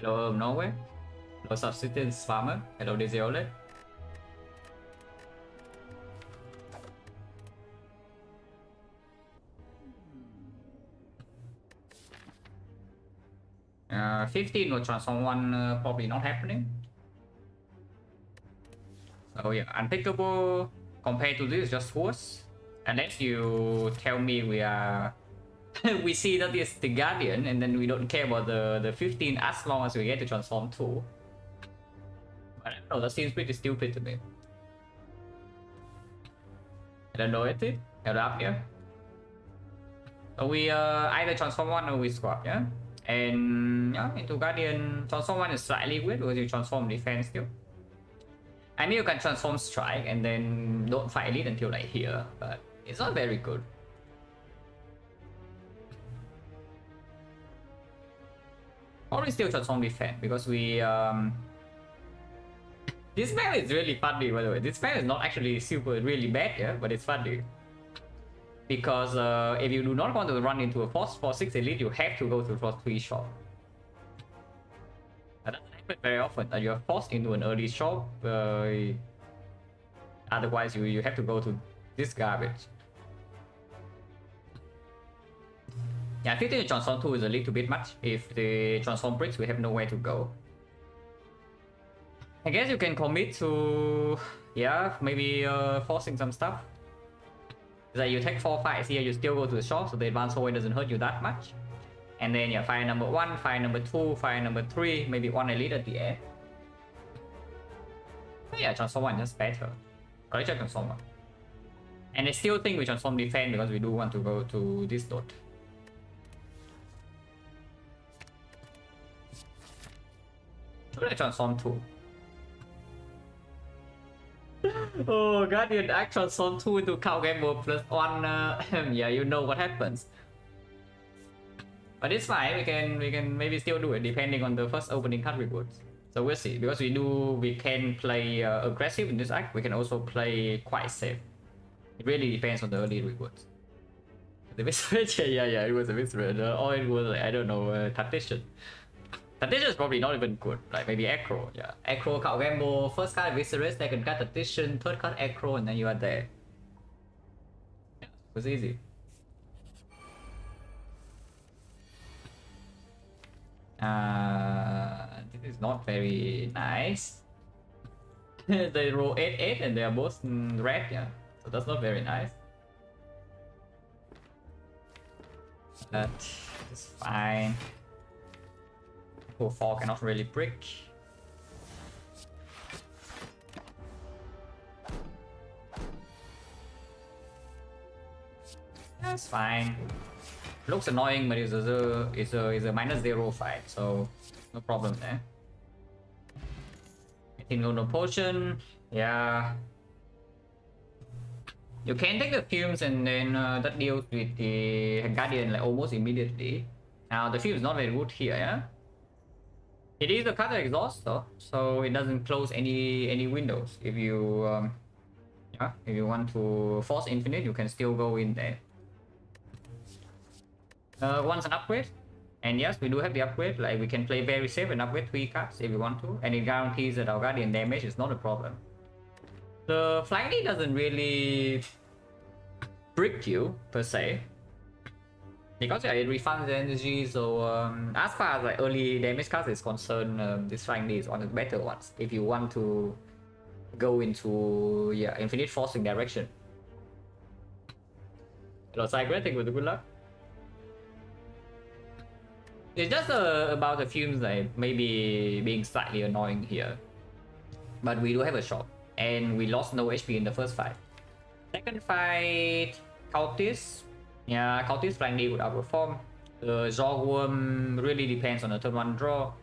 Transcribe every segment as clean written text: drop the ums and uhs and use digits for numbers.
Hello Norway. Hello Subsistence Farmer. Hello Desiole. Uh, 15 will transform 1 probably not happening. So yeah, unpickable compared to this just worse. Unless you tell me we are we see that it's the Guardian and then we don't care about the 15 as long as we get to transform 2. But I don't know, that seems pretty stupid to me. I don't know it. Hello up here. So we either transform 1 or we swap, yeah? And yeah, into Guardian, transform 1 is slightly weird because you transform defense still. I mean, you can transform strike and then don't fight elite until like here, but it's not very good. Or we still transform defense because we this spell is really funny, by the way. This spell is not actually super really bad, yeah, but it's funny. Because if you do not want to run into a Force 6 elite, you have to go to Force 3 shop. That doesn't happen very often. You're forced into an early shop. Otherwise, you have to go to this garbage. Yeah, 15 transform 2 is a little bit much. If the transform breaks, we have nowhere to go. I guess you can commit to, yeah, maybe forcing some stuff. Like you take 4 fights here, you still go to the shop, so the advanced hallway doesn't hurt you that much. And then yeah, fire number 1, fire number 2, fire number 3, maybe 1 elite at the end. But yeah, transform 1 just better. I'll check transform 1. And I still think we transform defense because we do want to go to this dot. Should I transform 2? Oh, Guardian Act transform 2 into cow gamble plus 1. Yeah, you know what happens. But it's fine. We can maybe still do it depending on the first opening card rewards. So we'll see. Because we can play aggressive in this act. We can also play quite safe. It really depends on the early rewards. The misread, yeah, it was a misread. Or it was like, I don't know, tactician. Tactician is probably not even good, like maybe Acro, yeah. Acro, Cow Gamble, first card Viserys, second card Tactician, third card Acro, and then you are there. Yeah, it was easy. This is not very nice. They roll 8-8 and they are both red, yeah. So that's not very nice. That is fine. 4 cannot really brick. That's fine. Looks annoying, but it's a -0 fight, so no problem there. I think no potion. Yeah. You can take the fumes and then that deals with the Guardian like almost immediately. Now the fume is not very good here, yeah. It is a cutter exhaust though, so it doesn't close any windows. If you yeah, if you want to force infinite, you can still go in there. Once an upgrade, and yes, we do have the upgrade. Like we can play very safe and upgrade 3 cards if we want to, and it guarantees that our Guardian damage is not a problem. The Flanky doesn't really brick you per se. Because yeah, it refunds the energy, so as far as like early damage cards is concerned, this Flanky is one of the better ones if you want to go into yeah infinite forcing direction. Hello Cyber, thank you for the good luck. It's just about the fumes like maybe being slightly annoying here, but we do have a shot, and we lost no HP in the first fight. Second fight, Cultist. Yeah, Cultist Flanky would outperform. The Zorworm really depends on the turn 1 draw.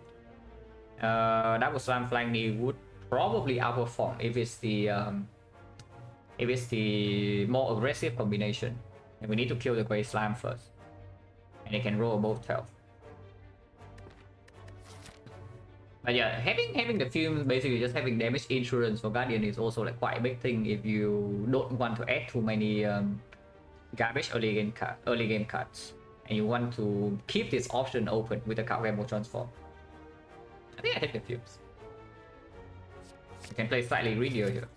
Double Slam Flanky would probably outperform if it's the more aggressive combination. And we need to kill the Grey Slime first. And it can roll above 12. But yeah, having the fumes, basically just having damage insurance for Guardian is also like quite a big thing if you don't want to add too many garbage early game cards, and you want to keep this option open with the Cow Gamble transform. I think I take the fumes. You can play slightly greedier here.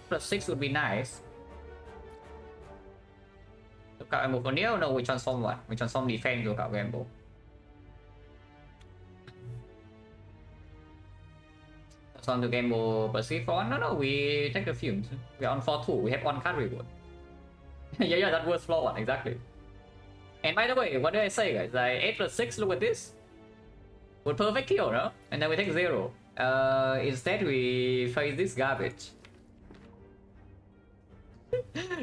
+6 would be nice. Look out Gamble for Neo? No, we transform what? We transform defense to look out Gamble. Transform to Gamble perceive for one? No, we take the fumes. We're on 4-2, we have 1 card reward. yeah, that was flaw 1, exactly. And by the way, what did I say, guys? Like 8+6, look at this. With perfect kill, no? And then we take 0. Instead we face this garbage.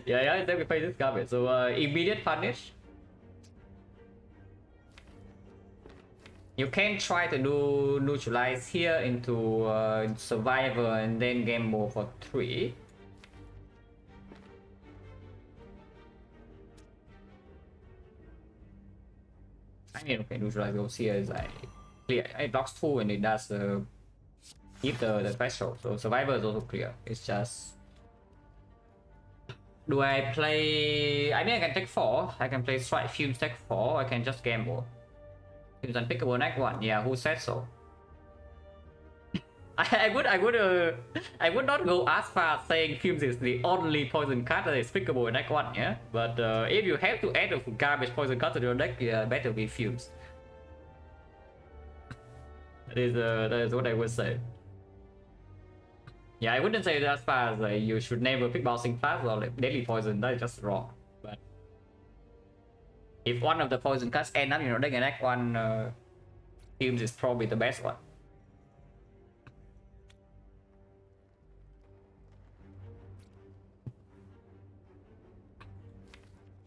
yeah, instead we face this garbage. So immediate punish. You can try to do neutralize here into survivor and then gamble for 3. I mean, okay, neutralize goes here is like clear. It blocks 2 and it does hit the threshold. So survivor is also clear. It's just, do I play? I mean, I can take 4. I can play strike fumes, take 4. I can just gamble. Fumes unpickable next 1. Yeah, who said so? I would not go as far as saying fumes is the only poison card that is pickable in deck 1, yeah. But if you have to add a garbage poison card to your deck, yeah, better be fumes. That is what I would say. Yeah, I wouldn't say as far as you should never pick bouncing flash or like deadly poison. That is just wrong. But if one of the poison cards end up in your deck in deck 1, fumes is probably the best one.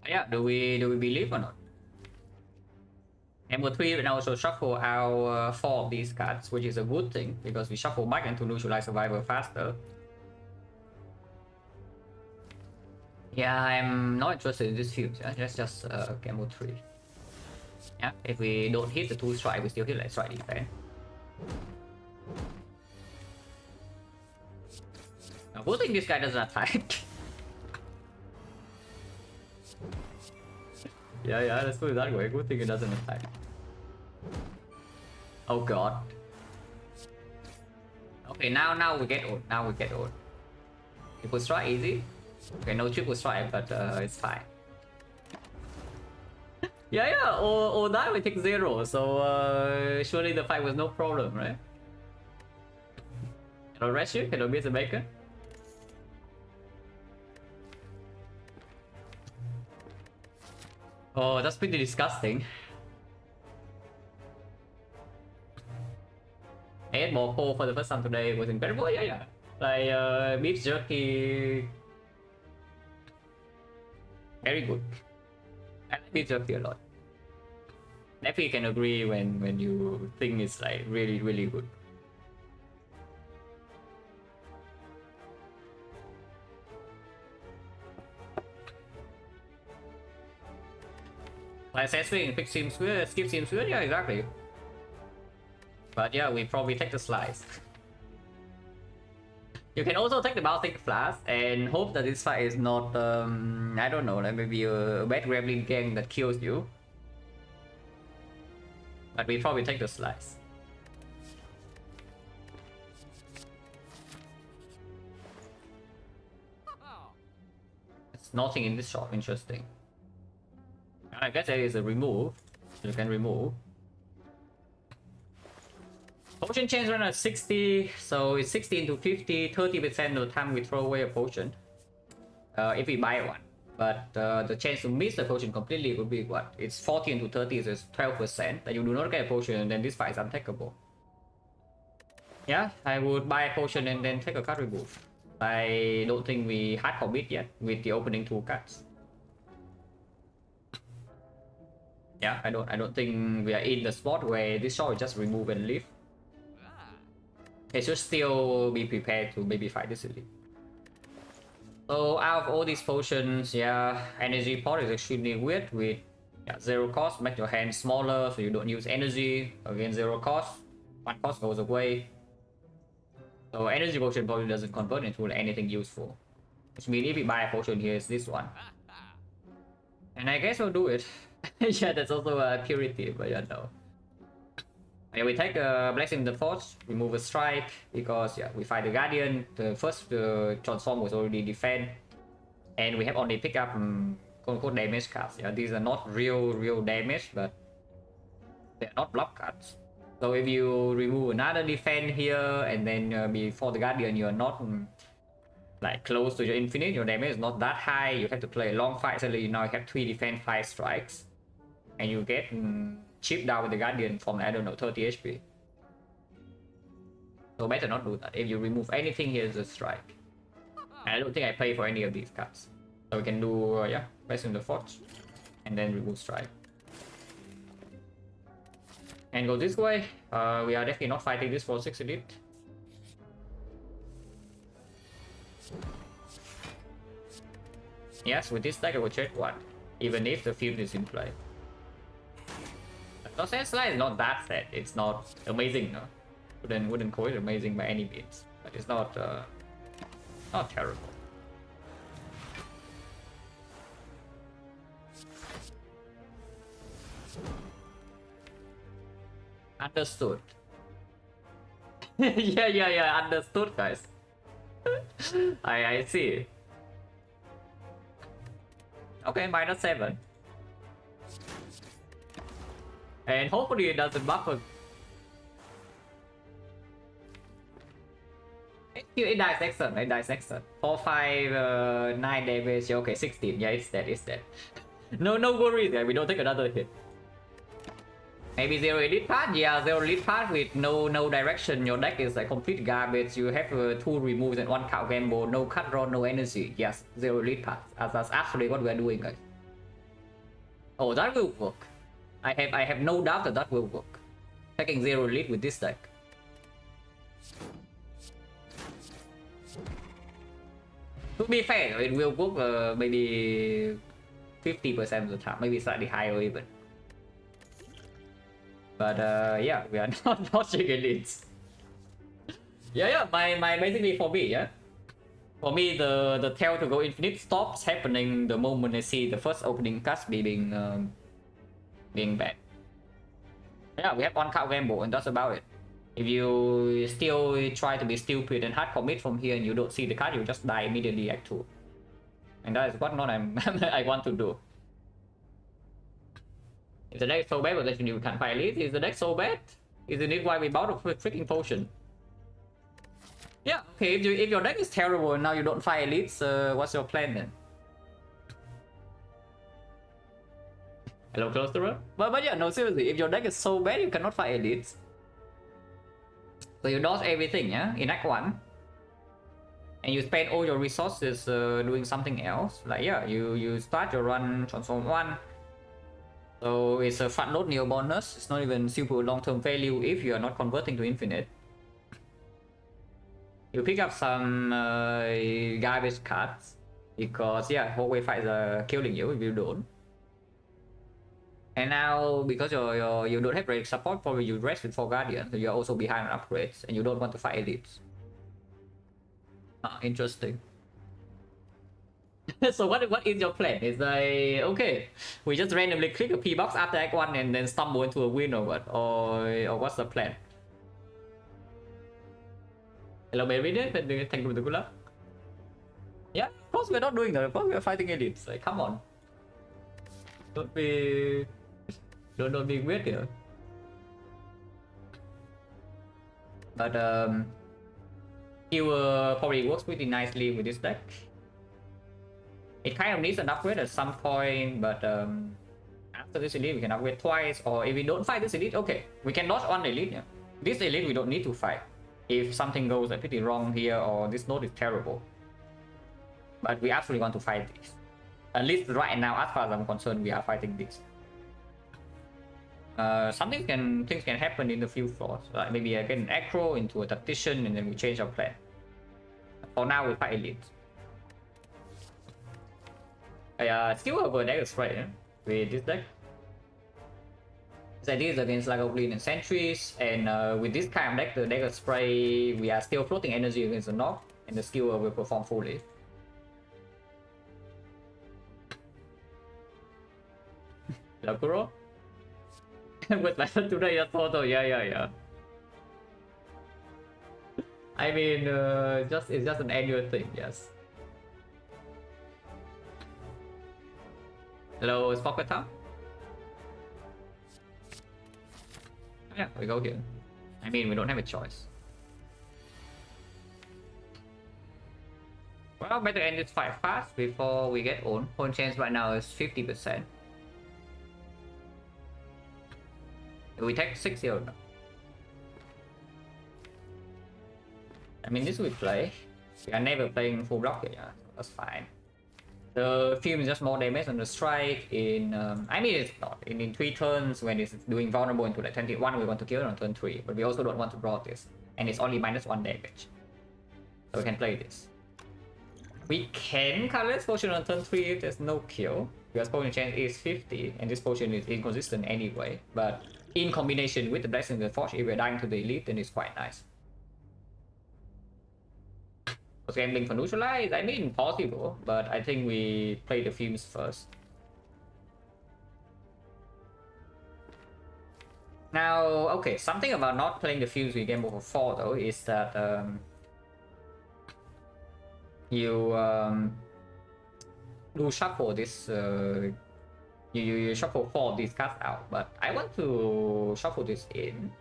Yeah, do we believe or not? And with 3 we also shuffle our 4 of these cards, which is a good thing because we shuffle back into neutralize survivor faster. Yeah, I'm not interested in this fumes. Yeah, let's just gamble 3. Yeah, if we don't hit the 2 strike, we still hit like strike defense. Good thing this guy doesn't attack. Yeah, let's put it that way. Good thing it doesn't attack. Oh god. Okay, now we get old. Now we get old. Triple strike easy. Okay, no triple strike, but it's fine. yeah. Or that we take 0. So surely the fight was no problem, right? Can I rest you? Can I miss a bacon? Oh, that's pretty disgusting. I ate more coal for the first time today. It was incredible. Yeah. Like beef jerky. Very good. I like beef jerky a lot. Definitely can agree when you think it's like really good. Like set swing, pick seems good, skip seems good, yeah, exactly. But yeah, we probably take the slice. You can also take the bouncing flash and hope that this fight is not, I don't know, like maybe a bad grappling gang that kills you. But we probably take the slice. There's nothing in this shop, interesting. I guess there is a remove. You can remove. Potion change run at 60, so it's 60 into 50, 30% of the time we throw away a potion. If we buy one. But the chance to miss the potion completely would be what? It's 40 into 30, so it's 12%. That you do not get a potion and then this fight is untakeable. Yeah, I would buy a potion and then take a card remove. I don't think we hard commit yet with the opening 2 cards. Yeah, I don't think we are in the spot where this shot is just remove and leave. It should still be prepared to maybe fight this elite. So out of all these potions, yeah, energy pot is extremely weird with 0 cost, make your hand smaller so you don't use energy. Again, 0 cost, 1 cost goes away. So energy potion probably doesn't convert into anything useful. Which means if we buy a potion here, it's this one. And I guess we'll do it. Yeah, that's also a purity, but yeah, no. And we take Blessing the Force, remove a strike, because yeah, we fight the Guardian. The first transform was already defend, and we have only pick up quote unquote damage cards. Yeah, these are not real damage, but they're not block cards. So if you remove another defense here, and then before the Guardian, you're not like close to your infinite, your damage is not that high. You have to play a long fight. Suddenly you now have 3 defense, 5 strikes, and you get chipped down with the Guardian from, I don't know, 30 HP. So better not do that. If you remove anything, here's a strike. I don't think I pay for any of these cards. So we can do yeah, Blessing the Force, and then remove strike. And go this way. We are definitely not fighting this for 6 elite. Yes, with this deck I will trade 1, even if the field is in play. No sense slide is not that sad. It's not amazing, no. Wouldn't call it amazing by any means, but it's not not terrible. Understood. yeah, understood, guys. I see. Okay, -7. And hopefully it doesn't buffer. It dies excellent, it dies excellent. 4, 5, 9 damage, okay, 16. Yeah, it's dead. No worries, yeah, we don't take another hit. Maybe 0 elite path? Yeah, 0 elite path with no direction. Your deck is like complete garbage. You have 2 removes and 1 cow gamble, no cut draw, no energy. Yes, 0 elite path. That's actually what we are doing, guys. Oh, that will work. I have no doubt that will work. Taking 0 elite with this deck. To be fair, it will work maybe 50% of the time, maybe slightly higher even. But yeah, we are not dodging elites. Yeah, my basically for me, yeah. For me, the tail to go infinite stops happening the moment I see the first opening cast being bad. Yeah, we have 1 card gamble and that's about it. If you still try to be stupid and hard commit from here and you don't see the card, you just die immediately at 2. And that is what not I want to do. If the deck is so bad, but you can't fight elite. Is the deck so bad? Isn't it why we bought a freaking potion? Yeah, okay, if your deck is terrible and now you don't fight elites, what's your plan then? Hello, closer. But yeah, no, seriously, if your deck is so bad you cannot fight elites. So you dodge everything, yeah, in Act 1. And you spend all your resources doing something else. Like yeah, you start your run transform 1. So it's a front load neo bonus. It's not even super long-term value if you are not converting to infinite. You pick up some garbage cards because yeah, hallway fights are killing you if you don't. And now because you don't have range support, probably you rest with 4 guardians, so you're also behind on upgrades and you don't want to fight elites. Interesting. So what is your plan? Is like okay, we just randomly click a P box after Act 1 and then stumble into a win or what? Or what's the plan? Hello baby, thank you for the good luck. Yeah, of course we're not doing that, of course we're fighting elites. Like come on. Don't be weird here. But Healer probably works pretty nicely with this deck. It kind of needs an upgrade at some point, but after this elite we can upgrade twice, or if we don't fight this elite, okay, we can dodge 1 elite. Yeah. This elite we don't need to fight if something goes pretty wrong here or this node is terrible. But we actually want to fight this. At least right now, as far as I'm concerned, we are fighting this. Things can happen in the few floors. Like maybe I get an aggro into a tactician and then we change our plan. For now, we fight elite. I still have a dagger spray with this deck. This is against like Goblin and Sentries, and with this kind of deck, the dagger spray, we are still floating energy against the knock, and the skill will perform fully. Hello, Kuro. With better today, a photo. Yeah. I mean, it's just an annual thing. Yes. Hello, is Pocket Town? Yeah, we go here. I mean, we don't have a choice. Well, better end this fight fast before we get on. Hold chance right now is 50%. We take 6 here now. I mean, this we play. We are never playing full block here, yeah, so that's fine. The film is just more damage on the strike in... I mean, it's not. In 3 turns, when it's doing vulnerable into like 21, we want to kill it on turn 3. But we also don't want to draw this. And it's only -1 damage. So we can play this. We can colorless potion on turn 3 if there's no kill. Because potion chance is 50, and this potion is inconsistent anyway. But in combination with the Blessing of the Forge, if we're dying to the elite, then it's quite nice. Was gambling for neutralize? I mean, possible, but I think we play the films first. Now, okay, something about not playing the films we gamble for 4 though is that you do shuffle this. You shuffle 4 of these cards out, but I want to shuffle this in.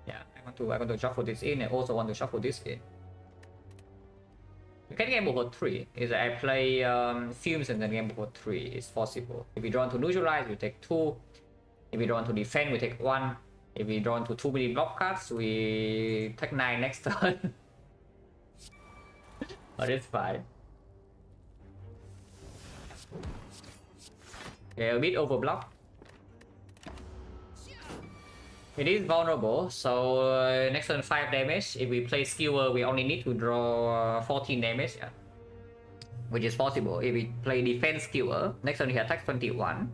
Yeah, I want to shuffle this in and also want to shuffle this in. You can gamble for 3. Is I play films and then gamble for 3. It's possible. If we draw to neutralize, we take 2. If we draw to defend, we take 1. If we draw to too many block cards, we take 9 next turn. But it's fine. Okay, a bit overblock. It is vulnerable, so next turn 5 damage. If we play Skewer, we only need to draw 14 damage, yeah. Which is possible. If we play Defense Skewer, next turn he attacks 21.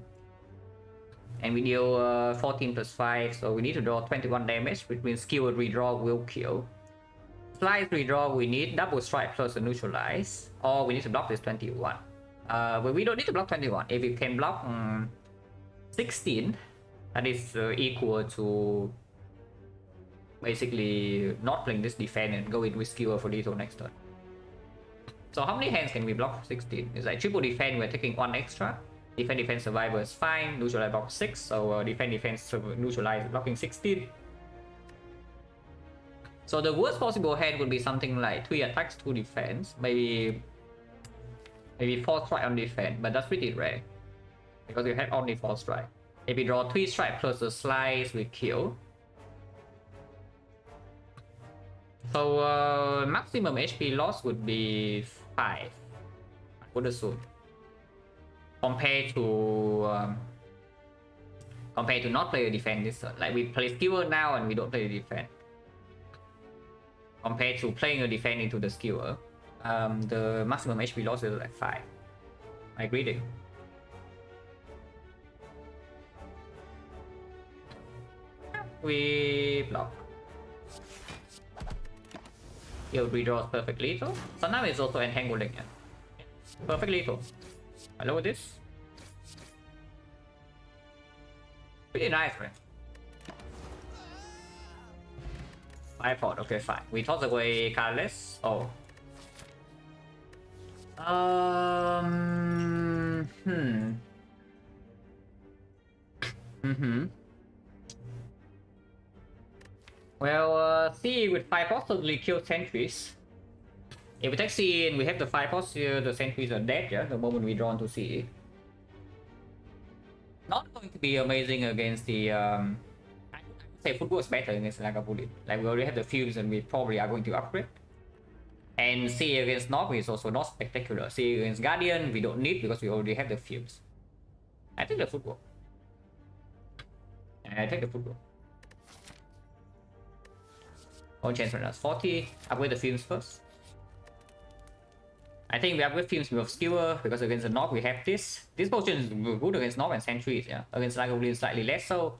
And we deal 14 plus 5, so we need to draw 21 damage, which means Skewer redraw will kill. Slice redraw, we need double strike plus a neutralize, or we need to block this 21. But we don't need to block 21. If we can block 16, that is equal to basically not playing this defense and going with Skewer for lethal next turn. So how many hands can we block for 16? It's like triple defense, we're taking 1 extra. Defense survivor is fine, neutralize block 6, so defense neutralize blocking 16. So the worst possible hand would be something like 3 attacks, 2 defense, maybe 4 strike on defense, but that's pretty rare because we have only 4 strike. If we draw 3 strike plus a slice, we kill. So maximum HP loss would be 5, I would assume. Compared to not play a defense this turn. Like we play Skewer now and we don't play the defense. Compared to playing a defense into the Skewer, the maximum HP loss is like 5. I agree. We block. He'll redraw perfect lethal. Sometimes it's also entangling. Yeah. Perfect lethal. I lower this. Pretty nice, man. 5 pot, okay, fine. We toss away colorless. Oh. Well, C with 5 pots totally kill sentries. If we take C and we have the 5 pots here, the sentries are dead, yeah, the moment we draw into C. Not going to be amazing against the I would say football is better against Lagavulin. Like we already have the fumes and we probably are going to upgrade. And C against North is also not spectacular. C against Guardian we don't need because we already have the fumes. I take the football. I take the football. On chance right now is 40. Upgrade the fumes first. I think we upgrade fumes with Skewer because against the North we have this. This potion is good against North and sentries, yeah. Against Lagavulin slightly less so.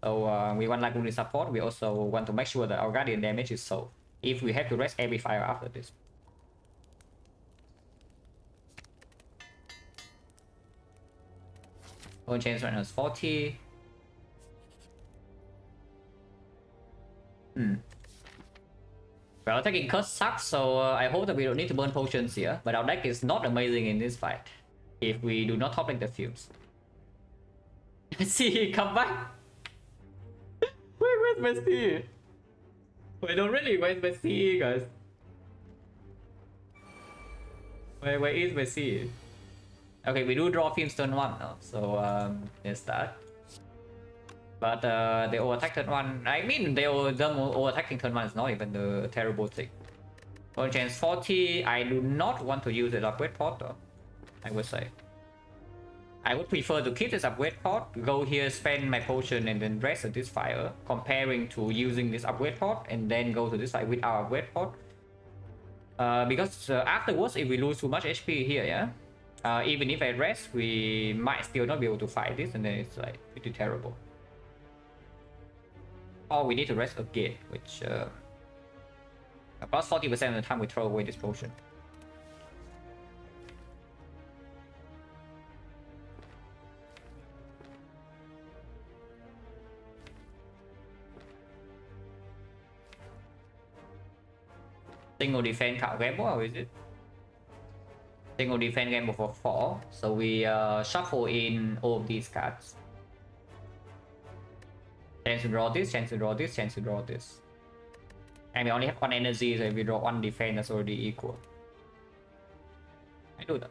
So we want Lagavulin support. We also want to make sure that our Guardian damage is solved. If we have to rest every fire after this. One chance right now is 40. Well, taking curse sucks, so I hope that we don't need to burn potions here. But our deck is not amazing in this fight if we do not top link the fumes. See, come back. Where's Messi? Wait, don't really. Where's Messi, guys? Where is Messi? Okay, we do draw fumes turn 1 now, so there's that. But they over-attack turn 1. I mean, them over-attacking turn 1 is not even the terrible thing. On chance 40, I do not want to use the upgrade pot though, I would say. I would prefer to keep this upgrade pot, go here, spend my potion, and then rest at this fire, comparing to using this upgrade pot and then go to this fight with our upgrade pot. Because afterwards, if we lose too much HP here, yeah, even if I rest, we might still not be able to fight this, and then it's like pretty terrible. Or we need to rest again, which about 40% of the time we throw away this potion. Single defense count gamble, or is it? Single defense gamble for 4. So we shuffle in all of these cards. Chance to draw this, chance to draw this, chance to draw this. And we only have 1 energy, so if we draw 1 defense, that's already equal. I do that.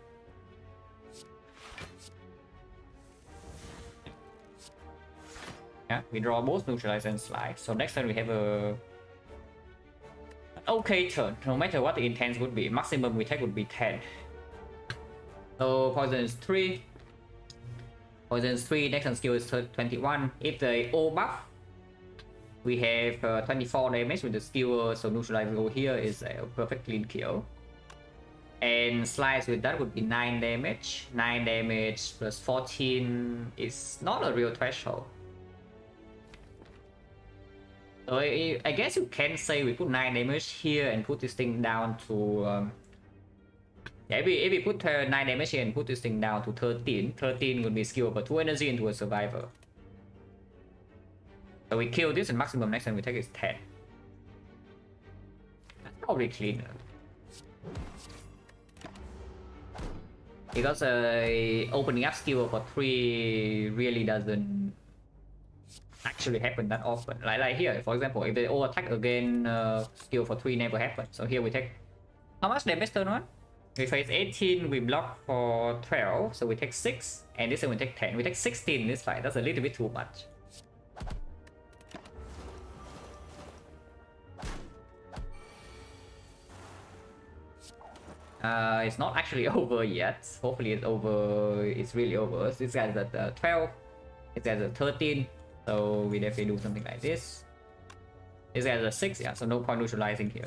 Yeah, we draw both neutralize and slide. So next time we have a okay turn, no matter what the intent would be. Maximum we take would be 10. So poison is 3. Poison is 3, next on skill is 21. If they all buff, we have 24 damage with the skill, so neutralize go here is a perfect clean kill. And slice with that would be 9 damage. 9 damage plus 14 is not a real threshold. So I guess you can say we put 9 damage here and put this thing down to... yeah, if we put 9 damage here and put this thing down to 13, 13 would be skill over 2 energy into a survivor. So we kill this and maximum next time we take is 10. That's probably cleaner. Because opening up skill for 3 really doesn't actually happen that often. Like here, for example, if they all attack again, skill for 3 never happens. So here we take how much damage turn 1? We face 18, we block for 12, so we take 6, and this time we take 10. We take 16 in this fight. That's a little bit too much. It's not actually over yet. Hopefully it's over. It's really over. This guy's at 12. This guy's at 13. So we definitely do something like this. This guy's at 6. Yeah. So no point neutralizing here.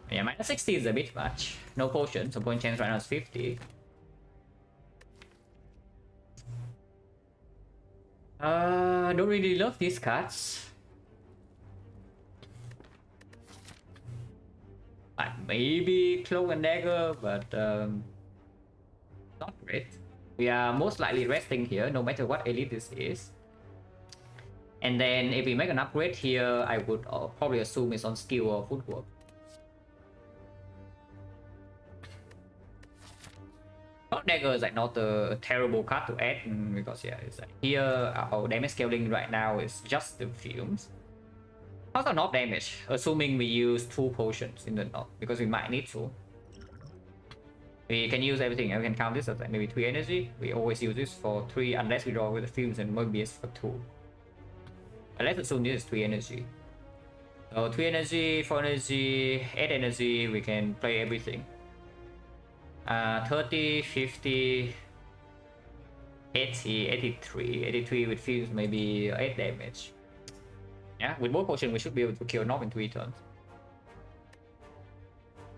Yeah, minus 60 is a bit much. No potion, so point chance right now is 50. Don't really love these cards. Like maybe Cloak and Dagger, but not great. We are most likely resting here, no matter what elite this is. And then if we make an upgrade here, I would probably assume it's on skill or footwork. Dagger is like not a terrible card to add because yeah, it's like here our damage scaling right now is just the fumes. Also not damage, assuming we use 2 potions in the knob because we might need to. We can use everything. I can count this as like maybe 3 energy. We always use this for 3 unless we draw with the fumes, and maybe it's for 2. But let's assume this is 3 energy. So 3 energy, 4 energy, 8 energy. We can play everything. 30, 50, 80, 83. 83 with fumes, maybe 8 damage. Yeah, with both potion we should be able to kill Knob in 3 turns.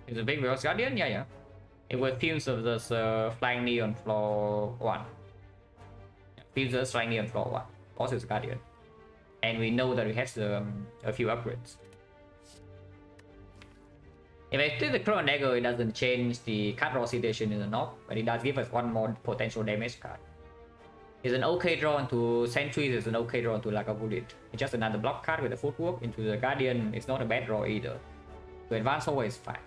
Is a big Veil's Guardian? Yeah. It was fumes of this flying knee on floor 1. Yeah, fumes of flying knee on floor 1. Also is Guardian. And we know that we have a few upgrades. If I take the Chrono Dagger, it doesn't change the card draw situation in the knock, but it does give us one more potential damage card. It's an okay draw into Sentries, it's an okay draw into Lagavulin. It's just another block card with a footwork into the Guardian. It's not a bad draw either. To advance over is fine.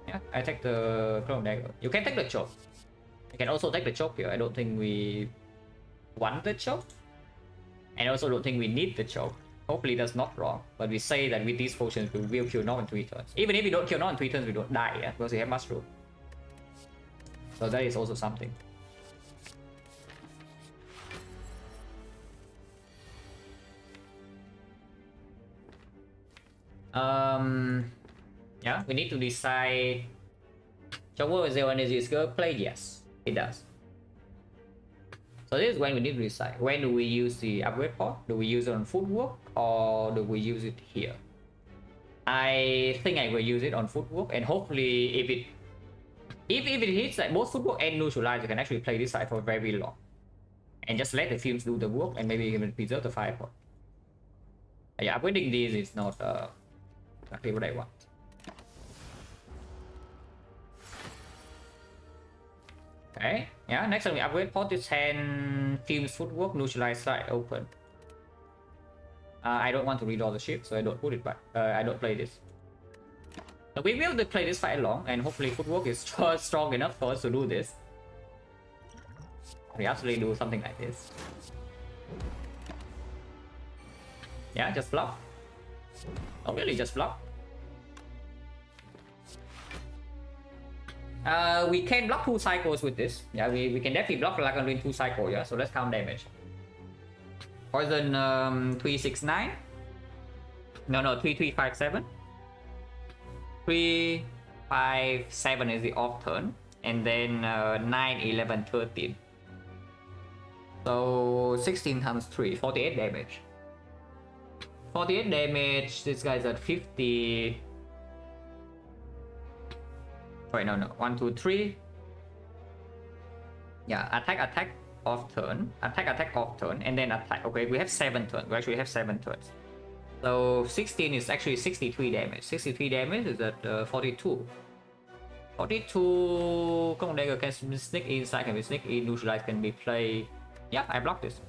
Yeah, I take the Chrono Dagger. You can take the choke. You can also take the choke here. I don't think we want the choke. And I also don't think we need the choke. Hopefully that's not wrong. But we say that with these potions we will kill Nog in 3 turns. Even if we don't kill Nog in 3 turns, we don't die, yeah? Because we have Mushroom. So that is also something. Yeah, we need to decide. Shower Zero Energy is good play? Yes, it does. So this is when we need to decide. When do we use the upgrade pot? Do we use it on footwork or do we use it here? I think I will use it on footwork, and hopefully if it hits like both footwork and neutralize, you can actually play this side for very long. And just let the fumes do the work and maybe even preserve the fire pot. Yeah, upgrading these is not exactly what I want. Okay, yeah, next time we upgrade pot is hand fumes footwork, neutralize side open. I don't want to read all the shit, so I don't put it back. I don't play this. So we will play this fight along, and hopefully footwork is strong enough for us to do this. We actually do something like this. Yeah, just block. Oh, really, just block. We can block 2 cycles with this. Yeah, we can definitely block like in 2 cycles. Yeah, so let's count damage. Poison 369. No, 3357. 357 is the off turn, and then 9, 11, 13. So 16 times 3, 48 damage. 48 damage. This guy's at 50. Wait, no. 1, 2, 3. Yeah, attack, off turn. Attack, off turn, and then attack. Okay, we have 7 turns. We actually have 7 turns. So 16 is actually 63 damage. 63 damage is at 42. 42. Chrono Dagger can sneak inside, can be sneak in. Neutralize can be played. Yeah, I blocked this.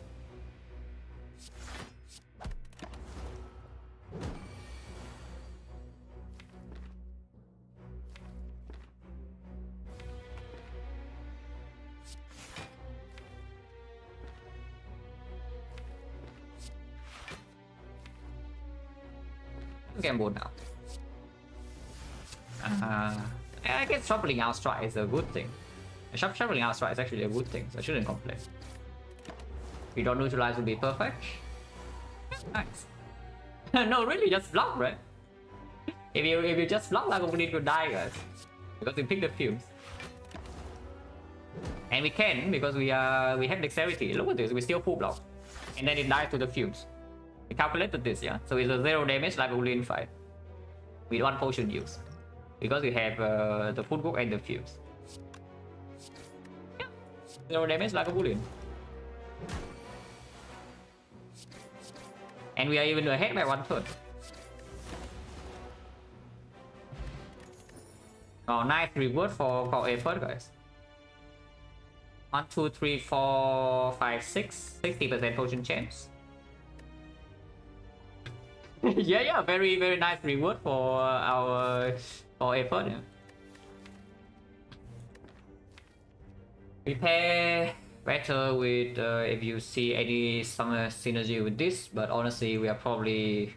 Gamble now. I guess shuffling out strike is a good thing. Shuffling out strike is actually a good thing, so I shouldn't complain. If you don't neutralize, would be perfect. Nice. No, really, just block, right? If you just block, like we need to die, guys, because we pick the fumes. And we can because we have dexterity. Look at this, we still full block, and then it dies to the fumes. We calculated this, yeah. So it's a 0 damage like a Boolean fight with 1 potion use because we have the footwork and the fumes. Yeah, 0 damage like a Boolean. And we are even ahead by 1 turn. Oh, nice reward for effort, guys. 1, 2, 3, 4, 5, 6. 60% potion chance. yeah, very nice reward for our effort. Yeah. We pair better with if you see any summer synergy with this, but honestly we are probably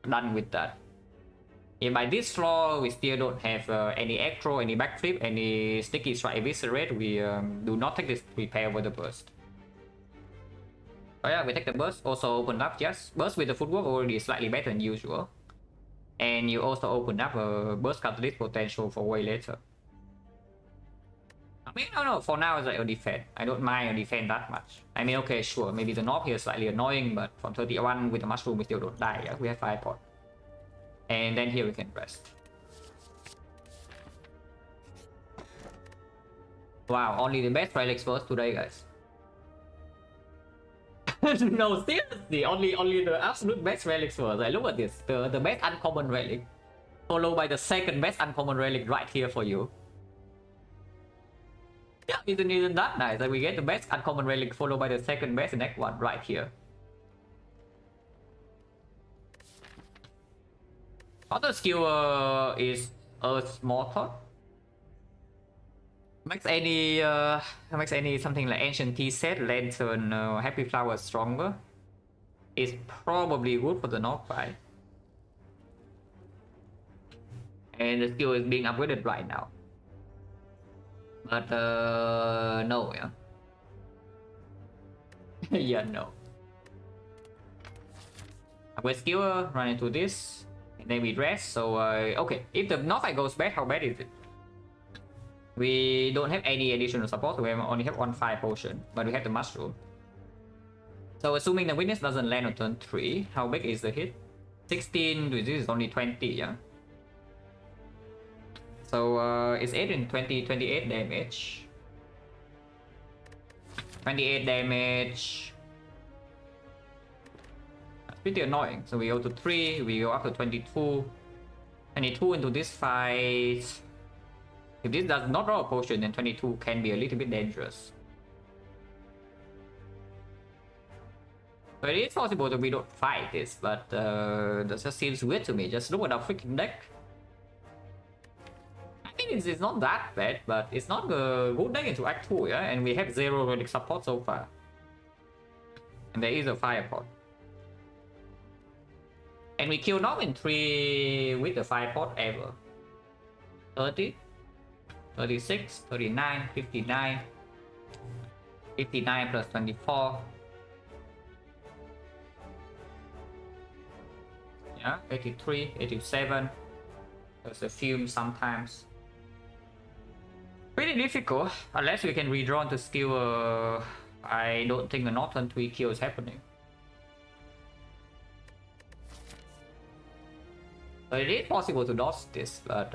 done with that. If by this floor we still don't have any egg throw, any backflip, any sticky strike eviscerate, we do not take this repair with the burst. Oh yeah, we take the burst, also open up, yes. Burst with the footwork already slightly better than usual. And you also open up a burst catalyst potential for way later. I mean, no, for now it's like a defend. I don't mind a defend that much. I mean, okay, sure, maybe the knob here is slightly annoying, but from 31 with the mushroom we still don't die, yeah? We have 5 pot. And then here we can rest. Wow, only the best relics first today, guys. No, seriously, only the absolute best relics first. Like, look at this, the best uncommon relic. followed by the second best uncommon relic right here for you. Yeah, isn't that nice? That we get the best uncommon relic followed by the second best next one right here. Other skill is Earth Mortar. Makes any something like Ancient Tea Set, Lantern, Happy Flower stronger. It's probably good for the North fight. And the skill is being upgraded right now. But no, yeah. Yeah, no. Upgrade skill, run into this, and then we rest. So okay, if the North fight goes bad, how bad is it? We don't have any additional support. We only have 1 fire potion, but we have the mushroom. So assuming the witness doesn't land on turn 3, how big is the hit? 16, this is only 20, yeah. So it's 8 and 20, 28 damage. 28 damage. That's pretty annoying. So we go to 3, we go up to 22. 22 into this fight. If this does not draw a potion, then 22 can be a little bit dangerous. But it is possible that we don't fight this, but that just seems weird to me. Just look at our freaking deck. I think it's not that bad, but it's not a good deck into Act 2, yeah? And we have 0 relic support so far. And there is a fire pot. And we kill not in 3 with the fire pot ever. 30. 36, 39, 59, 59 plus 24. Yeah, 83, 87. There's a few sometimes. Pretty difficult, unless we can redraw into skill. I don't think a Northern 3 kill is happening. So it is possible to dodge this, but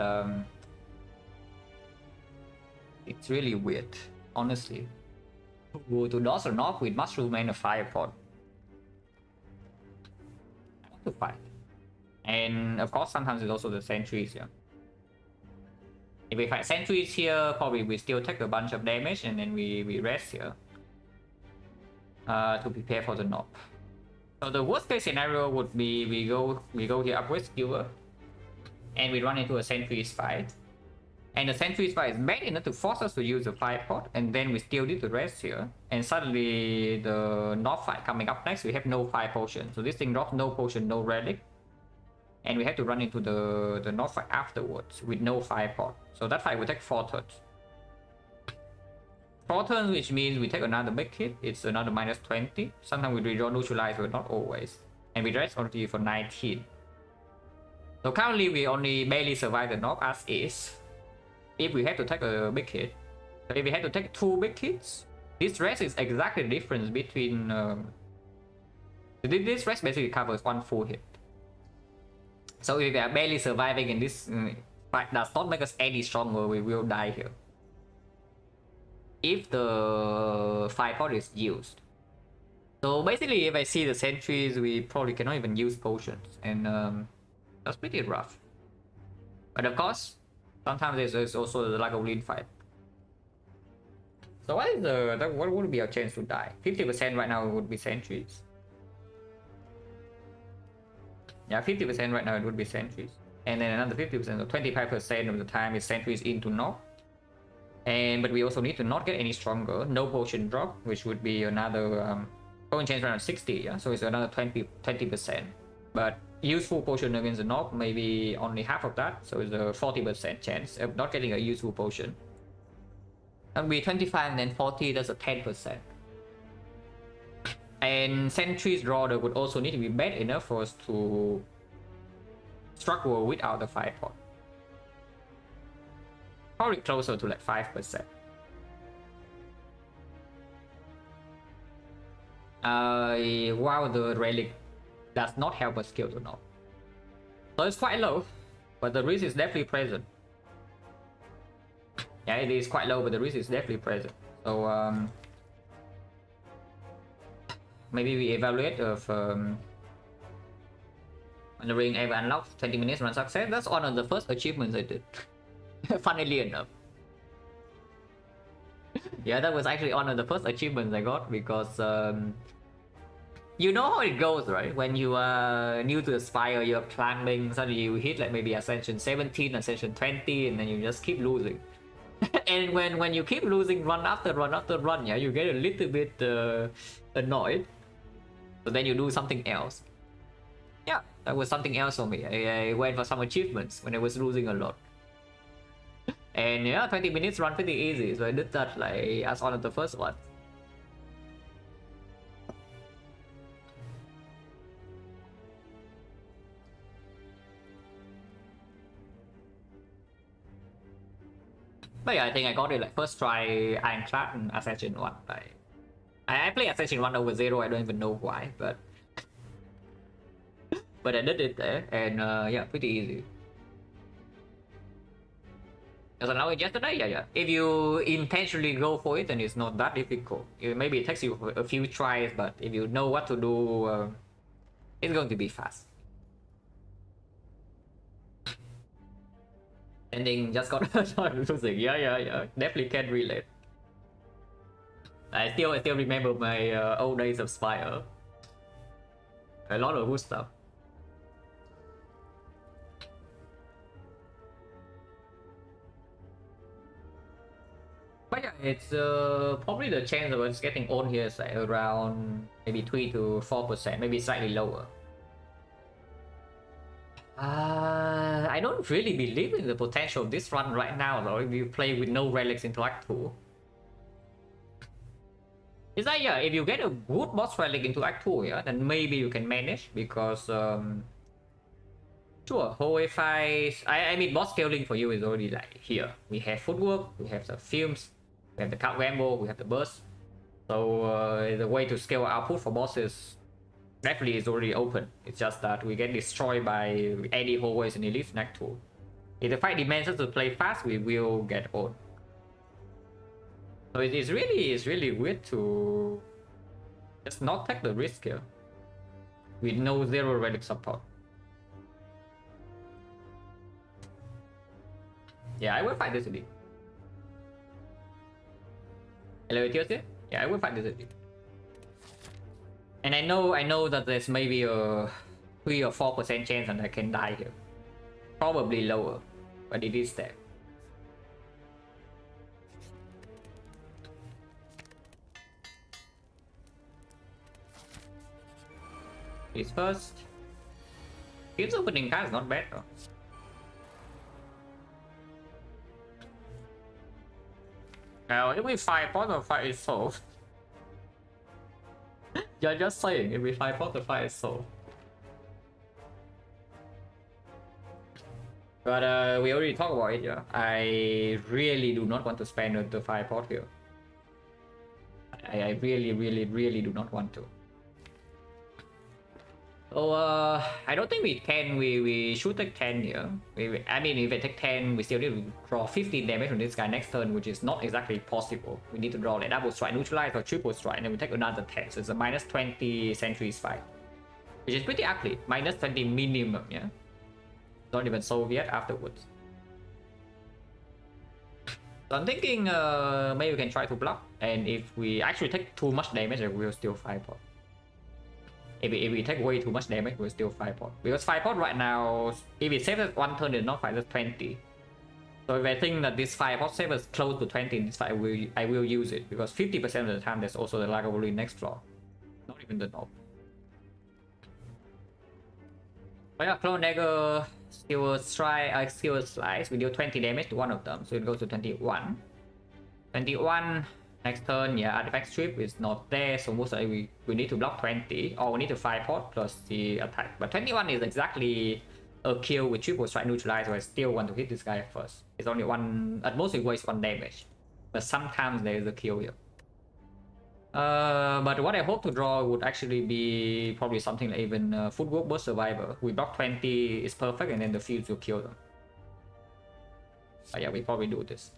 it's really weird, honestly. Go to dodge or not with mushroom and a fire pot. I want to fight. And of course, sometimes it's also the sentries, yeah. If we fight sentries here, probably we still take a bunch of damage and then we rest here. To prepare for the knob. So the worst case scenario would be we go here upgrade skewer and we run into a sentries fight. And the sentries fight is bad enough to force us to use a fire pot, and then we still need to rest here. And suddenly the North fight coming up next, we have no fire potion. So this thing drops no potion, no relic. And we have to run into the North fight afterwards with no fire pot. So that fight will take 4 turns. 4 turns, which means we take another big hit. It's another minus 20. Sometimes we redraw neutralize, but not always. And we rest only for 19. So currently we only barely survive the North as is. If we have to take a big hit. So if we have to take 2 big hits, this rest is exactly the difference between... this rest basically covers 1 full hit. So if we are barely surviving and this fight does not make us any stronger, we will die here. If the fire pot is used. So basically if I see the sentries, we probably cannot even use potions. And that's pretty rough. But of course, sometimes there's also the lack of lean fight. So what would be our chance to die? 50% right now would be sentries. Yeah, 50% right now it would be sentries. And then another 50%, or 25% of the time is sentries into knock. But we also need to not get any stronger. No potion drop, which would be another potion chance around 60, yeah? So it's another 20%. But useful potion against the knock, maybe only half of that. So it's a 40% chance of not getting a useful potion. That would be 25 and then 40, that's a 10%. And sentries draw would also need to be bad enough for us to struggle without the fire pot. Probably closer to like 5%. While the relic does not help us kill the knob. So it's quite low, but the risk is definitely present. Yeah, it is quite low, but the risk is definitely present. So maybe we evaluate of When the ring ever unlocked, 20 minutes run success. That's one of the first achievements I did. Funnily enough. Yeah, that was actually one of the first achievements I got because you know how it goes, right? When you are new to the spire, you're climbing, suddenly you hit like maybe Ascension 17, Ascension 20, and then you just keep losing. And when you keep losing run after run after run, yeah, you get a little bit annoyed. So then you do something else. Yeah, that was something else for me. I went for some achievements when I was losing a lot. And yeah, 20 minutes run pretty easy, so I did that like as one of the first ones. But yeah, I think I got it like first try Ironclad and Ascension 1. Like, I play Ascension 1 over 0, I don't even know why, but I did it there, and yeah, pretty easy. As I know it yesterday, yeah. If you intentionally go for it, then it's not that difficult. Maybe it takes you a few tries, but if you know what to do, it's going to be fast. Ending just got losing. Yeah. Definitely can relate. I still remember my old days of Spire. A lot of good stuff. But yeah, it's probably the chance of us getting on here is like around maybe 3 to 4%, maybe slightly lower. I don't really believe in the potential of this run right now though, if you play with no relics into Act 2. It's like, yeah, if you get a good boss relic into Act 2, yeah, then maybe you can manage, because sure, whole fights. I mean, boss scaling for you is already like here. We have footwork, we have the films, we have the cut ramble, we have the burst. So the way to scale output for bosses definitely is already open. It's just that we get destroyed by any hallways in Elite Act 2. If the fight demands us to play fast, we will get on. So it's really weird to just not take the risk here with no zero relic support. Yeah, I will fight this elite. Hello, Tuesday? Yeah, I will fight this elite. And I know that there's maybe a 3 or 4% chance that I can die here. Probably lower, but it is there. This first. His opening card is not bad though. Now, if we fight pot, the fight is solved. You're just saying, if we fight pot, the fight is solved. But we already talked about it, yeah. I really do not want to spend the 5 pot here. I really do not want to. So I don't think we can. We should take 10 here. I mean, if I take 10, we still need to draw 15 damage from this guy next turn, which is not exactly possible. We need to draw like double strike, neutralize, or triple strike, and then we take another 10. So it's a minus 20 sentries fight, which is pretty ugly. Minus 20 minimum, yeah. Not even Soviet afterwards. So I'm thinking maybe we can try to block, and if we actually take too much damage, we'll still 5 pot. If we take way too much damage, we'll still 5 pot. Because 5 pot right now, if it saves us 1 turn, it's not 5, it's 20. So if I think that this 5 pot saves us close to 20 in this fight, I will use it. Because 50% of the time, there's also the Lagavulin next draw. Not even the knob. But yeah, Clone Dagger, Skill Strike, Skill Slice, we deal 20 damage to one of them. So it goes to 21. 21. Next turn, yeah, Artifact Strip is not there, so most likely we need to block 20, or we need to 5 pot plus the attack. But 21 is exactly a kill with triple strike neutralize, so I still want to hit this guy first. It's only one, at most it wastes 1 damage, but sometimes there is a kill here. But what I hope to draw would actually be probably something like even Footwork Burst Survivor. We block 20 is perfect, and then the fields will kill them. But yeah, we probably do this.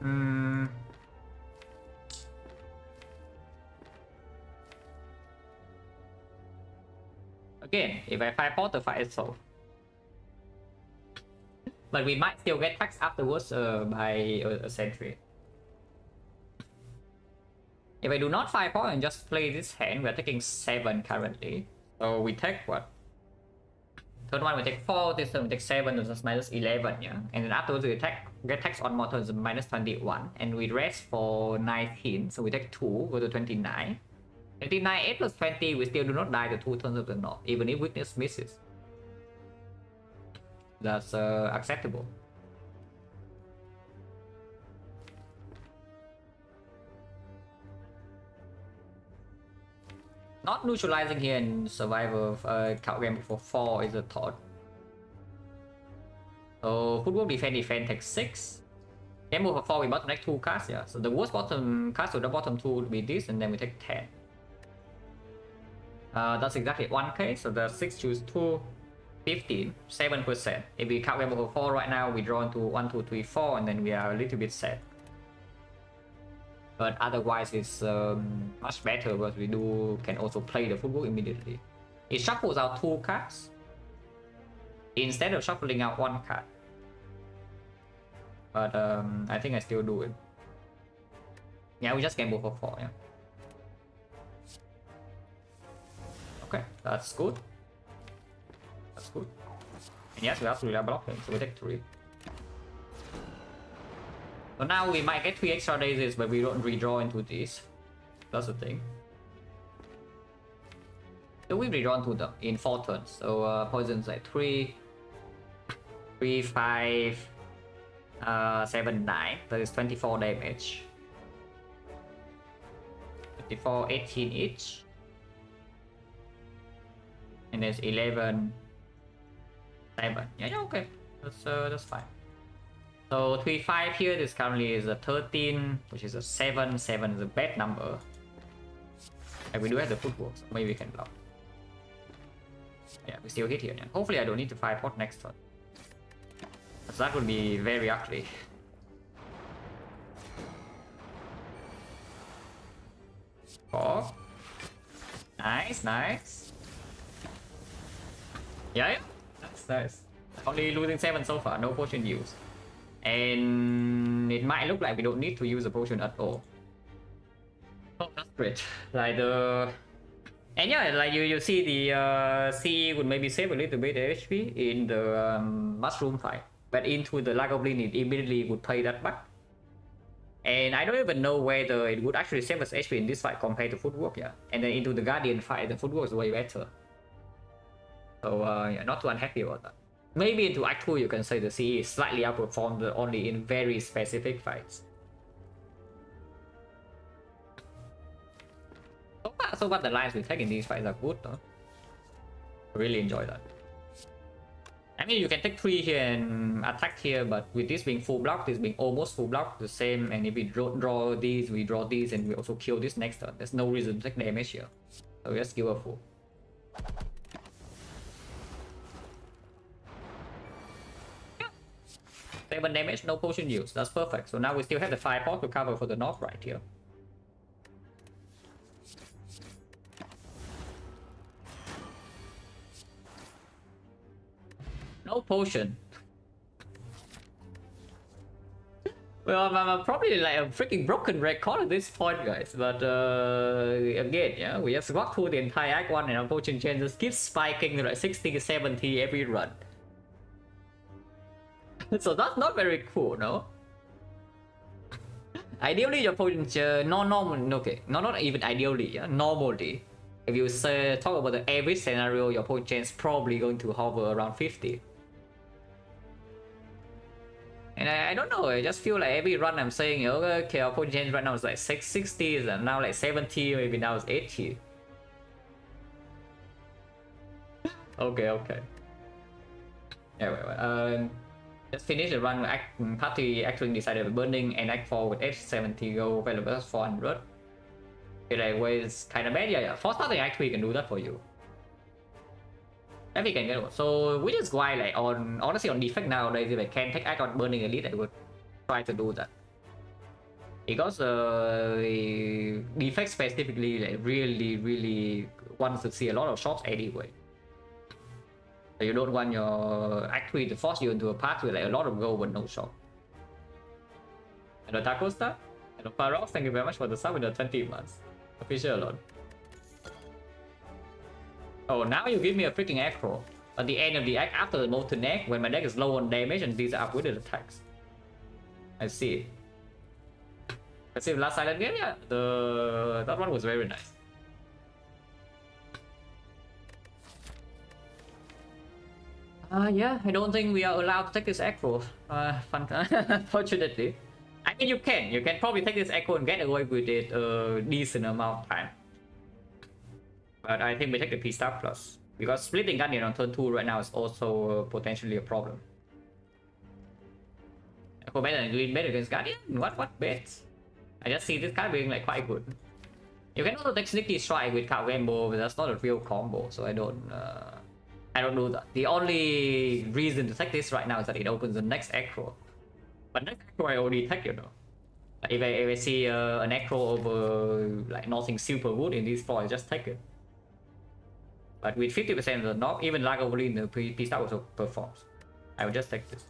Hmm. Again, if I fire port, the fight is solved. But we might still get taxed afterwards by a sentry. If I do not fire port and just play this hand, we're taking 7 currently. So we take what? Turn 1 we take 4, this turn we take 7, that's minus 11, yeah? And then afterwards we get taxed on more turns, minus 21. And we rest for 19, so we take 2, go to 29. 29, 8 plus 20, we still do not die the 2 turns of the North, even if weakness misses. That's acceptable. Not neutralizing here in survival count game for 4 is a thought. So footwork defend takes 6. Game over 4 we bottom next 2 cards, yeah. So the worst bottom cards to the bottom 2 would be this, and then we take 10. That's exactly 1k, so the 6 choose 2, 15, 7%. If we count game over 4 right now, we draw into 1, 2, 3, 4, and then we are a little bit sad. But otherwise it's much better because we can also play the football immediately. It shuffles out 2 cards instead of shuffling out 1 card. But I think I still do it. Yeah, we just game over 4, yeah. Okay, that's good. That's good. And yes, we absolutely are blocking, so we take 3. So now we might get 3 extra daisies, but we don't redraw into this. That's the thing. So we redraw into them in 4 turns. So poison's like 3, 5, 7, 9. That is 24 damage. 24, 18 each. And there's 11, 7. Yeah, okay. That's fine. So 3, 5 here, this currently is a 13, which is a 7. 7 is a bad number. And we do have the footwork, so maybe we can block. Yeah, we still hit here. Yeah. Hopefully I don't need to fire pot next turn. Because that would be very ugly. Four. Nice, nice. Yeah, that's nice. Only losing 7 so far, no potion use. And it might look like we don't need to use a potion at all. Oh, that's great. Like and yeah, like you see the CE would maybe save a little bit HP in the mushroom fight, but into the Lagoblin it immediately would play that back. And I don't even know whether it would actually save us HP in this fight compared to footwork, yeah. And then into the Guardian fight, the footwork is way better. So yeah, not too unhappy about that. Maybe into Act 2 you can say the CE slightly outperformed only in very specific fights. So far the lines we take in these fights are good, though. Really enjoy that. I mean, you can take 3 here and attack here, but with this being full block, this being almost full block, the same. And if we draw these, we draw these, and we also kill this next turn. There's no reason to take damage here. So just give a full. 7 damage, no potion use. That's perfect. So now we still have the 5 pot to cover for the North right here. No potion. Well, I'm probably like a freaking broken record at this point, guys. But again, yeah, we just walk through the entire Act 1 and our potion chain just keeps spiking to like 60, 70 every run. So that's not very cool, no? Ideally, your potion not even ideally, yeah, normally. If you talk about the average scenario, your potion chain is probably going to hover around 50. And I don't know, I just feel like every run I'm saying, okay, our potion chain right now is like 660, and now like 70, maybe now it's 80. Okay. Anyway, let's finish the run. Party actually decided burning and Act 4 with H70 go available as 400. It was kind of bad, yeah. For starting Act 3 can do that for you. If we can get it. So which is why like honestly on Defect nowadays if I can take Act on burning elite I would try to do that. Because Defect specifically like really wants to see a lot of shots anyway. So you don't want your Act 3 to force you into a path with like a lot of gold but no shot. And Taco Star, and Farox, thank you very much for the sub in the 20 months. Official alone. Oh, now you give me a freaking acro. At the end of the act, after the molten egg, when my deck is low on damage and these are upgraded attacks. I see. I see last silent game, yeah. That one was very nice. Yeah, I don't think we are allowed to take this acro. Fortunately. I mean, you can probably take this acro and get away with it a decent amount of time. But I think we take the P-Star plus. Because splitting Guardian on turn 2 right now is also potentially a problem. Echo better than Green bet against Guardian? What bets? I just see this card being like quite good. You can also take Sneaky Strike with Cow Rainbow, but that's not a real combo, so I don't do that. The only reason to take this right now is that it opens the next Acro. But next Acro I already take, you know. Like if I see an Acro over like nothing super good in this floor, I just take it. But with 50% of the knock, even Lagavulin, the P-Star also performs. I will just take this.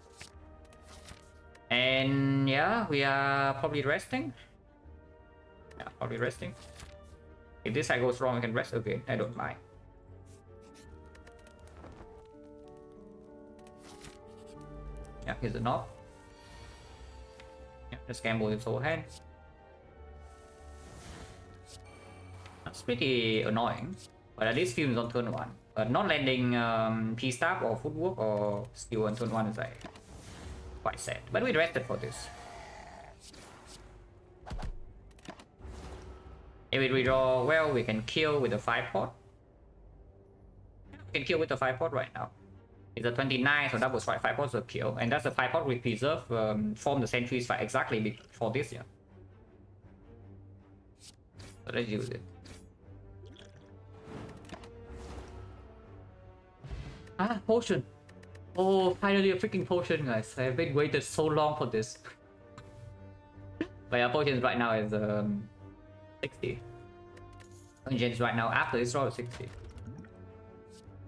And yeah, we are probably resting. Yeah, probably resting. If this side goes wrong, I can rest again. I don't mind. Yeah, here's the knob. Yeah, just gamble his whole hand. That's pretty annoying. But at least Fume is on turn 1. But not landing P-Stab or Footwork or Skill on turn 1 is like quite sad. But we rested for this. If we redraw well, we can kill with the 5-pot. We can kill with the 5-pot right now. It's a 29, so double strike 5-pot will kill. And that's the 5-pot we preserve from the Sentries fight exactly for this year. So let's use it. Ah, potion. Oh, finally a freaking potion, guys. I've been waited so long for this. But yeah, potions right now is 60. Engines right now after this draw is 60.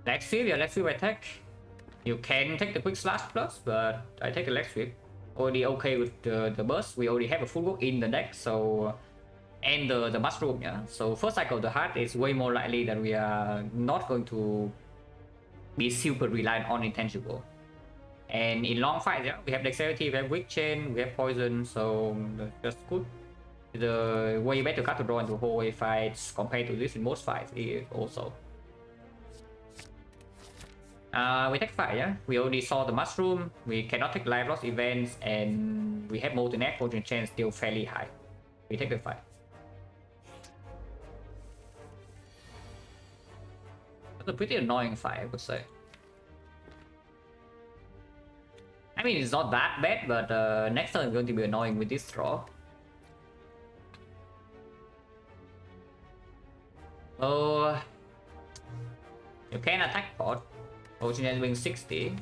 Lex sweep, yeah, Lex sweep attack. You can take the quick slash plus, but I take the Lex sweep. Already okay with the burst. We already have a full book in the deck, so and the mushroom, yeah. So first cycle of the heart is way more likely that we are not going to be super reliant on intangible. And in long fights, yeah, we have dexterity, we have weak chain, we have poison, so that's good. The way better card to draw into whole fights compared to this in most fights is also. We take 5, yeah. We already saw the mushroom, we cannot take live loss events, and we have molten egg, poison chain still fairly high. We take the 5. It's a pretty annoying fight, I would say. I mean, it's not that bad, but next turn is going to be annoying with this draw. So you can attack pot. Originally being 60.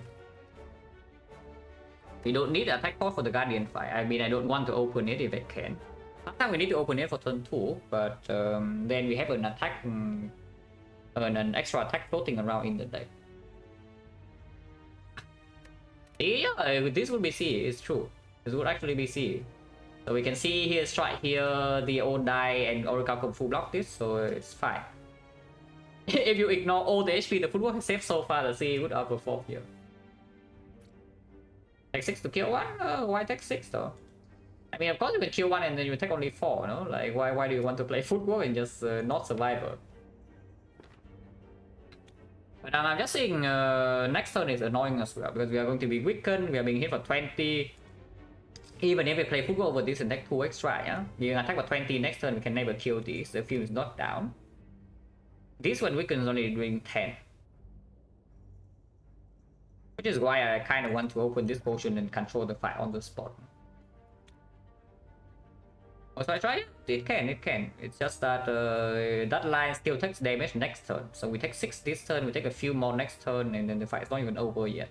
We don't need attack pot for the Guardian fight. I mean, I don't want to open it if I can. Sometimes we need to open it for turn 2, but then we have an attack, an extra attack floating around in the deck. Yeah, this would be C, it's true. This would actually be C. So we can see here, strike here, the old die, and Oracle can full block this, so it's fine. If you ignore all the HP the footwork has saved so far, the C would outperform here. Take 6 to kill 1? Why take 6 though? I mean, of course you can kill 1 and then you take only 4, no? Like, why do you want to play footwork and just not survivor? But I'm just saying next turn is annoying as well, because we are going to be weakened, we are being hit for 20. Even if we play footwork over this and take 2 extra, yeah? You attack for 20, next turn we can never kill this, the field is not down. This one weakens only doing 10. Which is why I kind of want to open this potion and control the fight on the spot. Oh, so I try it? It can. It's just that that line still takes damage next turn. So we take 6 this turn, we take a few more next turn, and then the fight is not even over yet.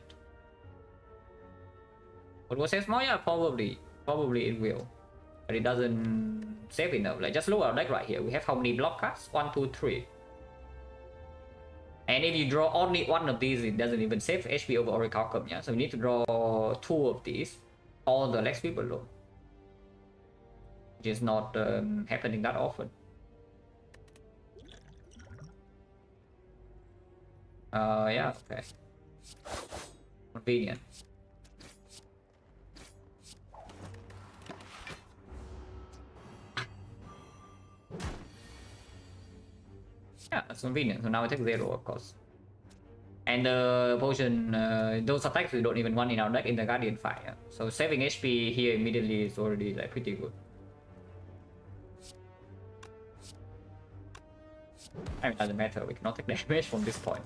But was it more? Yeah, probably. Probably it will. but it doesn't save enough. Like just look at our deck right here. We have how many block cards? 1, 2, 3. And if you draw only one of these, it doesn't even save HP over Orichalcum, yeah? So we need to draw 2 of these, all the leg sweep below. Which is not happening that often. Yeah, okay. Convenient. Yeah, that's convenient. So now I take 0, of course. And the potion, those attacks we don't even want in our deck in the Guardian fight. Yeah? So saving HP here immediately is already like pretty good. I mean, it doesn't matter. We cannot take damage from this point.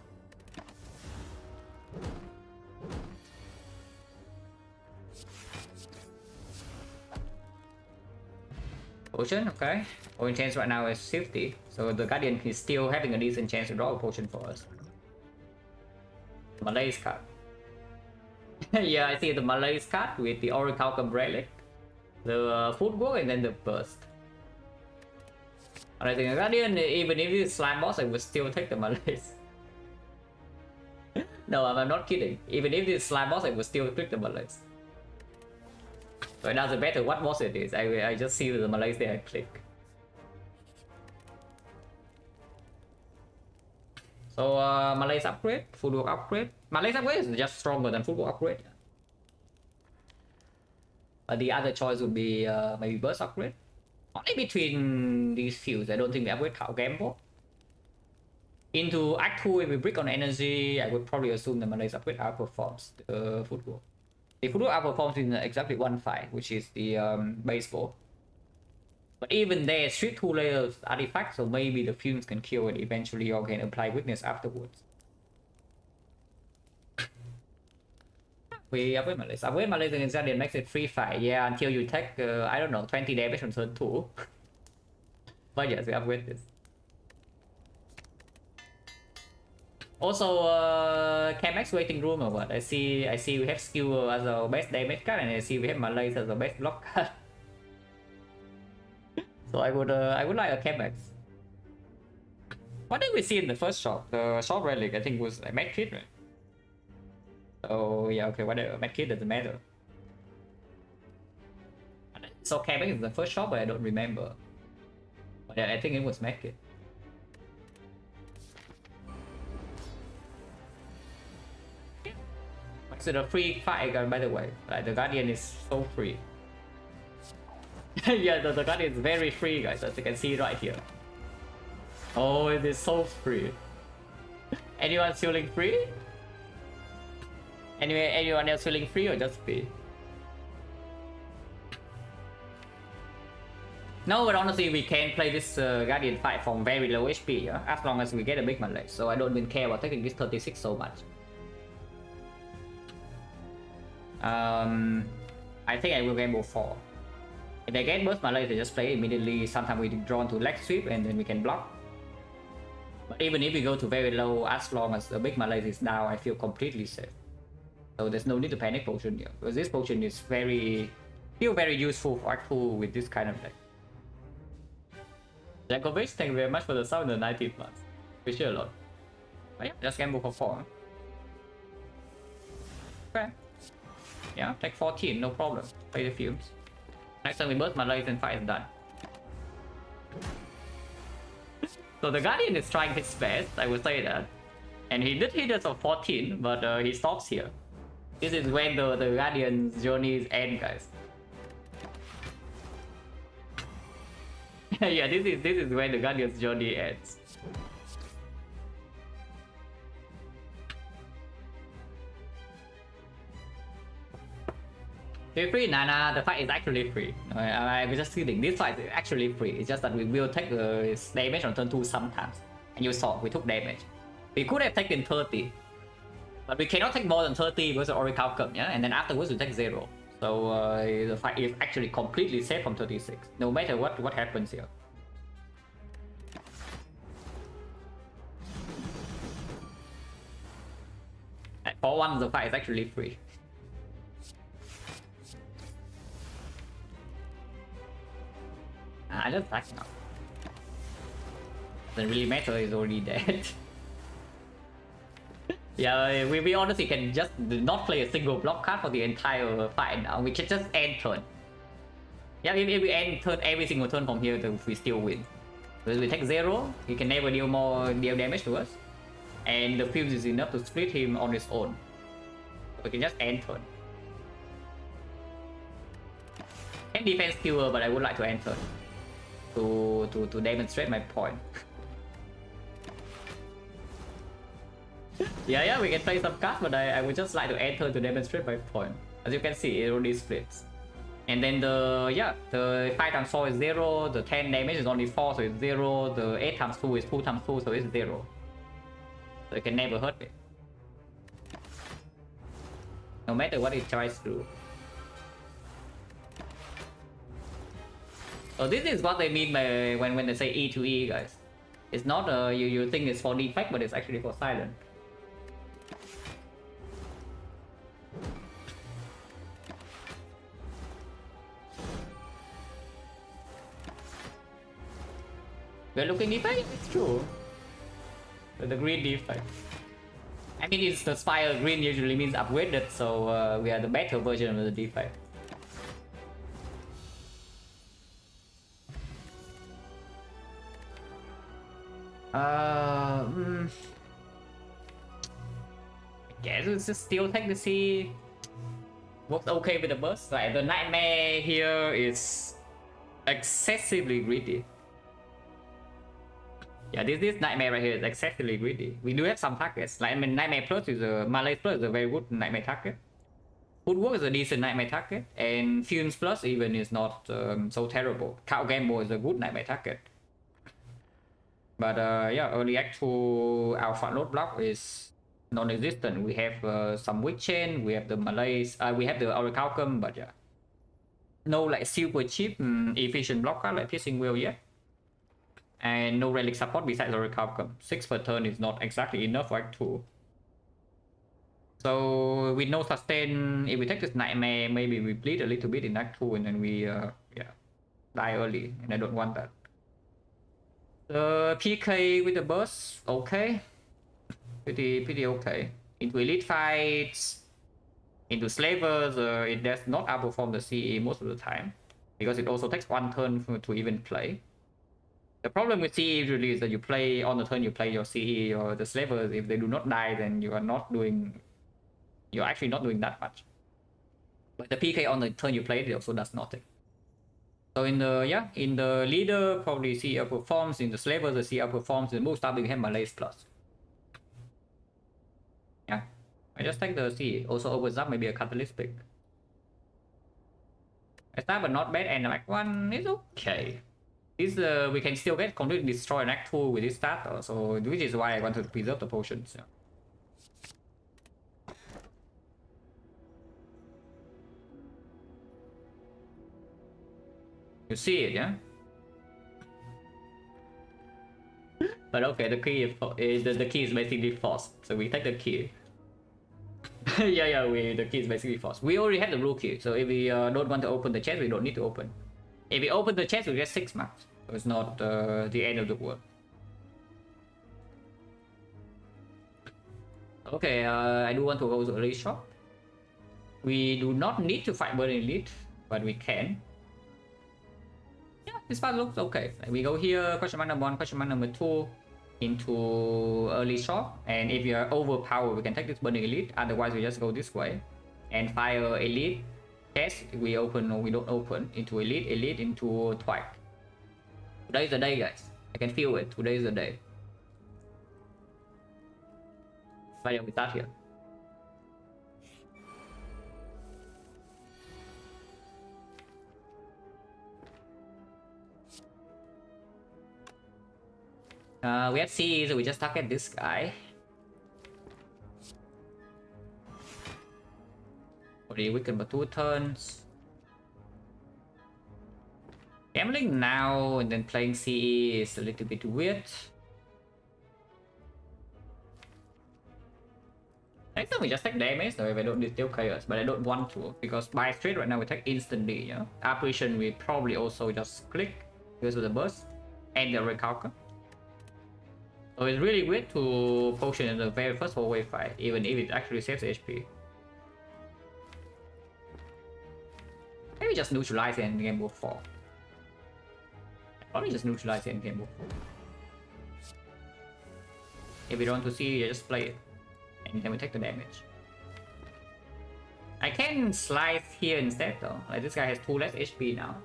Potion, okay. Potion chance right now is 50, so the Guardian is still having a decent chance to draw a potion for us. Malaise card. Yeah, I see the Malaise card with the Orichalcum Relic, the Footwork, and then the Burst. And I think the Guardian, even if it's Slime Boss, I would still take the Malaise. No, I'm not kidding. Even if it's Slime Boss, I would still click the Malaise. So it doesn't matter what boss it is, I just see the Malaise there and click. So Malaise upgrade, Footwork upgrade. Malaise upgrade is just stronger than Footwork upgrade. But the other choice would be maybe Burst upgrade. Only between these few, I don't think we upgrade Khao Gamble. Into Act 2, if we brick on energy, I would probably assume the Malaise upgrade outperforms the Footwork. The Footwork outperforms in exactly 1 fight, which is the baseball. But even there, strip 2 layers artifact, so maybe the fumes can kill it eventually or can apply weakness afterwards. We upgrade Malaise. Upgrade Malaise and Guardian makes it free fight, yeah, until you take, I don't know, 20 damage on turn 2. But yes, we upgrade this. Also, Kamex waiting room or what? I see we have skill as our best damage card, and I see we have Malaise as our best block card. So I would like a Kamex. What did we see in the first shop? The shop relic I think was a medkit, right? Oh yeah, okay, whatever. Medkit doesn't matter. So Kamex is the first shop, but I don't remember. But yeah, I think it was medkit. It's a free fight, by the way. Like, the Guardian is so free. Yeah, the Guardian is very free, guys, as you can see right here. Oh, it is so free. Anyone feeling free? Anyway, anyone else feeling free or just free? No, but honestly, we can play this Guardian fight from very low HP, yeah? As long as we get a big Malaise. So I don't even care about taking this 36 so much. I think I will gamble 4. If I get burst Malaise, I just play it immediately. Sometimes we draw into leg sweep and then we can block. But even if we go to very low, as long as the big Malaise is down, I feel completely safe. So there's no need to panic potion here, because this potion is very useful for Act 2 with this kind of deck. Jankovic, thank you very much for the sub in the 19th month. Appreciate a lot. But yeah, just gamble for 4. Okay. Yeah, take 14, no problem. Play the fumes. Next time we burst Malaise and fight is done. So the Guardian is trying his best, I would say that. And he did hit us for 14, but he stops here. This is when the Guardian's journey ends, guys. Yeah, this is when the Guardian's journey ends. It's free? Nah, the fight is actually free. I was just kidding. This fight is actually free. It's just that we will take damage on turn 2 sometimes. And you saw, we took damage. We could have taken 30. But we cannot take more than 30 because of Orichalcum, yeah? And then afterwards we take 0. So the fight is actually completely safe from 36. No matter what happens here. For once, the fight is actually free. I just attack now. Doesn't really matter, he's already dead. Yeah, we honestly can just not play a single block card for the entire fight now. We can just end turn. Yeah, if we end turn every single turn from here, then we still win. Because we take 0, he can never deal damage to us. And the fuse is enough to split him on his own. We can just end turn. Can defense fewer, but I would like to end turn. To demonstrate my point. yeah, we can play some cards, but I would just like to enter to demonstrate my point. As you can see, it already splits. And then the 5 times 4 is 0, the 10 damage is only 4, so it's 0, the 8 times 2 is 2 times 2, so it's 0. So it can never hurt me. No matter what it tries to do. So this is what they mean by when they say E to E, guys. It's not you think it's for defect, but it's actually for silent. We're looking defect, it's true. The green defect. I mean, it's the spire green usually means upgraded, so we are the better version of the defect. I guess it's just still take the C. Works okay with the burst. Like the nightmare here is excessively greedy. Yeah, this nightmare right here is excessively greedy. We do have some targets. Like I mean, nightmare plus is a malaise plus is a very good nightmare target. Footwork is a decent nightmare target, and fumes plus even is not so terrible. Cow gamble is a good nightmare target. But yeah, early act 2 alpha load block is non-existent. We have some weak chain, we have the malaise, we have the orichalcum, but yeah, no like super cheap efficient blocker like piercing wheel yet. And no relic support besides orichalcum. 6 per turn is not exactly enough for act 2. So with no sustain, if we take this nightmare, maybe we bleed a little bit in act 2 and then we yeah, die early, and I don't want that. The PK with the burst, okay. Pretty okay. Into elite fights, into slavers, it does not outperform the CE most of the time. Because it also takes 1 turn to even play. The problem with CE usually is that you play on the turn you play your CE or the slavers, if they do not die, then you're actually not doing that much. But the PK on the turn you play, it also does nothing. So in the leader, probably CE outperforms, in the slavers, the CE outperforms, in the most start we have malaise plus. Yeah, I just take the CE, also opens up maybe a catalyst pick. I start but not bad, and Act 1 is okay. This we can still get completely destroyed in Act 2 with this stat, so which is why I wanted to preserve the potions. Yeah. You see it, yeah? But okay, the key is the key is basically forced, so we take the key. yeah, the key is basically forced. We already have the blue key, so if we don't want to open the chest, we don't need to open. If we open the chest, we get 6 marks. So it's not the end of the world. Okay, I do want to go to the elite shop. We do not need to fight Burning Elite, but we can. Yeah, this part looks okay. Like we go here, question mark number 1, question mark number 2, into early shop, and if you are overpowered, we can take this Burning Elite. Otherwise, we just go this way and fire Elite. Yes, we open or we don't open into elite into Twilight. Today is the day, guys. I can feel it. Today is the day. Why don't we start here? We have C, so we just target this guy. Already weakened by 2 turns. Gambling now and then playing CE is a little bit weird. Next time we just take damage, so if I don't distill chaos, but I don't want to, because by straight right now we take instantly, you know. Apparition we probably also just click. because of the burst and the recalcul. So it's really weird to potion in the very first hallway fight, even if it actually saves HP. Maybe just neutralize it and game move 4. Probably just neutralize it and game move 4. If you don't want to see, you just play it. And then we take the damage. I can slice here instead though. Like this guy has 2 less HP now.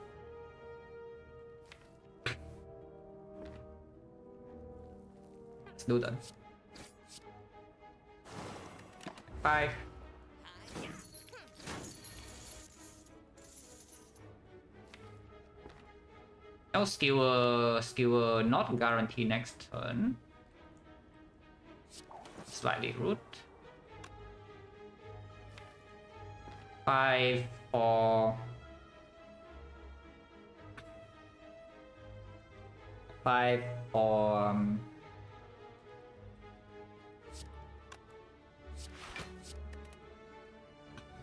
Let's do that. 5. No skewer not guarantee next turn. Slightly root. 5 for 5 for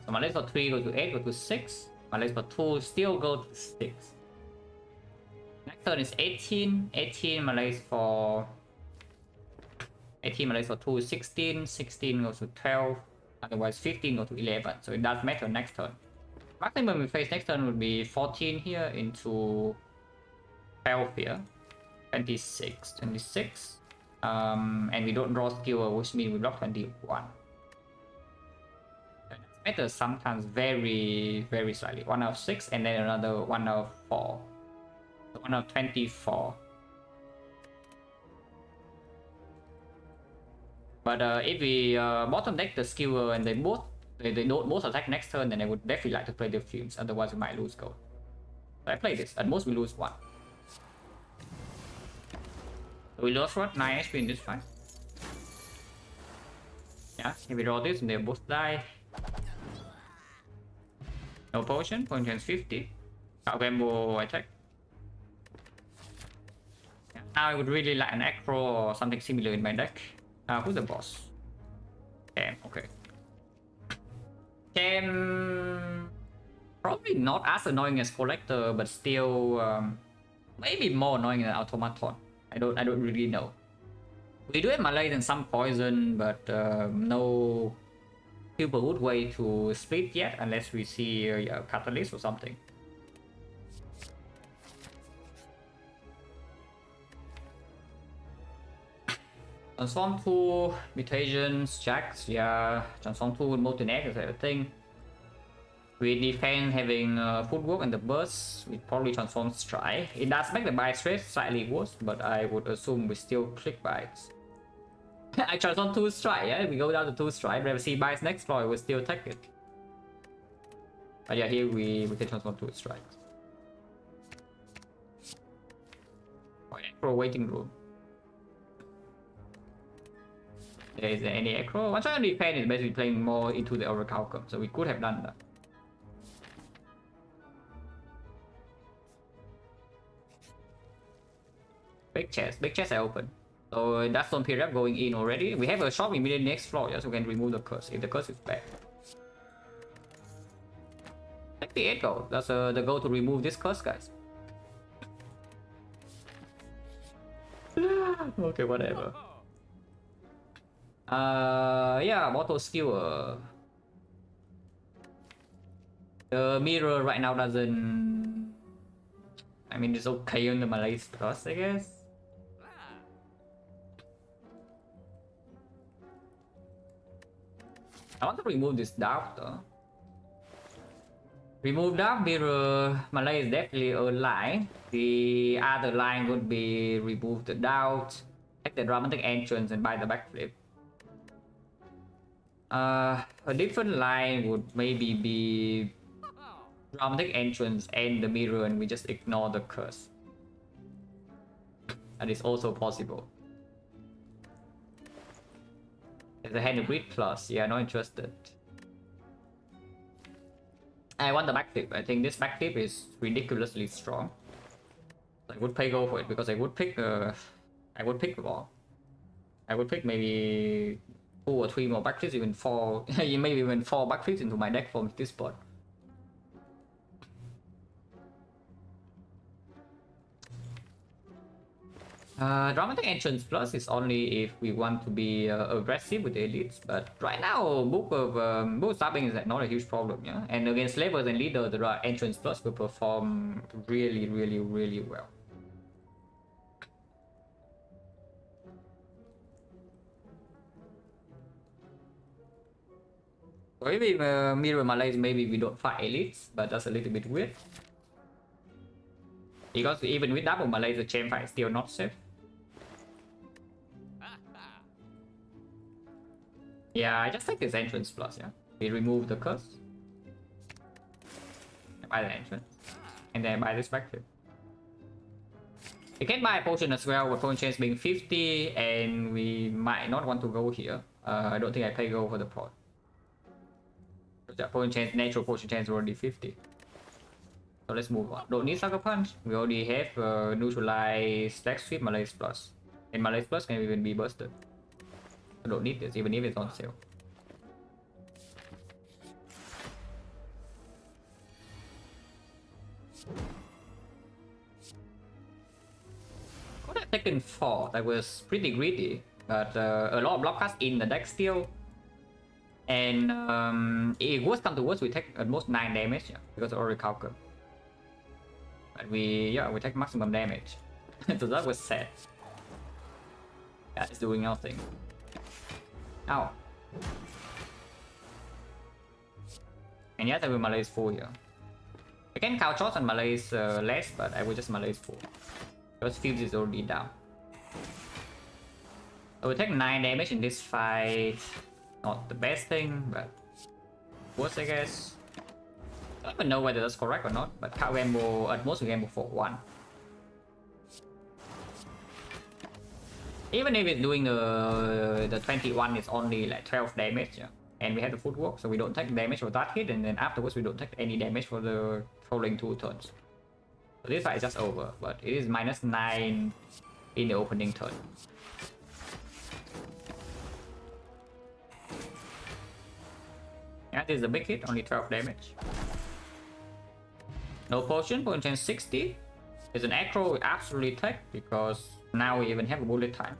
so my legs for 3 go to 8, go to 6. My legs for 2 still go to 6. Next turn is 18. 18 my legs for 18 my legs for 2 is 16. 16 goes to 12. Otherwise 15 go to 11. So it does matter next turn. Maximum we face next turn would be 14 here into 12 here. 26. 26. And we don't draw skewer, which means we block 21. Matters sometimes very slightly. 1 out of 6 and then another 1 out of 4. So 1 out of 24. But if we bottom deck the skewer and they both attack next turn, then I would definitely like to play the fumes. Otherwise we might lose gold. So I play this. At most we lose 1. So we lost what? 9 HP in this fight. Yeah, if we draw this and they both die. No potion, potion 50. Gamble attack. Yeah, now I would really like an acro or something similar in my deck. Who's the boss? Cam, okay. Cam probably not as annoying as Collector, but still maybe more annoying than Automaton. I don't really know. We do have Malaise and some poison, but no super good way to split yet, unless we see a catalyst or something. Transform 2, mutations, jacks, yeah, transform 2 multi-net is everything. With defense having footwork and the burst, we probably transform strike. It does make the bite rate slightly worse, but I would assume we still click bites. I transform 2 strike, yeah, we go down to 2 strike, never see bites next floor, we still take it. But yeah, here we can transform 2 strikes. Oh, yeah, for waiting room. Is there any acro? One shot on defense is basically playing more into the overcalcum, so we could have done that. Big chest I open. So that's on period going in already. We have a shop immediately next floor, yeah, so we can remove the curse if the curse is back. Take the 8 gold. That's the goal to remove this curse, guys. Okay, whatever. Yeah, mortal skewer. The mirror right now doesn't. I mean, it's okay on the Malaise plus, I guess. I want to remove this doubt though. Remove that mirror, Malay is definitely a line. The other line would be remove the doubt, take the dramatic entrance and buy the backflip. A different line would maybe be dramatic entrance and the mirror and we just ignore the curse. That is also possible. There's a hand of grid plus, yeah, not interested. I want the backflip. I think this backflip is ridiculously strong. I would pay go for it because I would pick more. I would pick maybe 2 or 3 more backflips, even 4, maybe even 4 backflips into my deck from this spot. Dramatic Entrance Plus is only if we want to be aggressive with the elites, but right now book stabbing is like not a huge problem, yeah. And against slavers and leaders, the Entrance Plus will perform really well. So if we mirror Malays, maybe we don't fight elites, but that's a little bit weird. Because even with double Malays, the chain fight is still not safe. Yeah, I just take this entrance plus, yeah. We remove the curse. Buy the entrance. And then buy this back too. You can buy a potion as well with potion chance being 50, and we might not want to go here. I don't think I play go for the pot. The potion chance, natural potion chance already 50. So let's move on. Don't need Sucker Punch. We already have neutralize Stack Sweep, Malaise Plus. And Malaise Plus can even be busted. I don't need this, even if it's on sale. Could have taken 4, that was pretty greedy. But a lot of block cards in the deck still. And if worst come to worst, we take almost 9 damage, yeah, because of already calculate. But we take maximum damage. So that was sad. Yeah, it's doing nothing. Ow. And yes, I will Malaise 4 here. I can couch shots and Malaise less, but I will just Malaise 4. Because Fuse is already down. I will take 9 damage in this fight. Not the best thing, but worse, I guess. I don't even know whether that's correct or not, but Cow Gamble, at most we gamble for 1. Even if it's doing the 21, it's only like 12 damage, yeah. And we have the footwork, so we don't take damage for that hit, and then afterwards we don't take any damage for the following 2 turns. So this fight is just over, but it is -9 in the opening turn. Yeah, this is a big hit, only 12 damage. No potion, potion chance 60. It's an aggro we absolutely take because now we even have a bullet time.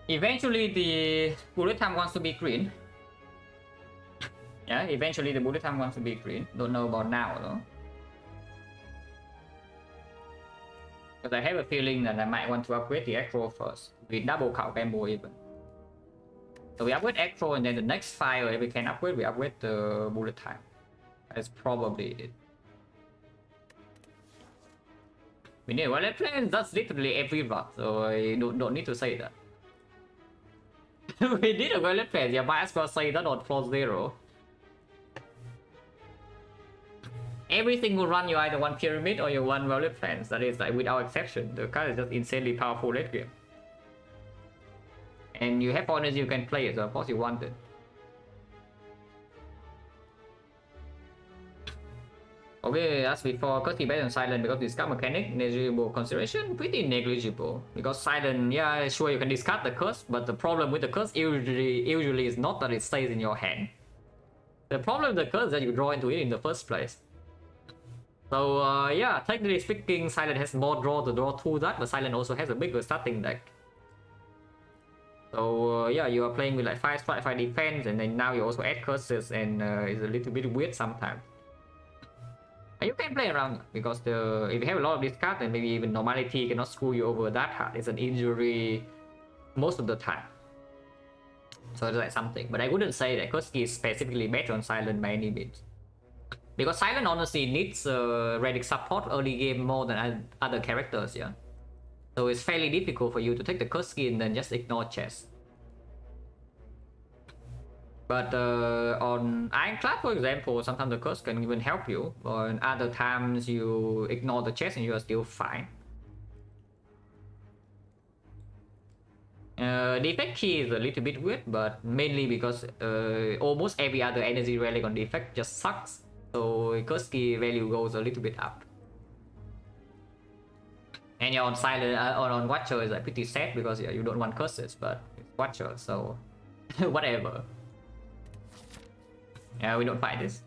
Eventually the bullet time wants to be green. Yeah, eventually the bullet time wants to be green. Don't know about now though. Because I have a feeling that I might want to upgrade the aggro first. With double count gamble even. So we upgrade aggro, and then the next file if we can upgrade, we upgrade the bullet time. That's probably it. We need wallet plans, that's literally every run, so I don't need to say that. We need a wallet plan, yeah, might as well say that on floor 0. Every single run you either want pyramid or you want wallet plans, that is like without exception. The card is just insanely powerful late game. And you have energy, you can play it, so of course you want it. Okay, as before, curse based on silent because discard mechanic, negligible consideration, pretty negligible. Because silent, yeah, sure you can discard the curse, but the problem with the curse usually is not that it stays in your hand. The problem with the curse is that you draw into it in the first place. So yeah, technically speaking, silent has more draw to draw to that, but silent also has a bigger starting deck. So yeah, you are playing with like 5 strike, 5 defense, and then now you also add curses, and it's a little bit weird sometimes. And you can play around because if you have a lot of this card, then maybe even normality cannot screw you over that hard. It's an injury most of the time. So it's like something, but I wouldn't say that Kurski is specifically better on silent by any means. Because silent honestly needs relic support early game more than other characters, yeah. So it's fairly difficult for you to take the Kurski and then just ignore chess. But on Ironclad, for example, sometimes the curse can even help you, but other times you ignore the chest and you are still fine. Defect key is a little bit weird, but mainly because almost every other energy relic on Defect just sucks, so curse key value goes a little bit up. And yeah, on Silent, on Watcher is like pretty sad because yeah, you don't want curses, but it's Watcher, so whatever. Yeah, we don't fight this.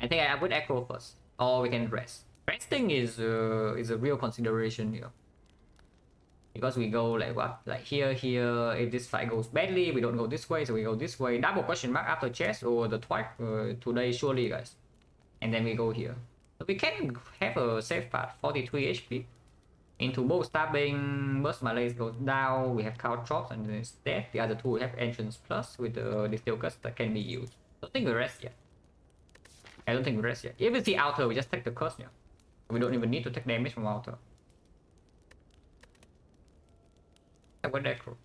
I think I would echo first, or we can rest. Resting is a real consideration here, because we go like what, like here. If this fight goes badly, we don't go this way, so we go this way. Double question mark after chess or the twice today surely, guys. And then we go here. So we can have a safe path, 43 HP. Into both stabbing, burst malaise goes down, we have count drops, and instead the other two we have entrance plus with the distill curse that can be used. Don't think we rest yet. I don't think we rest yet. If we see outer, we just take the curse here. We don't even need to take damage from outer. I want necro.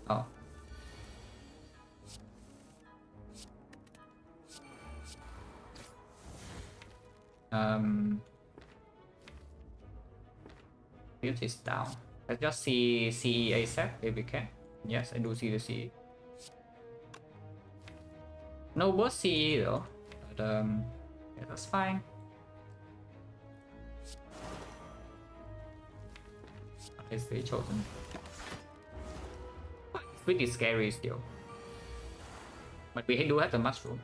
Oh. Build is down. Let's just see CE ASAP if we can. Yes, I do see the CE. No burst CE though, but yeah, that's fine. It's the chosen. It's pretty scary still, but we do have the mushroom.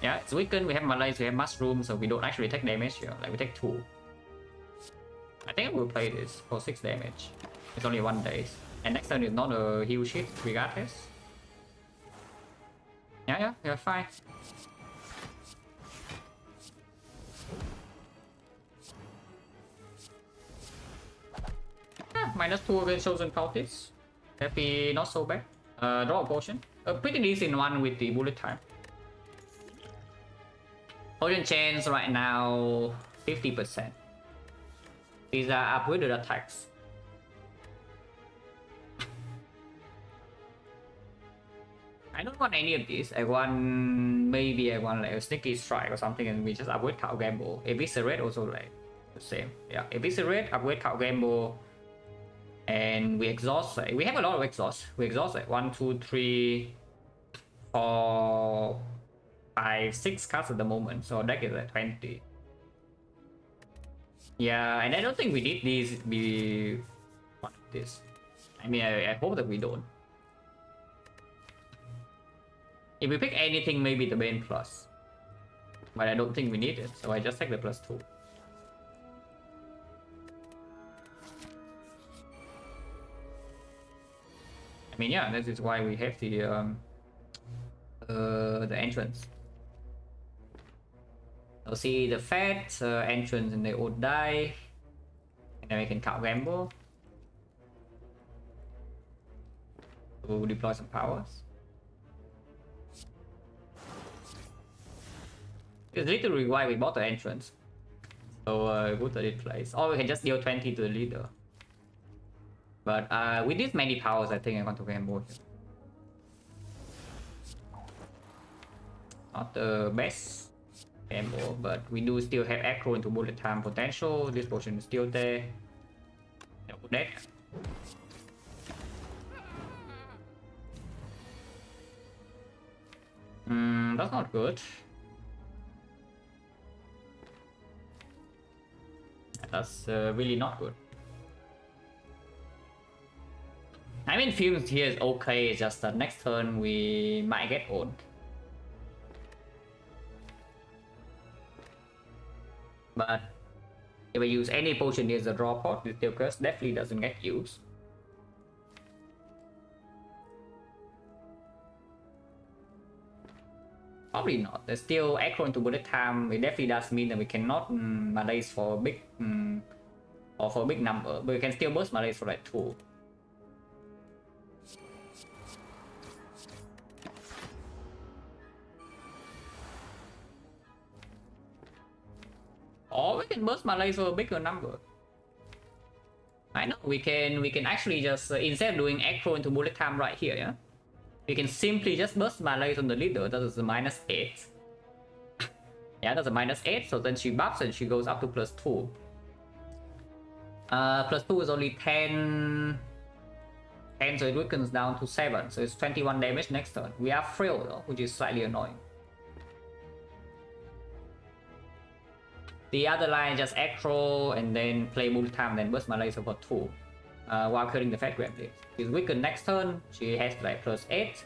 Yeah, it's weakened, we have malaise, we have mushroom, so we don't actually take damage here, like we take 2. I think we'll play this for 6 damage. It's only 1 days. And next turn is not a huge hit regardless. Yeah, fine. Yeah, -2 against chosen cultists. Happy, not so bad. Draw a potion. A pretty decent one with the bullet time. Potion chance right now 50%. These are upgraded attacks. I don't want any of these. Maybe I want like a sneaky strike or something, and we just upgrade Cow Gamble. Eviscerate also like the same. Yeah, Eviscerate, upgrade Cow Gamble, and we exhaust. Like, we have a lot of exhaust. We exhaust like 1, 2, 3, 4, 5, 6 cards at the moment, so deck is at 20. Yeah, and I don't think we need these be one of this. I mean, I hope that we don't. If we pick anything, maybe the Bane plus, but I don't think we need it, so I just take the +2. I mean, yeah, this is why we have the entrance. So see the Fat entrance, and they would die, and then we can count gamble to deploy some powers. It's literally why we bought the entrance. So good that it plays. Or we can just deal 20 to the leader. But with this many powers, I think I want to gamble here. Not the best gamble, but we do still have aggro into bullet time potential. This potion is still there. Double deck. That's not good. That's really not good. I mean, Fumes here is okay, it's just that next turn we might get owned. But if I use any potion near the draw pot, the Steel Curse definitely doesn't get used. Probably not. There's still aggro into bullet time. It definitely does mean that we cannot malaise for a big or for a big number, but we can still burst malaise for like 2. Or we can burst malaise for a bigger number. I know we can actually just instead of doing aggro into bullet time right here, yeah, we can simply just burst malaise on the leader. That is a -8. Yeah, that's a -8. So then she buffs and she goes up to +2. +2 is only 10. 10, so it weakens down to 7. So it's 21 damage next turn. We are frail though, which is slightly annoying. The other line just aggro and then play multi-time, then burst my laser for 2 while killing the Fat Gremlin. She's weakened next turn, she has like plus 8.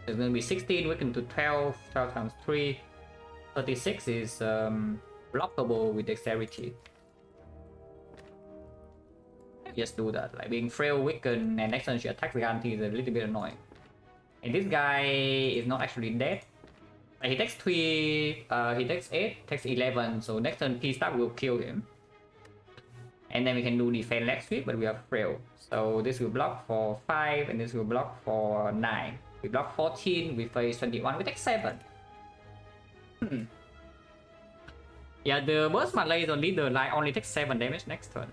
It's gonna be 16, weakened to 12, 12 times 3. 36 is blockable with dexterity. Just do that, like being frail, weakened, and next turn she attacks the guarantee is a little bit annoying. And this guy is not actually dead. He takes 3, he takes 8, takes 11, so next turn P-Stab will kill him. And then we can do defense leg sweep, but we are frail. So this will block for 5, and this will block for 9. We block 14, we face 21, we take 7. Yeah, the burst melee on leader line only takes 7 damage next turn.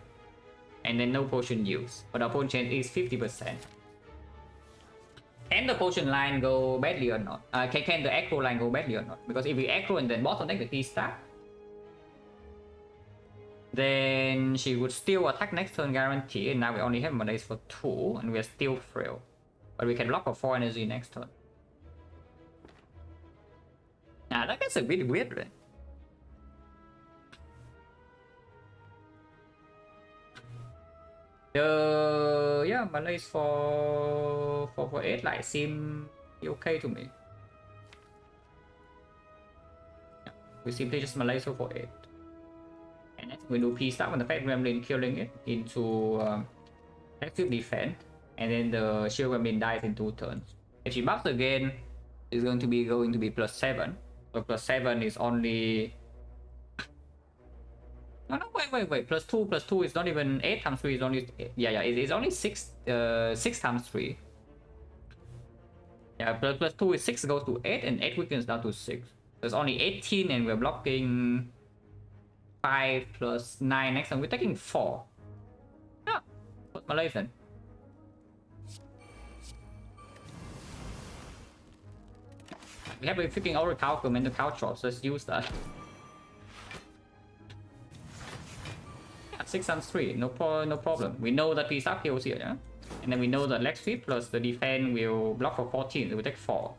And then no potion use, but our potion chance is 50%. Can the potion line go badly or not? Can the aggro line go badly or not? Because if we aggro and then bottom deck the P-Stab, then she would still attack next turn guarantee, and now we only have melees for 2, and we are still frail. But we can block for 4 energy next turn. That gets a bit weird, right? Yeah, melees for 8 like seem okay to me. Yeah, we simply just melee for 8. And then we do P-Stab on the Fat Gremlin, killing it into active defense, and then the Shield Gremlin dies in 2 turns. If she buffs again, it's going to be plus 7. So plus 7 is only... No, wait. Plus 2 is not even 8 times 3 is only... Yeah, it's only 6 times 3. Yeah, plus 2 is 6 goes to 8, and 8 weakens down to 6. There's only 18, and we're blocking 5 plus 9 next time. We're taking 4. Yeah, put Malay then. We have a freaking Oracle Commander couch drops, so let's use that. 6 times 3, no problem. We know that P-Stab kills here, yeah? And then we know that leg sweep plus the defense will block for 14, so we take 4.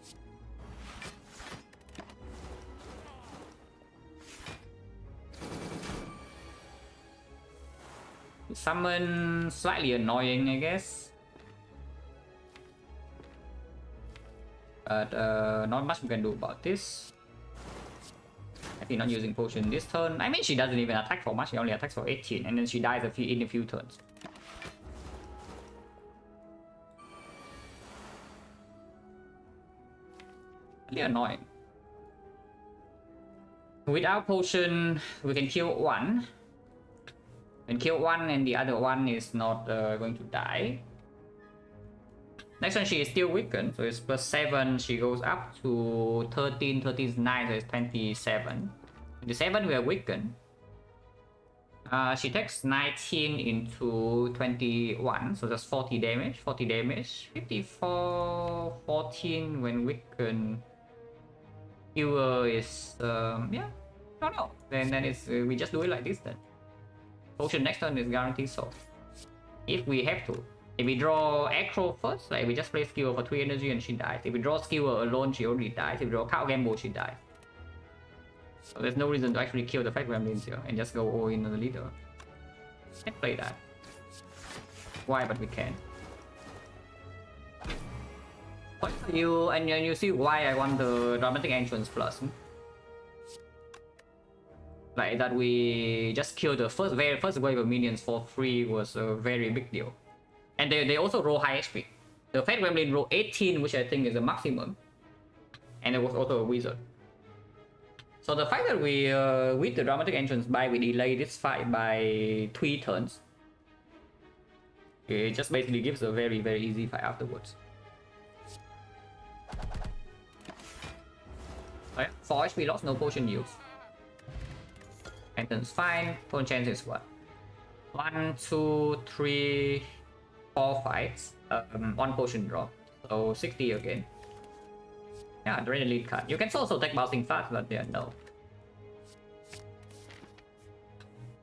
Summon slightly annoying, I guess. But not much we can do about this. Actually not using potion this turn. I mean, she doesn't even attack for much, she only attacks for 18, and then she dies in a few turns. Really annoying. Without potion, we can kill 1. And kill 1 and the other one is not going to die. Next one she is still weakened, so it's plus 7, she goes up to 13, 13 is 9, so it's 27. 27 we are weakened. She takes 19 into 21, so that's 40 damage, 54, 14 when weakened. Fewer is, yeah, I don't know. Then it's, we just do it like this then. Potion next turn is guaranteed so. If we have to. If we draw aggro first, like we just play Skewer for 3 energy and she dies. If we draw Skewer alone, she already dies. If we draw Cow Gamble, she dies. So there's no reason to actually kill the Fat Gremlins here and just go all in on the leader. Can't play that. Why? But we can. But you see why I want the Dramatic Entrance plus. Like that we just kill the very first wave of minions for free was a very big deal. And they also roll high HP. The Fat Gremlin roll 18, which I think is the maximum. And it was also a wizard. So the fact that we, with the Dramatic Entrance we delay this fight by 3 turns. It just basically gives a very, very easy fight afterwards. So yeah, 4 HP loss, no potion use. Entrance fine, potion chance is what? 1, 2, 3, 4 fights, 1 potion drop, so 60 again. Yeah, the lead card. You can also take bouncing fast, but yeah, no.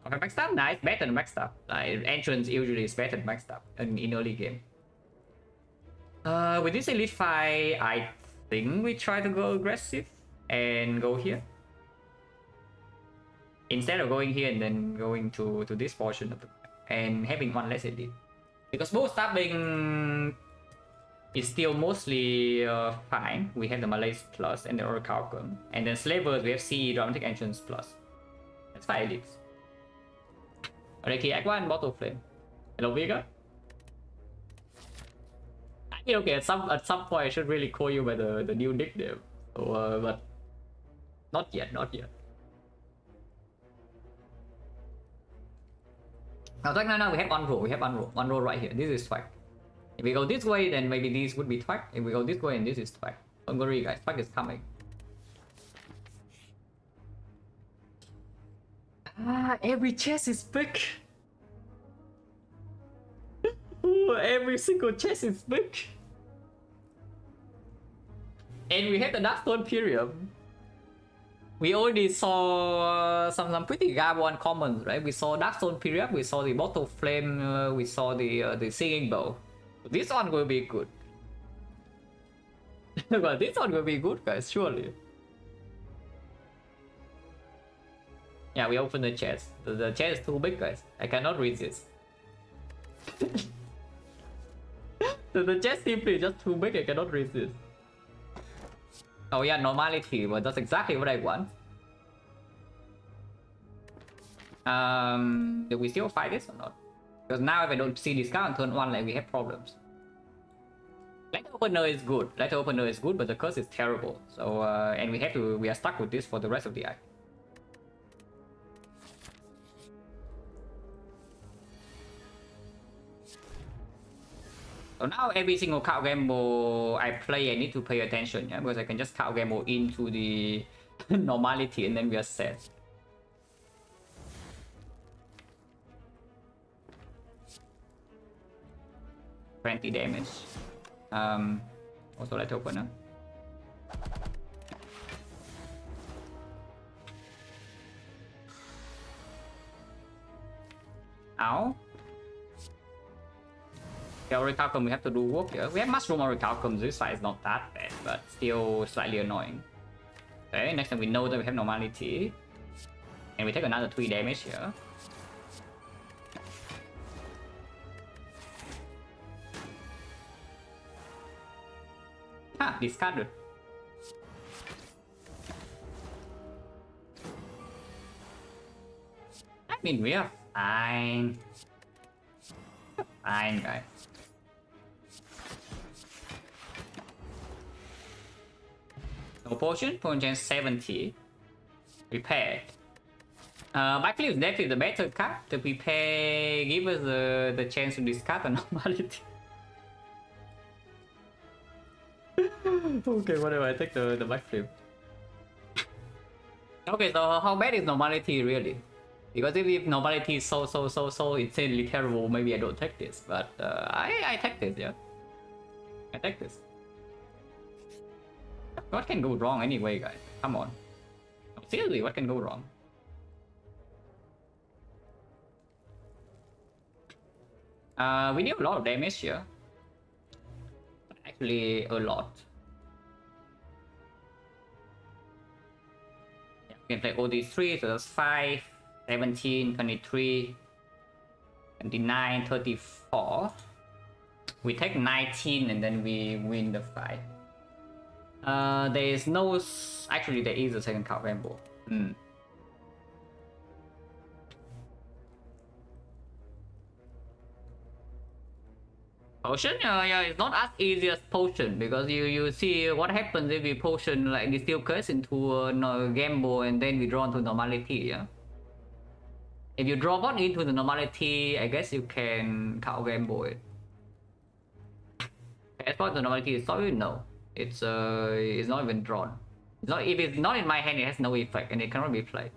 Okay, backstab, nice, better than backstab. Like, entrance usually is better than backstab in early game. With this elite fight, I think we try to go aggressive and go here. instead of going here and then going to this portion of the and having one less edit. Because both stabbing is still mostly fine. We have the Malays plus and the Orichalcum. And then Slavers, we have CE Dramatic Entrance plus. That's 5 edits. Reiki Aqua and Bottle Flame. Hello, Vega. I mean, okay, at some point I should really call you by the new nickname. So, but not yet, not yet. Now, no, we have one row right here. This is Twag. If we go this way, then maybe this would be Twag. If we go this way, and this is Twag. Don't worry, guys. Twag is coming. Every chest is big. Every single chest is big. And we have the Darkstone Period. We already saw some pretty garbon commons, right? We saw Darkstone Period, we saw the Bottle Flame, we saw the Singing Bow. This one will be good. But this one will be good, guys, surely. Yeah, we open the chest. The chest is too big, guys. I cannot resist. The chest simply is just too big, I cannot resist. Oh yeah, normality, but that's exactly what I want. Do we still fight this or not? Because now if I don't see discount turn 1, like we have problems. Letter opener is good. Letter opener is good, but the curse is terrible. So and we are stuck with this for the rest of the act. So now every single card gamble I play, I need to pay attention, yeah, because I can just card gamble into the normality and then we are set. $20 damage. Also letter opener. Ow. Orichalcum, we have to do work here. We have Mushroom Orichalcum, this fight is not that bad, but still slightly annoying. Okay, next time we know that we have normality. And we take another 3 damage here. Ha, discarded. I mean, we are fine. Fine, guys. No potion, potion 70. Prepared. Backflip is definitely the better card to prepare, give us the chance to discard a normality. Okay, whatever, I take the backflip. Okay, so how bad is normality really? Because if normality is so insanely terrible, maybe I don't take this. But I take this, yeah. I take this. What can go wrong anyway, guys? Come on. Seriously, what can go wrong? We deal a lot of damage here. Actually, a lot. Yeah, we can play all these 3, so that's 5, 17, 23, 29, 34. We take 19 and then we win the fight. There is no... Actually, there is a second card rainbow. Potion? Yeah, it's not as easy as potion because you see what happens if we potion like the steel curse into a gamble and then we draw into normality, yeah? If you draw one into the normality, I guess you can counter gamble it. As far as the normality is sorry, no. It's not even drawn. It's not, if it's not in my hand, it has no effect and it cannot be played.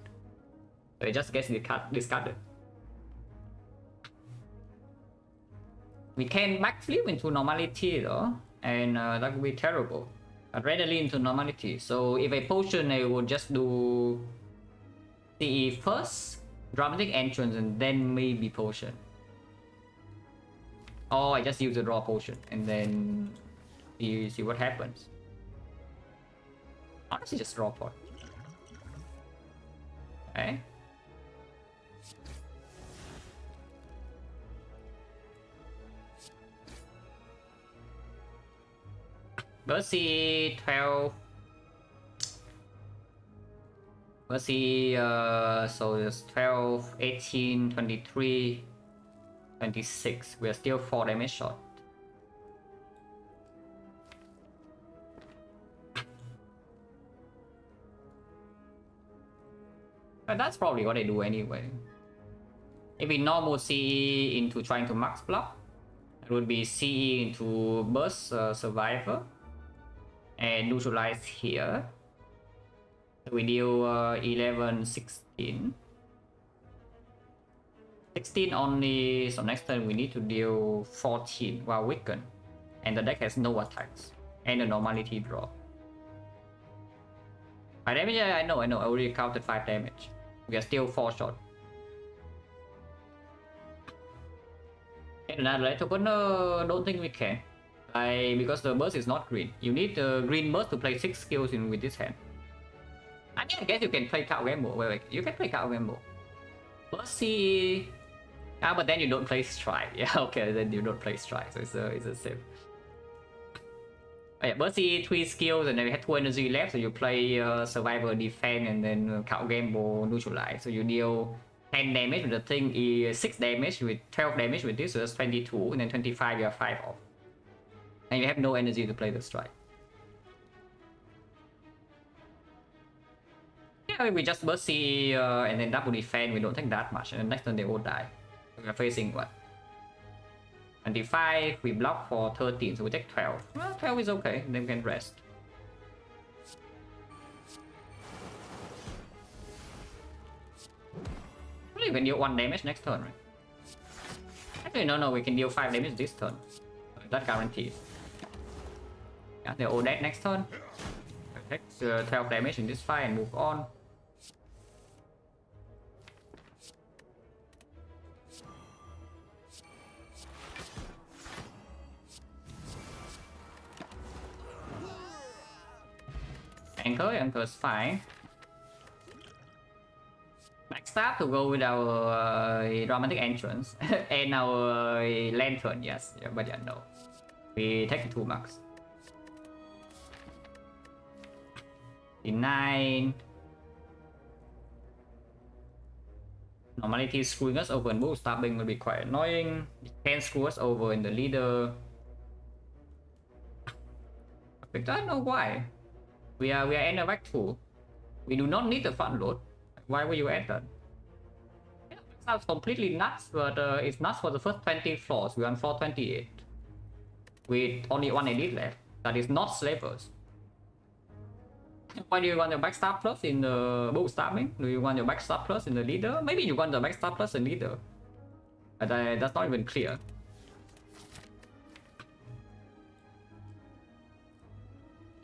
So it just gets discarded. We can backflip into normality though, and that would be terrible. But readily into normality. So if I potion, I would just do CE first, dramatic entrance, and then maybe potion. Or I just use a draw potion and then you see what happens. Honestly, just draw pot. Okay. Mercy 12. Mercy, so it's 12, 18, 23, 26. We are still 4 damage short. But that's probably what I do anyway. If we normal CE into trying to max block, it would be CE into burst survivor and neutralize here. We deal 11, 16. 16 only, so next turn we need to deal 14 while weakened. And the deck has no attacks. And the normality draw. 5 damage? Yeah, I know, I already counted 5 damage. We are still 4 short. And another token, don't think we can. Because the burst is not green. You need the green burst to play 6 skills in with this hand. I mean, I guess you can play card gamble. Wait, you can play card gamble. Mercy. Ah, but then you don't play strike. Yeah, okay, then you don't play strike, so it's a save. Oh, yeah, Mercy 3 skills, and then we have 2 energy left, so you play survivor, defend, and then card gamble, neutralize. So you deal 10 damage with the thing is 6 damage with 12 damage with this, so that's 22, and then 25 you are 5 off. And you have no energy to play the strike. Yeah, we just Mercy and then double defend, we don't take that much, and then next turn they all die. We are facing what? 25, we block for 13, so we take 12. Well, 12 is okay, then we can rest. We can deal 1 damage next turn, right? Actually, no, we can deal 5 damage this turn. That guarantees. Yeah, they're all dead next turn. Take 12 damage in this fight and move on. Anchor's fine. Backstab to go with our romantic entrance and our lantern, yes. Yeah, but yeah, no. We take 2 marks. 9. Normality screwing us over in bull stabbing will be quite annoying. It can screw us over in the leader. I don't know why. We are in a back 2. We do not need the front load. Why would you add that? Yeah, it sounds completely nuts, but it's nuts for the first 20 floors. We're on floor 28. With only 1 elite left. That is not slavers. Why do you want your backstab plus in the bull stabbing? Do you want your backstab plus in the leader? Maybe you want the backstab plus in leader. But that's not even clear.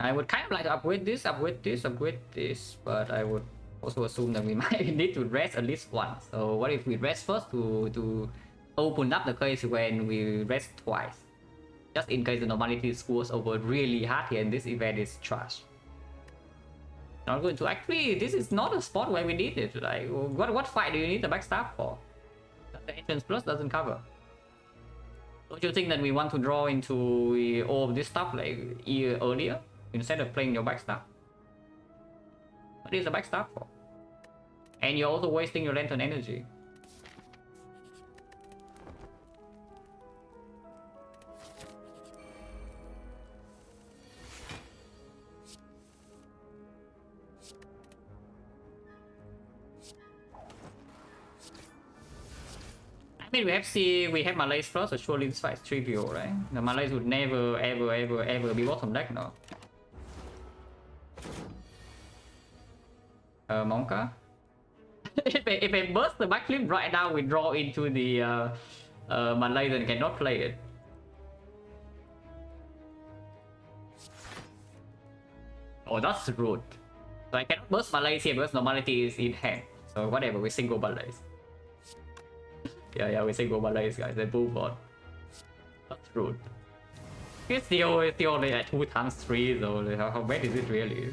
I would kind of like to upgrade this, but I would also assume that we might need to rest at least once. So what if we rest first to open up the case when we rest twice? Just in case the normality screws over really hard here and this event is trash. Not going to actually, this is not a spot where we need it. Like, what fight do you need the backstab for? The entrance plus doesn't cover. Don't you think that we want to draw into all of this stuff like earlier instead of playing your backstab? What is the backstab for? And you're also wasting your lantern energy. I mean, we have Malays first, so surely this fight is trivial, right? The Malays would never, ever be bottom deck, no. Monka? if I burst the backflip right now, we draw into the Malays and cannot play it. Oh, that's rude. So I cannot burst Malays here because normality is in hand. So whatever, we single Malays. Yeah, we single Malays, guys, then move on. That's rude. It's still only at 2 times 3, so how bad is it really?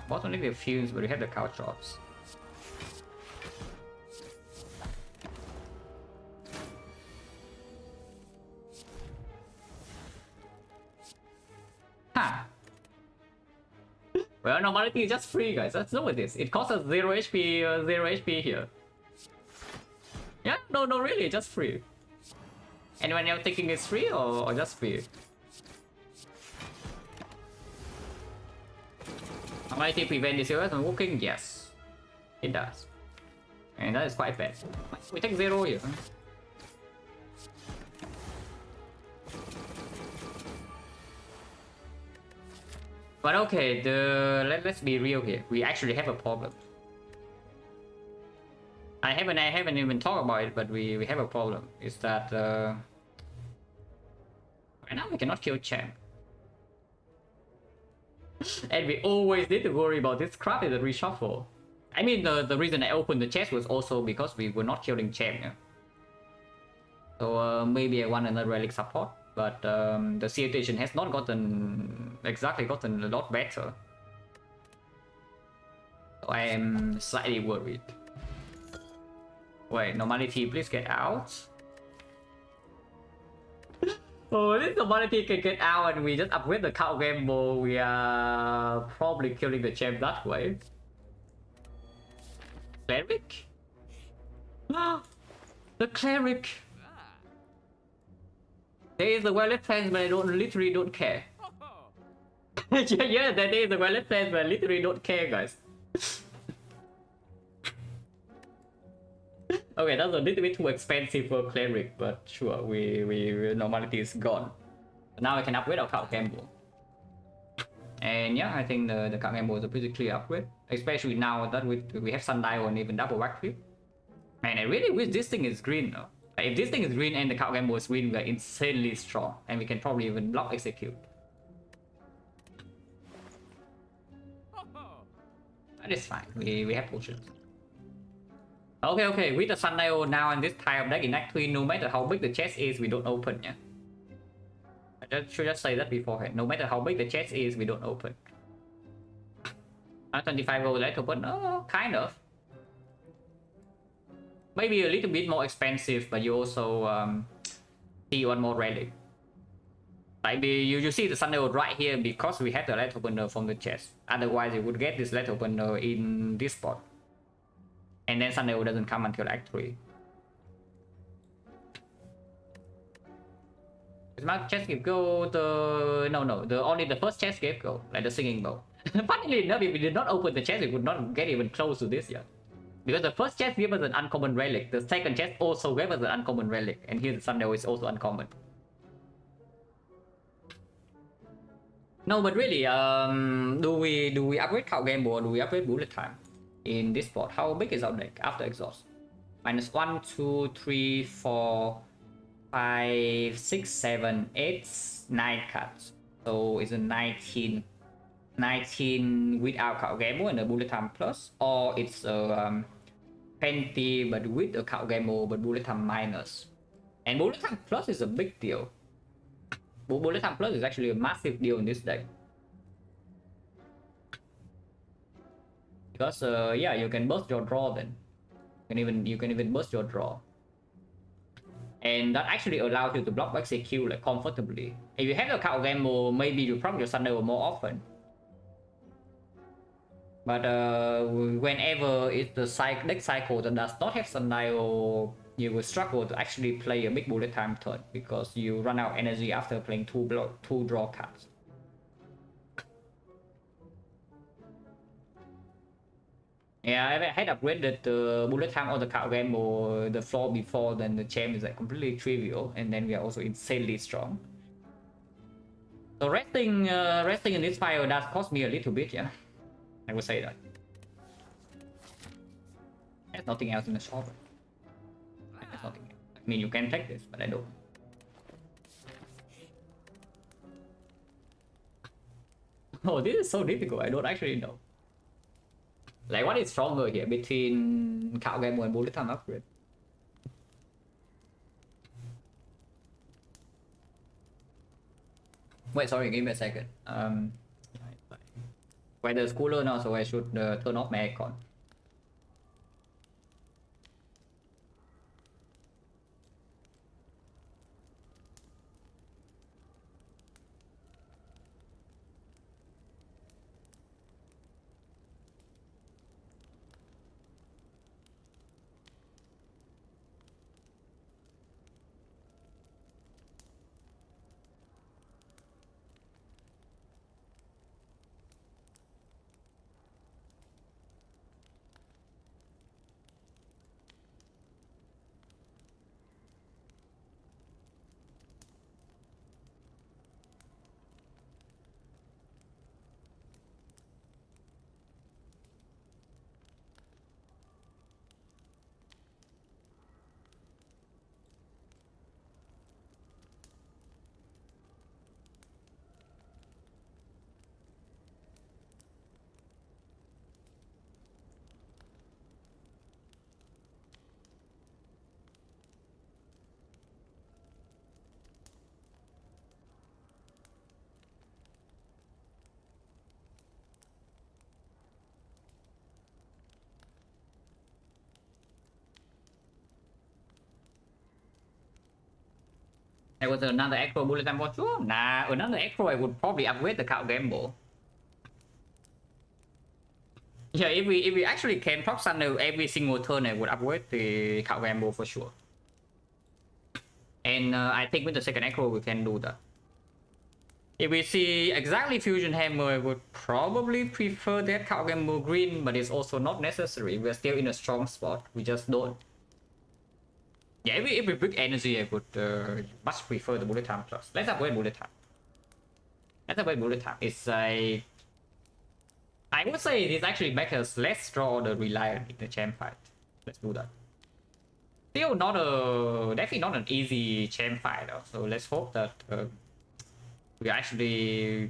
Not only the fumes, but we have the cow drops. Huh. Well, normality is just free, guys. Let's know with this. It costs us 0 HP, 0 HP here. Yeah, no, really, just free. Anyone else thinking it's free or just free? Normality prevent this error from working? Yes, it does. And that is quite bad. We take 0 here. But okay, let's be real here. We actually have a problem. I haven't even talked about it, but we have a problem. Is that right now we cannot kill champ. And we always need to worry about this crap in the reshuffle. I mean, the reason I opened the chest was also because we were not killing champ. Yeah? So maybe I want another relic support, but the situation has not gotten a lot better. So I am slightly worried. Wait, normality, please get out. Oh, this normality can get out and we just upgrade the cow gamble. We are probably killing the champ that way. Cleric? The cleric! There is the well-lit plans, but I literally don't care. Yeah, there is the well-lit plans, but I literally don't care, guys. Okay, that's a little bit too expensive for cleric, but sure, we normality is gone. Now I can upgrade our cow gamble. And yeah, I think the cow gamble is a pretty clear upgrade, especially now that we have sundial and even double backflip. Man, I really wish this thing is green though. Like, if this thing is green and the cow gamble is green, we're insanely strong, and we can probably even block execute. That is fine. We have potions. Okay, with the sundial now and this type of deck in Act 3, no matter how big the chest is, we don't open, yeah? I should just say that beforehand. No matter how big the chest is, we don't open. 25 gold, let's open? Oh, kind of. Maybe a little bit more expensive, but you also see one more relic. Like you see the sundial right here because we have the lead opener from the chest. Otherwise, you would get this lead opener in this spot. And then sundial doesn't come until Act 3. Is my chest give go? Only the first chest gave go, like the singing bowl. Funnily enough, if we did not open the chest, we would not get even close to this yet. Because the first chest gave us an uncommon relic, the second chest also gave us an uncommon relic, and here the sundial is also uncommon. No, but really, do we upgrade cow gamble or do we upgrade bullet time? In this spot, how big is our deck after exhaust? Minus 1, 2, 3, 4, 5, 6, 7, 8, 9 cards. So it's a 19 without cow gamble and a bullet time plus, or it's a 20 but with a cow gamble but bullet time minus. And bullet time plus is a big deal. Bullet time plus is actually a massive deal in this deck. Because yeah, you can burst your draw then. You can even burst your draw. And that actually allows you to block execute like comfortably. If you have a cow gamble, maybe you proc your sundial more often. But whenever it's the deck cycle that does not have sundial, you will struggle to actually play a big bullet time turn because you run out of energy after playing two draw cards. Yeah, I had upgraded the bullet time or the cow gamble the floor before, then the champ is like completely trivial, and then we are also insanely strong. So resting in this file does cost me a little bit, yeah. I would say that. There's nothing else in the shop. There's nothing else. I mean, you can take this, but I don't. Oh, this is so difficult. I don't actually know. Like, what is stronger here between cow gamble and bullet time upgrade? Wait, sorry, give me a second. Weather's cooler now, so I should turn off my aircon. There was another Acro bullet time for sure. Nah, another Acro I would probably upgrade the cow gamble. Yeah, if we actually can prop Sunday every single turn, I would upgrade the cow gamble for sure. And I think with the second Acro we can do that. If we see exactly Fusion Hammer, I would probably prefer that cow gamble green, but it's also not necessary. We're still in a strong spot. We just don't. Yeah, if we big energy, I would much prefer the bullet time plus. Let's upgrade bullet time. Let's upgrade bullet time. It's like, I would say this actually makes us less strong or reliant in the champ fight. Let's do that. Still not definitely not an easy champ fight though. So let's hope that we actually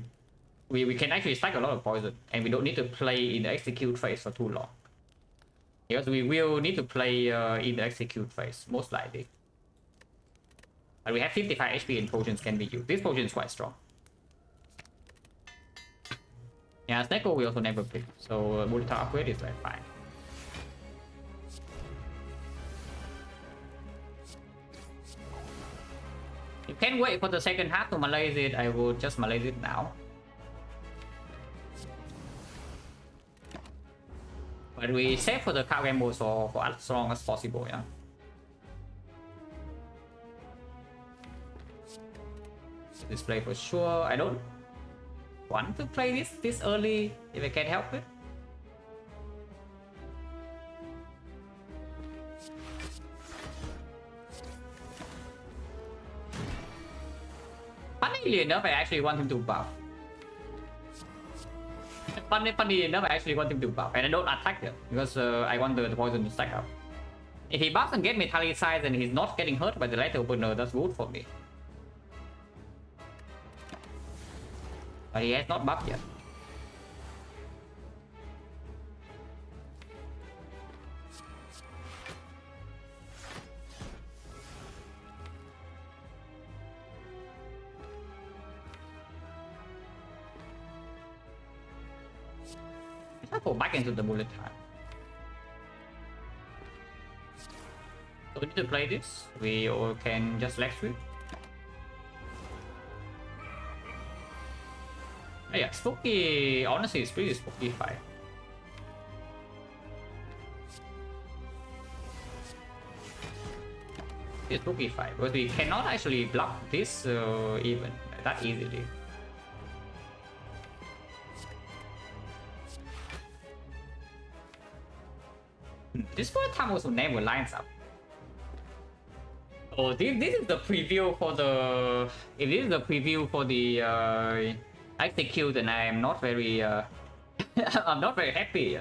we can actually stack a lot of poison, and we don't need to play in the execute phase for too long. Because we will need to play in the execute phase, most likely. But we have 55 HP and potions can be used. This potion is quite strong. Yeah, Snecko we also never pick, so bullet time upgrade is like fine. You can't wait for the second half to malaise it, I will just malaise it now. But we save for the cow gamble for as long as possible, yeah. Display for sure. I don't want to play this early if I can help it. Funnily enough, I actually want him to buff. Funny enough, I actually want him to buff, and I don't attack him because I want the poison to stack up. If he buffs and get metallicized and he's not getting hurt by the light opener, that's good for me. But he has not buffed yet. Let's go back into the bullet time. So we need to play this. We all can just leg sweep. Oh yeah, spooky. Honestly, it's pretty spooky fight. It's spooky fight because we cannot actually block this even that easily. This bullet time also never lines up. Oh, this is the preview for the. If this is the preview for the execute, and I am not very I'm not very happy.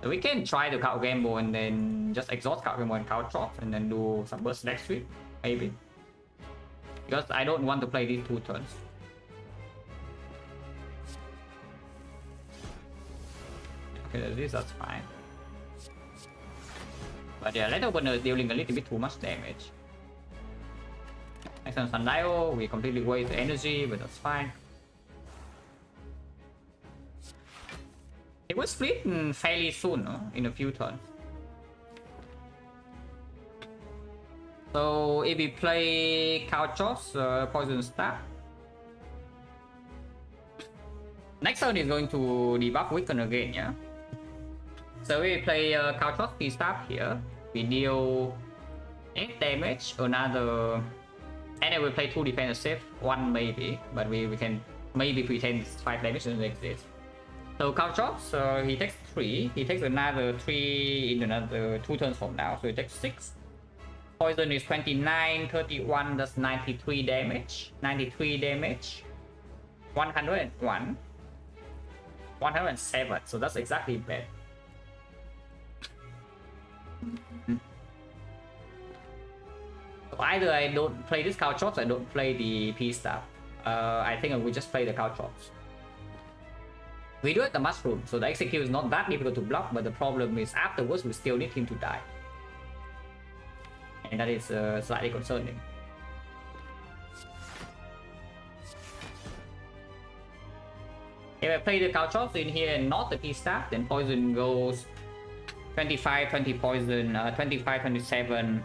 So we can try the cow gamble and then just exhaust cow gamble and cow chop and then do some burst next week, maybe. Because I don't want to play these 2 turns. Okay, that's fine. But yeah, Light Opener is dealing a little bit too much damage. Next on Sundial, we completely waste energy, but that's fine. It will split fairly soon, no? In a few turns. So if we play Couchos, Poison Staff. Next turn is going to debuff Weaken again, yeah? So we play Couchos P-Staff here. We deal 8 damage, another... And then we play 2 defense save, 1 maybe. But we can maybe pretend 5 damage doesn't exist. So Couchos, he takes 3. He takes another 3 in another 2 turns from now. So he takes 6. Poison is 29, 31, that's 93 damage. 93 damage. 101. 107, so that's exactly bad. So either I don't play this cow chops, I don't play the P staff. I think I will just play the cow chops. We do it the mushroom, so the execute is not that difficult to block, but the problem is afterwards we still need him to die. And that is slightly concerning. If I play the cow chops in here and not the P staff, then poison goes 25, 20 poison, 25, 27,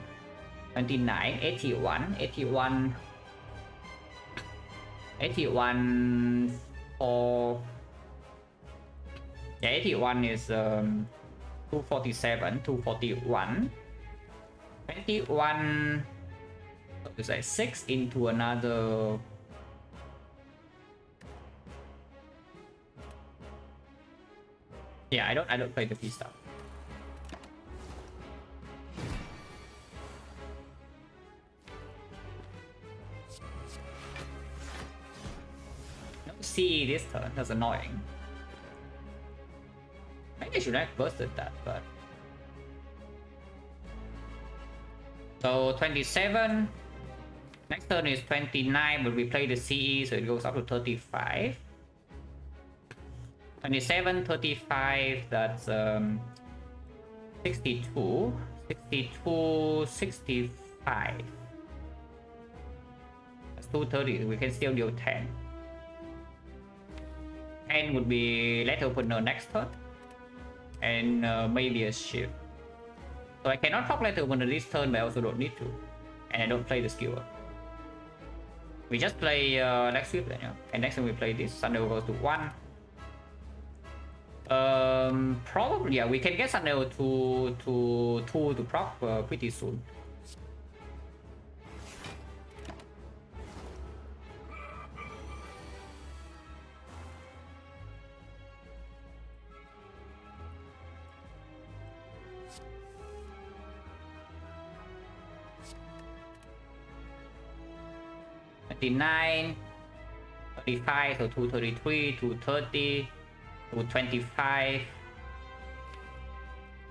29, 81, 81, 81 for... Yeah, 81 is 247, 241. 21, it's like 6 into another... Yeah, I don't play the P stuff. No CE this turn, that's annoying. Maybe I should have bursted that, but... So 27. Next turn is 29, but we play the CE, so it goes up to 35. 27, 35, that's 62, 62, 65. That's 230, we can still deal 10. 10 would be let opener next turn. And maybe a shift. So I cannot proc let opener this turn, but I also don't need to. And I don't play the skewer. We just play leg sweep then, yeah. And next time we play this, Sunday goes to 1. Probably, yeah, we can get Sunday to 2 to proc pretty soon. $39, 35, so 233, 230, 225.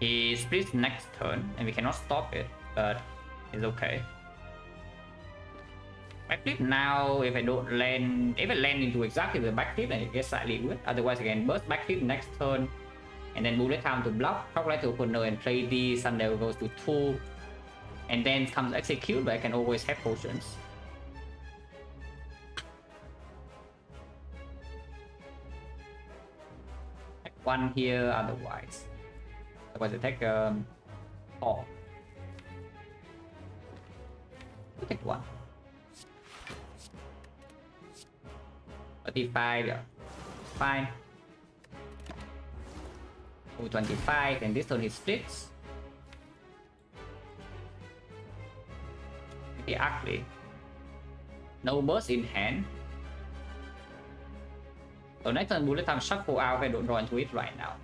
He splits next turn, and we cannot stop it, but it's okay. Backflip now, if I don't land, if I land into exactly the backflip, then it gets slightly good. Otherwise, I can burst backflip next turn, and then bullet time to block, proc to opener, and play the Sunday goes to 2, and then comes execute, but I can always have potions. One here, otherwise I take 4. We'll take 1. 35, yeah, fine. 225, and this turn he splits. Pretty ugly. No burst in hand. So next turn bullet time shuffle out if I don't draw into it right now.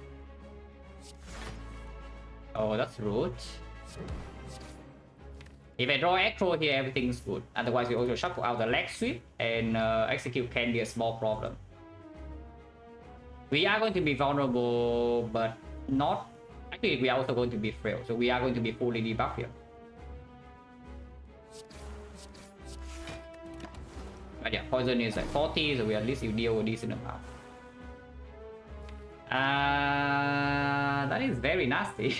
Oh, that's rude. If I draw aggro here, everything's good. Otherwise, we also shuffle out the leg sweep, and execute can be a small problem. We are going to be vulnerable, but not... Actually, we are also going to be frail, so we are going to be fully debuffed here. But yeah, poison is like 40, so we at least you deal a decent amount. That is very nasty.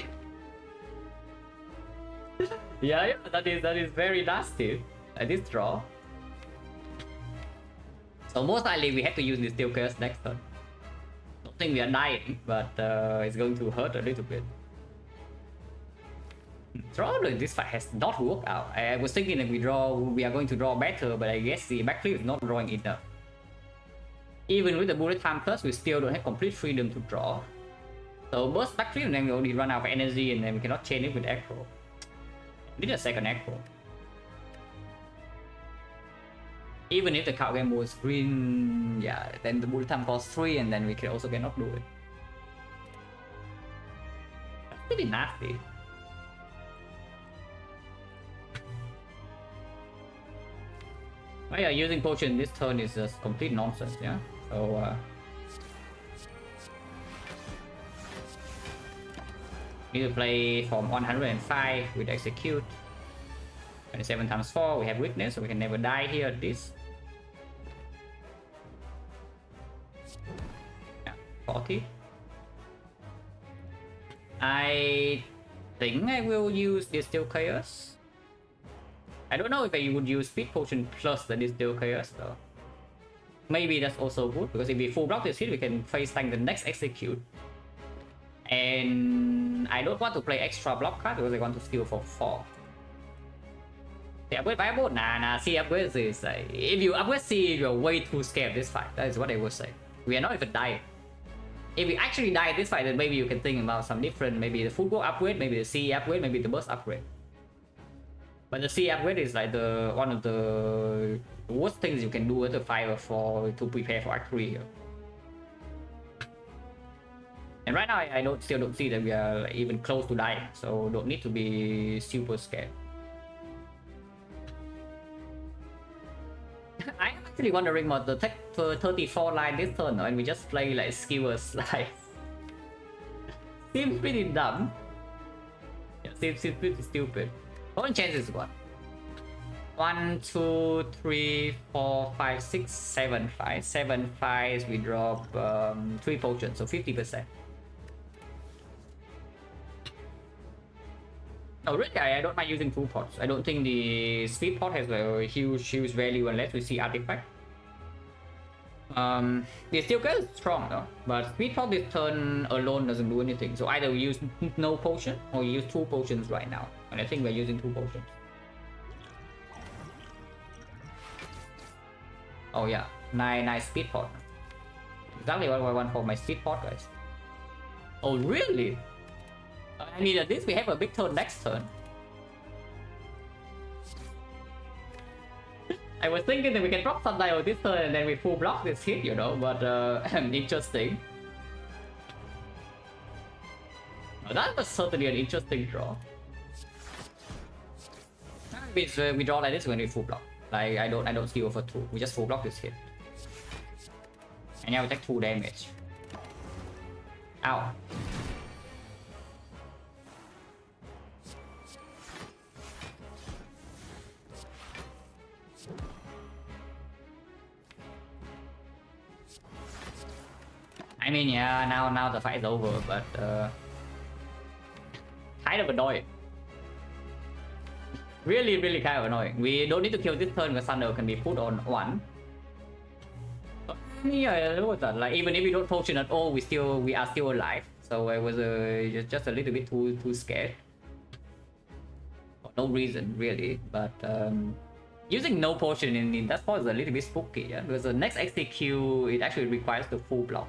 yeah, that is very nasty. This draw. So most likely we have to use this Steel Chaos next turn. Don't think we are dying, but it's going to hurt a little bit. Probably this fight has not worked out. I was thinking that we are going to draw better, but I guess the backflip is not drawing enough. Even with the bullet time plus, we still don't have complete freedom to draw. So burst backflip, and then we only run out of energy, and then we cannot chain it with aggro. We need a second aggro. Even if the card game was green, yeah, then the bullet time costs 3, and then we can also cannot do it. That's pretty nasty. Oh yeah, using potion this turn is just complete nonsense, yeah? So, need to play from 105 with execute. 27 times 4, we have weakness, so we can never die here at this. Yeah, 40. I think I will use this Steel Chaos. I don't know if I would use Speed Potion plus the Steel Chaos though. Maybe that's also good, because if we full block this hit, we can face tank the next execute. And I don't want to play extra block card because I want to steal for 4. The upgrade viable? Nah. C upgrade is if you upgrade C, you're way too scared of this fight. That is what I would say. We are not even dying. If we actually die this fight, then maybe you can think about some different, maybe the full go upgrade, maybe the C upgrade, maybe the burst upgrade. But the C upgrade is like the one of the worst things you can do with the fire for to prepare for Act 3 here. And right now I still don't see that we are like even close to dying, so don't need to be super scared. I'm actually wondering about the tech for 34 line this turn, and we just play like skewers like seems pretty dumb. Yeah, seems pretty stupid. One chance is what? 1, 2, 3, 4, 5, 6, 7 5. 7 5s, we drop 3 potions, so 50%. Oh really? I don't mind using 2 pots. I don't think the speed pot has a huge value unless we see artifact. The steel curse is strong though, but speed pot this turn alone doesn't do anything. So either we use no potion or we use 2 potions right now, and I think we're using 2 potions. Oh yeah, nice speed pot. Exactly what I want for my speed pot, guys. Oh really? I mean, at least we have a big turn next turn. I was thinking that we can drop Sundial this turn and then we full block this hit, you know, but interesting. Oh, that was certainly an interesting draw. We draw like this when we full block. Like I don't steal for 2. We just full block this hit. And now we take 2 damage. Ow. I mean, yeah, now the fight is over, but kind of annoying. Really kind of annoying. We don't need to kill this turn because Thunder can be put on 1. But yeah, like even if we don't potion at all, we are still alive. So I was just a little bit too scared. For no reason really, but using no potion in that spot is a little bit spooky, yeah? Because the next execute it actually requires the full block.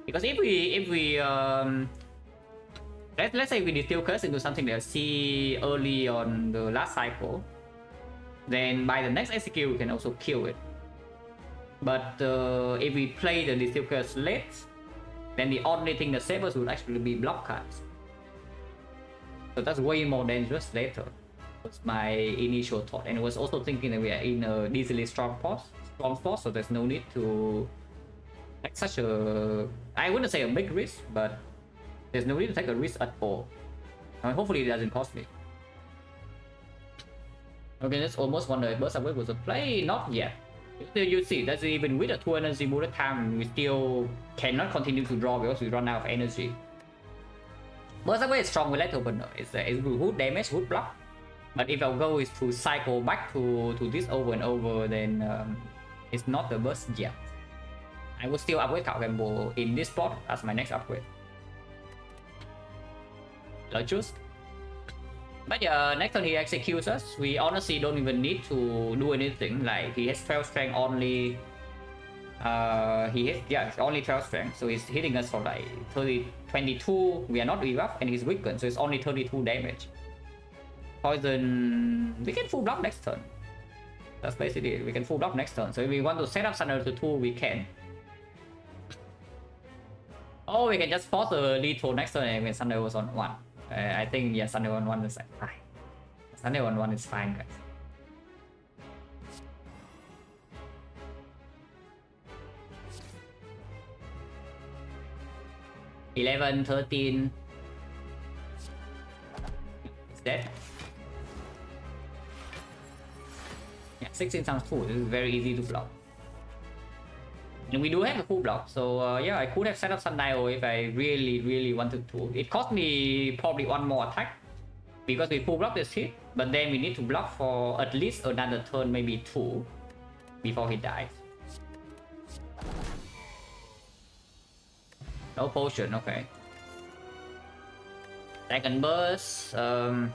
Because if we let's say we distill curse into something that see early on the last cycle, then by the next execute we can also kill it. But if we play the distill curse late, then the only thing that saves us would actually be block cards. So that's way more dangerous later. Was my initial thought, and I was also thinking that we are in a decently strong spot, so there's no need to take such a, I wouldn't say a big risk, but there's no need to take a risk at all. Hopefully it doesn't cost me. Okay, that's almost wonder if burst upgrade was a play. Not yet. Still, you see, that's even with a 2 energy bullet time, we still cannot continue to draw because we run out of energy. Burst upgrade is strong with Lethal Opener. It's good damage, good block. But if our goal is to cycle back to this over and over, then it's not the burst yet. I will still upgrade Cloud Gamble in this spot as my next upgrade. Let's choose. But yeah, next time he executes us, we honestly don't even need to do anything. Like he has 12 strength only. It's only 12 strength, so he's hitting us for like 22. We are not rebuff, and he's weakened, so it's only 32 damage. Poison, we can full block next turn. That's basically it. We can full block next turn. So if we want to set up Thunder to 2, we can. Or we can just force a lethal next turn and when Thunder was on 1. I think yeah, Thunder on 1 is like fine. Thunder on 1 is fine, guys. $11, $13. It's dead. Yeah, 16 sounds cool. This is very easy to block. And we do have a full block, so yeah, I could have set up Sundial if I really wanted to. It cost me probably 1 more attack because we full block this hit, but then we need to block for at least another turn, maybe 2, before he dies. No potion, okay. Second burst, let's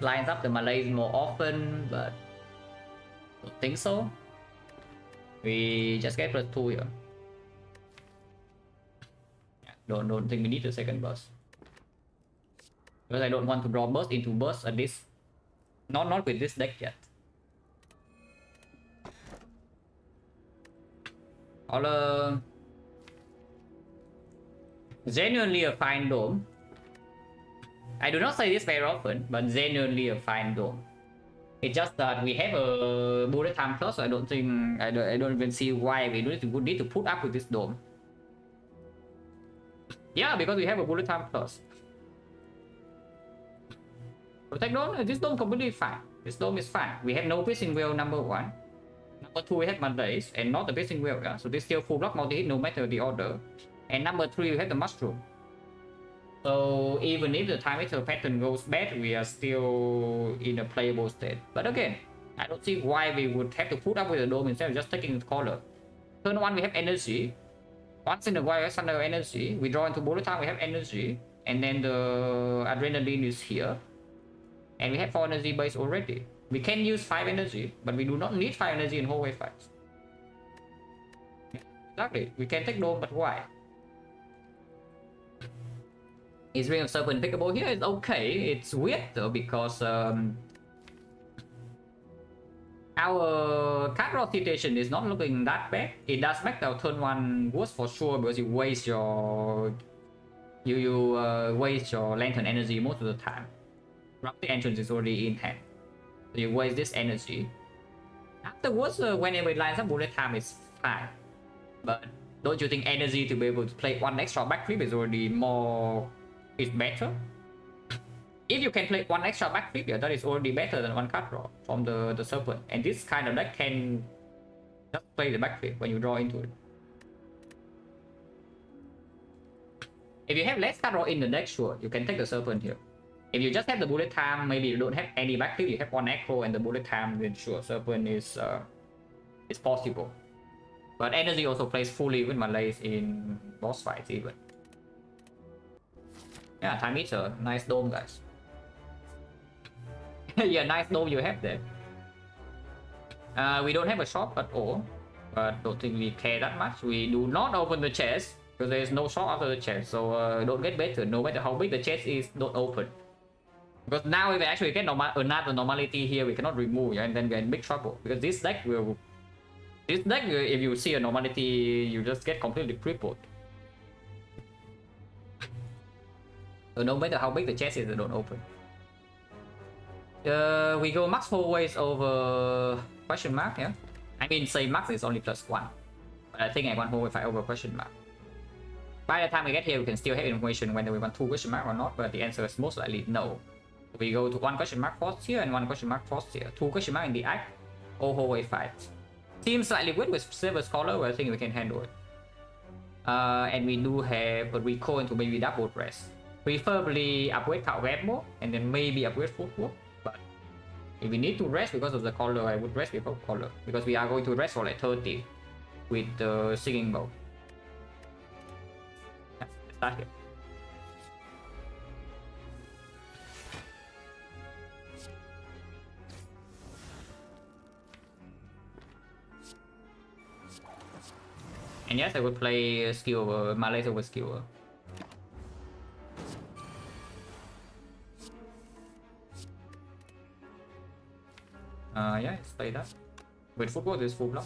lines up the Malays more often, but don't think so. We just get +2 here. Yeah, don't think we need the second burst. Because I don't want to draw burst into burst at least. Not with this deck yet. All genuinely a fine dome. I do not say this very often, but genuinely a fine dome. It's just that we have a bullet time plus, so I don't think I don't even see why we need to put up with this dome. Yeah, because we have a bullet time plus. Protect dome, this dome completely fine. This dome is fine. We have no piercing wheel number 1. Number 2 we have Mondays and not the piercing wheel, yeah? So this still full block multi-hit no matter the order. And number 3 we have the mushroom. So even if the time meter pattern goes bad, we are still in a playable state. But again, I don't see why we would have to put up with the dome instead of just taking the color. Turn 1 we have energy. Once in a while we have Thunder energy. We draw into bullet time, we have energy. And then the adrenaline is here. And we have 4 energy base already. We can use 5 energy, but we do not need 5 energy in whole wave fights. Exactly, we can take dome, but why? Is Ring of Serpent pickable here? It's okay. It's weird though because our card draw situation is not looking that bad. It does make our turn 1 worse for sure because you waste your waste your lantern energy most of the time. Rapid entrance is already in hand, so you waste this energy. Afterwards, whenever it lines up bullet time is fine, but don't you think energy to be able to play 1 extra backflip is already more? Is better. If you can play 1 extra backflip, yeah, that is already better than 1 card draw from the serpent. And this kind of deck can just play the backflip when you draw into it. If you have less card draw in the deck, sure, you can take the serpent here. If you just have the bullet time, maybe you don't have any backflip, you have 1 echo and the bullet time, then sure, serpent is possible. But energy also plays fully with Malays in boss fights even. Yeah, time meter, nice dome, guys. Yeah, nice dome you have there. We don't have a shop at all, but don't think we care that much. We do not open the chest because there is no shop after the chest, so don't get better. No matter how big the chest is, don't open. Because now if we actually get another normality here, we cannot remove, yeah, and then we're in big trouble. Because this deck will, if you see a normality, you just get completely crippled. So no matter how big the chest is, they don't open. We go max hallways over question mark, yeah? I mean, say max is only +1. But I think I want hallway fight over question mark. By the time we get here, we can still have information whether we want 2 question mark or not, but the answer is most likely no. We go to 1 question mark force here and 1 question mark force here. 2 question mark in the act, or hallway fight. Seems slightly weird with Silver Scholar, but I think we can handle it. And we do have a recall into maybe double press. Preferably upgrade Power Web more, and then maybe upgrade Footwork. But if we need to rest because of the collar, I would rest without collar. Because we are going to rest for like 30 with the Singing Bow. Yeah, let's start here. And yes, I would play skill over Malays over skill. Yeah, let's play that. With football, this full block.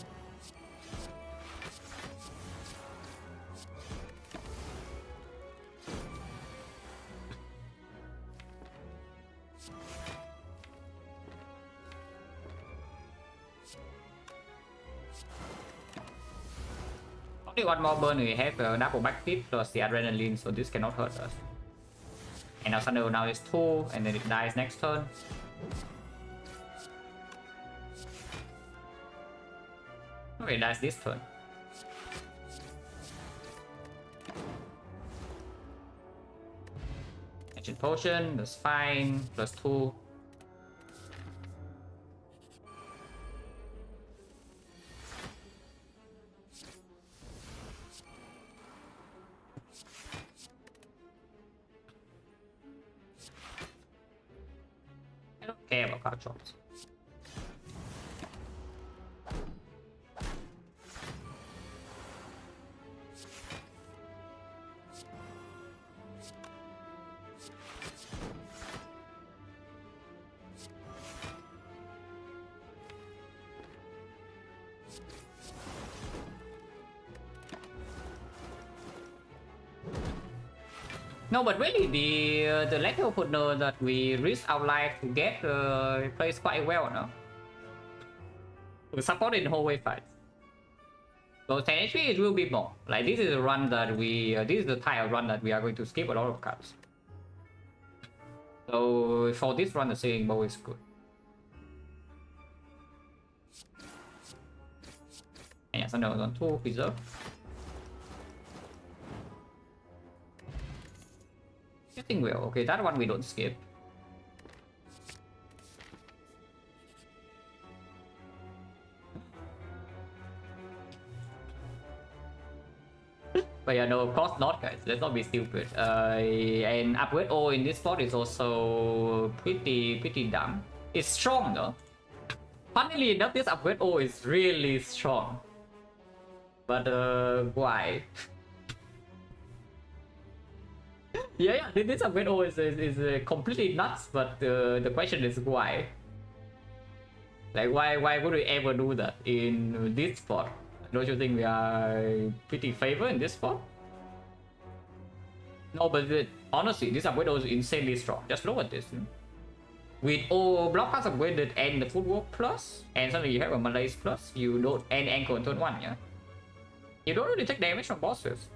Only 1 more burn, we have double backflip plus the adrenaline, so this cannot hurt us. And our Thunder now is 2, and then it dies next turn. Okay, it dies this turn. Ancient Potion, that's fine, +2. care about card drops. No, but really, the late opener that we risk our life to get plays quite well, no? We support in whole wave fights. So 10 HP it will be more. Like this is a run that we, this is the type of run that we are going to skip a lot of cards. So for this run, the Seeing Bow is good. And yeah, Thunder on 2 preserve. Getting well. Okay, that one we don't skip. But yeah, no, of course not, guys. Let's not be stupid. And upgrade O in this spot is also pretty dumb. It's strong though. Funnily enough, this upgrade O is really strong. But why? yeah, this upgrade O is completely nuts. But the question is why? Like why would we ever do that in this spot? Don't you think we are pretty favored in this spot? No, but honestly, this upgrade is insanely strong. Just look at this. With all block cards upgraded and the footwork plus, and suddenly you have a Malaise plus, you don't and ankle on turn 1, yeah? You don't really take damage from bosses.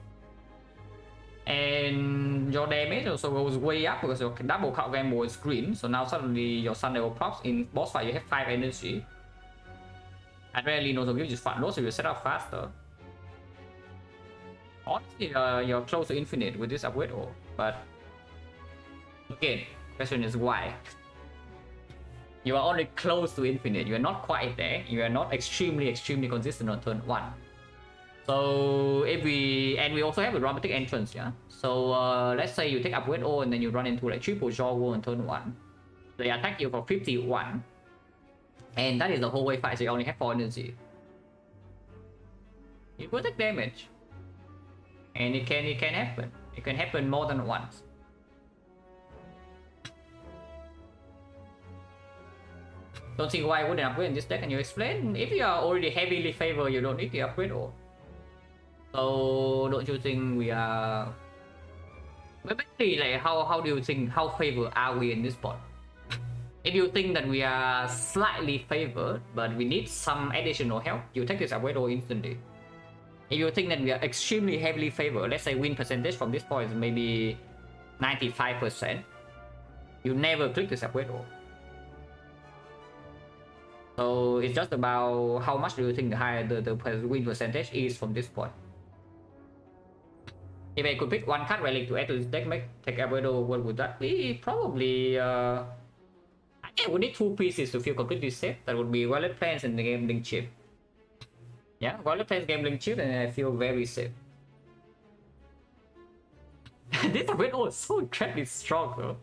And your damage also goes way up because your double card gamble is green, so now suddenly your Sun level pops. In boss fight you have 5 energy. I rarely know the give just fast low, so you set up faster. Honestly, you're close to infinite with this upgrade, but again, question is why? You are only close to infinite. You are not quite there. You are not extremely consistent on turn 1. So if we also have a dramatic entrance, yeah. So let's say you take upgrade O and then you run into like triple jaw wall on turn 1. They attack you for 51. And that is the whole way fight, so you only have 4 energy. You will take damage. And it can happen. It can happen more than once. Don't see why I wouldn't upgrade in this deck. Can you explain? If you are already heavily favored, you don't need the upgrade all. So don't you think we are... But basically, like how do you think, how favored are we in this spot? If you think that we are slightly favored, but we need some additional help, you take this upgrade instantly. If you think that we are extremely heavily favored, let's say win percentage from this point is maybe 95%, you never click this upgrade. So it's just about how much do you think the higher the win percentage is from this point. If I could pick one card relic to add to this deck, take upgrade, what would that be? Probably I would need 2 pieces to feel completely safe. That would be Wallet Plans and the Gambling Chip. Yeah, Wallet Plans, Gambling Chip, and I feel very safe. This upgrade is so incredibly strong though.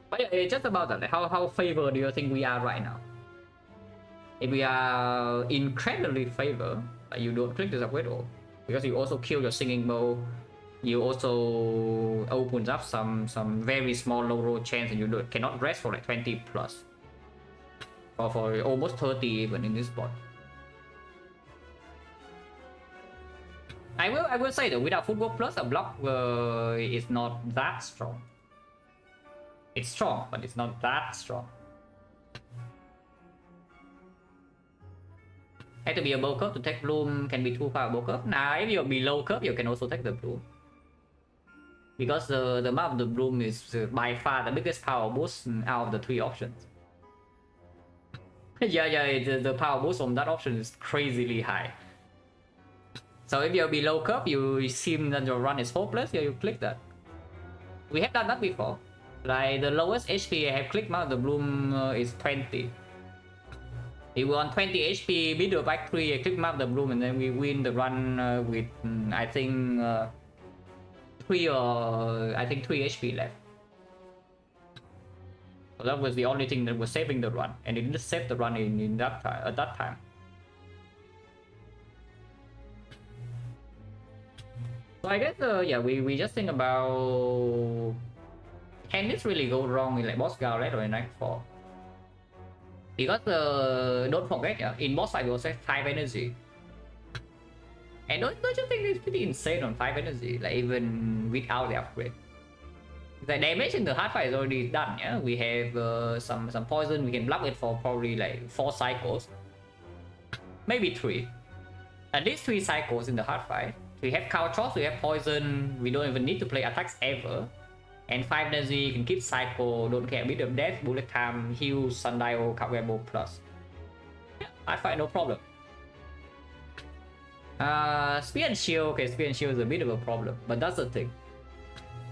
But yeah, it's just about that. Like how favored do you think we are right now? If we are incredibly favored, you don't click this upgrade because you also kill your Singing Bow. You also opens up some very small low roll chance, and you cannot rest for like 20 plus, or for almost 30 even in this spot. I will say that without footwork plus, a block is not that strong. It's strong, but it's not that strong. Have to be above curve to take bloom. Can be too far above curve. Now, if you're below curve, you can also take the bloom. Because the amount of the bloom is by far the biggest power boost out of the 3 options. yeah, the power boost from that option is crazily high. So if you're below curve, you seem that your run is hopeless, you click that. We have done that before. Like the lowest HP I have clicked out of the bloom is 20. If we're on 20 HP, middle back 3, I click out of the bloom, and then we win the run with I think 3 HP left. So that was the only thing that was saving the run, and it didn't save the run in that time, at that time. So I guess yeah, we just think about, can this really go wrong in like boss gauntlet or in Act 4? Because don't forget, yeah, in boss fight we also have 5 energy. And don't you think it's pretty insane on 5 energy, like even without the upgrade? The damage in the hard fight is already done, yeah? We have some poison, we can block it for probably like 4 cycles. Maybe 3. At least 3 cycles in the hard fight. We have counter shots, we have poison, we don't even need to play attacks ever. And 5 energy, you can keep cycle, don't care, bit of death, bullet time, heal, sundial, combo plus. Yeah, hard fight, no problem. Spear and shield, okay, spear and shield is a bit of a problem, but that's the thing.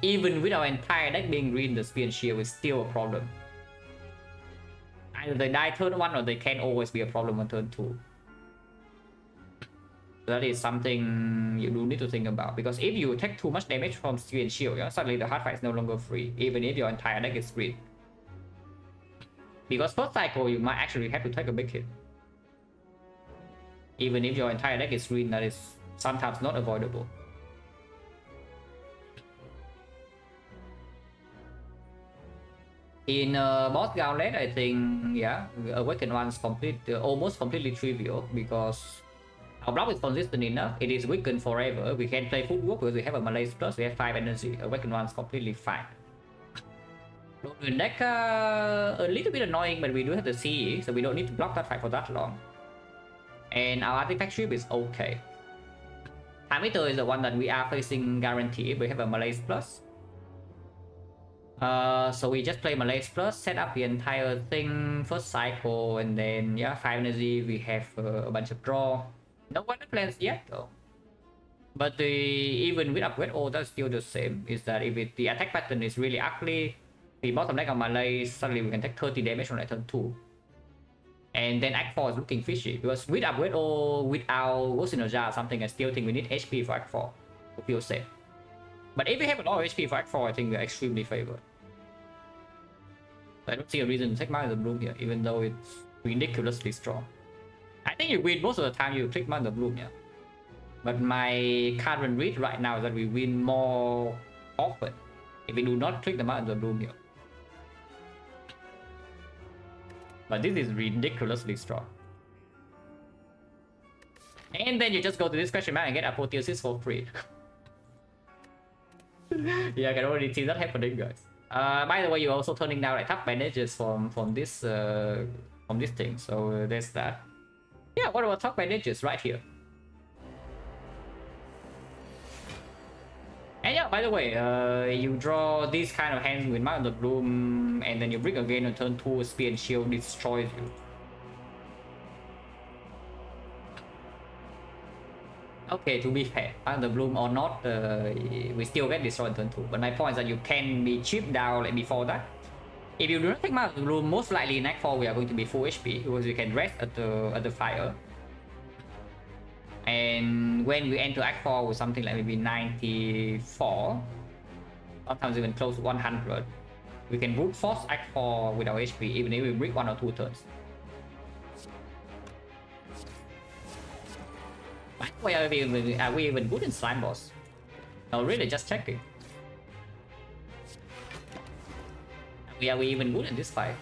Even with our entire deck being green, the spear and shield is still a problem. Either they die turn 1 or they can always be a problem on turn 2. That is something you do need to think about, because if you take too much damage from spear and shield, yeah, suddenly the hard fight is no longer free, even if your entire deck is green. Because first cycle you might actually have to take a big hit. Even if your entire deck is green, that is sometimes not avoidable. In boss gauntlet, I think, yeah, Awakened One's almost completely trivial, because our block is consistent enough, it is weakened forever, we can play footwork because we have a Malaise plus, we have 5 energy, Awakened One's completely fine. The deck a little bit annoying, but we do have the CE, so we don't need to block that fight for that long. And our artifact ship is okay. Time Eater is the one that we are facing guaranteed, we have a Malaise plus. So we just play Malaise plus, set up the entire thing, first cycle, and then yeah, 5 energy, we have a bunch of draw. No one plans yet though. But even with upgrade, that's still the same, is that if the attack pattern is really ugly, the bottom deck of Malaise, suddenly we can take 30 damage on turn 2. And then Act 4 is looking fishy, because with upgrade or without Ghost in a Jar or something, I still think we need HP for Act 4 to feel safe. But if we have a lot of HP for Act 4, I think we're extremely favored. I don't see a reason to take Mark of the Bloom here, even though it's ridiculously strong. I think you win most of the time you click Mark of the Bloom, yeah. But my current read right now is that we win more often if we do not click the Mark of the Bloom here. But this is ridiculously strong. And then you just go to this question mark and get apotheosis for free. Yeah, I can already see that happening, guys. By the way, you're also turning down like tough bandages from this thing, so there's that. Yeah, what about tough bandages right here? And yeah, by the way, you draw these kind of hands with Mark of the Bloom, and then you bring again on turn 2, Spear and Shield destroys you. Okay, to be fair, Mark of the Bloom or not, we still get destroyed on turn 2. But my point is that you can be chipped down like before that. If you do not take Mark of the Bloom, most likely in Act 4 we are going to be full HP, because you can rest at the fire. And when we enter Act 4 with something like maybe 94, sometimes even close to 100, we can brute force Act 4 with our HP, even if we break 1 or 2 turns. By the way, are we even good in Slime Boss? No, really, just checking. Are we even good in this fight?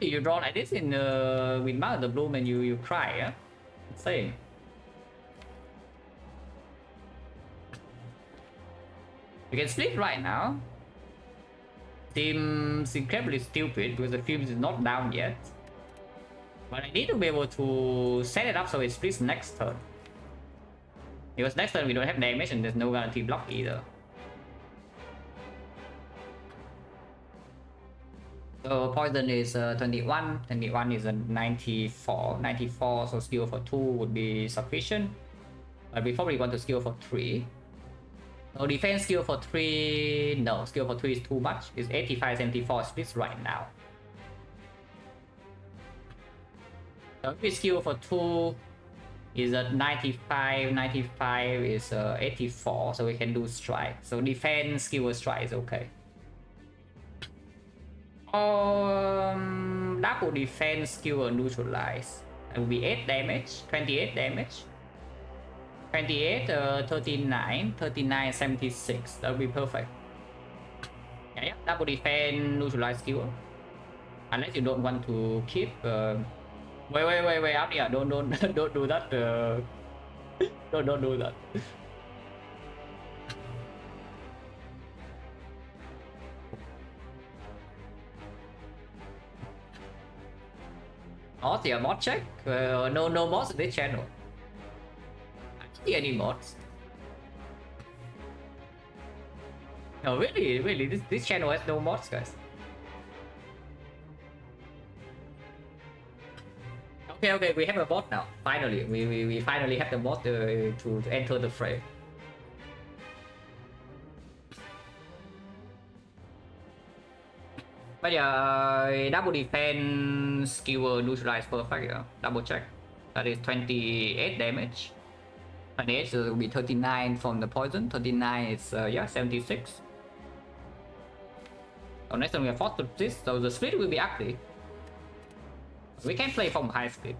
You draw like this in with Mark of the Bloom and you cry, yeah? Insane. You can split right now. Seems incredibly stupid because the film is not down yet. But I need to be able to set it up so it splits next turn. Because next turn we don't have damage and there's no guarantee block either. So poison is 21, 21 is a 94, 94, so skill for 2 would be sufficient. But we probably want to skill for 3. So defense skill for 3, no, skill for 3 is too much. It's 85, 74 splits right now. So if we skill for 2 is at 95, 95 is 84, so we can do strike. So defense skill with strike is okay. Double defense skill neutralize. That will be 8 damage, 28 damage. 28, 39, 39, 76. That would be perfect. Yeah, double defense neutralize skill. Unless you don't want to keep. Wait up here. Don't don't do that. Don't do that. Oh, the mod check. No mods in this channel. I don't see any mods. No, really, this channel has no mods, guys. Okay, we have a bot now. Finally, we finally have the bot to enter the frame. But yeah, double defense skill neutralize perfect. Yeah. Double check. That is 28 damage. 28 will be 39 from the poison. 39 is yeah 76. So next time we are forced to this, so the split will be ugly. We can play from high speed.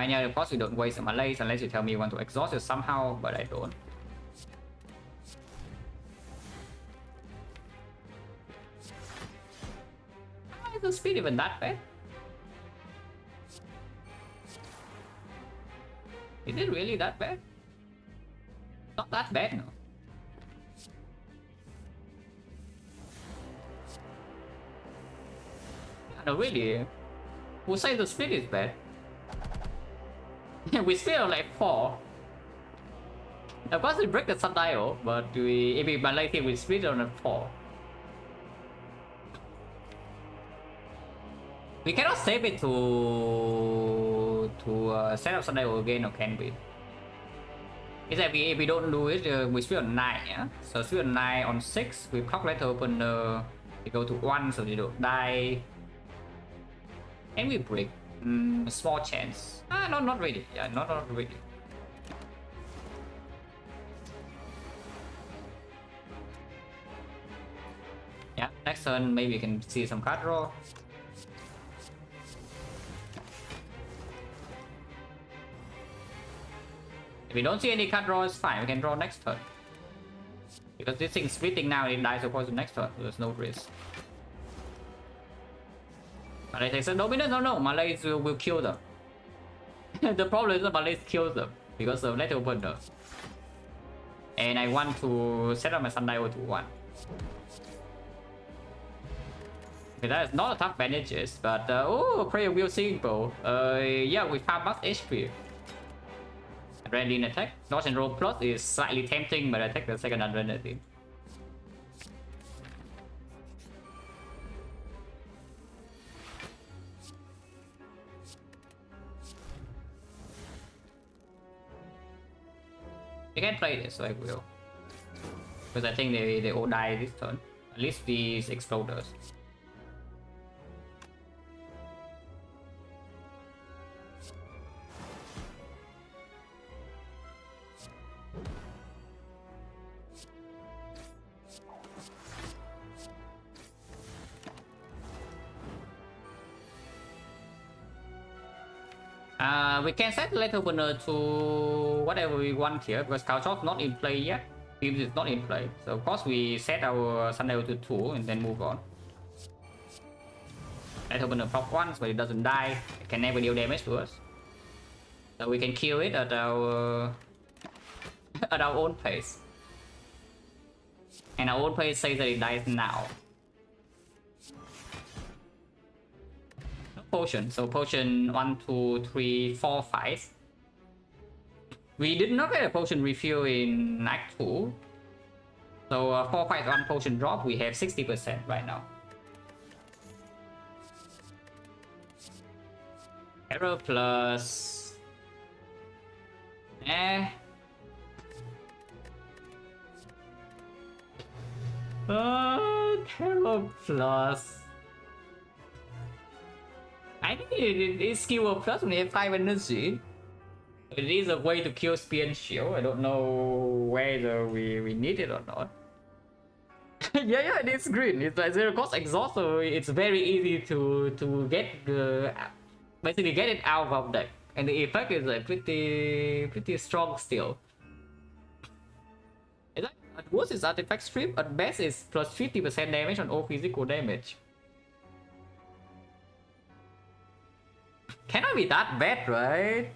Yeah, of course you don't waste my malaise unless you tell me you want to exhaust it somehow, but I don't. Is the speed even that bad? Is it really that bad? Not that bad, no. No, really. Who says the speed is bad? We speed on like 4. Of course we break the sundial, but if we like it, we speed on a 4. We cannot save it to set up sundial again, or can we? Is that if we don't do it, we speed on 9, yeah? So speed on 9 on 6, we calculate open we go to 1, so we don't die. And we break. Small chance. No, not really. Yeah, not really. Yeah, next turn maybe we can see some card draw. If we don't see any card draw, it's fine. We can draw next turn. Because this thing's splitting now, it dies of course next turn. So there's no risk. Malay takes a dominance. No, Malays will kill them. The problem is that Malays kills them because of Let Open them. And I want to set up my sundial to 1. Okay, that is not a tough advantages, but oh, prayer wheel simple. Yeah, we farm max HP. Ready in attack. Dodge and roll plus is slightly tempting, but I take the second advantage. You can play this, so I will. Because I think they all die this turn. At least these exploders. We can set the letter opener to whatever we want here because Caltro's not in play yet. Beams is not in play. So of course we set our sundial to 2 and then move on. Letter opener proc once, but it doesn't die. It can never deal damage to us. So we can kill it at our at our own pace. And our own pace says that it dies now. Potion. So potion 1, 2, 3, 4, 5. We did not get a potion refill in Act 2. So 4, 5, 1 potion drop. We have 60% right now. Error plus. Terror plus. I think it is skill of plus when you have 5 energy. It is a way to kill spear and shield. I don't know whether we need it or not. Yeah, it is green. It's like 0 cost exhaust, so it's very easy to get the basically get it out of deck. And the effect is like pretty strong still. At worst it's artifact strip, at best it's plus 50% damage on all physical damage. Cannot be that bad, right?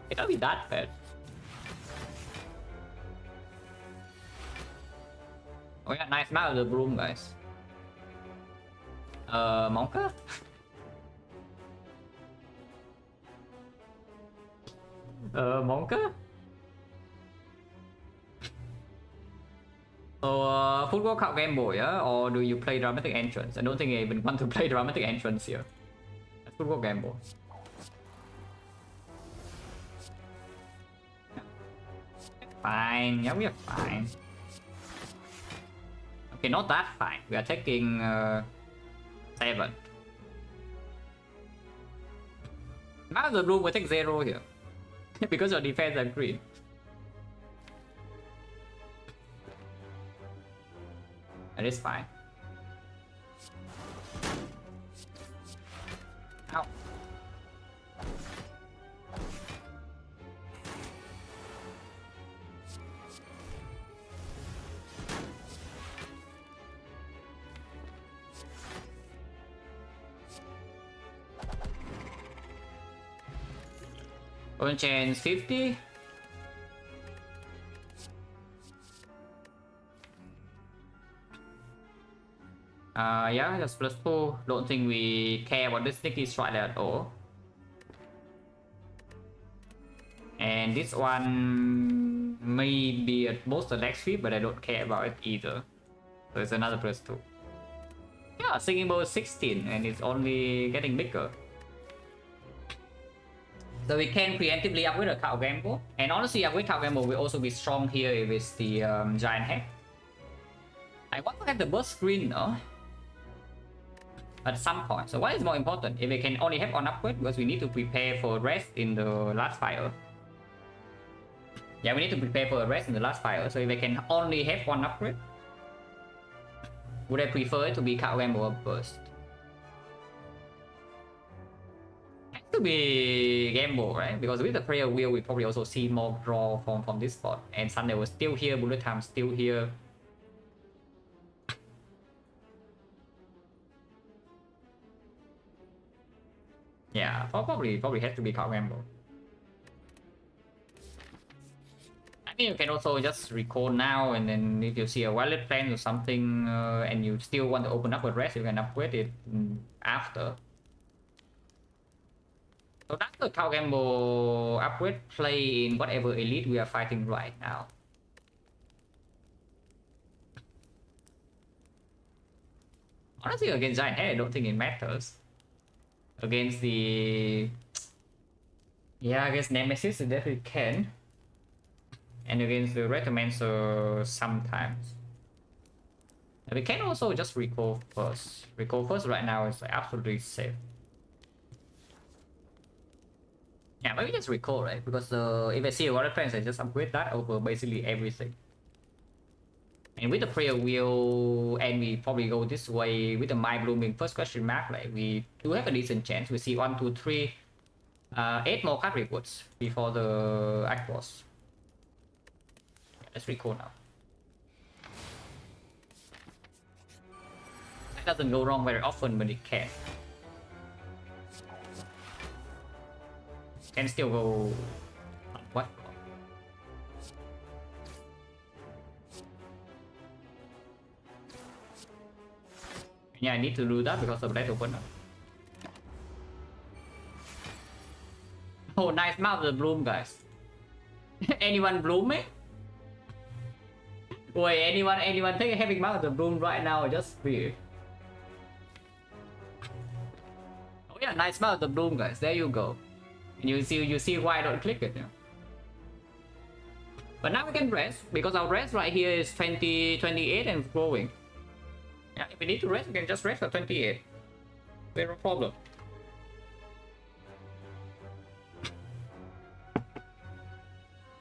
It cannot be that bad. Oh yeah, nice map of the broom, guys. Monka? Monka? So, football cup gamble, yeah? Or do you play dramatic entrance? I don't think I even want to play dramatic entrance here. Football gamble. Fine, yeah, we are fine. Okay, not that fine. We are taking 7. Now the room will take 0 here. Because your defense are green. That is fine. Ow. On chance 50. Yeah, just +2. Don't think we care about this sneaky strike at all. And this one may be at most the next week, but I don't care about it either. So it's another +2. Yeah, singing bowl 16, and it's only getting bigger. So we can preemptively upgrade a cow gamble. And honestly, upgrade cow gamble will also be strong here if it's the giant head. I want to have the burst screen though. At some point. So what is more important? If we can only have on upgrade, because we need to prepare for rest in the last fire. Yeah, we need to prepare for a rest in the last fire. So if we can only have one upgrade, would I prefer it to be cow gamble or burst? To be gamble, right? Because with the prayer wheel, we probably also see more draw from this spot. And Sunday was still here, bullet time still here. Yeah, probably has to be cow gamble. I think you can also just recall now, and then if you see a wallet plan or something, and you still want to open up a rest, you can upgrade it after. So that's the cow gamble upgrade play in whatever elite we are fighting right now. Honestly, against giant head, I don't think it matters. Against the... Yeah, against Nemesis, it definitely can. And against the Recommencer, sometimes. And we can also just recall first. Recall first right now is absolutely safe. Yeah, maybe just recall, right? Because if I see a water fence, I just upgrade that over basically everything. And with the prayer wheel, and we probably go this way with the mind blooming first question mark, like we do have a decent chance. We see 1, 2, 3, 8 more card rewards before the act boss. Yeah, let's recall now. That doesn't go wrong very often, but it can. Can still go. What? Yeah, I need to do that because of that opener. Oh, nice mouth of the bloom, guys. Anyone blooming? Wait, anyone think having mouth of the bloom right now just weird. Oh yeah, nice mouth of the bloom, guys. There you go. And you see why I don't click it. Yeah. But now we can rest because our rest right here is 20, 28 and growing. Yeah, if we need to rest, we can just rest for 28. There's no problem.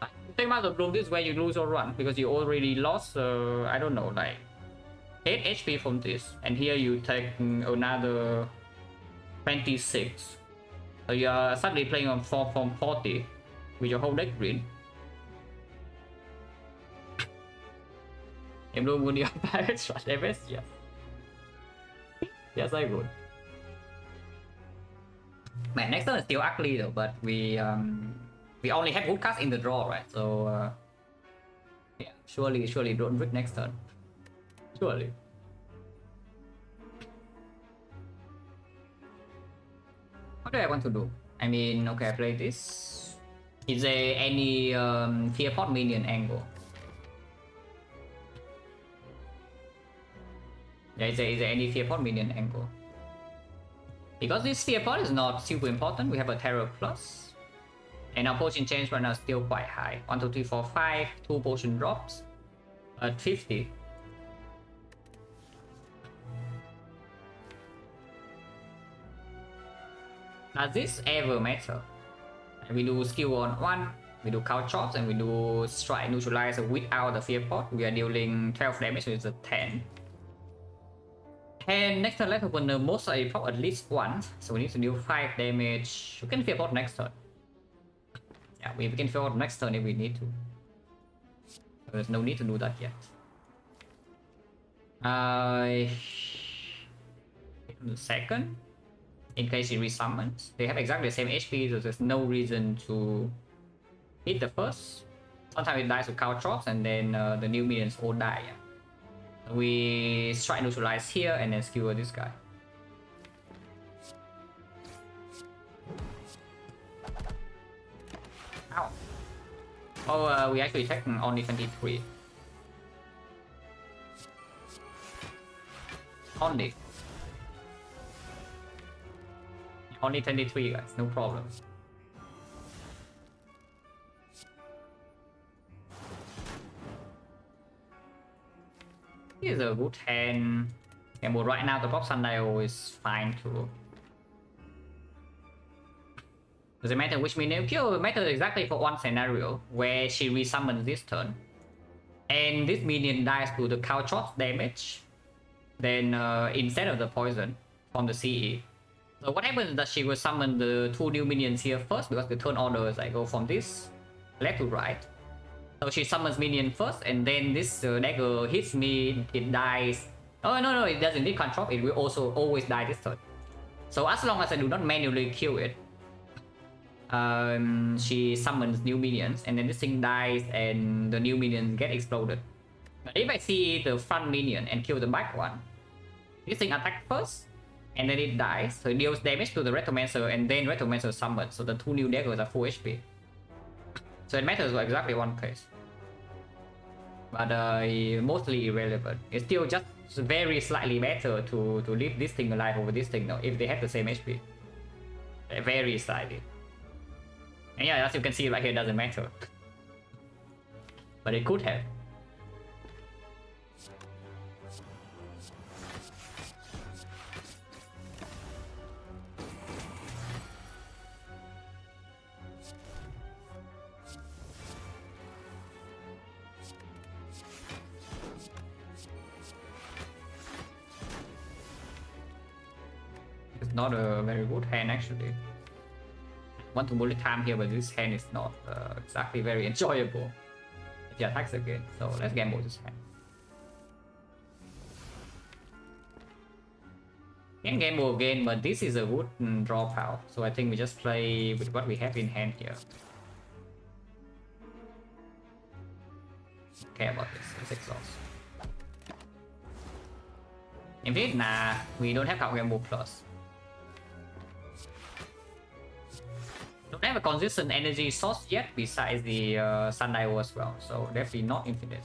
The thing about the bloom is where you lose your run because you already lost, I don't know, like 8 HP from this, and here you take another 26. So you are suddenly playing on 4 from 40 with your whole deck green. Em luôn muốn đi pirate shot MS, yes. Yes, I would. Man, next turn is still ugly though, but we only have good cards in the draw, right? So yeah, surely don't win next turn. Surely. What do I want to do? I mean, okay, I play this. Is there any fear pot minion angle? Yeah, is there any fear pot minion angle? Because this fear pot is not super important, we have a terror plus. And our potion change right now is still quite high. 1, 2, 3, 4, 5, 2 potion drops. At 50. Does this ever matter? We do skill on 1, we do count chops, and we do strike neutralizer without the fear pot. We are dealing 12 damage, so it's a 10. And next turn, let's open the most I pop at least once, so we need to deal 5 damage. We can fear pot next turn. Yeah, we can fear pot next turn if we need to. There's no need to do that yet. The second, in case he resummons, they have exactly the same HP, so there's no reason to hit the first. Sometimes it dies with count drops, and then the new minions all die. Yeah. We strike neutralize here and then skewer this guy. Ow. Oh, we actually taking only 23. Only 23, guys, no problem. Here's a good hand. Yeah, but right now the pop Sundial is fine too. Does it matter which minion? It matters exactly for one scenario where she resummons this turn. And this minion dies to the count shot damage. Then instead of the poison from the CE. So what happens is that she will summon the 2 new minions here first, because the turn order is like go from this left to right. So she summons minion first, and then this dagger hits me, it dies. Oh no, it doesn't need control, it will also always die this turn. So as long as I do not manually kill it, she summons new minions, and then this thing dies and the new minions get exploded. But if I see the front minion and kill the back one, this thing attacks first, and then it dies, so it deals damage to the Retromancer, and then Retromancer summons, so the 2 new daggers are full HP. So it matters for exactly one case. But mostly irrelevant. It's still just very slightly better to leave this thing alive over this thing now, if they have the same HP. Very slightly. And yeah, as you can see right here, it doesn't matter. But it could have. Not a very good hand actually. Want to bullet time here, but this hand is not exactly very enjoyable if he attacks again. So let's gamble this hand. Can gamble again, but this is a good draw pile, so I think we just play with what we have in hand here. Care about this, it's exhaust. Indeed, nah, we don't have our gamble plus. Don't have a consistent energy source yet besides the Sundial as well, so definitely not infinite.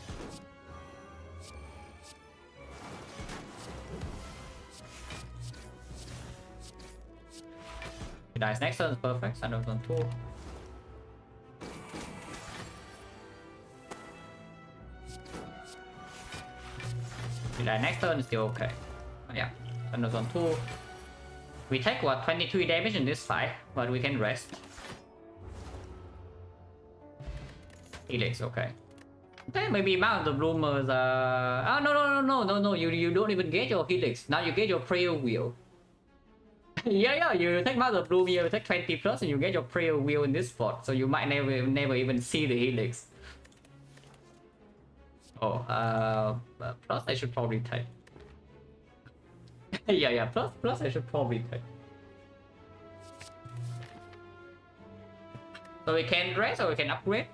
He dies next turn, perfect. Sundial turn 2. Like next turn is still okay. Yeah, Thunder Zone 2. We take what 23 damage in this fight, but we can rest. Helix, okay. Then maybe Mount of the Bloomers. Oh no! You don't even get your Helix. Now you get your Prayer Wheel. yeah. You take Mount of Bloom, you take 20 plus, and you get your Prayer Wheel in this spot. So you might never even see the Helix. Oh, plus I should probably take. yeah. Plus I should probably take. So we can rest or we can upgrade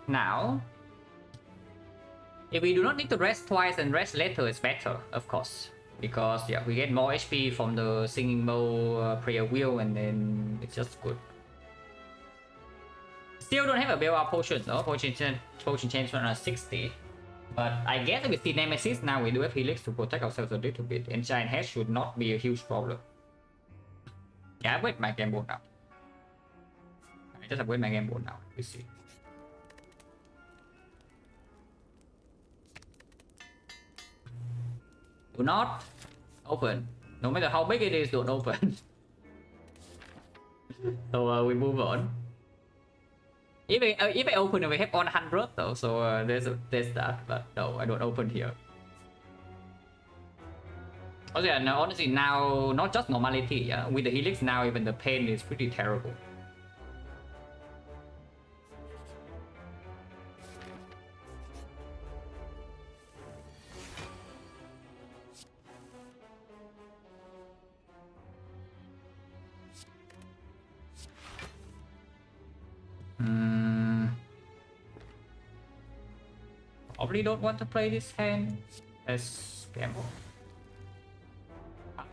now. If we do not need to rest twice and rest later, it's better, of course. Because yeah, we get more HP from the Singing Bow Prayer Wheel, and then it's just good. Still don't have a Bell Up Potion though. Potion change on 60. But I guess with the Nemesis now we do have Helix to protect ourselves a little bit, and Giant Head should not be a huge problem. Yeah, I wait my game board now. I just upgrade my game board now. We see. Do not open. No matter how big it is, don't open. So we move on. If I open, we have 100 though, so there's that. But no, I don't open here. Also, yeah, no, honestly, now not just normality. Yeah, with the Helix now, even the pain is pretty terrible. Probably don't want to play this hand as gamble.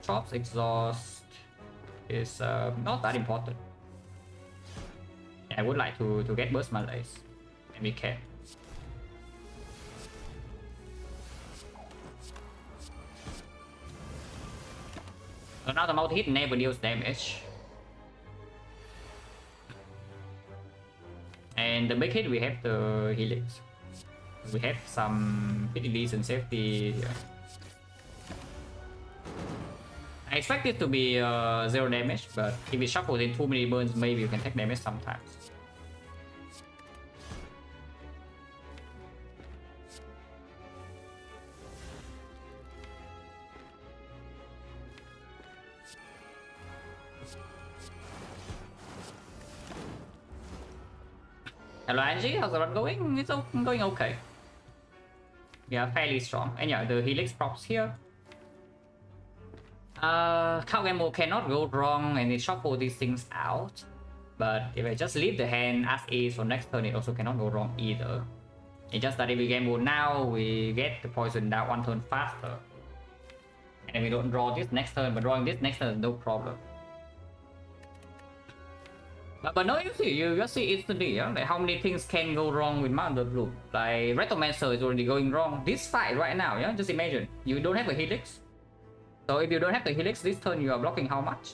Chops exhaust is not that important. I would like to get burst malaise, and we can. So now the multi-hit never deals damage. And the big hit we have the Helix. We have some pretty decent safety here. I expect it to be 0 damage, but if it shuffles in too many burns, maybe you can take damage sometimes. Hello Angie, how's the run going? It's going okay. Yeah, fairly strong. And yeah, the Helix props here. Cow Gamble cannot go wrong, and it shuffle these things out. But if I just leave the hand as is for next turn, it also cannot go wrong either. It's just that if we gamble now, we get the poison down 1 turn faster. And we don't draw this next turn, but drawing this next turn is no problem. But no, you just see instantly, yeah? Like how many things can go wrong with Mount of Bloom. Like Retromancer is already going wrong. This fight right now, yeah? Just imagine, you don't have a Helix. So if you don't have the Helix this turn, you are blocking how much?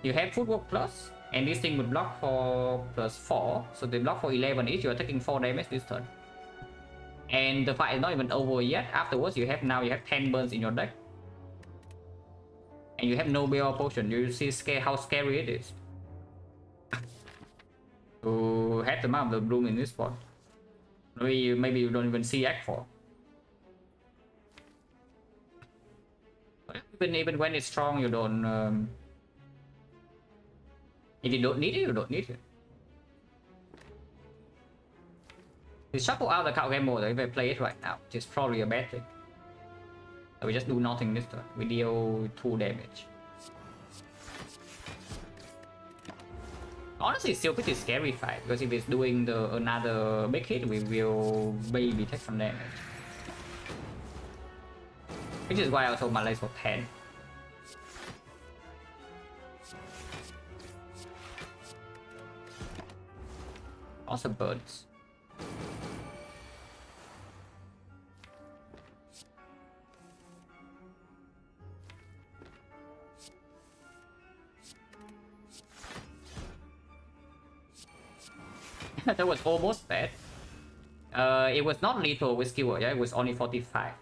You have Footwork plus, and this thing would block for +4. So they block for 11 each, you are taking 4 damage this turn. And the fight is not even over yet. Afterwards, you have 10 burns in your deck. And you have no BR potion. You see how scary it is to have the Mount of the Bloom in this spot. Maybe you don't even see Act 4. Even when it's strong, you don't. If you don't need it, you don't need it. You shuffle out the Cow Game Mode if I play it right now, which is probably a bad thing. So we just do nothing this turn. We deal 2 damage. Honestly, it's still pretty scary fight, because if it's doing another big hit, we will maybe take some damage. Which is why I also malaise for 10. Also birds. That was almost bad. It was not lethal with skill, yeah, it was only 45.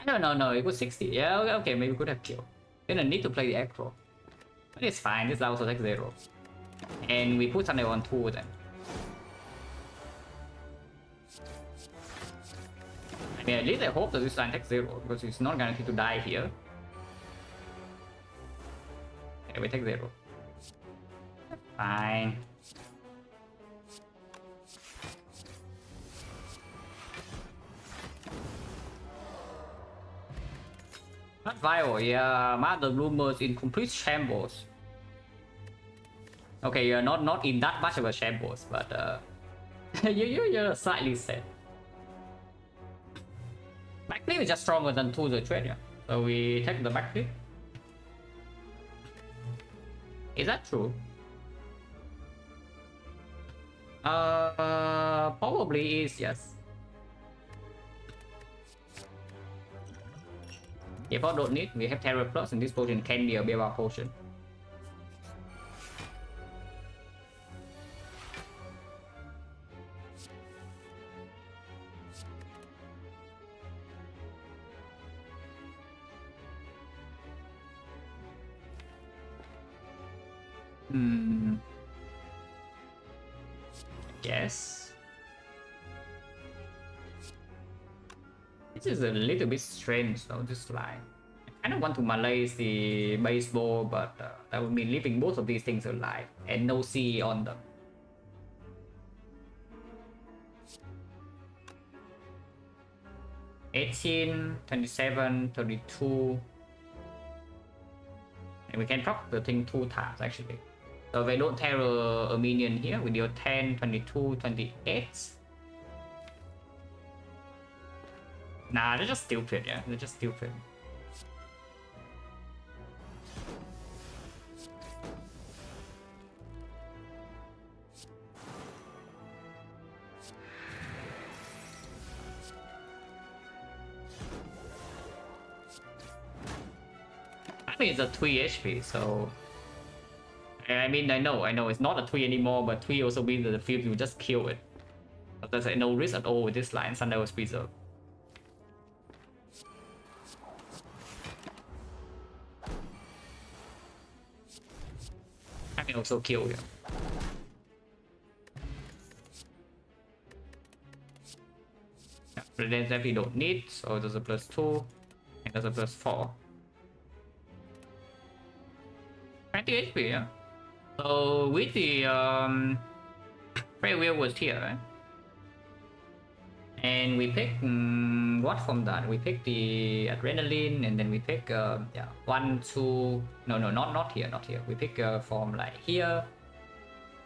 No, it was 60. Yeah, okay, maybe we could have killed. Didn't need to play the aggro. But it's fine, this also takes 0. And we put something on 2 then. I mean, at least I hope that this line takes 0, because it's not guaranteed to die here. Okay, we take 0. Fine. Not viable, yeah. Mother Bloomers in complete shambles. Okay, you're not in that much of a shambles, but you're slightly sad. Backflip is just stronger than 2 the trade, yeah. So we take the backflip. Is that true? Probably is, yes. If I don't need, we have Terror Plus, and this potion can be a Beva potion. Yes. This is a little bit strange though, this line. I kind of want to malaise the baseball, but that would mean leaving both of these things alive and no C on them. $18, $27, $32. And we can drop the thing 2 times actually. So if I don't terror a minion here, we deal 10, 22, 28. Nah, they're just stupid, yeah. They're just stupid. I mean, it's a 3 HP, so... I mean, I know it's not a 3 anymore, but 3 also means that the field will just kill it. But there's like, no risk at all with this line. Sunday was preserved. I can also kill him. Yeah, but then definitely don't need, so there's a +2 and there's a +4. 20 HP, yeah. So with the Frey Wheel was here, right? And we pick what from that? We pick the adrenaline, and then we pick yeah, 1, 2. No, not here, not here. We pick from like here.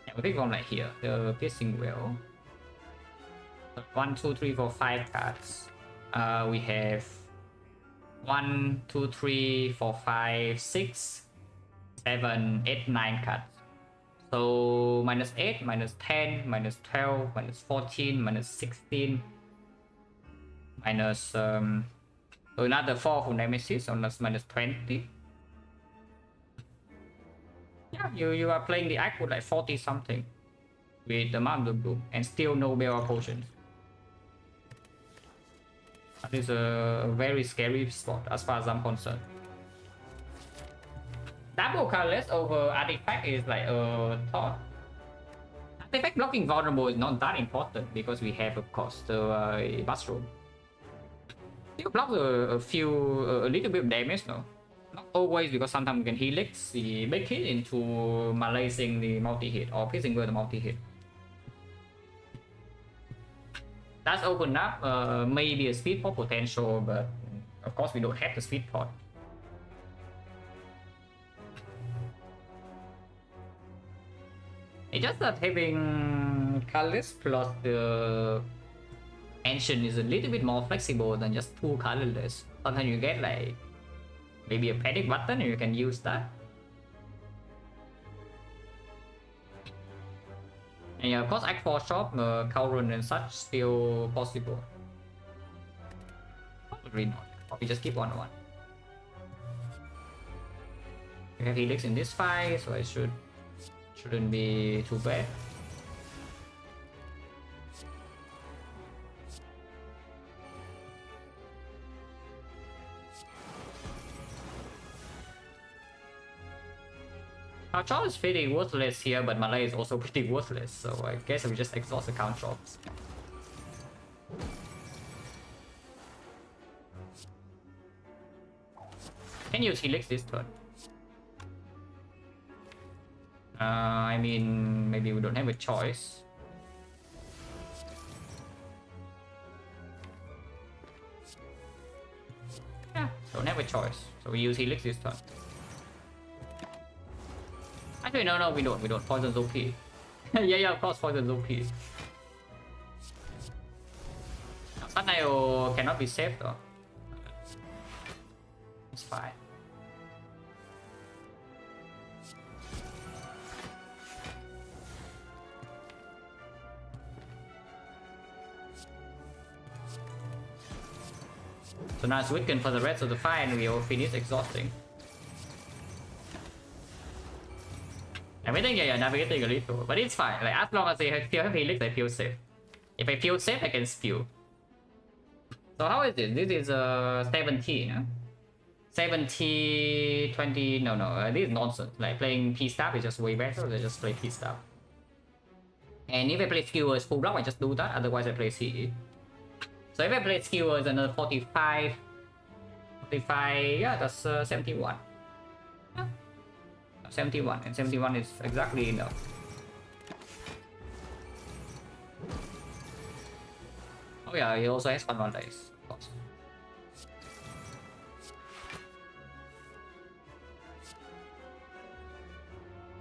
Yeah, we pick from like here. The piercing wheel. 1, 2, 3, 4, 5 cards. We have 1, 2, 3, 4, 5, 6, 7, 8, 9 cards. So -8, -10, -12, -14, -16, minus another 4 from Nemesis, on -20. Yeah, you are playing the act with like 40 something with the Mount of Bloom and still no Bella potions. That is a very scary spot as far as I'm concerned. Double colorless over artifact is like a thought. Artifact blocking vulnerable is not that important because we have, of course, the mushroom. You block a little bit of damage, no? Not always, because sometimes we can helix the big hit into malaising the multi-hit or piercing with the multi-hit. That's open up maybe a speed pot potential, but of course we don't have the speed pot. It's just that having colorless plus the ancient is a little bit more flexible than just 2 colorless. Sometimes you get like maybe a panic button and you can use that. And yeah, of course Act 4 shop, Calrun and such still possible. Probably not. Probably just keep 1/1. We have Helix in this fight, so it shouldn't be too bad. Our chop is pretty worthless here, but Malay is also pretty worthless, so I guess we just exhaust the count chops. Can use Helix this turn. I mean, maybe we don't have a choice. Yeah, don't have a choice. So we use Helix this turn. Actually, no, we don't. We don't. Poison's OP. yeah, of course, Poison's OP. Sunio cannot be saved though. It's fine. So now it's weakened for the rest of the fight and we will finish exhausting. Everything, yeah, navigating a little, but it's fine. Like as long as I still have Helix, I feel safe. If I feel safe, I can spew. So how is it? This is 17, huh? 70, 20, no, this is nonsense. Like playing P-Stab is just way better than just play P-Stab. And if I play Skewers full block, I just do that, otherwise I play CE. So if I play Skewers another 45, yeah, that's 71. Yeah. 71, and 71 is exactly enough. Oh yeah, he also has fun one dice, of course.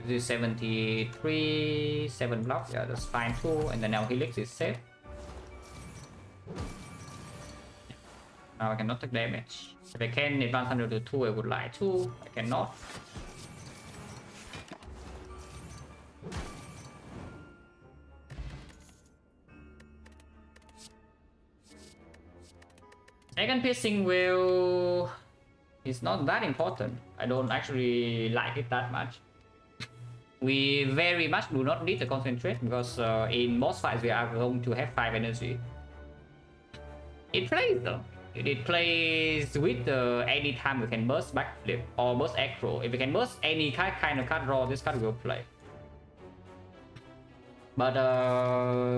This is 73, 7 block, yeah, that's fine too, and then now Helix is safe. Now I cannot take damage. If I can advance 100 to 2, I would like to. I cannot. Second piercing will is not that important. I don't actually like it that much. We very much do not need to concentrate because in boss fights we are going to have 5 energy. It plays though. It plays with any time we can burst backflip or burst acro. If we can burst any kind of card draw, this card will play. But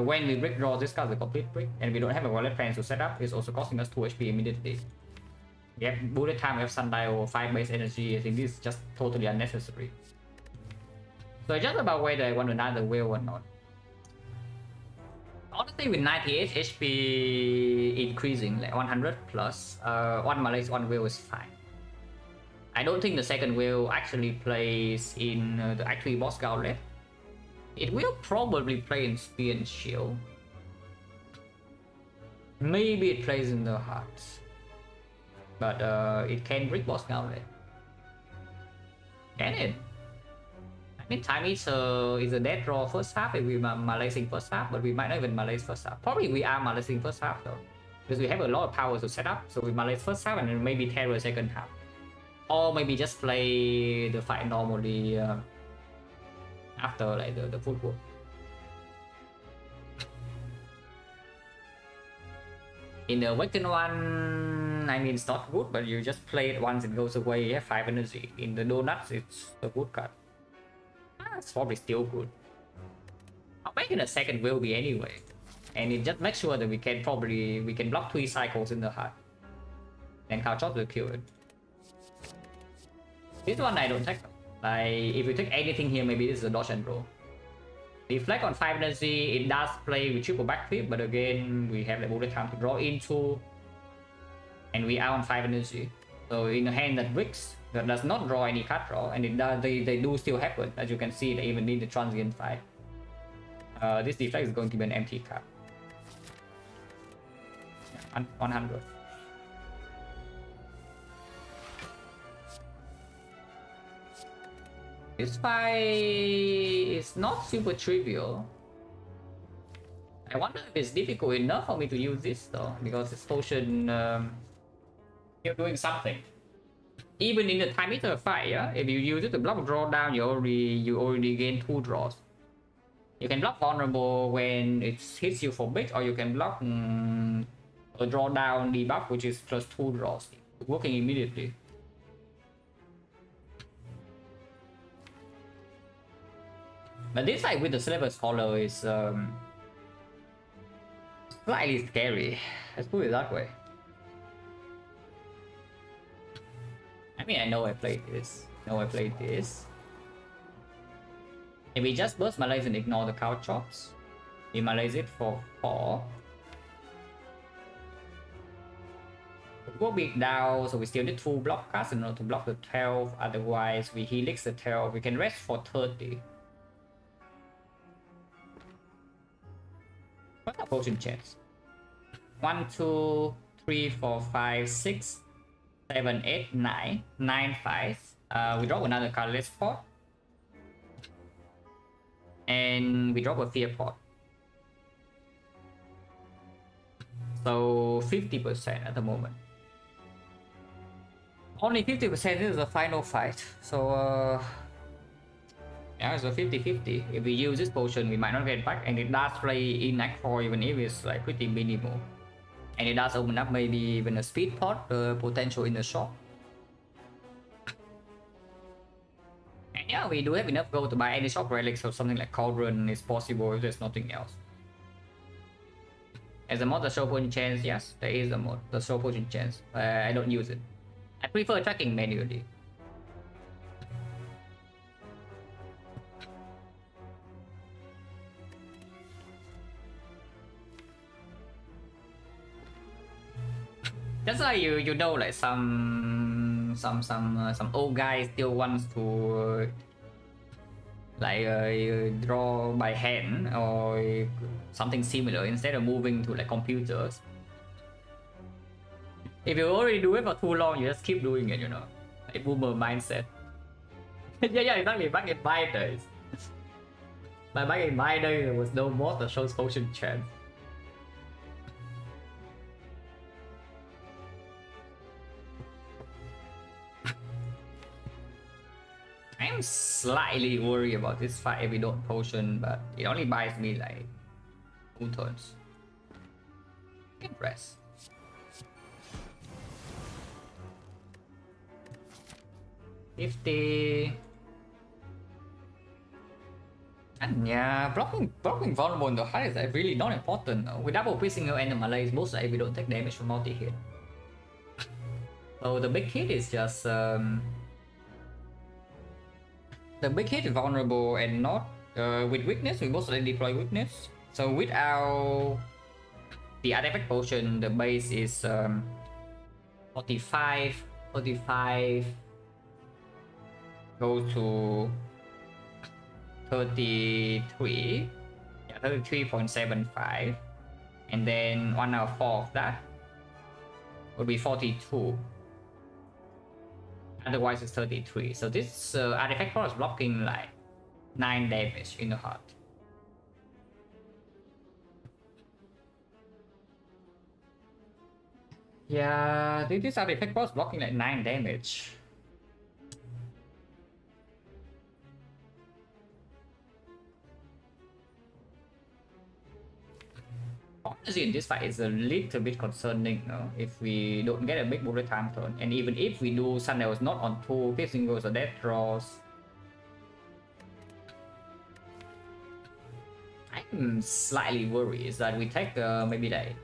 when we brick draw, this card is a complete brick, and we don't have a wallet plan to set up. It's also costing us 2 HP immediately. We have bullet time, we have sundial, 5 base energy. I think this is just totally unnecessary. So it's just about whether I want another whale or not. Honestly, with 98 HP increasing, like 100 plus, 1 Malays, 1 whale is fine. I don't think the second whale actually plays in the actually boss gauntlet. It will probably play in Spear and Shield. Maybe it plays in the Hearts. But it can break boss gauntlet. Can it? I mean, Time Eater is a dead draw first half if we are Malaysian first half, but we might not even Malays first half. Probably we are Malaysian first half though. Because we have a lot of power to set up, so we Malays first half and then maybe Terror second half. Or maybe just play the fight normally after like the footwork. In the Awakened one, I mean it's not good, but you just play it once, it goes away, you have 5 energy. In the Donuts, it's a good card. It's probably still good. I'll make it a second will be anyway. And it just makes sure that we can block 3 cycles in the heart. Then Cow Chop will kill it. This one I don't take. Like, if you take anything here, maybe this is a dodge and roll. Deflect on 5 energy, it does play with triple backflip, but again, we have the bullet time to draw into. And we are on 5 energy. So in a hand that bricks, that does not draw any card draw, and it does, they do still happen. As you can see, they even need the transient fight. This deflect is going to be an empty card. 100. This fight is not super trivial. I wonder if it's difficult enough for me to use this though, because this potion you're doing something. Even in the Time Eater fight, yeah, if you use it to block draw down, you already gain 2 draws. You can block vulnerable when it hits you for big, or you can block a draw down debuff, which is plus 2 draws, working immediately. But this side with the syllabus color is slightly scary. Let's put it that way. I mean, I know I played this. If we just burst Malaise and ignore the cow chops, we Malaise it for 4. Go big down, so we still need 2 block cards in order to block the 12. Otherwise, we helix the 12. We can rest for 30. What's our potion chance? 1, 2, 3, 4, 5, 6, 7, 8, 9. 9 5. We drop another colorless pot. And we drop a fear pot. So 50% at the moment. Only 50% is the final fight. So yeah, it's a 50-50. If we use this potion, we might not get back, and it does play in Act 4 even if it's like pretty minimal. And it does open up maybe even a speed pot potential in the shop. And yeah, we do have enough gold to buy any shop relics or something like Cauldron is possible if there's nothing else. As a mod, the show potion chance, yes, there is a mod, the show potion chance. I don't use it. I prefer tracking manually. That's why you know, like some old guy still wants to draw by hand or something similar instead of moving to like computers. If you already do it for too long, you just keep doing it, you know, like boomer mindset. yeah, exactly. Back in my days, back in my days, there was no mod that shows potion chance. I'm slightly worried about this fight if we don't potion, but it only buys me like 2 turns. I can press. $50. And yeah, blocking vulnerable in the heart is really not important. With double piercing your Malaise, most likely we don't take damage from multi-hit. So the big hit is just the big hit is vulnerable and not with weakness. We mostly deploy weakness. So without the artifact potion, the base is 45. Go to 33. Yeah, 33.75. And then 1 out of 4 of that would be 42. Otherwise it's 33. So this artifact core is blocking like 9 damage in the heart. Yeah, this artifact core is blocking like 9 damage. Honestly, in this fight is a little bit concerning, no? If we don't get a big bullet time turn, and even if we do, Sunday was not on 2 piercing goes or death draws. I'm slightly worried that we take maybe like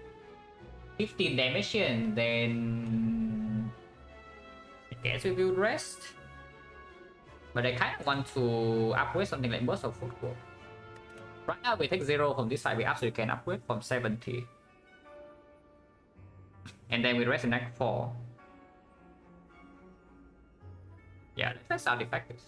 15 damage here, and then I guess we will rest. But I kind of want to upgrade something like Burst of Footwork. Right now we take 0 from this side, we absolutely can upgrade from 70. And then we rest in Act 4. Yeah, let's sound effective.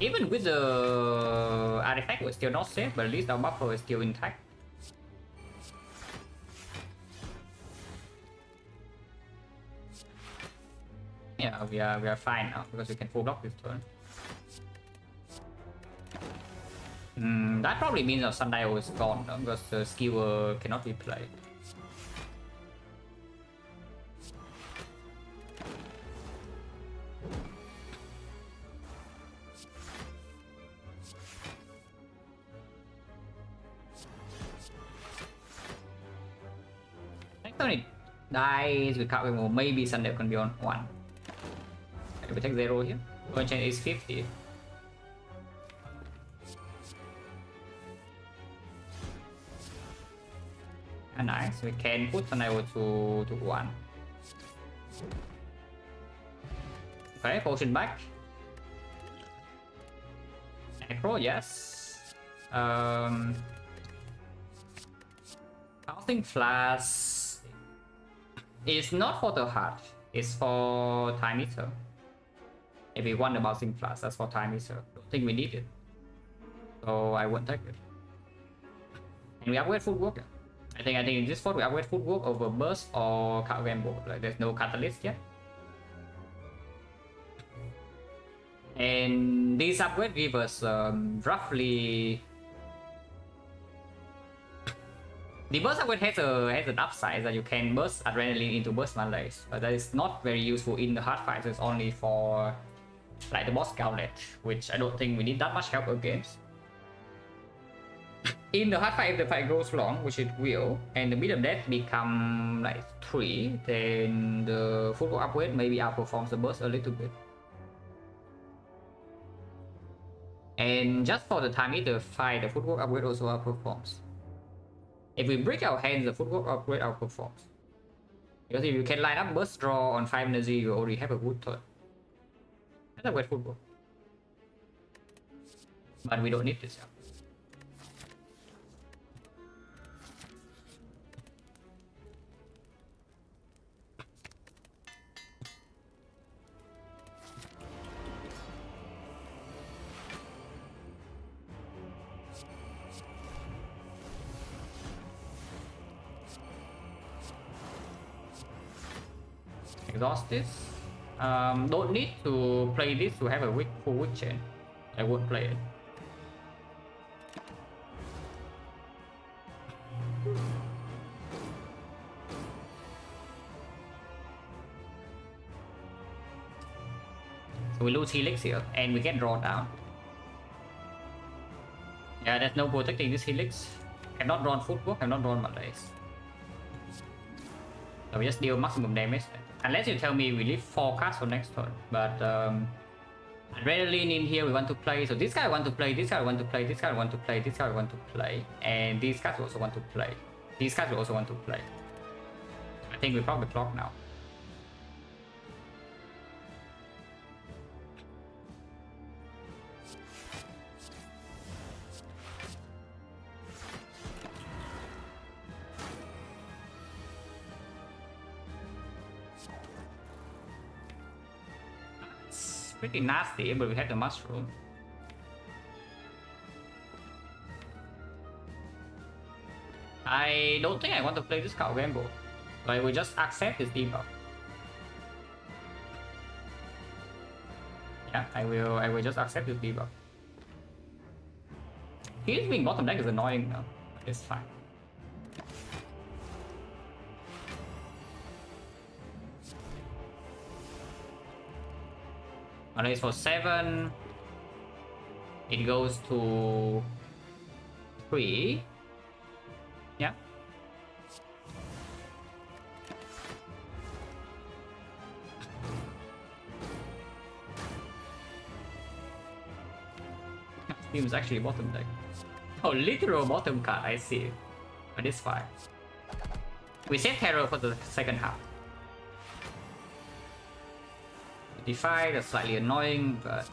Even with the artifact, we're still not safe, but at least our buffer is still intact. Yeah, we are fine now because we can full block this turn. That probably means our Sundial is gone now, because the skewer cannot be played. Next time it dies with card removal, maybe Sundial can be on 1. We take 0 here. Going chain is 50. And nice, we can put Sundial to 1. Okay, potion back. Necro, yes. Bouncing Flash is not for the heart, it's for Time Eater. If we want the Bouncing Flash, that's for Time Eater. Don't think we need it, so I won't take it. And we upgrade Footwork. I think in this spot we upgrade Footwork over Burst or Card Gamble. Like there's no Catalyst yet. And these upgrades give us roughly. The burst upgrade has an upside that you can burst adrenaline into burst malaise, but that is not very useful in the hard fight. So it's only for like the boss gauntlet, which I don't think we need that much help against. In the hard fight, if the fight goes long, which it will, and the bit of death become like 3, then the footwork upgrade maybe outperforms the burst a little bit. And just for the Time Eater fight, the footwork upgrade also outperforms. If we break our hands, the footwork upgrade outperforms. Because if you can line up burst draw on 5 energy, you already have a good turn. That's a great footwork. But we don't need this. Exhaust this. Don't need to play this to have a full weak chain. I won't play it. So we lose Helix here and we get drawn down. Yeah, there's no protecting this Helix. Cannot draw Footwork, cannot draw Malaise. So we just deal maximum damage. Unless you tell me we leave 4 cards for next turn. But Adrenaline in here we want to play. So this guy I want to play, this guy I want to play, this guy I want to play, this guy I want to play. And these guys we also want to play. These guys we also want to play. I think we probably clock now. Pretty nasty, but we have the mushroom. I don't think I want to play this card gamble. Like we just accept this debuff. Yeah, I will just accept this debuff. He's being bottom deck is annoying now. It's fine. Unless for 7, it goes to 3. Yeah. Seems actually bottom deck. Oh, literal bottom card, I see. But it's fine. We save Terror for the second half. Defy, that's slightly annoying, but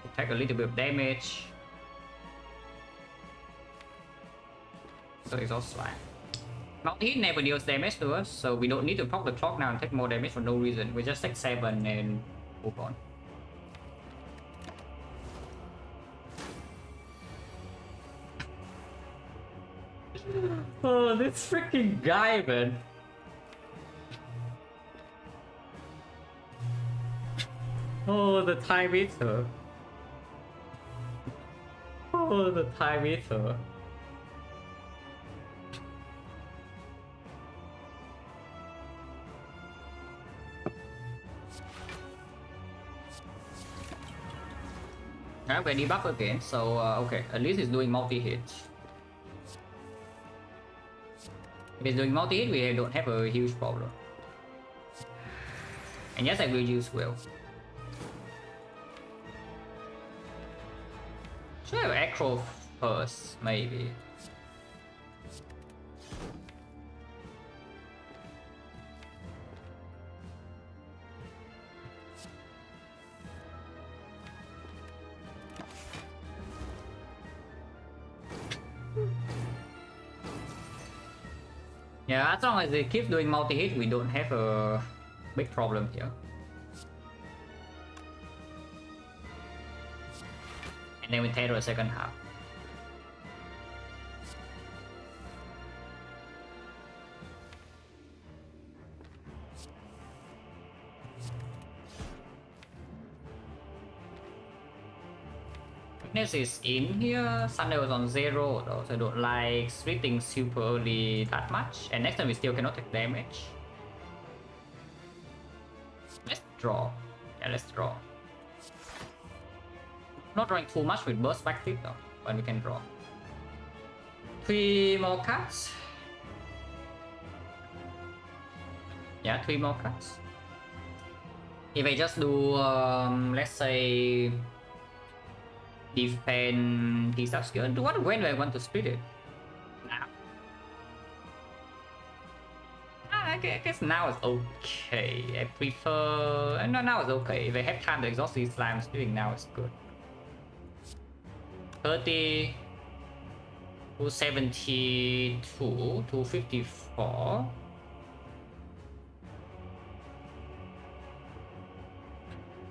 we take a little bit of damage. So it's also fine. Mount Heat never deals damage to us, so we don't need to pop the clock now and take more damage for no reason. We just take 7 and move on. Oh, this freaking guy, man. Oh, the time meter. Oh, the time meter. Okay, debug again. So okay, at least it's doing multi-hit. If it's doing multi-hit, we don't have a huge problem. And yes, I will use will. Should I have Acro first, maybe? Yeah, as long as it keeps doing multi-hit, we don't have a big problem here. And then we take the second half. Weakness is in here. Thunder was on 0, though, so I don't like splitting super early that much. And next time we still cannot take damage. Let's draw. Yeah, let's draw. Not drawing too much with burst perspective though, but we can draw. 3 more cards. Yeah, 3 more cards. If I just do, let's say, defend his up skill, when do I want to split it? Now. I guess now is okay. I prefer. No, now is okay. If I have time to exhaust these slime, splitting now is good. 30 to 72 to 54.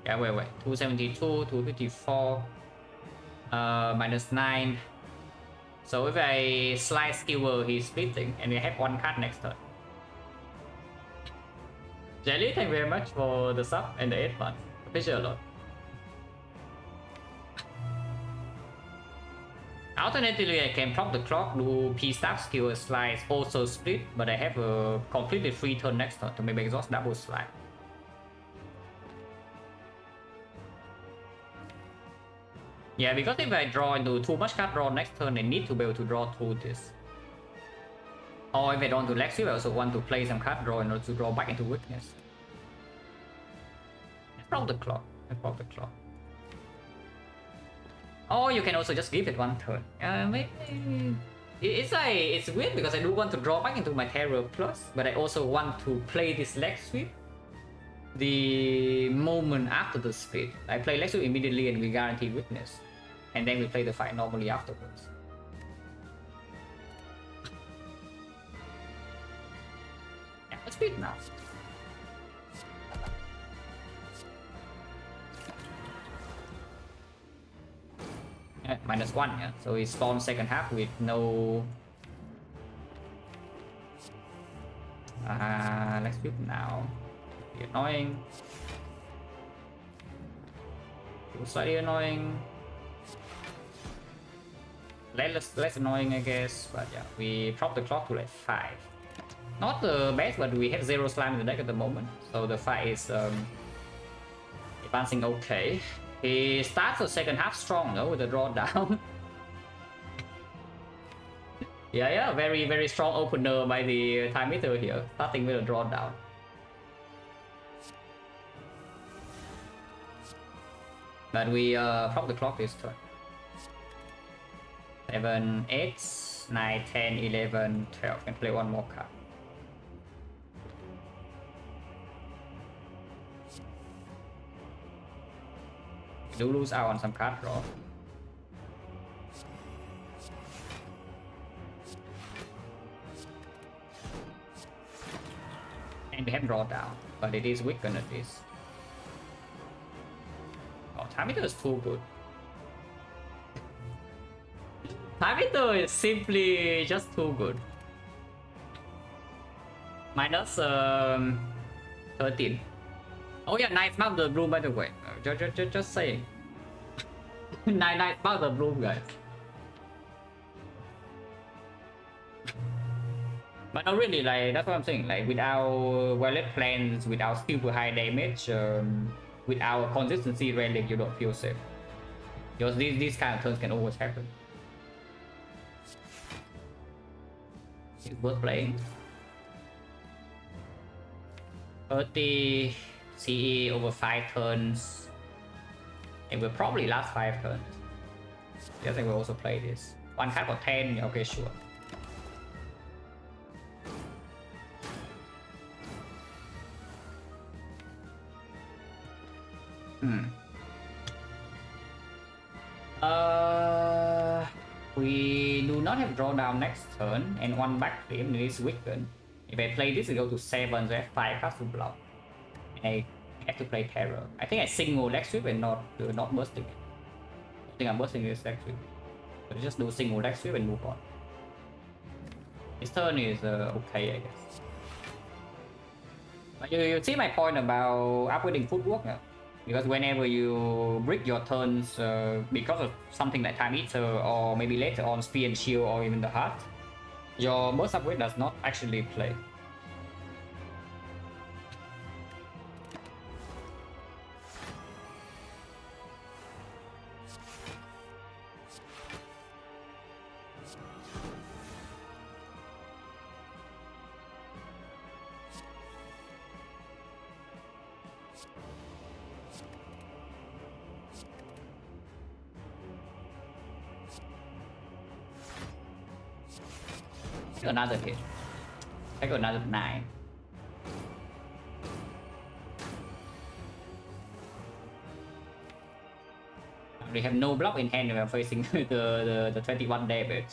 Yeah, wait. 272 to 54. Minus 9. So if I slide skewer, he's splitting, and we have 1 card next turn. Jelly, thank you very much for the sub and the 8 months. Appreciate a lot. Alternatively, I can prop the clock, do P-Staff skill slides, also split, but I have a completely free turn next turn to maybe exhaust double slide. Yeah, because if I draw into too much card draw next turn, I need to be able to draw through this. Or if I don't do Lexi, I also want to play some card draw in order to draw back into weakness. Let's prop the clock. Or you can also just give it 1 turn. Maybe it's weird because I do want to draw back into my Terror Plus, but I also want to play this leg sweep the moment after the split. I play leg sweep immediately and we guarantee weakness, and then we play the fight normally afterwards. Yeah, let's split now. -1, yeah. So we spawn second half with no. Let's flip now. Be annoying. Slightly annoying. Less annoying, I guess. But yeah, we prop the clock to like 5. Not the best, but we have 0 slime in the deck at the moment, so the fight is advancing okay. He starts the second half strong though with the drawdown. yeah, very strong opener by the time meter here, starting with a drawdown. But we prop the clock this turn. 7, 8, 9, 10, 11, 12. Can play 1 more card. Do lose out on some card draw. And we have draw down, but it is weakened at least. Oh, time meter is too good. Time meter is simply just too good. Minus 13. Oh yeah, nice mount the bloom by the way. Just saying. Nice mount the bloom, guys. But not really, like that's what I'm saying. Like without wallet plans, without super high damage, with our consistency relic, you don't feel safe. Because these kind of turns can always happen. It's worth playing. 30 CE over 5 turns. It will probably last 5 turns. Yes, I will also play this. One card for 10, okay, sure. We do not have drawdown next turn, and one back flip is weakened. If I play this, I go to 7, so I have 5 cards to block. I have to play Terror. I think I single leg sweep and not bursting. I think I'm bursting this leg sweep. So just do single leg sweep and move on. This turn is okay, I guess. But you see my point about upgrading footwork now? Because whenever you break your turns because of something like Time Eater or maybe later on Spear and Shield or even the Heart, your burst upgrade does not actually play. Another hit. I got another 9. We have no block in hand when we're facing the 21 damage.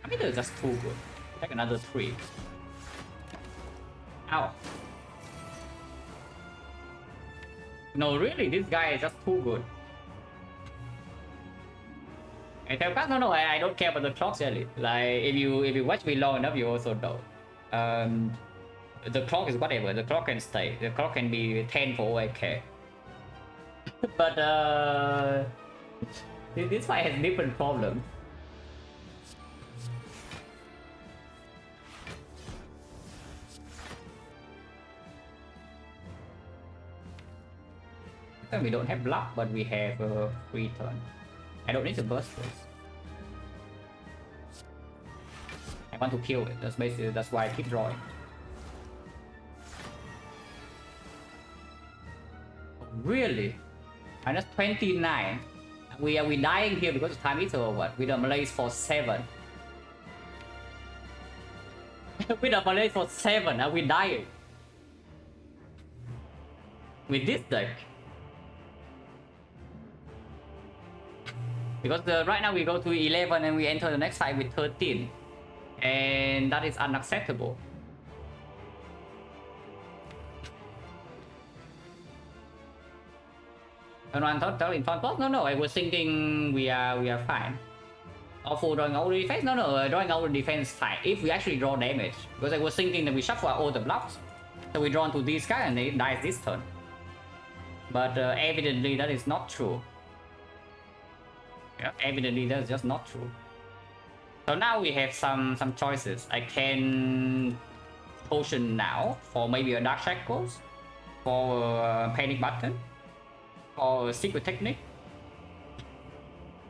I mean, they're just too good. Take another 3. Ow. No, really, this guy is just too good. No, I don't care about the clock really. Like if you watch me long enough, you also know. The clock is whatever. The clock can stay. The clock can be 10 for all I care. But this fight has different problems. We don't have block, but we have free turn. I don't need to burst this. I want to kill it. That's why I keep drawing. Really? Minus 29. Are we dying here because of Time Eater or what? With a Malaise for 7. With a Malaise for 7, are we dying? With this deck? Because right now we go to 11 and we enter the next fight with 13. And that is unacceptable. No, I was thinking we are fine. Or for drawing out the defense? No, drawing out the defense fine. If we actually draw damage. Because I was thinking that we shuffle all the blocks. So we draw into this guy and they dies this turn. But evidently that is not true. Yeah, evidently that's just not true. So now we have some choices. I can potion now for maybe a Dark Shackles, for a Panic Button, or a Secret Technique.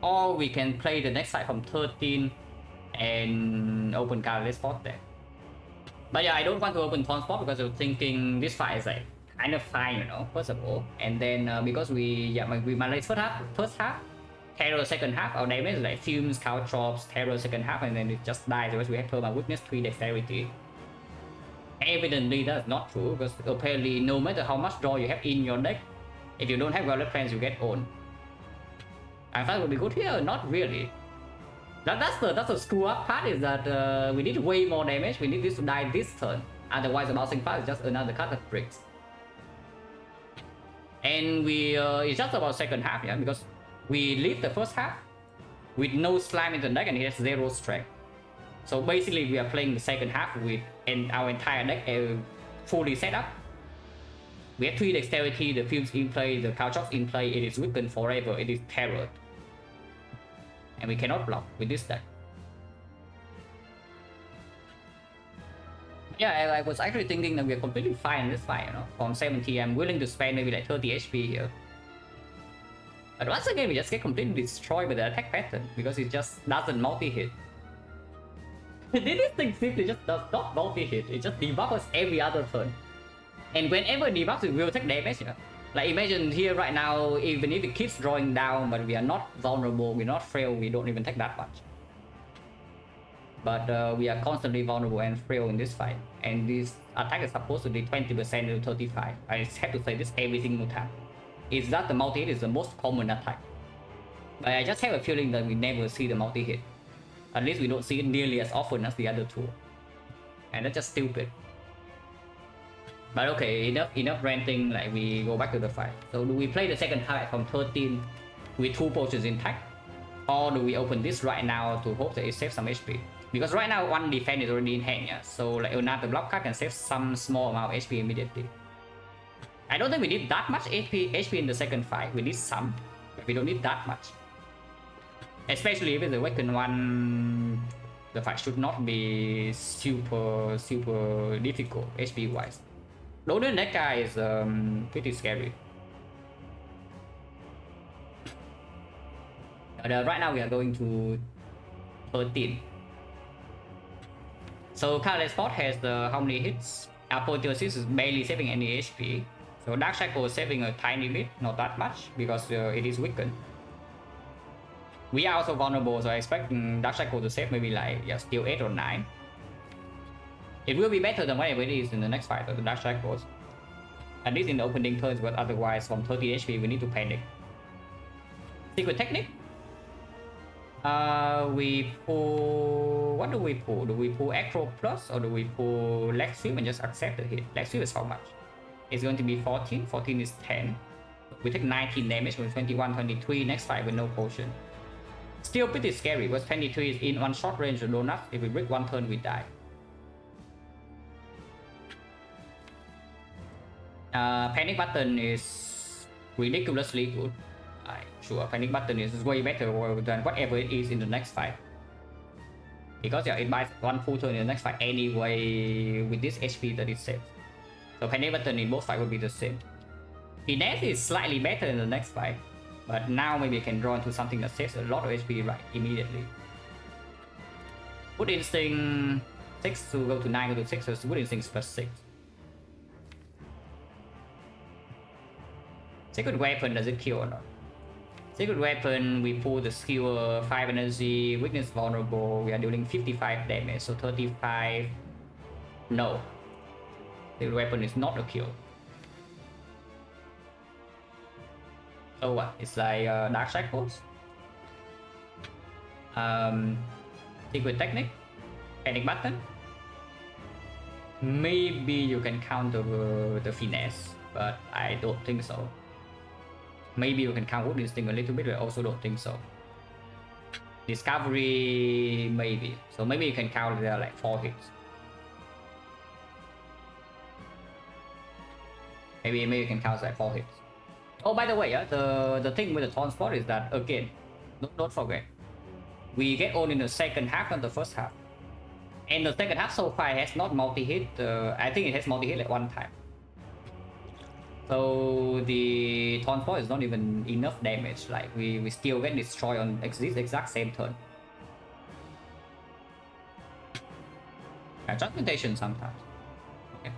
Or we can play the next side from 13 and open Catalyst Spot there. But yeah, I don't want to open Taunt Spot because I'm thinking this fight is like kind of fine, you know, first of all. And then because we manage first half, Terror second half, our damage is like Fumes, Caltrops, Terror second half, and then it just dies because we have Perma Witness, 3 Dexterity. Evidently that's not true, because apparently no matter how much draw you have in your deck, if you don't have Wallet Plans, you get owned. I thought it would be good here, not really. That's the screw up part, is that we need way more damage, we need this to die this turn. Otherwise the bouncing part is just another card that breaks. And it's just about second half, yeah, because we leave the first half with no slime in the deck and he has 0 strength. So basically we are playing the second half with our entire deck fully set up. We have 3 dexterity, the films in play, the Caltrops in play, it is weakened forever, it is terrored. And we cannot block with this deck. Yeah, I was actually thinking that we are completely fine in this fight, you know. From 70, I'm willing to spend maybe like 30 HP here. But once again, we just get completely destroyed by the attack pattern because it just doesn't multi-hit. This thing simply just does not multi-hit, it just debuffs every other turn. And whenever it debuffs, it will take damage, you know. Like imagine here right now, even if it keeps drawing down, but we are not vulnerable, we're not frail, we don't even take that much. But we are constantly vulnerable and frail in this fight. And this attack is supposed to be 20% to 35. I just have to say this every single time. Is that the multi-hit is the most common attack. But I just have a feeling that we never see the multi-hit. At least we don't see it nearly as often as the other two. And that's just stupid. But okay, enough ranting, like we go back to the fight. So do we play the second fight from 13 with 2 potions intact? Or do we open this right now to hope that it saves some HP? Because right now 1 defense is already in hand, yeah? So like another block card can save some small amount of HP immediately. I don't think we need that much HP in the second fight. We need some, but we don't need that much. Especially with the awakened one, the fight should not be super difficult HP wise. Though that guy is pretty scary. Right now we are going to 13. So Careless Spot has how many hits? Apotheosis is barely saving any HP. So Dark Shackle is saving a tiny bit, not that much, because it is weakened. We are also vulnerable, so I expect Dark Shackle to save maybe like still 8 or 9. It will be better than whatever it is in the next fight of the Dark Shackles. At least in the opening turns, but otherwise from 30 HP we need to panic. Secret Technique? We pull... What do we pull? Do we pull Acro Plus or do we pull Leg Sweep and just accept the hit? Leg Sweep is how much? It's going to be 14. 14 is 10. We take 19 damage with 21, 23. Next fight with no potion. Still pretty scary because 23 is in one short range of donuts. If we break 1 turn, we die. Panic Button is ridiculously good. Sure, Panic Button is way better than whatever it is in the next fight. Because yeah, it buys 1 full turn in the next fight anyway with this HP that it saves. So Panic Button in both fights will be the same. Finesse is slightly better in the next fight. But now maybe I can draw into something that saves a lot of HP right immediately. Good Instinct 6 to go to 9, go to 6, so Good Instinct is plus 6. Secret Weapon, does it kill or not? Secret Weapon, we pull the Skewer, 5 energy, weakness vulnerable, we are dealing 55 damage, so 35... No. Secret Weapon is not a kill. So what? It's like Dark Shackles? Secret Technique? Panic Button? Maybe you can counter the Finesse, but I don't think so. Maybe you can count Wood Instinct a little bit, but I also don't think so. Discovery, maybe. So maybe you can count there like 4 hits. Maybe you can count like 4 hits. Oh, by the way, the thing with the Taunt Spot is that, again, don't forget, we get all in the second half and the first half. And the second half so far has not multi-hit, I think it has multi-hit like 1 time. So the Taunt Spot is not even enough damage, like we still get destroyed on this exact same turn. Transmutation sometimes. Okay.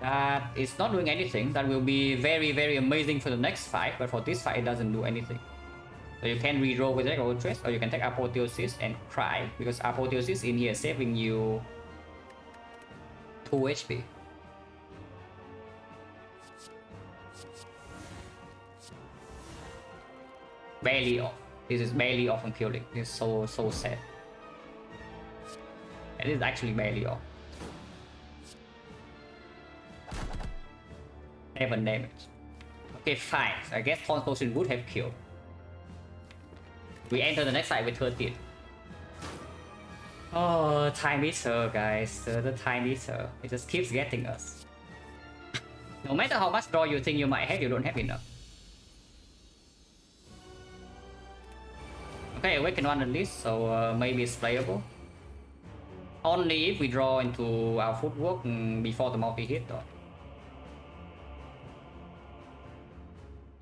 That is not doing anything. That will be very amazing for the next fight, but for this fight it doesn't do anything. So you can reroll with Echo Trace, or you can take Apotheosis and cry, because Apotheosis in here saving you 2 HP. Barely off. This is barely off on killing. This is so sad. It is actually barely off. 7 damage. Okay, fine. So I guess Taunt Potion would have killed. We enter the next side with 13. Oh, time eater, guys. The time eater. It just keeps getting us. No matter how much draw you think you might have, you don't have enough. Okay, Awaken one at least, so maybe it's playable. Only if we draw into our footwork before the multi-hit though.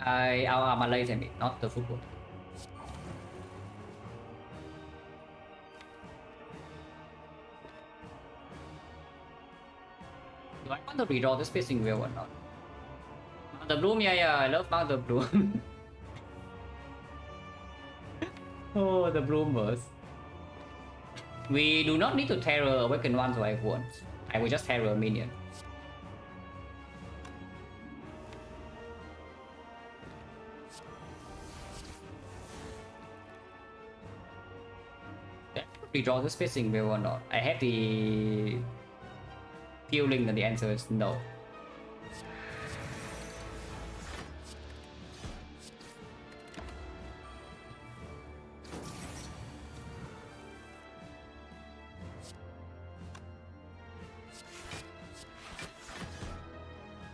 Our Malays, I mean, not the footwork. Do I want to redraw this Piercing Wheel or not? Mount the Bloom, yeah, I love Mount the Bloom. Oh, the Bloomers. We do not need to Terror Awaken one, so I won't. I will just Terror a minion. Redraw this Piercing Wheel or not? I have the feeling that the answer is no.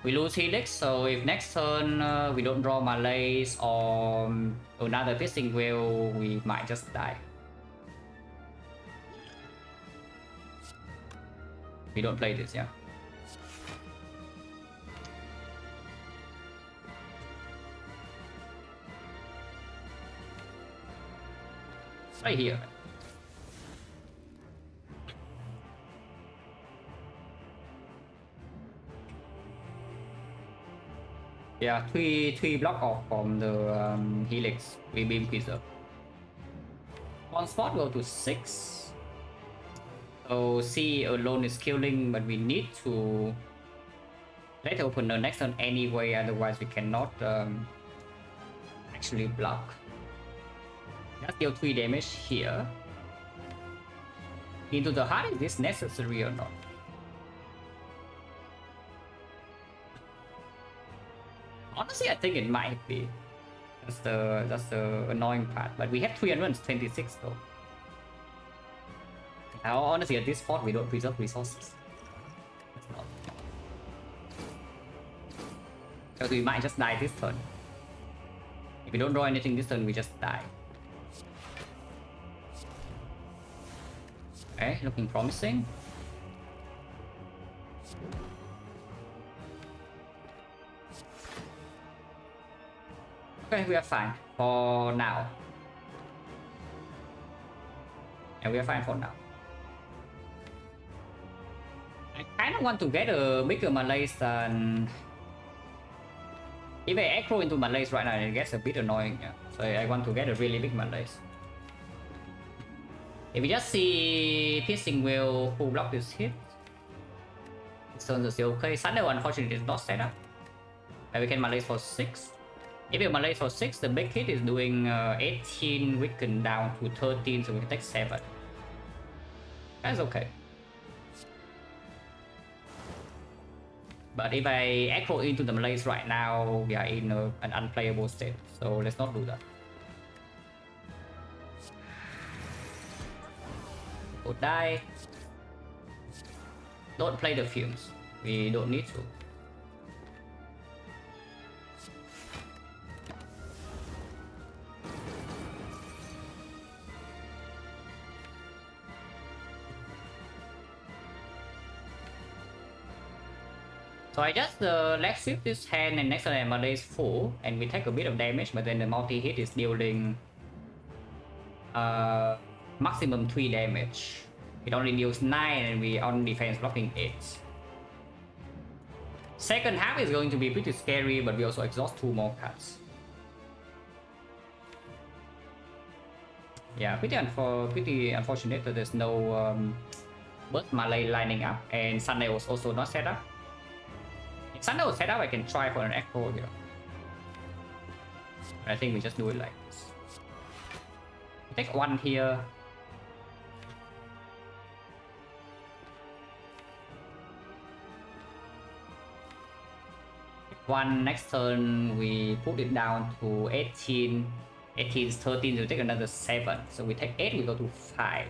We lose Helix, so if next turn we don't draw Malays or another Piercing Wheel, we might just die. We don't play this, yeah. Right here. Yeah, three block off from the Helix. We beam preserve. On spot go to 6. So C alone is killing, but we need to let the opener next turn anyway, otherwise we cannot actually block. Just deal 3 damage here. Into the heart, is this necessary or not? Honestly, I think it might be. That's the annoying part. But we have 326 though. Now, honestly, at this spot, we don't preserve resources. Because we might just die this turn. If we don't draw anything this turn, we just die. Okay, looking promising. Okay, we are fine for now. And we are fine for now. I kind of want to get a bigger Malays than... If I aggro into Malays right now, it gets a bit annoying. Yeah. So I want to get a really big Malays. If we just see Piercing Wheel who block this hit, this turn is still okay. Thunder unfortunately is not set up. And we can Malays for 6. If you Malays for 6, the big hit is doing 18 weaken down to 13, so we can take 7. That's okay. But if I echo into the Malays right now, we are in an unplayable state, so let's not do that. Go die. Don't play the fumes. We don't need to. So I just let's shift this hand and next turn Malays is full and we take a bit of damage, but then the multi-hit is dealing maximum 3 damage. It only deals 9 and we on defense blocking 8. Second half is going to be pretty scary, but we also exhaust 2 more cards. Yeah, pretty unfortunate that there's no Burst Malay lining up, and Sunday was also not set up. If Sunday was set up, I can try for an echo here. But I think we just do it like this. Take 1 here. One next turn we put it down to 18. 18 is 13, we take another 7. So we take 8, we go to 5.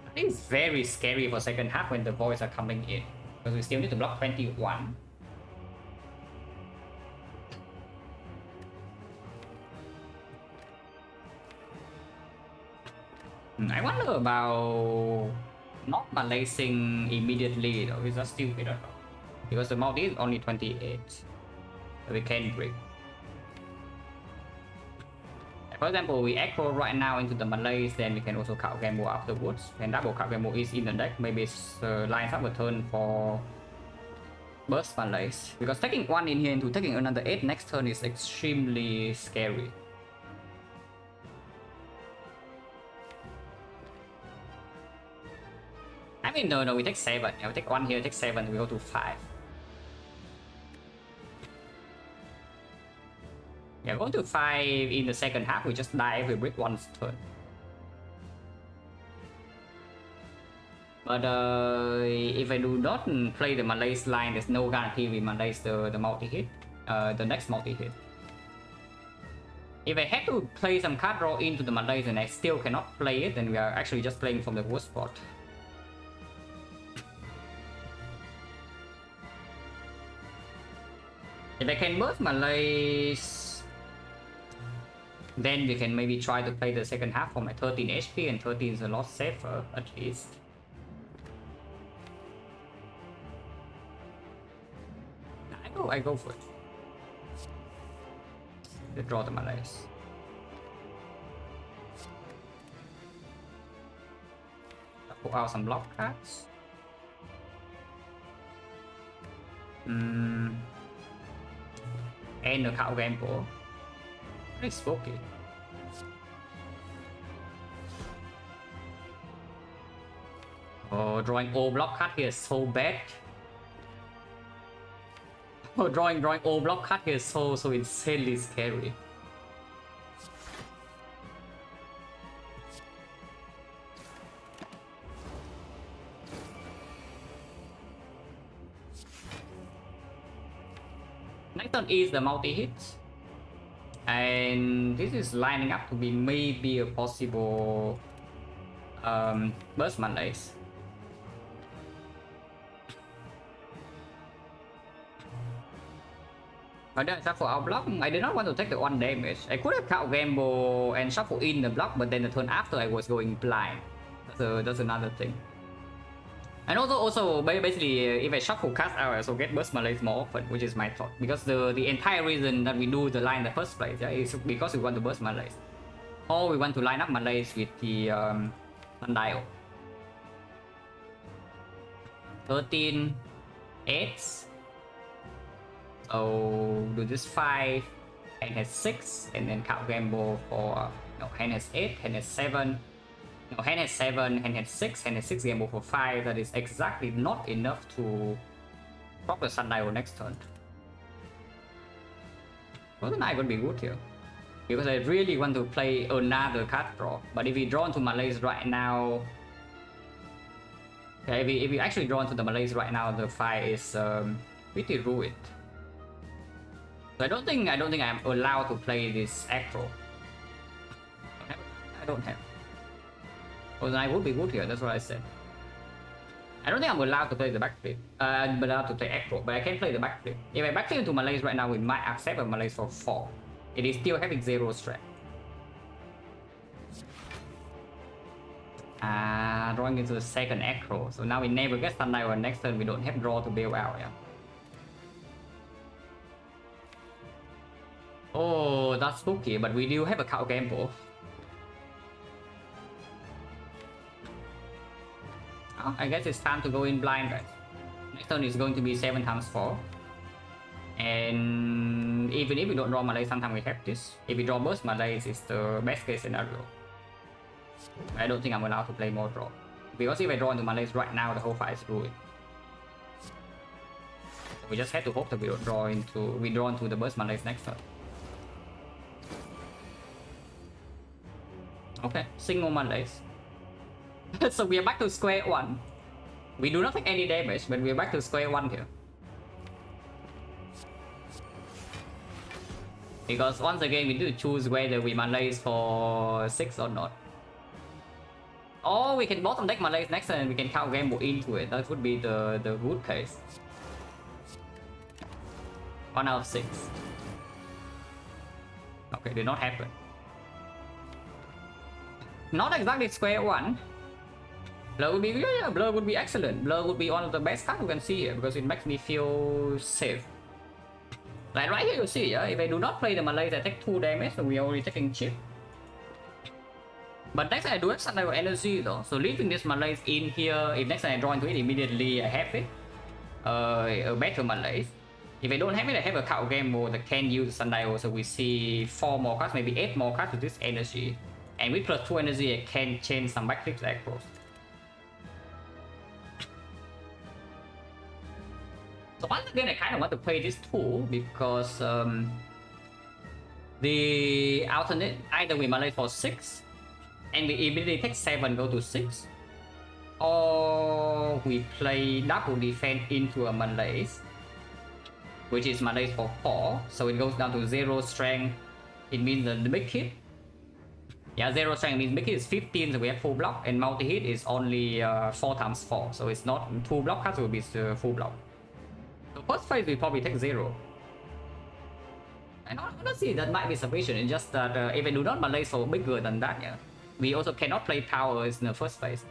I think it's very scary for second half when the voids are coming in. Because we still need to block 21. I wonder about not malicing immediately though, is that stupid or not? Because the multi is only 28. So we can break. For example, we echo right now into the Malays, then we can also count gamble afterwards. And double count gamble is in the deck. Maybe it's lines up a turn for burst Malays. Because taking 1 in here into taking another 8 next turn is extremely scary. I mean, no, we take 7. Yeah, we take 1 here, take 7, we go to 5. Yeah, going to 5 in the second half, we just die every brick once turn. But if I do not play the Malays line, there's no guarantee we Malays the multi-hit, the next multi-hit. If I had to play some card draw into the Malays and I still cannot play it, then we are actually just playing from the worst spot. If I can burst Malays, then we can maybe try to play the second half for my 13 HP, and 13 is a lot safer at least. I go for it. Let's draw the Malays. Pull out some block cards. And the card gamble. Very spooky. Oh, drawing all block card here is so bad. Oh, drawing all block card here is so insanely scary. Next turn is the multi-hit. And this is lining up to be maybe a possible burst Malays. But then shuffle out block, I did not want to take the 1 damage. I could have count gamble and shuffle in the block, but then the turn after I was going blind. So that's another thing. And also basically, if I shuffle cast out, I also get burst Malays more often, which is my thought. Because the entire reason that we do the line in the first place, yeah, is because we want to burst Malays. Or we want to line up Malays with the sundial. 13, 8. So do this 5, hand has 6, and then count gamble for no, hand has 8, hand has 7. No, hand has 7, hand has 6, hand has 6 gamble for 5. That is exactly not enough to proc the sundial next turn. Wasn't I gonna be good here? Because I really want to play another card draw. But if we draw into Malays right now, okay, if we actually draw into the Malays right now, the 5 is pretty ruined. So I don't think I'm allowed to play this aggro. I don't have. Well, then I would be good here. That's what I said. I don't think I'm allowed to play the backflip. I'm allowed to play aggro, but I can play the backflip. If I backflip into Malays right now, we might accept a Malays for 4. It is still having 0 strat. Drawing into the second aggro. So now we never get sundial, and next turn we don't have draw to bail out. Yeah. Oh, that's spooky, but we do have a cow gamble. Oh, I guess it's time to go in blind, guys. Next turn is going to be 7 times 4. And even if we don't draw Malays, sometimes we have this. If we draw burst Malays, it's the best case scenario. I don't think I'm allowed to play more draw. Because if I draw into Malays right now, the whole fight is ruined. We just have to hope that we don't draw into the burst Malays next turn. Okay, single Malays. So we are back to square 1. We do not take any damage, but we are back to square 1 here. Because once again, we need to choose whether we Malays for 6 or not. Or we can bottom deck Malays next and we can count game into it. That would be the good case. 1 out of 6. Okay, did not happen. Not exactly square one. Blur would be, yeah, Blur would be excellent. Blur would be one of the best cards you can see here because it makes me feel safe. Like right here you see, yeah, if I do not play the Malays, I take 2 damage, so we are already taking chip. But next time I do have Sundial Energy though, so leaving this Malays in here, if next time I draw into it immediately I have it. A better Malays. If I don't have it, I have a card game mode that can use Sundial, so we see 4 more cards, maybe 8 more cards with this energy. And with plus 2 energy, I can change some backflips across. So once again, I kind of want to play this tool because the alternate, either we Malay for 6 and we immediately take 7, go to 6, or we play double defense into a Malays, which is Malays for 4, so it goes down to 0 strength. It means the big hit. Yeah, 0 strength means big hit is 15, so we have full block, and multi hit is only 4 times 4, so it's not 2 block cards, it will be full block. So first phase we probably take 0. And honestly, that might be sufficient. It's just that if I do not Malays for bigger than that, yeah, we also cannot play powers in the first phase.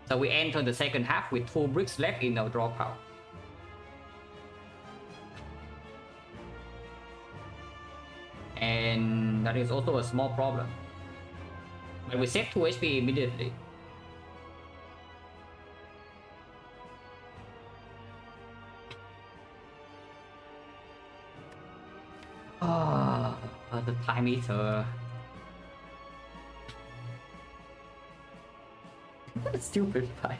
So we enter the second half with 2 bricks left in our draw pile. And that is also a small problem. But we save 2 HP immediately. Oh, the time eater. What a stupid fight.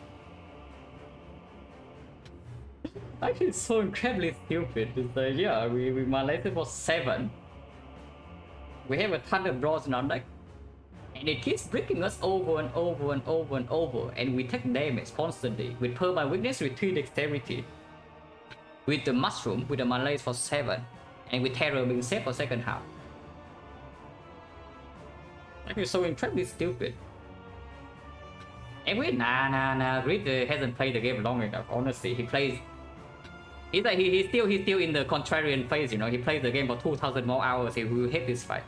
Actually, it's so incredibly stupid. It's like, yeah, we Malated for 7. We have a ton of draws in our deck. And it keeps breaking us over and over and over and over. And we take damage constantly. With Perma Weakness, with 3 Dexterity. With the Mushroom, with the Malays for 7. And with Terror being safe for second half. That is so incredibly stupid. And we Reed hasn't played the game long enough. Honestly, he plays. He's like he's still in the contrarian phase. You know, he plays the game for 2,000 more hours. He will hate this fight.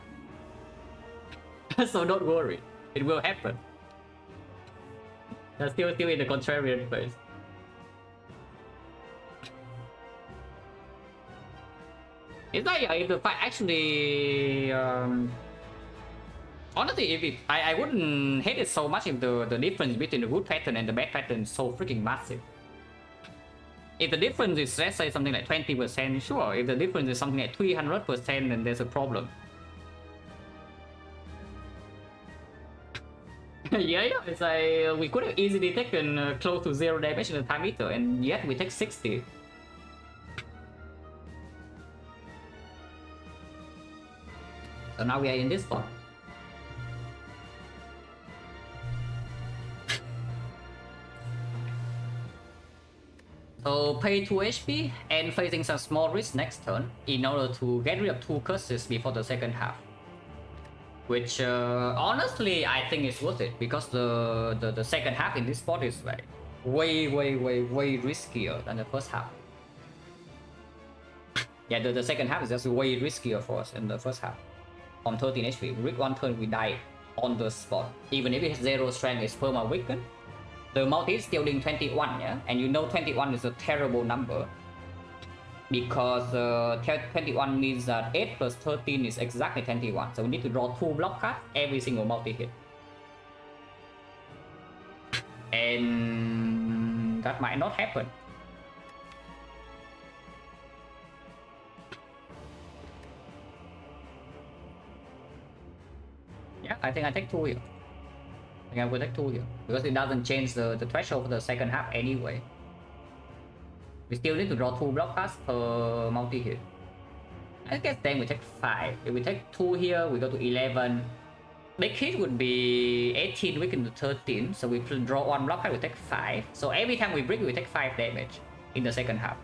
So don't worry, it will happen. They're still in the contrarian phase. It's like if the fight actually, honestly, if I wouldn't hate it so much if the difference between the good pattern and the bad pattern is so freaking massive. If the difference is, let's say, something like 20%, sure. If the difference is something like 300%, then there's a problem. Yeah, it's like we could have easily taken close to 0 damage in the time meter, and yet we take 60. So now we are in this spot. So pay 2 HP and facing some small risk next turn in order to get rid of 2 curses before the second half. Which honestly I think is worth it because the second half in this spot is like way riskier than the first half. Yeah, the second half is just way riskier for us than the first half. On 13 HP, with 1 turn we die on the spot. Even if it has 0 strength, it's perma weakened. The multi is still doing 21, yeah? And you know 21 is a terrible number. Because 21 means that 8 plus 13 is exactly 21. So we need to draw 2 block cards every single multi-hit. And that might not happen. Yeah, I think I take 2 here. I think I will take 2 here. Because it doesn't change the threshold for the second half anyway. We still need to draw 2 block cards per multi-hit. I guess then we take 5. If we take 2 here, we go to 11. Big hit would be 18 weakened to 13. So we draw 1 block card, we take 5. So every time we break, we take 5 damage in the second half.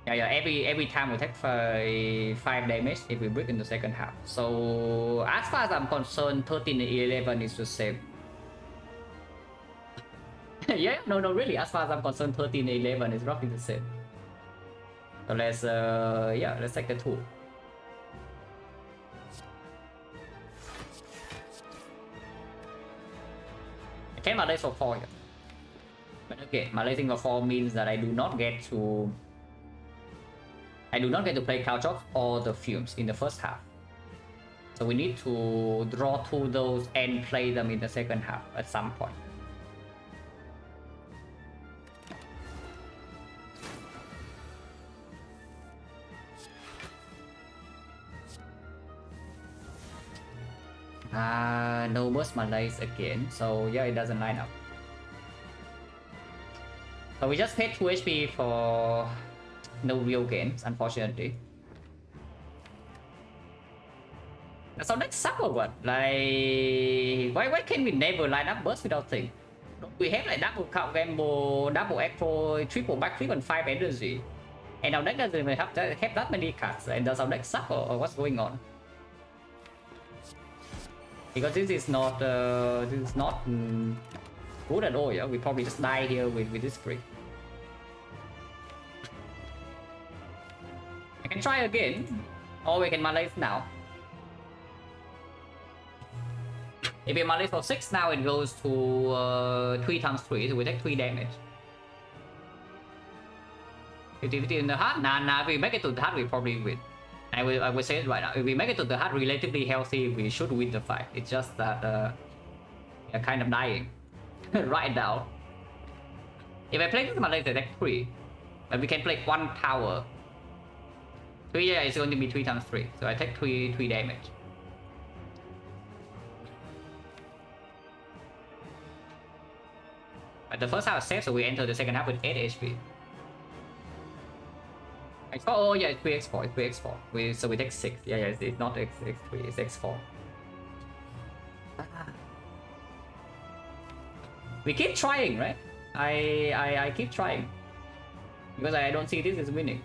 Yeah, every time we take 5 damage if we break in the second half. So as far as I'm concerned, 13 and 11 is the same. Yeah, no, really. As far as I'm concerned, 13 and 11 is roughly the same. So let's let's take the 2. I can't Malay for 4 here. But okay, Malaying for 4 means that I do not get to play Cloud Chops or the Fumes in the first half. So we need to draw 2 those and play them in the second half at some point. No burst Malays again, so yeah, it doesn't line up. So we just paid 2 HP for no real gains, unfortunately. So that suck or what? Like, why can we never line up burst without thing? We have like double count gamble, double echo, triple backflip and 5 energy. And our deck doesn't even have that many cards. And does our deck suck or what's going on? Because this is not good at all. Yeah, we probably just die here with this free. I can try again, or we can Malay now. If we Malay for 6 now, it goes to 3 times 3, so we take 3 damage. 50-50 in the heart? Nah, if we make it to the heart, we probably win. I will say it right now. If we make it to the heart relatively healthy, we should win the fight. It's just that we're kind of dying right now. If I play this Malay, I take 3. But we can play 1 tower. 3, yeah, it's going to be 3 times 3. So I take 3 damage. But the first half is safe, so we enter the second half with 8 HP. Oh yeah, it's 3x4, it's 3x4. So we take 6. Yeah, it's not x3, it's x4. We keep trying, right? I keep trying. Because I don't see this is winning.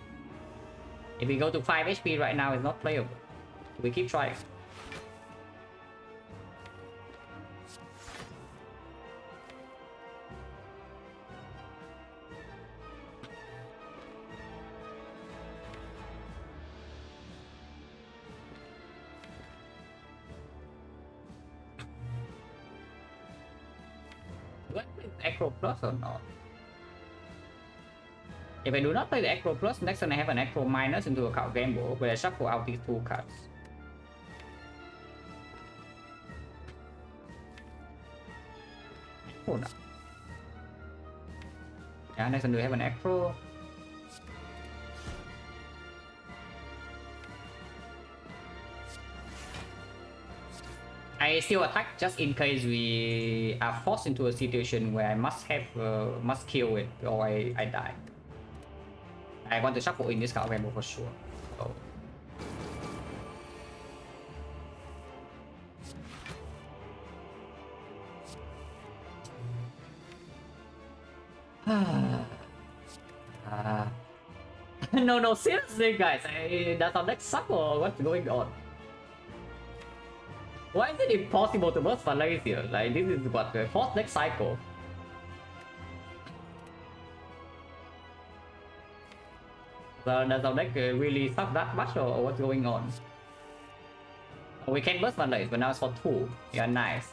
If we go to 5 HP right now, it's not playable. We keep trying. Do I play Acro Plus or not? If I do not play the Acro Plus, next turn I have an Acro Minus into account gamble, where I shuffle out these 2 cards. Hold on. Yeah, next turn do I have an Acro. I still attack just in case we are forced into a situation where I must kill it or I die. I want to shuffle in this card gamble for sure. So. No, seriously guys, does our deck suck or what's going on? Why is it impossible to burst Malays here? Like, this is what, the 4th deck cycle. So does our deck really suck that much or what's going on? We can burst Malays, but now it's for 2. Yeah, nice.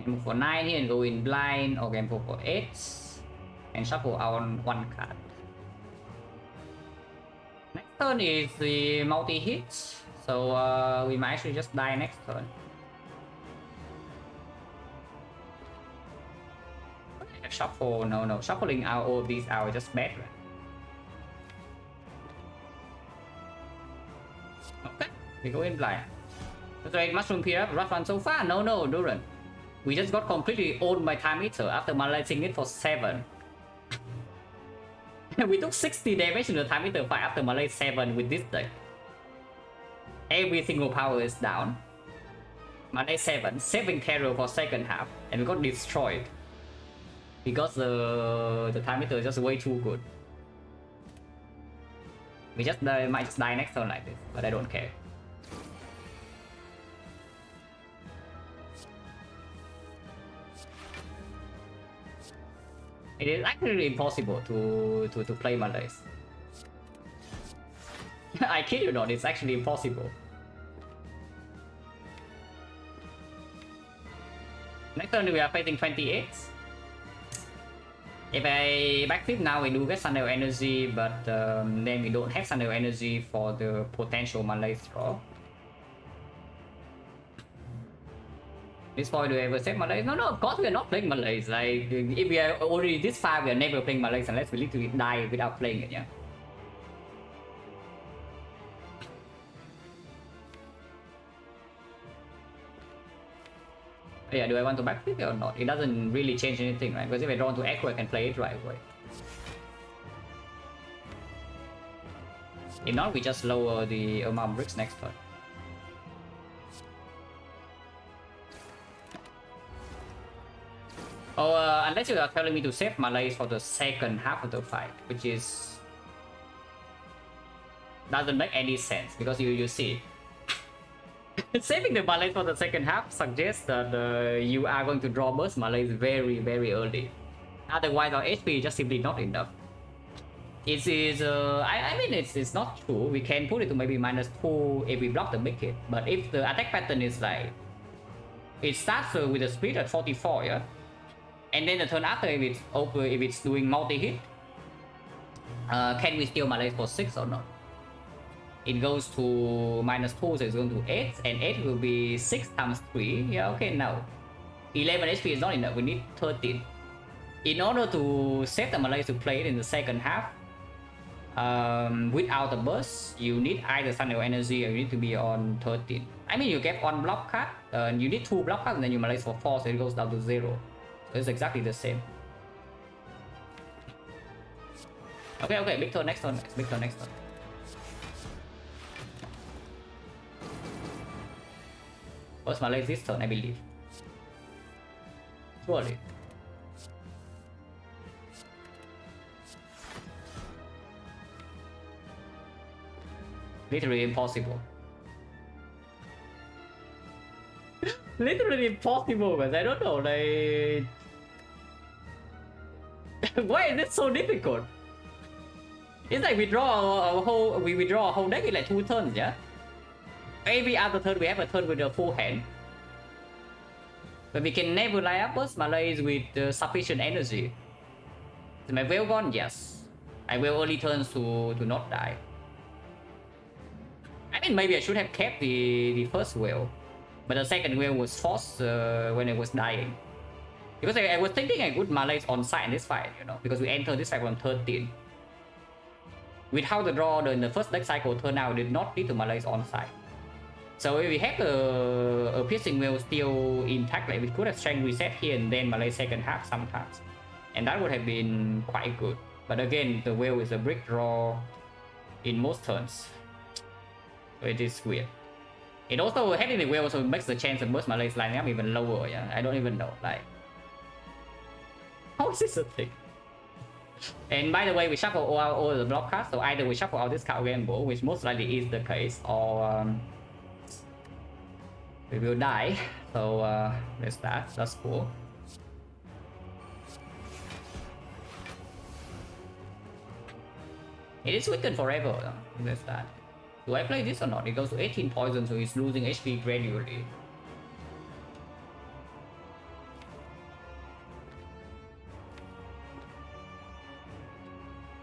Move for 9 here and go in blind, or gamble for 8 and shuffle out 1 card. Next turn is the multi-hit, so we might actually just die next turn. Shuffle, no, shuffling out all these out is just bad, right? Okay, we go in blind. Trade mushroom here, rough run so far? No, Duran. We just got completely owned by time eater after malaying it for 7. We took 60 damage in the time meter 5 after Malay 7 with this deck. Every single power is down. Malay 7, saving terror for second half, and we got destroyed. Because the time meter is just way too good. We just might just die next turn like this, but I don't care. It is actually impossible to play Malays. I kid you not, it's actually impossible. Next turn we are fighting 20H. If I backflip now, we do get Sundial Energy, but then we don't have Sundial Energy for the potential Malays draw. This point, do we ever save Malays? No, of course we are not playing Malays. Like, if we are already this far, we are never playing Malays unless we literally die without playing it, yeah? Yeah, do I want to backflip it or not? It doesn't really change anything, right? Because if I draw to Echo, I can play it right away. If not, we just lower the amount of bricks next turn. Oh, unless you are telling me to save Malays for the second half of the fight, which is... doesn't make any sense, because you see... saving the Malays for the second half suggests that you are going to draw burst Malays very, very early. Otherwise, our HP is just simply not enough. It is, I mean, it's not true. We can put it to maybe -2 if we block the big hit. But if the attack pattern is like... it starts with a speed at 44, yeah? And then the turn after, if it's doing multi-hit, can we steal Malays for 6 or not? It goes to -2, so it's going to 8, and 8 will be 6 times 3. Yeah, okay, now 11 HP is not enough, we need 13. In order to save the Malays to play it in the second half, without the burst, you need either Sundial Energy or you need to be on 13. I mean, you get 1 block card, you need 2 block cards, and then you Malays for 4, so it goes down to 0. So it's exactly the same. Okay, big turn next turn, big turn next turn. What's Malays this turn, I believe. Surely. Literally impossible. Literally impossible, but I don't know, like... why is it so difficult? It's like we draw a whole deck in like 2 turns, yeah? Every other turn we have a turn with a full hand. But we can never line up us Malays with sufficient energy. Is my whale gone? Yes. I will early turns to not die. I mean, maybe I should have kept the first whale. But the second whale was forced when it was dying. Because I was thinking I would Malays on side in this fight, you know, because we entered this fight on 13. With how the draw in the first deck cycle turned out, did not need to Malays on side. So if we have a piercing whale still intact, like we could have strength reset here and then Malay second half sometimes. And that would have been quite good. But again, the whale is a brick draw in most turns. So it is weird. It also, having the whale also makes the chance of most Malays lining up even lower, yeah? I don't even know, like... how is this a thing? And by the way, we shuffle all the block cards, so either we shuffle out this card gamble, which most likely is the case, or we will die. So there's that. That's cool. It is weakened forever. There's that. Do I play this or not? It goes to 18 poison, so he's losing HP gradually.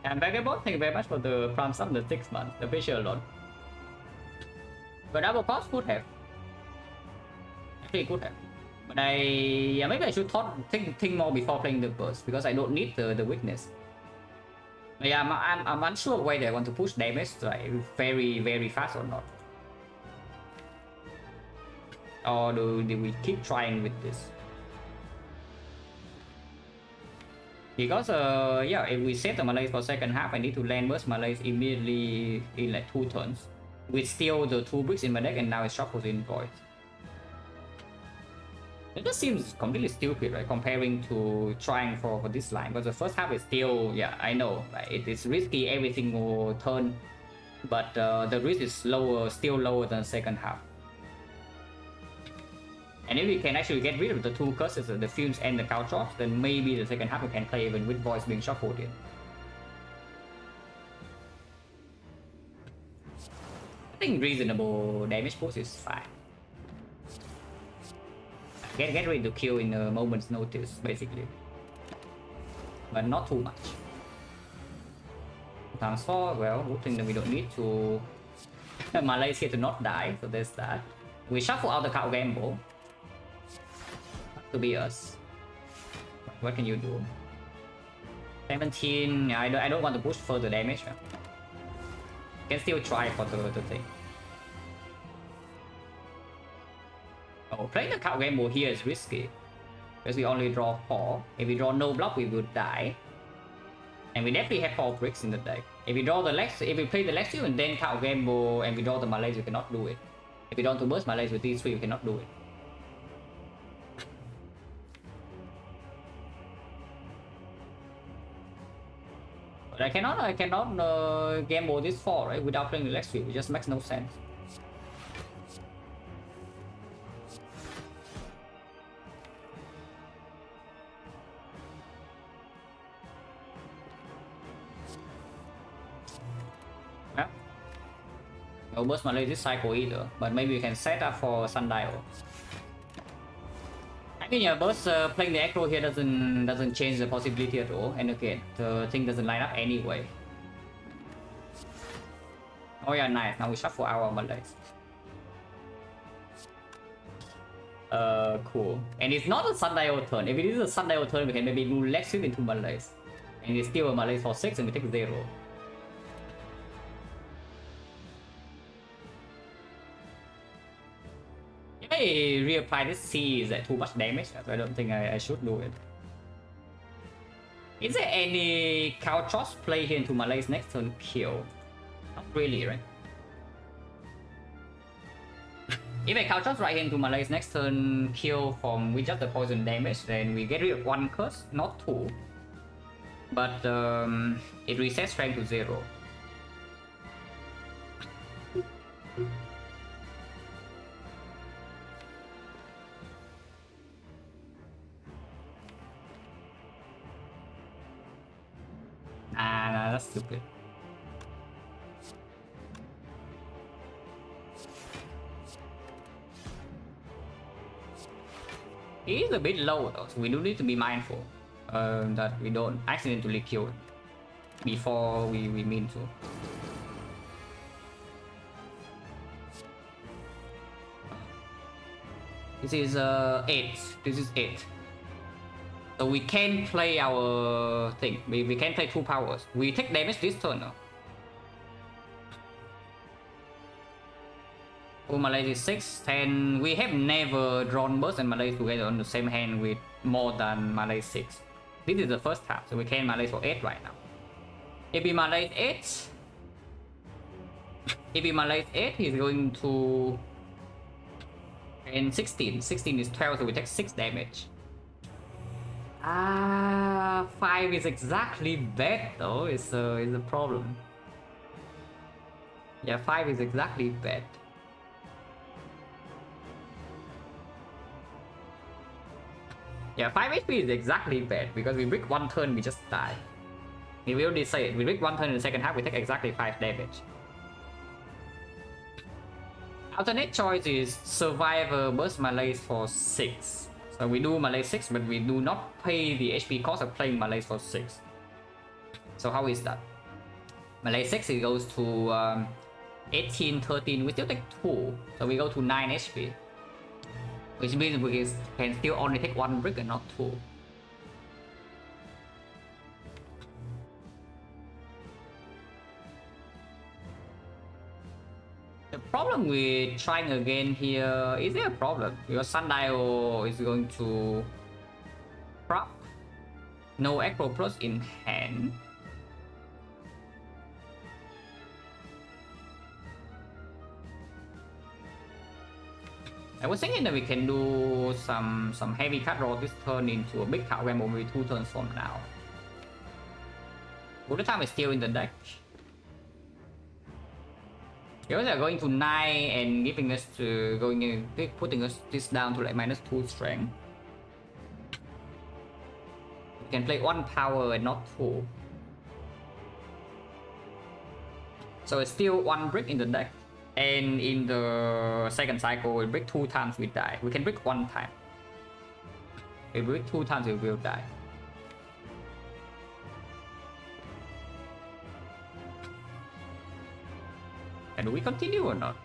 And Vagabond, thank you very much for the Prime Sub, the 6 months. Appreciate a lot. But double cost could have. Actually, it could have. But yeah, maybe I should think more before playing the burst, because I don't need the weakness. But yeah, I'm unsure whether I want to push damage like very, very fast or not. Or do we keep trying with this? Because yeah, if we save the Malays for second half, I need to land burst Malays immediately in like 2 turns. We steal the 2 bricks in my deck and now it shuffles in void. It just seems completely stupid, right? Comparing to trying for this line. Because the first half is still, yeah, I know, right? It is risky every single turn. But the risk is lower, still lower than second half. And if we can actually get rid of the 2 curses, the fumes and the cow drops, then maybe the second half we can play even with voice being shuffled in. I think reasonable damage boost is fine. Get ready to kill in a moment's notice, basically. But not too much. Times 4, well, good thing that we don't need to... Malay is here to not die, so there's that. We shuffle out the cow gamble. To be us. What can you do? 17, I don't want to push further damage. Can still try for the thing. Oh, playing the cow gamble here is risky. Because we only draw 4. If we draw no block, we would die. And we definitely have 4 bricks in the deck. If we draw the Lex, if we play the Lexi and then cow gamble and we draw the Malays, we cannot do it. If we draw to burst Malays with these 3, we cannot do it. But I cannot gamble this 4, right? Without playing the Lexi, it just makes no sense. Yeah. No burst Malay this cycle either, but maybe we can set up for Sundial. I mean, yeah, burst playing the aggro here doesn't change the possibility at all, and again, the thing doesn't line up anyway. Oh yeah, nice. Now we shuffle our Malays. Cool. And it's not a Sundial turn. If it is a Sundial turn, we can maybe do Lex Sweep into Malays. And it's still a Malays for 6 and we take 0. If I reapply this C, is that too much damage? So I don't think I should do it. Is there any Couchos play here into Malays next turn kill? Not really, right? If I Couchos right here into Malays next turn kill from with just the poison damage, then we get rid of 1 curse, not 2. But it resets strength to 0. Nah, that's stupid. It is a bit low though, so we do need to be mindful that we don't accidentally kill it before we mean to. This is 8. This is 8. So we can play our thing. We can play 2 powers. We take damage this turn now. Oh, Malay is 6, 10. We have never drawn burst and Malay together on the same hand with more than Malay 6. This is the first half, so we can Malay for 8 right now. If we Malay 8, if we Malay 8, he's going to. And 16. 16 is 12, so we take 6 damage. 5 is exactly bad though. It's a problem. Yeah, 5 is exactly bad. Yeah, 5 HP is exactly bad because we break 1 turn, we just die. We already say it. We break 1 turn in the second half, we take exactly 5 damage. Alternate choice is Survivor burst Malays for 6. So we do Malay 6, but we do not pay the HP cost of playing Malays for 6. So how is that? Malay 6, it goes to 18, 13, we still take 2. So we go to 9 HP. Which means we can still only take 1 brick and not 2. The problem with trying again here, is there a problem? Your Sundial is going to prop. No Acro Plus in hand. I was thinking that we can do some heavy card draw this turn into a big card gamble maybe 2 turns from now. All the time is still in the deck. Because they're going to 9 and giving us to putting us this down to like -2 strength. We can play 1 power and not 2. So it's still 1 brick in the deck. And in the second cycle, we break 2 times, we die. We can break 1 time. If we break 2 times, we will die. And do we continue or not?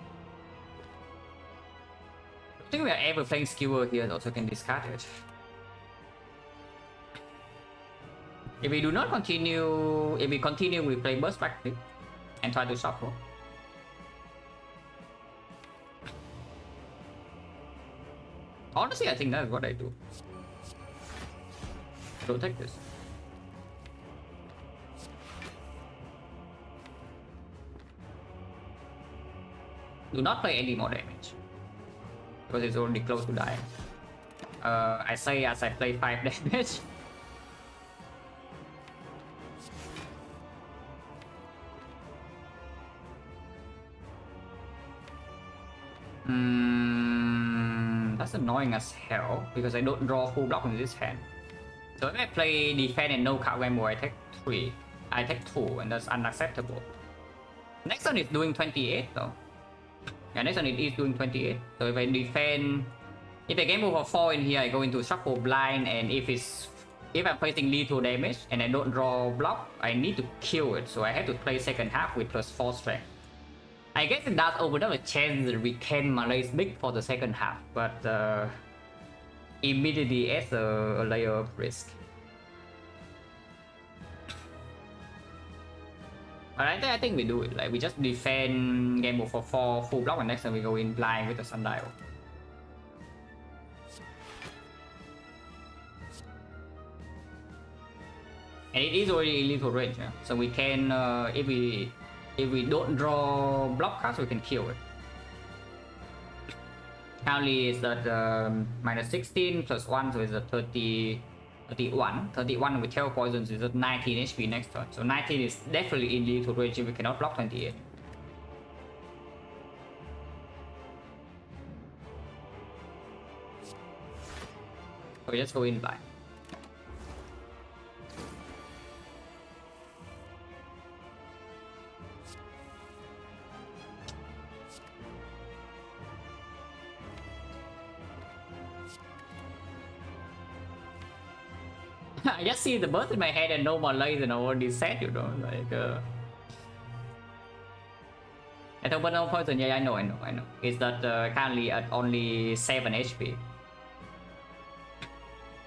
I think we are ever playing skewer here, also can discard it. If we do not continue, if we continue, we play burst back and try to shuffle. Honestly, I think that's what I do. Don't take this. Do not play any more damage. Because it's already close to dying. I say as I play 5 damage. That's annoying as hell because I don't draw full block in this hand. So if I play defense and no card gamble, I take 3. I take 2 and that's unacceptable. Next one is doing 28 though. Yeah, next one it is doing 28. So if I defend, if I gamble for 4 in here, I go into shuffle blind, and if I'm placing lethal damage and I don't draw block, I need to kill it. So I have to play second half with +4 strength. I guess it does open up a chance that we can Malaise big for the second half, but immediately adds a layer of risk. But I think we do it. Like we just defend gamble for 4 full block, and next time we go in blind with the sundial. And it is already lethal range, yeah? So we can if we don't draw block cards, we can kill it. Currently is at -16 +1, so it's at 31. 31 with tail poisons is at 19 HP next turn. So 19 is definitely in lethal range if we cannot block 28. So we just go in blind. I just see the burst in my head and no more lights and I already set, you know, like I don't know poison, yeah, I know. It's that currently at only 7 HP.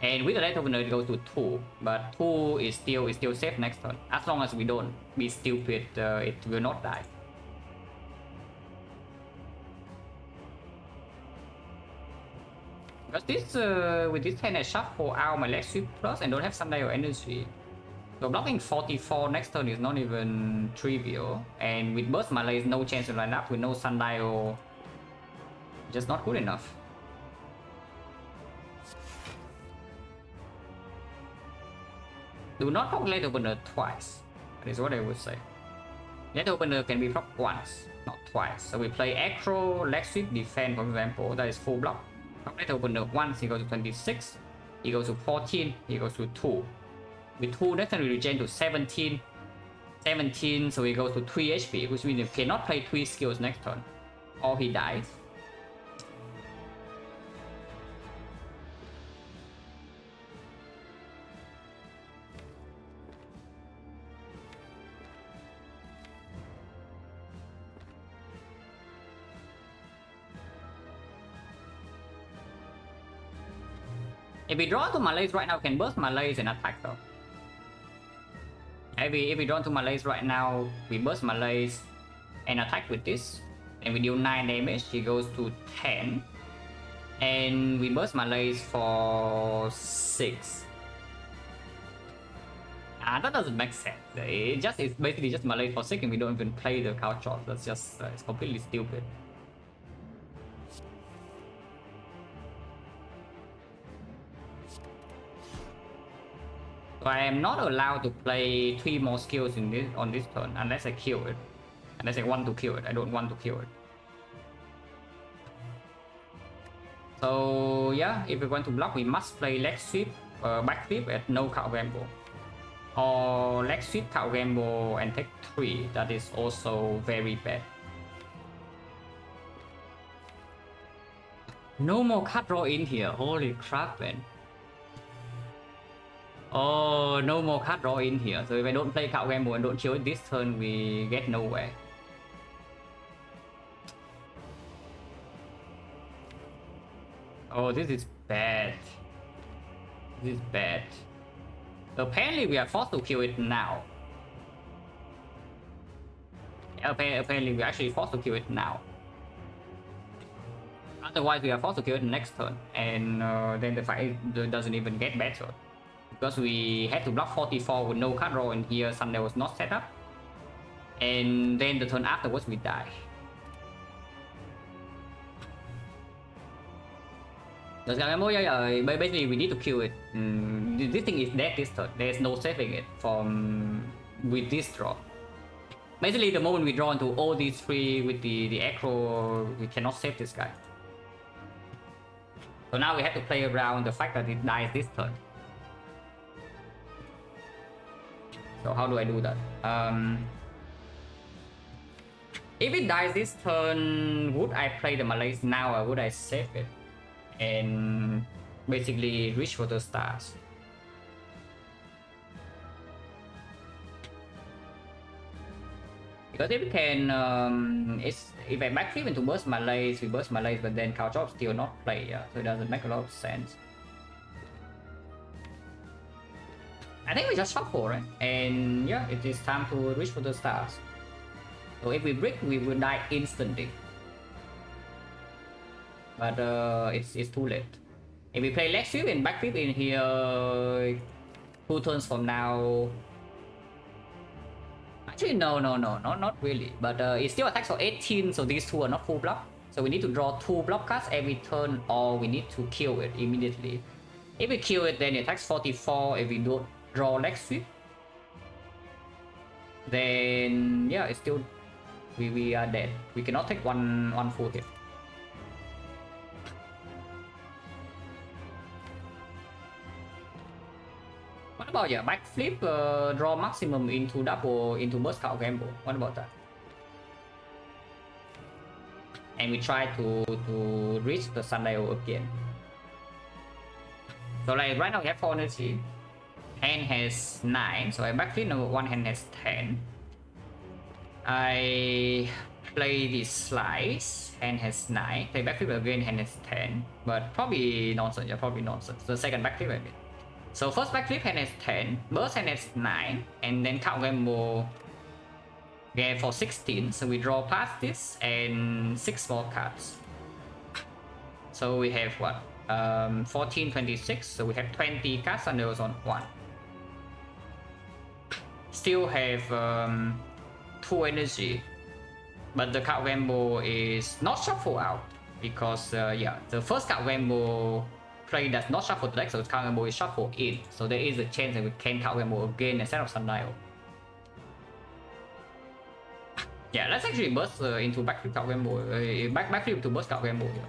And with the red opener it goes to 2, but 2 is still safe next turn. As long as we don't be stupid, it will not die. Because this with this hand I shuffle out my leg sweep plus and don't have sundial energy. So blocking 44 next turn is not even trivial. And with burst Malaise, no chance to line up with no sundial. Just not good enough. Do not proc late opener twice. That is what I would say. Late opener can be proc once, not twice. So we play acro, leg sweep, defense, for example. That is full block. Late opener once, he goes to 26. He goes to 14. He goes to 2. With 2, next turn we regen to 17. 17, so he goes to 3 HP, which means he cannot play 3 skills next turn. Or he dies. If we draw to Malaise right now, we can burst Malaise and attack though. If we draw to Malaise right now, we burst Malaise and attack with this. And we deal 9 damage, he goes to 10. And we burst Malaise for 6. That doesn't make sense. It's basically just Malay for second. We don't even play the cow chop. That's just it's completely stupid. So I am not allowed to play 3 more skills in this on this turn unless I kill it. Unless I want to kill it. I don't want to kill it. So yeah, if we want to block, we must play leg sweep, back flip at no cow gamble. Or leg sweep, cow gamble and take 3. That is also very bad. No more card draw in here. Holy crap, man. Oh, no more card draw in here. So if I don't play cow gamble and don't kill it this turn, we get nowhere. Oh, this is bad. This is bad. Apparently, we are forced to kill it now. Apparently, we are actually forced to kill it now. Otherwise, we are forced to kill it next turn, and then the fight doesn't even get better. Because we had to block 44 with no card draw in here, Sunday was not set up. And then the turn afterwards, we die. Basically, we need to kill it. This thing is dead this turn. There's no saving it from with this draw. Basically, the moment we draw into all these 3 with the acro, we cannot save this guy. So now we have to play around the fact that it dies this turn. So how do I do that? If it dies this turn, would I play the Malays now or would I save it? And basically reach for the stars. Because if we can, if I backflip into burst Malays, we burst Malays, but then cow chop still not play, yeah, so it doesn't make a lot of sense. I think we just shuffle, right? And yeah, it is time to reach for the stars. So if we brick, we will die instantly. But it's too late. If we play leg sweep and back flip in here 2 turns from now. Actually, no, not really. But it still attacks for 18, so these 2 are not full block. So we need to draw 2 block cards every turn, or we need to kill it immediately. If we kill it, then it attacks 44. If we don't draw leg sweep, then yeah, it's still we are dead. We cannot take one full hit. What about backflip, draw maximum into double into burst cow gamble? What about that? And we try to reach the sundial again. So like right now we have 4 energy. Hand has 9, so I backflip number 1, hand has 10. I play this slice, hand has 9. Play backflip again, hand has 10. But probably nonsense, yeah, probably nonsense. The second backflip again. So first backflip hand has 10, burst hand has 9, and then cow gamble get for 16. So we draw past this and 6 more cards. So we have what? 14, 26. So we have 20 cards and those on 1. Still have 2 energy, but the cow gamble is not shuffle out because yeah, the first cow gamble play does not shuffle the deck, so the cow gamble is shuffled in. So there is a chance that we can cow gamble again instead of sundial. Yeah, let's actually burst into backflip cow gamble, backflip to burst cow gamble here.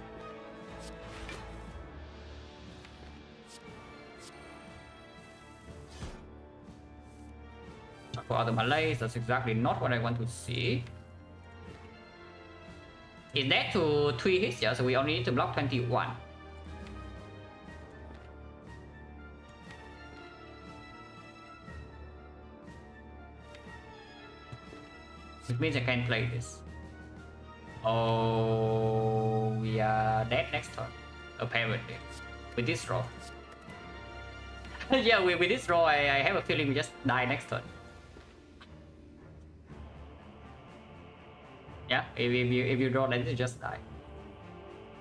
For other Malays, that's exactly not what I want to see. Is that to 3 hits? Yeah, so we only need to block 21. Which means I can play this. Oh, we are dead next turn, apparently, with this draw. Yeah, with this draw, I have a feeling we just die next turn. Yeah, if you draw, then you just die.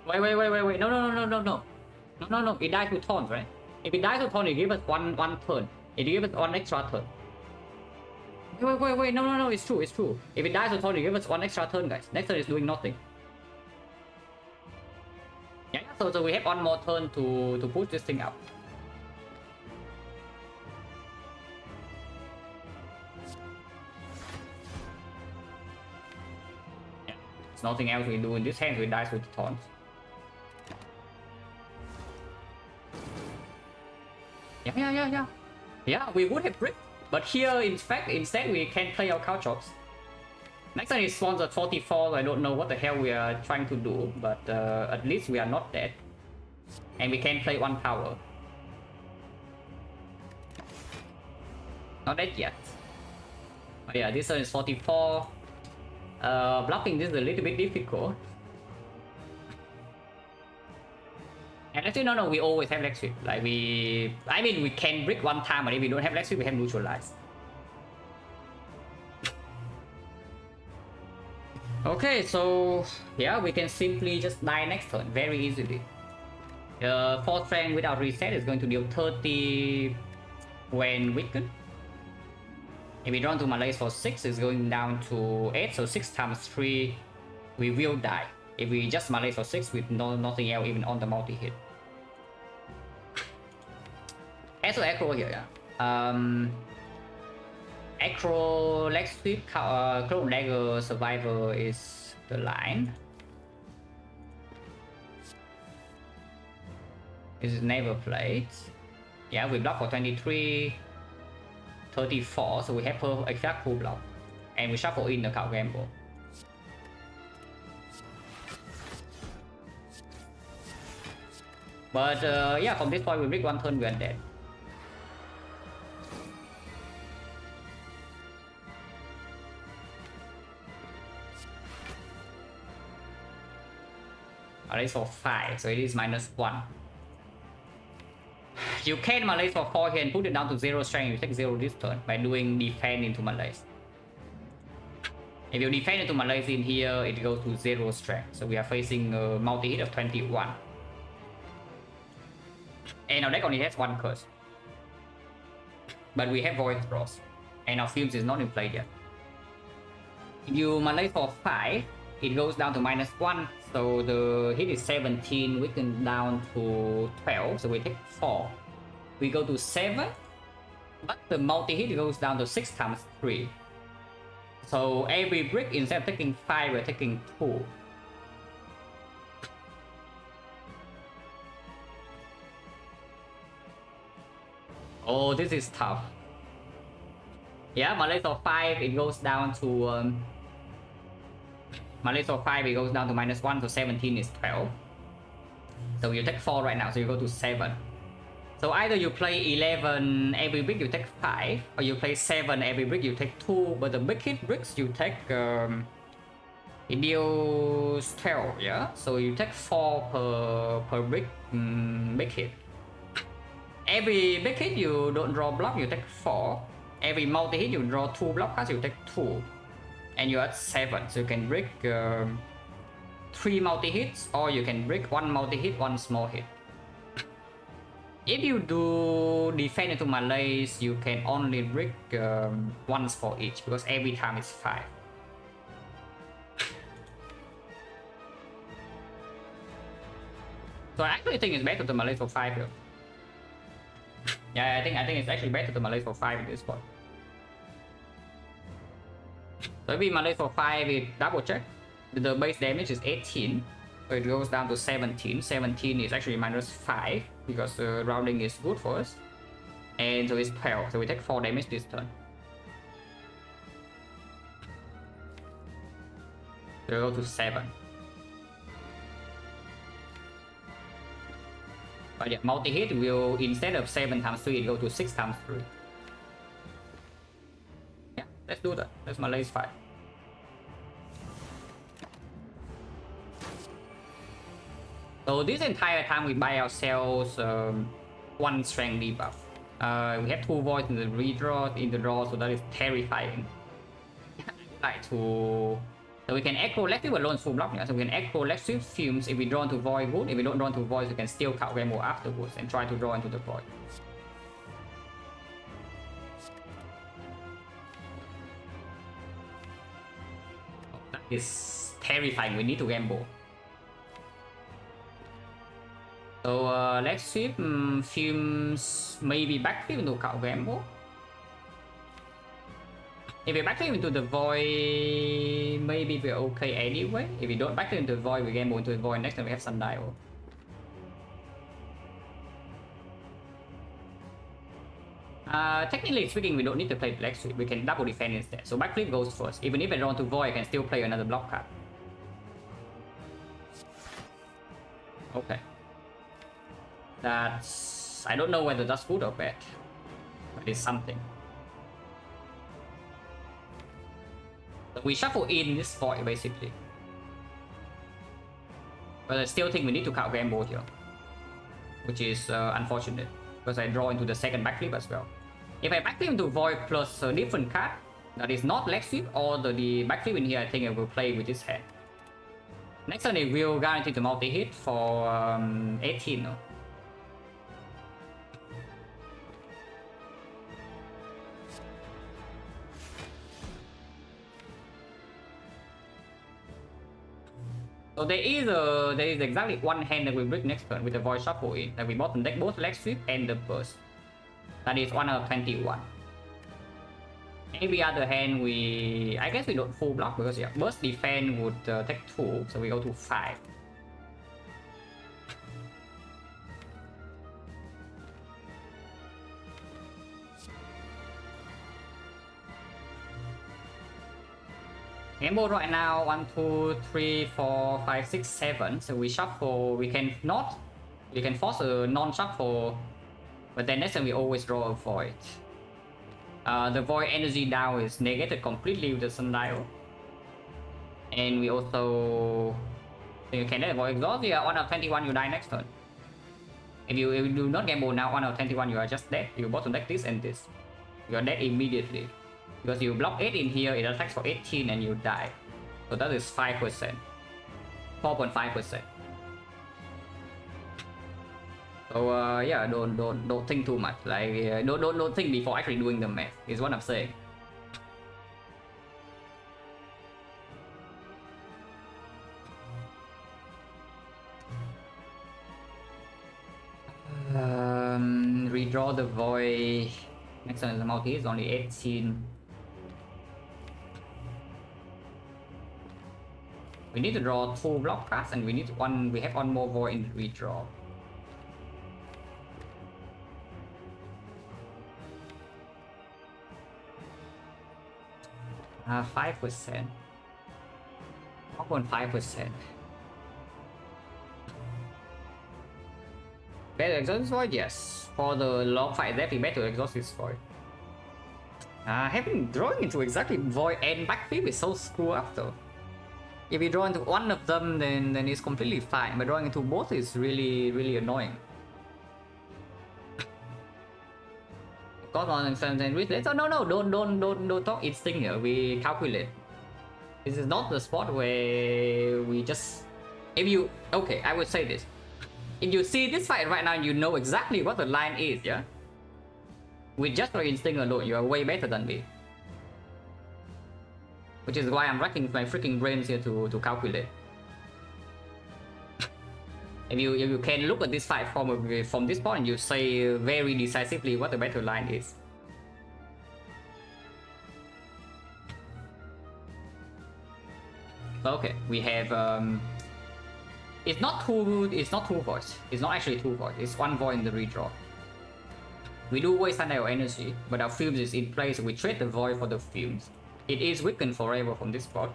Wait, no. It dies to taunt, right? If it dies to taunt, it gives us one turn. It gives us 1 extra turn. Wait, no, it's true, it's true. If it dies to Tony, give us one extra turn, guys. Next turn is doing nothing. Yeah, so we have one more turn to push this thing up. Yeah, there's nothing else we do in this hand, we dies with the taunts. Yeah, we would have brick. But here, in fact, instead we can play our cow chops. Next time is spawns at 44, so I don't know what the hell we are trying to do, but at least we are not dead. And we can play one power. Not dead yet. But yeah, this one is 44. Blocking this is a little bit difficult. And actually, no, we always have leg sweep. Like we can brick one time, but if we don't have leg sweep, we have neutralize. Okay, so yeah, we can simply just die next turn very easily. The 4th strength without reset is going to deal 30 when weakened. If we draw to Malaise for 6, it's going down to 8, so 6 times 3, we will die. If we just Malaise for 6 with nothing else even on the multi-hit. Also Acro here, yeah. Acro, leg sweep, Clone Dagger, Survivor is the line. This is never played. Yeah, we block for 23, 34, so we have exact full block. And we shuffle in the cow gamble. But yeah, from this point we break one turn, we are dead. Malaise for 5, so it is -1. You can Malaise for 4 here and put it down to 0 strength, you take 0 this turn by doing defend into Malaise. If you defend into Malaise in here, it goes to 0 strength. So we are facing a multi-hit of 21. And our deck only has 1 curse. But we have Void Frost. And our Fumes is not in play yet. If you Malaise for 5, it goes down to -1. So the hit is 17, we can down to 12. So we take 4. We go to 7. But the multi-hit goes down to 6 times 3. So every brick, instead of taking 5, we're taking 2. Oh, this is tough. Yeah, Malaise for 5, it goes down to... Malaise for 5, it goes down to -1, so 17 is 12. So you take 4 right now, so you go to 7. So either you play 11 every brick, you take 5, or you play 7 every brick, you take 2. But the big hit bricks, you take... it deals 12, yeah? So you take 4 per brick, big hit. Every big hit you don't draw block, you take 4. Every multi-hit you draw 2 block cards, you take 2. And you're at 7, so you can brick 3 multi-hits, or you can brick 1 multi-hit, 1 small hit. If you do defend into Malaise, you can only brick once for each, because every time it's 5. So I actually think it's better to Malaise for 5 here. Yeah, I think it's actually better to Malaise for 5 at this point. So if we Malaise for 5, we double check. The base damage is 18. So it goes down to 17. 17 is actually -5 because rounding is good for us. And so it's 12. So we take 4 damage this turn. So we go to 7. But yeah, multi-hit will, instead of 7 times 3, it go to 6 times 3. Yeah, let's do that. Let's Malaise 5. So this entire time we buy ourselves 1 strength debuff. We have 2 voids in the redraw, in the draw, so that is terrifying. Like to... So we can echo Lex Sweep alone full block, yeah? So we can echo Lex Sweep Fumes if we draw into Void good. If we don't draw into Void, we can still count Rainbow afterwards and try to draw into the Void. is terrifying. We need to gamble. So let's sweep fumes, maybe backflip into card gamble. If we backflip into the void, maybe we're okay anyway. If we don't backflip into the void, we gamble into the void. Next time we have sundial. Technically speaking, we don't need to play black sweep. We can double defend instead. So backflip goes first. Even if I draw to void, I can still play another block card. Okay. That's... I don't know whether that's good or bad. But it's something. So we shuffle in this void basically. But I still think we need to count gamble here. Which is unfortunate. Because I draw into the second backflip as well. If I backflip into void plus a different card that is not leg sweep or the backflip in here, I think I will play with this hand. Next turn it will guarantee to multi-hit for 18. No? So there is exactly one hand that we break next turn with the void shuffle in that we bottom deck both leg sweep and the burst. That is 1 out of 21. Every other hand I guess we don't full block because yeah, burst defense would take 2, so we go to 5. Gamble right now 1, 2, 3, 4, 5, 6, 7. So we shuffle. We can force a non-shuffle, but then next time we always draw a void. The void energy down is negated completely with the sundial, and we also you can let the void exhaust. Yeah, 1 out of 21 you die next turn. If you do not gamble now 1 out of 21 you are just dead. You bottom deck this and this, you are dead immediately. Because you block 8 in here, it attacks for 18 and you die. So that is 5%. 4.5%. So yeah, don't think too much. Like don't think before actually doing the math, is what I'm saying. Redraw the void. Next one is the multi, is only 18. We need to draw 2 block cards and we have one more void in the redraw. Uh, 5%. 4.5%. Better exhaust this void? Yes. For the long fight, definitely better exhaust this void. Having drawing into exactly void and backflip is so screwed up though. If you draw into one of them, then it's completely fine. But drawing into both is really annoying. Got on and read later. No, don't talk instinct here. We calculate. This is not the spot where we just. Okay, I would say this. If you see this fight right now, you know exactly what the line is, yeah? With just your instinct alone, you are way better than me. Which is why I'm racking my freaking brains here to calculate. If you can look at this fight from this point, you say very decisively what the battle line is. Okay, we have it's not two voids. It's not actually 2 voids. It's 1 void in the redraw. We do waste our energy, but our fumes is in place. We trade the void for the fumes. It is weakened forever from this spot.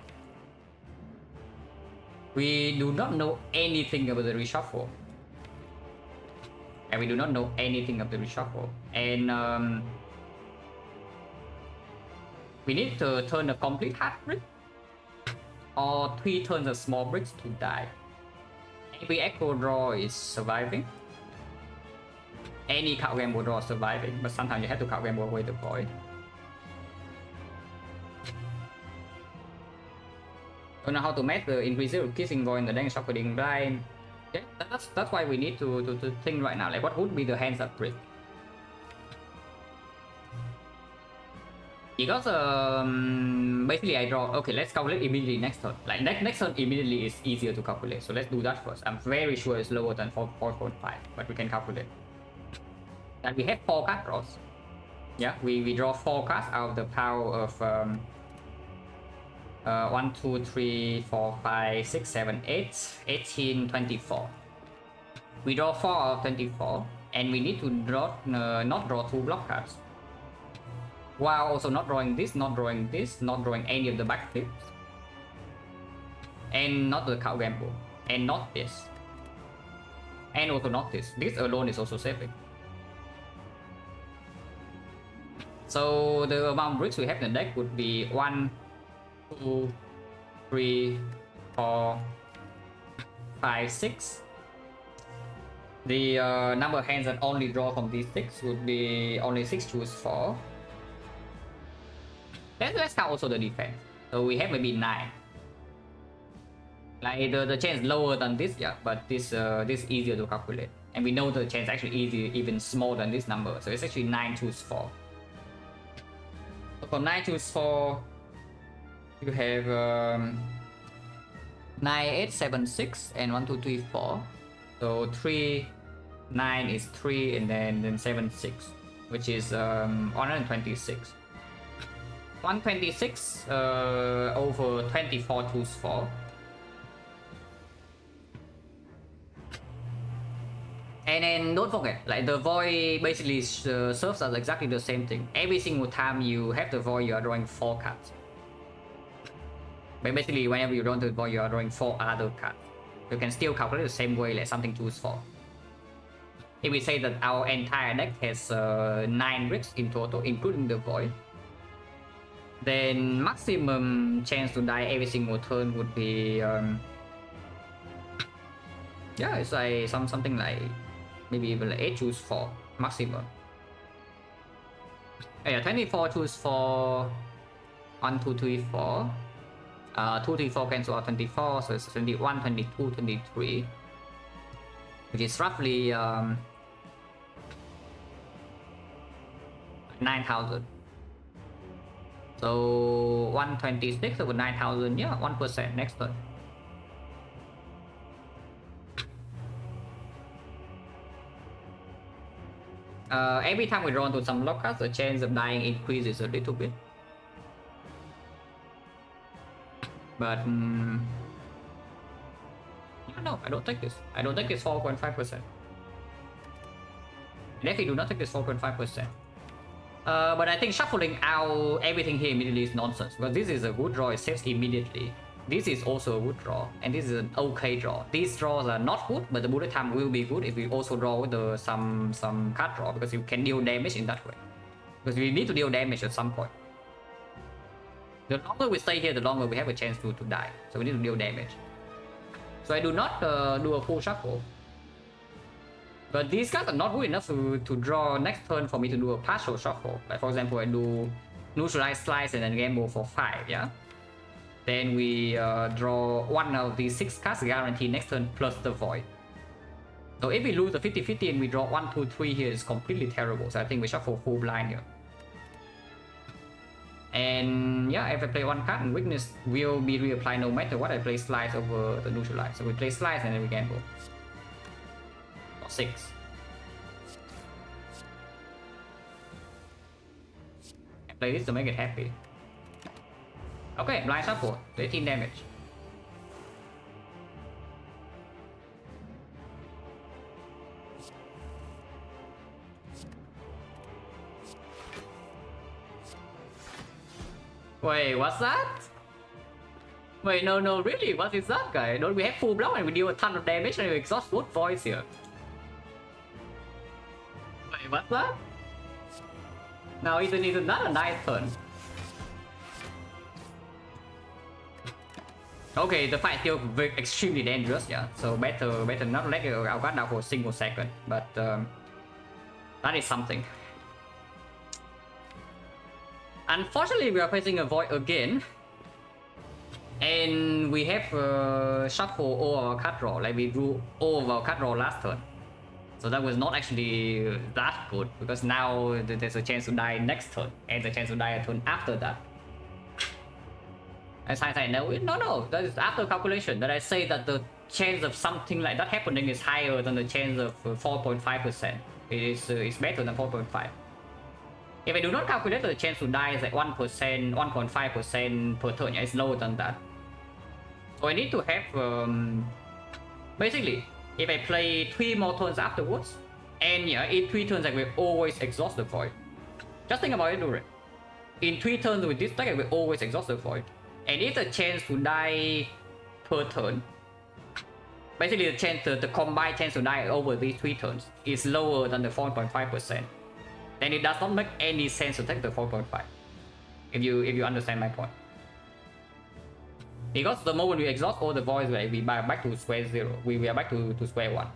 We do not know anything about the reshuffle. And we do not know anything of the reshuffle. And we need to turn a complete hard brick or 3 turns of small bricks to die. Every echo draw is surviving. Any card gamble draw is surviving, but sometimes you have to card gamble away the void. Don't know how to match the Invisible Kissing Void in the deck shuffling blind. Yeah, that's why we need to think right now. Like, what would be the hands up break? Because basically I draw. Okay, let's calculate immediately next turn. Like next turn immediately is easier to calculate. So let's do that first. I'm very sure it's lower than 4.5, but we can calculate. And we have 4 card draws. Yeah, we draw 4 cards out of the power of 1, 2, 3, 4, 5, 6, 7, 8, 18, 24. We draw 4 out of 24, and we need to draw not draw 2 block cards. While also not drawing this, not drawing this, not drawing any of the back flips, and not the cow gamble, and not this, and also not this. This alone is also saving. So the amount of bricks we have in the deck would be 1, 2, 3, 4, 5, 6. The number of hands that only draw from these 6 would be only 6 choose 4. Let's count also the defense. So we have maybe 9. Like the chance lower than this, yeah, but this easier to calculate. And we know the chance actually easy, even smaller than this number. So it's actually 9 choose 4. So for 9 choose 4, you have 9, 8, 7, 6, and 1, 2, 3, 4. So 3, 9 is 3, and then 7, 6, which is 126. 126 over 24 choose 4. And then don't forget, like the void basically serves as exactly the same thing. Every single time you have the void, you are drawing 4 cards. But basically, whenever you draw the void, you are drawing 4 other cards. You can still calculate the same way like something choose 4. If we say that our entire deck has 9 bricks in total, including the void, then maximum chance to die every single turn would be yeah, it's like something like maybe even like 8 choose 4 maximum. Yeah, 24 choose 4, 1, 2, 3, 4. 2, 3, 4 cancel out 24, so it's 21, 22, 23, which is roughly 9,000. So 126 over 9,000, yeah, 1% next turn. Every time we draw into some block cards, the chance of dying increases a little bit. But no, I don't take this. I don't take this 4.5%. Definitely do not take this 4.5%. But I think shuffling out everything here immediately is nonsense, because this is a good draw, it saves immediately. This is also a good draw, and this is an okay draw. These draws are not good, but the bullet time will be good if we also draw with the some card draw, because you can deal damage in that way. Because we need to deal damage at some point. The longer we stay here, the longer we have a chance to die. So we need to deal damage. So I do not do a full shuffle. But these cards are not good enough to draw next turn for me to do a partial shuffle. Like for example, I do neutralize, slice, and then gamble for 5, yeah? Then we draw 1 of these 6 cards guaranteed next turn plus the void. So if we lose the 50-50 and we draw 1, 2, 3 here, it's completely terrible. So I think we shuffle full blind here. And yeah, if I play 1 card, and weakness will be reapplied no matter what. I play slice over the neutralize. So we play slice and then we gamble. 6. I play this to make it happy. Okay, blind shuffle, 18 damage. Wait, what's that? Wait, no, really, what is that, guy? Don't we have full block and we deal a ton of damage and we exhaust both voids here? Wait, what's that? Now it's another nice turn. Okay, the fight still very extremely dangerous, yeah. So better not let our guard down for a single second, but that is something. Unfortunately, we are facing a void again, and we have shuffle all our card draw. Like we drew all of our card draw last turn. So that was not actually that good, because now there's a chance to die next turn, and the chance to die a turn after that. As I say, no, that is after calculation, that I say that the chance of something like that happening is higher than the chance of 4.5%. It's better than 4.5. If I do not calculate, the chance to die is like 1%, 1.5% per turn. Yeah, it's lower than that. So I need to have, basically, if I play 3 more turns afterwards, and yeah, in 3 turns I will always exhaust the void. Just think about it, Duret. In 3 turns with this deck, I will always exhaust the void. And if the chance to die per turn, basically the chance, the combined chance to die over these 3 turns is lower than the 4.5%, then it does not make any sense to take the 4.5. If you understand my point. Because the moment we exhaust all the voids, we are back to square zero. We are back to square one.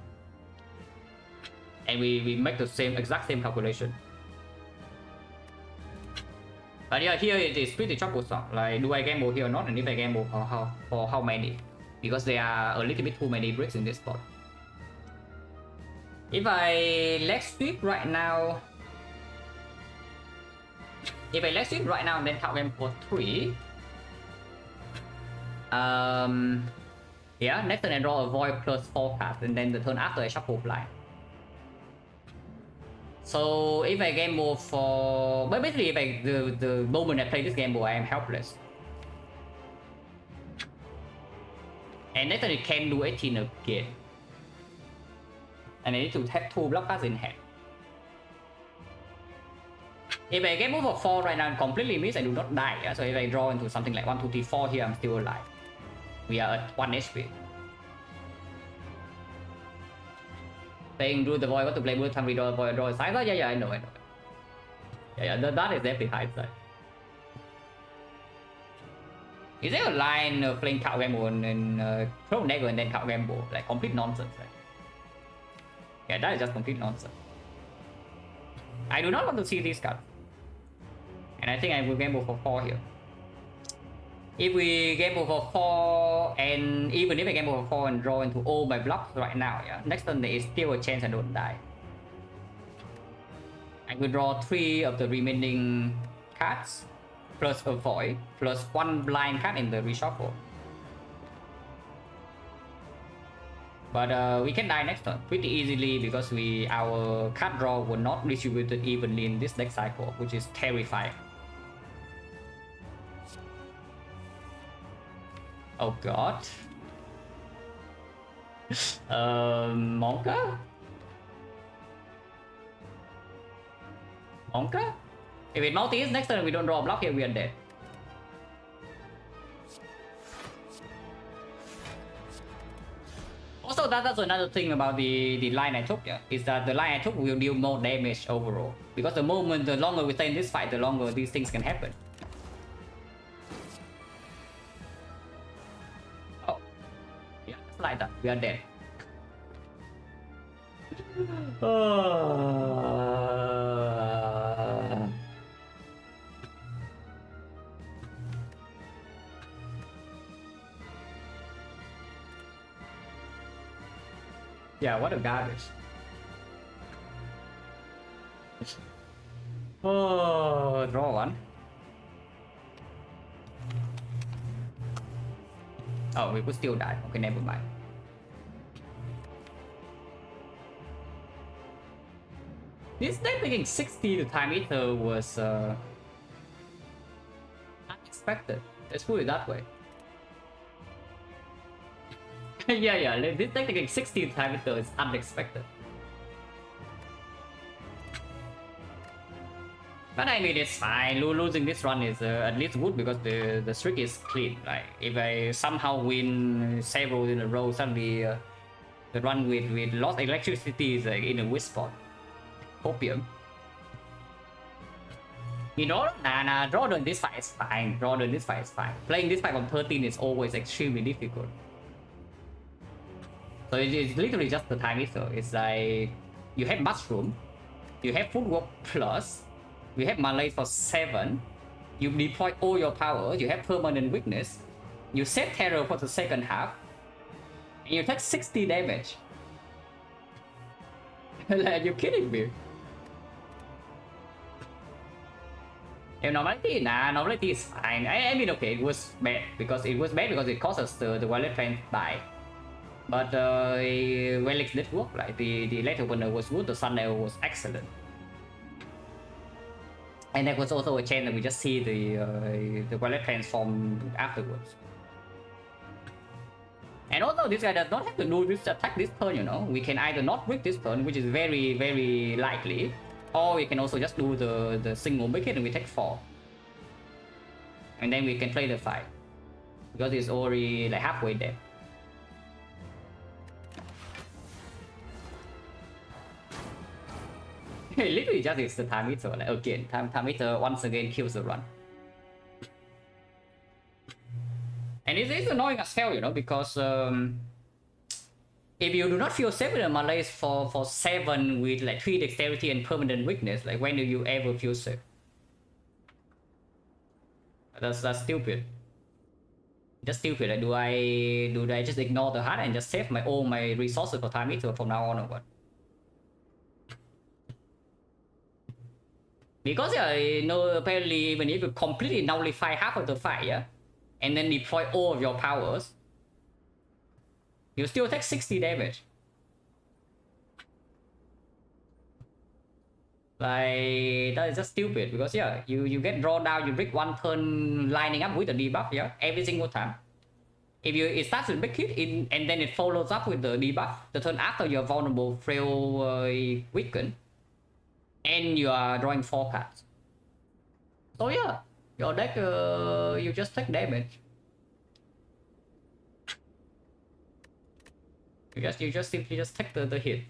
And we make the exact same calculation. But yeah, here it is pretty troublesome. Like, do I gamble here or not? And if I gamble, for how many? Because there are a little bit too many bricks in this spot. If I leg sweep right now, and then count game for 3. Yeah, next turn I draw a void plus 4 cards, and then the turn after I shuffle fly. So if I gamble for, but basically if the moment I play this gamble, I am helpless. And next turn it can do 18 again. And I need to have 2 block cards in hand. If I gamble for 4 right now, it completely means I do not die. Yeah? So if I draw into something like 1, 2, 3, 4 here, I'm still alive. We are at 1 HP. Saying do the void, what to play, time we draw the void, draw a side. Yeah, I know. Yeah, that is definitely hindsight. Is there a line of playing count gamble and throw Negro and then count gamble? Like complete nonsense, right? Yeah, that is just complete nonsense. I do not want to see these cards. And I think I will gamble for 4 here. If we gamble for 4, and even if I gamble for 4 and draw into all my blocks right now, yeah, next turn there is still a chance I don't die. I will draw 3 of the remaining cards, plus a void, plus 1 blind card in the reshuffle. But we can die next turn pretty easily because our card draw were not distributed evenly in this deck cycle, which is terrifying. Oh god. Monka? If it multis next turn we don't draw a block here, we are dead. Also, that's another thing about the line I took, yeah, is that the line I took will deal more damage overall. Because the longer we stay in this fight, the longer these things can happen. Oh. Yeah, just like that. We are dead. Yeah, what a garbage. Oh, draw 1. Oh, we could still die. Okay, never mind. This deck making 60 to time ether was unexpected. Let's put it that way. yeah, this deck taking 60 to time ether is unexpected. But I mean, it's fine. Losing this run is at least good because the streak is clean. Like, if I somehow win several in a row, suddenly the run with lost electricity is in a weak spot. Opium. You know, nah, draw during this fight is fine. Playing this fight from 13 is always extremely difficult. So it's literally just the time ether. It's like you have mushroom, you have footwork plus, you have melee for 7, you deploy all your power, you have permanent weakness, you set terror for the second half, and you take 60 damage. Like, are you kidding me? And normality is fine. I mean, okay, it was bad because it cost us the wallet trend buy. But Relics did work. Like the late opener was good, the Sun Level was excellent. And that was also a chance that we just see the wallet transform afterwards. And also this guy does not have to do this attack this turn, you know. We can either not break this turn, which is very, very likely, or we can also just do the single make it and we take 4. And then we can play the fight. Because it's already like halfway there. Literally just is the time meter, like again, time meter once again kills the run. And it's annoying as hell, you know, because if you do not feel safe with a Malays for 7 with like 3 dexterity and permanent weakness, like when do you ever feel safe? That's stupid. Just stupid. Like, do I just ignore the heart and just save all my resources for time meter from now on or what? Because yeah, you know, apparently even if you completely nullify half of the fight, yeah, and then deploy all of your powers, you still take 60 damage. Like, that is just stupid because yeah, you get drawn down, you break one turn lining up with the debuff, yeah, every single time. If it starts with big hit in, and then it follows up with the debuff the turn after you're vulnerable, frail, weaken, and you are drawing 4 cards. So yeah, your deck you just take damage. You just simply just take the hit.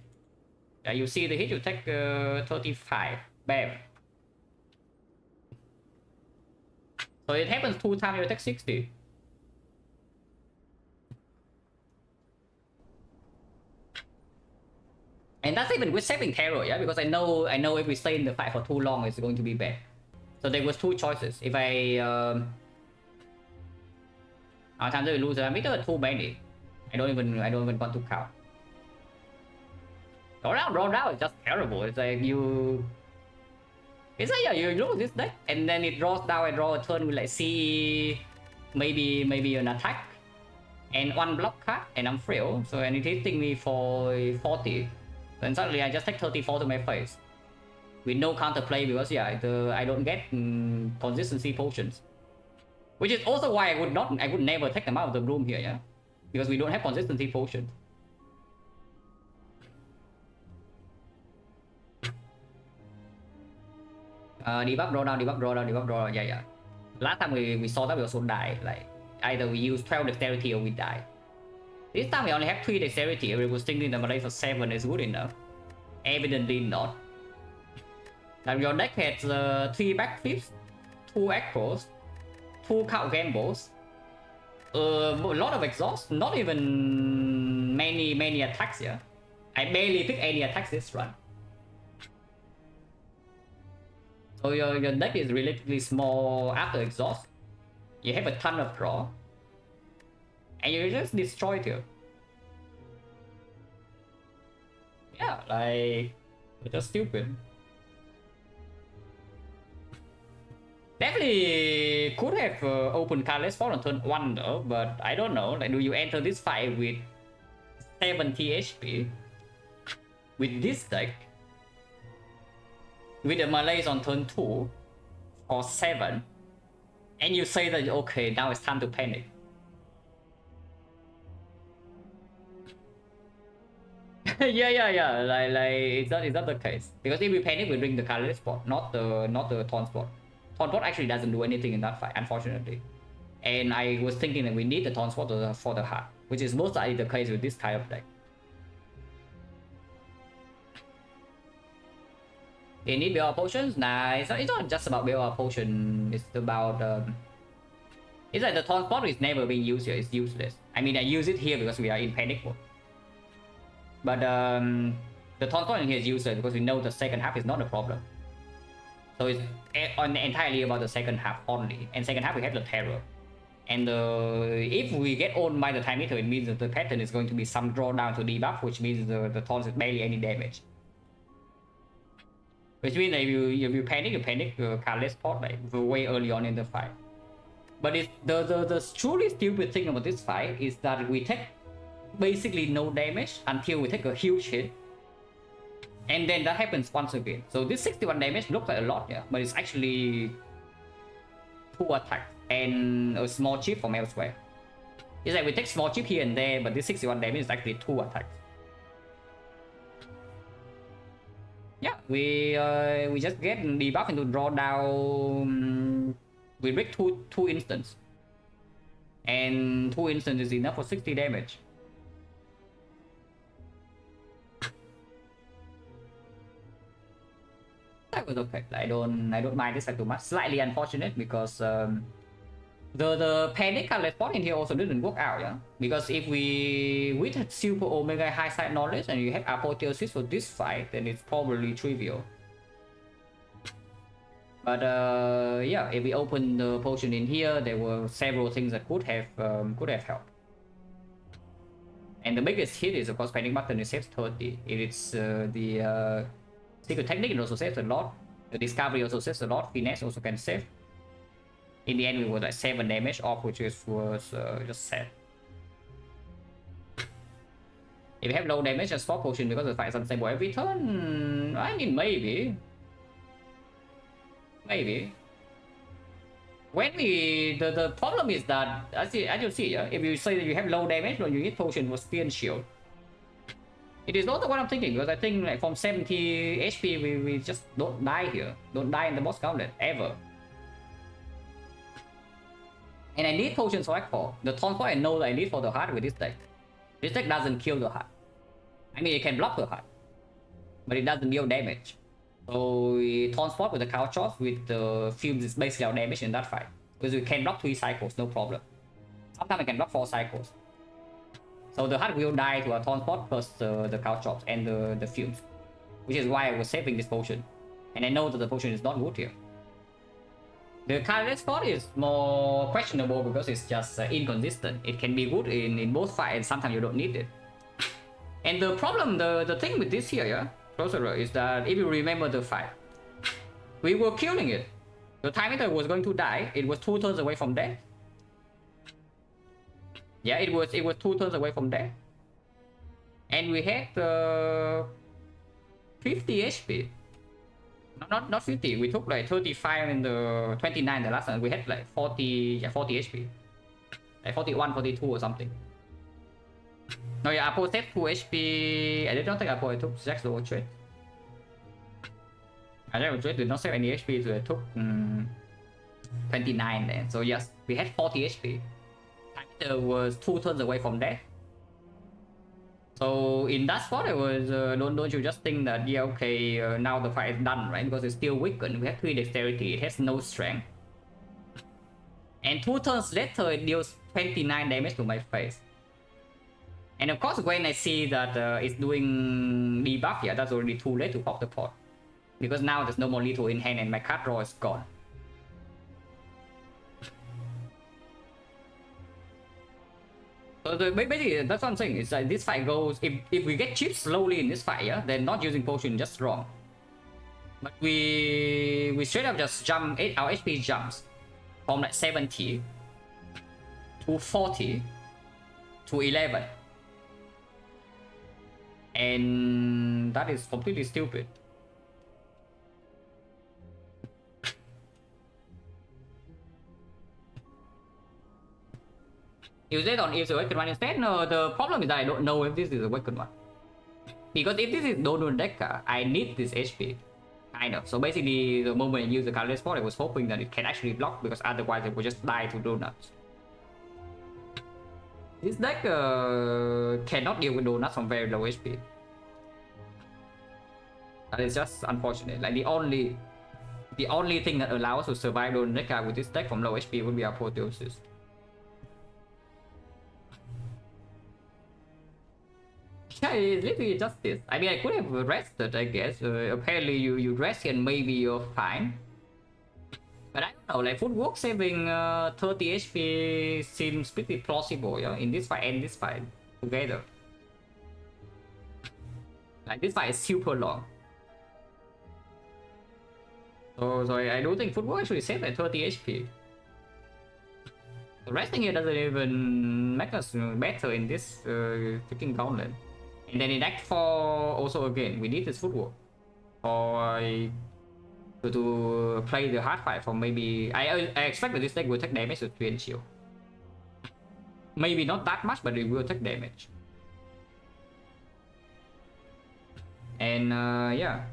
You see the hit, you take 35. Bam. So it happens 2 times, you take 60. And that's even with saving terror, yeah, because I know if we stay in the fight for too long, it's going to be bad. So there was 2 choices. If I time to lose, I mean, there are too many. I don't even want to count. Draw down is just terrible. It's like it's like yeah, you lose this deck and then it draws down. I draw a turn with like CE, maybe an attack, and 1 block card, and I'm frail. So and it's hitting me for 40. Then suddenly I just take 34 to my face with no counterplay because yeah, I don't get consistency potions, which is also why I would never take them out of the room here, yeah, because we don't have consistency potions. Debuff draw down, debuff draw down, debuff draw down. Yeah. Last time we saw that we also died. Like either we use 12 dexterity or we die. This time we only have 3 dexterity. We was thinking the Malay for 7 is good enough. Evidently not. Now your deck has 3 backflips, 2 echoes, 2 cow gambles, a lot of exhaust, not even many attacks here. I barely pick any attacks this run. So your deck is relatively small after exhaust. You have a ton of draw. And you just destroy it here. Yeah, like, it's just stupid. Definitely could have opened cardless for on turn 1 though, but I don't know. Like, do you enter this fight with 70 HP with this deck with the Malays on turn 2 or 7, and you say that okay, now it's time to panic? yeah. Like it's not the case because if we panic, we bring the cardless spot, not the taunt spot. Taunt spot actually doesn't do anything in that fight, unfortunately. And I was thinking that we need the taunt spot for the heart, which is most likely the case with this type of deck. They need build potions? Nah, it's not just about build potion. It's about it's like the taunt spot is never being used here. It's useless. I mean, I use it here because we are in panic mode. But the taunt spot in here is useless because we know the second half is not a problem. So it's entirely about the second half only. And second half we have the terror. And if we get owned by the time meter, it means that the pattern is going to be some drawdown to debuff, which means the taunt is barely any damage. Which means that if you panic, can't spot like way early on in the fight. But it's the truly stupid thing about this fight is that we take basically no damage until we take a huge hit. And then that happens once again. So this 61 damage looks like a lot, yeah, but it's actually 2 attacks and a small chip from elsewhere. It's like we take small chip here and there, but this 61 damage is actually 2 attacks. Yeah, we just get debuff into draw down. We break two instants, and 2 instants is enough for 60 damage. That was okay. I don't mind this like too much. Slightly unfortunate because the panic spot in here also didn't work out, yeah. Because if we with super omega high side knowledge and you have apotheosis for this fight, then it's probably trivial. But yeah, if we open the potion in here, there were several things that could have helped. And the biggest hit is of course panic button. It saves 30. If it's the secret technique, it also saves a lot. The discovery also saves a lot. Finesse also can save. In the end, we were like 7 damage off, which was just sad. If you have low damage, just swap potion because the fight is unstable every turn. I mean, maybe. When the problem is that as you see, if you say that you have low damage when you hit potion with Spear and Shield, it is not what I'm thinking, because I think like from 70 HP we just don't die here, don't die in the boss gauntlet ever. And I need potions for X4. The transport I know that I need for the heart with this deck. This deck doesn't kill the heart. I mean, it can block the heart, but it doesn't deal damage. So we transport with the cow chops with the fumes is basically our damage in that fight. Because we can block 3 cycles, no problem. Sometimes I can block 4 cycles. So the heart will die to a transport plus the cow chops and the fumes. Which is why I was saving this potion. And I know that the potion is not good here. The current spot is more questionable because it's just inconsistent. It can be good in both fights and sometimes you don't need it. And the problem, the thing with this here, yeah, Closer, is that if you remember the fight, we were killing it. The time it was going to die, it was 2 turns away from death. Yeah, it was 2 turns away from death. And we had 50 HP. Not 50, we took like 35 and the 29 the last time. We had like 40 HP. Like 41, 42 or something. No, yeah, Apo saved 2 HP. I don't think Apo took Jack's lower trade. Jack's trade did not save any HP, so I took 29 then. So yes, we had 40 HP. It was 2 turns away from death. So in that spot, it was don't you just think that yeah, okay, now the fight is done, right? Because it's still weakened. We have 3 dexterity. It has no strength. And 2 turns later, it deals 29 damage to my face. And of course, when I see that it's doing debuff, yeah, that's already too late to pop the pot. Because now there's no more lethal in hand and my card draw is gone. So basically, that's what I'm saying. It's like this fight goes, if we get chipped slowly in this fight, yeah, then not using potion just wrong. But we straight up just jump, our HP jumps from like 70 to 40 to 11. And that is completely stupid. Use it on if the awakened one instead? No, the problem is that I don't know if this is a awakened one. Because if this is Donut Decker, I need this HP. Kind of. So basically, the moment I use the Calendar Spot, I was hoping that it can actually block, because otherwise it would just die to donuts. This deck cannot deal with donuts on very low HP. That is just unfortunate. Like the only thing that allows us to survive Donut Decker with this deck from low HP would be Apotheosis. Yeah, it's literally just this. I mean, I could have rested, I guess. Apparently, you rest and maybe you're fine. But I don't know, like footwork saving 30 HP seems pretty plausible, yeah, in this fight and this fight together. Like this fight is super long. So I do think footwork actually safe at 30 HP. The resting here doesn't even make us better in this freaking gauntlet. And then in Act 4 also again we need this footwork for to play the hard fight for maybe I expect that this deck will take damage with 3 and shield. Maybe not that much, but it will take damage. And yeah,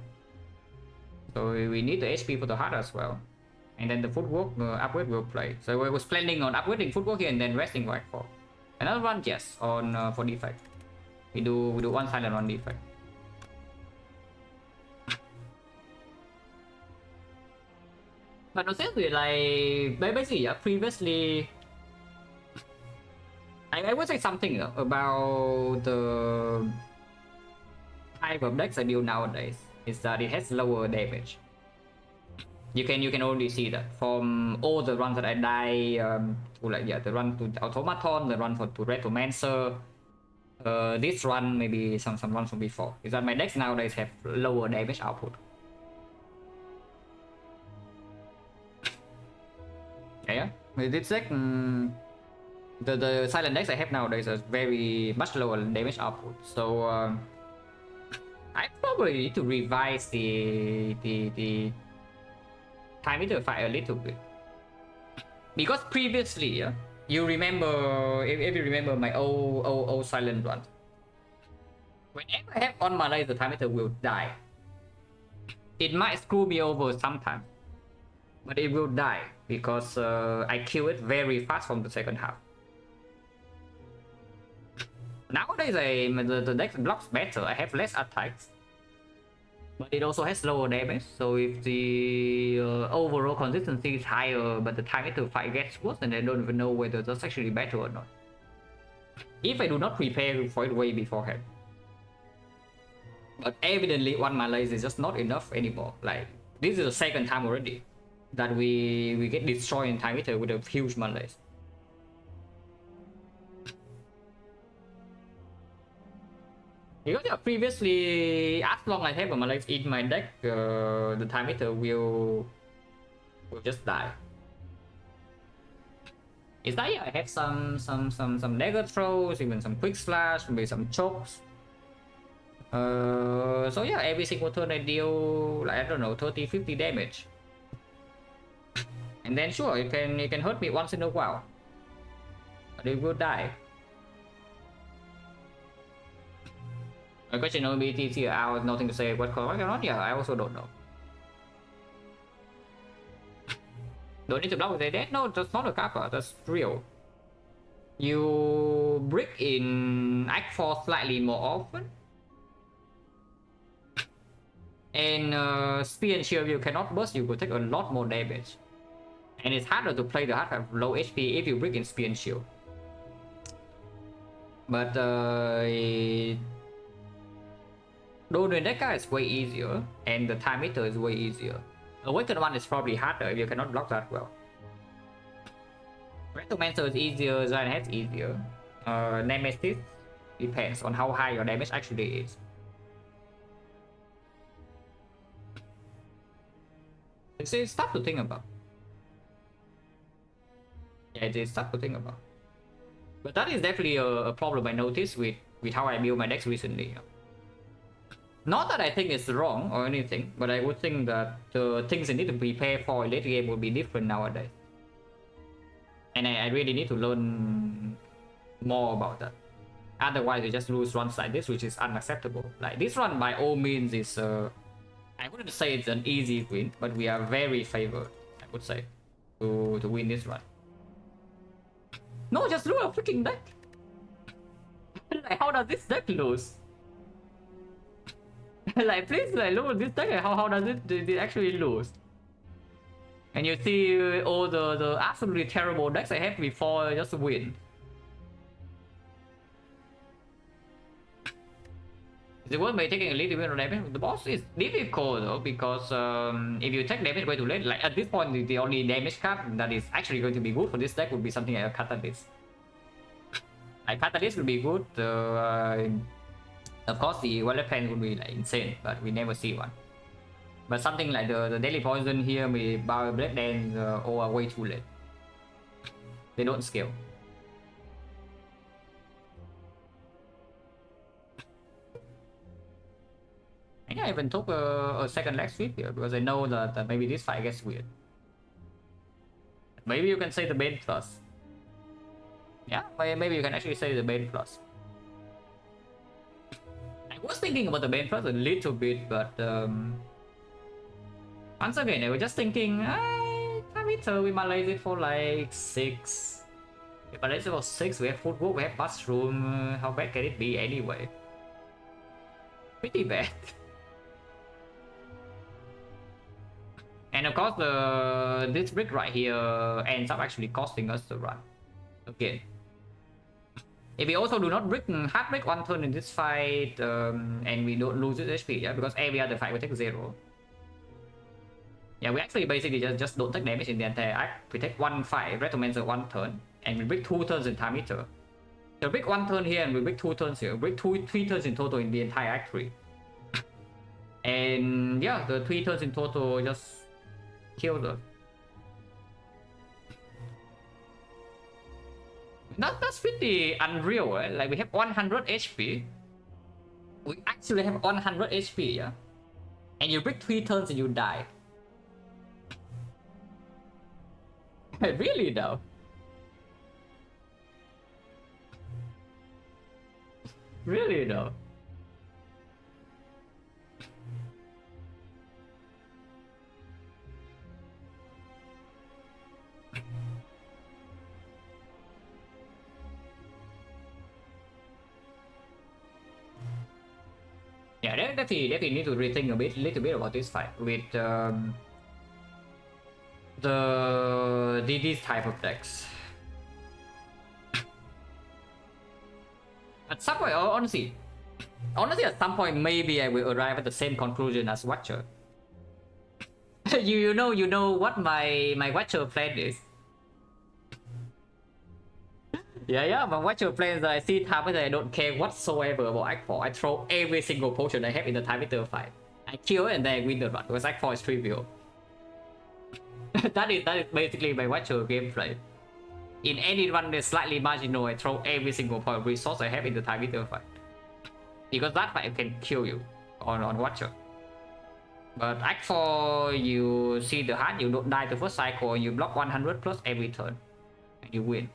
so we need the HP for the heart as well. And then the footwork upgrade will play. So I was planning on upgrading footwork here and then resting right for another one, yes, on for defect. We do one silent on defect. But honestly, like basically, yeah, previously I would say something about the type of decks I build nowadays is that it has lower damage. You can already see that from all the runs that I die to like the run to automaton, the run to retromancer, this run maybe some runs from before is that my decks nowadays have lower damage output. Yeah, with this deck, the silent decks I have nowadays are very much lower damage output. So I probably need to revise the time meter fight a little bit, because previously, you remember if you remember my old silent run, whenever I have on mana the time meter will die. It might screw me over sometimes, but it will die because I kill it very fast from the second half. Nowadays the deck blocks better. I have less attacks, but it also has lower damage. So if the overall consistency is higher, but the time to fight gets worse, then I don't even know whether that's actually better or not. If I do not prepare for it way beforehand. But evidently, one mana is just not enough anymore. Like this is the second time already that we get destroyed in time meter with a huge mana. Because previously, as long as I have a mana in my deck, the time meter will just die. Is that I have some dagger throws, even some quick slash, maybe some chokes. So yeah, every single turn I deal like I don't know 30-50 damage. And then sure, you can hurt me once in a while, but it will die. My question on BTC out, nothing to say what color on. Yeah, I also don't know. Don't need to block with that. No, that's not a kappa, that's real. You brick in Act 4 slightly more often. And spear and shield you cannot burst, you will take a lot more damage. And it's harder to play the hard have low HP if you brick in spear and shield. But Dodo Deca is way easier, and the time meter is way easier. Awakened one is probably harder if you cannot block that well. Retromancer is easier, Giant Head is easier. Nemesis depends on how high your damage actually is. It's stuff to think about. Yeah, it's stuff to think about. But that is definitely a problem I noticed with how I build my decks recently. Not that I think it's wrong or anything, but I would think that the things I need to prepare for a late game will be different nowadays. And I really need to learn more about that. Otherwise, you just lose runs like this, which is unacceptable. Like this run, by all means, is I wouldn't say it's an easy win, but we are very favored, I would say, to win this run. No, just lose a freaking deck. Like, how does this deck lose? Like, please, like, look at this deck. How does it actually lose? And you see all the absolutely terrible decks I had before just win. Is it worth me taking a little bit of damage? The boss is difficult though, because if you take damage way too late, like at this point, the only damage card that is actually going to be good for this deck would be something like a Catalyst. Like Catalyst would be good. Of course, the wallet plan would be like insane, but we never see one. But something like the Daily Poison here, maybe Power Blade Dance, all are way too late. They don't scale. I think I even took a second leg sweep here because I know that maybe this fight gets weird. Maybe you can say the Bane Plus. Yeah, maybe you can actually say the Bane Plus. I was thinking about the Bane Plus a little bit, but once again, I was just thinking, we might lazy it for like 6. If I lazy it for 6, we have footwork, we have mushroom. How bad can it be anyway? Pretty bad. And of course, this brick right here ends up actually costing us the run. Okay. If we also do not hard break one turn in this fight, and we don't lose this HP, yeah, because every other fight we take 0. Yeah, we actually basically just don't take damage in the entire act. We take 1 fight, Retromancer 1 turn, and we break 2 turns in time meter. So break 1 turn here and we break 2 turns here. Break 3 turns in total in the entire act 3. And yeah, the 3 turns in total just killed us. That's pretty unreal, right? Like we have 100 HP. We actually have 100 HP, yeah? And you break 3 turns and you die. Really though? Really though? Yeah, definitely need to rethink a little bit about this fight with these type of decks. At some point, honestly, at some point, maybe I will arrive at the same conclusion as Watcher. you know what my Watcher plan is. Yeah, my Watcher plan is that I see time that I don't care whatsoever about Act 4. I throw every single potion I have in the time meter fight. I kill it and then I win the run because Act 4 is trivial. that is basically my Watcher gameplay. In any run that's slightly marginal, I throw every single point of resource I have in the time meter fight. Because that fight can kill you on Watcher. But Act 4, you see the heart, you don't die the first cycle, and you block 100 plus every turn. And you win.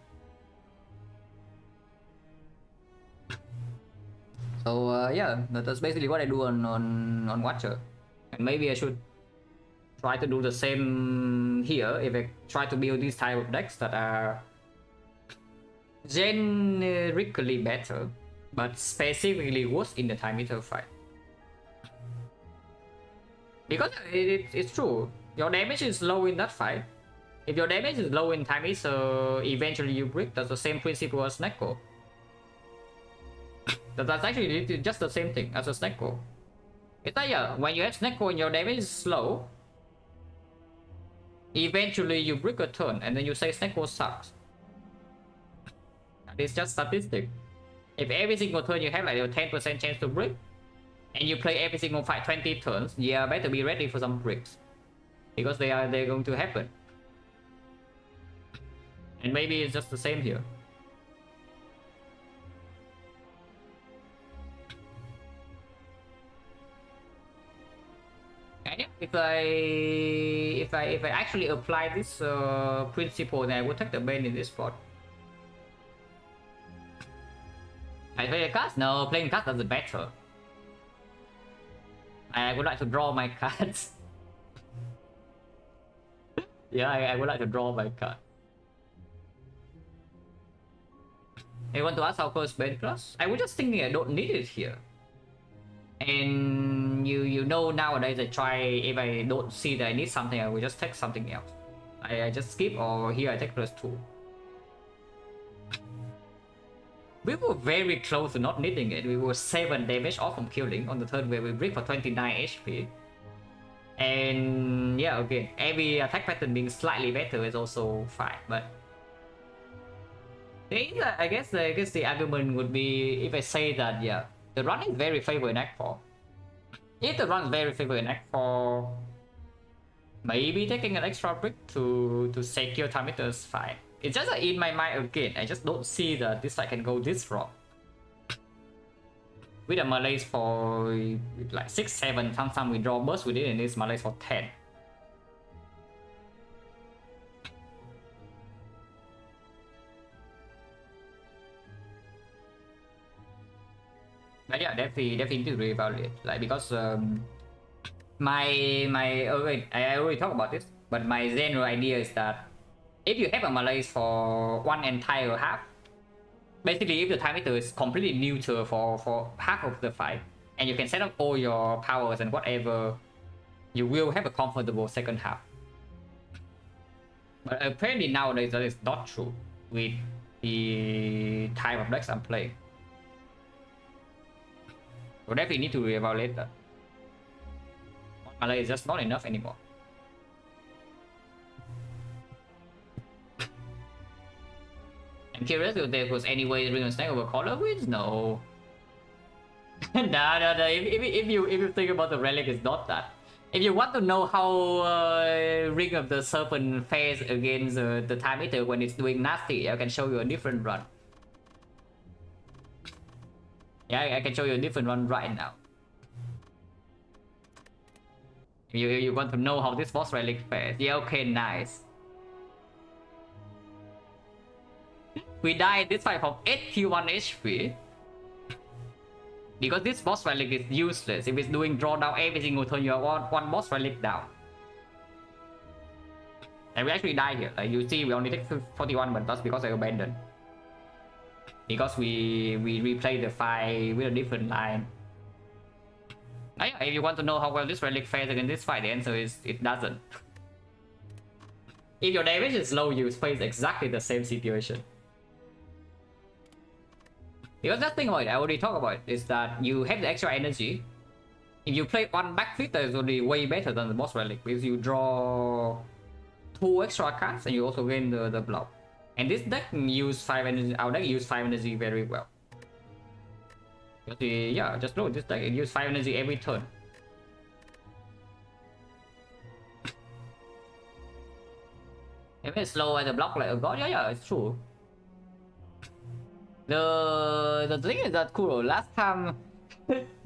So yeah, that's basically what I do on Watcher. And maybe I should try to do the same here if I try to build these type of decks that are generically better, but specifically worse in the time meter fight. Because it's true, your damage is low in that fight. If your damage is low in time meter, eventually you break. That's the same principle as XecnaR. That's actually just the same thing as a XecnaR. It's like, yeah, when you have XecnaR and your damage is slow, eventually you break a turn and then you say XecnaR sucks. It's just statistic. If every single turn you have like a 10% chance to break, and you play every single fight 20 turns, yeah, better be ready for some breaks. Because they're going to happen. And maybe it's just the same here. If I actually apply this principle, then I would take the Bane in this spot. I play a card? No, playing cards doesn't matter. I would like to draw my cards. Yeah, I would like to draw my card. You want to ask how first Bane Plus? I was just thinking I don't need it here. And you know nowadays I try, if I don't see that I need something, I will just take something else. I just skip, or here I take +2. We were very close to not needing it. We were 7 damage off from killing on the turn where we break for 29 HP. And yeah, okay, every attack pattern being slightly better is also fine, but I guess the argument would be if I say that, yeah, the run is very favored in Act 4. If the run is very favored in Act 4, Maybe taking an extra brick to secure time meter's fight. It's just in my mind again. I just don't see that this fight can go this wrong. With a Malays for like 6, 7, sometimes we draw burst with it, and this Malays for 10. But yeah, definitely to reevaluate. Like because I already talked about this, but my general idea is that if you have a Malays for one entire half, basically if the time meter is completely neutral for half of the fight, and you can set up all your powers and whatever, you will have a comfortable second half. But apparently nowadays that is not true with the type of decks I'm playing. So definitely need to reevaluate that. Malay is just not enough anymore. I'm curious if there was any way to bring a snake over color with? No. Nah. If you think about the relic, it's not that. If you want to know how Ring of the Serpent fares against the time meter when it's doing nasty, I can show you a different run. Yeah, I can show you a different one right now. You want to know how this boss relic fares? Yeah, okay, nice. We died this fight from 81 HP. Because this boss relic is useless. If it's doing draw down every single turn, you have one boss relic down. And we actually die here. Like you see, we only take 41, but that's because I abandoned. Because we replay the fight with a different line. Now, yeah, if you want to know how well this relic fares against this fight, the answer is it doesn't. If your damage is low, you face exactly the same situation. Because that thing about it, I already talked about it, is that you have the extra energy. If you play one backflip, that is already way better than the boss relic, because you draw 2 extra cards and you also gain the block. And this deck use 5 energy. Our deck use 5 energy very well. Because yeah, just know this deck it use 5 energy every turn. If it's slow as a block like a god, yeah, it's true. The thing is that cool. Last time,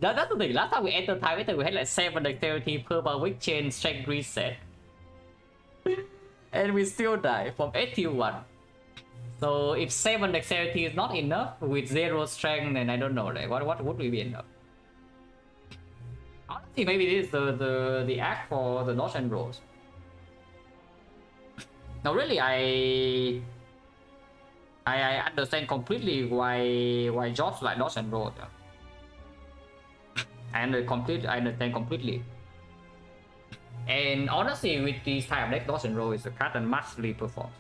that's the thing. Last time we entered time meter, we had like 7 dexterity per week chain strength reset, and we still die from 81. So if 7 dexterity is not enough with 0 strength, then I don't know. Like what would be enough? Honestly, maybe it is the act for the dodge and rolls. Now really, I understand completely why George like dodge and roll. I understand completely. And honestly, with this type of deck, dodge and roll is a card that massively performs.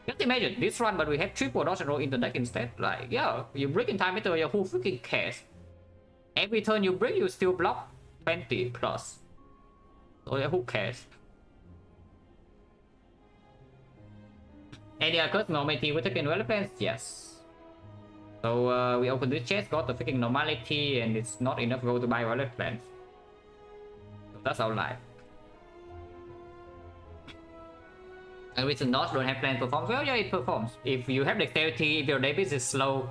Just imagine this run, but we have triple dodge and roll in the deck instead. Like, yeah, you break in time meter, who freaking cares? Every turn you break, you still block 20 plus. So yeah, who cares? Any occurs normality with taking relevance? Yes. So we open this chest, got the freaking normality, and it's not enough gold to buy violet plants. So that's our life. And with the Notch don't have plan performs, well, yeah, it performs. If you have dexterity, if your damage is slow,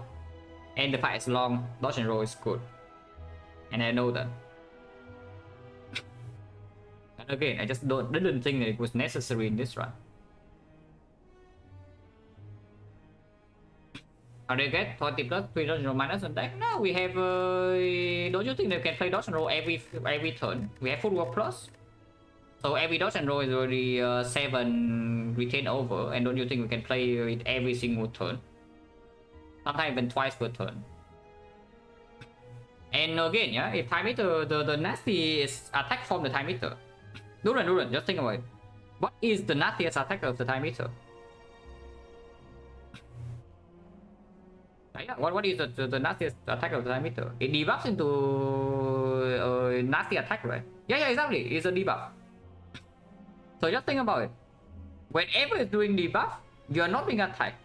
and the fight is long, dodge and roll is good. And I know that. And again, I just didn't think that it was necessary in this run. How do you get 20 plus 3 dodge and roll minus on deck? No, we have. Don't you think they can play dodge and roll every turn? We have footwork plus. So every dodge and roll is already 7 retain over, and don't you think we can play it every single turn? Sometimes even twice per turn. And again, yeah, if time meter, the nasty is attack from the time meter. Duran, just think about it. What is the nastiest attack of the time meter? Yeah, what is the nastiest attack of the time meter? It debuffs into a nasty attack, right? Yeah, exactly. It's a debuff. So just think about it. Whenever it's doing debuff, you are not being attacked.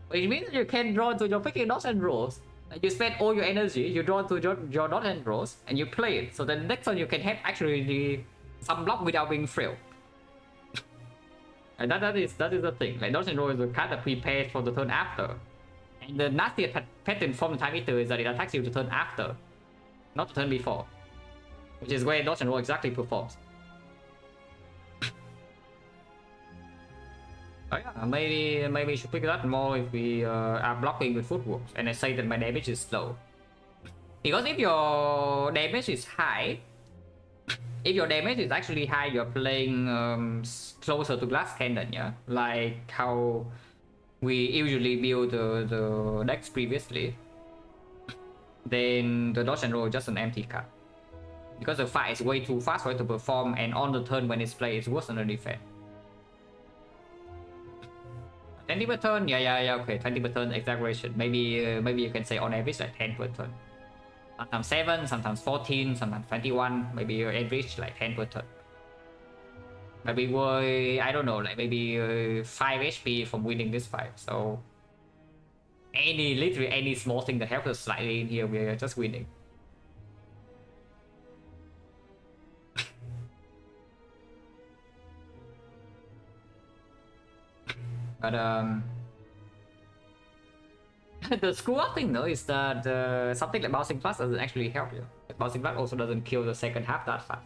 Which means you can draw to your freaking dodge and rolls. You spend all your energy, you draw to your dodge and rolls, and you play it. So the next one you can have actually some block without being frail. And that is the thing. Like Dodge and Roll is a card that prepares for the turn after. And the nastiest pattern from the Time Eater is that it attacks you the turn after, not the turn before. Which is where Dodge and Roll exactly performs. Oh yeah, maybe we should pick it up more if we are blocking with footworks, and I say that my damage is low. Because if your damage is high, if your damage is actually high, you're playing closer to Glass Cannon, yeah? Like how we usually build the decks previously. Then the Dodge and Roll is just an empty card. Because the fight is way too fast for it to perform, and on the turn when it's played, it's worse than the Defect. 20 per turn, yeah, okay, 20 per turn exaggeration. Maybe you can say on average like 10 per turn. Sometimes 7, sometimes 14, sometimes 21. Maybe you average like 10 per turn. Maybe we're, I don't know, like maybe 5 HP from winning this fight. So literally any small thing that helps us slightly in here, we're just winning. But the screw up thing though is that something like Bouncing Plus doesn't actually help you. Bouncing Plus also doesn't kill the second half that fast.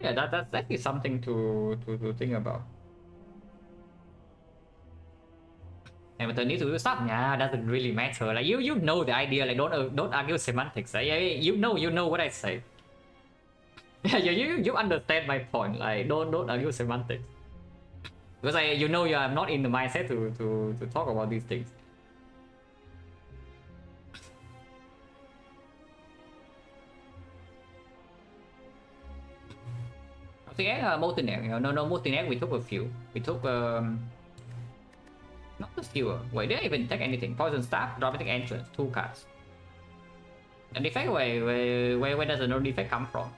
Yeah, that's definitely something to think about. And the need to do stuff, yeah, doesn't really matter. Like you know the idea. Like don't argue semantics. Like, you know what I say. Yeah, you understand my point. Like don't argue semantics. Because you know I'm not in the mindset to talk about these things. I think multi-net, no multi-net. We took a few. We took not the skewer. Wait, did I even take anything? Poison Staff, Dramatic Entrance, 2 cards. And Defect, where does the no Defect come from?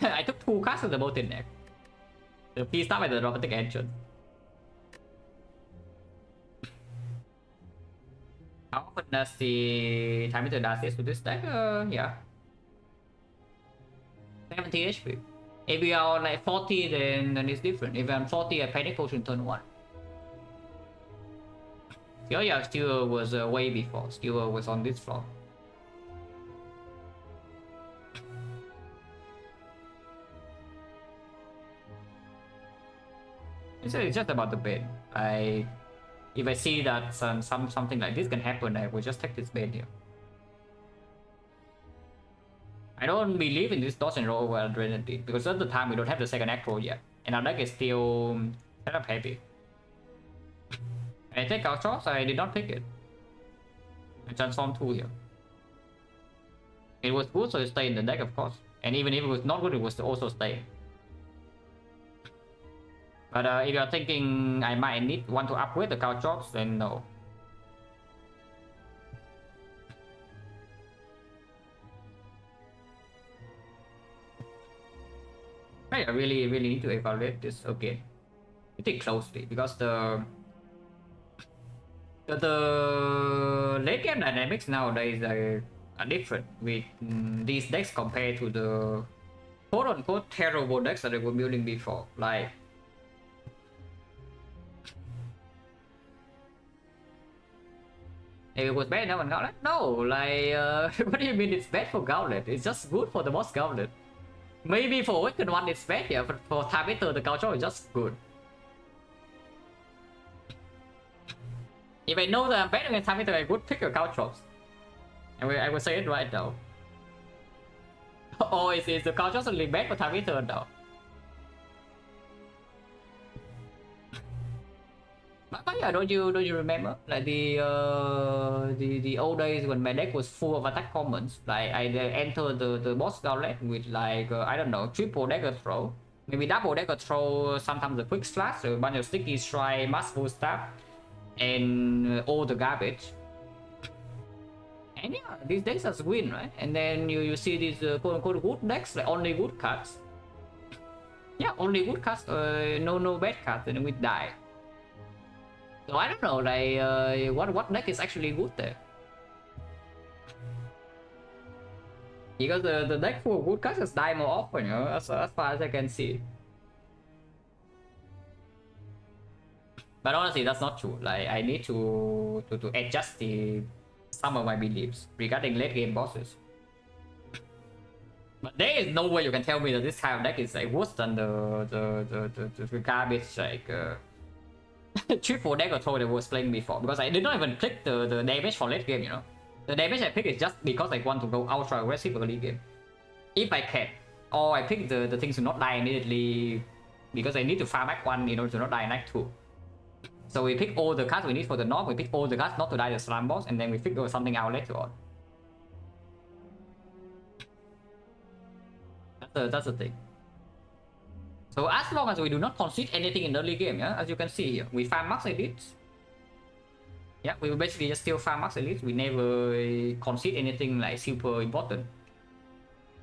I took 2 cards of the Molten deck. The P Staff and the Dramatic Entrance. How often does the Time Eater does this with this deck? Yeah. 70 HP. If we are on like 40, then it's different. If I'm 40, I Panic Potion turn 1. Oh yeah, Stewer was way before. Stewer was on this floor. It's just about the bed. If I see that something like this can happen, I will just take this bed here. I don't believe in this Dodge and Roll over Adrenaline because at the time we don't have the second Acro yet, and our deck is still set up heavy. I take our choice, I did not pick it. I transform 2 here. It was good, so it stayed in the deck, of course. And even if it was not good, it was also stay. But if you're thinking I might want to upgrade the couch drops, then no. I really need to evaluate this again. Pretty closely because the late game dynamics nowadays are different with these decks compared to the quote-unquote terrible decks that they were building before. Like if it was bad enough on Gauntlet? No, like what do you mean it's bad for Gauntlet? It's just good for the boss Gauntlet. Maybe for Awakened one it's bad, yeah, but for Time Eater the Gauntlet is just good. If I know that I'm better than Time Eater, I would pick a Caltrops. I will say it right now. Oh, is the Caltrops only bad for Time Eater now? But yeah, don't you remember like the old days when my deck was full of attack commons? Like I entered the boss gauntlet with like I don't know, triple dagger throw, maybe double dagger throw, sometimes a quick slash, a bunch of sticky strike, masterful staff, and all the garbage. And yeah, these decks just win, right? And then you see these quote unquote good decks, like only good cards. Yeah, only good cards, no bad cards, then we die. So I don't know, like what deck is actually good there. Because the deck full of good cards just die more often, you know, as far as I can see. But honestly, that's not true. Like I need to adjust some of my beliefs regarding late game bosses. But there is no way you can tell me that this kind of deck is like worse than the garbage like triple deck or so that was playing before, because I did not even click the damage for late game, you know. The damage I pick is just because I want to go ultra aggressive early game. If I can. Or I pick the things to not die immediately because I need to farm Act 1 in order to not die in Act 2. So we pick all the cards we need for the knock, we pick all the cards not to die the slam boss, and then we figure something out later on. That's the thing. So as long as we do not concede anything in the early game, yeah, as you can see here, we farm max elites. Yeah, we basically just still farm max elites. We never concede anything like super important.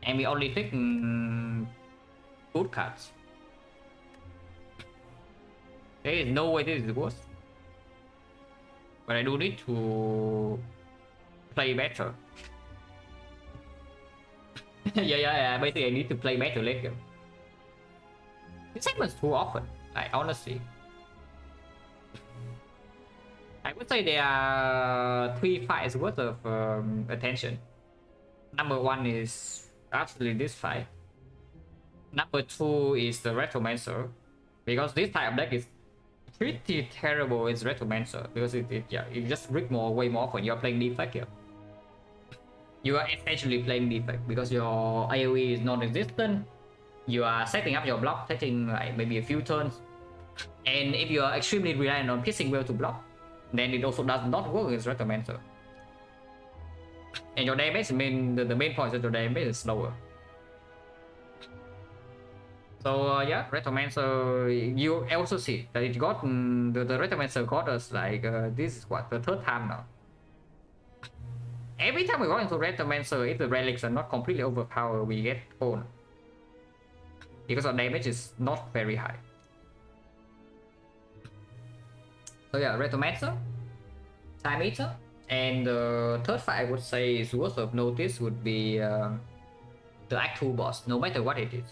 And we only pick good cards. There is no way this is worse. But I do need to play better. yeah. Basically, I need to play better late game. This happens too often, like honestly. I would say there are 3 fights worth of attention. Number 1 is absolutely this fight. Number 2 is the Retromancer, because this type of deck is pretty terrible as Retromancer, because it just rip way more when you're playing Defect here. You are essentially playing Defect because your AoE is non-existent. You are setting up your block, taking like maybe a few turns, and if you are extremely reliant on piercing well to block, then it also does not work against Retromancer. And your damage, the main point is that your damage is slower. So yeah, Retromancer, you also see that it got the Retromancer got us like this is what, the 3rd time now. Every time we go into Retromancer, if the relics are not completely overpowered, we get owned, because our damage is not very high. So yeah, Retromancer, Time Eater, and the 3rd fight I would say is worth of notice would be the Act 2 boss, no matter what it is.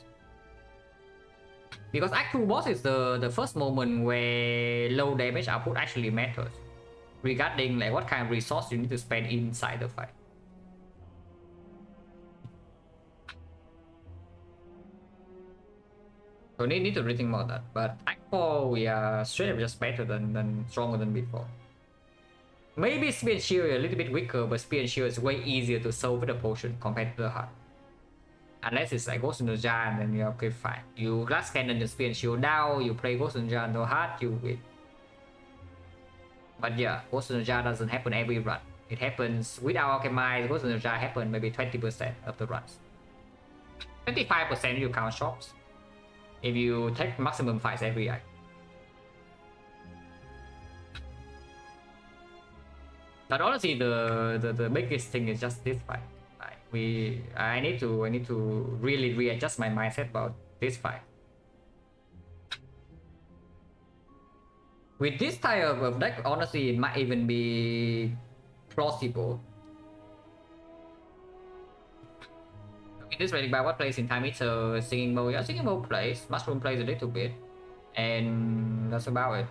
Because Act 2 boss is the first moment where low damage output actually matters, regarding like what kind of resource you need to spend inside the fight. So we need to rethink about that. But Act 4 we are straight up just better than stronger than before. Maybe Spear and Shield are a little bit weaker, but Spear and Shield is way easier to solve with a potion compared to the heart. Unless it's like Ghost in the Jar, and then you're okay, fine. You Glass Cannon the Spear and Shield down, you play Ghost in the Jar no heart, you win. But yeah, Ghost in the Jar doesn't happen every run. It happens without Alchemize. Ghost in the Jar happen maybe 20% of the runs. 25% you count shops. If you take maximum fights every act. But honestly, the biggest thing is just this fight. I need to really readjust my mindset about this fight. With this type of deck, honestly, it might even be plausible. In this relic by what plays in time, it's a Singing Bowl. Yeah, Singing Bowl plays, Mushroom plays a little bit, and that's about it.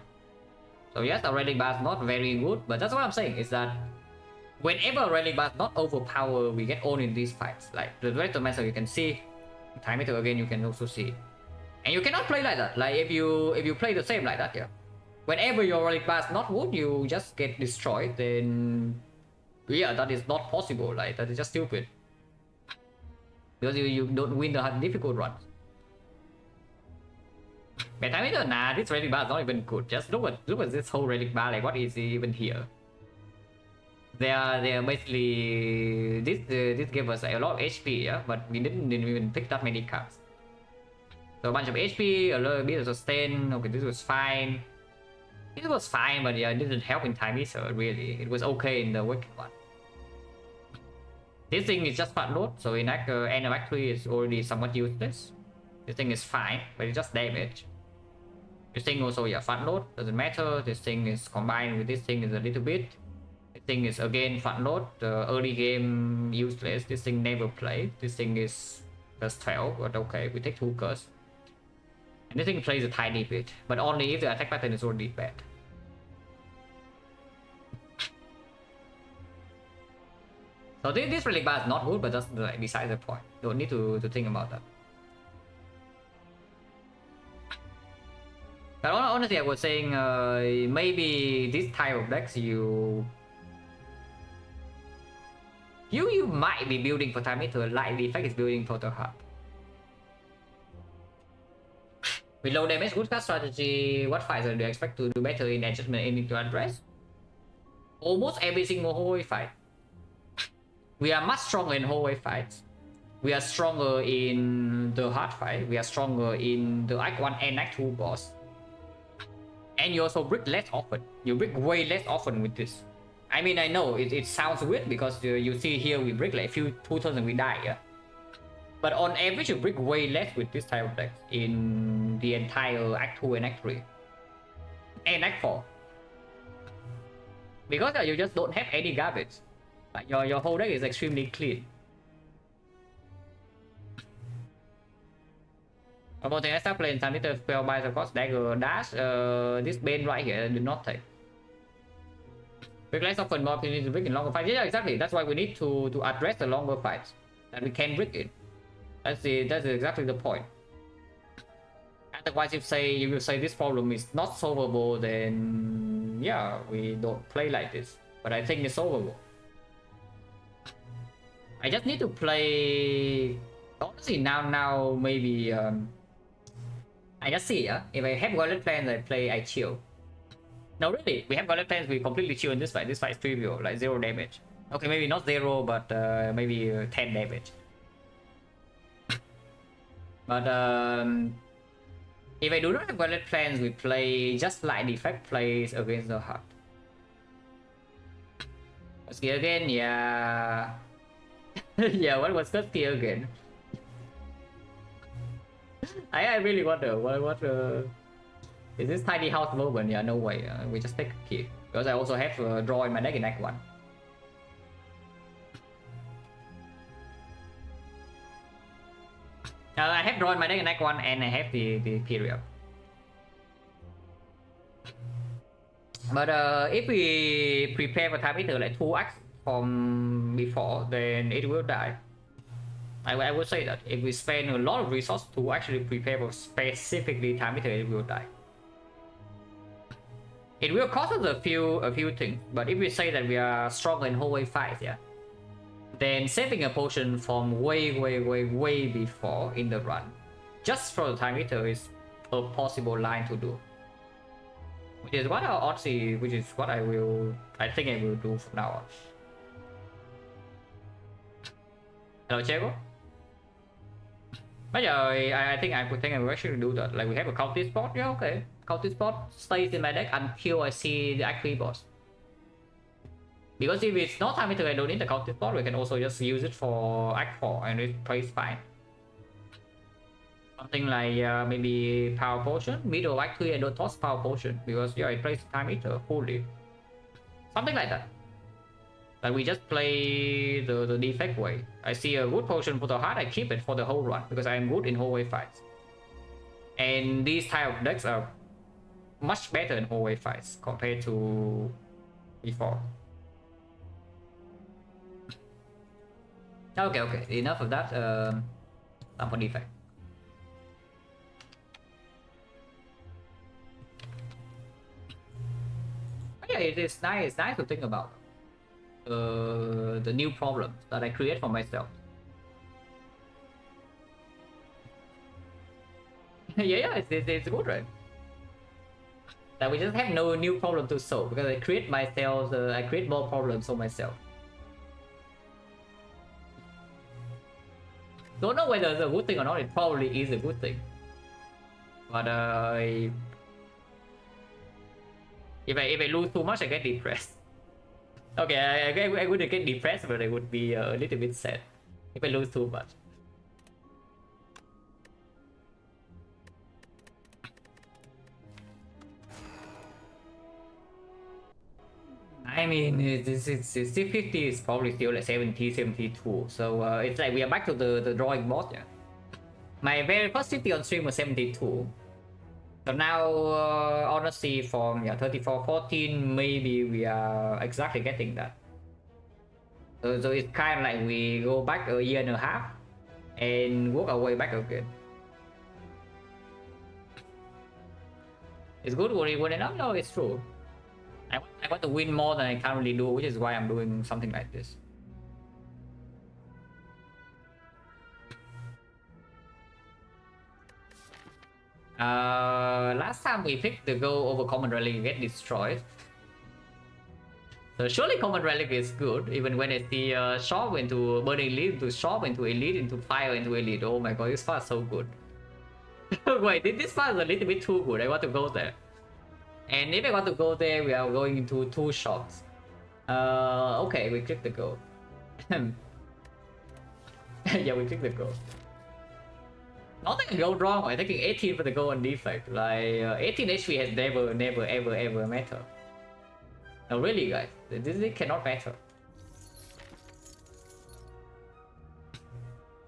So yes, the relic bar is not very good, but that's what I'm saying is that whenever relic bar is not overpowered, we get owned in these fights. Like the Retromancer, you can see, Time Eater again, you can also see, and you cannot play like that. Like if you play the same like that, yeah. Whenever your relic bar is not good, you just get destroyed. Then yeah, that is not possible. Like that is just stupid. Because you don't win the difficult runs. But Time Eater, nah, this relic bar is not even good. Just look at this whole relic bar. Like what is even here? They are basically this gave us a lot of HP, yeah, but we didn't even pick that many cards. So a bunch of HP, a little bit of sustain. Okay, this was fine. This was fine, but yeah, it didn't help in Time Eater really. It was okay in the wicked one. This thing is just fat load, so in end of Act 3 it's already somewhat useless. This thing is fine, but it's just damage. This thing also, yeah, fat load, doesn't matter. This thing is combined with this thing is a little bit. This thing is again fat load, early game useless. This thing never play. This thing is just 12, but okay, we take 2 curse. And this thing plays a tiny bit, but only if the attack pattern is already bad. So this relic bar is not good, but just like beside the point. Don't need to think about that. But honestly, I was saying maybe this type of decks you might be building for time meter like Defect is building for the heart. With low damage good card strategy, what fights do you expect to do better in adjustment aiming to address? Almost every single hallway fight. We are much stronger in hallway fights. We are stronger in the hard fight. We are stronger in the Act 1 and Act 2 boss. And you also brick less often. You brick way less often with this. I mean, I know it sounds weird because you see here we brick like few 2 turns and we die, yeah? But on average, you brick way less with this type of deck in the entire Act 2 and Act 3. And Act 4. Because you just don't have any garbage. Like your whole deck is extremely clean. One more thing, I start playing time meter spell by the cost dagger dash. This bane right here do not take. Brick less often, more opportunity to brick in longer fights. Yeah, exactly. That's why we need to address the longer fights that we can brick it. That's exactly the point. Otherwise, if you say this problem is not solvable, then yeah, we don't play like this. But I think it's solvable. I just need to play. Honestly, now maybe I just see, if I have Gauntlet plans, I chill. No, really, we have Gauntlet plans, we completely chill in this fight. This fight is trivial, like 0 damage. Okay, maybe not 0, but maybe 10 damage. But if I do not have Gauntlet plans, we play just like Defect plays against the heart. Ski again, yeah. Yeah, what was Ski again? I really wonder what is this tiny house moment? Yeah, no way. We just take a key because I also have draw in my deck in Act 1. I have draw in my deck in Act 1 and I have the period. But if we prepare for time meter like 2 acts from before, then it will die. I would say that if we spend a lot of resources to actually prepare for specifically time meter, it will die. It will cost us a few things, but if we say that we are stronger in hallway fights, yeah, then saving a potion from way before in the run, just for the time meter, is a possible line to do. Which is what I think I will do from now on. Hello, Chego. Bây giờ I think I will actually do that. Like we have a counter spot, yeah, okay. Counter spot stays in my deck until I see the Act 3 boss. Because if it's not time meter, I don't need the counter spot. We can also just use it for Act 4 and it plays fine. Something like maybe power potion, middle Act 3 I don't toss power potion because yeah, it plays time meter fully. Something like that. Like we just play the defect way. I see a good potion for the heart, I keep it for the whole run because I am good in hallway fights. And these type of decks are much better in hallway fights compared to before. Okay, enough of that. Time for defect. Yeah, it's nice to think about. The new problems that I create for myself. yeah, it's good, right? That we just have no new problem to solve because I create myself. I create more problems for myself. Don't know whether it's a good thing or not. It probably is a good thing. But if I lose too much, I get depressed. Okay, I wouldn't get depressed, but I would be a little bit sad if I lose too much. I mean, this is 50 is probably still like 70, 72. So it's like we are back to the drawing board. Yeah. My very first 50 on stream was 72. So now, honestly, from 34, 14, maybe we are exactly getting that. So it's kind of like we go back a year and a half and work our way back again. It's good when we win enough? No, it's true. I want to win more than I currently do, which is why I'm doing something like this. Last time we picked the go over Common Relic get destroyed. So surely Common Relic is good, even when it's the shop into Burning Elite, into shop, into Elite, into Fire, into Elite. Oh my god, this part is so good. Wait, this part is a little bit too good. I want to go there. And if I want to go there, we are going into 2 shops. Okay, we click the go. Yeah, we click the go. Nothing can go wrong by taking 18 for the go on defect. Like 18 HP has never ever matter. No, really, guys, this cannot matter.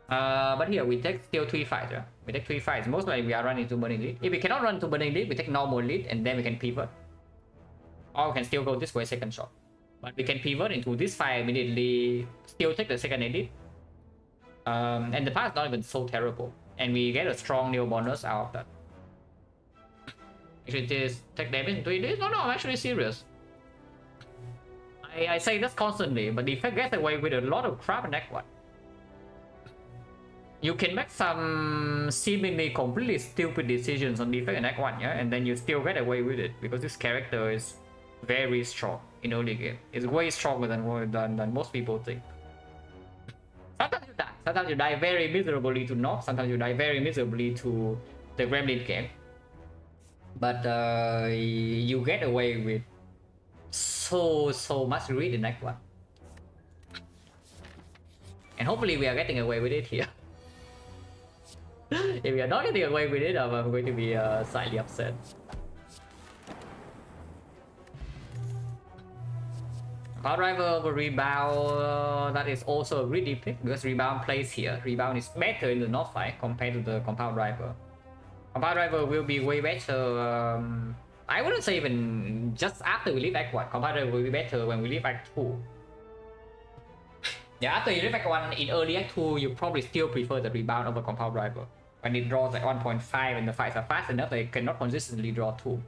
But here we take still 3 fights. Yeah? We take 3 fights. Most likely we are running to Burning Lead. If we cannot run to Burning Lead, we take normal lead and then we can pivot. Or we can still go this way second shot. But we can pivot into this fight immediately. Still take the second elite. And the path is not even so terrible. And we get a strong new bonus out of that. Actually, just take damage in 3 days? No, I'm actually serious. I say this constantly, but Defect gets away with a lot of crap in that one. You can make some seemingly completely stupid decisions on Defect in Act 1, yeah? And then you still get away with it, because this character is very strong in early game. It's way stronger than most people think. Sometimes you die. Sometimes you die very miserably to Nob, sometimes you die very miserably to the Gremlin game. But you get away with so much greed in Act 1. And hopefully we are getting away with it here. If we are not getting away with it, I'm going to be slightly upset. Power Driver over Rebound, that is also a greedy pick because Rebound plays here. Rebound is better in the North fight compared to the Compound Driver. Compound Driver will be way better. I wouldn't say even just after we leave Act 1. Compound Driver will be better when we leave Act 2. Yeah, after you leave Act 1 in early Act 2, you probably still prefer the Rebound over Compound Driver. When it draws like 1.5 and the fights are fast enough, they cannot consistently draw 2.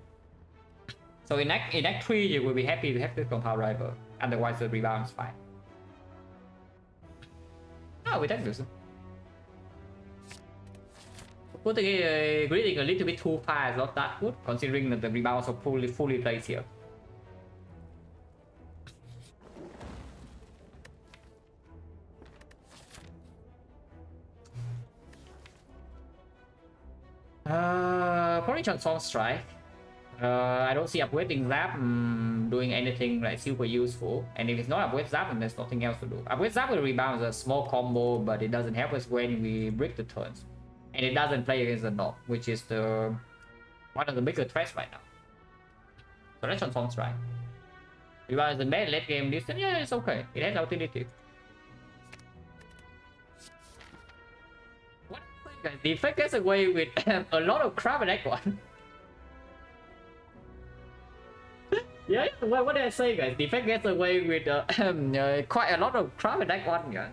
So in Act 3, you will be happy to have the Compound Driver. Otherwise, the Rebound is fine. Oh, we take this. Putting greeting a little bit too far is not that good, considering that the Rebound so fully plays here. Probably Transform Strike. I don't see Upgrading Zap doing anything like super useful, and if it's not Upgrade Zap, then there's nothing else to do. Upgrade Zap with Rebound is a small combo, but it doesn't help us when we break the turns, and it doesn't play against the Knob, which is one of the bigger threats right now. So let's Transform Strike. Rebound is the best late game distance. Yeah, it's okay. It has utility. What guys? Defect gets away with a lot of crap in Act 1. Yeah, what did I say, guys? Defect gets away with quite a lot of crap in Act 1, guys.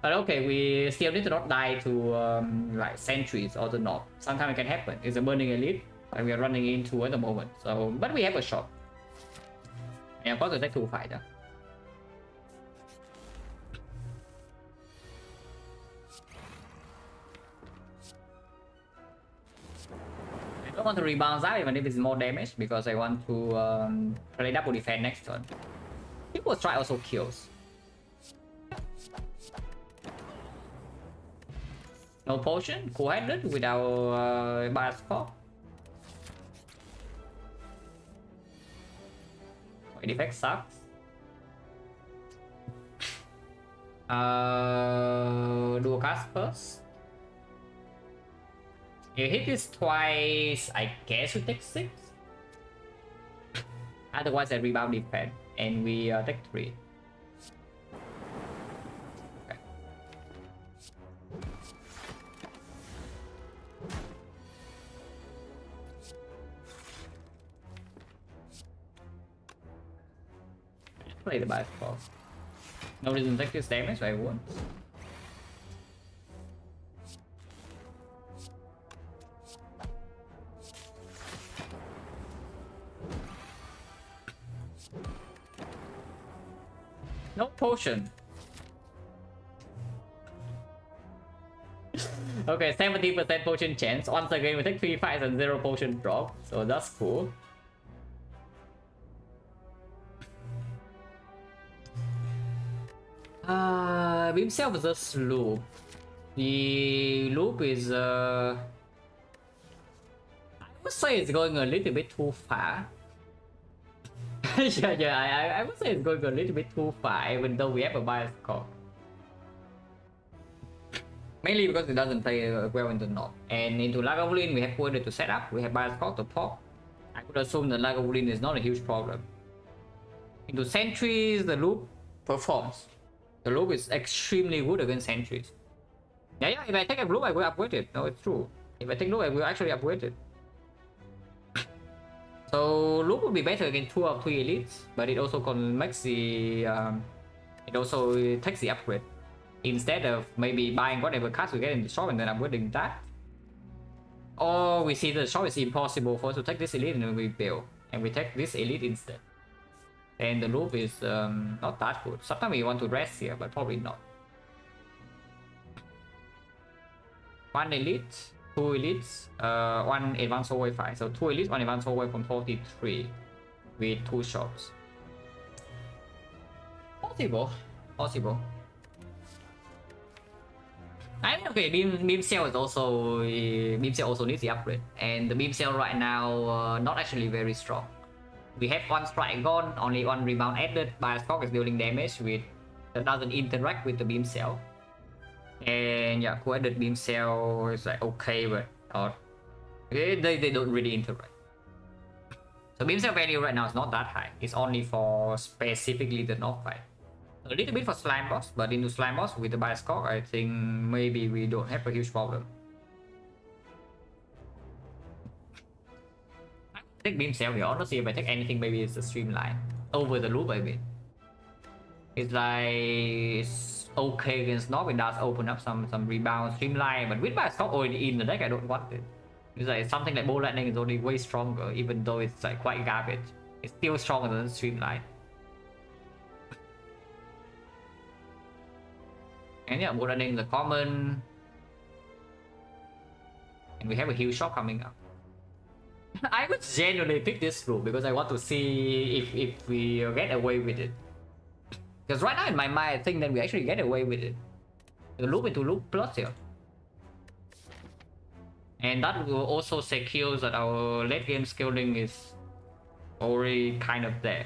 But okay, we still need to not die to like sentries or the Knob. Sometimes it can happen. It's a Burning Elite that we are running into at the moment. So, but we have a shot. And of course, we take 2 fighter. I don't want to rebound that even if it's more damage because I want to play double defense next turn. People try also kills. No potion, cool-handed without bad score. My defect sucks. Dual cast first. You hit this twice, I guess we take 6. Otherwise, I rebound defend, and we take 3. Okay. Play the basketball. No reason to take this damage, so I won't. No potion. Okay, 70% potion chance. Once again, we take 3 fights and 0 potion drop, so that's cool. Beam cell versus loop. The loop is I would say it's going a little bit too far. yeah, I would say it's going a little bit too far, even though we have a bias score. Mainly because it doesn't play well into North. And into Lagavulin, we have Wonder to set up, we have bias score to pop. I could assume that Lagavulin is not a huge problem. Into Sentries, the loop performs. The loop is extremely good against Sentries. Yeah, if I take a loop, I will upgrade it. No, it's true. If I take loop, I will actually upgrade it. So loop would be better against 2 of 3 elites, but it also makes the it also takes the upgrade instead of maybe buying whatever cards we get in the shop and then upgrading that. Or we see the shop is impossible for us to take this elite and we build, and we take this elite instead. And the loop is not that good. Sometimes we want to rest here, but probably not. 1 elite, 2 elites, 1 advanced hallway fight. So 2 elites, 1 advanced hallway from 43 with 2 shops. Possible. I mean, okay, beam cell is also needs the upgrade, and the beam cell right now not actually very strong. We have 1 strike gone, only 1 rebound added. Bias Cock is dealing damage that doesn't interact with the beam cell. And yeah, co-added beam cell is like okay, but they don't really interact. So beam cell value right now is not that high. It's only for specifically the North fight. A little bit for slime boss, but into slime boss with the bias Cock, I think maybe we don't have a huge problem. Take beam cell here. Honestly, if I take anything, maybe it's a streamline over the loop. I mean, it's okay against North. It does open up some rebound streamline, but with bias Cock already in the deck, I don't want it. It's like something like Bow Lightning is only way stronger, even though it's like quite garbage. It's still stronger than streamline. And yeah, Bow Lightning is a common, and we have a huge shot coming up. I would genuinely pick this loop because I want to see if we get away with it. Because right now in my mind, I think that we actually get away with it. The loop into loop plus here. And that will also secure that our late game scaling is already kind of there.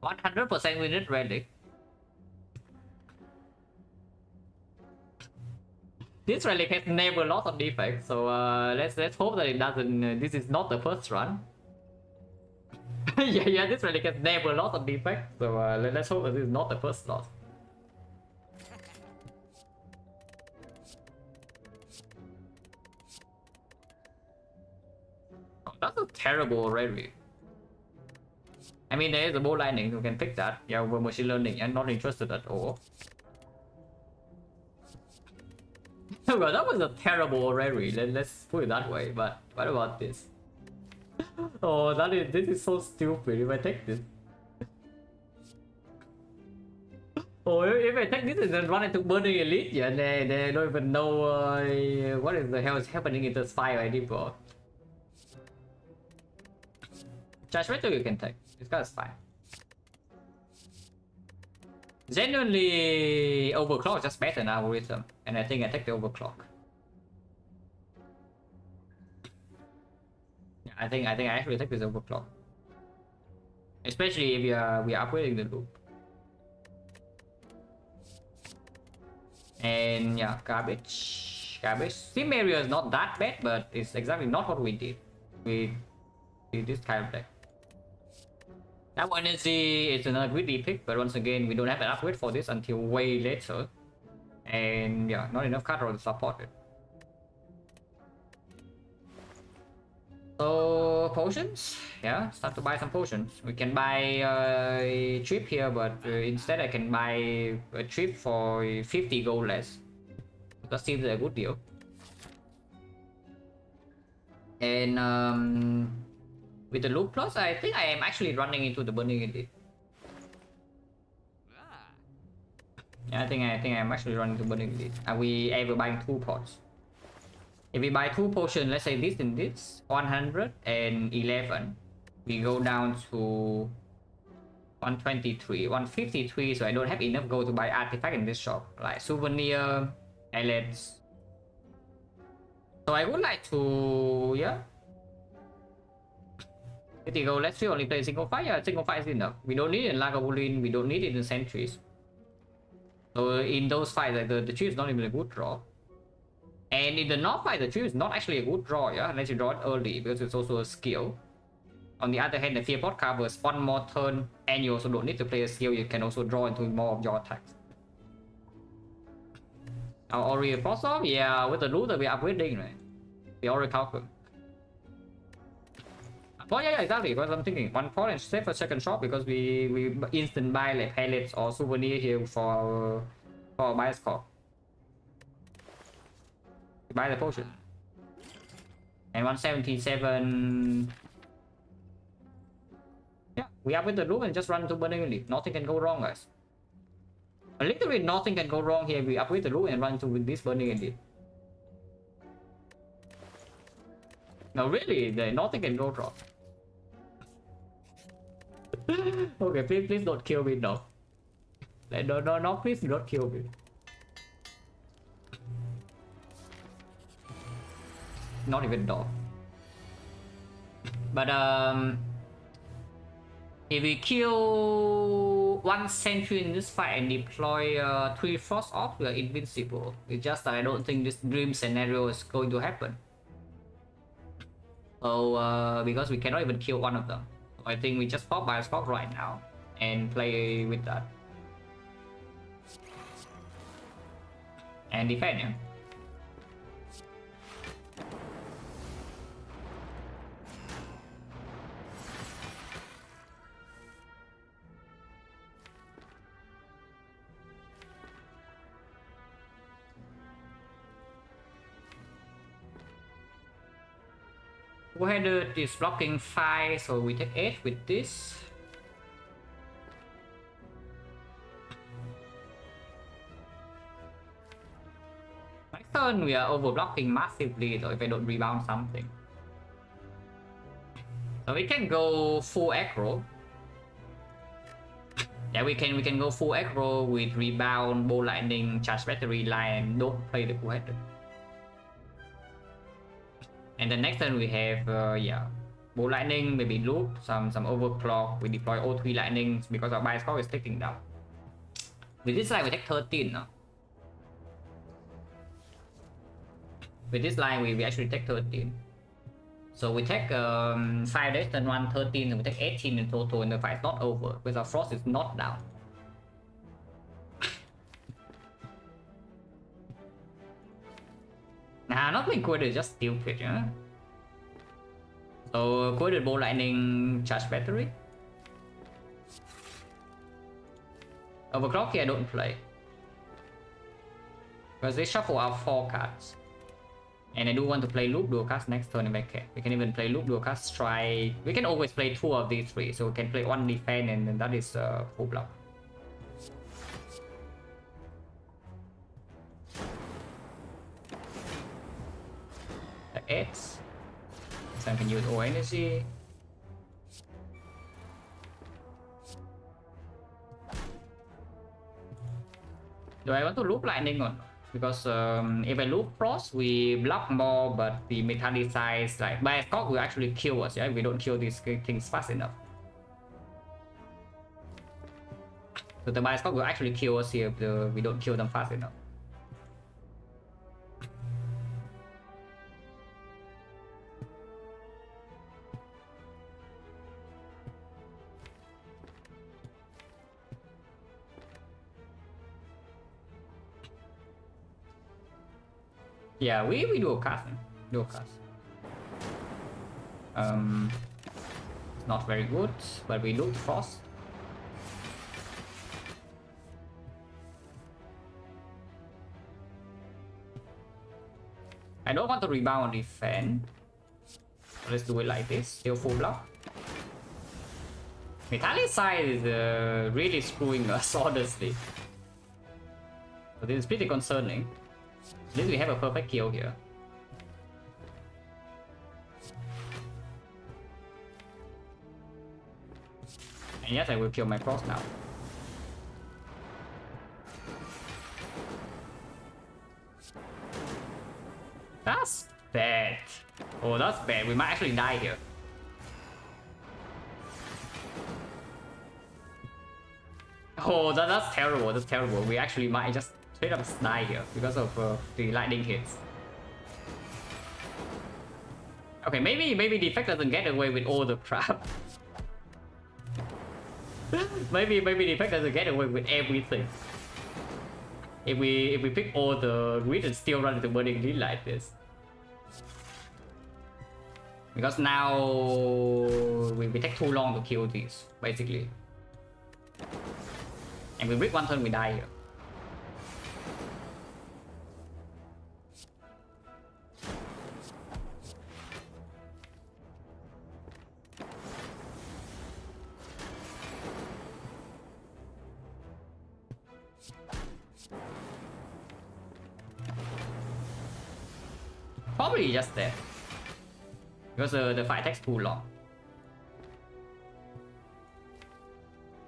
100% win it relic. This relic has never lost on defect, so let's hope that it doesn't. This is not the first run. yeah, this relic has never lost on defect, so let's hope that this is not the first loss. Oh, that's a terrible relic. I mean, there is a Bow Lightning who can pick that. Yeah, we're machine learning. I'm not interested at all. Well, that was a terrible rally. Let's put it that way. But what about this? Oh, this is so stupid. If I take this, oh, if I take this and then run into Burning Elite, yeah, they don't even know what is the hell is happening in the spy anymore. Judgmental you can take. This guy's fine. Genuinely, overclock is just better than algorithm, and I think I take the overclock. Yeah, I think I actually take this overclock, especially if we are upgrading the loop. And yeah, garbage. garbage. Sim area is not that bad, but it's exactly not what we did. We did this kind of deck. That one energy is another greedy pick, but once again, we don't have an upgrade for this until way later. And yeah, not enough card to support it. So potions, yeah, start to buy some potions. We can buy a trip here, but instead I can buy a trip for 50 gold less. That seems a good deal. And with the loop plus, I think I am actually running into the burning elite. Yeah, I think I'm actually running to burning elite. Are we ever buying 2 pots? If we buy 2 potions, let's say this and this, 111, we go down to 123, 153, so I don't have enough gold to buy artifact in this shop, like souvenir, pellets. So I would like to, yeah. 50 gold, let's only play single fight. Yeah, single fight is enough. We don't need it in Lagavulin, we don't need it in Sentries. So in those fights, like the tree is not even a good draw. And in the North fight, the tree is not actually a good draw, yeah, unless you draw it early, because it's also a skill. On the other hand, the Fear Pot covers 1 more turn, and you also don't need to play a skill, you can also draw into more of your attacks. Our Ori Blossom, yeah, with the loot that we're upgrading, right? We already calculated. Oh yeah, exactly, because I'm thinking 1 point and save for second shop, because we instant buy like pellets or souvenir here for buy score. Buy the potion. And 177. Yeah, we up with the loop and just run to burning elite. Nothing can go wrong, guys. Literally nothing can go wrong here. We up with the loop and run to this burning elite. No, really, nothing can go wrong. Okay, please don't kill me now. Like, no, please don't kill me. Not even dog. But if we kill 1 sentry in this fight and deploy 3 frost off, we are invincible. It's just that I don't think this dream scenario is going to happen. So because we cannot even kill one of them, I think we just pop by a spot right now and play with that and defend, yeah. Two-headed is blocking 5, so we take 8 with this. Next turn we are overblocking massively though if I don't rebound something. So we can go full aggro. Yeah, we can go full aggro with rebound, bow lightning, charge battery line, don't play the two-headed. And the next turn we have yeah, bow lightning, maybe loop, some overclock. We deploy O3 lightning because our buy score is ticking down. With this line we take 13 now. With this line we actually take 13. So we take 5 days, turn 1, 13, and we take 18 in total, and the fight is not over because our frost is not down. Nah, not being quoted, just stupid, yeah. So quoted bow lightning, charge battery. Overclock here I don't play, because they shuffle out 4 cards. And I do want to play loop dual-cast next turn if I can. We can even play loop dual-cast strike. We can always play 2 of these 3, so we can play 1 defense and then that is full block. The X. So I can use O energy. Do I want to loop lightning or not? Because if I loop frost, we block more, but the metallicize like Bioscope will actually kill us, yeah, if we don't kill these things fast enough. So the Bioscope will actually kill us here if we don't kill them fast enough. Yeah, we do a cast, man. Do a cast. It's not very good, but we loot frost. I don't want to rebound on defense. Let's do it like this. Still full block. Metallic side is really screwing us, honestly. So this is pretty concerning. At least we have a perfect kill here. And yes, I will kill my frost now. That's bad. Oh, that's bad. We might actually die here. Oh, that's terrible. That's terrible. We actually might just straight up die here because of the lightning hits. Okay, maybe Defect doesn't get away with all the crap. maybe Defect doesn't get away with everything. If we pick all the grid and still run into burning lead like this. Because now we take too long to kill these, basically. And we break one turn, we die here. Probably just that. Because the fight takes too long.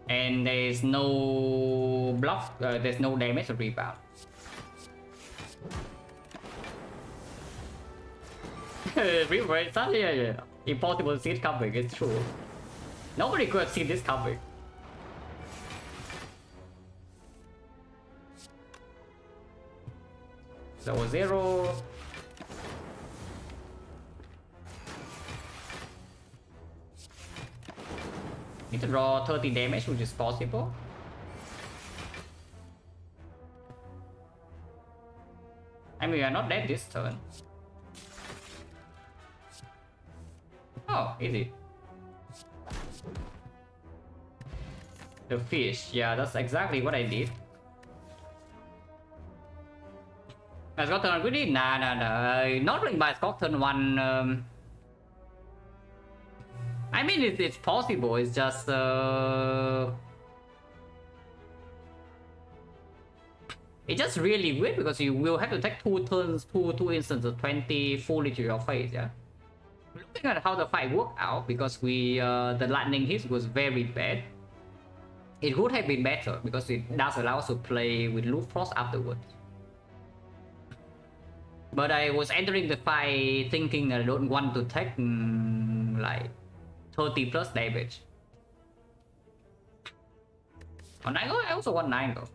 And there's no block, there's no damage or rebound. It's such a impossible to see it coming, it's true. Nobody could have seen this coming. So 0. Need to draw 30 damage, which is possible. I mean, we are not dead this turn. Oh, easy. The fish, yeah, that's exactly what I did. I got turn good. Nah. Not playing by Scott turn 1. I mean, it's possible. It's just it's just really weird because you will have to take 2 turns, two instances of 20 fully to your face. Yeah. Looking at how the fight worked out, because we the lightning hit was very bad. It would have been better because it does allow us to play with loot frost afterwards. But I was entering the fight thinking that I don't want to take like 30 plus damage. On 9 I also want 9 though.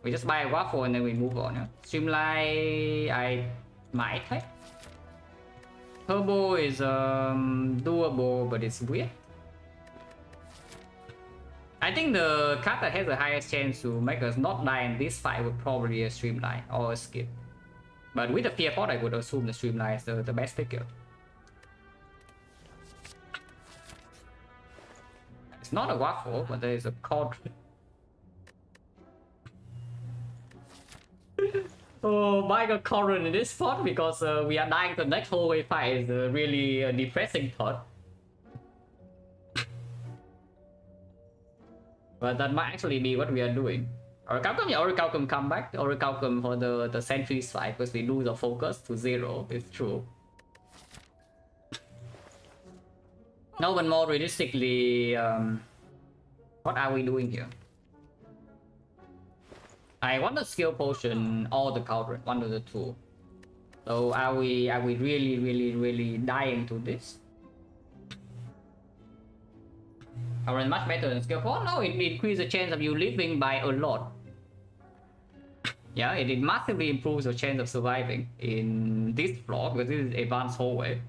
We just buy a waffle and then we move on. Yeah? Streamline I might take. Turbo is doable, but it's weird. I think the card that has the highest chance to make us not die in this fight would probably be a Streamline or a Skip. But with the Fear Pot, I would assume the Streamline is the best pick here. It's not a waffle, but there is a cauldron. Oh, buying a cauldron in this spot because we are dying the next hallway fight is really a depressing thought. But that might actually be what we are doing. Or Calcum come back, or Calcum for the sentries fight because we lose the focus to 0, it's true. No, but more realistically, what are we doing here? I want the skill potion or the cauldron, one of the two. So are we really dying to this? Cauldron much better than skill potion? No, it increases the chance of you living by a lot. Yeah, it massively improves your chance of surviving in this floor because this is advanced hallway.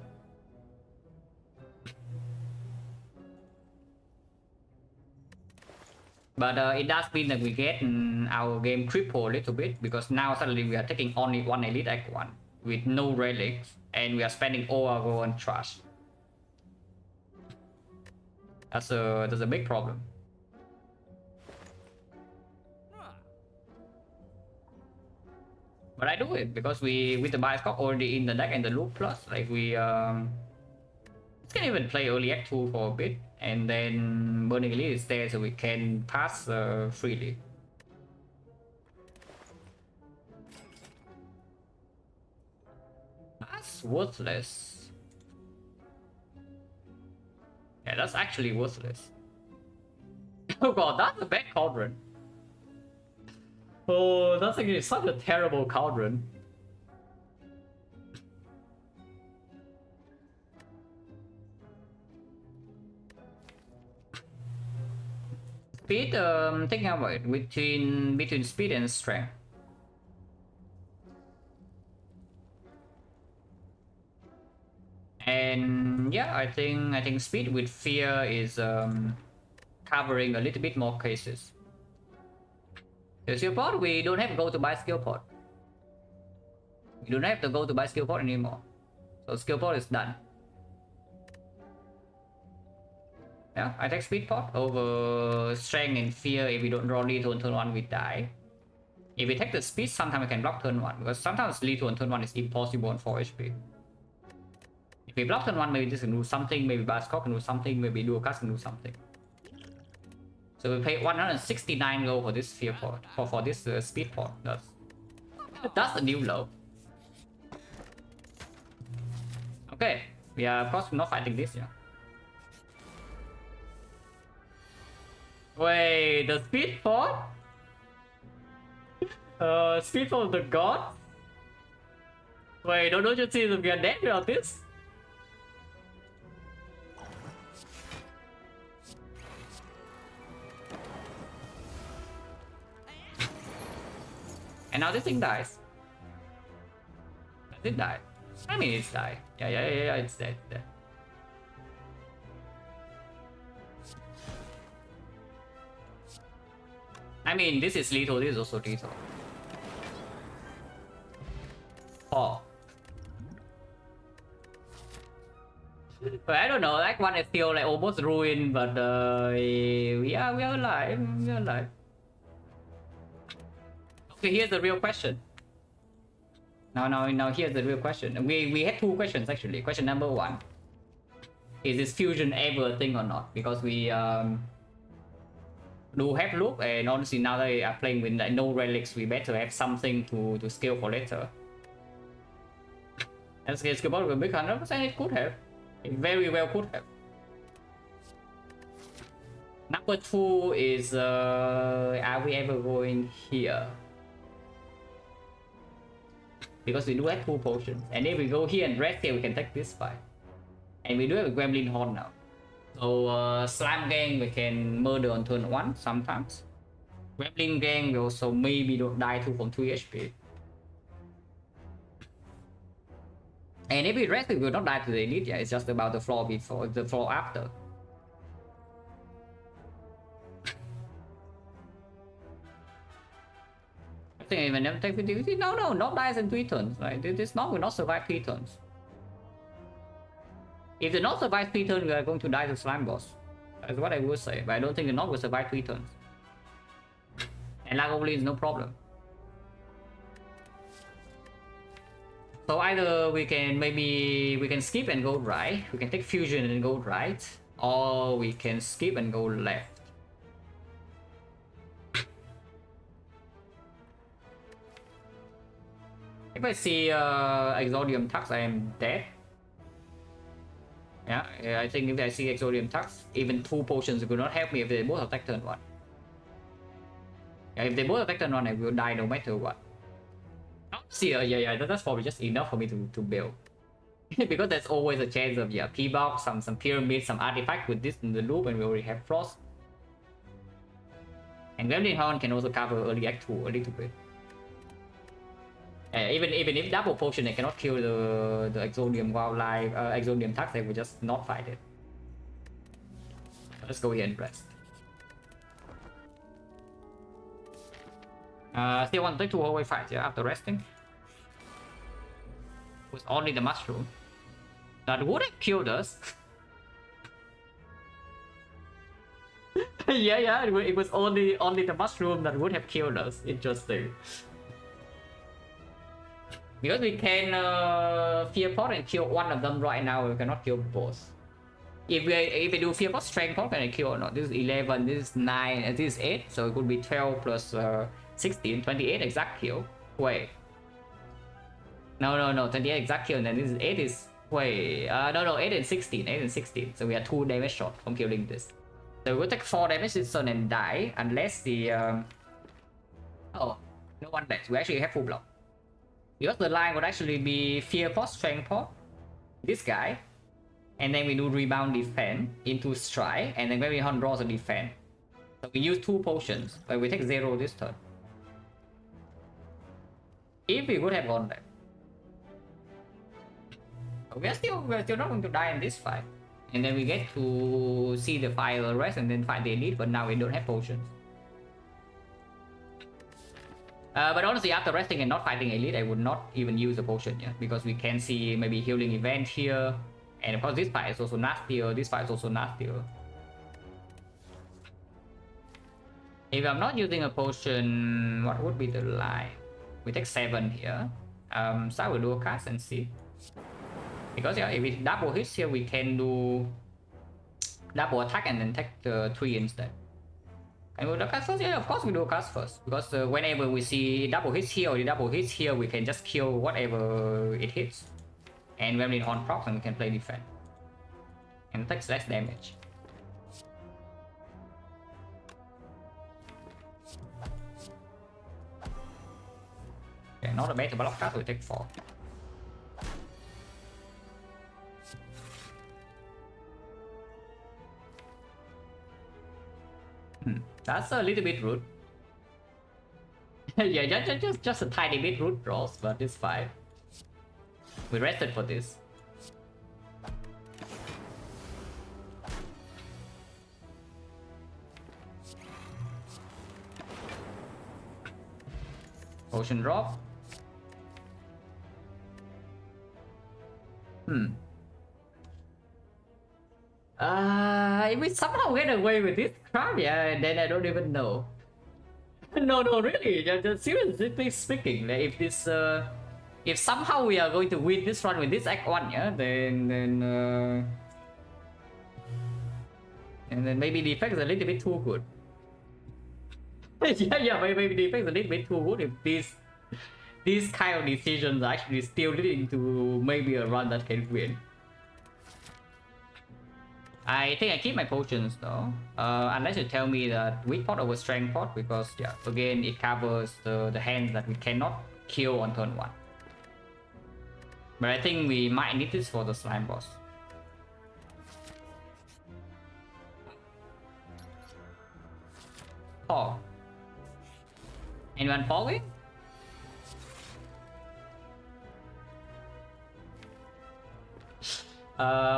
But it does mean that we get our game triple a little bit, because now suddenly we are taking only one Elite Act 1 with no relics, and we are spending all our gold on trash. That's a big problem. But I do it because we, with the Bioscope already in the deck and the loop plus, like we can even play early Act 2 for a bit, and then Burning Elite is there so we can pass freely. That's worthless. Yeah, that's actually worthless. Oh god, that's a bad cauldron. Oh, that's actually such a terrible cauldron. Speed, thinking about it, between speed and strength. And yeah, I think speed with fear is covering a little bit more cases. The skill pot, we don't have to go to buy skill pot. We don't have to go to buy skill pot anymore. So skill pot is done. Yeah, I take speed pot over strength and fear. If we don't draw lethal on turn 1, we die. If we take the speed, sometimes we can block turn 1, because sometimes lethal on turn 1 is impossible on 4 HP. If we block turn 1, maybe this can do something, maybe Bascock can do something, maybe Dual Cast can do something. So we pay 169 gold for this fear pot, for this speed pot. That's a new low. Okay, we are of course not fighting this, yeah. Wait, the speed pot? Speed pot of the god? Wait, don't you see that we are dead without this? And now this thing dies. Does it die? I mean, it's died. Yeah, it's dead. I mean, this is lethal, this is also lethal. Oh. But I don't know, that one is still like almost ruined, but we are alive. We are alive. Okay, here's the real question. Now here's the real question. We had two questions actually. Question number 1. Is this fusion ever a thing or not? Because we do have loop, and honestly now they are playing with like no relics, we better have something to scale for later. And scale bot with big 100%, it could have. It very well could have. Number 2 is are we ever going here? Because we do have 2 potions, and if we go here and rest here, we can take this fight. And we do have a Gremlin Horn now. So Slime Gang we can murder on turn 1 sometimes. Gremlin Gang we also maybe don't die from 3 HP. And if we rest, we will not die to the elite. Yeah, it's just about the floor before, the floor after. I think even never take 50. No, not dies in 3 turns. Right? This not will not survive 3 turns. If the not survive 3 turns, we are going to die to slime boss. That's what I would say. But I don't think the not will survive 3 turns. And Lagomly is no problem. So either we can skip and go right. We can take fusion and go right, or we can skip and go left. If I see Exodium Tux, I am dead. Yeah, I think if I see Exodium Tux, even 2 potions will not help me if they both attack turn 1. Yeah, if they both attack turn 1, I will die no matter what. See, yeah, that's probably just enough for me to build. Because there's always a chance of P-box, some pyramid, some artifact with this in the loop, and we already have frost. And Gremlin Horn can also cover early Act 2 a little bit. Even if double potion, they cannot kill the Exodium Wildlife, Exodium Tux, they will just not fight it. Let's go here and rest. Still want to take 2 hallway fights, yeah, after resting. With only the mushroom. That would have killed us. yeah, it was only the mushroom that would have killed us. Interesting. Because we can fear pot and kill one of them right now, we cannot kill both. If we do fear pot, strength pot, can I kill or not? This is 11, this is 9, and this is 8, so it could be 12 plus 16, 28 exact kill. Wait. No, 28 exact kill, and then this is 8 is... Wait, no, 8 and 16, 8 and 16. So we are 2 damage short from killing this. So we'll take 4 damage this turn and die, unless the... Oh, no one left. We actually have full block. Because the line would actually be fear pot, strength pot, this guy, and then we do rebound defense into strike, and then when we hunt draws a defense. So we use 2 potions, but we take 0 this turn. If we would have gone there. We're still not going to die in this fight. And then we get to see the fire rest and then fight the elite, but now we don't have potions. But honestly, after resting and not fighting elite, I would not even use a potion, yeah, because we can see maybe healing event here, and of course this fight is also nastier. This fight is also nastier. If I'm not using a potion, what would be the line? We take 7 here. So I will do a cast and see. Because yeah, if we double hits here, we can do double attack and then take the 3 instead. And we'll do a cast first? Yeah, of course we do a cast first. Because whenever we see double hits here or the double hits here, we can just kill whatever it hits. And when we're on procs, we can play defense. And it takes less damage. Okay, not a bad block cast, we take 4. That's a little bit rude. Yeah, just a tiny bit rude, bros, but it's fine. We rested for this. Potion drop. If we somehow get away with this crap, yeah, then I don't even know. No, really, just seriously speaking, like if this, if somehow we are going to win this run with this Act 1, yeah, then and then maybe the effect is a little bit too good. yeah, maybe the effect is a little bit too good if these kind of decisions are actually still leading to maybe a run that can win. I think I keep my potions though, unless you tell me that weak pot over strength pot, because yeah, again it covers the hands that we cannot kill on turn 1. But I think we might need this for the slime boss. Fog. Anyone fogging?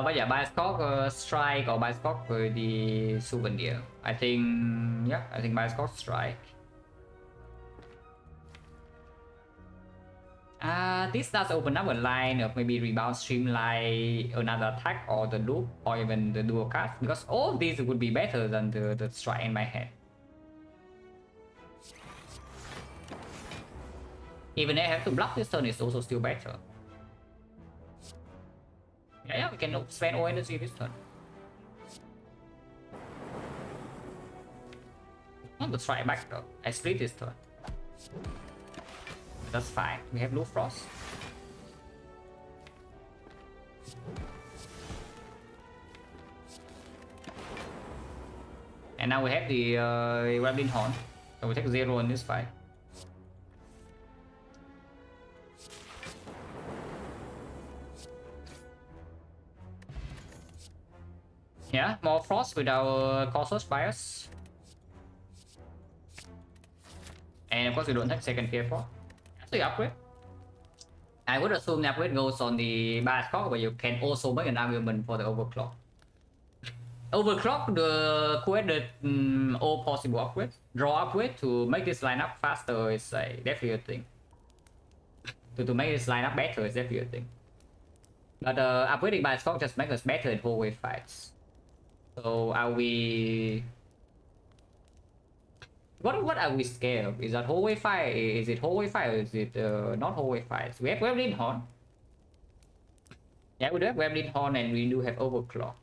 Bây giờ Bioscope Strike or Bioscope the Souvenir. I think Bioscope Strike. This does open up a line of maybe rebound, streamline, another attack, or the loop, or even the dual cast, because all these would be better than the strike in my head. Even if I have to block this turn, it's also still better. Yeah, we can spend all energy this turn. I'm gonna try back though. I split this turn. That's fine. We have no frost. And now we have the Rabbit Horn. So we take 0 in this fight. Yeah, more frost with our Cautious Bias. And of course we don't take second fear for. That's the upgrade. I would assume the upgrade goes on the Bias Cock, but you can also make an argument for the overclock. overclock the quest all possible upgrades, draw upgrade to make this lineup faster is definitely a thing. To make this lineup better is definitely a thing. But upgrading by stock just makes us better in hallway fights. So are we? What are we scared of? Is that hallway fight? Is it hallway fight or is it not hallway fights? We have Weblin Horn. Yeah, we do have Weblin Horn and we do have overclock.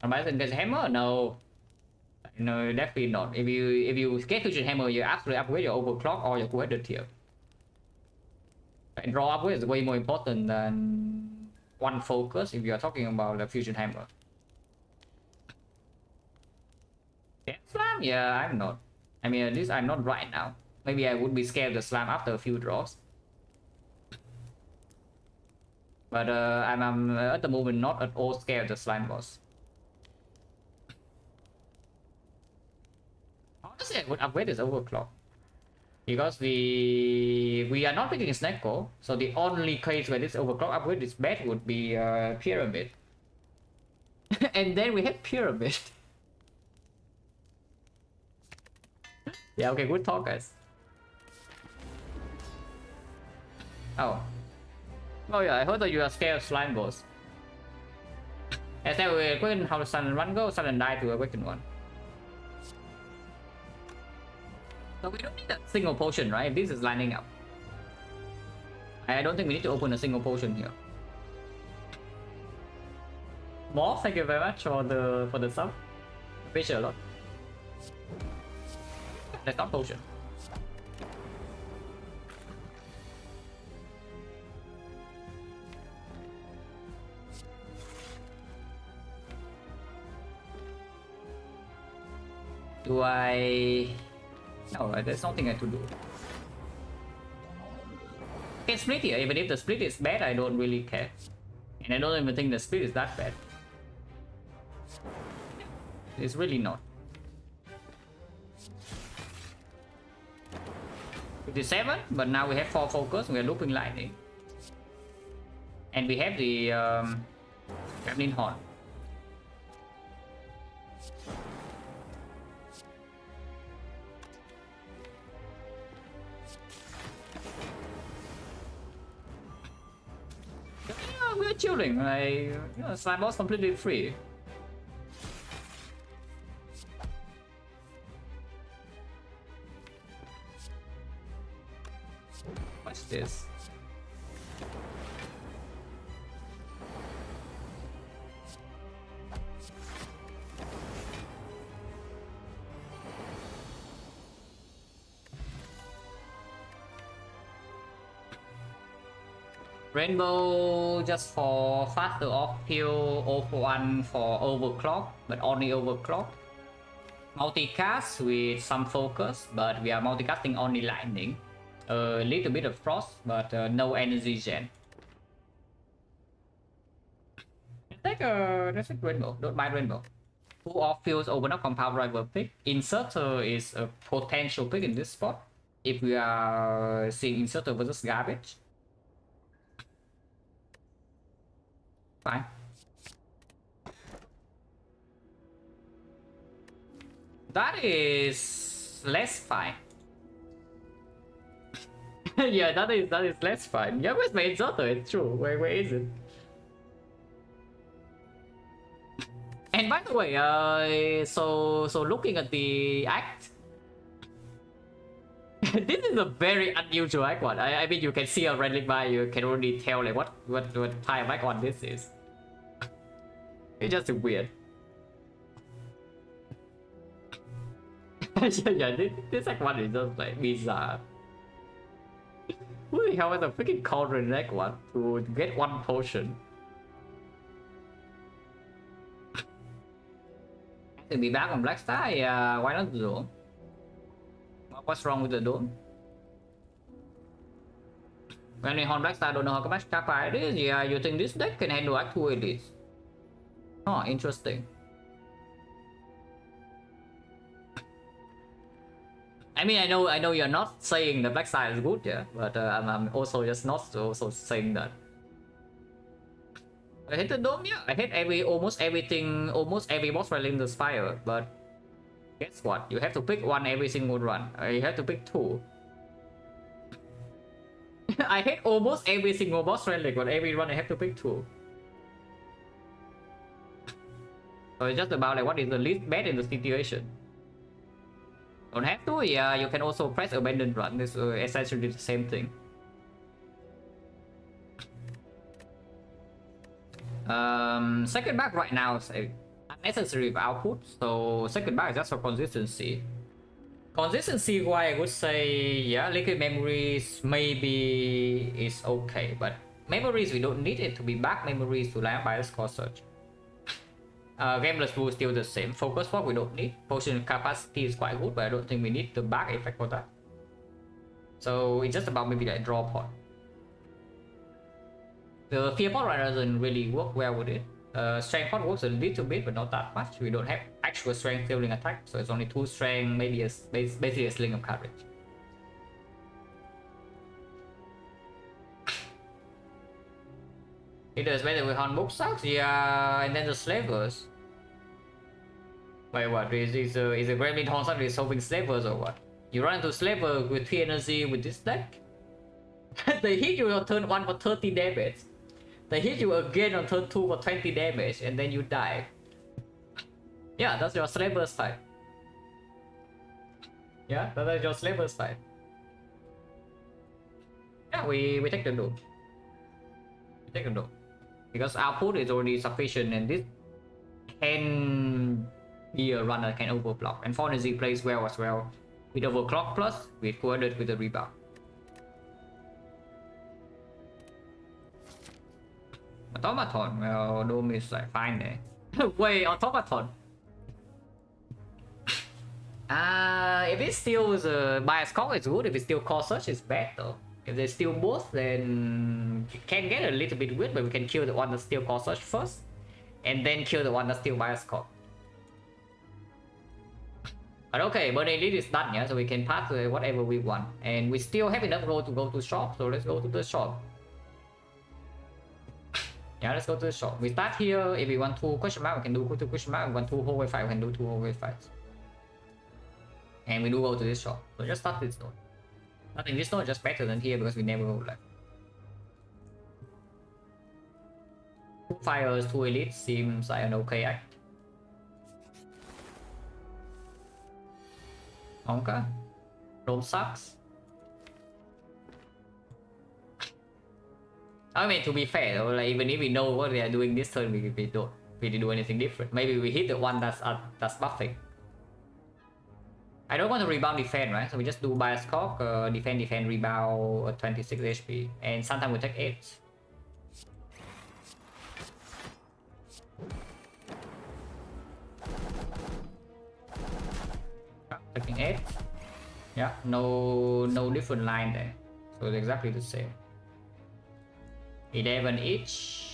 Amazing gets hammer? No. No, definitely not. If you get fusion hammer, you actually upgrade your overclock or your quadrat tier. And draw upgrade is way more important than one focus if you are talking about the fusion hammer. Yeah, slam? Yeah, I'm not. I mean, at least I'm not right now. Maybe I would be scared of the slam after a few draws. But I'm at the moment not at all scared of the slime boss. Honestly, I would upgrade this overclock. Because we are not picking Snecko, so the only case where this overclock upgrade is bad would be Pyramid. And then we have Pyramid. Yeah, okay, good talk, guys. Oh. Oh yeah, I heard that you are scared of slime boss. As I will question how the Silent one go, Silent die to awaken one. So we don't need a single potion, right? This is lining up. I don't think we need to open a single potion here. More, thank you very much for the sub. Appreciate a lot. Let's not potion. Do I? No, there's nothing I have to do. Okay, split here. Even if the split is bad, I don't really care. And I don't even think the split is that bad. It's really not. 57, but now we have 4 focus, we are looping lightning. And we have the Gremlin Horn. Yeah, we're chilling, like, slime boss completely free. What's this? Rainbow just for faster off peel, off one for overclock, but only overclock. Multicast with some focus, but we are multicasting only lightning. A little bit of frost, but no energy gen. Let's take rainbow. Don't mind rainbow. Two off fields open up compound rival pick. Inserter is a potential pick in this spot if we are seeing inserter versus garbage. Fine. That is less fine. Yeah, that is less fine. Yeah, where's my inserter? It's true. Where is it? And by the way, so looking at the act, this is a very unusual act one. I mean, you can see already by you can already tell like what type of act one this is. It's just weird. Yeah, this act one is just like bizarre. Who the hell has a freaking cauldron in act one to get one potion? To be back on Black Star, yeah, why not the Dome? What's wrong with the Dome? When we on Black Star, don't know how much kappa it is. Yeah, you think this deck can handle Act 2 elites? Oh, interesting. I mean, I know you're not saying the Black Star is good, yeah, but I'm also just not also saying that. I hit the dome, yeah. I hit almost every boss rally in the spire, but guess what? You have to pick one every single run. You have to pick two. I hit almost every single boss rally, but every run I have to pick two. So it's just about like what is the least bad in the situation. Don't have to, yeah. You can also press abandoned run. This essentially the same thing. Second back right now is unnecessary output, so second back is just for consistency. Consistency wise, I would say, yeah, liquid memories maybe is okay, but memories we don't need it to be back memories to land by the score search. Gameless rule still the same. Focus fog we don't need. Potion capacity is quite good, but I don't think we need the back effect for that. So it's just about maybe like draw pot. The fear pot right doesn't really work well with it. Strength pot works a little bit, but not that much. We don't have actual strength dealing attack, so it's only 2 strength, maybe basically a sling of coverage. It does better with hand book sucks, yeah, and then the slavers. Wait, what? Is a Gremlin Horn suddenly solving slavers or what? You run into slaver with 3 energy with this deck? They hit you on turn 1 for 30 damage. They hit you again on turn 2 for 20 damage and then you die. Yeah, that's your slavers fight. Yeah, that's your slavers fight. Yeah, we take the dome. We take the dome. Because output is already sufficient and this can be a run that can overblock. And 4 energy plays well as well. With overclock plus, with coordinate with the rebound. Automaton, well, dome is like fine there. Wait, automaton. If it still is a bias call, it's good. If it still call search, it's bad though. If they steal both, then it can get a little bit weird, but we can kill the one that steal call search first, and then kill the one that steal bias call. But okay, Burning Elite is done, yeah, so we can pass whatever we want, and we still have enough gold to go to shop, so let's go to the shop. Yeah, let's go to the shop. We start here. If we want to question mark, we can do two question mark. If we want 2 hallway fight, we can do 2 hallway fights. And we do go to this shop. So just start this node. I think this node is just better than here because we never go left. 2 fires, 2 elites seems like an okay act. Okay. Roll sucks. I mean, to be fair though, like even if we know what they are doing this turn, we don't really do anything different. Maybe we hit the one that's buffing. I don't want to rebound defend, right? So we just do bias cock, defend, rebound, 26 HP, and sometimes we take 8. Taking 8. Yeah, no different line there. So it's exactly the same. 11 each.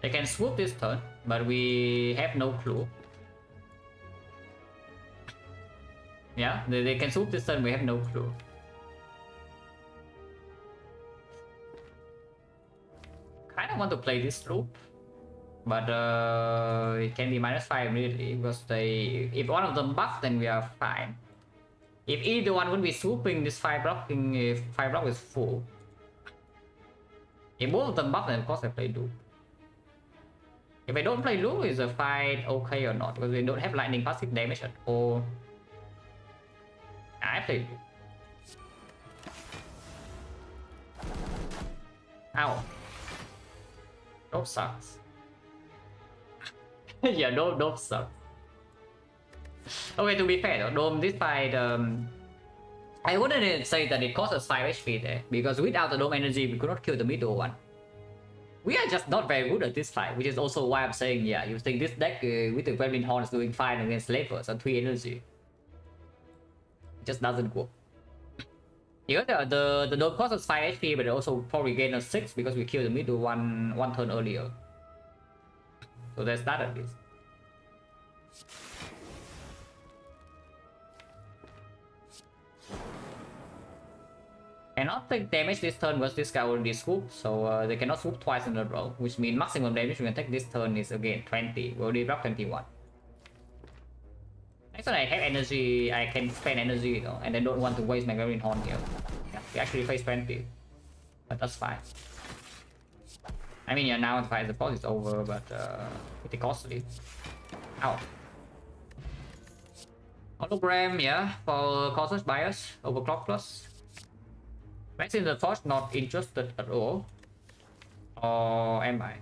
They can swoop this turn, but we have no clue. Yeah, they can swoop this turn, we have no clue. Kinda want to play this loop, but it can be -5 immediately because if one of them buff, then we are fine. If either one would be swooping, this 5 blocking, if 5 block is full. If both of them buff, then of course I play loop. If I don't play loop, is the fight okay or not? Because we don't have lightning passive damage at all. I play loop. Ow. Dope sucks. Yeah, Dome sucks. Okay, to be fair though, Dome this fight, I wouldn't say that it costs us 5 HP there, because without the Dome energy, we could not kill the middle one. We are just not very good at this fight, which is also why I'm saying, yeah, you think this deck with the Gremlin Horn is doing fine against Slavers and 3 energy. It just doesn't work. Because the Dome costs us 5 HP, but it also probably gain us 6 because we killed the middle one turn earlier. So there's that at least. Cannot take damage this turn because this guy already swooped, so they cannot swoop twice in a row, which means maximum damage we can take this turn is again 20. We already dropped 21. Next time I have energy, I can spend energy, you know, and I don't want to waste my Green Horn here. Yeah, we actually face 20, but that's fine. I mean, yeah, now the fight, the boss is over, but pretty costly. Ow. Hologram, yeah, for cautious bias, overclock plus. Max in the Force not interested at all. Or am I?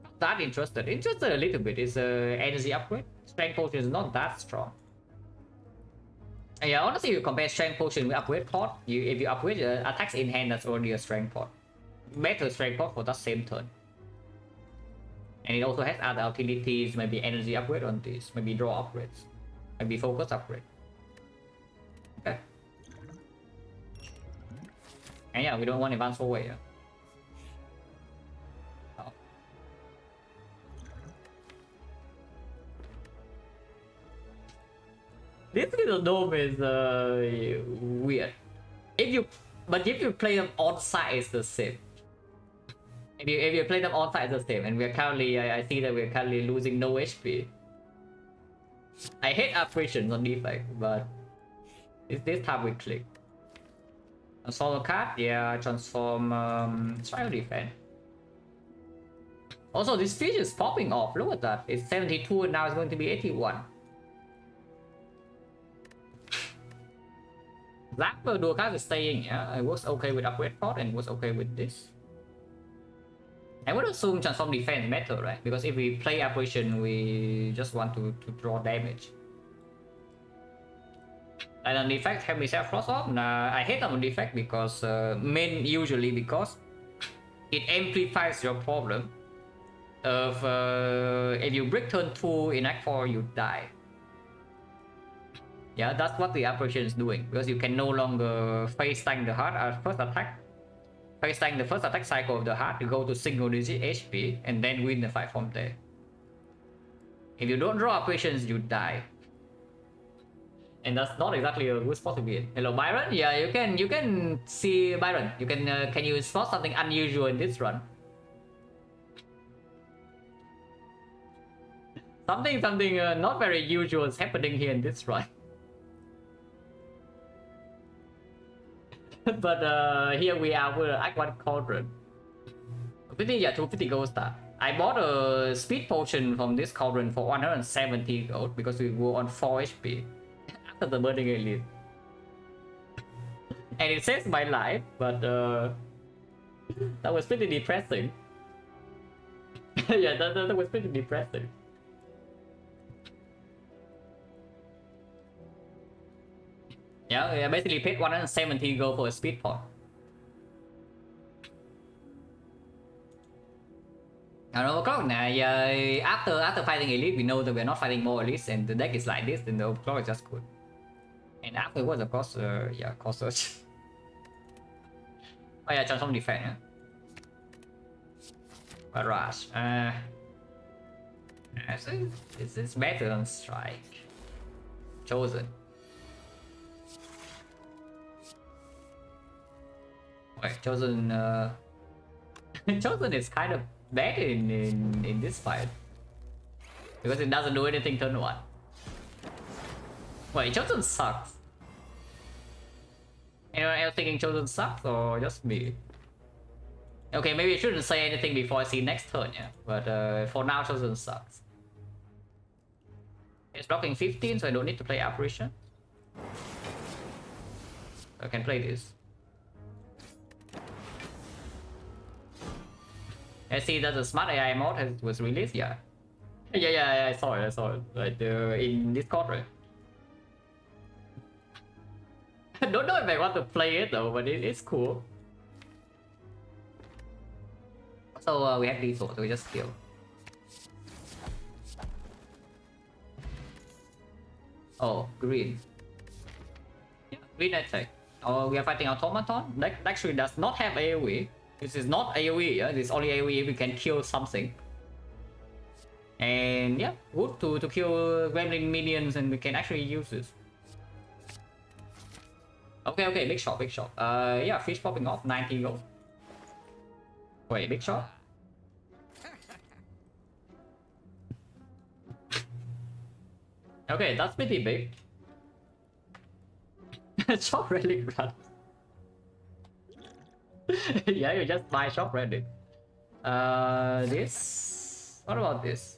Not that interested. Interested a little bit. It's energy upgrade. Strength potion is not that strong. Yeah, honestly, you compare strength potion with upgrade pot. If you upgrade attacks in hand, that's already a strength pot. Better strength pot for that same turn. And it also has other utilities, maybe energy upgrade on this, maybe draw upgrades, maybe focus upgrade. Okay. And yeah, we don't want advance forward. Yeah. Oh. This little dome is weird. If you play them on side, it's the same. If you play them on side, it's the same. And we're currently, I see that we're currently losing no HP. I hate apparitions on Defect, but it's this time we click. A solo card, yeah, transform trial defense. Also, this fish is popping off. Look at that. It's 72 and now it's going to be 81. That dual card is staying, yeah. It works okay with upgrade pot and works okay with this. I would assume transform defense better, right? Because if we play apparition, we just want to draw damage. And on Defect, have me set Frost off. Nah, I hate them on Defect because usually because it amplifies your problem of if you break turn 2 in Act 4, you die. Yeah, that's what the apparition is doing, because you can no longer face tank the heart at first attack. Face tank the first attack cycle of the heart to go to single digit HP and then win the fight from there. If you don't draw apparitions, you die. And that's not exactly a good spot to be in. Hello Byron, yeah, you can see Byron. You can you spot something unusual in this run? Something not very usual is happening here in this run. But here we are with Act 1 Cauldron. 50, yeah, 250 gold star. I bought a speed potion from this cauldron for 170 gold because we were on 4 HP after the burning elite. And it saves my life, but that was pretty depressing. Yeah, that was pretty depressing. Yeah, I basically paid 170 gold for a speed pot. I don't know, now, yeah, after fighting elite, we know that we're not fighting more elites, and the deck is like this, then the overclock is just good. And afterwards, of course, yeah, cost search. Oh yeah, transform defense, yeah. Barrage. It's better than strike. Chosen. Wait, Chosen Chosen is kind of bad in this fight because it doesn't do anything turn 1. Wait, Chosen sucks. Anyone else thinking Chosen sucks or just me? Okay, maybe I shouldn't say anything before I see next turn, yeah. But for now, Chosen sucks. It's blocking 15, so I don't need to play Apparition. I can play this. I see that the Smart AI mod was released, yeah. Yeah, I saw it, like in Discord, right? I don't know if I want to play it though, but it's cool. So we have these, so we just kill. Oh, green. Yeah, green attack. Oh, we are fighting Automaton. That actually does not have AoE. This is not AoE, yeah? This is only AoE if we can kill something. And yeah, good to kill gremlin minions, and we can actually use this. Okay, big shot, big shot. Yeah, fish popping off, 90 gold. Wait, big shot? Okay, that's pretty big. Shop relic run. Yeah, you just buy shop relic. This. What about this?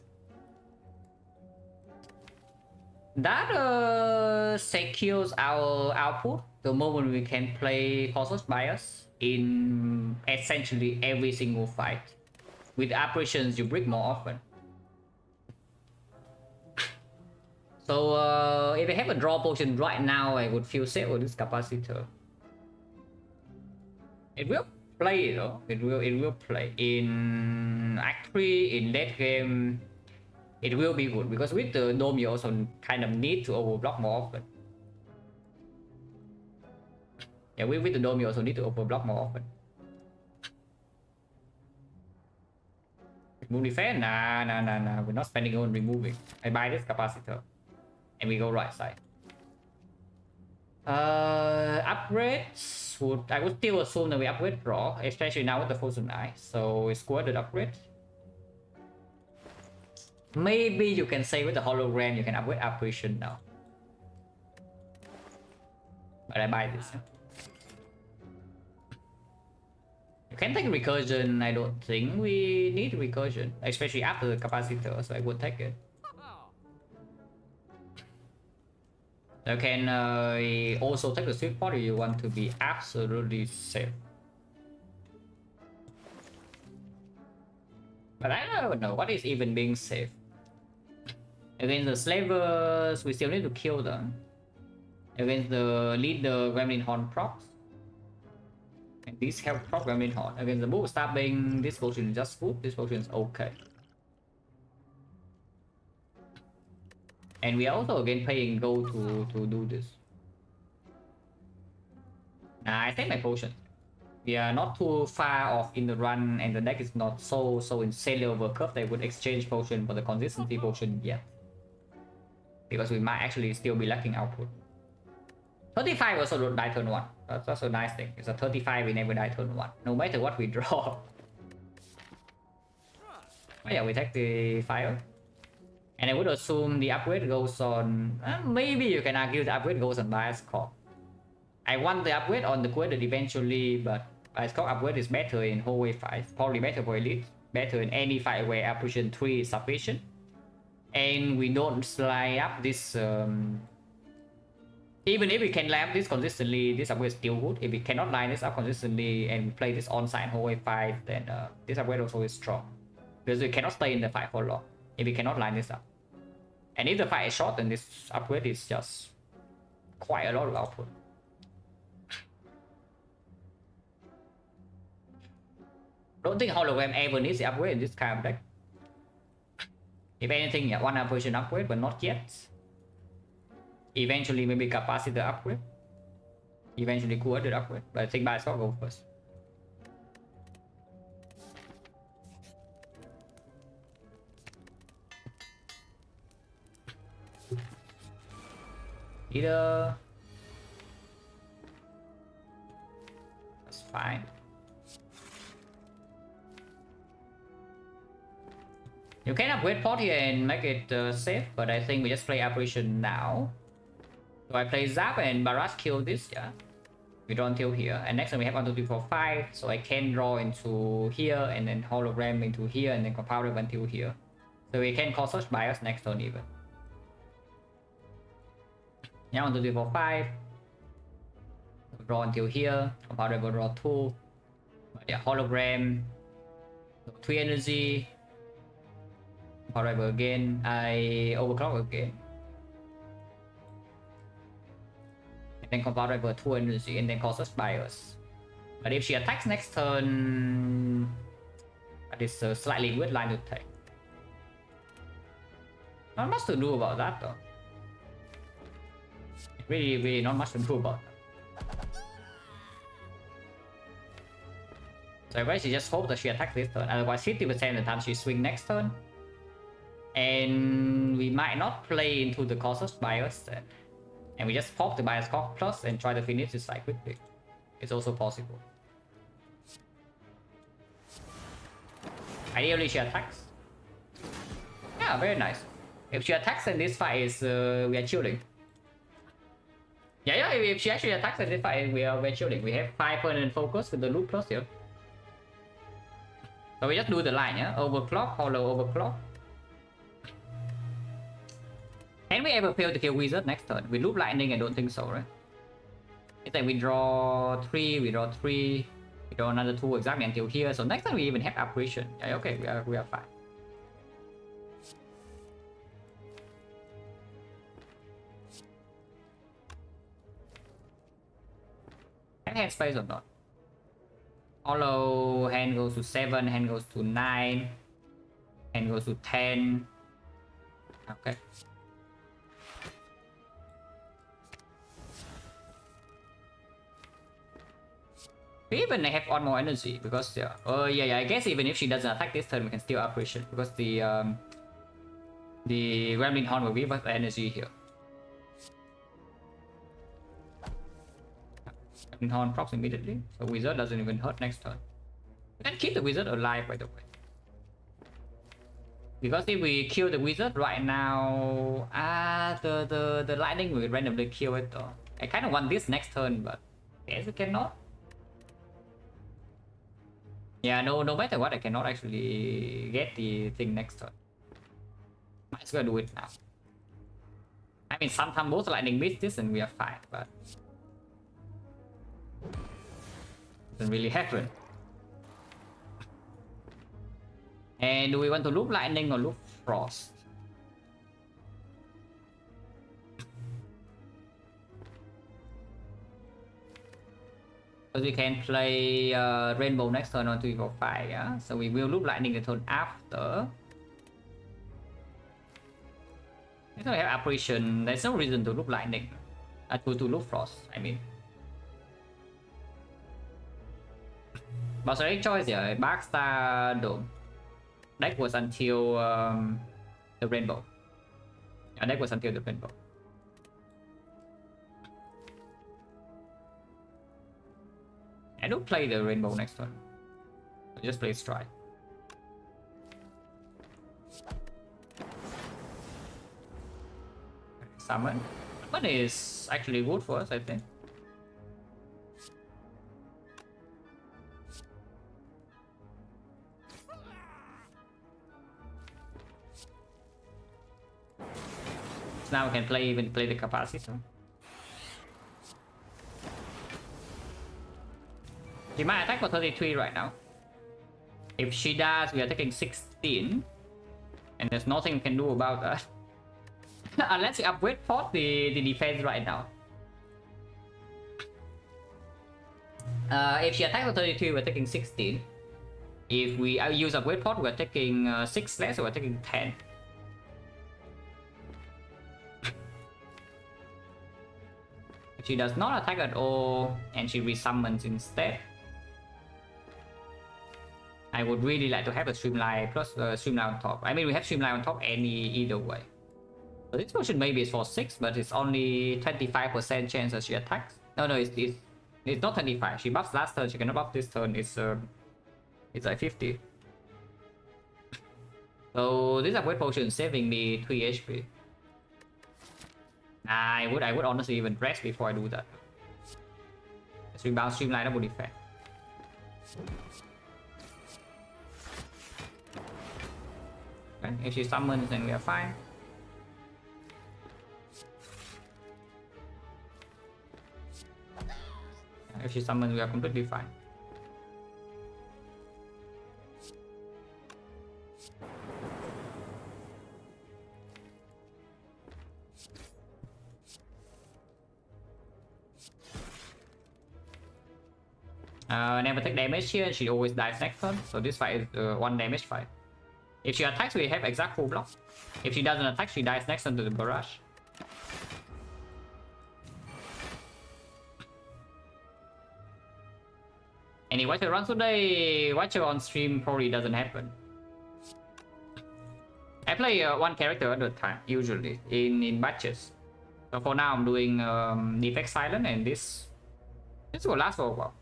That secures our output the moment we can play Cautious Bias in essentially every single fight. With apparitions, you break more often. So if I have a draw potion right now, I would feel safe with this capacitor. It will play though. It will play in Act 3 in late game. It will be good because with the dome you also kind of need to overblock more often. Yeah, with the dome you also need to overblock more often. Remove defense? Nah. We're not spending on removing. I buy this capacitor. And we go right side. Upgrades I would still assume that we upgrade raw, especially now with the Frozen Eye. So it's worth the upgrade. Maybe you can say with the hologram you can upgrade apparition now. But I buy this. You can take recursion. I don't think we need recursion, especially after the capacitor, so I would take it. You can also take the sweet spot if you want to be absolutely safe. But I don't know what is even being safe. Against the slavers, we still need to kill them. Against the leader Gremlin Horn procs. And this help proc Gremlin Horn. Against the move stabbing, this potion is just good. This potion is okay. And we are also again paying gold to do this. Nah, I take my potion. We are not too far off in the run, and the deck is not so insanely overcurved that I would exchange potion for the consistency potion yet. Because we might actually still be lacking output. 35 also don't die turn 1. That's a nice thing. It's a 35 we never die turn 1. No matter what we draw. Oh yeah, we take the fire. And I would assume the upgrade goes on... maybe you can argue the upgrade goes on Bias Corp. I want the upgrade on the Quaded eventually, but Bias Corp upgrade is better in hallway fights. Probably better for Elite. Better in any fight where Apparition 3 is sufficient. And we don't slide up this... even if we can line up this consistently, this upgrade is still good. If we cannot line this up consistently and we play this on-site hallway fight, then this upgrade also is strong. Because we cannot stay in the fight for long if we cannot line this up. And if the fight is short, then this upgrade is just quite a lot of output. Don't think hologram ever needs the upgrade in this kind of deck. If anything, yeah, one version upgrade, but not yet. Eventually, maybe capacitor upgrade. Eventually, coordinate upgrade. But I think Bias Corp go first. Either. That's fine. You can upgrade pot here and make it safe, but I think we just play apparition now. So I play Zap and Barrage kill this, yeah. We draw until here, and next time we have 1, 2, 3, 4, 5, so I can draw into here, and then hologram into here, and then compounder until here. So we can call such bias next turn even. Yeah, 1, 2, 3, 4, 5. Draw until here, compounder will draw 2. But yeah, hologram, 3 energy. However, again, I overclock again. And then convert over 2 energy and then causes bias. But if she attacks next turn, that is a slightly weird line to take. Not much to do about that though. Really not much to do about that. So I guess she just hope that she attacks this turn, otherwise 50% of the time she swing next turn. And we might not play into the causes bias then. And we just pop the bias cock plus and try to finish this side quickly. It's also possible. Ideally she attacks. Yeah, very nice. If she attacks then this fight is we are chilling. Yeah, if she actually attacks then this fight we're chilling. We have 5% focus with the loop plus here. So we just do the line, yeah? Overclock, hollow overclock. Can we ever fail to kill wizard next turn? We loop lightning, I don't think so, right? It's like we draw 3, we draw 3, we draw another 2 exactly until here. So next time we even have apparition. Yeah, okay, we are fine. Have hand space or not? Hollow, hand goes to 7, hand goes to 9, hand goes to 10. Okay. We even have on more energy because yeah. Yeah. I guess even if she doesn't attack this turn, we can still apparition because the Gremlin Horn will give us energy here. Gremlin Horn procs immediately, so wizard doesn't even hurt next turn. We can keep the wizard alive, by the way. Because if we kill the wizard right now, the lightning will randomly kill it though. I kind of want this next turn, but I guess we cannot. Yeah, no matter what, I cannot actually get the thing next turn. Might as well do it now. I mean, sometimes both lightning miss this and we are fine, but doesn't really happen. And do we want to loop lightning or loop frost? Because we can play rainbow next turn on 2, 4, 5, yeah? So we will loop lightning the turn after. If we have apparition, there's no reason to loop lightning. To loop frost, I mean. Bowser's choice, yeah, Dark Star Dome. Deck was until the rainbow. Yeah, deck was until the rainbow. I don't play the rainbow next turn. I just play strike. Summon. Summon is actually good for us, I think. So now we can even play the capacitor. She might attack for 33 right now. If she does, we are taking 16. And there's nothing we can do about that. Unless we upgrade for the defense right now. If she attacks for 33, we're taking 16. If we use upgrade pot, we're taking 6 less, so we're taking 10. If she does not attack at all, and she resummons instead, I would really like to have a streamline plus streamline on top. I mean, we have streamline on top either way. So this potion maybe is for 6, but it's only 25% chance that she attacks. No, it's not 25. She buffs last turn, she cannot buff this turn. It's like 50. So this upgrade potion is saving me 3 HP. I would honestly even rest before I do that. Rebound streamline double defect. Okay, if she summons, then we are fine. If she summons, we are completely fine. Never take damage here, she always dies next turn, so this fight is 1 damage fight. If she attacks, we have exact full block. If she doesn't attack, she dies next turn to the barrage. Any watcher runs today, watcher on stream probably doesn't happen. I play 1 character at a time, usually, in batches. So for now, I'm doing Defect Silent, and this will last for a while.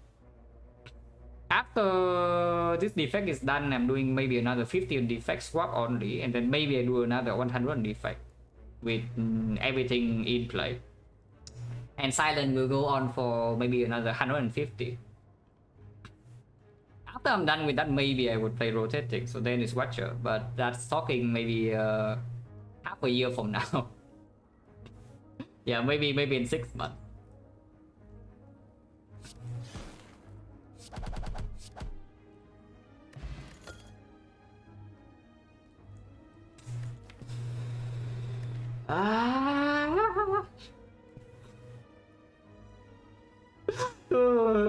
After this defect is done, I'm doing maybe another 50 on defect swap only, and then maybe I do another 100 on defect with everything in play. And Silent will go on for maybe another 150. After I'm done with that, maybe I would play rotating, so then it's Watcher, but that's talking maybe half a year from now. Yeah, maybe in 6 months.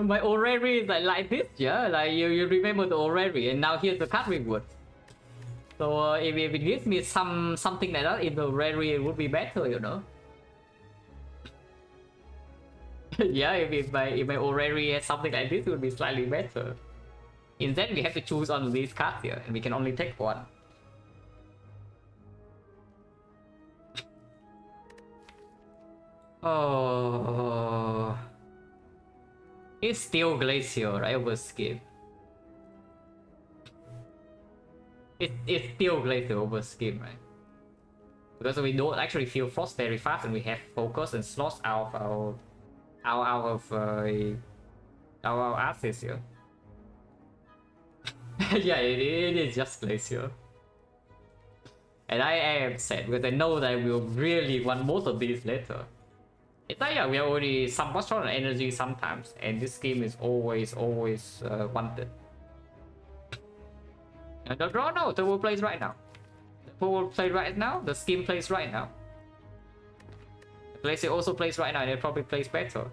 My Orrery is like this, yeah. Like you remember the Orrery, and now here's the card reward. So if it gives me something like that in the Orrery, it would be better, you know. Yeah, if my Orrery has something like this, it would be slightly better. Instead, we have to choose one of these cards here, and we can only take one. Oh, it's still Glacier, right? Over Skip. It's still Glacier over Skip, right? Because we don't actually feel Frost very fast, and we have focus and slots out of our assets here. Yeah, it is just Glacier. And I am sad because I know that I will really want most of these later. It's like, yeah, we are already somewhat short on energy sometimes, and this game is always wanted. And the draw, no, Turbo plays right now. The Turbo plays right now, the Scheme plays right now. The Glacier also plays right now, and it probably plays better.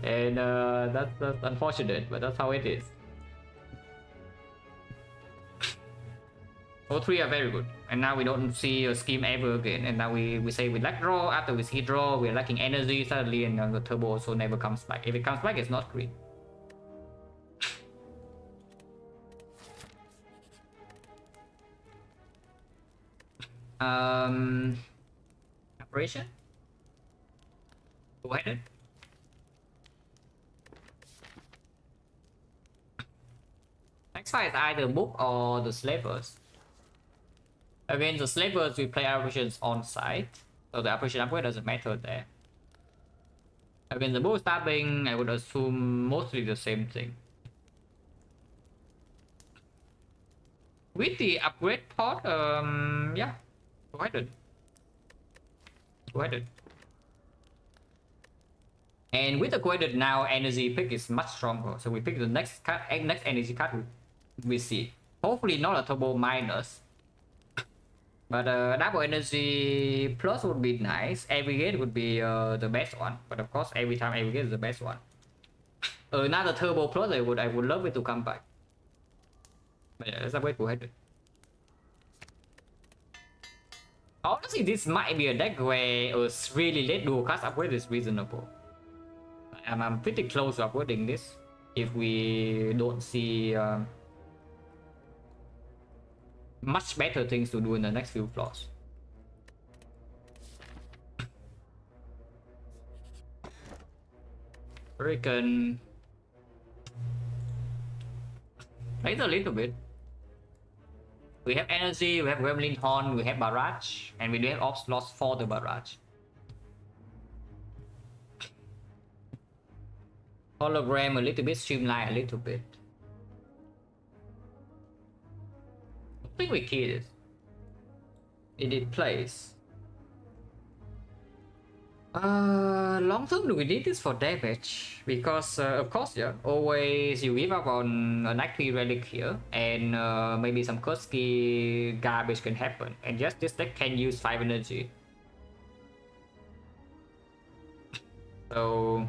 And that's unfortunate, but that's how it is. All three are very good, and now we don't see a Scheme ever again, and now we say we lack draw. After we see draw, we're lacking energy suddenly, and the Turbo also never comes back. If it comes back, it's not green. Operation? Two-headed? Next fight is either Book or the Slavers. Against the Slavers, we play operations on site, so the operation upgrade doesn't matter there. Against the Book stabbing, I would assume mostly the same thing. With the upgrade pod, yeah, go ahead. And with the graded now, energy pick is much stronger, so we pick the next card, next energy card we see. Hopefully not a turbo minus, but double energy plus would be nice. Aggregate would be the best one, but of course every time aggregate is the best one. Another turbo plus, I would love it to come back. But yeah, let's wait for it. Honestly, this might be a deck where a really late dual cast upgrade is reasonable. I'm pretty close to upgrading this if we don't see much better things to do in the next few floors. Hurricane. Wait a little bit. We have energy, we have Gremlin Horn, we have Barrage, and we do have off slots for the Barrage. Hologram a little bit, streamline a little bit. I think we killed it. It plays. Long term, do we need this for damage? Because of course, yeah, always you give up on an active relic here, and maybe some Kurski garbage can happen, and just this deck can use 5 energy. So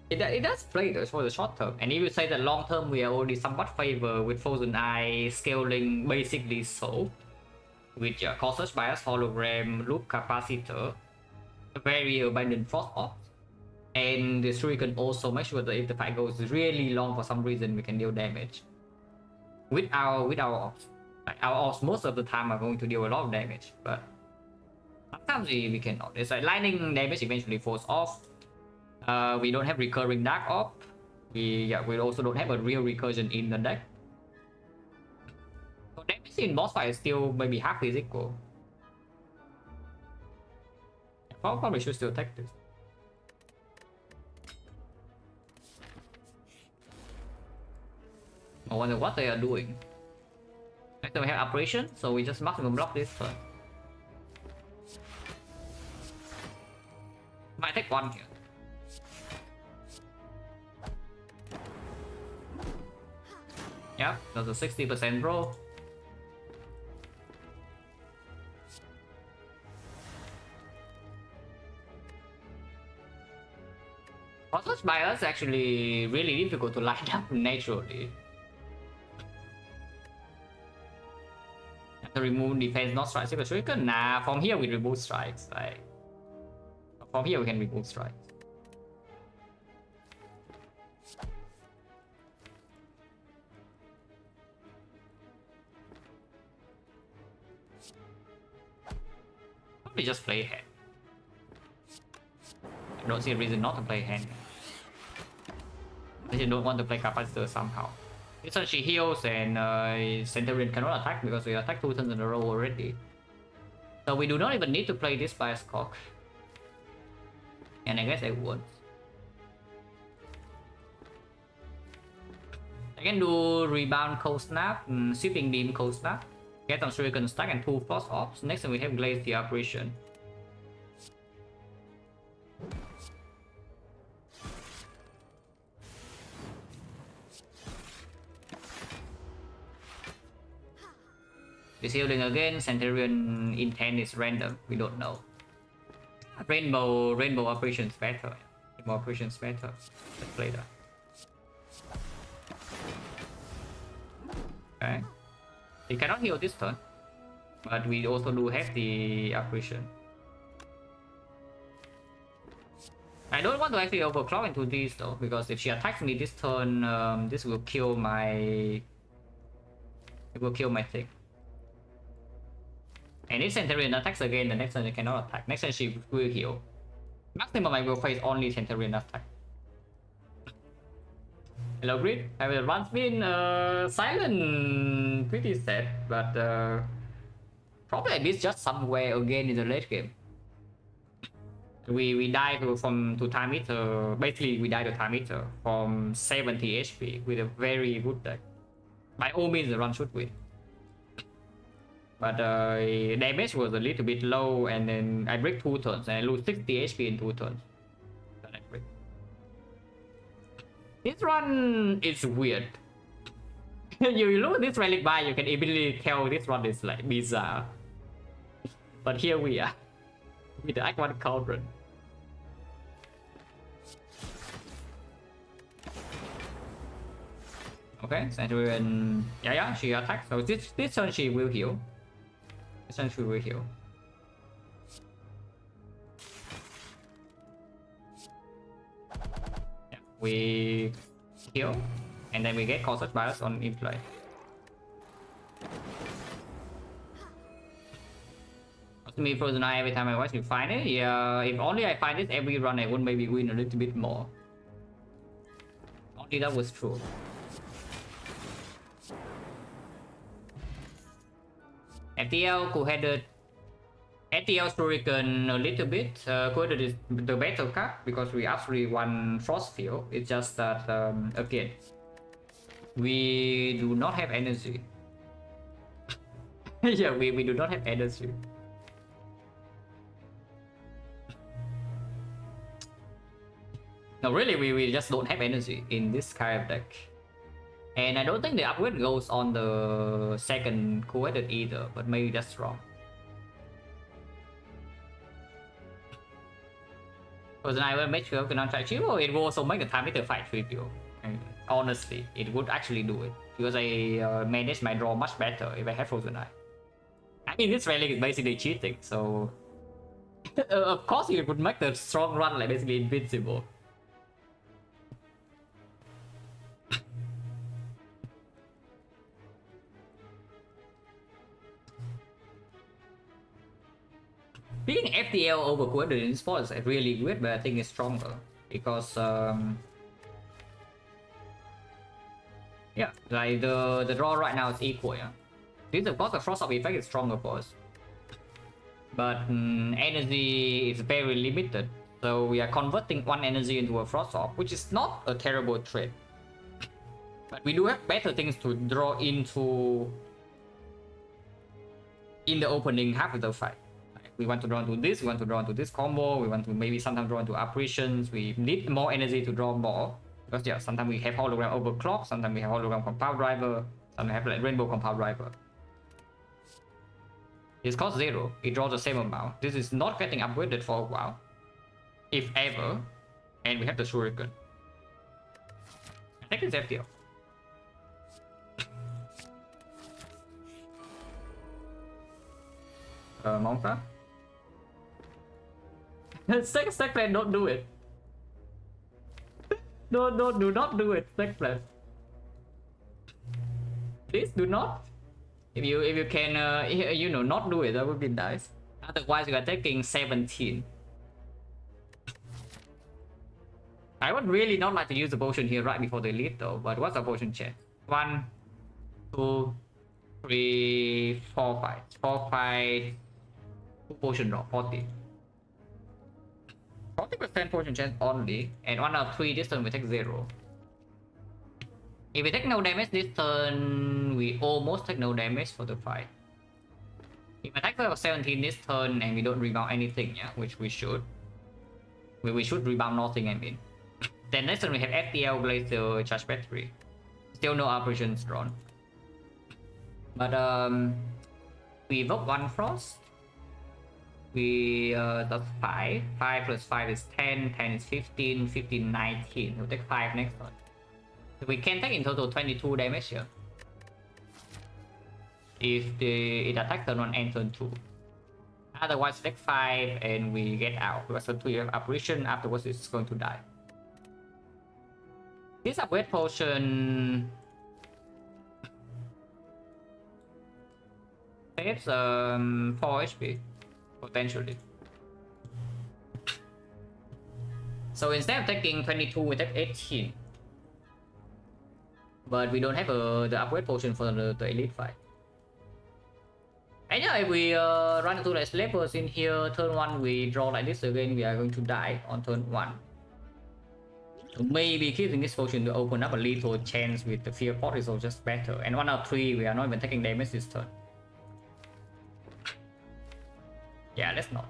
it does play this for the short term, and if you say that long term we are already somewhat favored with Frozen Eye scaling basically solved, with Cautious Bias, Hologram, Loop Capacitor, very abundant Frost Off, and the Shuriken can also make sure that if the fight goes really long for some reason we can deal damage. with our ops. Like our ops most of the time are going to deal a lot of damage, but sometimes we cannot. It's like lightning damage eventually falls off. We don't have recurring dark op. We also don't have a real recursion in the deck. So damage in boss fight is still maybe half physical. Probably should still take this. I wonder what they are doing. Next time we have operation, so we just maximum block this turn. Might take one here. Yeah, that's a 60% roll. Such bias actually really difficult to line up naturally. Have to remove defense, not strikes. But shuriken? Nah, from here we remove strikes. Like, from here we can remove strikes. Probably just play hand. I don't see a reason not to play hand. I just don't want to play capacitor somehow. This one she heals and Centurion cannot attack because we attacked 2 turns in a row already. So we do not even need to play this bias cock. And I guess I won't. I can do rebound cold snap, sweeping beam cold snap, get on shuriken stack and 2 frost ops. Next time we have glaze the apparition. This healing again, Centurion intent is random, we don't know. Rainbow operations better. Rainbow operations better. Let's play that. Okay. He cannot heal this turn. But we also do have the apparition. I don't want to actually overclock into this though, because if she attacks me this turn, this will kill my... It will kill my thing. And if Centurion attacks again, the next turn it cannot attack. Next turn she will heal. Maximum I will face only Centurion attack. Hello Grid, I will advance been silent pretty sad, but probably I missed just somewhere again in the late game. We died to time eater, basically we died to time eater from 70 HP with a very good deck. By all means the run should win. But damage was a little bit low and then I break 2 turns and I lose 60 HP in 2 turns. Then I break. This run is weird. You look at this relic by, you can immediately tell this run is like bizarre. But here we are with the Act 1 Cauldron. Okay, Centurion, yeah, she attacks. So this turn she will heal. This turn she will heal. Yeah, we heal, and then we get Caustic Bias on in play. Me Frozen Eye every time I watch you find it. Yeah, if only I find it every run I would maybe win a little bit more. Only that was true. FTL could have the FTL Shuriken a little bit, could have the better card because we actually won Frost Field. It's just that again we do not have energy. Yeah, we do not have energy. No, really, we just don't have energy in this kind of deck. And I don't think the upgrade goes on the second co-edit either, but maybe that's wrong. Because I will make sure cannot try Chivo, it will also make the time meter fight trivial. And honestly, it would actually do it. Because I manage my draw much better if I have Frozen Eye. I mean, this relic is basically cheating, so... of course it would make the strong run like basically invincible. Being FTL overquoted in sports is really good, but I think it's stronger because yeah, like the draw right now is equal. Yeah, this of course the frost of effect is stronger for us, but energy is very limited. So we are converting one energy into a frost off, which is not a terrible trade. But we do have better things to draw into in the opening half of the fight. We want to draw into this, we want to draw into this combo, we want to maybe sometimes draw into apparitions, we need more energy to draw more. Because yeah, sometimes we have hologram overclock, sometimes we have hologram compound driver, sometimes we have like rainbow compound driver. It's cost 0, it draws the same amount. This is not getting upgraded for a while. If ever. And we have the shuriken. I think it's FTL. Monka? Stack plan, don't do it. No, do not do it, stack plan. Please do not. If you can, you know, not do it, that would be nice. Otherwise, you are taking 17. I would really not like to use the potion here right before the lead though. But what's the potion check? 1, 2, 3, 4, 5. 4, 5. 2 potion drop, 40. 40% potion chance only, and 1 out of 3 this turn we take 0. If we take no damage this turn, we almost take no damage for the fight. If attack of 17 this turn and we don't rebound anything, yeah, which we should. We should rebound nothing, I mean. Then next turn we have FTL Blazer Charge Battery. Still no operations drawn. But we evoke 1 Frost. We that's 5. 5 plus 5 is 10. 10 is 15. 15, 19. We'll take 5 next turn. So we can take in total 22 damage here. If it attacks turn 1 and turn 2. Otherwise, take 5 and we get out. Because turn 2 you have apparition. Afterwards, it's going to die. This upgrade potion saves 4 HP potentially. So instead of taking 22, we take 18. But we don't have the upgrade potion for the elite fight. And yeah, if we run into like slavers in here, turn 1 we draw like this again, we are going to die on turn 1. So maybe keeping this potion to open up a little chance with the fear pot is all just better. And 1 out of 3 we are not even taking damage this turn. Yeah, let's not.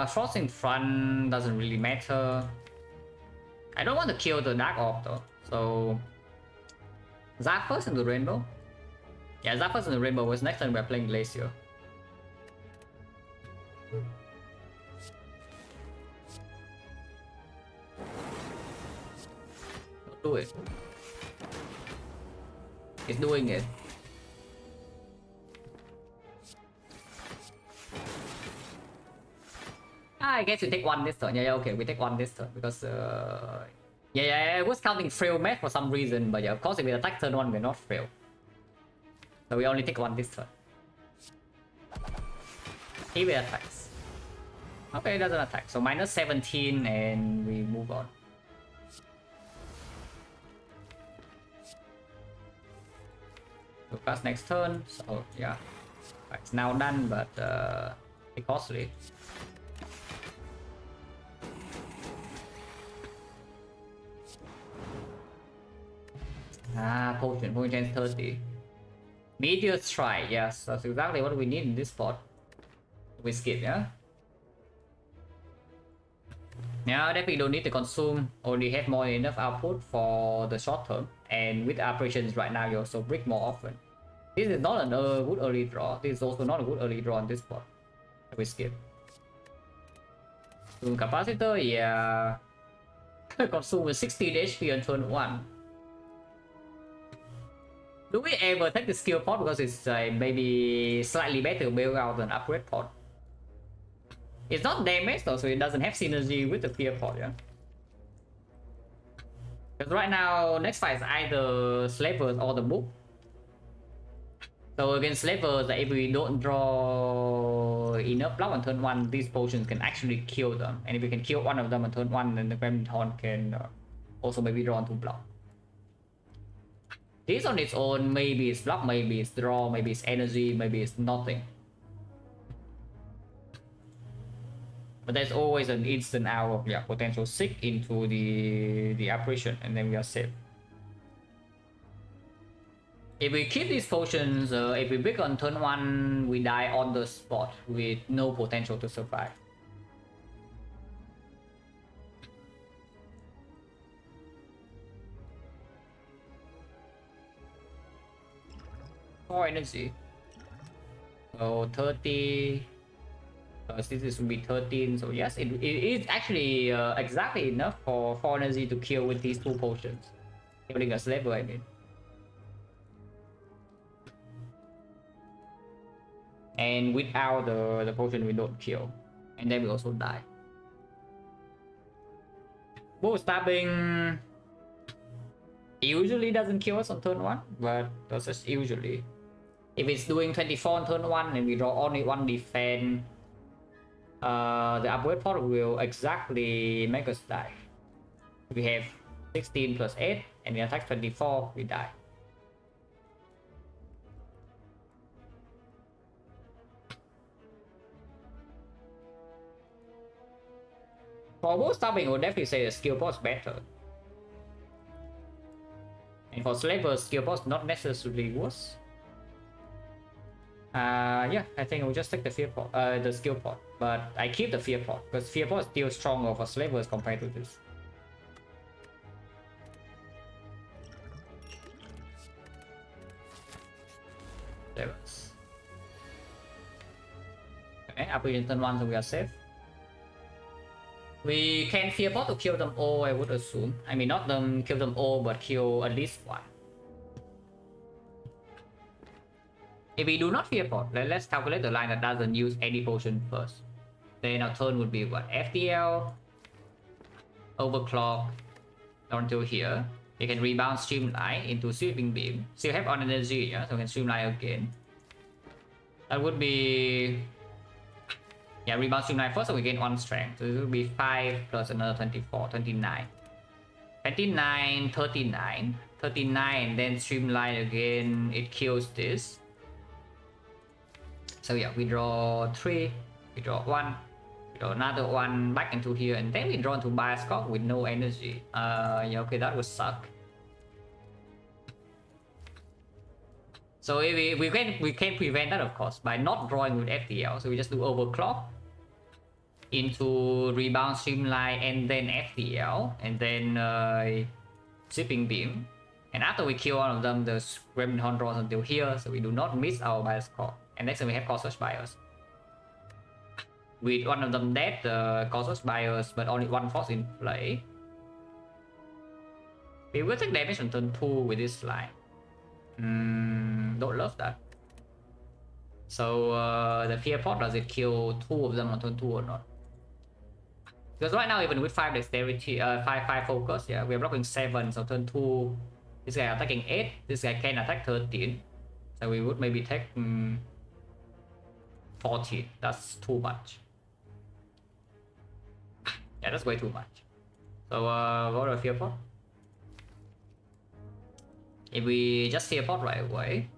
Frost in front doesn't really matter. I don't want to kill the Dark Orb though. So Zap first in the rainbow. Yeah, Zap first in the rainbow was next time we're playing Glacier. Don't do it. It's doing it. I guess we take 1 this turn. Yeah, okay, we take 1 this turn because yeah, I was counting frail math for some reason, but yeah, of course if we attack turn 1 we're not frail. So we only take 1 this turn. He will attacks. Okay, it doesn't attack. So minus 17 and we move on. So cast next turn. So yeah, it's now done, but it's costly. Potion chance 30. Meteor Strike, yes, that's exactly what we need in this spot. We skip, yeah? Now that we don't need to consume, only have more than enough output for the short term. And with operations right now, you also break more often. This is not a good early draw. This is also not a good early draw in this spot. We skip. Consume capacitor, yeah. Consume with 16 HP on turn 1. Do we ever take the skill pot because it's maybe slightly better build out than upgrade pot? It's not damage though, so it doesn't have synergy with the fear pot, yeah. Because right now, next fight is either slavers or the book. So against slavers, if we don't draw enough block on turn 1, these potions can actually kill them. And if we can kill one of them on turn 1, then the Gremlin Horn can also maybe draw on 2 block. This on its own, maybe it's block, maybe it's draw, maybe it's energy, maybe it's nothing. But there's always an instant out of potential sick into the apparition, and then we are safe. If we keep these potions, if we pick on turn 1, we die on the spot with no potential to survive. More energy. So 30. This will be 13. So yes, it is actually exactly enough for 4 energy to kill with these 2 potions. Killing a slaver, I mean. And without the potion we don't kill, and then we also die. Bow stabbing usually doesn't kill us on turn 1, but that's just usually. If it's doing 24 on turn 1 and we draw only 1 defense, the upward pot will exactly make us die. If we have 16 plus 8 and we attack 24, we die. For bow stabbing, I would definitely say the skill pot is better. And for slavers, skill pot not necessarily worse. Yeah, I think I'll just take the fear pot, the skill pot, but I keep the fear pot because fear pot is still stronger for slavers compared to this. Slavers. Okay, up in turn 1, so we are safe. We can fear pot to kill them all, I would assume. I mean, not them kill them all, but kill at least 1. If we do not fear pot, let's calculate the line that doesn't use any potion first. Then our turn would be what? FTL, overclock, down to here. You can rebound streamline into sweeping beam. Still have on energy, yeah, so we can streamline again. That would be, yeah, rebound streamline first, so we gain 1 strength. So it would be 5 plus another 24, 29. 29, 39, 39, then streamline again. It kills this. So yeah, we draw 3, we draw 1, we draw another 1 back into here, and then we draw into Bioscope with no energy. Yeah, okay, that would suck. So if we can prevent that, of course, by not drawing with FTL. So we just do overclock into rebound, streamline, and then FTL, and then zipping beam. And after we kill one of them, the Gremlin Horn draws until here, so we do not miss our Bioscope. And next we have Cautious Bias. With one of them dead, the Cautious Bias, but only 1 force in play. We will take damage on turn 2 with this line. Don't love that. So the fear pot, does it kill 2 of them on turn 2 or not? Because right now, even with 5 dexterity, 5 focus, yeah, we are blocking 7. So turn 2, this guy attacking 8, this guy can attack 13. So we would maybe take 14. That's too much. Yeah, that's way too much. So go to fear pot. If we just fear pot right away,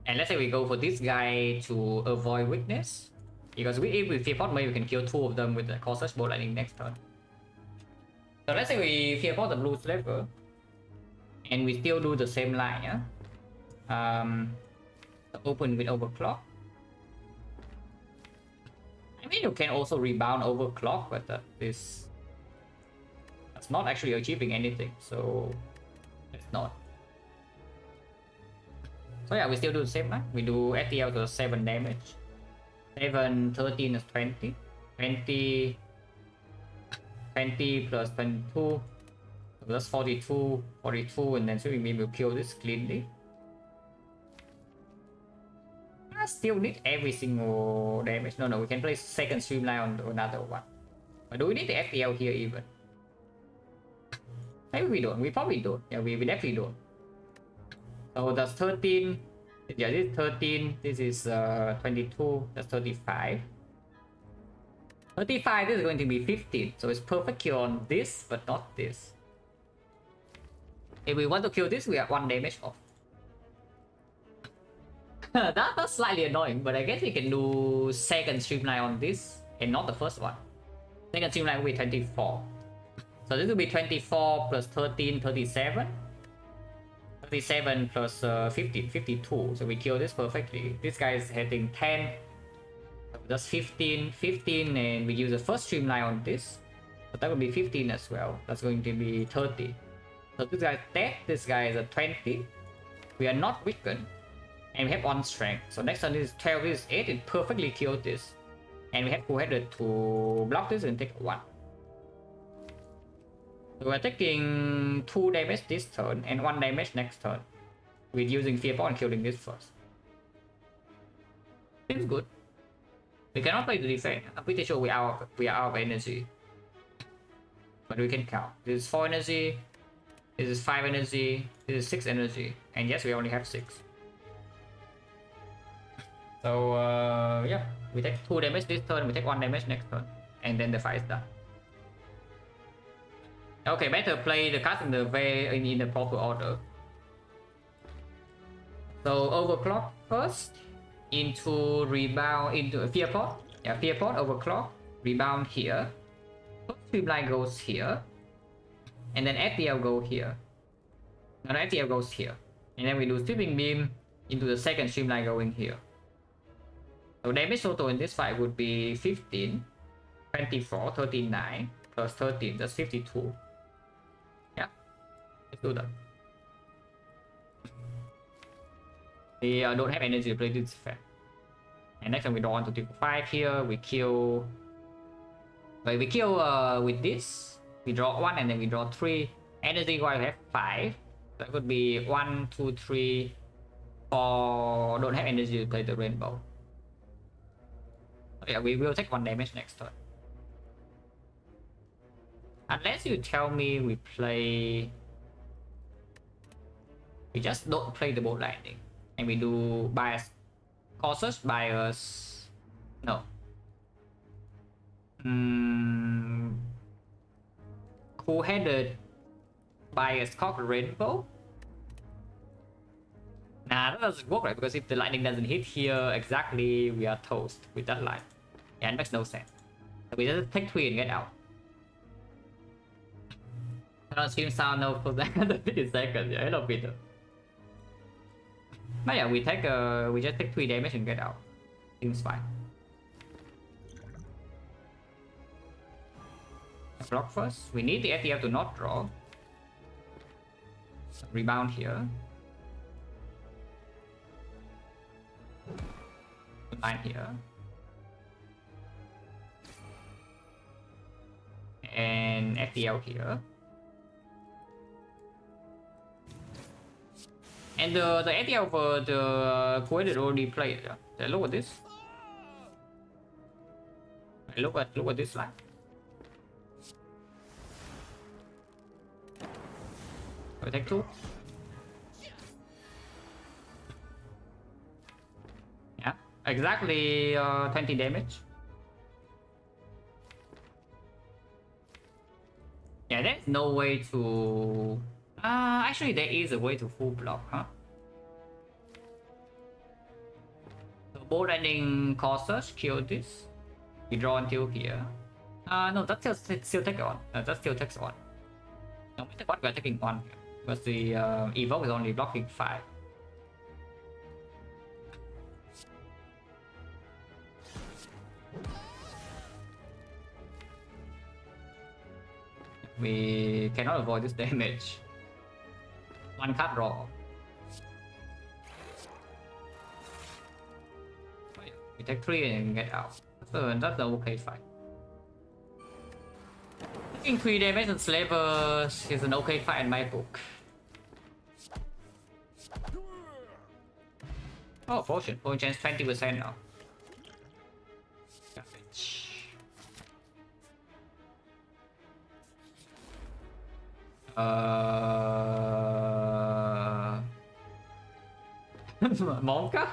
and let's say we go for this guy to avoid weakness, because if we fear pot, maybe we can kill 2 of them with the Cautious Bolt Lightning next turn. So let's say we fear pot the blue slaver, and we still do the same line, yeah. Open with overclock. I mean, you can also rebound overclock, but that's not actually achieving anything, so let's not. So yeah, we still do the same line. We do FTL to 7 damage. 7, 13 is 20. 20 plus 22. So that's 42, 42, and then sweeping beam will kill this cleanly. I still need every single damage. No, we can place second streamline on another one. But do we need the FTL here even? Maybe we don't. We probably don't. Yeah, we definitely don't. So that's 13. Yeah, this is 13, this is 22, that's 35. 35, this is going to be 15, so it's perfect kill on this, but not this. If we want to kill this, we have 1 damage off. That's slightly annoying, but I guess we can do second streamline on this, and not the first one. Second streamline will be 24. So this will be 24 plus 13, 37. 37 plus 15, 52. So we kill this perfectly. This guy is hitting 10. So that's 15, 15, and we use the first streamline on this. So that will be 15 as well. That's going to be 30. So this guy is dead. This guy is a 20. We are not weakened. And we have 1 strength. So next turn is 12, this is 8. It perfectly killed this. And we have full-headed to block this and take 1. So we're taking 2 damage this turn and 1 damage next turn. With using Fear Pot and killing this first. Seems good. We cannot play the defense. I'm pretty sure we are out of energy. But we can count. This is 4 energy. This is 5 energy. This is 6 energy. And yes, we only have 6. So yeah, we take 2 damage this turn, we take 1 damage next turn, and then the fight is done. Okay, better play the card in the proper order. So overclock first, into rebound, into Fear Pot. Yeah, Fear Pot, overclock, rebound here. First streamline goes here, and then FTL go here. And FTL goes here, and then we do sweeping beam into the second streamline going here. So damage total in this fight would be 15, 24, 39, plus 13, that's 52. Yeah, let's do that. We don't have energy to play this effect. And next time we don't want to take 5 here, we kill... Wait, we kill with this. We draw 1 and then we draw 3. Energy wise we have 5. That would be 1, 2, 3, 4. Don't have energy to play the rainbow. Yeah, we will take 1 damage next turn. Unless you tell me we play... We just don't play the bolt lightning. And we do bias... Cautious bias... No. Cool-headed bias cock rainbow? Nah, that doesn't work, right? Because if the lightning doesn't hit here exactly, we are toast with that line. Yeah, it makes no sense. So we just take 3 and get out. Cannot stream sound no for that 50 seconds. Yeah, hello Peter. But yeah, we just take 3 damage and get out. Seems fine. Block first. We need the FTF to not draw. Rebound here. Line here. And FTL here. And the FTL for the created already played. Yeah. Look at this. Look at this line. We take 2. Yeah, exactly 20 damage. Yeah, there's no way to... actually there is a way to full block, huh? So bolt ending cautious, kill this. We draw until here. No, that still take on. That still takes on. No matter what, we're taking 1. Because the evoke is only blocking 5. We cannot avoid this damage. 1 card draw. Oh, yeah. We take 3 and get out. That's the okay fight. Taking 3 damage on slavers is an okay fight in my book. Oh, potion. Potion chance 20% now. Garbage. Monka?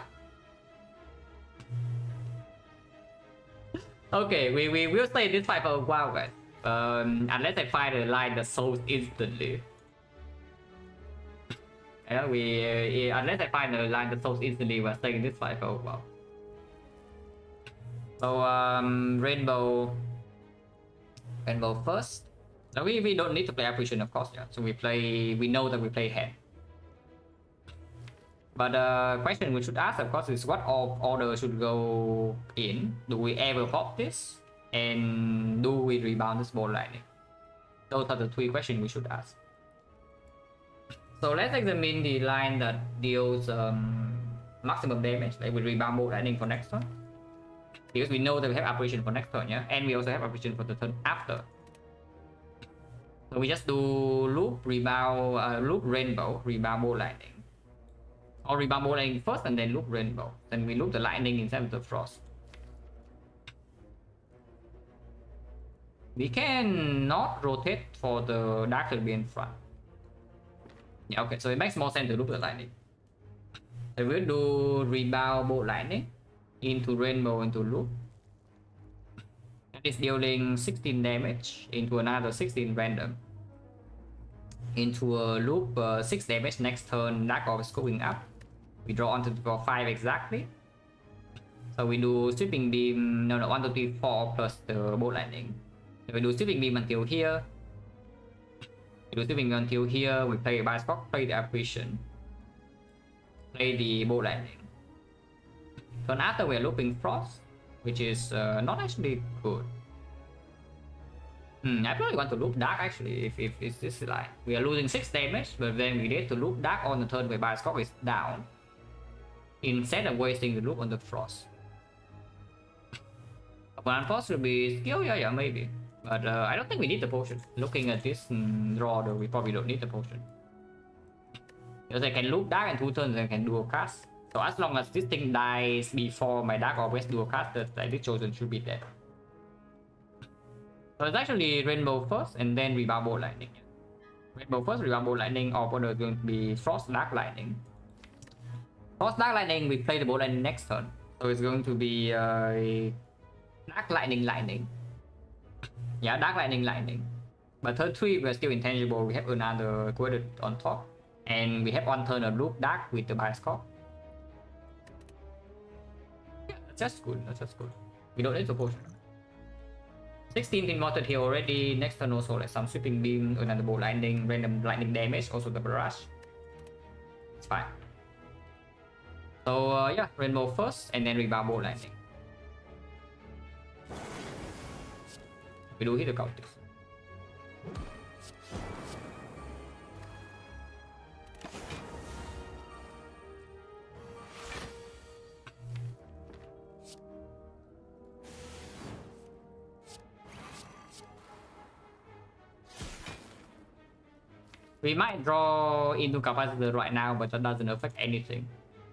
Okay, we will stay in this fight for a while, guys. Unless I find a line that solves instantly. Unless I find a line that solves instantly, we're staying in this fight for a while. So Rainbow first. So we don't need to play Apparition, of course, yeah. So we know that we play hand. But the question we should ask, of course, is what order should go in? Do we ever pop this? And do we rebound this ball lightning? Those are the 3 questions we should ask. So let's examine the line that deals maximum damage. Like we rebound ball lightning for next turn. Because we know that we have apparition for next turn, yeah? And we also have apparition for the turn after. So we just do loop, rebound, loop rainbow, rebound ball lightning. Or rebound ball lightning first and then loop rainbow. Then we loop the lightning instead of the frost. We can not rotate for the dark to be in front. Yeah, okay, so it makes more sense to loop the lightning. So we'll do rebound ball lightning into rainbow into loop. That is dealing 16 damage into another 16 random. Into a loop 6 damage next turn, dark orb is going up. We draw onto for 5 exactly. So we do sweeping beam, no 1, 2, 3, 4 plus the bolt lightning. So we do sweeping beam until here. We do sweeping beam until here, we play Bioscope, play the apparition. Play the bolt lightning. Turn after we are looping frost, which is not actually good. I probably want to loop dark actually if it's this line. We are losing 6 damage, but then we need to loop dark on the turn where Bioscope is down. Instead of wasting the loop on the frost. But frost will be skill, yeah, maybe. But I don't think we need the potion. Looking at this draw, though, we probably don't need the potion. Because I can loop dark in 2 turns and I can dual cast. So as long as this thing dies before my dark always dual cast, this chosen should be dead. So it's actually rainbow first and then rebound ball lightning. Rainbow first, rebound ball lightning, or order is going to be frost dark lightning. Frost dark lightning, we play the ball lightning next turn. So it's going to be dark lightning. Yeah, dark lightning. But turn 3 we're still intangible. We have another quadrat on top. And we have 1 turn of loop dark with the Bioscope. Yeah, that's just good. We don't need the potion. 16 pin mortar here already. Next turn also like some sweeping beam, another ball lightning, random lightning damage, also the barrage. It's fine. So yeah, rainbow first and then rebound ball lightning. We do hit the cultist. We might draw into capacitor right now, but that doesn't affect anything.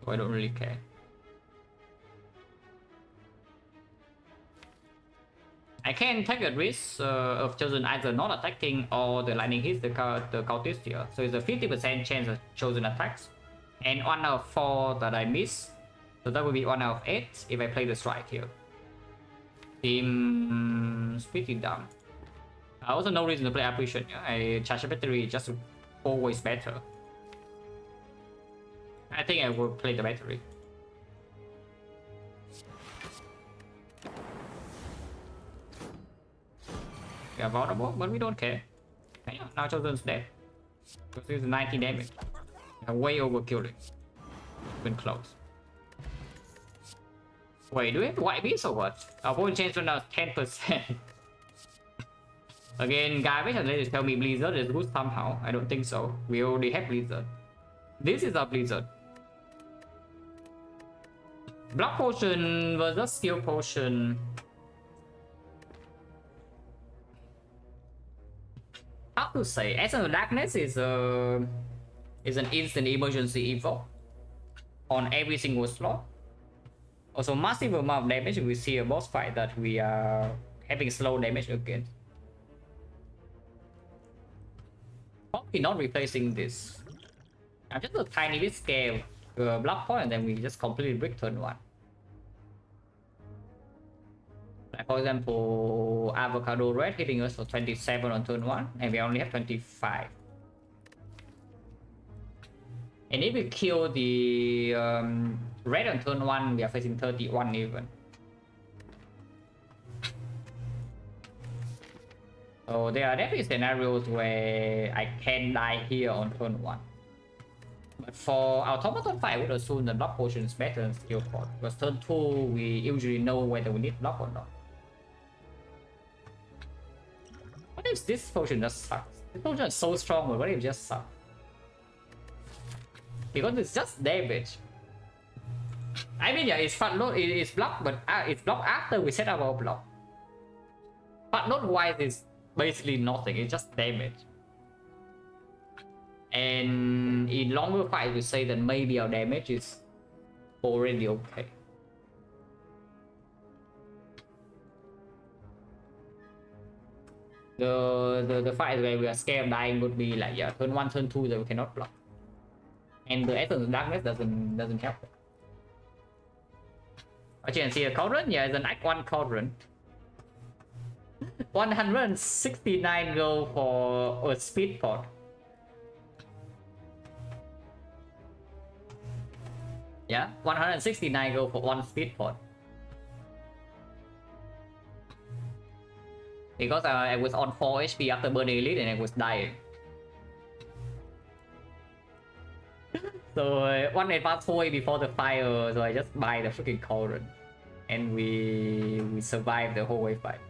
So I don't really care. I can take a risk of chosen either not attacking or the lightning hits the cultist here. So it's a 50% chance of chosen attacks. And 1 out of 4 that I miss. So that will be 1 out of 8 if I play the strike here. Seems pretty dumb. Also no reason to play apparition. I charge a battery just always better. I think I will play the battery. We are vulnerable, but we don't care. Okay, now chosen's dead. Because it's 90 damage. We are way overkilling. Been close. Wait, do we have to wipe this or what? Our point change now 10%. Again, garbage unless tell me Blizzard is good somehow. I don't think so. We already have Blizzard. This is our Blizzard. Block potion versus skill potion. How to say? Essence of Darkness is an instant emergency evoke on every single slot. Also massive amount of damage. We see a boss fight that we are having slow damage again. Probably not replacing this. I'm just a tiny bit scared block point, and then we just completely brick turn 1. Like for example, avocado red hitting us for 27 on turn 1, and we only have 25. And if we kill the red on turn 1, we are facing 31 even. So there are definitely scenarios where I can die here on turn 1. But for automaton fight, I would assume the block potion is better than skill pot, because turn 2 we usually know whether we need block or not. What if this potion just sucks? This potion is so strong, but what if it just sucks? Because it's just damage. I mean, yeah, it's front load, it's blocked, but it's blocked after we set up our block. Front load wise is basically nothing, it's just damage. And in longer fight, we say that maybe our damage is already okay. The fight where we are scared of dying would be like, yeah, turn 1, turn 2 that we cannot block. And the Essence of Darkness doesn't help. As you can see, a cauldron, yeah, it's an Act 1 cauldron. 169 gold for a speed pot. Yeah, 169 gold for 1 speed pot. Because I was on 4 HP after burning elite and I was dying. So one advanced toy before the fire, so I just buy the freaking cauldron, and we survived the whole wave fight.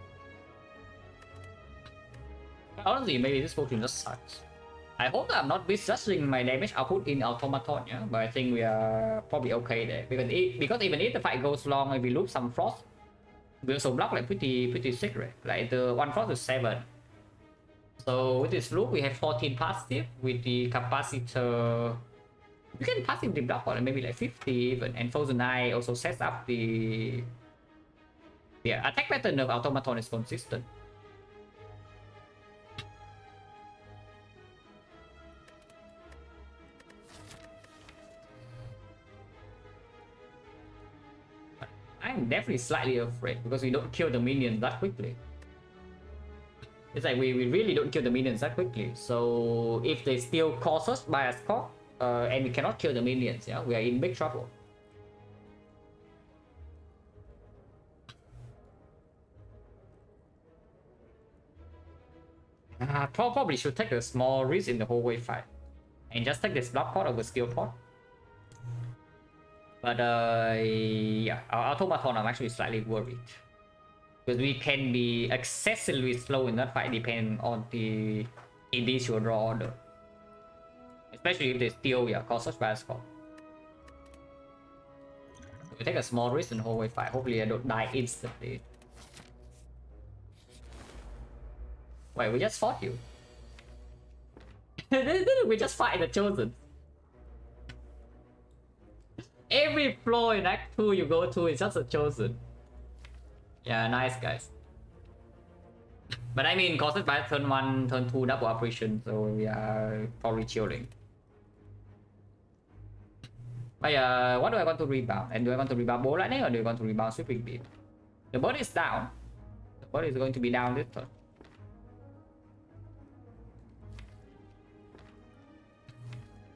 Honestly, maybe this potion just sucks. I hope that I'm not misjudging my damage output in automaton, yeah, but I think we are probably okay there, because even if the fight goes long and we lose some frost, we also block like pretty sick, right? Like the 1 frost is 7. So with this loop we have 14 passive. With the capacitor you can passively block on maybe like 50 even, and Frozen Eye also sets up the attack pattern of automaton is consistent. I'm definitely slightly afraid because we don't kill the minions that quickly. It's like we really don't kill the minions that quickly. So if they still cause us by a score, and we cannot kill the minions, yeah, we are in big trouble. Probably should take a small risk in the whole wave fight and just take this block pot over skill pot. But yeah, our automaton I'm actually slightly worried because we can be excessively slow in that fight depending on the initial draw order, especially if they steal cause us bad score. We take a small risk in the whole wave fight. Hopefully I don't die instantly. Wait, we just fought you. We just fight the Chosen. Every floor in Act 2 you go to is just a Chosen. Yeah, nice guys. But I mean, caused by turn 1, turn 2 double operation, so we are probably chilling. But what do I want to rebound? And do I want to rebound Bow Lightning or do I want to rebound Sweeping Beam? The bird is down. The bird is going to be down this turn.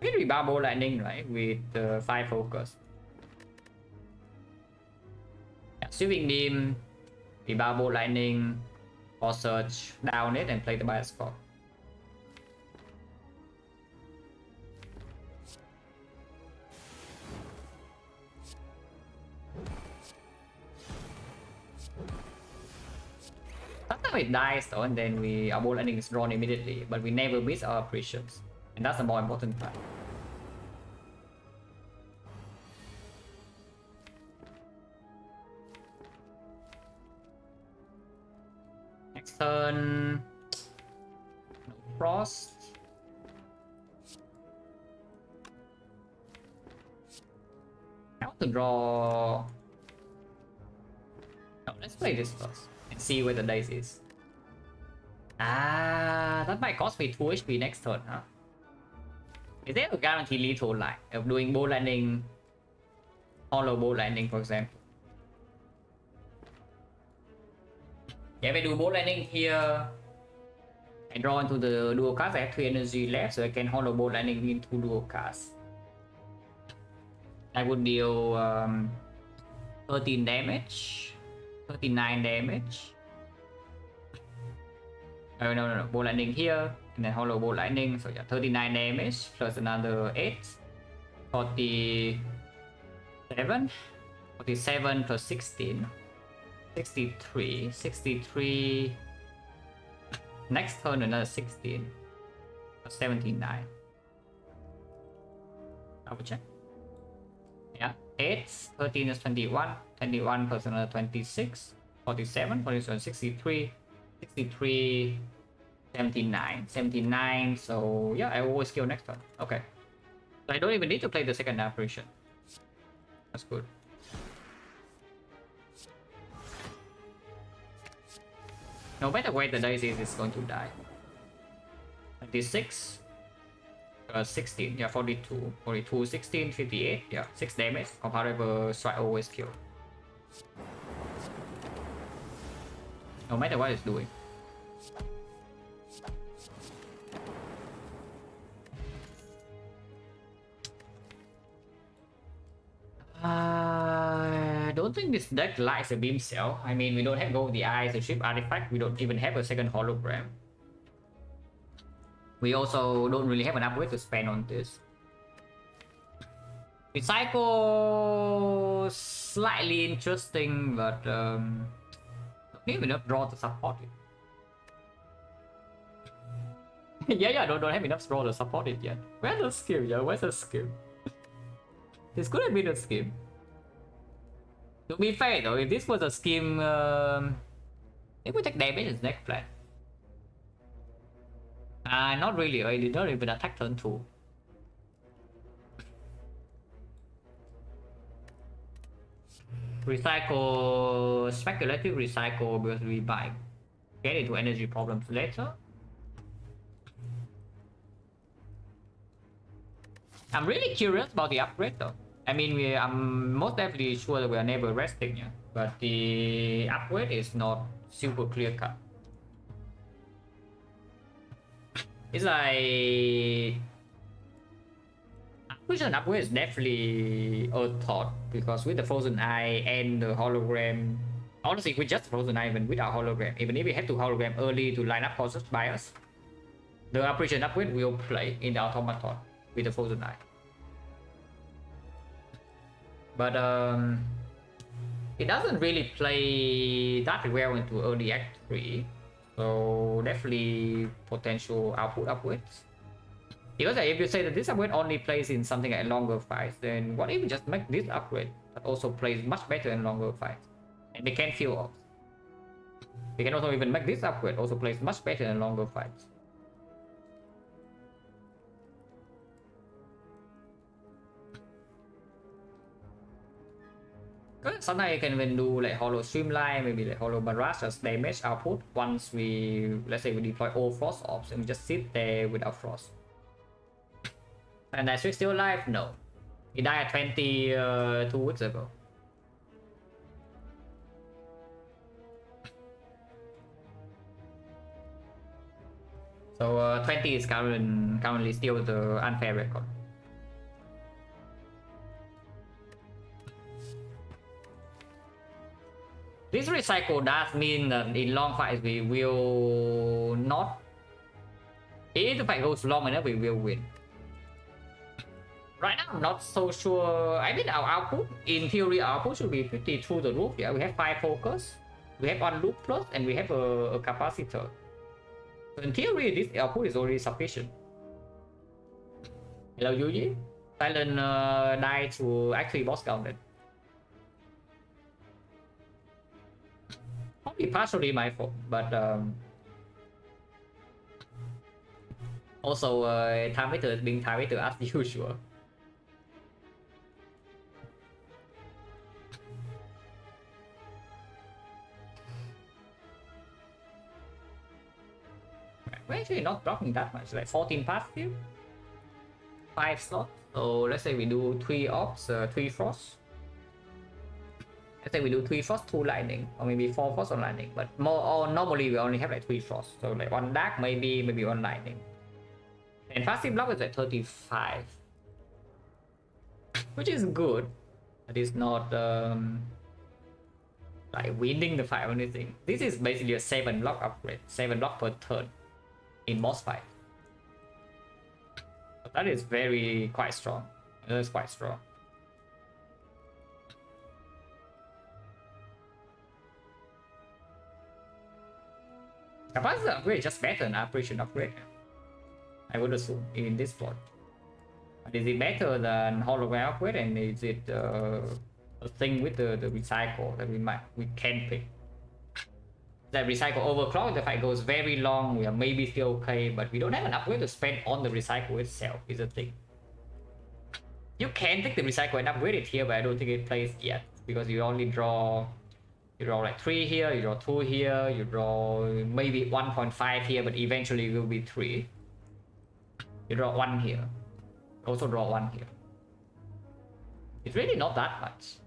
We can rebound Bow Lightning, right? With 5 focus. Yeah, Sweeping Beam, rebound Bow Lightning, or search down it and play the bias score. Sometimes it dies though, and then our Bow Lightning is drawn immediately, but we never miss our operations. And that's the more important part. Next turn, no frost. I want to draw. No, let's play this first and see where the dice is. That might cost me 2 HP next turn, huh? Is there a guaranteed lethal line of doing bow landing, hollow bow landing, for example? Yeah, if I do bow landing here, I draw into the dual cast. I have 3 energy left, so I can hollow bow landing into dual cast. I would deal 13 damage, 39 damage. Oh no, bow landing here, and then hollow bow lightning. So yeah, 39 damage plus another 8, 47, 47 plus 16, 63. Next turn another 16, 79. Double check. Yeah, 8, 13 is 21, 21 plus another 26, 47, 47, 63, 63, 79. So yeah, I always kill next turn. Okay. So I don't even need to play the second apparition. That's good. No matter where the dice is, it's going to die. 26. 16, yeah, 42, 16, 58, yeah, 6 damage. Comparable strike always kill. No matter what it's doing. I don't think this deck likes a beam cell. I mean, we don't have Go of the Eyes, a ship artifact, we don't even have a second hologram. We also don't really have an upgrade to spend on this. Recycle slightly interesting, but don't have enough draw to support it. yeah, don't have enough draw to support it yet. Where's the skill? Yeah, where's the skill? This could have been a scheme. To be fair though, if this was a scheme, it would take damage in next plan. Not really, I did not even attack turn 2. Recycle, speculative recycle because we might get into energy problems later. I'm really curious about the upgrade though. I mean, I'm most definitely sure that we are never resting, yeah. But the upgrade is not super clear cut. It's like upgrade is definitely a thought because with the Frozen Eye and the hologram, honestly, with just Frozen Eye, even without hologram, even if we have to hologram early to line up causes by us, the operation upgrade will play in the automaton with the Frozen Eye. But it doesn't really play that well into early Act 3, so definitely potential output upgrades. Because if you say that this upgrade only plays in something like longer fights, then what if we just make this upgrade that also plays much better in longer fights? And they can feel off. We can also even make this upgrade also plays much better in longer fights. Sometimes you can even do like hollow streamline, maybe like hollow barrage as damage output once we, let's say we deploy all frost orbs and we just sit there without frost. And that trick still alive? No. He died at 20 2 weeks ago. So 20 is currently still the unfair record. This recycle does mean that in long fights we will not. If the fight goes long enough, we will win. Right now, I'm not so sure. I mean, our output, in theory, our output should be pretty through the roof. Yeah, we have 5 focus, we have 1 loop plus, and we have a capacitor. So in theory, this output is already sufficient. Hello, Yuji. Silent died to actually boss counted. Probably partially my fault, but also time waiter is being time waiter as usual. We're actually not dropping that much, like 14 passive, 5 slots. So let's say we do 3 ops, 3 frost. Let's say we do 3 frost, 2 lightning, or maybe 4 frost, 1 lightning. But more, or normally we only have like 3 frost. So like 1 dark, maybe 1 lightning. And passive block is at 35, which is good. But it's not like winning the fight or anything. This is basically a 7 block upgrade, 7 block per turn in boss fight. But that is quite strong. That is quite strong. Capacity upgrade is just better than apparition upgrade, I would assume, in this spot. But is it better than hologram upgrade, and is it a thing with the recycle that we can pick? That recycle overclock, the fight goes very long, we are maybe still okay, but we don't have an upgrade to spend on the recycle itself, is a thing. You can take the recycle and upgrade it here, but I don't think it plays yet, because you only draw, you draw like 3 here, you draw 2 here, you draw maybe 1.5 here, but eventually it will be 3. You draw 1 here, also draw 1 here. It's really not that much.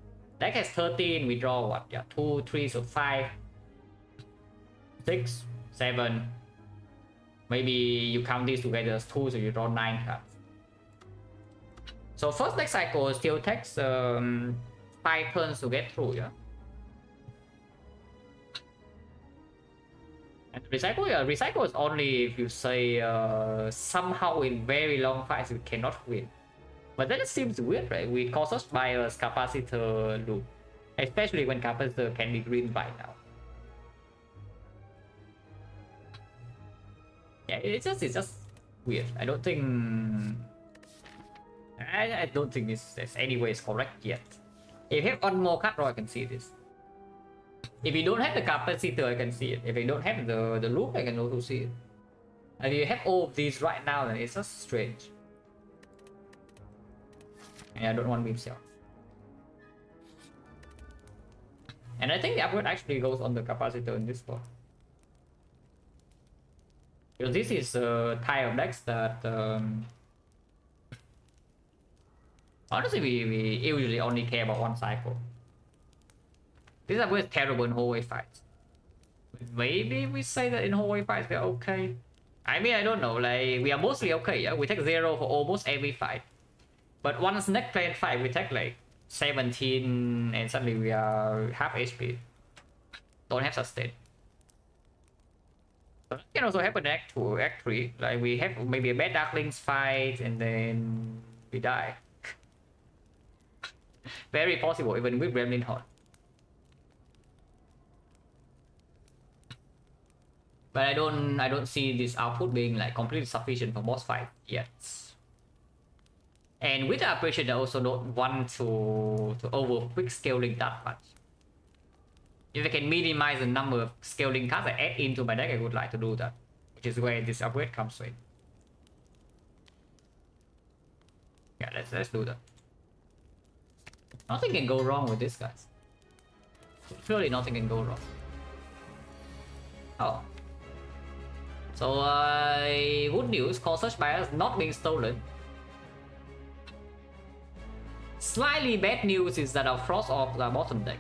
Deck has 13, we draw what? Yeah, 2, 3, so 5, 6, 7. Maybe you count these together as 2, so you draw 9 cards. So first deck cycle still takes 5 turns to get through, yeah. And recycle, yeah, recycle is only if you say somehow in very long fights you cannot win. But that seems weird, right? We cause us by a capacitor loop, especially when capacitor can be green by now. Yeah, it's just weird. I don't think there's any way it's correct yet. If you have one more card draw, I can see this. If you don't have the capacitor, I can see it. If you don't have the loop, I can also see it. And you have all of these right now, then it's just strange. And I don't want beam cell. And I think the upgrade actually goes on the capacitor in this spot. Because this is a type of decks that honestly we usually only care about one cycle. These are always terrible in hallway fights. Maybe we say that in hallway fights we're okay. I mean, I don't know, like we are mostly okay, yeah. We take 0 for almost every fight. But once next plane fight we take like 17 and suddenly we are half HP. Don't have sustain. So that can also happen in Act 2, Act 3. Like we have maybe a bad Darklings fight and then we die. Very possible even with Gremlin Horde. But I don't see this output being like completely sufficient for boss fight yet. And with the operation, I also don't want to over quick scaling that much. If I can minimize the number of scaling cards I add into my deck, I would like to do that. Which is where this upgrade comes in. Yeah, let's do that. Nothing can go wrong with this, guys. Surely nothing can go wrong. Oh. So good news, Call Search Bias not being stolen. Slightly bad news is that our Frost off the bottom deck.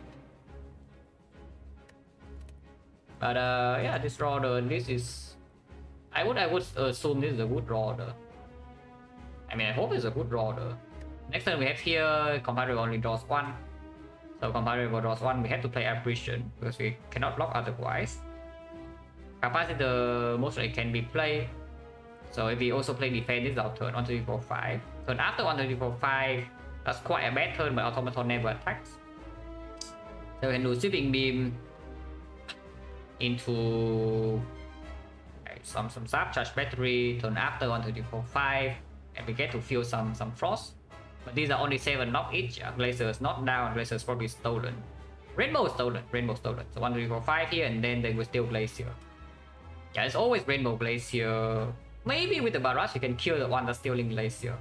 But yeah, this draw order, this is, I would assume this is a good draw order. I mean, I hope it's a good draw order. Next time we have here, Comparative only draws 1. So Comparative draws 1, we have to play Apparition because we cannot block otherwise. Capacitor most likely can be played. So if we also play Defend, this is our turn, 1, 2, 3, 4, 5. Turn after 1, 2, 3, 4, 5, that's quite a bad turn, but Automaton never attacks. So we can do Sweeping Beam into some Zap, Charge Battery, turn after 1, 2, 3, 4, 5, and we get to feel some Frost. But these are only 7 knock each. Glacier is not down, Glacier is probably stolen. Rainbow is stolen, Rainbow stolen. So 1, 2, 3, 4, 5 here, and then they will steal Glacier. Yeah, it's always Rainbow Glacier. Maybe with the Barrage you can kill the one that's stealing Glacier.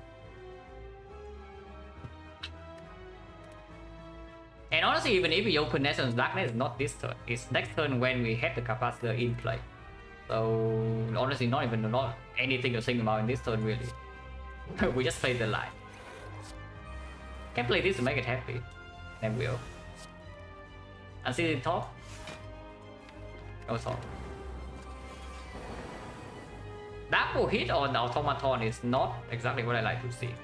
And honestly, even if we open Nation's Darkness, it's not this turn. It's next turn when we have the Capacitor in play. So honestly, not anything to think about in this turn really. We just play the line. Can play this to make it happy. Then we'll. Unseated top. Oh, top. Double hit on the automaton is not exactly what I like to see.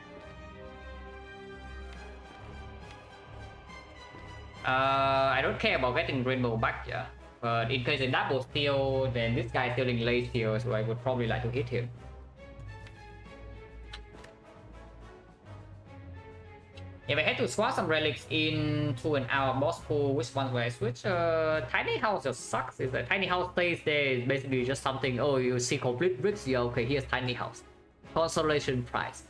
I don't care about getting rainbow back, yeah. But in case of double steal, then this guy stealing late steal, so I would probably like to hit him. If I had to swap some relics into an out boss pool, which ones will I switch? Tiny house just sucks. Is that tiny house stays there is basically just something. Oh, you see complete bricks? Yeah, okay, here's tiny house. Consolation prize.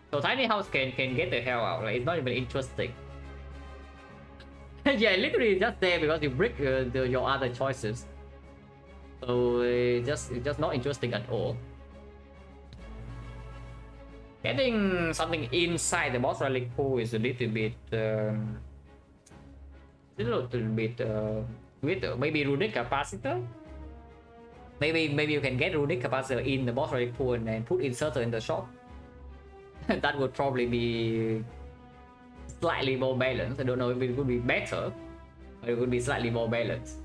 So tiny house can get the hell out. Like, it's not even interesting. Yeah, literally just there because you break your other choices. So it's just not interesting at all. Getting something inside the boss relic pool is a little bit with maybe runic capacitor. Maybe you can get runic capacitor in the boss relic pool and then put inserter in the shop. That would probably be slightly more balanced. I don't know if it would be better, but it would be slightly more balanced.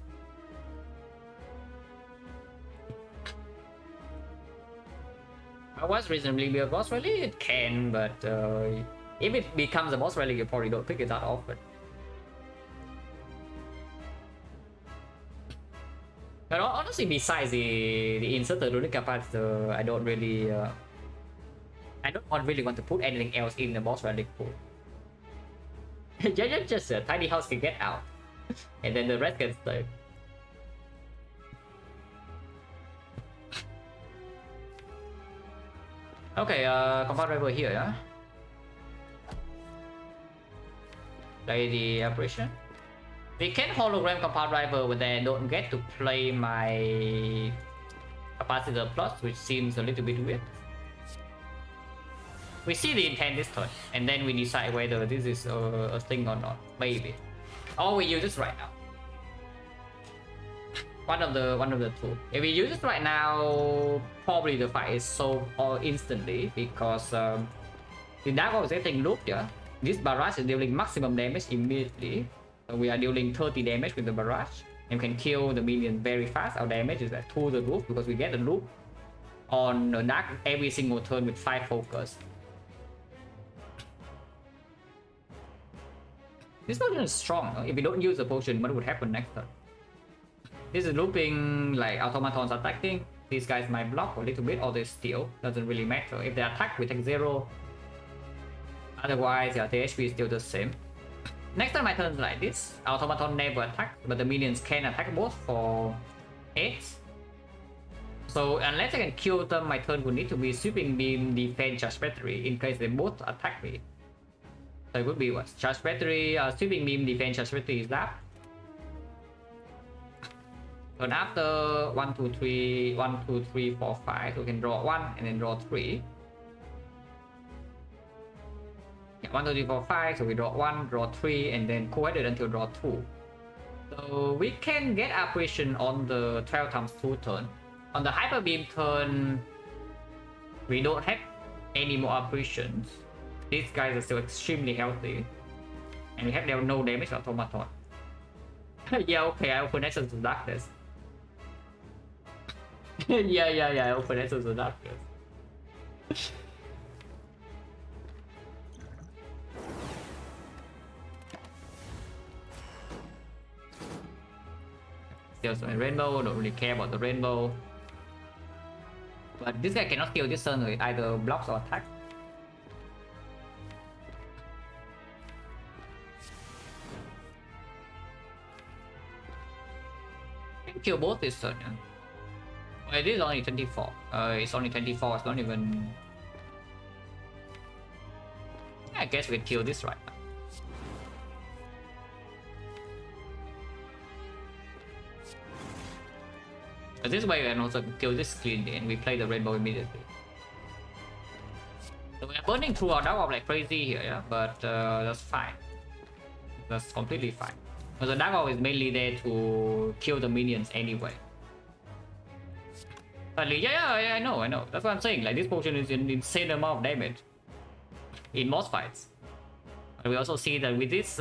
I was reasonably be a boss rally, it can, but if it becomes a boss rally, you probably don't pick it that often. But honestly, besides the inserted runic capacitor, I don't really want to put anything else in the boss rally pool. just a tiny house can get out, and then the rest can stay. Okay, compound rival here, yeah. Play the operation. We can hologram compound rival, but then don't get to play my capacitor plus, which seems a little bit weird. We see the intent this turn, and then we decide whether this is a thing or not. Maybe, or we use this right now. One of the two. If we use it right now, probably the fight is solved all instantly because the Dark Wall is getting looped, yeah. This barrage is dealing maximum damage immediately. So we are dealing 30 damage with the barrage and can kill the minion very fast. Our damage is at 2 the roof because we get the loop on the Dark every single turn with 5 focus. This potion is strong. If we don't use the potion, what would happen next turn? This is looping like automatons attacking. These guys might block a little bit or they steal. Doesn't really matter. If they attack, we take 0. Otherwise, yeah, the HP is still the same. Next time my turn is like this. Automaton never attack, but the minions can attack both for 8. So unless I can kill them, my turn would need to be sweeping beam, defense, charge battery in case they both attack me. So it would be what? Charge battery, sweeping beam, defense, charge battery is that. And after 1, 2, 3, 1, 2, 3, 4, 5, we can draw 1 and then draw 3. Yeah, 1, 2, 3, 4, 5, so we draw 1, draw 3, and then co-headed until draw 2. So we can get apparition on the 12 times 2 turn. On the hyper beam turn, we don't have any more apparitions. These guys are still extremely healthy. And we have no damage automaton. Yeah, okay, I open Essence to Darkness. yeah, I open Essence to Darkness. Still some rainbow, don't really care about the rainbow. But this guy cannot kill this turn with either blocks or attack. Kill both this turn, yeah. Well, it is only 24. It's only 24, it's not even... Yeah, I guess we can kill this right now. But this way we can also kill this cleanly and we play the rainbow immediately. So we are burning through our Dark Orb like crazy here, yeah? But that's fine. That's completely fine. Because the Dark Orb is mainly there to kill the minions anyway. Yeah, I know. That's what I'm saying. Like this potion is an insane amount of damage in most fights. But we also see that with this,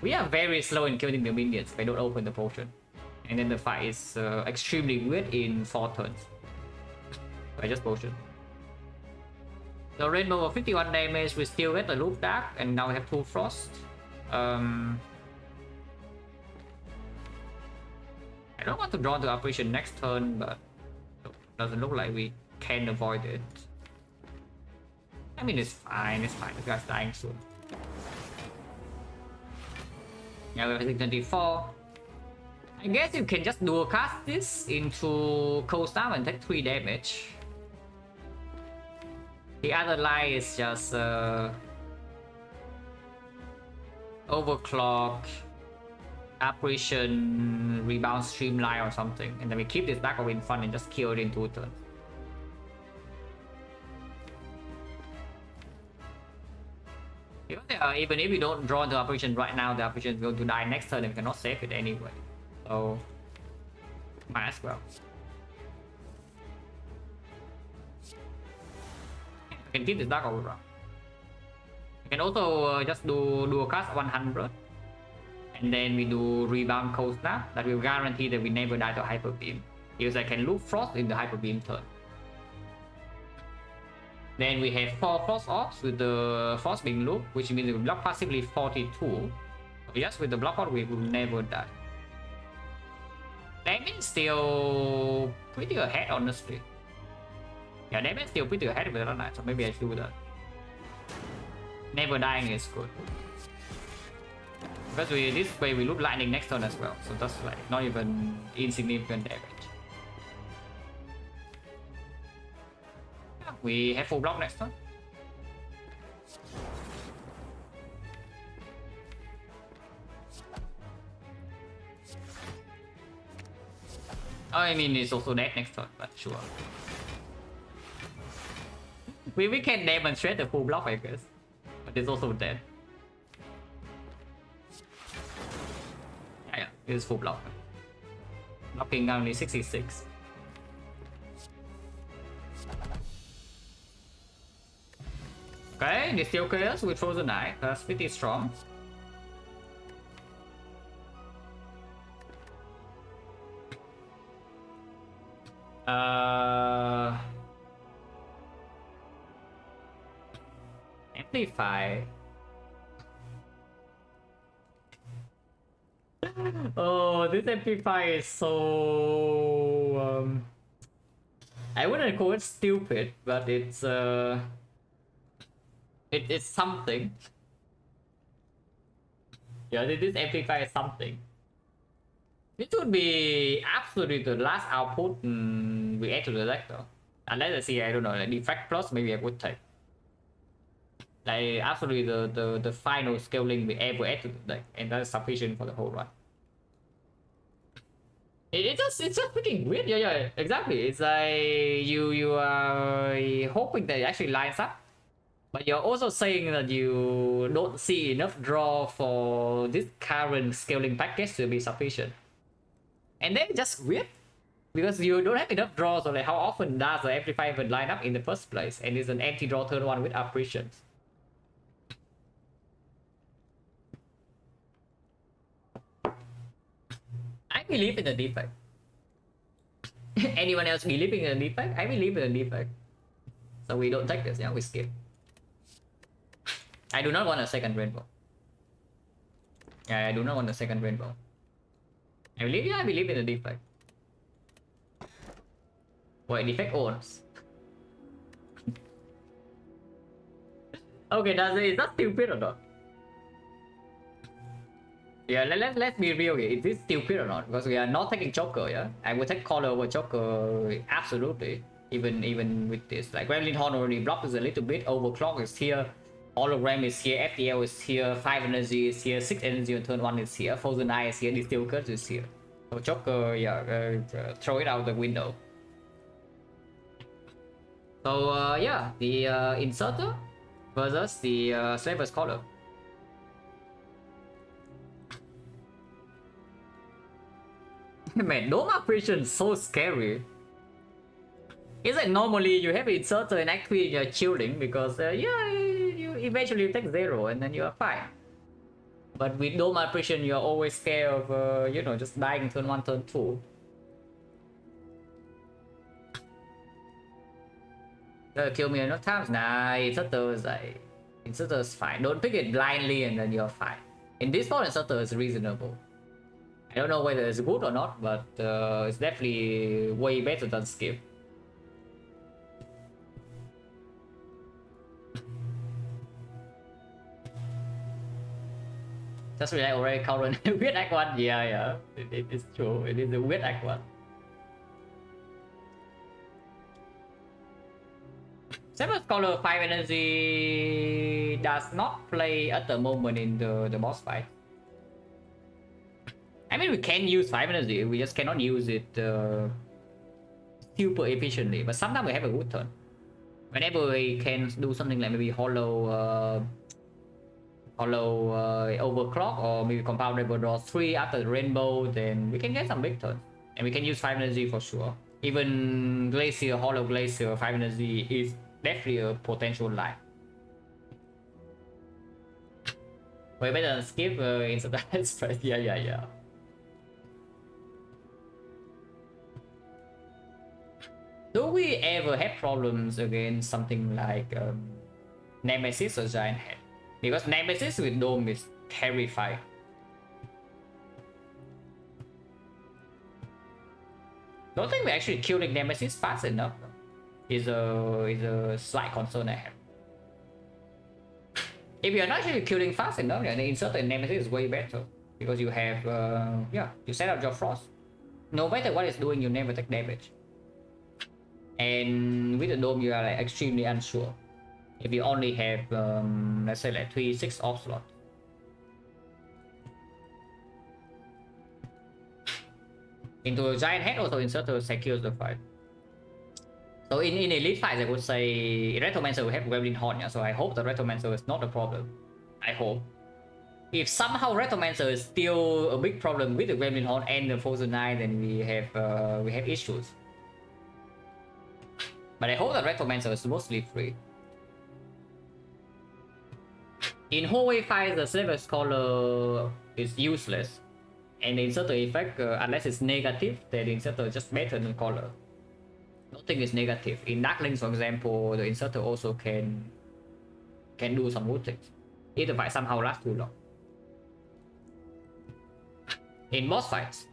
we are very slow in killing the minions if I don't open the potion. And then the fight is extremely weird in 4 turns. I just potion. So Rainbow of 51 damage, we still get the Loop Dark, and now we have 2 Frost. I don't want to draw the operation next turn, but doesn't look like we can avoid it. I mean, it's fine, the guy's dying soon. Yeah, we're hitting 24. I guess you can just dual cast this into Cold Snap and take 3 damage. The other line is just Overclock, Apparition, Rebound, Streamline or something, and then we keep this Dark Wind Fun and just kill it in 2 turns. Even if we don't draw the operation right now, the operation is going to die next turn and we cannot save it anyway. So, might as well. We can keep this Dark Overrun. We can also just do a cast 100. And then we do Rebound Cold Snap. That will guarantee that we never die to Hyper Beam. Because I can loop Frost in the Hyper Beam turn. Then we have 4 Frost Orbs with the Frost being looped, which means we block passively 42. Yes, with the block out we will never die. Damage still pretty ahead, honestly. Yeah, damage still pretty ahead with the Knight, so maybe I should do that. Never dying is good. Because this way we loop lightning next turn as well, so that's like not even insignificant damage. Yeah, we have full block next turn. I mean, it's also dead next turn, but sure. We can demonstrate the full block, I guess. But it's also dead. Yeah, it's full block. Blocking only 66. Okay, this still kills with Frozen Eye. That's pretty strong. Amplify. Oh, this amplify is so I wouldn't call it stupid, but it's it's something. Yeah, this amplify is something. This would be absolutely the last output we add to the deck though. Unless I see, I don't know, like Defect Plus, maybe I would take. Like absolutely the final scaling we ever add to the deck, and that's sufficient for the whole run. It's just pretty weird. Yeah, exactly. It's like you are hoping that it actually lines up, but you're also saying that you don't see enough draw for this current scaling package to be sufficient. And then just weird, because you don't have enough draws, or like how often does the Amplify even line up in the first place, and it's an empty draw turn 1 with apparitions. I believe in the defect. Anyone else believing in the defect? I believe in the defect. So we don't take this, yeah, we skip. I do not want a second rainbow. Yeah, I do not want a second rainbow. I believe in the defect. Wait, defect owns. Okay, is that stupid or not? Yeah, let's be real here. Is this stupid or not? Because we are not taking Joker, yeah? I would take Collar over Joker, absolutely. Even with this. Like, Gremlin Horn already blocked us a little bit. Overclock is here. Hologram is here. FTL is here. 5 energy is here. 6 energy on turn 1 is here. Frozen Eye is here. Distill Curse is here. So Joker, yeah, throw it out the window. So, yeah, the Inserter versus the Slaver's Collar. Man, dome operation is so scary. It's like normally you have inserter and actually you're chilling because yeah, you eventually take 0 and then you are fine. But with dome operation, you're always scared of you know, just dying turn 1, turn 2. Kill me enough times. Nah, inserter is fine. Don't pick it blindly and then you're fine. In this point, inserter is reasonable. I don't know whether it's good or not, but it's definitely way better than skip. Just like already current weird act 1. Yeah. It is true. It is a weird act 1. Seven Scholar 5 energy does not play at the moment in the boss fight. I mean, we can use 5 energy, we just cannot use it super efficiently. But sometimes we have a good turn. Whenever we can do something like maybe hollow overclock or maybe compound rainbow draw 3 after the rainbow, then we can get some big turns. And we can use 5 energy for sure. Even Glacier, Hollow Glacier, 5 energy is definitely a potential line. Way better than skip instead of express. Yeah. Do we ever have problems against something like Nemesis or Giant Head? Because Nemesis with Dome is terrifying. Don't think we're actually killing Nemesis fast enough. Is a slight concern I have. If you're not actually killing fast enough, then the insert in Nemesis is way better. Because you have, you set up your frost. No matter what it's doing, you never take damage. And with the dome, you are like extremely unsure. If you only have, let's say like 3-6 off slots. Into a giant head also inserter secures the fight. So in elite fights, I would say Retromancer will have Gremlin Horn, yeah? So I hope the Retromancer is not a problem. I hope. If somehow Retromancer is still a big problem with the Gremlin Horn and the Frozen Knight, then we have issues. But I hope that Retromancer is mostly free. In hallway fights, the Silver Scholar is useless. And the inserter effect, unless it's negative, then the inserter is just better than Collar. Nothing is negative. In Dark Links, for example, the inserter also can do some good things. If the fight somehow lasts too long. In boss fights,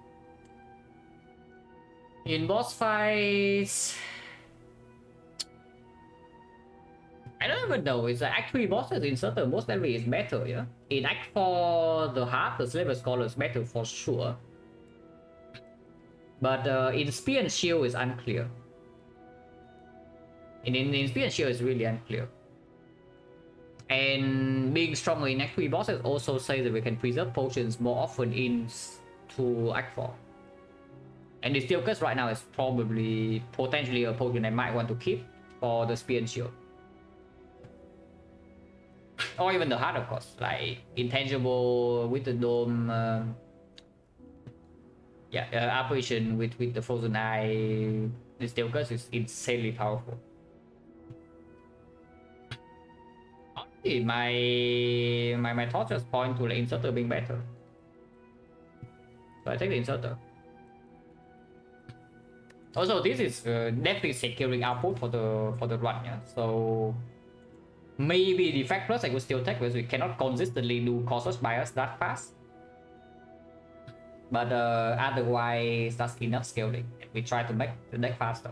I don't even know. It's Act 3 bosses inserter most likely is better, yeah? In Act 4, the Heart, the Slaver Scholar is better for sure. But in Spear and Shield is unclear. In Spear and Shield is really unclear. And being stronger in Act 3 bosses also says that we can preserve potions more often into Act 4. And the Steel Curse right now is probably potentially a potion I might want to keep for the Spear and Shield. Or even the Heart, of course, like Intangible with the Dome. Operation with the Frozen Eye, the Steel Curse is insanely powerful. Honestly, my thoughts just point to the inserter being better. So I take the inserter. Also, this is definitely securing output for the run, yeah. So maybe Defect Plus I would still take because we cannot consistently do Causes Bias that fast. But otherwise, that's enough scaling. We try to make the deck faster.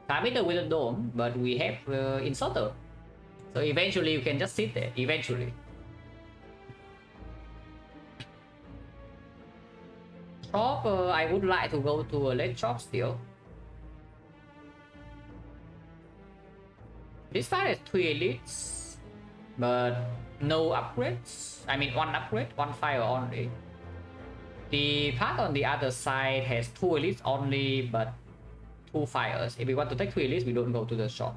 I'm in with the Dome, but we have Inserter. So eventually you can just sit there, eventually. Chop, I would like to go to a late chop still. This fight has 3 elites, but no upgrades. I mean, 1 upgrade, 1 fire only. The part on the other side has 2 elites only, but 2 fires. If we want to take 3 elites, we don't go to the shop.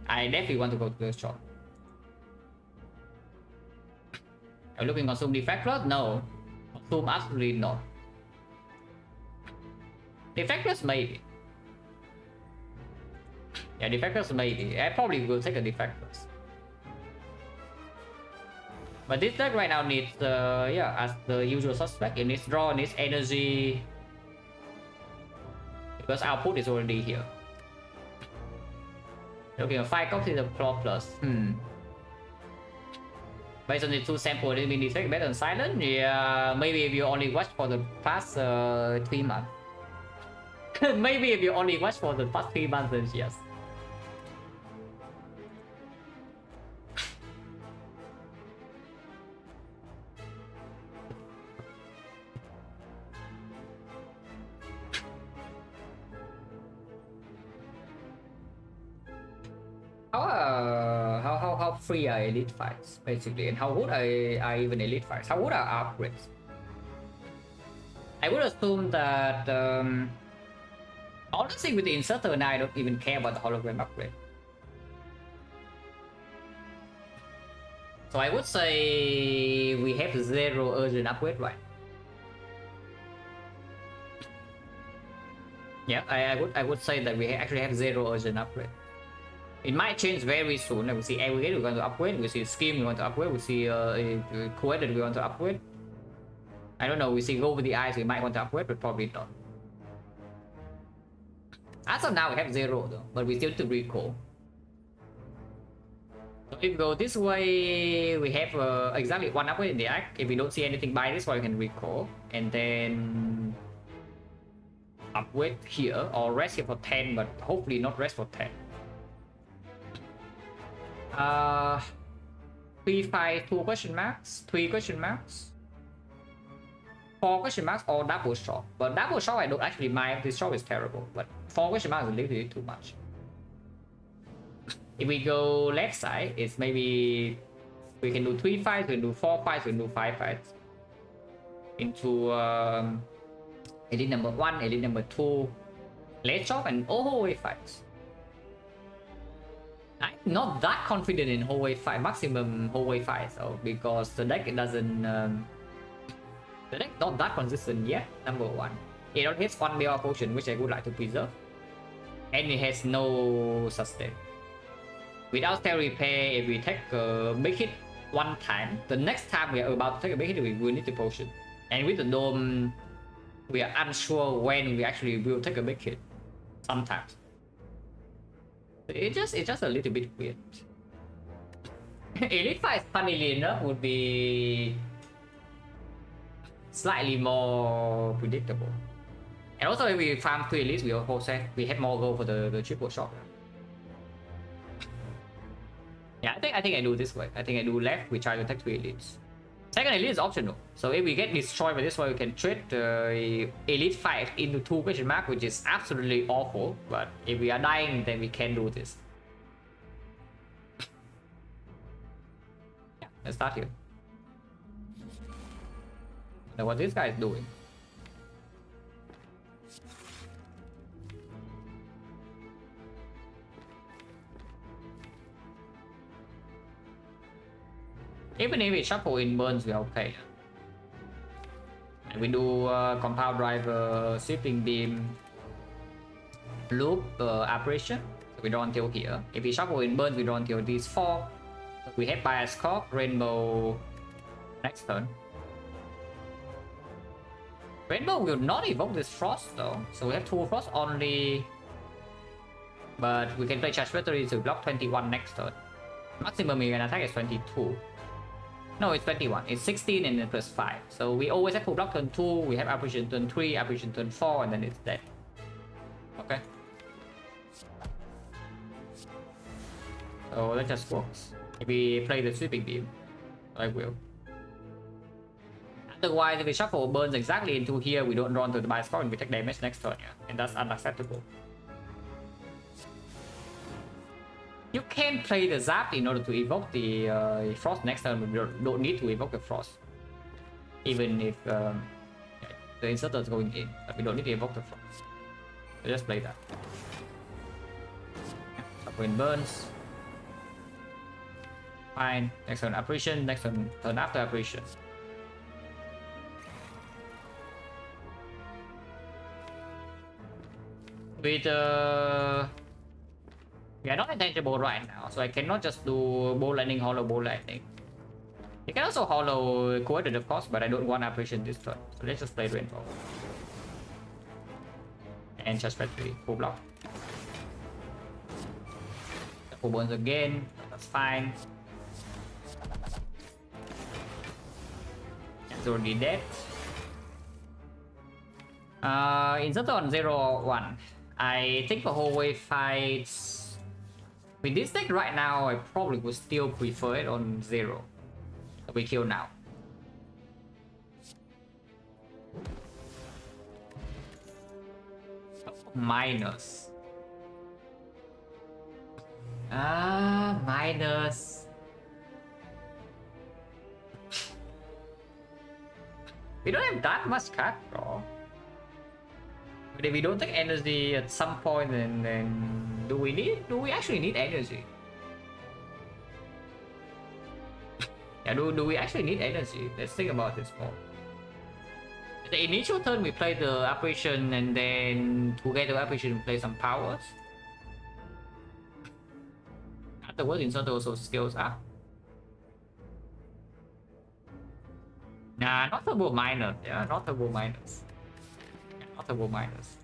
I definitely want to go to the shop. Are you looking to consume Defect Plus? No. Consume absolutely not. Defect Plus maybe. Yeah, Defect Plus maybe. I probably will take a Defect Plus. But this deck right now needs, yeah, as the usual suspect, it needs draw, it needs energy. Because output is already here. Okay, 5 copies of Claw Plus. Based on the 2 sample, it means Defect better than Silent? Yeah, maybe if you only watch for the past 3 months. Maybe if you only watch for the past 3 months, then yes. How free are elite fights basically, and how good are even elite fights? How good are upgrades? I would assume that honestly with the inserter now I don't even care about the hologram upgrade. So I would say we have 0 urgent upgrade, right? Yeah, I would say that we actually have 0 urgent upgrade. It might change very soon. Like we see aggregate we want to upgrade, we see scheme we want to upgrade, we see quest that we want to upgrade. I don't know, we see go with the eyes we might want to upgrade, but probably not. As of now we have 0 though, but we still need to recall. So if we go this way, we have exactly 1 upgrade in the act. If we don't see anything by this way, we can recall and then upgrade here or rest here for 10, but hopefully not rest for 10. 3, 5, 2 question marks, 3 question marks, 4 question marks, or double shot. But double shot I don't actually mind. This shot is terrible, but 4 question marks is a little bit too much. If we go left side, it's maybe we can do 3 fights, we can do 4 fights, we can do 5 fights into elite number 1, elite number 2, late shot, and whole wave fights. I'm not that confident in whole wave fight, maximum whole wave fight, so because the deck doesn't the deck not that consistent yet. Number 1, it only has 1 Bell potion, which I would like to preserve, and it has no sustain. Without spell repair, if we take a big hit 1 time, the next time we are about to take a big hit, we will need the potion. And with the dome, we are unsure when we actually will take a big hit. Sometimes. It's just a little bit weird. Elite fight, funnily enough, would be slightly more predictable. And also, if we farm 3 elites, we have more gold for the triple shot. Yeah, I think I do this way. I think I do left. We try to take 3 elites. Second elite is optional. So if we get destroyed by this way, we can trade the elite 5 into 2 question mark, which is absolutely awful. But if we are dying, then we can do this. Yeah, let's start here. Now what this guy is doing. Even if we shuffle in burns, we're okay. And we do compound driver, sweeping beam, loop, apparition. So we draw until here. If we shuffle in burns, we draw until these 4. We have bias corp, rainbow next turn. Rainbow will not evoke this frost though, so we have 2 frost only. But we can play charge battery to block 21 next turn. Maximum we can attack is 22. No, it's 21. It's 16 and then plus 5. So we always have full block turn 2, we have apparition turn 3, apparition turn 4, and then it's dead. Okay. So that just works. If we play the sweeping beam, I will. Otherwise, if we shuffle burns exactly into here, we don't run to the bias score and we take damage next turn, yeah? And that's unacceptable. You can play the Zap in order to evoke the Frost next turn, but you don't need to evoke the Frost. Even if the inserter is going in, but we don't need to evoke the Frost. So just play that. When burns. Fine. Next turn apparition. Next turn after apparition. With we are not intangible right now, so I cannot just do ball lightning, hollow ball lightning. You can also hollow coordinate of course, but I don't want apparition this turn. So let's just play rainbow. And just battery, full block. Full bones again, that's fine. It's already dead. Insert on 0-1. I think the whole way fights. With this deck right now, I probably would still prefer it on 0. So we kill now. Minus. Minus. We don't have that much card draw. But if we don't take energy at some point, then do we actually need energy? Yeah, do we actually need energy? Let's think about this more. The initial turn we play the apparition, and then to get the apparition we play some powers. Afterwards, insert also scales up. Nah, not turbo minus. Yeah, not turbo minus. Yeah, not turbo minus.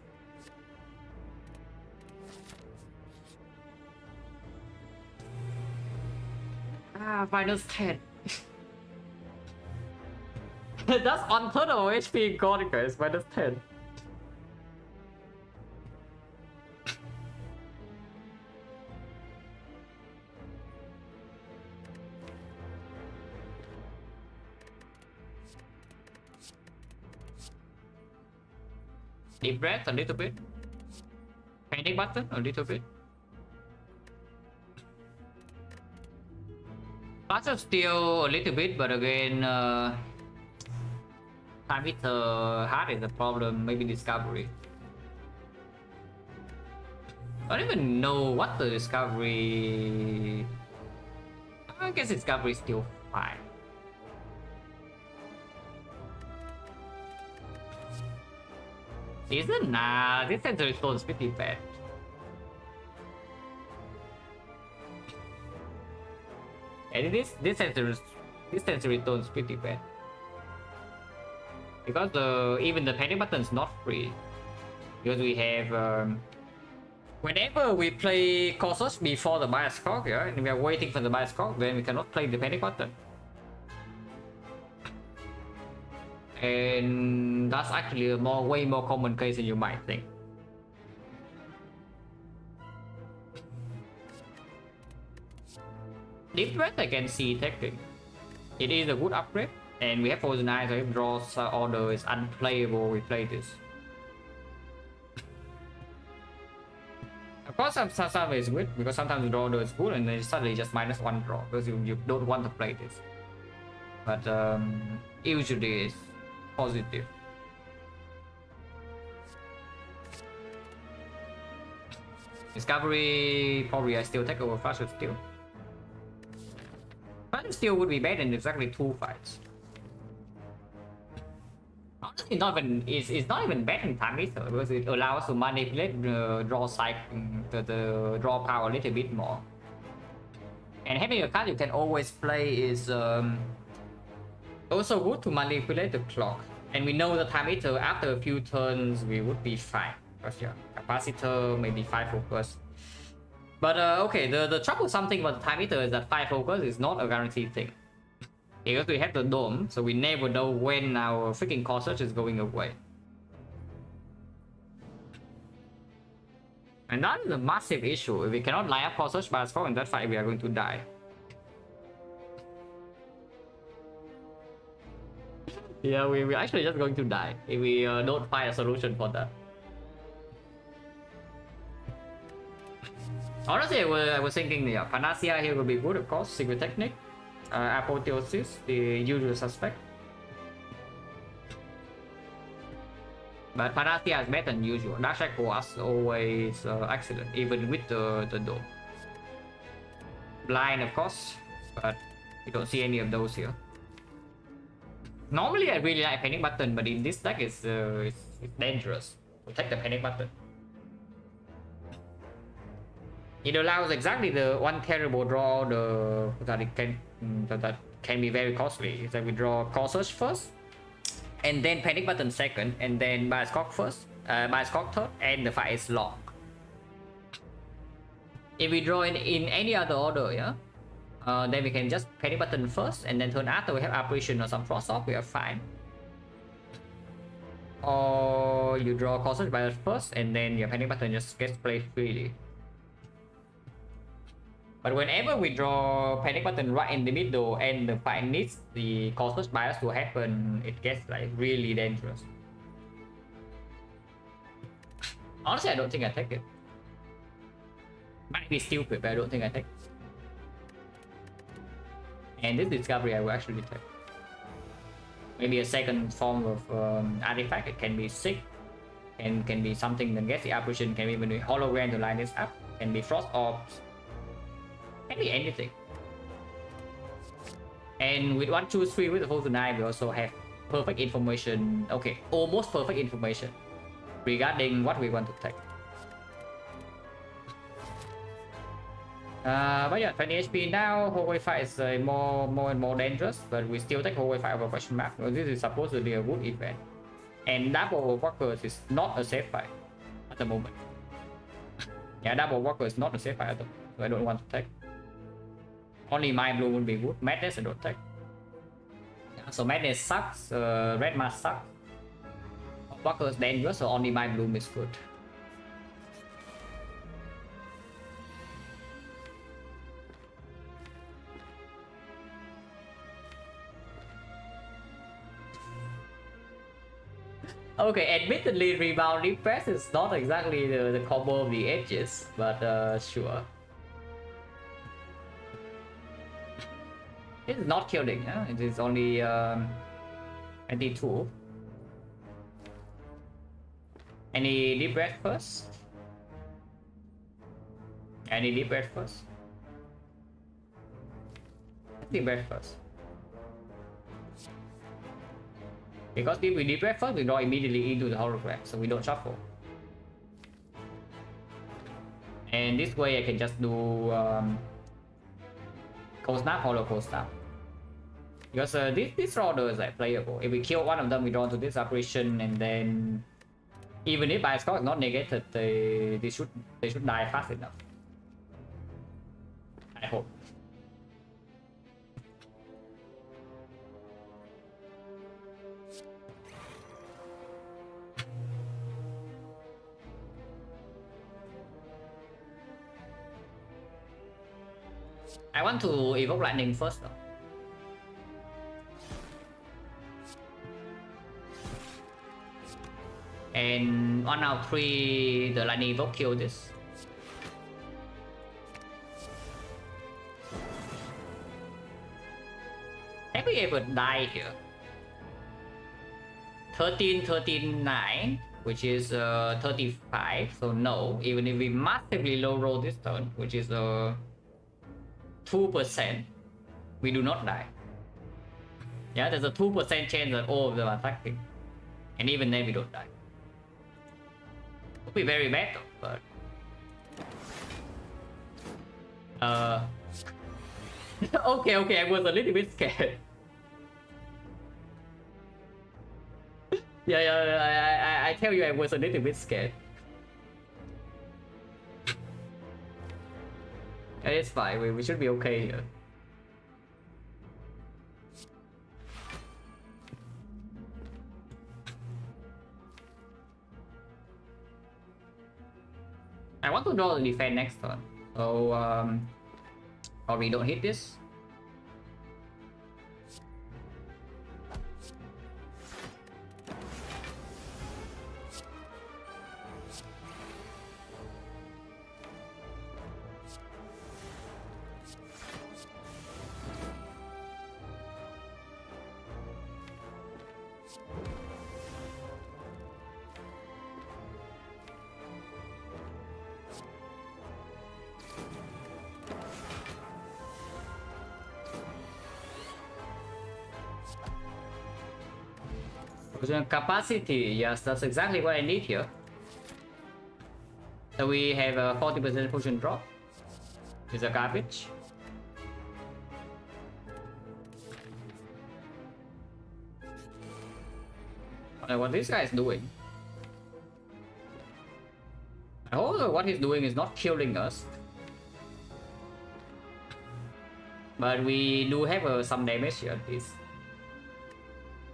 Minus 10. That's on turn of HP gone, guys. Minus 10. Deep breath a little bit. Panic button a little bit. Lots of steel a little bit, but again, time with heart is a problem. Maybe discovery. I don't even know what the discovery. I guess discovery is still fine. Isn't nah, this sensory stone is pretty bad. And this sensory stone is pretty bad. Because even the panic button is not free. Because we have whenever we play Colossus before the bias clock, yeah, and we are waiting for the bias clock, then we cannot play the panic button. And that's actually a way more common case than you might think. Deep breath I can see taking. It is a good upgrade, and we have Frozen Eyes, so if draws order is unplayable, we play this. Of course, sometimes it's good because sometimes the draw order is good, and then suddenly just -1 draw because you don't want to play this. But usually it's positive. Discovery, probably I still take over faster still. But still would be better in exactly 2 fights. Honestly, it's not even bad in time either because it allows us to manipulate the draw cycle, the draw power a little bit more. And having a card you can always play is also good to manipulate the clock. And we know the time meter after a few turns we would be fine. Because yeah, capacitor, maybe 5 focus. But okay, the troublesome thing about the time meter is that 5 focus is not a guaranteed thing. Because we have the dome, so we never know when our freaking core search is going away. And that is a massive issue. If we cannot line up core search by score in that fight, we are going to die. Yeah, we're actually just going to die if we don't find a solution for that. Honestly, I was thinking the Panacea here would be good, of course. Secret Technique, Apotheosis, the usual suspect. But Panacea is better than usual. Dark Shackle was always excellent, even with the dome. Blind, of course. but we don't see any of those here. Normally I really like panic button, but in this deck it's dangerous to take the panic button. It allows exactly the one terrible draw that it can that can be very costly. Is that we draw Call Search first, and then panic button second, and then Bioscock first, Bioscock third, and the fight is long. If we draw in any other order, yeah, then we can just panic button first, and then turn after we have apparition or some frost off, we are fine. Or you draw Call Search by first, and then your panic button just gets played freely. But whenever we draw panic button right in the middle and the fight needs the Call Search bias to happen, it gets like really dangerous. Honestly, I don't think I take it. Might be stupid, but I don't think I take it. And this discovery I will actually take. Maybe a second form of artifact. It can be sick, and can be something that gets the apparition, can be even hologram to line this up, can be frost orbs. Can be anything. And with 1, 2, 3 with the full tonight, we also have perfect information. Okay, almost perfect information regarding what we want to take. But yeah, 20 HP now. Hallway fight is more and more dangerous, but we still take hallway fight over question mark because this is supposed to be a good event. And double walkers is not a safe fight at the moment. Yeah, double walker is not a safe fight at the moment, so I don't want to take. Only my blue would be good. Madness I don't take. Yeah, so madness sucks. Red mask sucks. Walker is dangerous, so only my bloom is good. Okay, admittedly, rebound defense is not exactly the combo of the edges, but sure. It is not killing, yeah? It is only 22. Any deep breath first? Any deep breath first? Deep breath first. Because if we deep breath first, we draw immediately into the hologram, so we don't shuffle. And this way I can just do cold snap, hollow cold snap. Because this order is like playable. If we kill one of them, we draw into this apparition, and then even if Bioscock is not negated, they should die fast enough. I hope. I want to evoke lightning first though. And 1 out of 3, the lightning evoke kill this. Can we ever die here? 13, 13, 9, which is 35, so no. Even if we massively low roll this turn, which is 2%, we do not die. Yeah, there's a 2% chance that all of them are attacking. And even then we don't die. Would be very bad though, but okay, I was a little bit scared. Yeah, I tell you, I was a little bit scared. It's fine, we should be okay here. I want to draw the defense next turn, so or we don't hit this. Potion capacity, yes, that's exactly what I need here. So we have a 40% potion drop. Is a garbage. What this guy is doing. I hope what he's doing is not killing us. But we do have some damage here at least.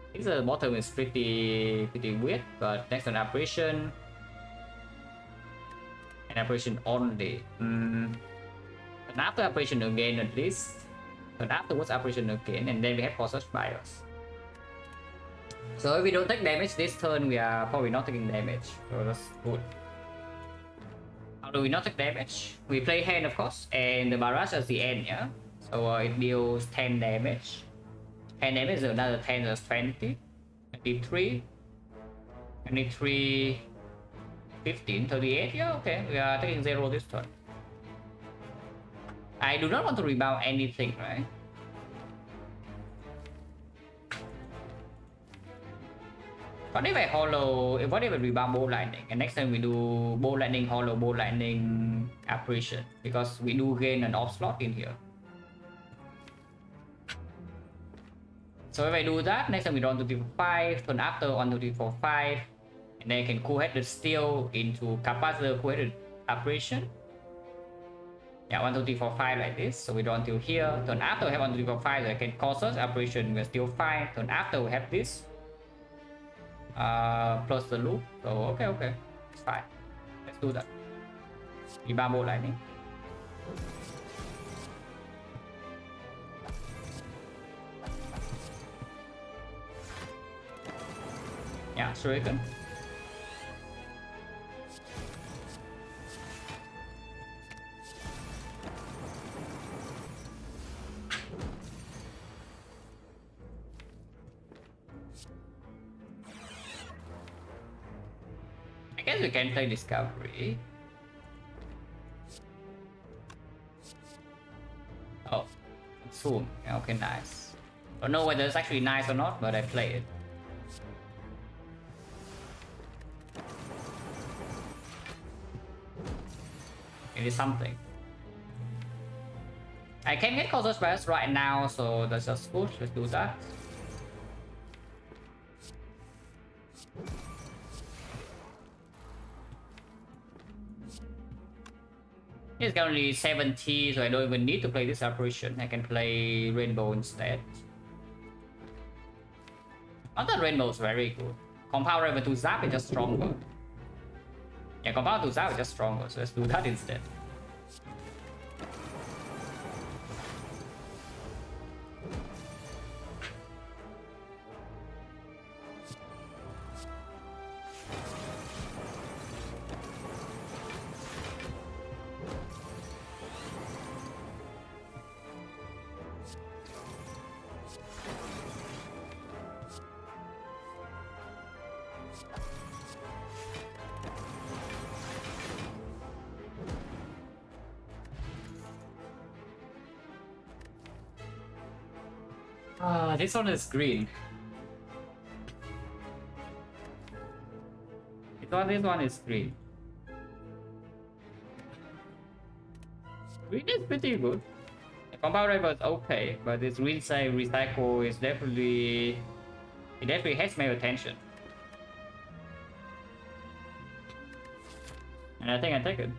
I think the bottom is pretty weird, but next on apparition. An apparition only. And after apparition again at least. But afterwards apparition again, and then we have Cautious Bias. So if we don't take damage this turn, we are probably not taking damage. So that's good. How do we not take damage? We play hand, of course, and the barrage at the end, yeah? So it deals 10 damage. 10 damage is another 10, that's 20. 23. 23. 15, 38, yeah, okay. We are taking 0 this turn. I do not want to rebound anything, right? What if I hollow, what if I rebound Bolt Lightning, and next time we do Bolt Lightning, hollow, Bolt Lightning, apparition, because we do gain an off slot in here. So if I do that, next time we draw 2, 3, 4, 5, turn after 1, 2, 3, 4, 5, and then I can cool head the steel into capacitor cool headed apparition. Yeah, 1, 2, 3, 4, 5 like this. So we draw until here. Turn after we have 1, 2, 3, 4, 5, so I can cause us apparition, we're still fine. Turn after we have this. Plus the loop. So okay, it's fine. Let's do that. Rebound Bolt Lightning. Yeah, Shuriken. I guess we can play Discovery. Oh, soon. Okay, nice. I don't know whether it's actually nice or not, but I play it. It is something. I can get Cautious Bias right now, so that's just good. Let's do that. It's currently 70, so I don't even need to play this apparition. I can play Rainbow instead. Not that Rainbow is very good. Compound Raven to Zap is just stronger. Yeah, Compound to Zap is just stronger, so let's do that instead. This one is green. This one is green. Green is pretty good. The Compound Rival is okay, but this green side recycle is definitely... It definitely has my attention. And I think I take it.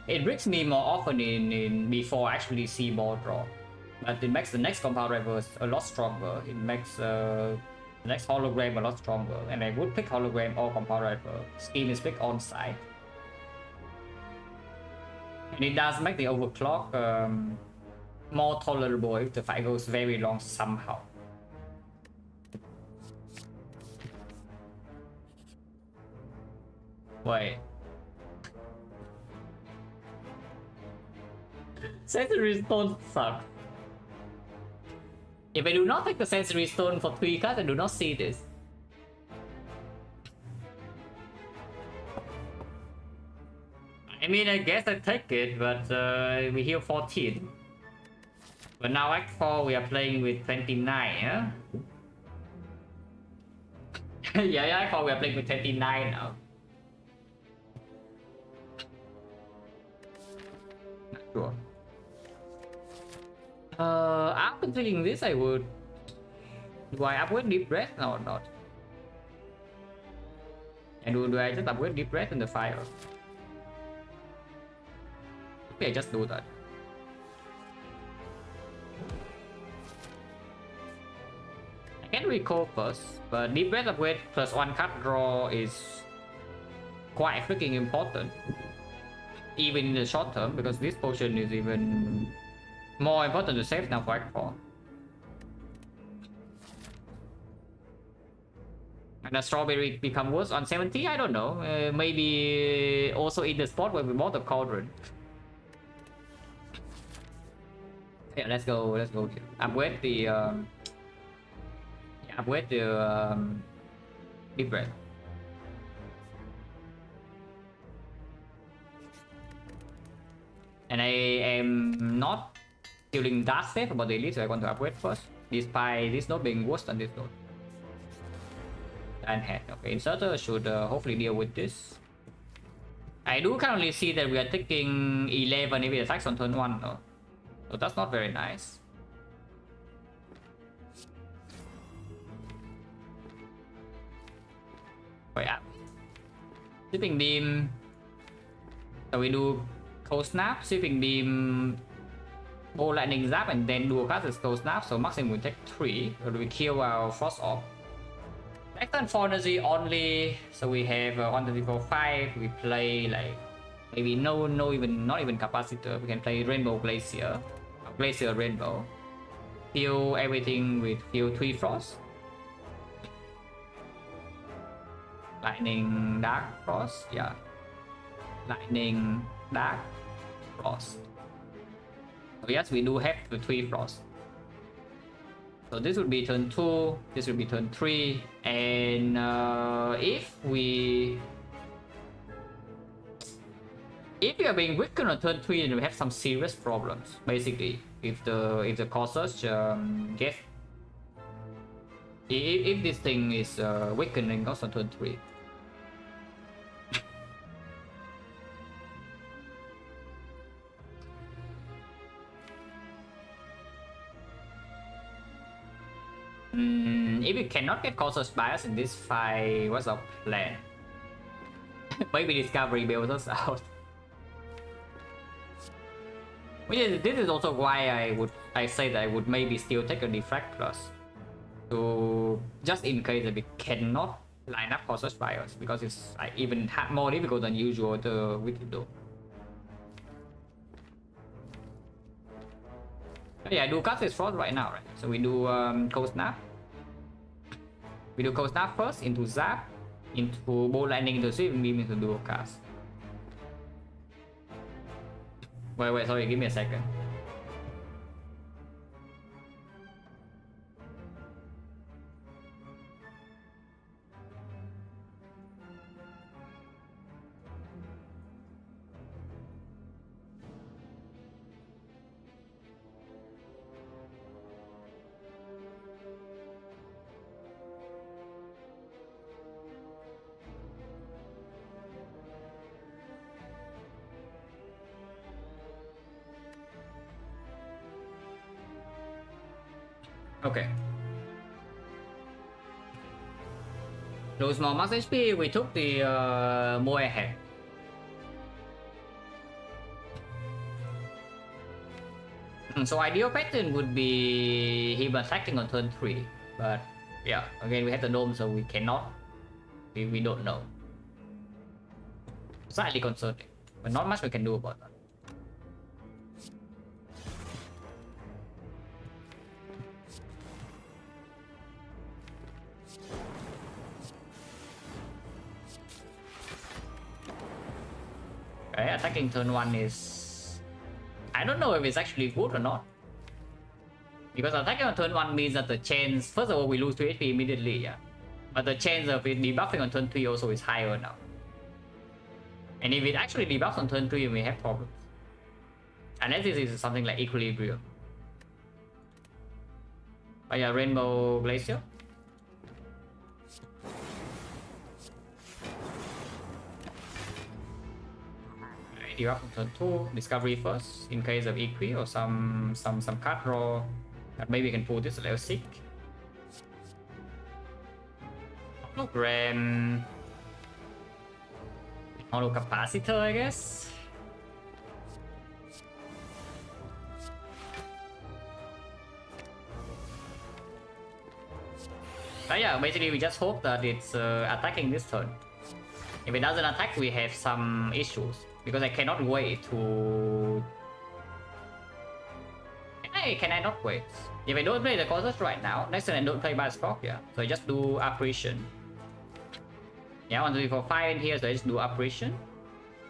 It brings me more often in before I actually see ball draw. But it makes the next Compound Reverse a lot stronger. It makes the next hologram a lot stronger. And I would pick hologram or Compound Reverse. Scheme is picked on side. And it does make the overclock more tolerable if the fight goes very long somehow. Wait. Sensory Stone sucks. If I do not take the Sensory Stone for 3 cards, I do not see this. I mean, I guess I take it, but we heal 14. But now Act 4 we are playing with 29, huh? Yeah, Act 4 we are playing with 29 now. Not sure. After thinking this, I would. Do I upgrade Deep Breath or not? And do I just upgrade Deep Breath in the fire? Maybe I just do that. I can recall first, but Deep Breath upgrade plus 1 card draw is quite freaking important. Even in the short term, because this potion is even more important to save now for Act 4. And the strawberry become worse on 70? I don't know. Maybe also in the spot where we bought the cauldron. Yeah, let's go here. Upgrade the upgrade the Deep Breath. And I am not feeling that safe about the elite, so I want to upgrade first, despite this node being worse than this node. And head. Okay, inserter should hopefully deal with this. I do currently see that we are taking 11 heavy attacks on turn 1 though. So that's not very nice. Wait up. Sweeping beam. So we do cold snap, sweeping beam, bolt lightning zap, and then dual cast is cold snap. So maximum will take 3. So we kill our frost off. Next turn 4 energy only. So we have 1, 2, 3, 4, 5. We play like maybe not even capacitor. We can play rainbow glacier. Glacier rainbow. Heal everything with heal 3 frost. Lightning dark frost, yeah. Lightning dark frost. So yes, we do have the 3 frost. So this would be turn 2, this would be turn 3, and if we are being weakened on turn 3, then we have some serious problems. Basically, if the Colossus get if this thing is weakening us on turn 3. If we cannot get Colossus bias in this fight, what's our plan? Maybe Discovery bails us out. This is also why I say that I would maybe still take a Defect plus, to just in case that we cannot line up Colossus bias, because it's even more difficult than usual to do. Yeah, do cast is frost right now, right? So we do cold snap. We do cold snap first into zap, into bolt lightning, into sweep, and beam into dual cast. Wait, sorry, give me a second. Okay. Lose more max HP, we took the more ahead. So ideal pattern would be him attacking on turn 3, but yeah, again we have the dome, so we cannot. We don't know. Slightly concerning, but not much we can do about that. Okay, attacking turn 1 is... I don't know if it's actually good or not. Because attacking on turn 1 means that the chance... First of all, we lose 2 HP immediately, yeah. But the chance of it debuffing on turn 3 also is higher now. And if it actually debuffs on turn 3, we have problems. Unless this is something like Equilibrium. Oh yeah, Rainbow Glacier. You up on turn 2, discovery first in case of equi or some card draw. Maybe we can pull this level 6. Hologram. Holo capacitor, I guess. But yeah, basically we just hope that it's attacking this turn. If it doesn't attack, we have some issues. Because I cannot wait to... Can I not wait? If I don't play the Colossus right now, next turn I don't play Bioscope, yeah. So I just do Apparition. Yeah, 1, 2, 3, 4, 5 in here, so I just do Apparition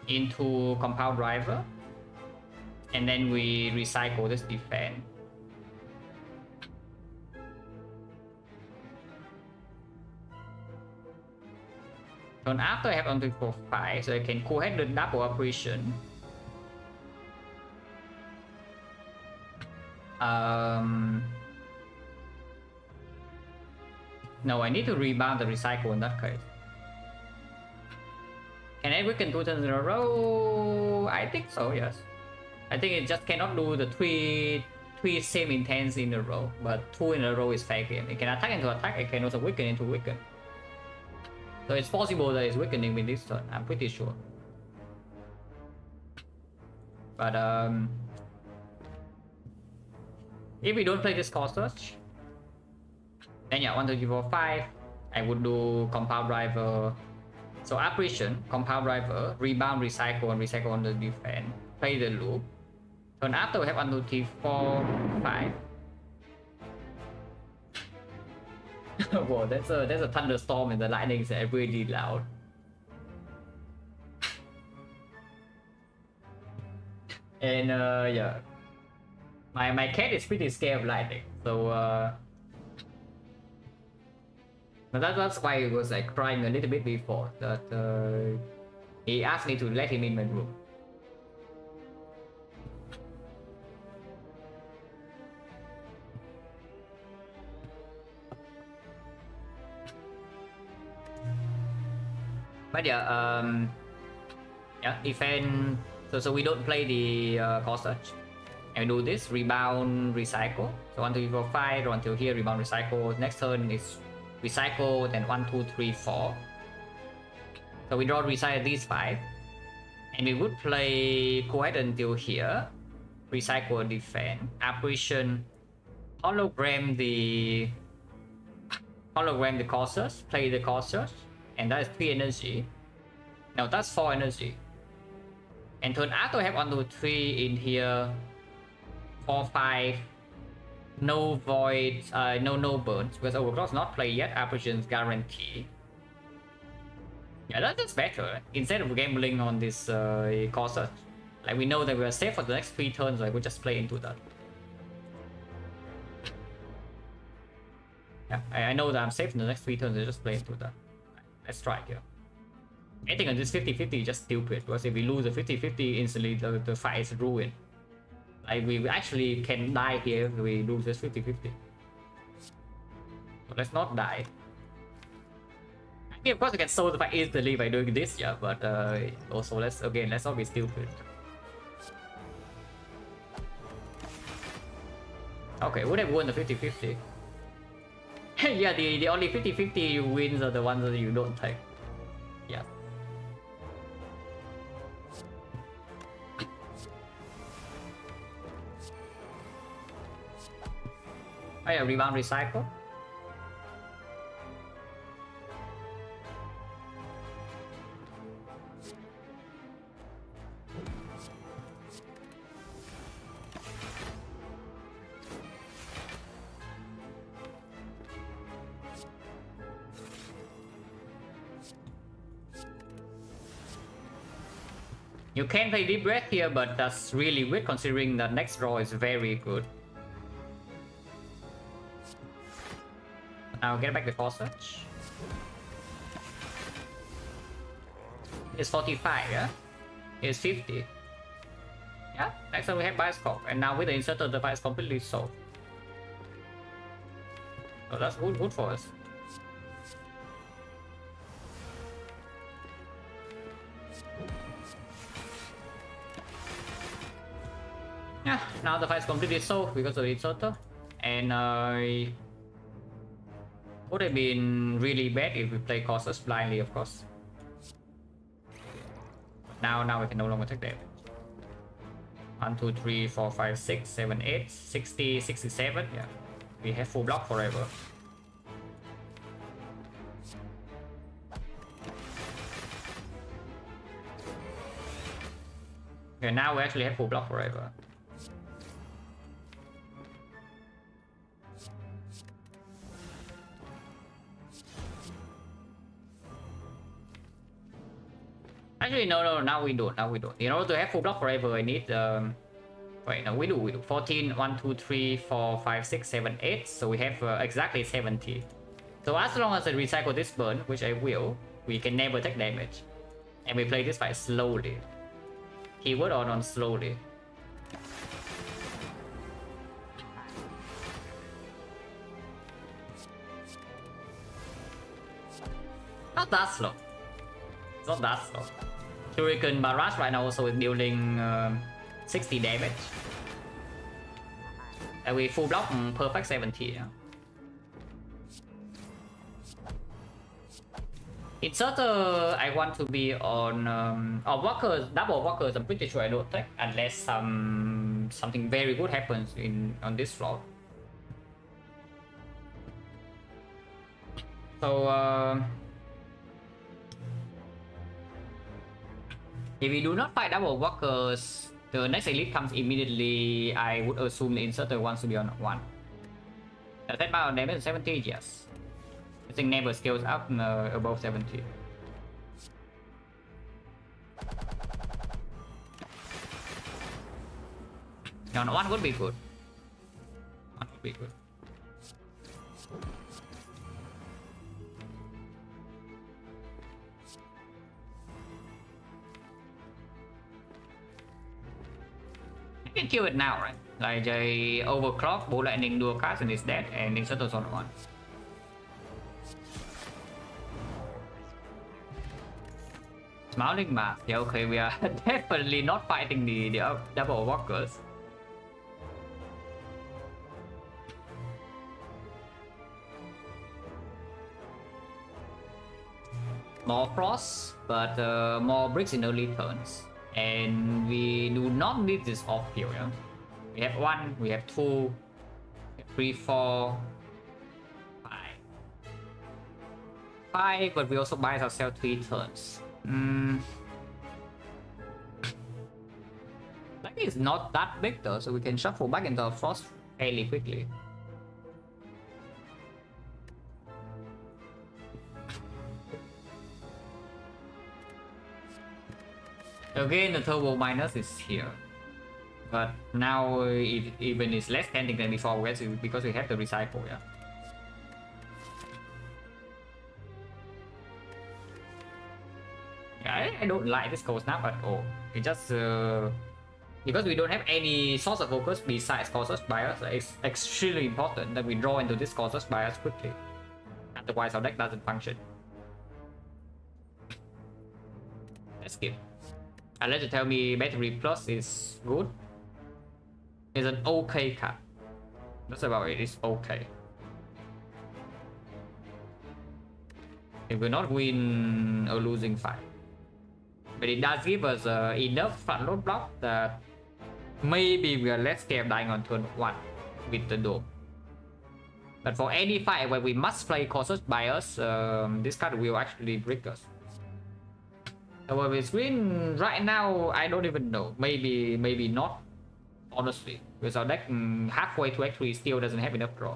into Compound Driver. And then we recycle this Defend. Turn after I have 1, 2, 3, 4, 5, so I can go ahead and double Apparition. No, I need to rebound the recycle in that case. Can I weaken 2 turns in a row? I think so, yes. I think it just cannot do the three same intents in a row, but 2 in a row is fair game. It can attack into attack, it can also weaken into weaken. So it's possible that it's weakening with this turn, I'm pretty sure. But if we don't play this cost search, then yeah, 1, 2, 3, 4, 5, I would do Compound Driver. So Apparition, Compound Driver, Rebound, Recycle, and Recycle on the Defend. Play the loop. Turn after we have 1, 2, 3, 4, 5. Whoa, there's a thunderstorm and the lightning is really loud. And yeah, my cat is pretty scared of lightning, so but that's why he was like crying a little bit before that. He asked me to let him in my room. But yeah, yeah, defend. So we don't play the cost search. And we do this rebound, recycle. So 1, 2, 3, 4, 5. Until here, rebound, recycle. Next turn is recycle. Then 1, 2, 3, 4. So we draw recycle these 5, and we would play go ahead until here. Recycle, defend, apparition, hologram the courses, play the courses, and that is 3 energy. Now that's 4 energy. And turn after I have 1, 2, 3 in here, 4, 5, no void, no burns, because overclock's not played yet, apparition's guarantee. Yeah, that's better. Instead of gambling on this courses, like we know that we are safe for the next 3 turns, so I would just play into that. Yeah, I know that I'm safe in the next 3 turns, I just play into that. Let's try here. I think on this 50-50 is just stupid, because if we lose the 50-50 instantly, the fight is ruined. Like we actually can die here if we lose this 50-50. So let's not die. I mean, of course we can solve the fight instantly by doing this, yeah, but also let's not be stupid. Okay, would have won the 50-50. Yeah, the only 50-50 wins are the ones that you don't take. Yeah. Oh yeah, rebound, recycle. You can play Deep Breath here, but that's really weird considering the next draw is very good. Now get back the cost search. It's 45, yeah? It's 50. Yeah, next time we have Bioscope, and now with the inserter, the fight is completely solved. So that's good for us. Yeah, now the fight's completely solved because of Risotto. And would have been really bad if we play Colossus blindly, of course. Now we can no longer take damage. 1, 2, 3, 4, 5, 6, 7, 8, 60, 67. Yeah, we have full block forever. Okay, now we actually have full block forever. Actually, no, now we don't. In order to have full block forever, I need, wait, no, we do. 14, 1, 2, 3, 4, 5, 6, 7, 8. So we have exactly 70. So as long as I recycle this burn, which I will, we can never take damage. And we play this fight slowly. Keyword on slowly. Not that slow. It's not that slow. Hurricane Barrage right now also is dealing 60 damage. And we full block perfect 70. Yeah. Inserter, I want to be on walkers, double walkers. I'm pretty sure I don't take unless something very good happens on this floor. So if we do not fight double walkers, the next elite comes immediately. I would assume the inserter wants to be on 1. Does that amount of damage 70? Yes. I think never scales up above 70. No, 1 would be good. 1 would be good. You can kill it now, right? Like a overclock, ball lightning, dual cast, and it's dead, and inserter's on 1. Smiling mask. Yeah, okay, we are definitely not fighting the double walkers. More frost, but more bricks in early turns. And we do not need this off here. Yeah? We have 1, we have 2, we have 3, 4, 5. 5, but we also buy ourselves 3 turns. Like it's not that big though, so we can shuffle back into our frost fairly quickly. Again, the turbo minus is here, but now it even is less tempting than before because we have the recycle. Yeah. Yeah, I don't like this cold snap at all. It just because we don't have any source of focus besides Colossus Bias, it's extremely important that we draw into this Colossus Bias quickly. Otherwise, our deck doesn't function. Let's skip. Unless you tell me Battery Plus is good. It's an okay card. That's about it. It's okay. It will not win a losing fight, but it does give us enough front load block that maybe we are less scared dying on turn 1 with the dome. But for any fight where we must play Colossus Bias, this card will actually break us. Where we win right now, I don't even know. Maybe not. Honestly, because our deck halfway to X3 still doesn't have enough draw.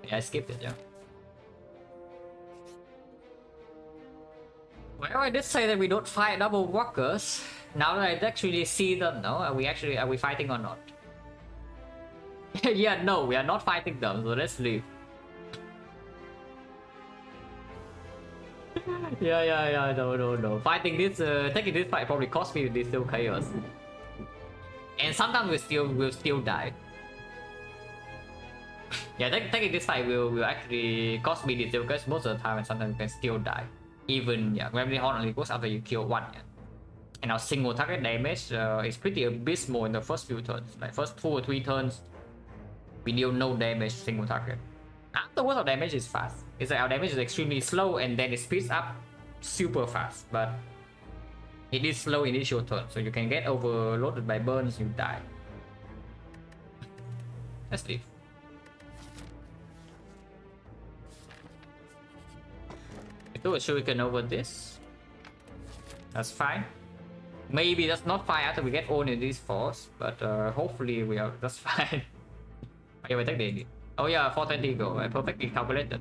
Yeah, I skipped it. Yeah. Well, I did say that we don't fight double walkers. Now that I actually see them, no, are we fighting or not? Yeah, no, we are not fighting them. So let's leave. Yeah, no. Fighting this, taking this fight probably cost me this still chaos. And sometimes we'll still die. Yeah, taking this fight will actually cost me this because most of the time and sometimes you can still die. Even yeah, gravity horn only goes after you kill one. Yeah. And our single target damage is pretty abysmal in the first few turns. Like first 2 or 3 turns, we deal no damage single target. Afterwards our damage is fast. It's like our damage is extremely slow and then it speeds up super fast. But it is slow initial turn, so you can get overloaded by burns, you die. Let's leave. Do a shuriken over this. That's fine. Maybe that's not fine after we get owned in this force, but hopefully we are. That's fine. Okay, we take the. Oh yeah, 420 go. I perfectly calculated.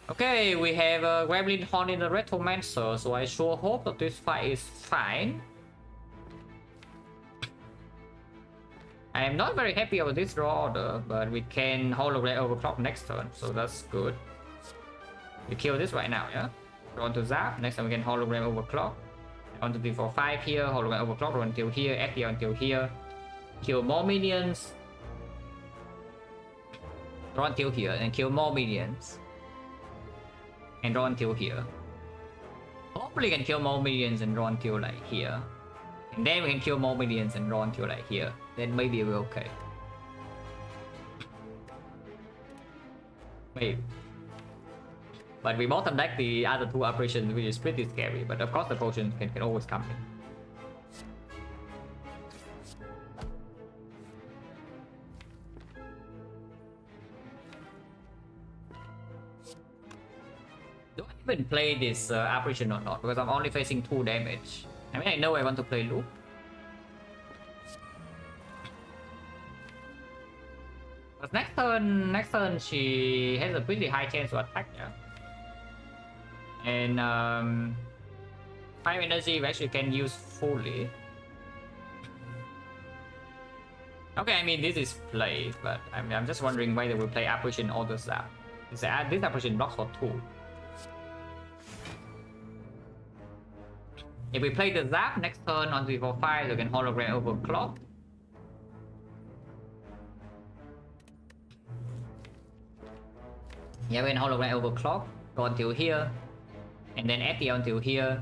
Okay, we have a Gremlin Horn in the Retromancer, so I sure hope that this fight is fine. I am not very happy about this draw order, but we can hologram overclock next turn, so that's good. We kill this right now, yeah? Draw to zap, next time we can hologram overclock. On to 3, 4, 5 here, hologram overclock, run until here, FD until here. Kill more minions. Draw until here, and kill more minions. And draw until here. Hopefully we can kill more minions and draw until like here. And then we can kill more minions and draw until like here. Then maybe we're okay. Maybe. But we bottom deck the other 2 operations, which is pretty scary. But of course the potion can always come in. Do I even play this operation or not? Because I'm only facing 2 damage. I mean, I know I want to play loop. But next turn she has a pretty high chance to attack, yeah. And 5 energy we actually can use fully. Okay, I mean this is play, but I'm just wondering why they will play apparition all the zap. This apparition blocks for 2. If we play the zap next turn on 3, 4, 5, we can hologram overclock. Yeah, we can hologram overclock, go until here, and then FD until here.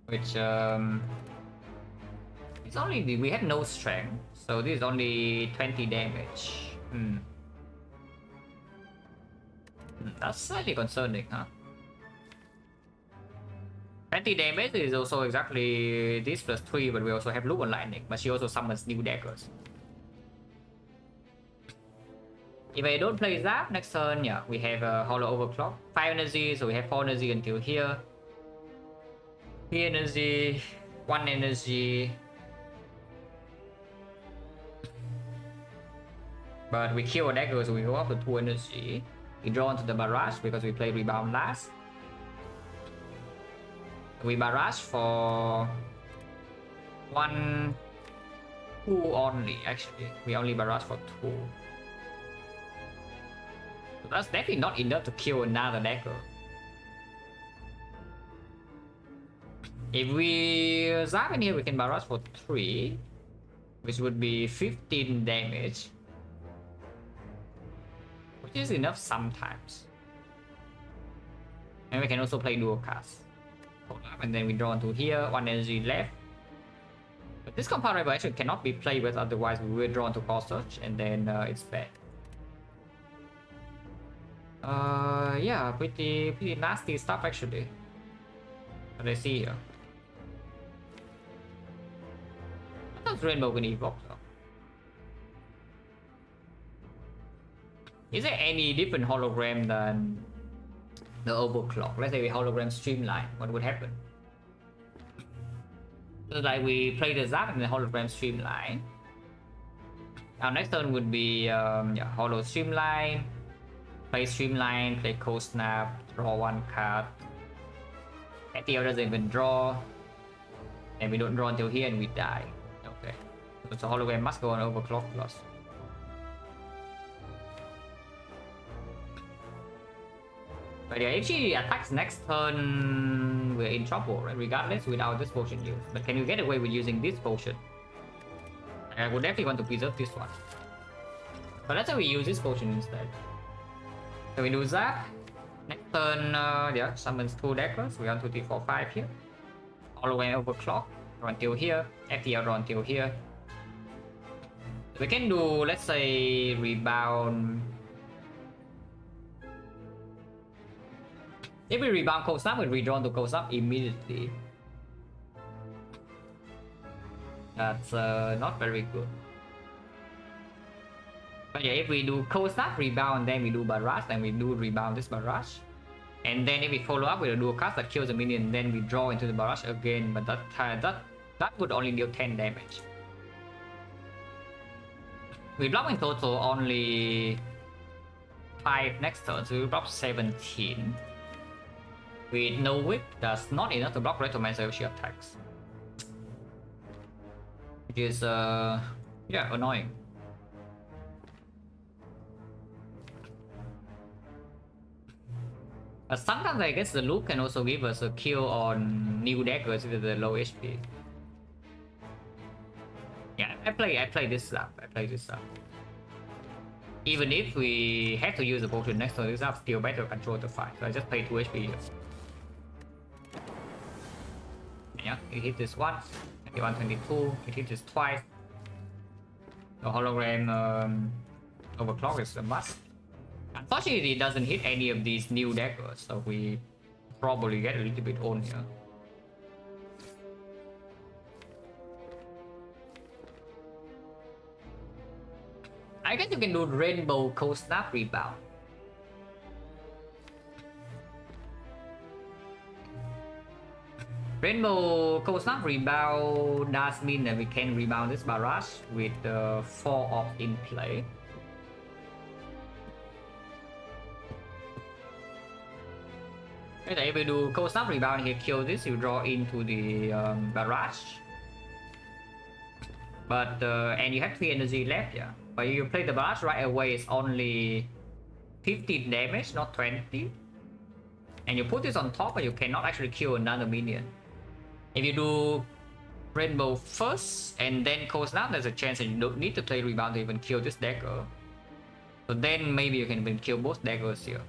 Which it's only we have no strength, so this is only 20 damage. That's slightly concerning, huh? 20 damage is also exactly this plus 3, but we also have Lumen Lightning, but she also summons new daggers. If I don't play Zap next turn, yeah, we have a Hollow Overclock. 5 energy, so we have 4 energy until here. 3 energy, 1 energy. But we kill a dagger, so we go up to 2 energy. We draw into the barrage because we play Rebound last. We barrage for 1, 2 only, actually. We only barrage for 2. So that's definitely not enough to kill another dagger. If we zap in here, we can barrage for 3, which would be 15 damage. Which is enough sometimes. And we can also play dual cast. And then we draw into here, 1 energy left. But this compound rival actually cannot be played with, otherwise we will draw into Core Search and then it's bad. Yeah, pretty nasty stuff actually. What I see here. I thought Rainbow can evoke though. Is there any different hologram than the overclock? Let's say we hologram Streamline, what would happen? So like we play the Zap and the hologram Streamline. Our next turn would be yeah, holo Streamline, play Streamline, play Cold Snap, draw 1 card. ATL doesn't even draw, and we don't draw until here and we die. Okay, so hologram must go on overclock plus. But yeah, if she attacks next turn, we're in trouble, right? Regardless, without this potion use. But can you get away with using this potion? I would definitely want to preserve this one. But let's say we use this potion instead. So we do that. Next turn, yeah, summons 2 daggers. We want 2, 3, 4, 5 here. All the way overclock. Run till here. FTL run till here. We can do, let's say, rebound. If we rebound cold snap, we redraw to cold snap immediately. That's not very good. But yeah, if we do cold snap, rebound, then we do barrage, then we do rebound this barrage. And then if we follow up with a dual cast that kills a minion, then we draw into the barrage again, but that would only deal 10 damage. We block in total only 5 next turn, so we block 17. With no whip, that's not enough to block Retromancer if she attacks. Which is, yeah, annoying. But sometimes I guess the loop can also give us a kill on new daggers with the low HP. Yeah, I play this up. Even if we have to use the potion next turn, this up still better control the fight. So I just play 2 HP here. Yeah, it hit this once, 122, it hit this twice. The hologram overclock is a must. Unfortunately, it doesn't hit any of these new daggers, so we probably get a little bit on here. I guess you can do Rainbow Cold Snap Rebound. Rainbow Cold Snap Rebound does mean that we can rebound this barrage with 4 orbs in play. Okay, if we do Cold Snap Rebound here, kill this, you draw into the barrage. But, and you have 3 energy left, yeah. But if you play the barrage right away, it's only 15 damage, not 20. And you put this on top, but you cannot actually kill another minion. If you do Rainbow first and then Cold Snap, there's a chance that you don't need to play Rebound to even kill this dagger. So then maybe you can even kill both daggers here.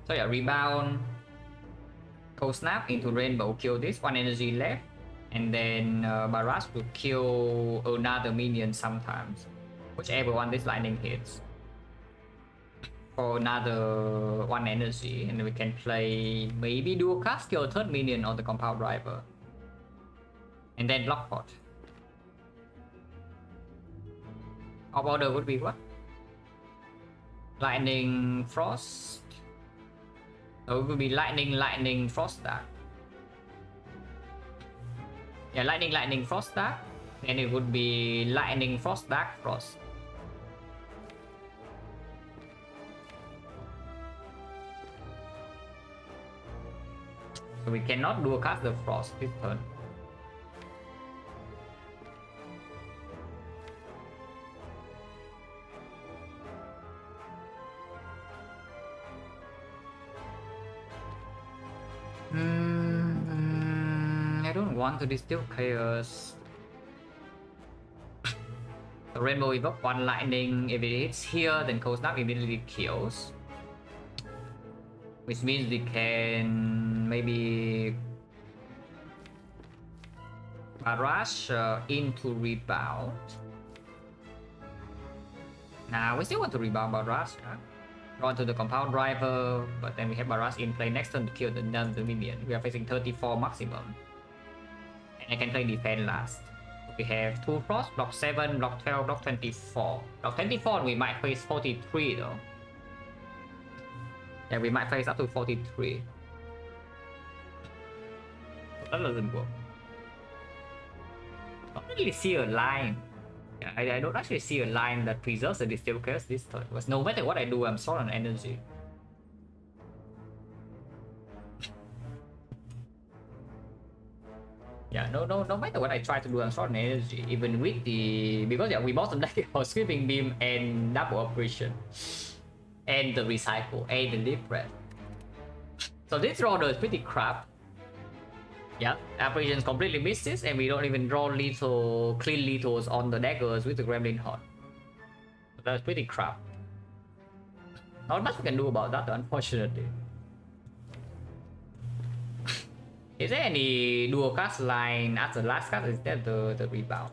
So yeah, Rebound, Cold Snap into Rainbow, kill this, 1 energy left. And then Barrage will kill another minion sometimes, whichever one this lightning hits. For another 1 energy, and we can play maybe dual cast, kill a 3rd minion on the compound driver. And then block pot. Our order would be what? Lightning, Frost. So it would be Lightning, Frost Dark. Yeah, Lightning, Frost Dark. Then it would be Lightning, Frost Dark, Frost. So we cannot dual cast the Frost this turn. I don't want to distill chaos. The Rainbow evoke 1 lightning. If it hits here, then Cold Snap immediately kills. Which means we can maybe barrage into rebound. Now we still want to rebound barrage. Run to the compound driver, but then we have barrage in play next turn to kill the minion. We are facing 34 maximum. And I can play defend last. We have 2 frost, block 7, block 12, block 24. Block 24 we might face 43 though. Yeah, we might face up to 43. That doesn't work. I don't really see a line. Yeah, I don't actually see a line that preserves the distill chaos this turn. Because no matter what I do, I'm short on energy. Yeah, no matter what I try to do, I'm short on energy. Even with the... Because yeah, we bought some deck for Sweeping Beam and Double Operation. And the Recycle, and the Deep Breath. So this order is pretty crap. Yeah, apparitions completely missed this, and we don't even draw lethal, clean lethals on the daggers with the Gremlin Horn. So that's pretty crap. Not much we can do about that, unfortunately. Is there any dual cast line as the last cast instead the rebound?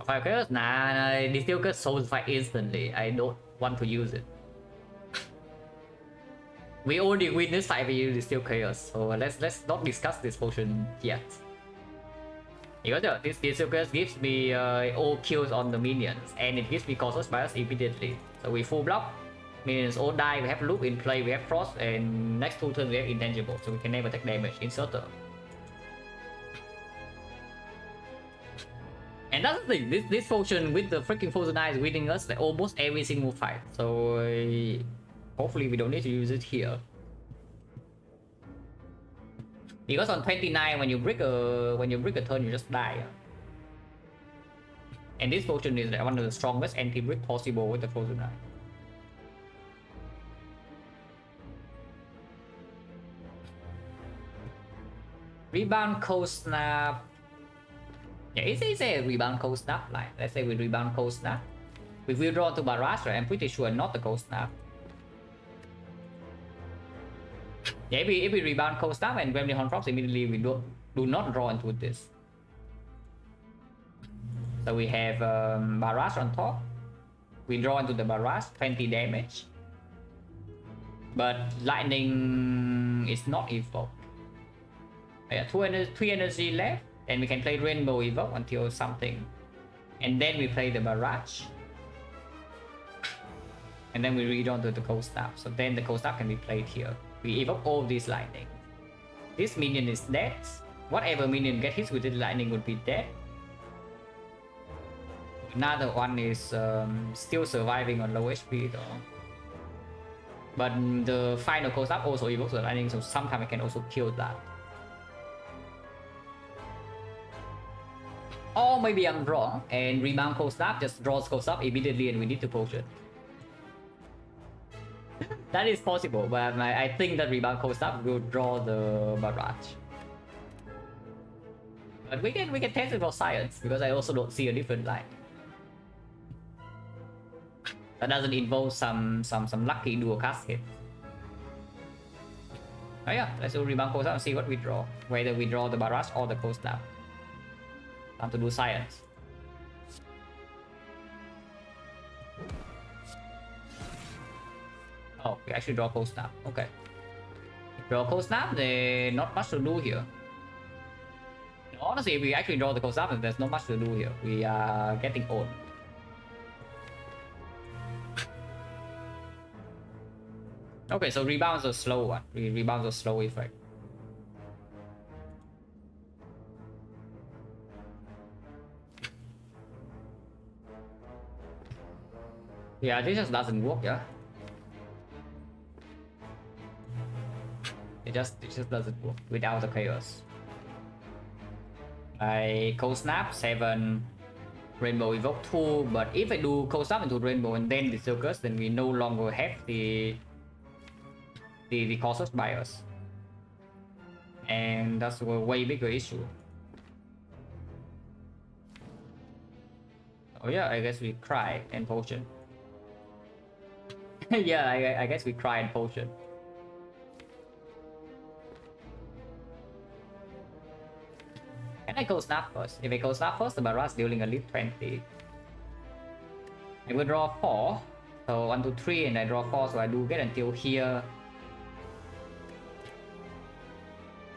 5 chaos? Nah, this still gets soulfire instantly. I don't want to use it. We only win this fight if we use Steel Chaos, so let's not discuss this potion yet. Because this Steel Chaos gives me all kills on the minions, and it gives me Causeless Bias immediately. So we full block, minions all die, we have Loop in play, we have Frost, and next 2 turns we have Intangible, so we can never take damage. Inserter. And that's the thing, this potion with the freaking Frozen Eye is winning us like almost every single fight. So hopefully we don't need to use it here. Because on 29, when you break a turn, you just die. And this potion is one of the strongest anti-brick possible with the Frozen Eye. Rebound Cold Snap. Yeah, it's a rebound Cold Snap line. Let's say we rebound Cold Snap. We withdraw to Barrage, right? I'm pretty sure not the Cold Snap. Yeah, if we rebound Cold Snap and Gremlin Horn Frost, immediately we do not draw into this. So we have Barrage on top. We draw into the Barrage, 20 damage. But Lightning is not evoked. Yeah, 3 energy left. And we can play Rainbow Evoke until something. And then we play the Barrage. And then we read on to the Cold Snap. So then the Cold Snap can be played here. We evoke all these lightning. This minion is dead. Whatever minion get hit with the lightning would be dead. Another one is still surviving on low HP though. But the final Cold Snap also evokes the lightning, so sometimes I can also kill that. Or maybe I'm wrong and rebound Cold Snap just draws Cold Snap immediately and we need to potion. That is possible, but I think that rebound Cold Snap will draw the Barrage. But we can test it for science because I also don't see a different line. That doesn't involve some lucky dual cast hit. Oh yeah, let's do rebound Cold Snap and see what we draw. Whether we draw the Barrage or the Cold Snap. Time to do science. Oh, we actually draw Cold Snap. Okay. Draw Cold Snap, there's not much to do here. Honestly, if we actually draw the Cold Snap, there's not much to do here. We are getting old. Okay, so rebound's a slow one. Rebound's a slow effect. Yeah, this just doesn't work, yeah. It just doesn't work without the chaos. I Cold Snap 7, Rainbow Evoke 2, but if I do Cold Snap into Rainbow and then the Circus, then we no longer have the Causeless Bias. And that's a way bigger issue. Oh yeah, I guess we cry and potion. Yeah, I guess we cry and potion. Can I Cold Snap first? If I Cold Snap first, the Barrage dealing at least 20. I will draw 4. So 1, 2, 3, and I draw 4, so I do get until here.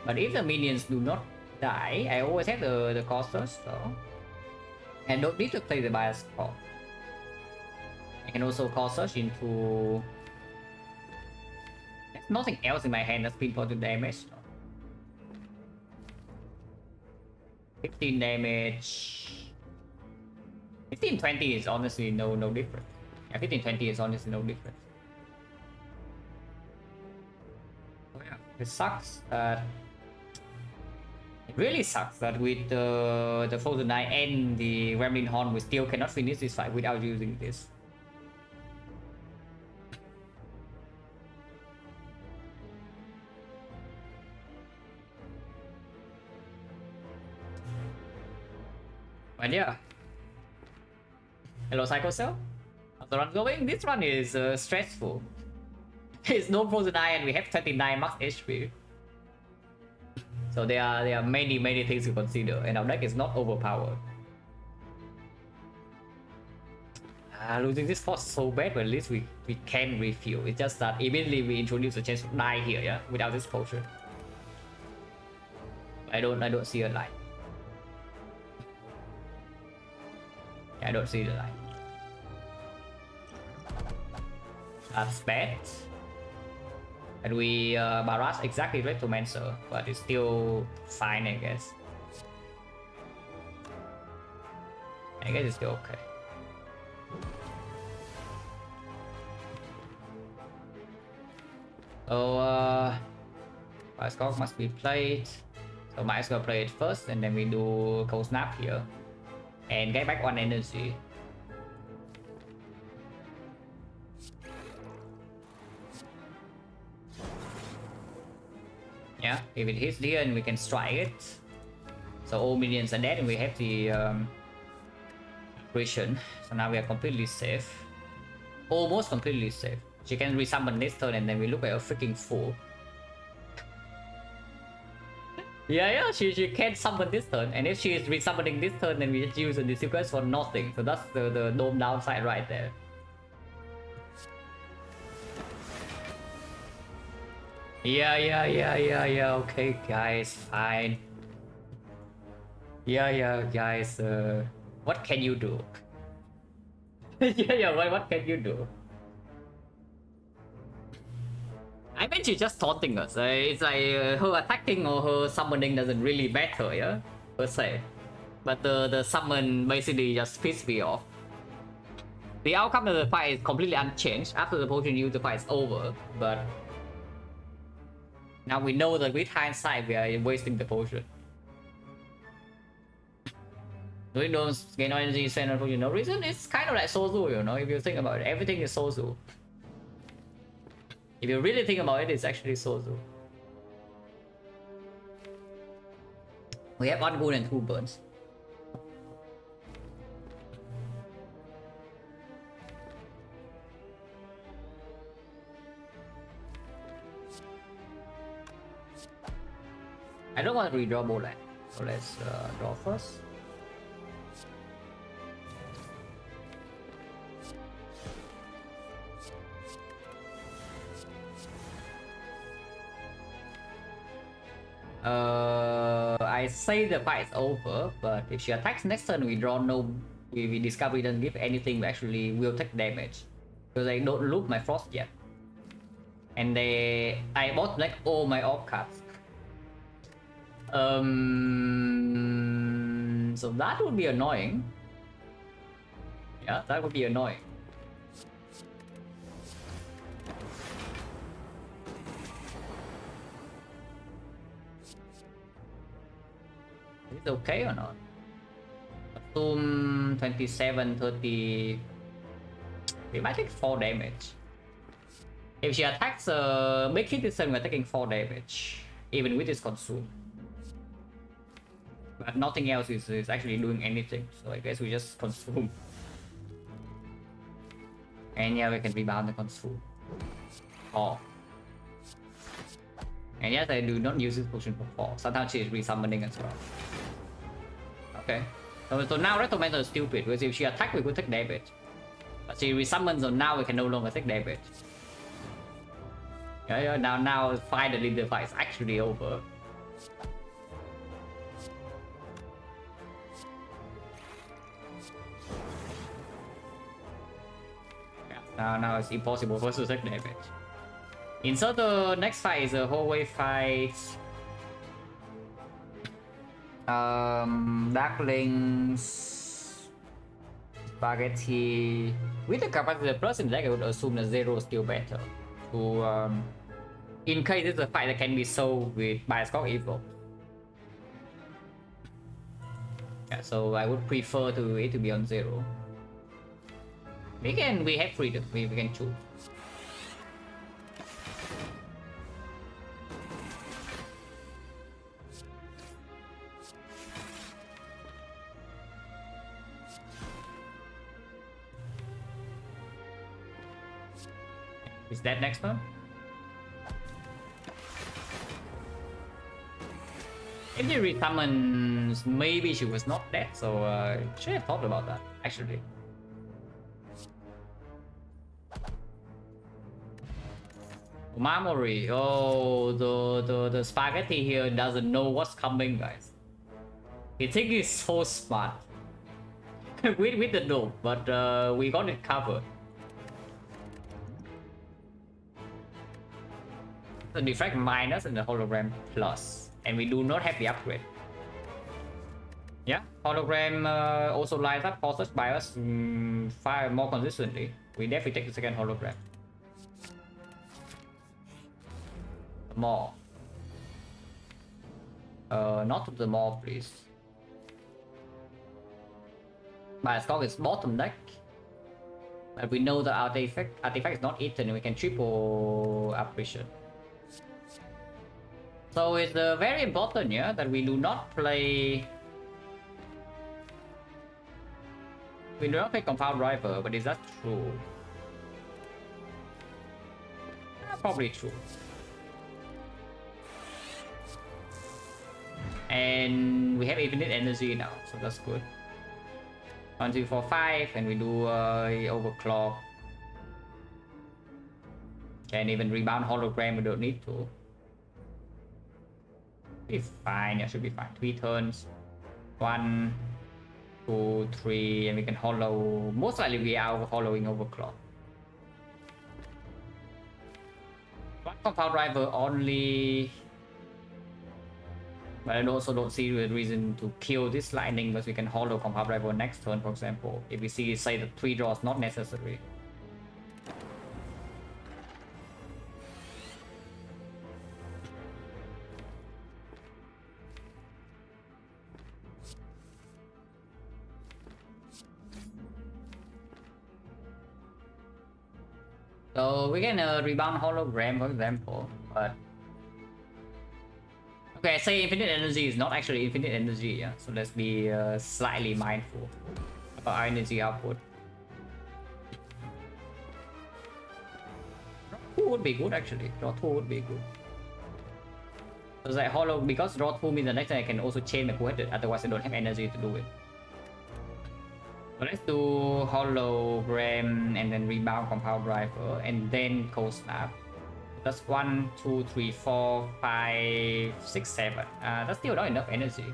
But if the minions do not die, I always have the Causeless, so I don't need to play the Bias card. I can also Causeless into... There's nothing else in my hand that's pinpoint to damage. 15 damage. 15-20 is honestly no different. Yeah, 15-20 is honestly no different. Oh yeah, it sucks that... It really sucks that with the Frozen Eye and the Gremlin Horn, we still cannot finish this fight without using this. But yeah. Hello, Psycho Cell. How's the run going? This run is stressful. It's no frozen eye and we have 39 max HP. So there are many things to consider, and our deck is not overpowered. Losing this force so bad, but at least we can refuel. It's just that immediately we introduce a chance to die here, yeah, without this potion. I don't see a line. I don't see the line. That's bad. And we barrage exactly Rectomancer, but it's still fine, I guess. I guess it's still okay. So Ice Cock must be played. So might as well play it first, and then we do Cold Snap here and get back 1 energy. Yeah, if it hits here and we can strike it. So all minions are dead and we have the aggression. So now we are completely safe. Almost completely safe. She can resummon this turn and then we look like a freaking fool. Yeah, she can't summon this turn. And if she is resummoning this turn, then we just use the sequence for nothing. So that's the dome downside right there. Yeah, okay guys, fine. Yeah, guys, what can you do? yeah, what can you do? I bet she's just taunting us. It's like her attacking or her summoning doesn't really matter, yeah, per se. But the summon basically just pisses me off. The outcome of the fight is completely unchanged after the potion use. The fight is over, but now we know that with hindsight we are wasting the potion. Doing those gain energy, spend on potion, no reason. It's kind of like Sozu, you know. If you think about it, everything is Sozu. If you really think about it, it's actually Sozu. We have 1 gold and 2 burns. I don't want to redraw Boland, so let's draw first. I say the fight is over, but if she attacks next turn, we draw no. We discover it doesn't give anything. We actually will take damage because I don't loop my frost yet, and I bought like all my off cards. So that would be annoying. Yeah, that would be annoying. Is it okay or not? Assume 27, 30. We might take 4 damage. If she attacks big hit this turn, we're taking 4 damage, even with this consume. But nothing else is actually doing anything, so I guess we just consume. And yeah, we can rebound the consume. Oh. And yes, I do not use this potion for 4. Sometimes she is resummoning as well. Okay. So now Rectomancer is stupid, because if she attacks, we could take damage. But she resummons, so now we can no longer take damage. Yeah, now finally the fight is actually over. Now it's impossible for us to take damage. Insert the next fight is a hallway fight. Darklings, Spaghetti. With the capacitor plus in deck, I would assume that 0 is still better. To in case it's a fight that can be solved with Bioscope Evil. Yeah, so I would prefer it to be on 0. We have freedom, we can choose. Is that next turn? If she resummons, maybe she was not dead, so should have thought about that, actually. Memory. Oh, the spaghetti here doesn't know what's coming, guys. He thinks he's so smart. with the dome, but we got it covered. The defect minus and the hologram plus, and we do not have the upgrade. Yeah, hologram also lights up causes by us fire more consistently. We definitely take the second hologram. More. Not to the more, please. Bioscope is bottom deck. But we know that our artifact is not eaten, we can triple apparition. So it's very important, yeah, that we do not play... We do not play Compound Driver, but is that true? Probably true. And we have infinite energy now, so that's good. 1, 2, 4, 5, and we do overclock. Can even rebound hologram, we don't need to. Be fine, yeah, should be fine. 3 turns. 1, 2, 3, and we can hollow. Most likely we are hollowing overclock. One compound driver only. But I also don't see the reason to kill this lightning, but we can hollow compound driver next turn, for example. If we see, say, the 3 draws not necessary. So we can rebound hologram, for example, but okay, I say infinite energy is not actually infinite energy, yeah. So let's be slightly mindful about our energy output. Draw 2 would be good actually. Draw 2 would be good. So like hollow, because draw 2 means the next time I can also chain my cohesive, otherwise I don't have energy to do it. So let's do hologram and then rebound compound driver and then cold snap. That's 1, 2, 3, 4, 5, 6, 7. That's still not enough energy.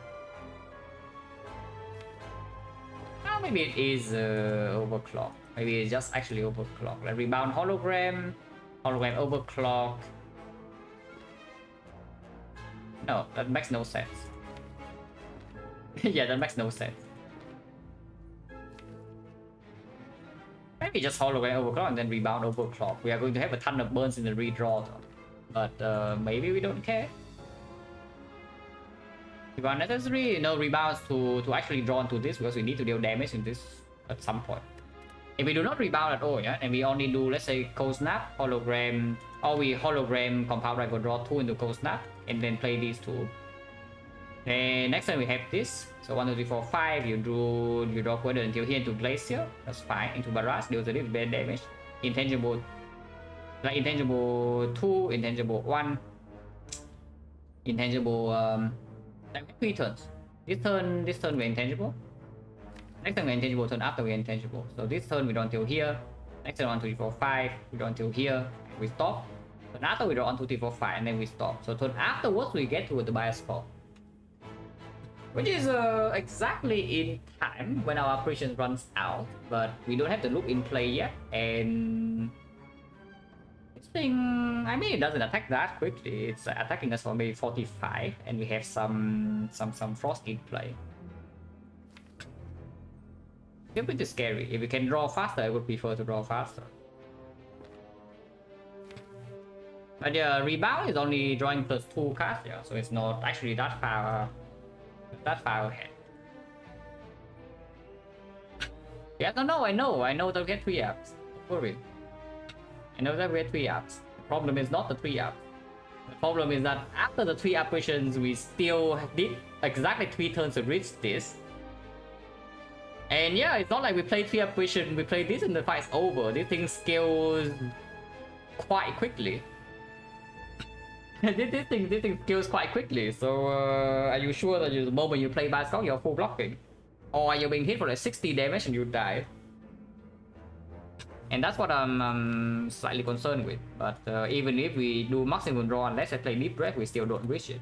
Oh, maybe it is overclock. Maybe it's just actually overclock. Like rebound hologram, hologram overclock. No, that makes no sense. Yeah, that makes no sense. Maybe just hologram overclock and then rebound overclock. We are going to have a ton of burns in the redraw though. But maybe we don't care. Rebound necessary, no rebounds to actually draw into this because we need to deal damage in this at some point. If we do not rebound at all, yeah, and we only do, let's say, cold snap, hologram, or we hologram compound driver draw 2 into cold snap and then play these 2. And next time we have this. So 1, 2, 3, 4, 5. You draw quarter until here into Glacier. That's fine. Into Barrage, deals a little bit damage. Intangible, like intangible 2, intangible 1, intangible like 3 turns. This turn we're intangible. Next turn we're intangible. Turn after we're intangible. So this turn we draw until here. Next turn 1, 2, 3, 4, 5. We draw until here. We stop. Turn after we draw 1, 2, 3, 4, 5, and then we stop. So turn afterwards we get to the bioscope. Which is exactly in time when our operation runs out, but we don't have the loop in play yet, and this thing, I mean, it doesn't attack that quickly. It's attacking us for maybe 45, and we have some frost in play. It's pretty scary. If we can draw faster, I would prefer to draw faster. But yeah, rebound is only drawing +2 cards, yeah, so it's not actually that far ahead. Yeah, no, I know that we get 3 apps. Don't worry. I know that we get 3 apps. The problem is not the 3 apps. The problem is that after the 3 apparitions, we still did exactly 3 turns to reach this. And yeah, it's not like we play 3 apparitions, we play this and the fight's over. This thing scales quite quickly. this thing kills quite quickly. So are you sure that the moment you play Bascom you're full blocking? Or you're being hit for like 60 damage and you die? And that's what I'm slightly concerned with. But even if we do maximum draw, unless I play Deep Breath, we still don't reach it.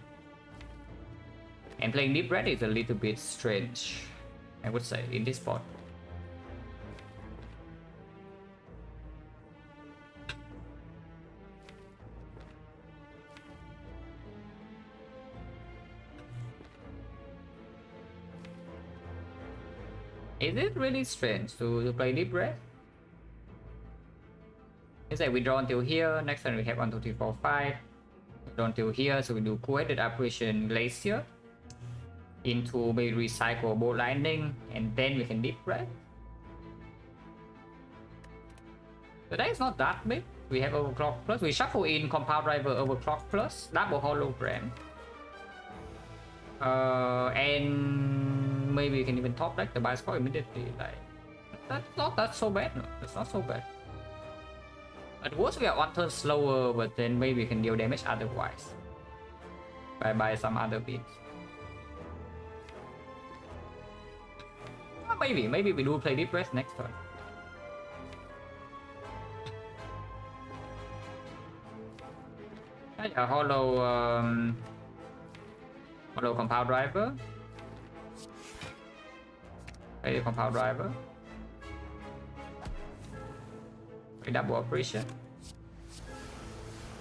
And playing Deep Breath is a little bit strange, I would say, in this spot. Is it really strange to play Deep Breath? It's like we draw until here, next turn we have 1, 2, 3, 4, 5. We draw until here, so we do Coheted Apparition Glacier into maybe recycle Bolt Lightning, and then we can Deep Breath. But that is not that big. We have Overclock Plus. We shuffle in Compound Driver, Overclock Plus, double Hologram. And maybe we can even top deck the Bioscore immediately. Like, that's not that so bad. No, that's not so bad. At worst, we are 1 turn slower, but then maybe we can deal damage otherwise by some other beats. Maybe we do play Deep Breath next turn. Yeah, hollow Compound Driver. Play the Compound Driver. Play double Operation.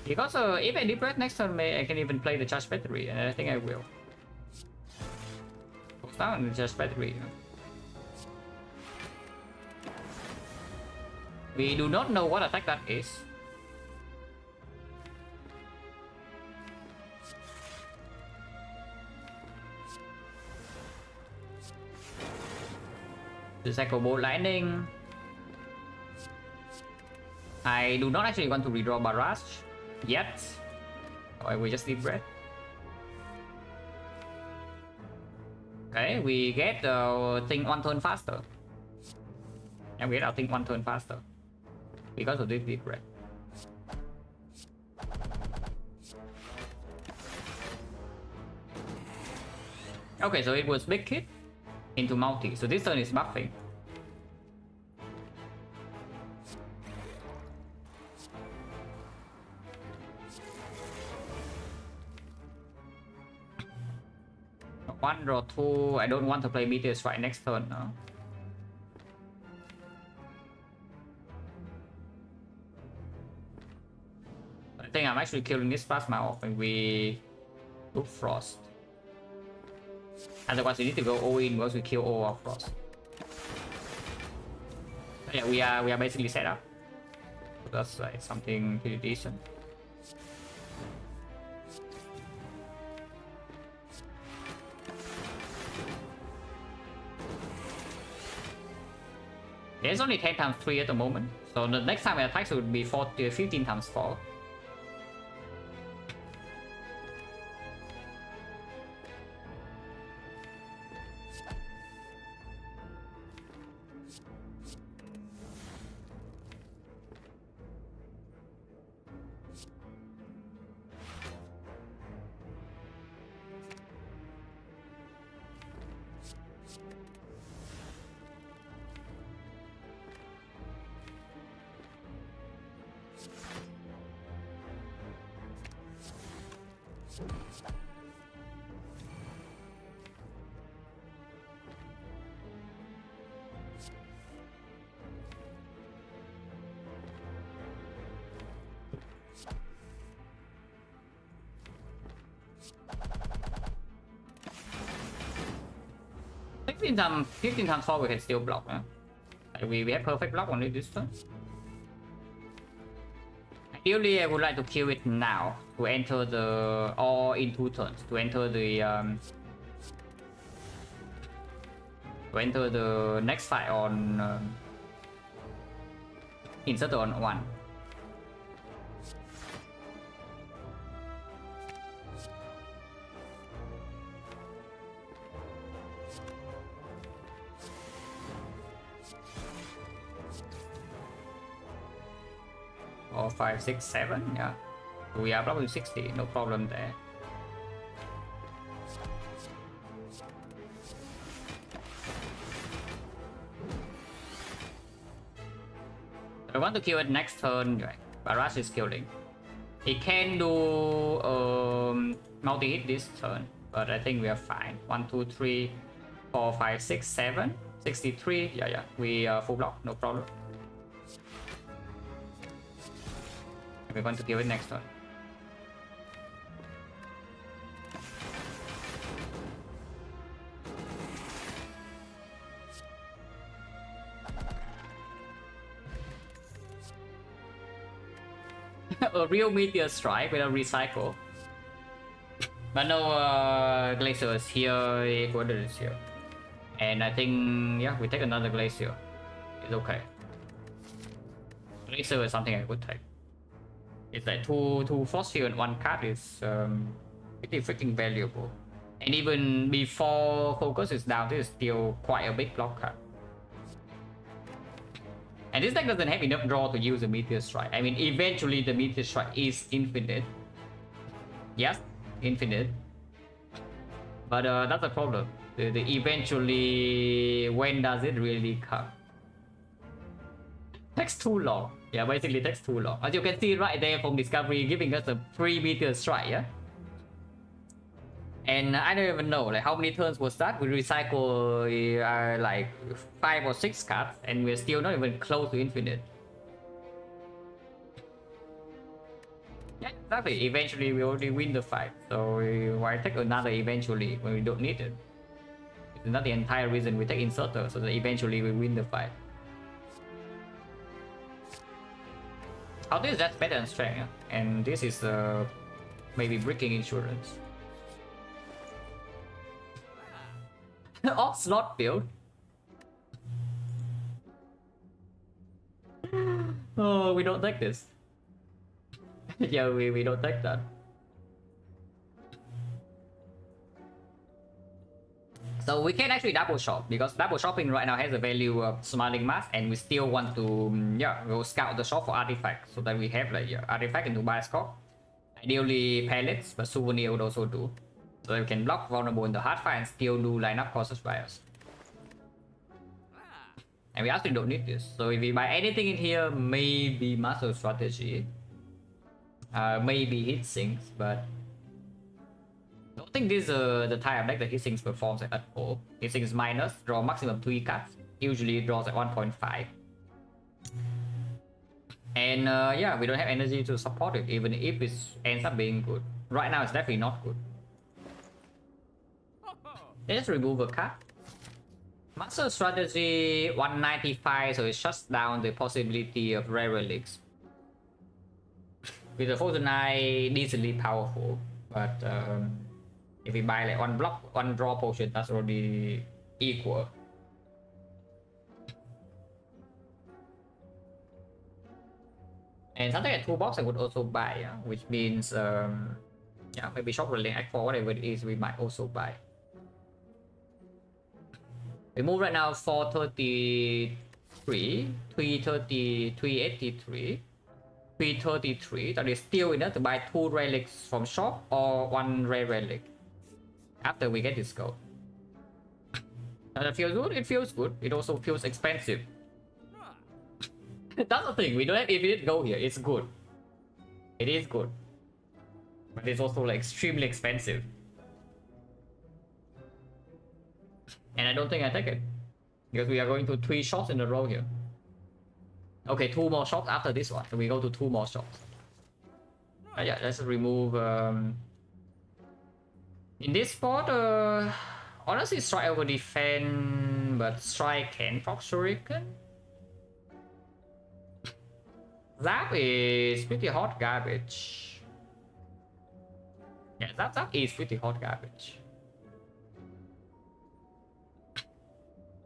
Because if I Deep Breath next turn, I can even play the Charge Battery, and I think I will. Goes down the Charge Battery. We do not know what attack that is. The Cycle Bolt Lightning. I do not actually want to redraw Barrage yet. I will just Deep Breath. Okay, we get thing 1 turn faster. And we get our thing 1 turn faster because of this Deep Breath. Okay, so it was big hit into multi. So this turn is buffing. One draw 2. I don't want to play Meteor Strike next turn. No. I think I'm actually killing this Plasma off when we do Frost. Otherwise, we need to go all in once we kill all our Frost. But yeah, we are basically set up. So that's like something pretty decent. There's only 10 times 3 at the moment, so the next time I attack would be 15 times 4. I think 15 times 4 we can still block. Like we have perfect block only this turn. Ideally, I would like to kill it now to enter the or in 2 turns to enter the next fight on insert on 1. 4, 5, 6, 7. Yeah, we are probably 60. No problem there. I want to kill it next turn. Right? Barrage is killing. He can do multi-hit this turn, but I think we are fine. 1, 2, 3, 4, 5, 6, 7, 63. Yeah, we full block, no problem. We're going to kill it next turn. A real meteor strike with a recycle. But no glaciers here, what is here? And I think, yeah, we take another glacier. It's okay. Glacier is something I would take. It's like two force field and 1 card is pretty freaking valuable. And even before focus is down, this is still quite a big block card. And this deck doesn't have enough draw to use a Meteor Strike. I mean, eventually the Meteor Strike is infinite. Yes, infinite. But that's the problem. The eventually, when does it really come? Takes too long. Yeah, basically takes too long. As you can see right there from Discovery giving us a free Meteor Strike, yeah? And I don't even know like how many turns was that. We recycle like 5 or 6 cards and we're still not even close to infinite. Yeah, exactly. Eventually we already win the fight. So why take another eventually when we don't need it? It's not the entire reason we take inserter, so that eventually we win the fight. How this is that better than strength, yeah? And this is maybe breaking insurance. Off slot build. Oh, we don't take this. Yeah, we don't take that. So we can actually double shop because double shopping right now has a value of Smiling Mask, and we still want to go scout the shop for artifacts so that we have like artifact into bioscope. Ideally pellets, but souvenir would also do. So we can block vulnerable in the hard fight and still do lineup causes bias. And we actually don't need this. So if we buy anything in here, maybe Master Strategy, maybe Hit Sinks, but I don't think this is the type of deck that Hit Sinks performs at all. Hit Sinks minus, draw maximum 3 cards, usually draws at 1.5. And yeah, we don't have energy to support it, even if it ends up being good. Right now it's definitely not good. Let's remove a card. Master Strategy 195, so it shuts down the possibility of rare relics. With the Frozen Eye, decently powerful, but if we buy like one draw potion, that's already equal. And something like toolbox I would also buy, yeah? Which means yeah, maybe Shock Relay Act for whatever it is we might also buy. We move right now 433, 330, 383, 333. That is still enough to buy 2 relics from shop or 1 rare relic after we get this gold. Does it feel good? It feels good. It also feels expensive. That's the thing. We don't have infinite gold here. It's good. It is good. But it's also like extremely expensive. And I don't think I take it. Because we are going to 3 shots in a row here. Okay, 2 more shots after this one. So we go to 2 more shots. Yeah, let's remove... in this spot, honestly, strike over defend, but strike can proc shuriken. Zap is pretty hot garbage. Yeah, Zap is pretty hot garbage.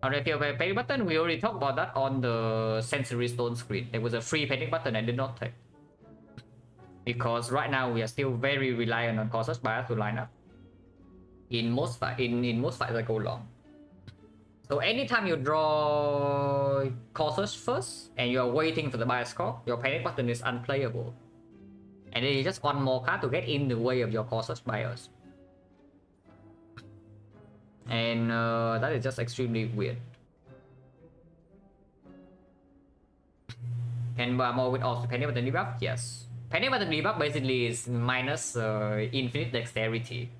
Alright, panic button, we already talked about that on the sensory stone screen. There was a free panic button I did not take. Because right now we are still very reliant on causes bias to line up. In most fights that go long. So anytime you draw courses first and you are waiting for the bias score, your panic button is unplayable. And then you just one more card to get in the way of your courses bias. And that is just extremely weird. Can buy more with also panic button debuff? Yes. Panic button debuff basically is minus infinite dexterity.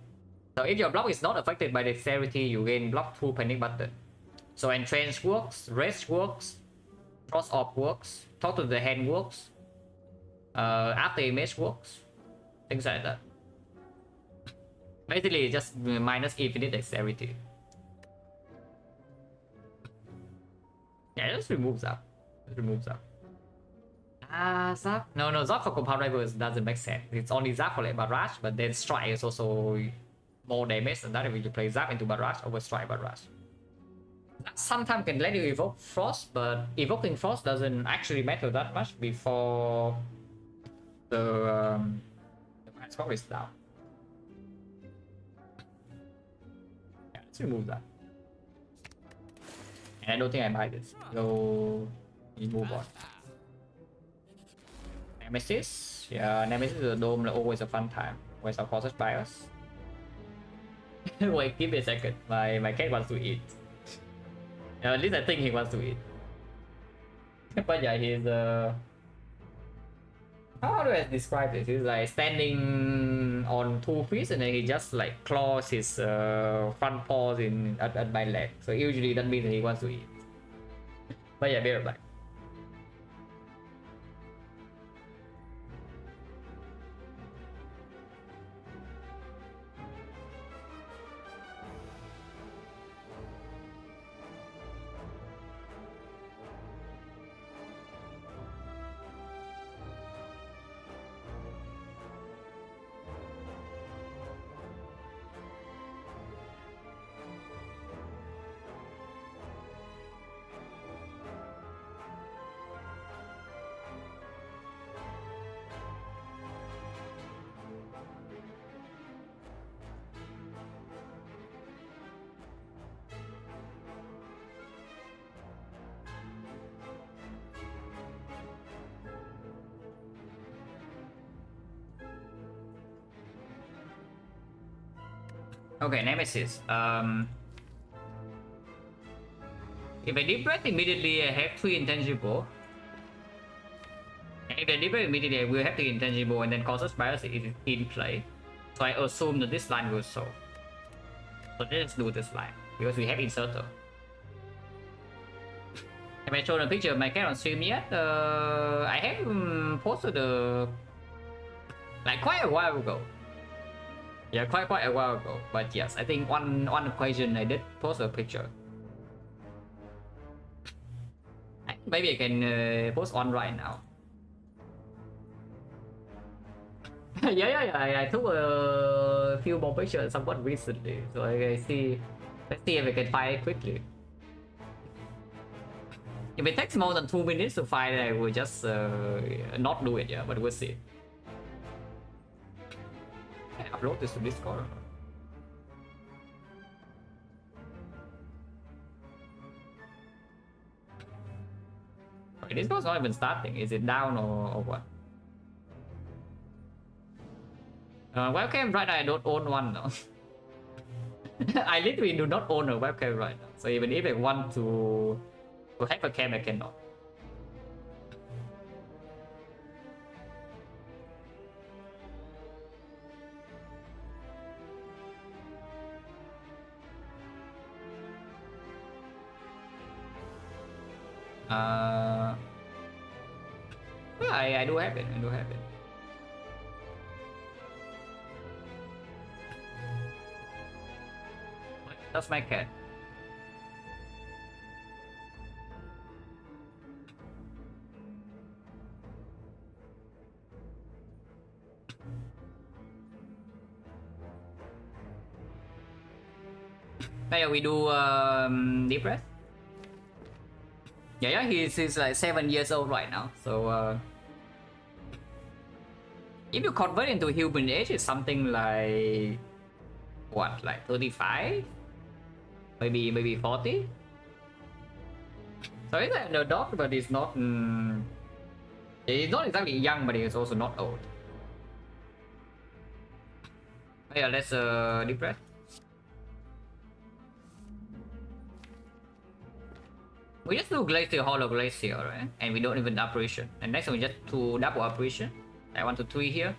So if your block is not affected by dexterity, you gain block through panic button. So entrench works, rest works, cross off works, talk to the hand works, after image works, things like that. Basically just minus infinite dexterity. Yeah, just removes that. Just removes that. Zap? No, Zap for compound rivals doesn't make sense. It's only Zap for like Barrage, but then Strike is also more damage than that if you play Zap into Barrage over Strike Barrage. That sometimes can let you evoke Frost, but evoking Frost doesn't actually matter that much before the score is down. Yeah, let's remove that. And I don't think I buy this. So we move on. Nemesis. Yeah, Nemesis is a dome, always a fun time. Always our causes bias. Wait, give me a second. My cat wants to eat. At least I think he wants to eat. But yeah, he's how do I describe this? He's like standing on 2 feet and then he just like claws his front paws at my leg. So usually that means he wants to eat. But yeah, be right back. Okay, Nemesis. If I deep breath immediately, I have 3 intangible. And if I deep breath immediately, I will have 3 intangible and then causes bias is in play. So I assume that this line will show. So let's do this line because we have inserter. Have I shown a picture of my cat on stream yet? I have posted like quite a while ago. Yeah, quite a while ago. But yes, I think one occasion I did post a picture. Maybe I can post one right now. yeah. I took a few more pictures somewhat recently, so I see. Let's see if I can find it quickly. If it takes more than 2 minutes to find, I will just not do it. Yeah, but we'll see. Can I upload this to Discord? Okay, Discord's not even starting. Is it down or what? Webcam right now I don't own one though. I literally do not own a webcam right now. So even if I want to have a cam, I cannot. Yeah, I do have it. I do have it. That's my cat. Yeah, we do deep breath. Yeah, he's like 7 years old right now. So if you convert into human age, it's something like what, like 35, maybe 40. So it's an underdog, but it's not. It's not exactly young, but it's also not old. Oh, yeah, let's deep breath. We just do Glacier, Hollow Glacier, right? And we don't even operation. And next one we just do double operation. I want to 3 here.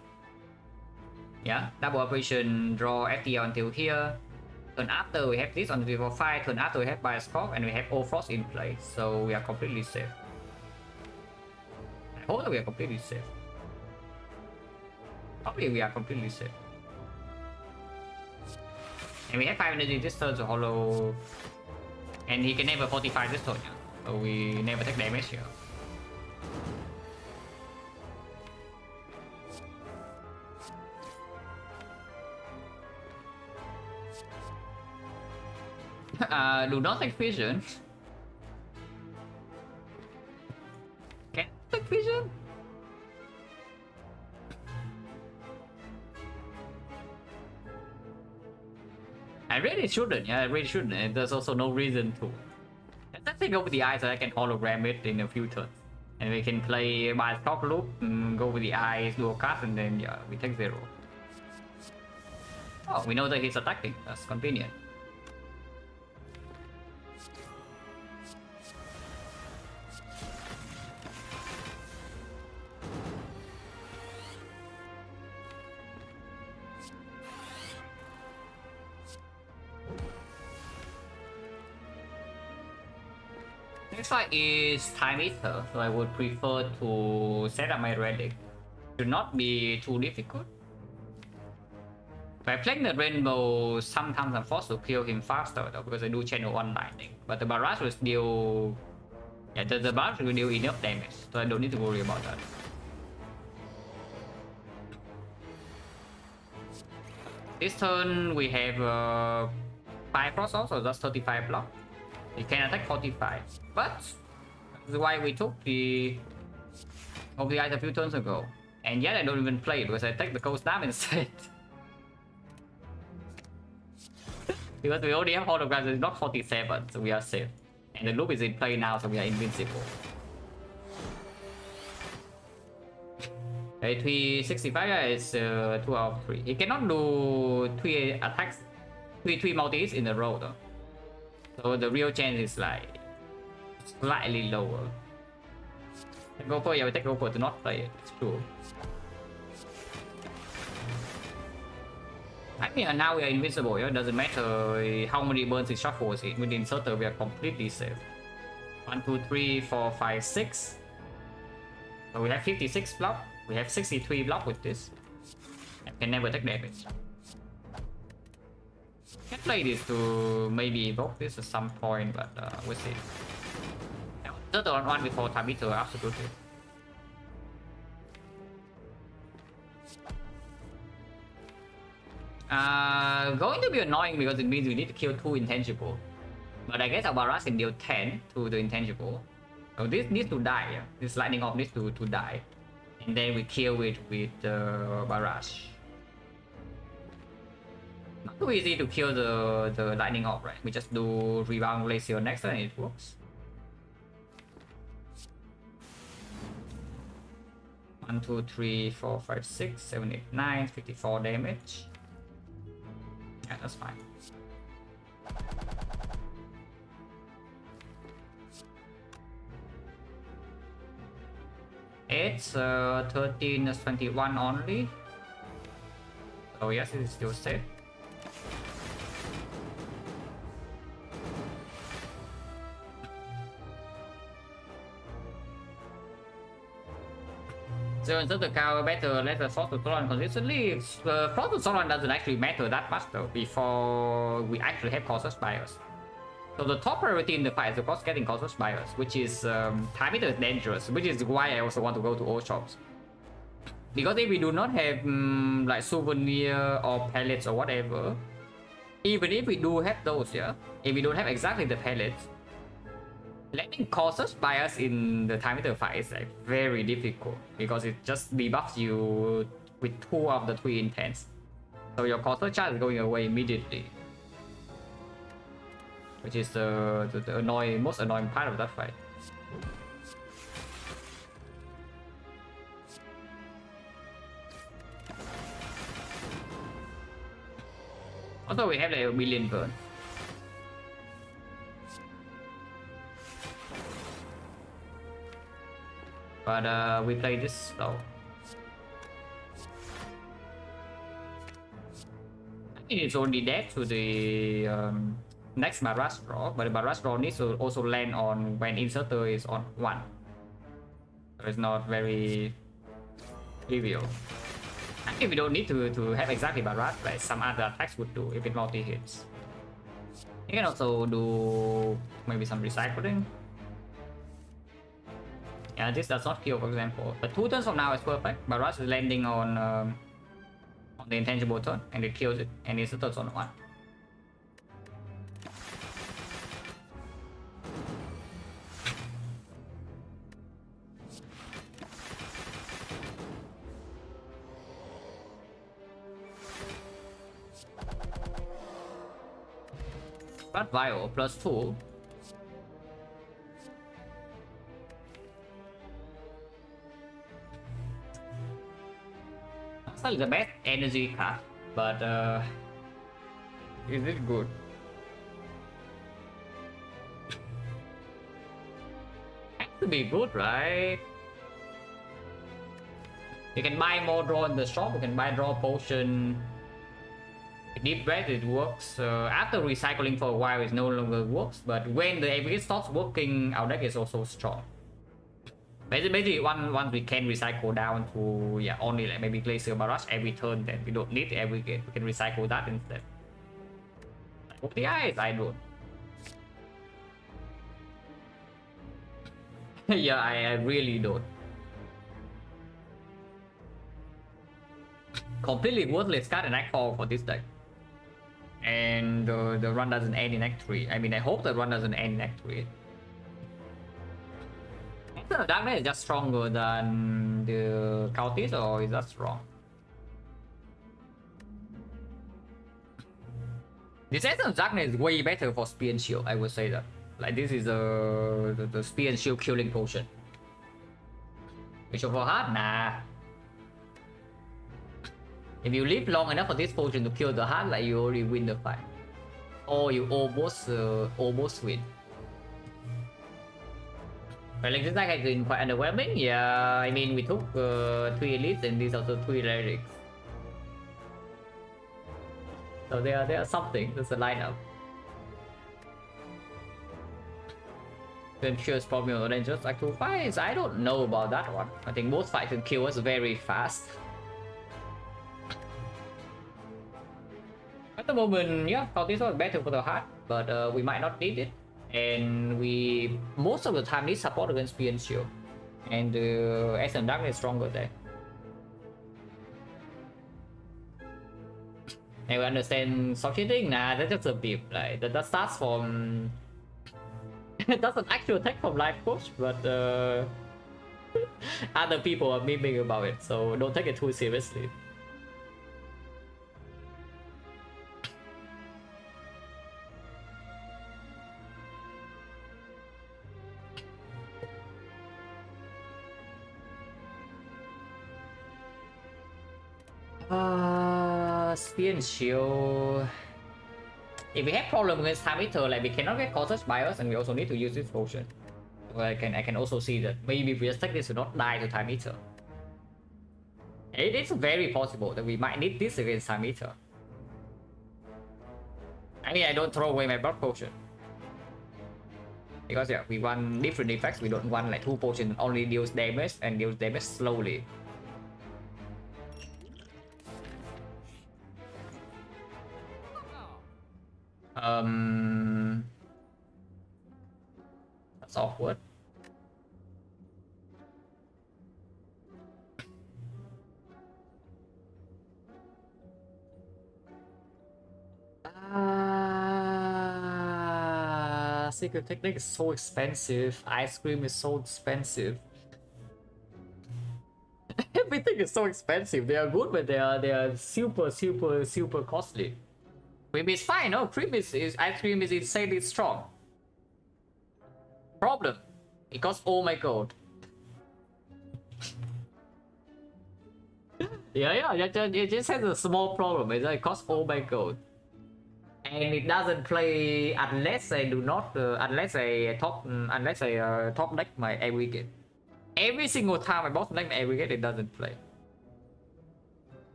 Yeah, double operation, draw FTL until here. Turn after we have this on the 345. Turn after we have Bioscope and we have all frost in place. So we are completely safe. I hope that we are completely safe. Probably we are completely safe. And we have 5 energy this turn to Hollow. And he can never fortify this turn, yeah. So we never take damage here. Do not take vision. Can take vision? I really shouldn't, yeah, I really shouldn't. And there's also no reason to. Let's take over the eye so I can hologram it in a few turns. And we can play by stock loop, go with the eyes, do a cast, and then yeah, we take 0. Oh, we know that he's attacking. That's convenient. Next fight is Time Eater, so I would prefer to set up my relic. Should not be too difficult. By playing the Rainbow, sometimes I'm forced to kill him faster though, because I do channel 1 lightning. But the barrage will still... Yeah, the barrage will deal enough damage, so I don't need to worry about that. This turn we have 5 frost also, that's 35 block. He can attack 45, but that's why we took the OPIs a few turns ago. And yet I don't even play it because I take the cold snap instead. Because we already have holograms, it's not 47, so we are safe. And the loop is in play now, so we are invincible. Okay, 365 is 2 out of 3. He cannot do 3 attacks, 3 multis in a row though. So the real chance is like slightly lower. Go for, yeah, we take over to not play it. It's true. I mean, now we are invincible. Yeah? It doesn't matter how many burns it shuffles it. Within Inserter, we are completely safe. 1, 2, 3, 4, 5, 6. So we have 56 block. We have 63 block with this. And can never take damage. Can play this to maybe evoke this at some point, but we'll see. Just on 1 before Time Eater, absolutely. Going to be annoying because it means we need to kill 2 intangible. But I guess our barrage can deal 10 to the intangible. So this needs to die, yeah? This lightning off needs to die. And then we kill it with the barrage. Not too easy to kill the lightning orb, right? We just do rebound glacier next and it works. 1, 2, 3, 4, 5, 6, 7, 8, 9, 54 damage. Yeah, that's fine. It's 13 is 21 only. So yes, it is still safe. So instead of cow better let the Frost to Solon consistently. Frost to Solon doesn't actually matter that much though before we actually have Cautious Bias. So the top priority in the fight is of course getting Cautious Bias, which is Time Eater is dangerous, which is why I also want to go to all shops. Because if we do not have like souvenir or pellets or whatever, even if we do have those, yeah, if we don't have exactly the pellets, letting Cautious Bias in the Time Eater fight is like very difficult because it just debuffs you with 2 of the 3 intents. So your Cautious charge is going away immediately, which is the most annoying part of that fight. Also, we have like a billion burn. But we play this slow. I think it's only dead to the next Barrage draw, but the Barrage draw needs to also land on when Inserter is on 1. So it's not very trivial. I think we don't need to have exactly Barrage like some other attacks would do if it multi-hits. You can also do maybe some recycling. Yeah, this does not kill, for example. But 2 turns from now is perfect. Barrage is landing on the intangible turn, and it kills it, and it's a turn on 1. But Vio plus 2. That's the best energy card, but is it good? Has to be good, right? You can buy more draw in the shop, you can buy draw potion. Deep breath, it works. After recycling for a while, it no longer works, but when the ability stops working, our deck is also strong. Basically, once we can recycle down to only like maybe Glacier Barrage every turn, then we don't need every game. We can recycle that instead. Like the eyes, I don't. Yeah, I really don't. Completely worthless card and Nightfall for this deck. And the run doesn't end in Act 3. I mean, I hope the run doesn't end in Act 3. The Darkness is just stronger than the Cultist, or is that strong? This Essence of Darkness is way better for Spear and Shield, I would say that. Like, this is the Spear and Shield killing potion. Bishop for Heart? Nah. If you live long enough for this potion to kill the heart, like you already win the fight, or you almost win. But like this deck has been quite underwhelming. Yeah, I mean we took 3 elites and these are the 3 lyrics, so they are something. There's a lineup. Then Cheers probably more than just like 2 fights. I don't know about that one. I think most fights can kill us very fast. At the moment, yeah, Cultist was better for the heart, but we might not need it. And we most of the time need support against Spear and Shield. And the Essence of Darkness is stronger there. And we understand soft cheating? Nah, that's just a beep. Like that starts from that's an actual attack from Life Coach, but other people are memeing about it, so don't take it too seriously. Spear and Shield. If we have problem with Time Eater, like we cannot get caused by us, and we also need to use this potion. Well, I can also see that maybe if we just take this to not die to Time Eater. It is very possible that we might need this against Time Eater. I mean, I don't throw away my blood potion, because yeah, we want different effects. We don't want like 2 potions that only deals damage and deals damage slowly. That's awkward. Secret Technique is so expensive. Ice cream is so expensive. Everything is so expensive. They are good, but they are super costly. Cream is fine, no? Ice cream is insanely strong. Problem, it costs all my gold. yeah, it just has a small problem. It costs all my gold. and it doesn't play unless I do not unless I top deck my aggregate. Every single time I bottom deck my aggregate, it doesn't play.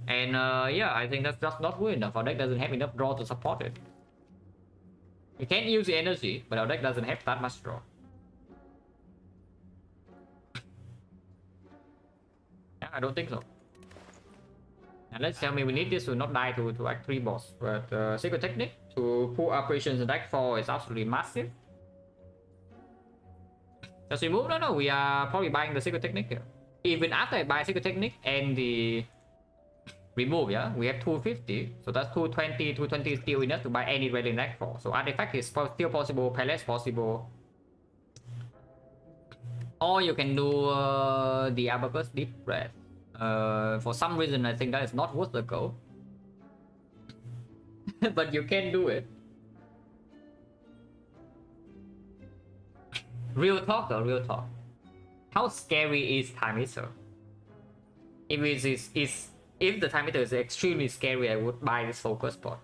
And yeah, I think that's just not good enough. Our deck doesn't have enough draw to support it. We can't use the energy, but our deck doesn't have that much draw. Yeah, I don't think so. And let's tell me we need this to not die to act 3 boss. But Secret Technique to pull operations in deck 4 is absolutely massive. Does we move? No, we are probably buying the Secret Technique here. Even after I buy Secret Technique and the remove, yeah, we have 250. So that's 220. 220 is still enough to buy any red in deck 4. So Artifact is still possible, Palace possible. Or you can do the Abacus Deep Breath. For some reason, I think that is not worth the goal. But you can do it. Real talk though, real talk. How scary is Time Eater? If the Time Eater is extremely scary, I would buy this focus pot.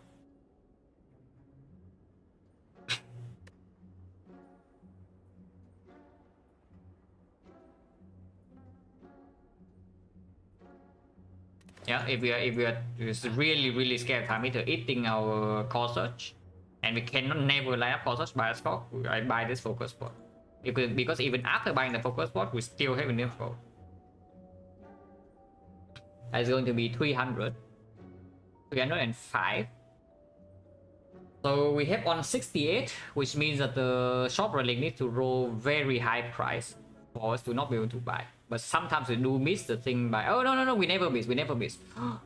Yeah, if we are really scared of Time Eater eating our core search, and we cannot never line up core search by a scope, I buy this focus pot. Because even after buying the focus pot, we still have an info. It's going to be 300, 305. So we have 168, which means that the shop relic needs to roll very high price for us to not be able to buy. But sometimes we do miss the thing by... Oh, no, we never miss,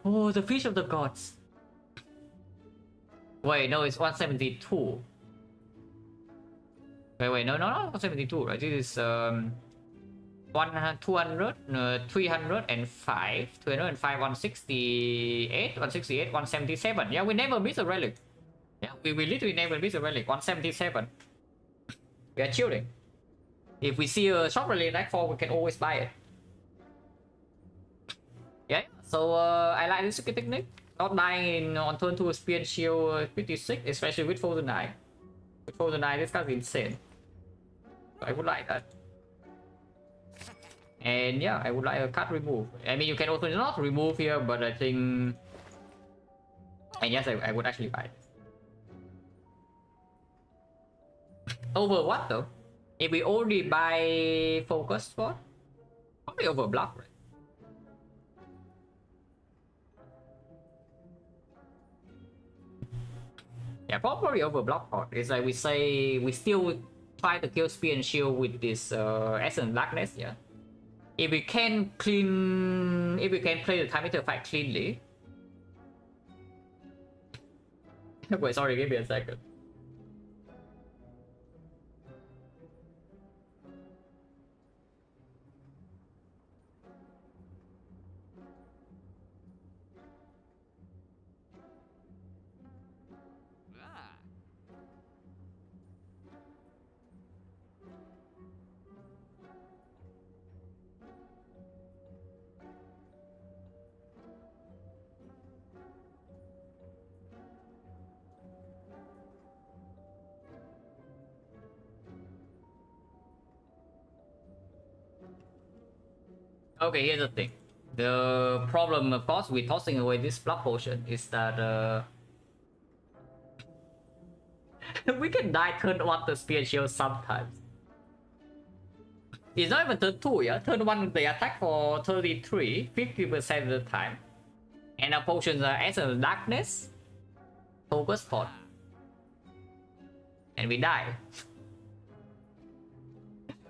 Oh, the Fish of the Gods. Wait, no, it's 172. Wait, no, 172, right? This is 200, 305, 168, 177. Yeah, we never miss a relic. Yeah, we literally never miss a relic. 177. We are chilling. If we see a shop relic deck 4, we can always buy it. Yeah, so I like this technique. Not dying on turn 2 Spear and Shield pretty sick, especially with Frozen Eye. With Frozen Eye, this card is insane. So I would like that. And yeah, I would like a card remove. I mean, you can also not remove here, but I think... And yes, I would actually buy it. Over what though? If we only buy focus spot, probably over block, right? Yeah, probably over block pot. It's like we say we still try to kill Spear and Shield with this Essence Darkness, yeah. If we can play the Time Eater fight cleanly. Wait, sorry, give me a second. Okay, here's the thing. The problem, of course, with tossing away this blood potion is that we can die turn 1 to Spear Shield sometimes. It's not even turn 2, yeah? Turn 1 they attack for 33, 50% of the time. And our potions are Essence Darkness, Focus Pot. And we die.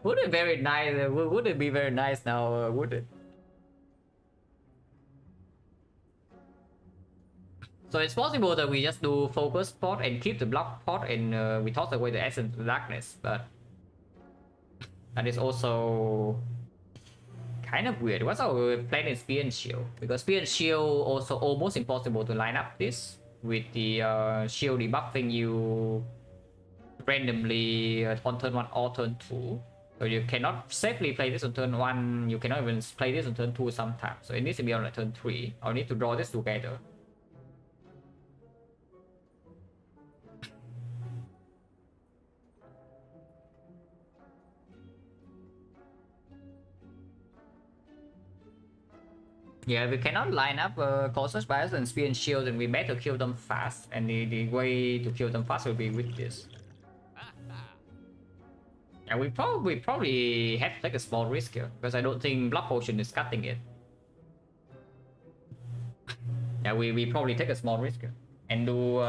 Would it very nice? Would it be very nice now? Would it? So it's possible that we just do focus pot and keep the block pot, and we toss away the Essence of Darkness, but that is also kind of weird. What's our plan in Spear and Shield? Because Spear and Shield also almost impossible to line up this with the shield debuffing you randomly on turn 1 or turn 2. So you cannot safely play this on turn 1, you cannot even play this on turn 2 sometimes. So it needs to be on like turn 3, or need to draw this together. Yeah, we cannot line up Colossus Bias and Spear and Shield, and we better kill them fast. And the way to kill them fast will be with this. Yeah, we probably have to take a small risk here because I don't think Blood Potion is cutting it. Yeah, we probably take a small risk here and do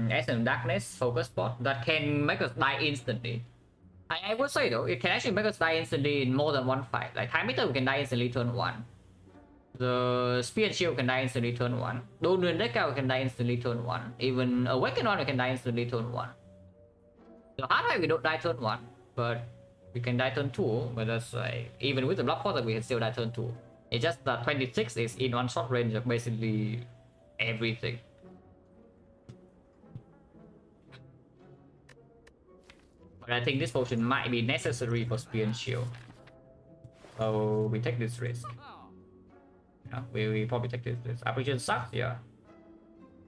Essence of Darkness focus spot that can make us die instantly. I would say though, it can actually make us die instantly in more than one fight. Like Time Eater, we can die instantly turn 1. The Spear and Shield can die instantly turn 1. Dolmen Deca can die instantly turn 1. Even Awakened One can die instantly turn 1. The hard right we don't die turn 1, but we can die turn 2. But that's like, even with the Blood Portal we can still die turn 2. It's just that 26 is in one shot range of basically everything. But I think this potion might be necessary for Spear and Shield. So we take this risk. Yeah, we probably take this risk. Apparition sucks, yeah.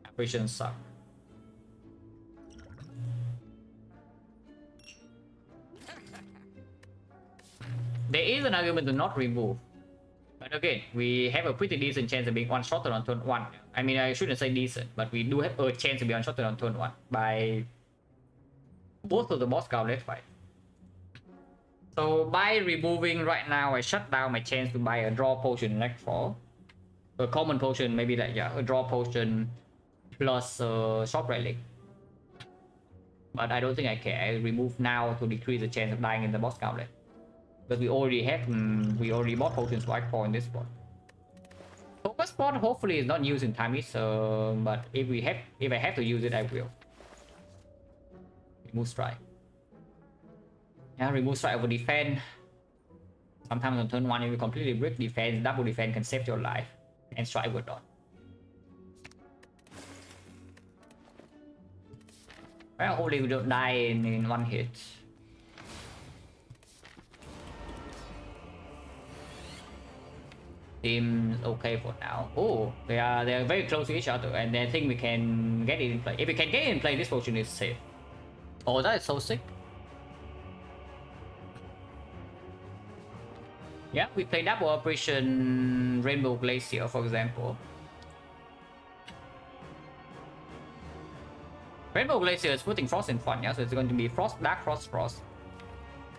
Apparition sucks. There is an argument to not remove. But again, we have a pretty decent chance of being one-shotted on turn 1. I mean, I shouldn't say decent, but we do have a chance to be one-shotted on turn 1 by both of the boss gauntlet fight. So by removing right now, I shut down my chance to buy a draw potion in Nightfall. A common potion, maybe like, yeah, a draw potion plus short relic. But I don't think I care. I remove now to decrease the chance of dying in the boss gauntlet. Because we already bought potions for Act 4 in this spot. Focus spot hopefully is not used in Time Eater, but if I have to use it, I will. Remove strike. Yeah, remove strike over defense. Sometimes on turn 1 if you completely break defense, double defense can save your life. And strike would not. Well, hopefully we don't die in one hit. Seems okay for now. Oh, they are very close to each other, and I think we can get it in play. If we can get it in play, this potion is safe. Oh, that is so sick. Yeah, we play double Operation Rainbow Glacier, for example. Rainbow Glacier is putting Frost in front, yeah, so it's going to be Frost, Dark Frost, Frost.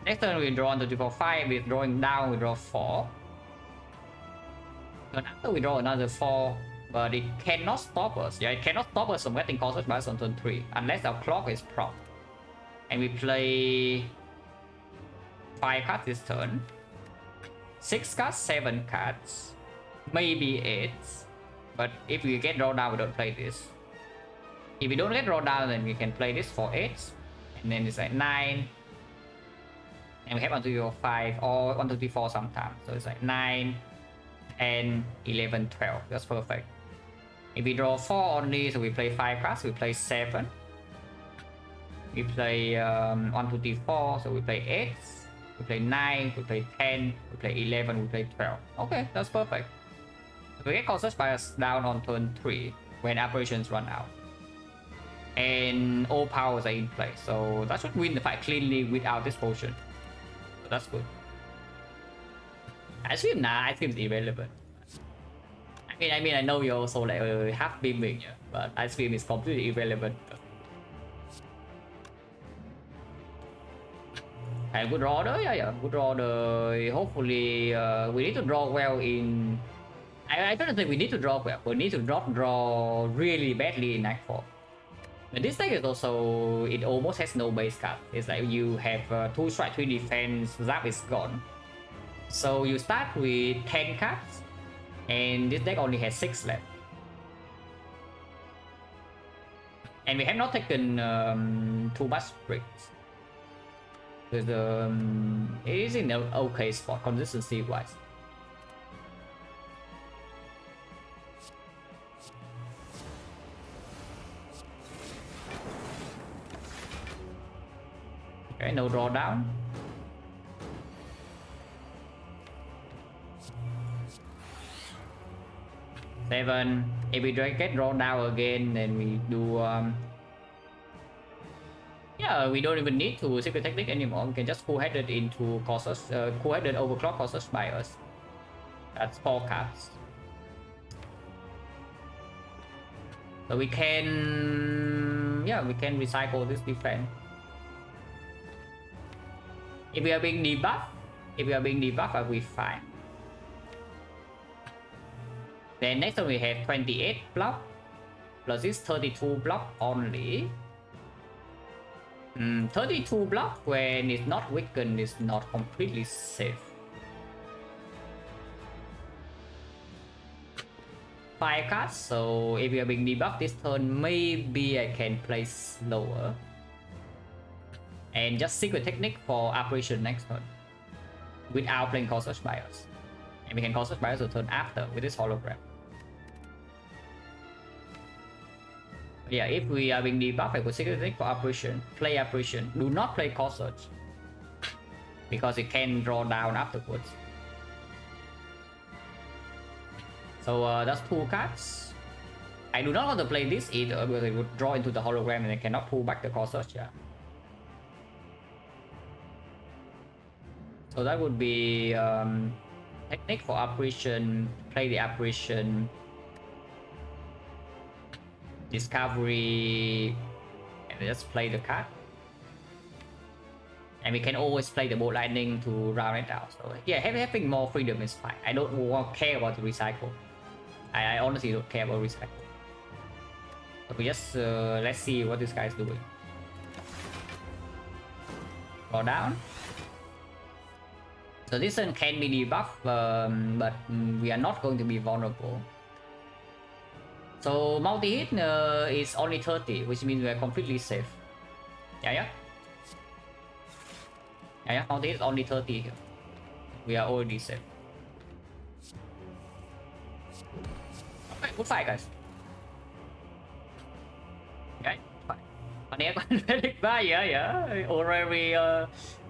Next turn we draw on 2 4 5, with drawing down we draw 4. Then after we draw another 4, but it cannot stop us. Yeah, it cannot stop us from getting Colossus Bias on turn 3, unless our clock is proc. And we play 5 cards this turn. 6 cards, 7 cards, maybe 8. But if we get draw down, we don't play this. If we don't get draw down, then we can play this for 8. And then it's like 9. And we have 1 2 3 4 5 or 1 2 3 4 sometimes. So it's like 9, 10, 11, 12. That's perfect. If we draw 4 only, so we play 5 cards, we play 7. We play 1 2 3 4, so we play 8. We play 9, we play 10, we play 11, we play 12. Okay, that's perfect. We get Colossus Bias down on turn 3 when apparitions run out. And all powers are in play, so that should win the fight cleanly without this potion. So that's good. Ice Cream, nah, Ice Cream is irrelevant. I mean, I know you're also like half beaming, yeah, but Ice Cream is completely irrelevant. And good draw though, yeah, good draw though. Hopefully, we need to draw well in. I don't think we need to draw well. We need to draw really badly in Act 4. But this deck is also, it almost has no base card. It's like you have 2 strike, 3 defense, Zap is gone. So you start with 10 cards, and this deck only has 6 left. And we have not taken too much bricks. It is in an okay spot consistency wise. Okay, no drawdown. Seven. If we get drawn down again, then we do yeah, we don't even need to secret technique anymore. We can just cool-headed into Colossus, cool-headed overclock Colossus Bias. That's 4 cards. So we can, yeah, we can recycle this defense. If we are being debuffed, I'll be fine. Then next one we have 28 block plus this 32 block only. 32 block when it's not weakened is not completely safe. 5 cards, so if we are being debuffed this turn, maybe I can play slower. And just secret technique for apparition next turn. Without playing Call Search Bios. And we can Call Search Bios the turn after with this hologram. Yeah, if we are being debuffed, I could secret technique for apparition. Play apparition. Do not play Call Search. Because it can draw down afterwards. So that's 2 cards. I do not want to play this either because it would draw into the hologram and I cannot pull back the Call Search. Yeah. So that would be technique for apparition, play the apparition, discovery, and just play the card. And we can always play the bolt lightning to round it out. So yeah, having more freedom is fine. I don't care about the recycle. I honestly don't care about recycle. So we just let's see what this guy is doing. Go down. So this one can be debuffed, but we are not going to be vulnerable. So multi-hit is only 30, which means we are completely safe. Yeah. Multi-hit is only 30 here. We are already safe. Okay, good fight, guys. Okay, fine. Relic, yeah. Already.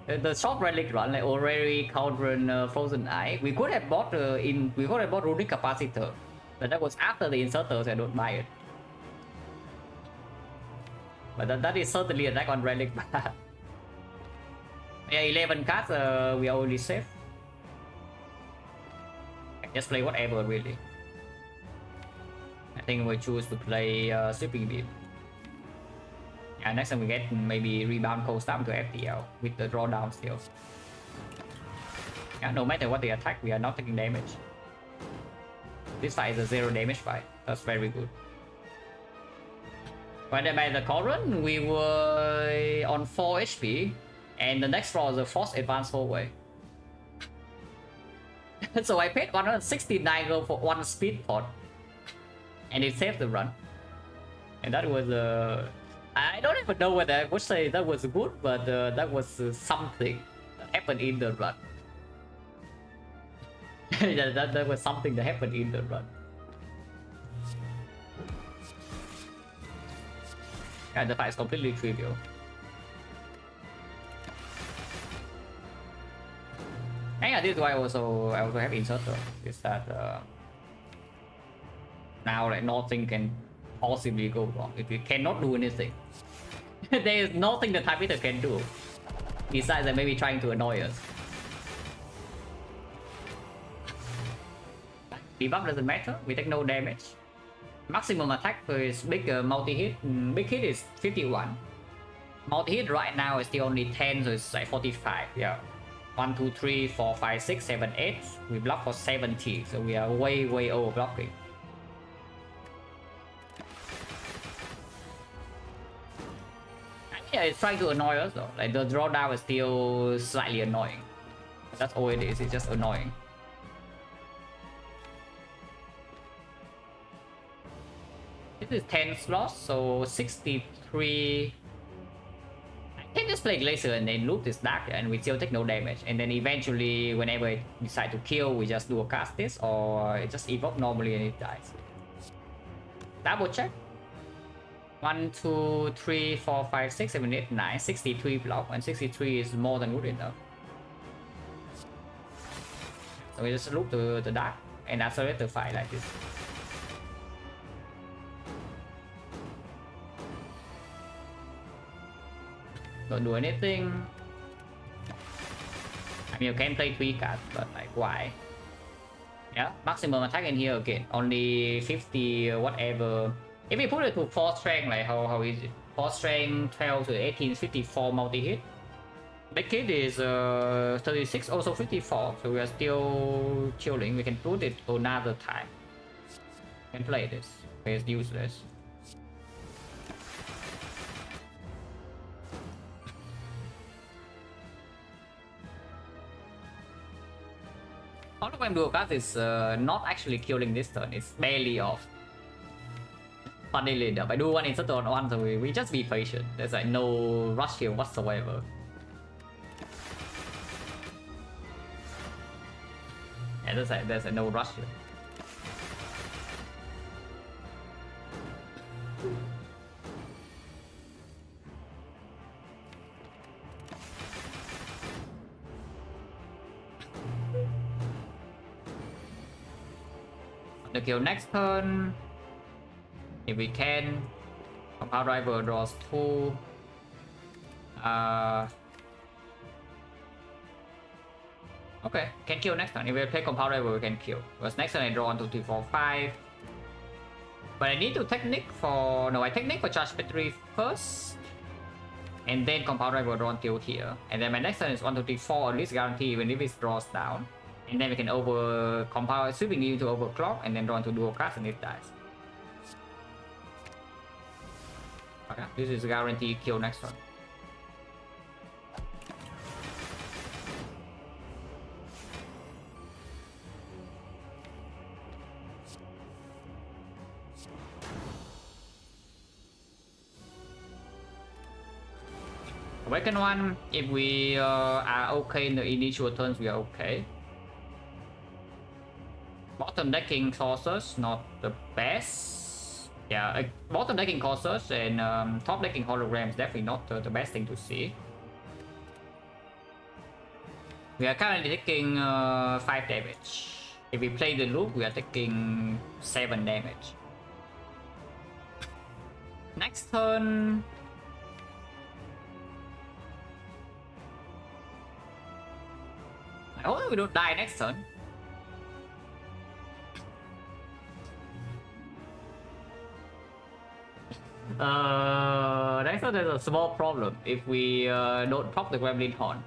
The short relic run like already countering frozen eye. We could have bought runic capacitor, but that was after the inserters. I don't buy it. But that is certainly a deck on relic. Yeah, 11 cards. We are already safe. Just play whatever really. I think we choose to play sweeping beam. Yeah, next time we get maybe rebound cold snap to FTL with the drawdown still. Yeah, no matter what they attack, we are not taking damage. This fight is a 0 damage fight. That's very good. When they made the current, we were on 4 HP, and the next draw is a force advance forward. So I paid 169 gold for 1 speed pot, and it saved the run. And that was I don't even know whether I would say that was good, but that was something that happened in the run. Yeah, that was something that happened in the run. And the fight is completely trivial. And yeah, this is why I also have inserter. Is that now like nothing can possibly go wrong. If you cannot do anything, there is nothing the Type Eater can do besides that maybe trying to annoy us. Debuff doesn't matter. We take no damage. Maximum attack is big multi-hit. Big hit is 51. Multi-hit right now is still only 10, so it's like 45. Yeah. 1, 2, 3, 4, 5, 6, 7, 8. We block for 70, so we are way over blocking. Yeah, it's trying to annoy us though. Like the drawdown is still slightly annoying. That's all it is. It's just annoying. This is 10 slots, so 63. I can just play Glacier and then loop this Dark, and we still take no damage. And then eventually, whenever it decide to kill, we just do a cast this, or it just evoke normally and it dies. Double check. 1, 2, 3, 4, 5, 6, 7, 8, 9, 63 block, and 63 is more than good enough. So we just loop to the Dark and accelerate the fight like this. Don't do anything. I mean, you can play 3 cards, but like, why? Yeah, maximum attack in here again. Only 50 whatever If we put it to 4 strength, like how is it? 4 strength, 12 to 18, 54 multi-hit. Big hit is 36, also 54, so we are still chilling. We can put it another time. We can play this. It's useless. Hologram Dual Cast is not actually killing this turn, it's barely off. Funnily enough, I do one insert on one, so we just be patient. There's like no rush here whatsoever. Yeah, there's like no rush here. The kill next turn. If we can. Compound Driver draws 2. Okay, can kill next turn. If we play Compound Driver, we can kill. Because next turn I draw 1, 2, 3, 4, 5. But I need to Technique for... No, I Technique for Charge Battery first. And then Compound Driver draw until here. And then my next turn is 1, 2, 3, 4, at least guarantee even if it draws down. And then we can over compound sweeping you to overclock and then draw into dual cast and it dies. Okay, this is guaranteed kill next turn. Awaken one, if we are okay in the initial turns, we are okay. Bottom decking sources, not the best. Yeah, bottom decking courses and top decking holograms, definitely not the best thing to see. We are currently taking 5 damage. If we play the loop, we are taking 7 damage. Next turn... I hope we don't die next turn. Next turn there's a small problem if we don't pop the Gremlin Horn.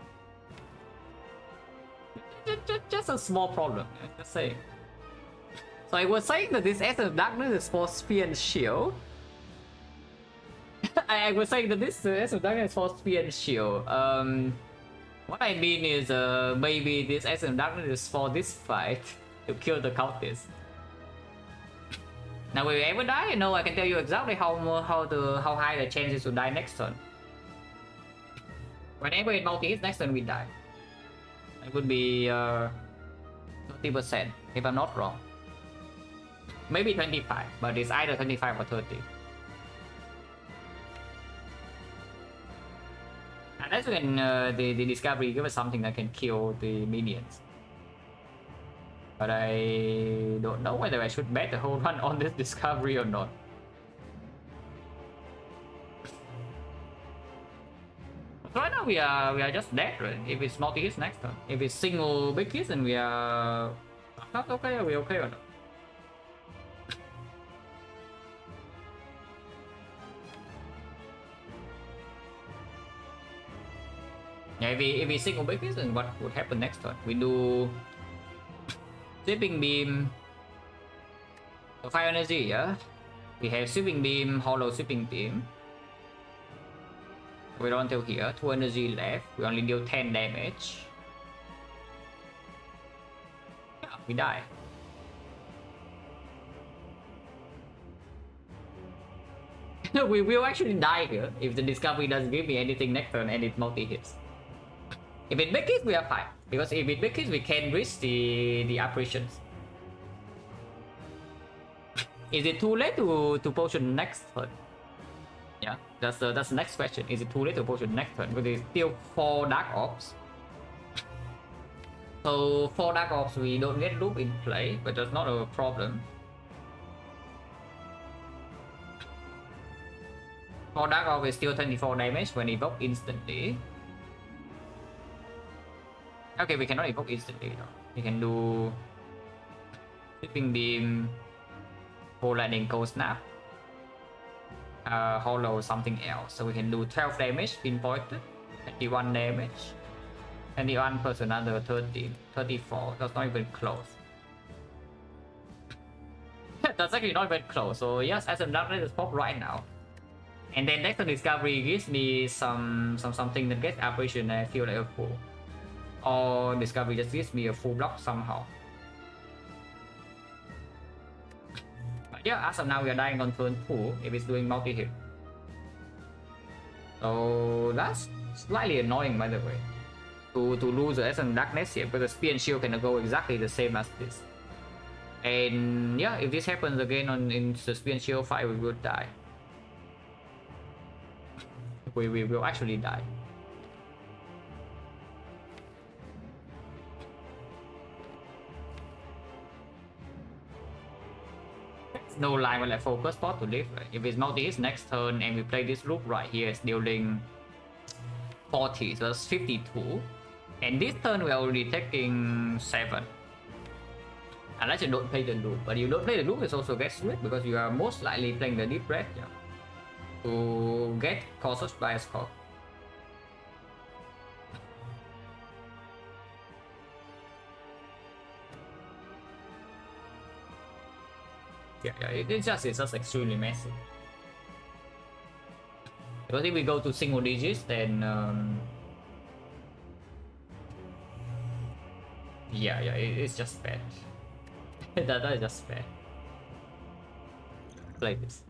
Just a small problem, just saying. So I was saying that this Essence of Darkness is for Spear and Shield. I was saying that this Essence of Darkness is for Spear and Shield. What I mean is maybe this Essence of Darkness is for this fight to kill the cultist. Now will we ever die? No, I can tell you exactly how high the chance is to die next turn. Whenever it multi-hits next turn we die. It would be 30% if I'm not wrong. Maybe 25, but it's either 25 or 30. Unless we can the discovery give us something that can kill the minions. But I don't know whether I should bet the whole run on this discovery or not. So right now we are just dead, right? If it's multi-hits next turn. If it's single big hits and we are not okay, are we okay or not? Yeah, if we single big hits, then what would happen next turn? We do Sweeping Beam, Fire Energy, yeah? We have Sweeping Beam, Hollow Sweeping Beam. We run till here, 2 energy left, we only deal 10 damage. Yeah, we die. No, we will actually die here if the discovery doesn't give me anything next turn and it multi-hits. If it big hits, we are fine. Because if it big hits, we can risk the apparitions. Is it too late to potion next turn? Yeah, that's the next question. Is it too late to potion next turn? Because there's still 4 Dark Orbs. So 4 Dark Orbs we don't get loop in play, but that's not a problem. 4 Dark Orb is still 24 damage when evoked instantly. Okay, we cannot evoke instantly though. We can do Sweeping Beam, Full Lightning, Cold Snap. hollow something else. So we can do 12 damage pinpointed, 21 damage, and the one person another 13, 34. That's not even close. That's actually not even close. So yes, as a darkness is pop right now. And then next discovery gives me something that gets apparition and I feel like a fool. Or discovery just gives me a full block somehow. But yeah, as of now we are dying on turn 2 if it's doing multi-hit. So that's slightly annoying by the way. To lose the Essence Darkness here, because the Spear and Shield can go exactly the same as this. And yeah, if this happens again in the Spear and Shield fight, we will die. We will actually die. No line will like focus spot to live. Right? If it's multi-hit next turn and we play this loop right here, it's dealing 40, so that's 52. And this turn we're already taking 7. Unless you don't play the loop. But you don't play the loop, it also gets split because you are most likely playing the deep breath, yeah, to get caused by a score. Yeah, it's just extremely messy. Because if we go to single digits, then yeah, it's just bad. that is just bad. Like this.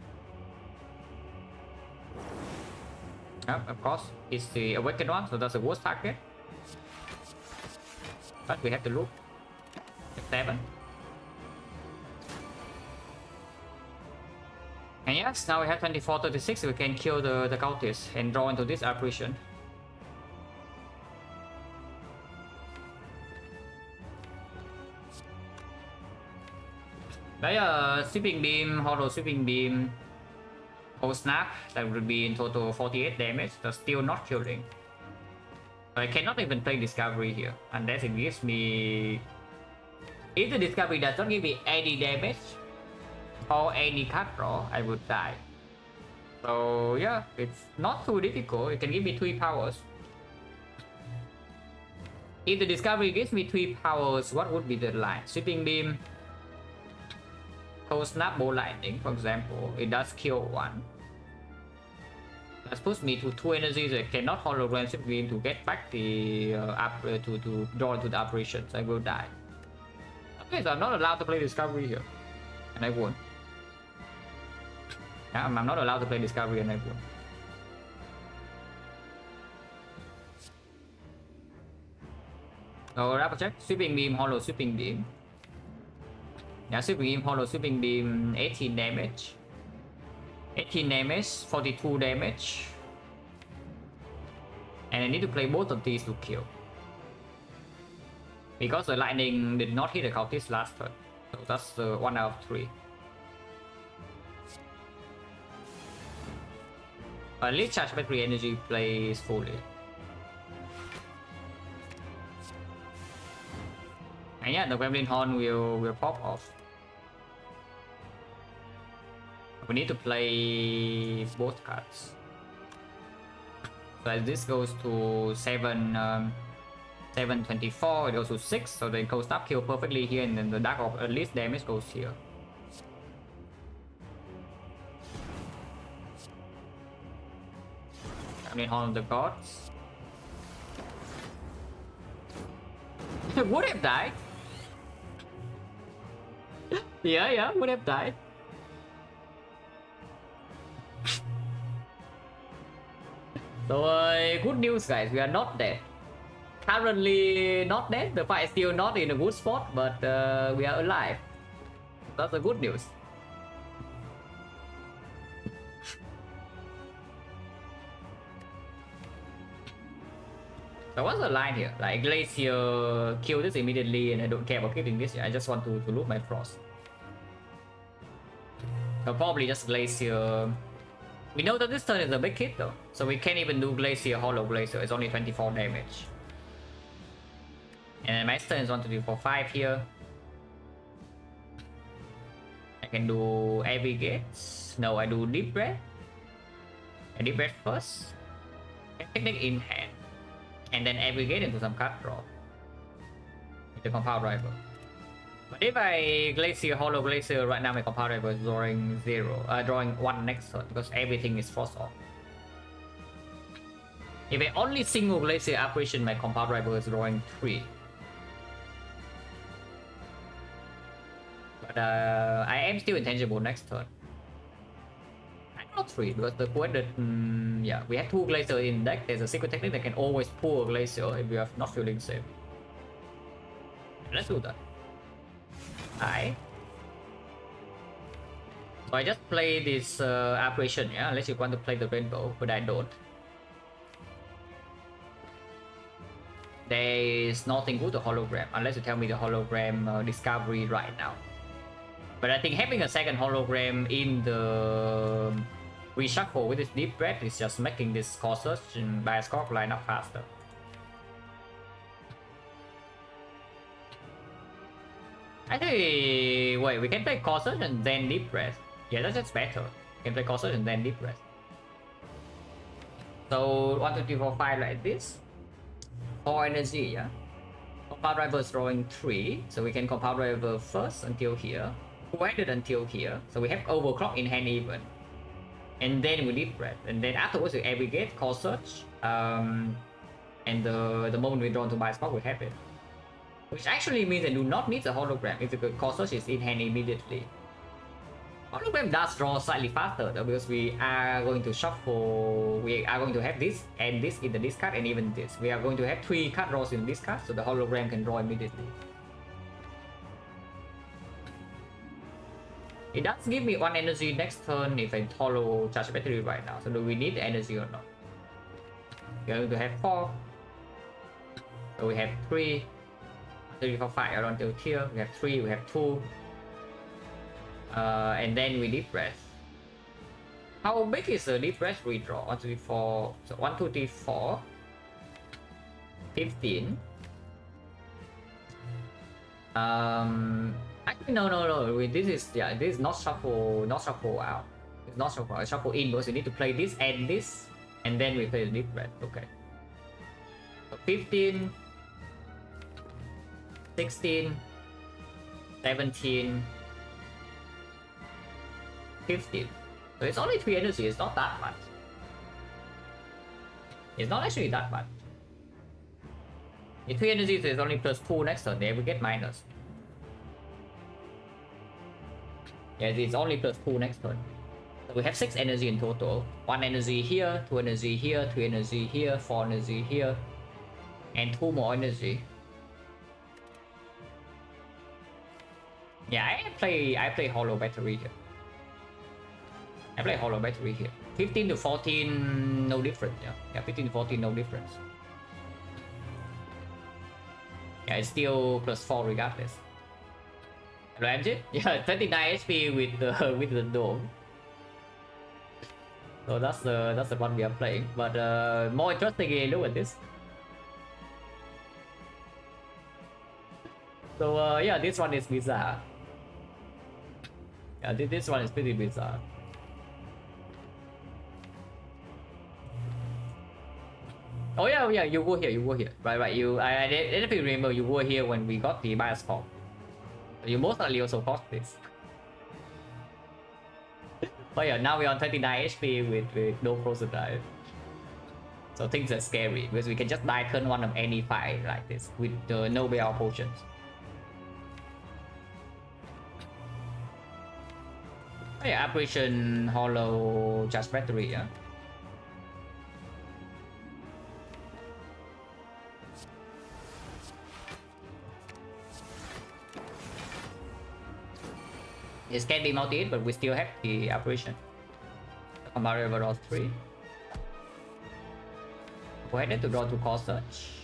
Of course, it's the awakened one, so that's the worst target. But we have to look. 7. And yes, now we have 24-36, we can kill the cultist and draw into this apparition. Đấy, sweeping beam, hollow sweeping beam, whole snap, that would be in total 48 damage, that's still not killing. I cannot even play discovery here, unless it gives me... If the discovery does not give me any damage, or any card draw, I would die. So yeah, it's not too difficult, it can give me 3 powers. If the discovery gives me 3 powers, what would be the line? Sweeping beam, cold snap, bolt lightning, for example, it does kill 1. That puts me to 2 energies that cannot hologram sweeping beam to get back the to draw into the operations. I will die. Okay, so I'm not allowed to play discovery here, and I won't. Yeah, I'm not allowed to play discovery and I won't. So double check, sweeping beam, hollow sweeping beam. Yeah, sweeping beam, hollow sweeping beam, 18 damage. 18 damage, 42 damage. And I need to play both of these to kill. Because the lightning did not hit the cultist last turn. So that's 1 out of 3. At least charge battery energy plays fully. And yeah, the Gremlin Horn will pop off. We need to play both cards. So as this goes to 724, it goes to 6, so the cold snap kill perfectly here, and then the dark of at least damage goes here. Gremlin Horn of the Gods. Would have died. Yeah, would have died. So good news guys, we are not dead. Currently not dead, the fight is still not in a good spot, but we are alive. That's the good news. So what's the line here? Like Glacier kill this immediately and I don't care about keeping this, I just want to loot my frost. So probably just Glacier. We know that this turn is a big hit though, so we can't even do Glacier, Hollow Glacier, it's only 24 damage. And then my turn is 1, 2, 3, 4, 5 here. I can do Heavy Gates. No, I do Deep Breath. And deep breath first. Technique in hand. And then aggregate into some card draw. With the compound rival. But if I Glacier, Hollow Glacier, right now my compound rival is drawing 0. Drawing 1 next turn because everything is forced off. If I only single Glacier apparition, my compound rival is drawing 3. But I am still intangible next turn. Not 3 because the point that yeah, we have 2 Glacier in deck. There's a secret technique that can always pull a Glacier if we are not feeling safe. Let's do that. So I just play this apparition, yeah, unless you want to play the rainbow, but I don't. There is nothing good to hologram unless you tell me the hologram discovery right now. But I think having a second hologram in the reshuffle with this deep breath is just making this Corsus and Bioscope line up faster. Actually, wait, we can play Corsus and then deep breath. Yeah, that's just better. We can play Corsus and then deep breath. So 1, 2, 3, 4, 5 like this. 4 energy, yeah. Compound rival is drawing 3, so we can compound rival first until here. Waited until here, so we have overclock in hand even. And then we deep breath, and then afterwards we aggregate, call search, and the moment we draw to buy spot we have it. Which actually means I do not need the hologram if the call search is in hand immediately. Hologram does draw slightly faster though, because we are going to shuffle, we are going to have this and this in the discard and even this. We are going to have 3 card draws in this card, so the hologram can draw immediately. It does give me 1 energy next turn if I hollow charge battery right now. So do we need the energy or not? We are going to have 4. So we have 3. 3, 4, 5 around till here. We have 3, we have 2. And then we deep breath. How big is the deep breath redraw? 1, 2, 3, 4. So 1, 2, 3, 4. 15. Actually, no. This is, yeah, this is not shuffle out. It's not shuffle. I shuffle in because you need to play this, and then we play the deep breath. Okay. So 15, 16, 17, 15. So it's only 3 energy. It's not that much. It's not actually that much. If 3 energy, so it's only +2 next turn. There we get minus. Yeah, it's only +2 next turn. So we have 6 energy in total. 1 energy here, 2 energy here, 3 energy here, 4 energy here, and 2 more energy. Yeah, I play hollow battery here. I play hollow battery here. 15 to 14, no difference. Yeah, 15 to 14, no difference. Yeah, it's still +4 regardless. Hello MJ? Yeah, 29 HP with the dome. So that's the one we are playing. But more interestingly, look at this. So yeah, this one is bizarre. Yeah, this one is pretty bizarre. Oh yeah, you were here. Right. I definitely remember you were here when we got the Bioscope. You most likely also caused this. But yeah, now we're on 39 HP with no frozen dive. So things are scary because we can just die turn 1 of any fight like this with the no BL potions. Oh yeah, Apparition, Hollow, Charge Battery, yeah. It can be multi-hit, but we still have the apparition. Mario draws 3. Go ahead to draw 2 call search.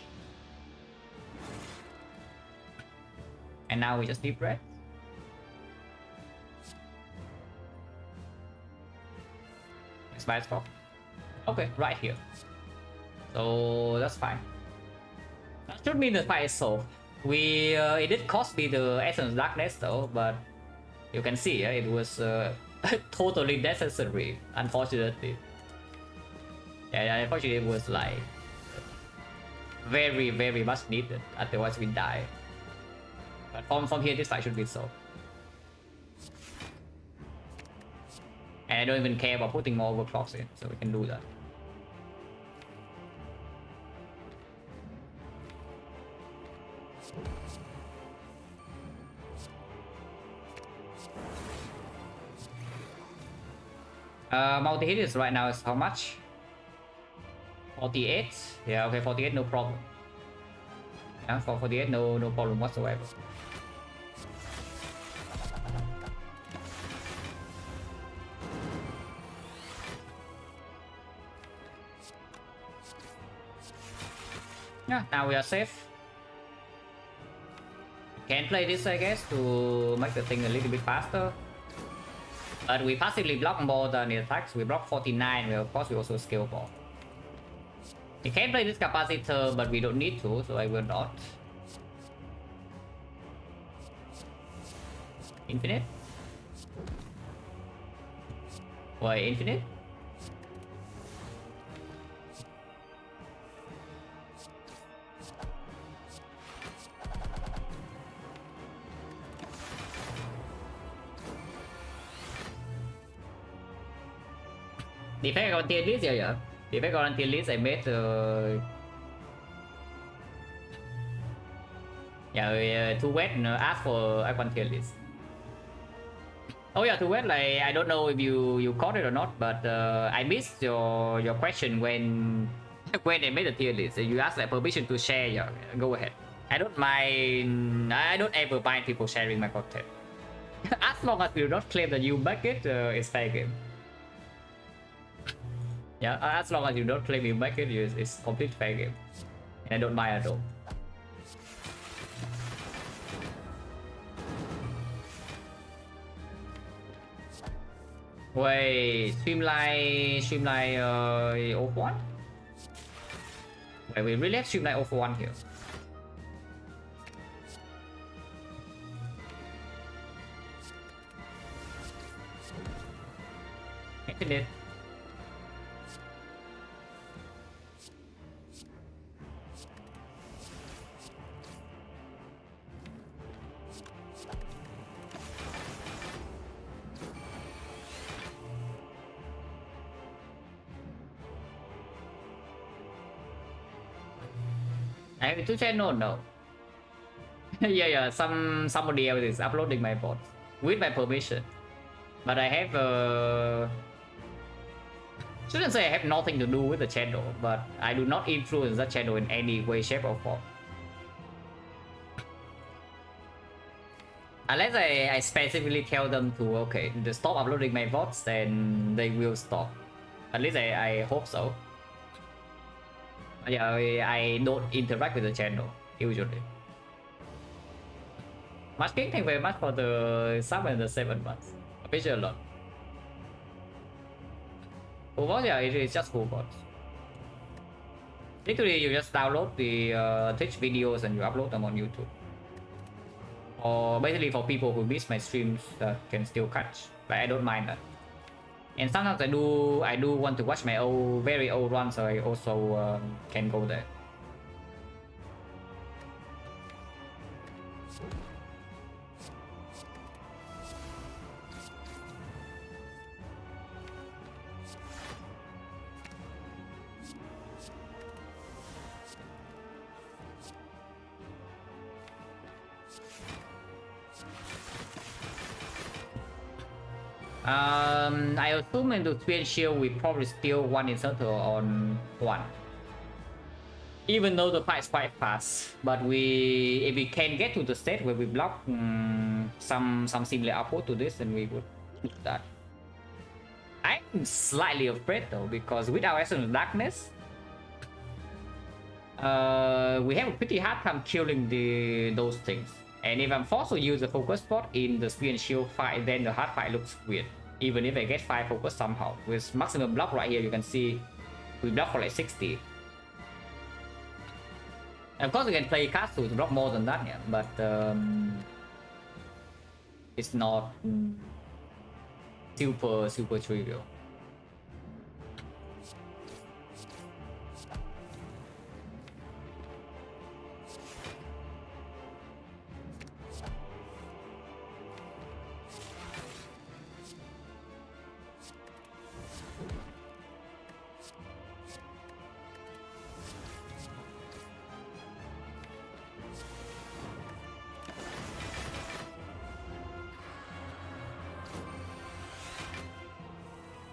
And now we just deep breath. Expire score. Okay, right here. So that's fine. That should mean the fight is solved. It did cost me the Essence Darkness though, but you can see it was totally necessary, unfortunately. Yeah, unfortunately it was like very much needed, otherwise we die. But from here this fight should be solved. And I don't even care about putting more overclocks in, so we can do that. Multi-hit is right now is how much? 48? Yeah, okay, 48, no problem. Yeah, for 48, no problem whatsoever. Yeah, now we are safe. Can play this, I guess, to make the thing a little bit faster. But we passively block more than the attacks. We block 49, well, of course we also scale more. We can play this capacitor, but we don't need to, so I will not. Infinite? Why infinite? Defect on tier list, yeah. Defect on tier list I made yeah, too wet ask for icon tier list. Oh yeah, too wet, like I don't know if you caught it or not, but I missed your question when when I made the tier list. You asked like permission to share, yeah, go ahead. I don't mind, I don't ever mind people sharing my content. As long as you don't claim that you make it, it's fair game. Yeah, as long as you don't claim you make it, it's complete fair game. And I don't mind at all. Wait, streamline off one? Wait, we really have streamline off one here. Infinite. I have two channel, no. yeah, somebody else is uploading my bot with my permission. But I have shouldn't say I have nothing to do with the channel, but I do not influence that channel in any way, shape or form. Unless I specifically tell them to, okay, to stop uploading my bots, then they will stop. At least I hope so. Yeah, I don't interact with the channel, usually. Much King, thank you very much for the sub and the 7 months. Appreciate a lot. Full bot, yeah, it is just full bot. Literally, you just download the Twitch videos and you upload them on YouTube. Or basically for people who miss my streams that can still catch. But I don't mind that. And sometimes I do want to watch my old, very old runs, so I also can go there. I assume into Twin Shield we probably steal one insert on one. Even though the fight is quite fast, but if we can get to the state where we block some similar output to this, then we would do that. I'm slightly afraid though, because with our Essence of Darkness, we have a pretty hard time killing those things. And if I'm forced to use the focus spot in the Spear and Shield fight, then the hard fight looks weird. Even if I get 5 focus somehow. With maximum block right here, you can see we block for like 60. And of course, we can play castle to block more than that, yeah, but it's not super trivial.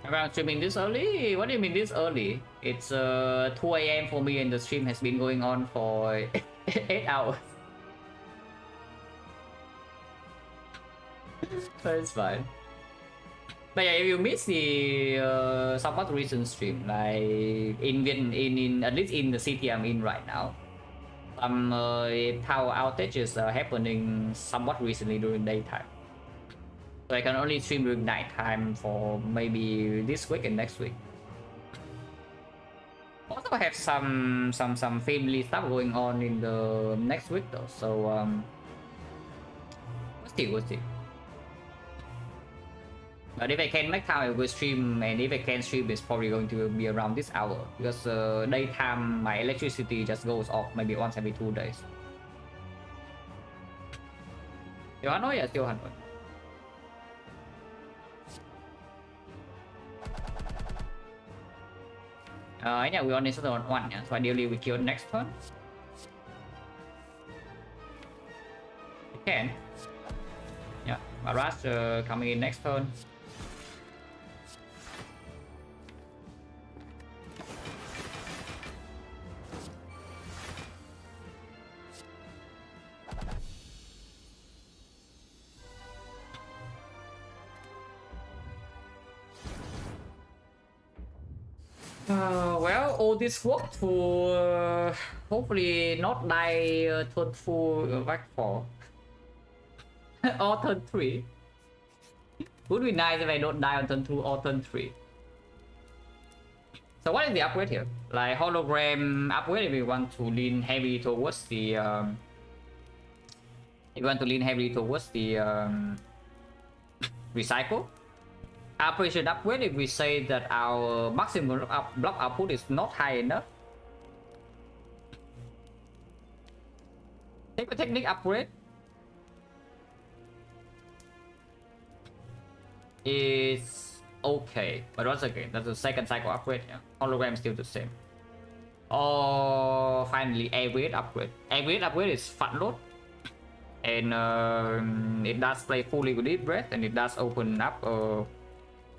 Around streaming this early? What do you mean this early? It's 2 a.m. for me and the stream has been going on for 8 hours. So it's fine. But yeah, if you miss the somewhat recent stream, like in at least in the city I'm in right now, some power outages are happening somewhat recently during daytime. So I can only stream during nighttime for maybe this week and next week. Also have some family stuff going on in the next week though, so we'll see. But if I can make time, I will stream, and if I can stream, it's probably going to be around this hour because daytime my electricity just goes off maybe once every 2 days. Still Hà Nội, yeah, still Hà Nội. Yeah, we only started on 1, yeah, so ideally we kill next turn. We can. Yeah, Barrage coming in next turn. Well, all this work to hopefully not die turn 2 back 4 or turn 3. Would be nice if I don't die on turn 2 or turn 3. So what is the upgrade here? Like hologram upgrade if we want to lean heavily towards the recycle. Operation upgrade if we say that our maximum block output is not high enough. Take a technique upgrade is okay, but once again that's the second cycle upgrade. Yeah. Hologram is still the same. Or finally average upgrade. Average upgrade is fat load, and it does play fully with deep breath, and it does open up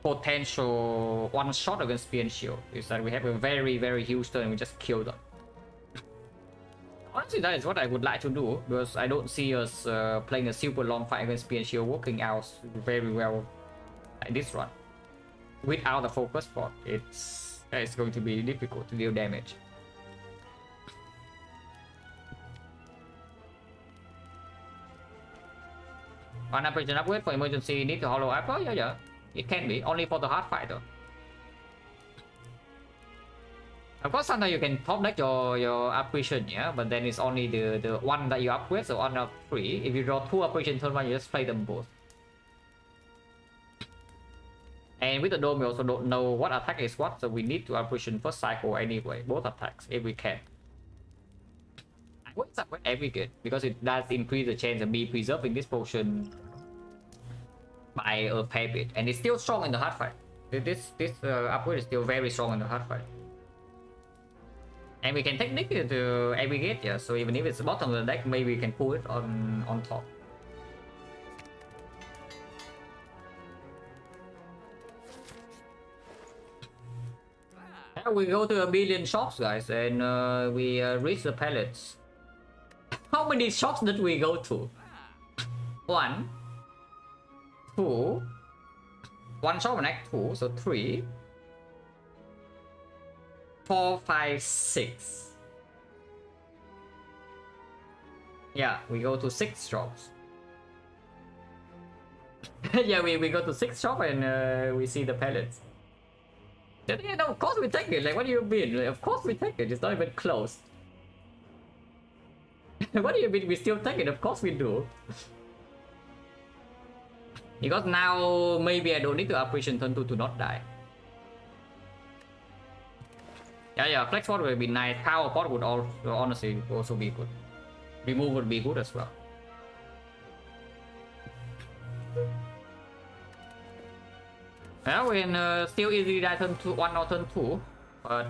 potential one shot against spear and shield. Is that we have a very huge turn and we just kill them. Honestly, that is what I would like to do because I don't see us playing a super long fight against spear and shield working out very well like this run. Without a focus spot, it's going to be difficult to deal damage. One operation upgrade for emergency need to hollow apple? Yeah. It can be, only for the hard fight though. Of course, sometimes you can top deck your operation, yeah, but then it's only the one that you upgrade, so one of 3. If you draw 2 operations turn 1, you just play them both. And with the dome, we also don't know what attack is what, so we need to operation first cycle anyway, both attacks, if we can. I would upgrade every good, because it does increase the chance of me preserving this potion by a fair bit, and it's still strong in the hard fight. This upgrade is still very strong in the hard fight, and we can technique it to aggregate, yeah. So even if it's the bottom of the deck, maybe we can pull it on top. Yeah, we go to 1 billion shops, guys, and we reach the pallets. How many shops did we go to? 1, 2, 1 shop on act 2, so 3, 4, 5, 6. Yeah, we go to 6 shops. Yeah, we go to 6 shops and we see the pallets. Yeah, no, of course we take it. Like, what do you mean? Like, of course we take it. It's not even close. What do you mean we still take it? Of course we do. Because now maybe I don't need to operation turn 2 to not die. Yeah, flex pot would be nice. Power pot would also honestly also be good. Remove would be good as well. Yeah, we can still easily die turn 1 or turn 2, but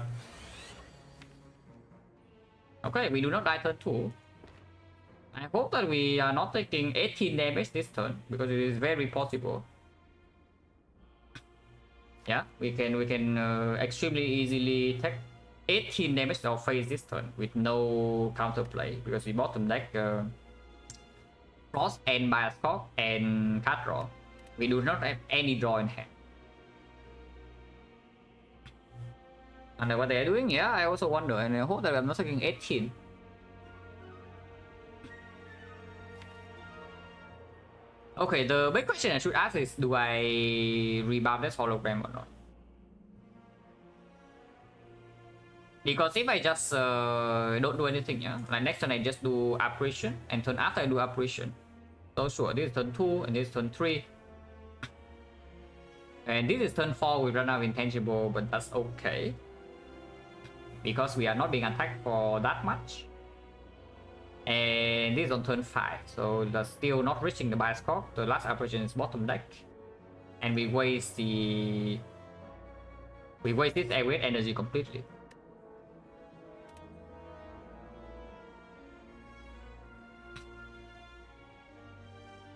okay, we do not die turn 2. I hope that we are not taking 18 damage this turn, because it is very possible. Yeah, we can extremely easily take 18 damage to our face this turn with no counterplay because we bottom deck Frost and Bioscope and card draw. We do not have any draw in hand. And what they're doing, yeah, I also wonder, and I hope that I'm not taking 18. Okay, the big question I should ask is, do I rebound this hologram or not? Because if I just don't do anything, yeah, like next turn I just do apparition, and turn after I do apparition, so sure, this is turn 2 and this is turn 3. And this is turn 4, we run out of intangible, but that's okay. Because we are not being attacked for that much. And this is on turn 5, so that's still not reaching the bioscope. The last apparition is bottom deck. And we waste this airweight energy completely.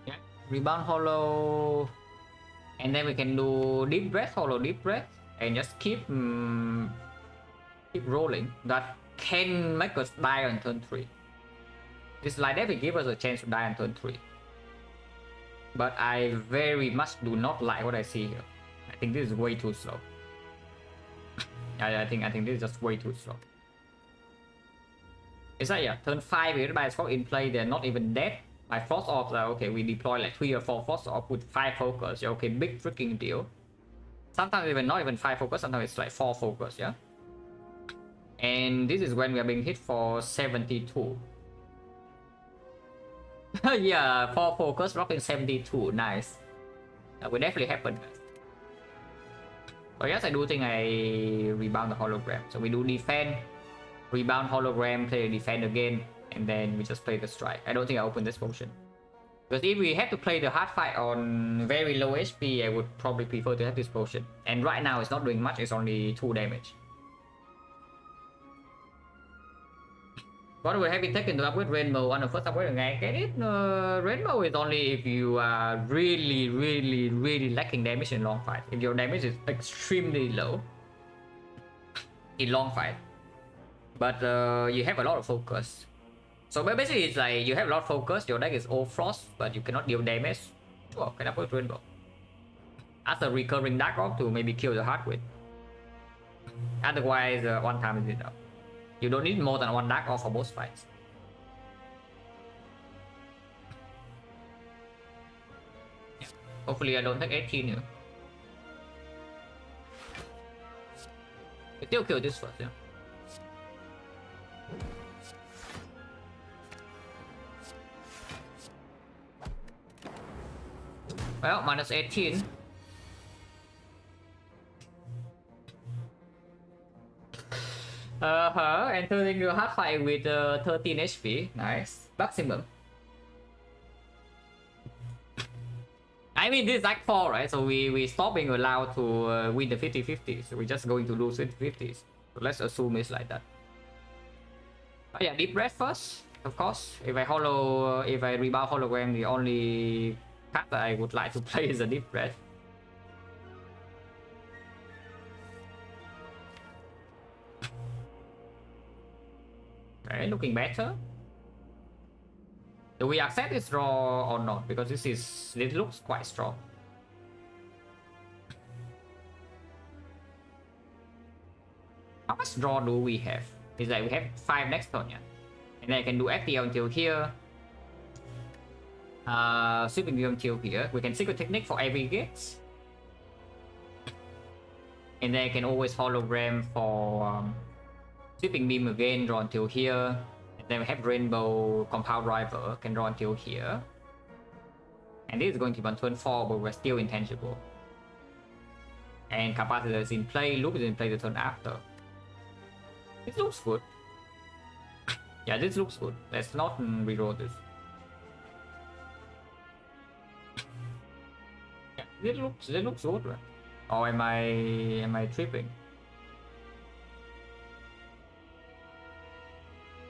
Yeah, rebound hollow. And then we can do deep breath, hollow deep breath, and just keep rolling. That can make us die on turn 3. This light deck will give us a chance to die on turn 3. But I very much do not like what I see here. I think this is way too slow. I think this is just way too slow. It's like, yeah, turn 5 with Bioscope in play, they're not even dead. My Frost Orbs are okay, we deploy like 3 or 4 Frost Orbs with 5 focus. Yeah, okay, big freaking deal. Sometimes even not even 5 focus, sometimes it's like 4 focus, yeah. And this is when we are being hit for 72. Yeah, 4 focus, rocking 72, nice. That will definitely happen. So yes, I do think I rebound the hologram. So we do defend, rebound hologram, play defend again, and then we just play the strike. I don't think I open this potion. Because if we have to play the hard fight on very low HP, I would probably prefer to have this potion. And right now it's not doing much, it's only 2 damage. What we have been taken to upgrade Rainbow on the first upgrade and I get it. Rainbow is only if you are really lacking damage in long fight. If your damage is extremely low in long fight, but you have a lot of focus. So basically it's like you have a lot of focus, your deck is all frost, but you cannot deal damage. Sure, can upgrade Rainbow. As a recurring Dark Orb to maybe kill the hard with. Otherwise, one time is enough. You don't need more than 1 Dark Orb for both fights. Yeah. Hopefully I don't take 18 here. We still kill this first, yeah. Well, minus 18. Entering the hard fight with 13 HP. Nice. Maximum. I mean, this is Act 4, right? So we stop being allowed to win the 50-50. So we're just going to lose 50-50s. So let's assume it's like that. Oh yeah, deep breath first, of course. If I rebound hologram, the only card that I would like to play is a deep breath. Okay, looking better. Do we accept this draw or not? Because this looks quite strong. How much draw do we have? It's like we have 5 next turn, yeah. And then I can do FTL until here. Sweeping view until here. We can secret technique for every gates. And then I can always hologram for sweeping beam again, draw until here. And then we have rainbow compound driver, can draw until here. And this is going to be on turn 4, but we're still intangible. And capacitor is in play, loop is in play the turn after. This looks good. Yeah, this looks good. Let's not reroll this. Yeah, this looks good, right? Or am I tripping?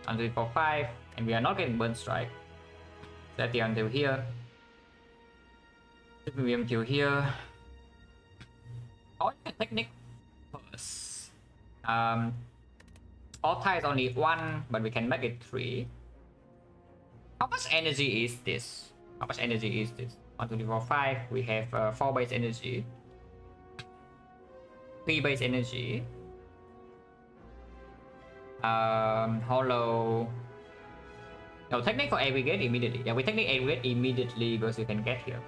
Until for 5, and we are not getting burn strike. Set the until here. Until here. Oh, technique first. All ties only 1, but we can make it 3. How much energy is this? How much energy is this? 1, 2, 3, 4, 5. We have 4 base energy. 3 base energy. Hollow. No, technique for aggregate immediately. Yeah, we technique aggregate immediately because you can get here.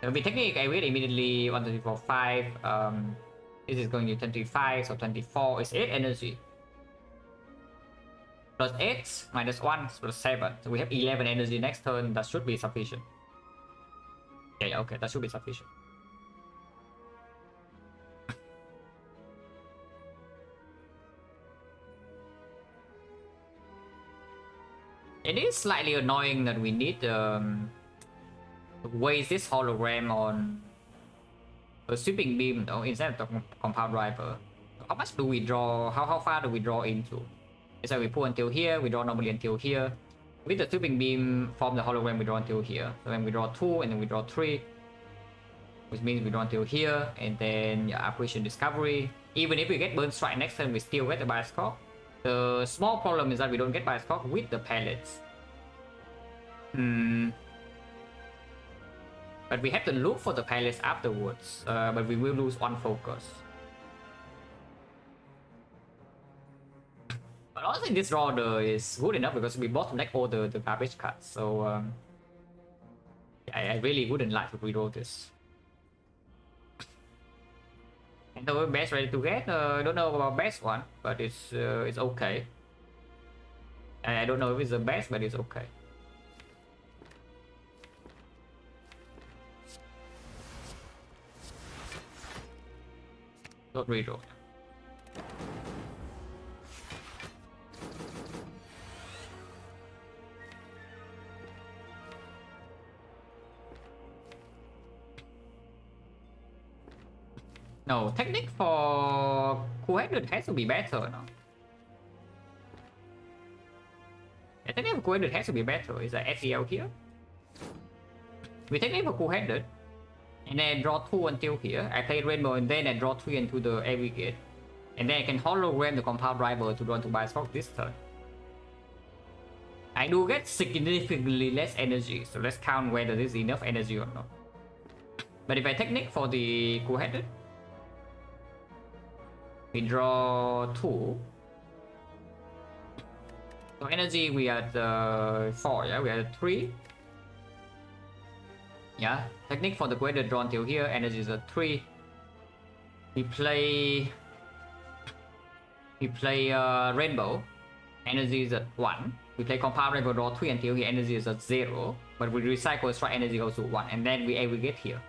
So we technique aggregate immediately. 1, 2, 3, 4, 5. This is going to 25, so 24 is 8 energy. Plus 8 minus 1 plus 7. So we have 11 energy next turn. That should be sufficient. Yeah, okay, that should be sufficient. It is slightly annoying that we need to waste this hologram on a sweeping beam though, instead of the compound driver. How much do we draw? How far do we draw into? So we pull until here, we draw normally until here. With the sweeping beam from the hologram, we draw until here. So then we draw 2 and then we draw 3. Which means we draw until here, and then yeah, acquisition discovery. Even if we get burn strike next turn, we still get the bias score. The small problem is that we don't get bias score with the pellets. But we have to look for the pellets afterwards. But we will lose 1 focus. But honestly, this draw is good enough because we bottom deck all the garbage cards. So I really wouldn't like to reroll this. And the best ready to get, I don't know about best one, but it's okay. I don't know if it's the best, but it's okay. Not reroll. No, technique for coordinate has to be better, no? Yeah, technique for coordinate has to be better. Is that SEL here? We technique for coordinate, and then draw 2 until here. I play rainbow, and then I draw 3 into the aggregate. And then I can hologram the compound driver to draw into bias score this turn. I do get significantly less energy, so let's count whether this is enough energy or not. But if I technique for the coordinate, we draw 2. So energy we are at 4, yeah, we are at 3. Yeah, technique for the greater draw until here, energy is at 3. We play rainbow, energy is at 1. We play compound rainbow, draw 3 until here, energy is at 0. But we recycle strike, energy goes to 1, and then we aggregate here.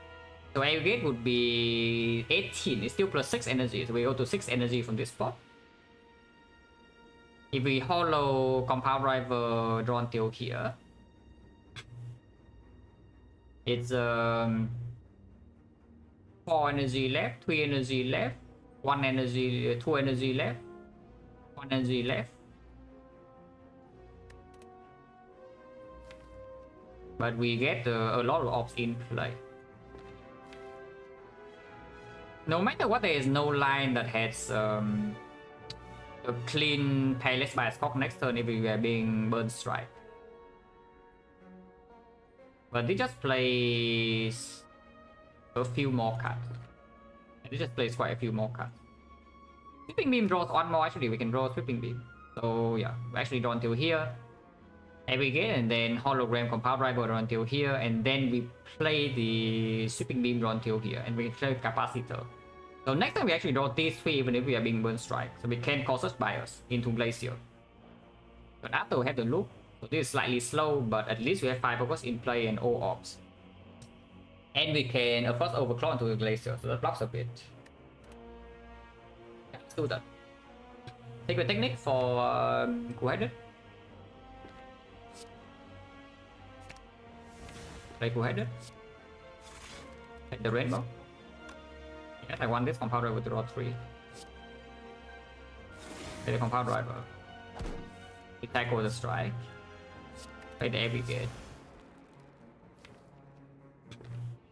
So aggregate would be 18, it's still plus 6 energy, so we go to 6 energy from this spot. If we hollow compound driver draw until here, it's 4 energy left, 3 energy left, 1 energy, 2 energy left, 1 energy left. But we get a lot of ops in play. No matter what, there is no line that has a clean payless bias score next turn if we are being burn strike. But they just plays a few more cards. They just plays quite a few more cards. Sweeping beam draws 1 more, actually we can draw sweeping beam. So yeah, we actually draw until here. Aggregate, and then hologram compound driver draw until here, and then we play the sweeping beam draw until here, and we play capacitor. So next time we actually draw these 3 even if we are being burn strike, so we can cause us bias into glacier. But after we have to look, so this is slightly slow, but at least we have 5 focus in play and all ops. And we can of course overclock into the glacier, so that blocks a bit. Yeah, let's do that. Take the technique for coordinate. Play coordinate. Take the rainbow. Yes, I want this compound driver to draw 3. Play the compound driver. We tackle the strike. Play the aggregate.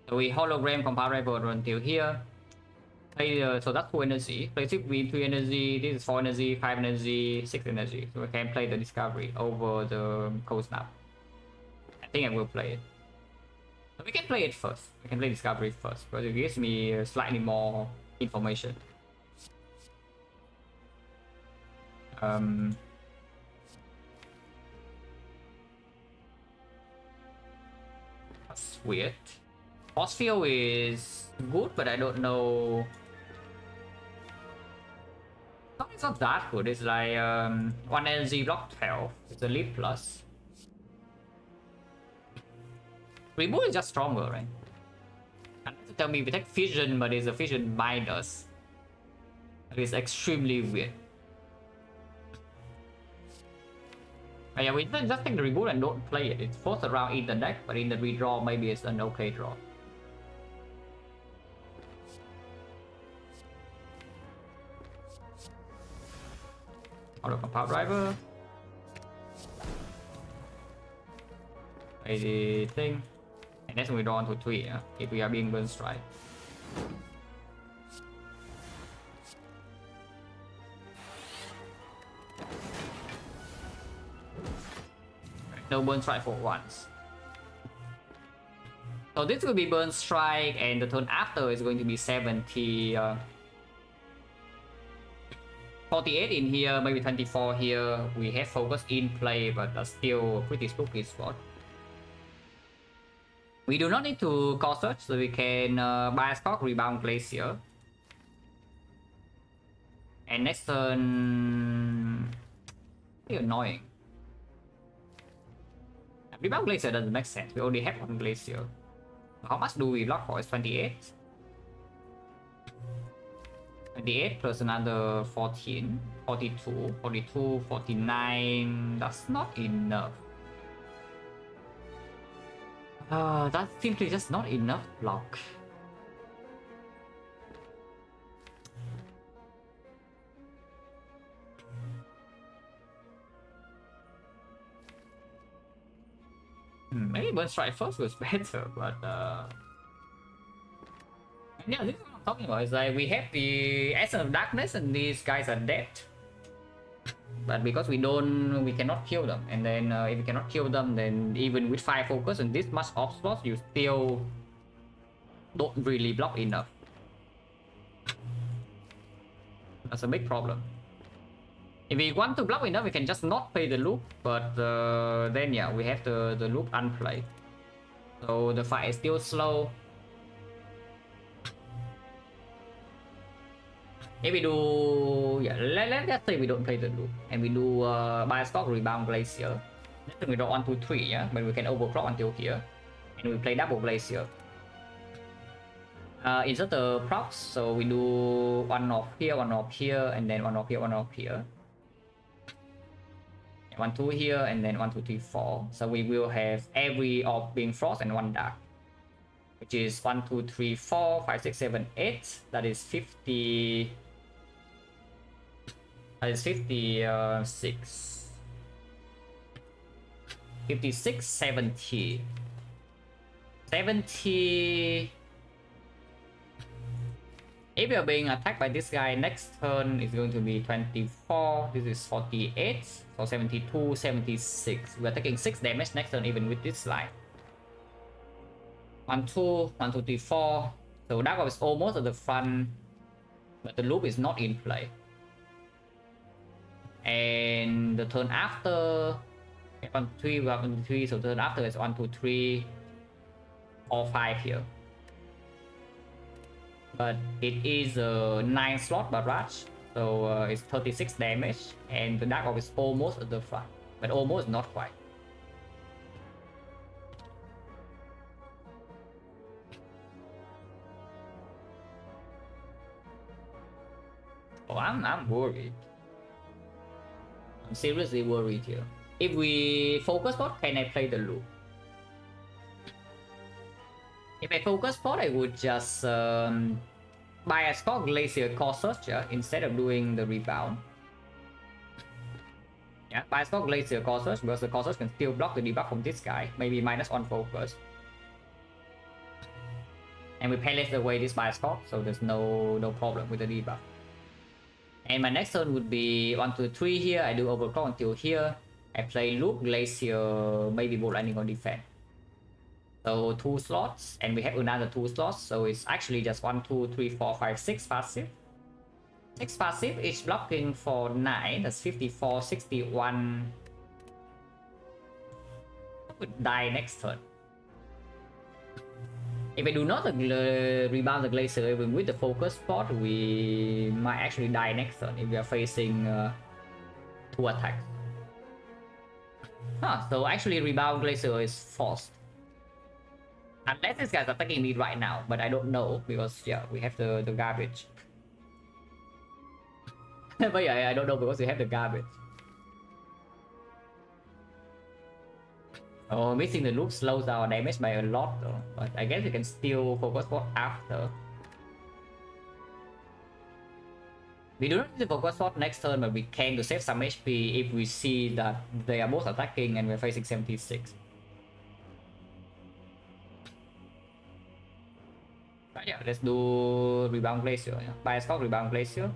So we hologram compound driver until here. Play so that's 2 energy. Play 6 with 3 energy. This is 4 energy, 5 energy, 6 energy. So we can play the discovery over the cold snap. I think I will play it. So we can play it first. We can play discovery first because it gives me slightly more information. That's weird. Force field is good, but I don't know. No, it's not that good. It's like 1 energy block 12. It's a lead plus. Reboot is just stronger, right? And to tell me we take fission, but it's a fission minus. It is extremely weird. But yeah, we just take the reboot and don't play it. It's forced around in the deck, but in the redraw, maybe it's an okay draw. Auto compound driver. Play the thing. And then we draw on to 3 if we are being burn strike. No burn strike for once. So this will be burn strike, and the turn after is going to be 70. 48 in here, maybe 24 here. We have focus in play, but that's still pretty spooky spot. We do not need to call search, so we can buy a stock, rebound glacier. And next turn, pretty annoying. Rebound glacier doesn't make sense. We only have 1 glacier. How much do we block for? It's 28. 28 plus another 14, 42, 42, 49. That's not enough. That's simply just not enough block. Maybe burn strike first was better, but yeah, this is what I'm talking about. It's like we have the essence of darkness and these guys are dead. But because we cannot kill them. And then if we cannot kill them, then even with 5 focus and this much off slots, you still don't really block enough. That's a big problem. If we want to block enough, we can just not play the loop. But then yeah, we have the loop unplayed. So the fight is still slow. If we do, yeah, let's say we don't play the loop and we do buy stock, rebound glacier. Then we draw 1, 2, 3, yeah, but we can overclock until here, and we play double glacier. Insert the procs, so we do 1 off here, 1 off here, and then 1 off here, 1 off here. 1, 2 here, and then 1, 2, 3, 4. So we will have every off being frost and 1 dark, which is 1, 2, 3, 4, 5, 6, 7, 8. That is 50. That is 56. 56, 70. 70. If you're being attacked by this guy, next turn is going to be 24. This is 48. So 72, 76. We're taking 6 damage next turn, even with this slide. 1, 2, 1, 2, 3, 4. So Dark Orb is almost at the front, but the loop is not in play. And the turn after, 1, 2, 3, 1, 2, 3. So turn after is 1, 2, 3, or 5 here. But it is a 9 slot barrage, so it's 36 damage, and the Dark Orb is almost at the front, but almost not quite. Oh, I'm worried. I'm seriously worried here. If we focus spot, can I play the loop? If I focus spot, I would just buy a stock glacier core searcher instead of doing the rebound. Yeah, buy a stock glacier core search because the core search can still block the debuff from this guy, maybe -1 focus. And we palace away this bioscope, so there's no problem with the debuff. And my next turn would be 1, 2, 3 here. I do overclock until here. I play Loop, Glacier, maybe Bolt Lightning on Defect. So 2 slots, and we have another 2 slots, so it's actually just 1, 2, 3, 4, 5, 6 passive. 6 passive, each blocking for 9, that's 54, 61. I would die next turn. If I do not rebound the Glacier even with the focus spot, we might actually die next turn if we are facing 2 attacks. So actually rebound Glacier is forced. Unless these guys are attacking me right now, but I don't know because yeah, we have the garbage. But yeah, I don't know because we have the garbage. Oh, missing the loop slows our damage by a lot though, but I guess we can still focus spot after. We do not need to focus spot next turn, but we can to save some HP if we see that they are both attacking and we're facing 76. But yeah, let's do rebound Glacier. Yeah. Bioscope, rebound Glacier.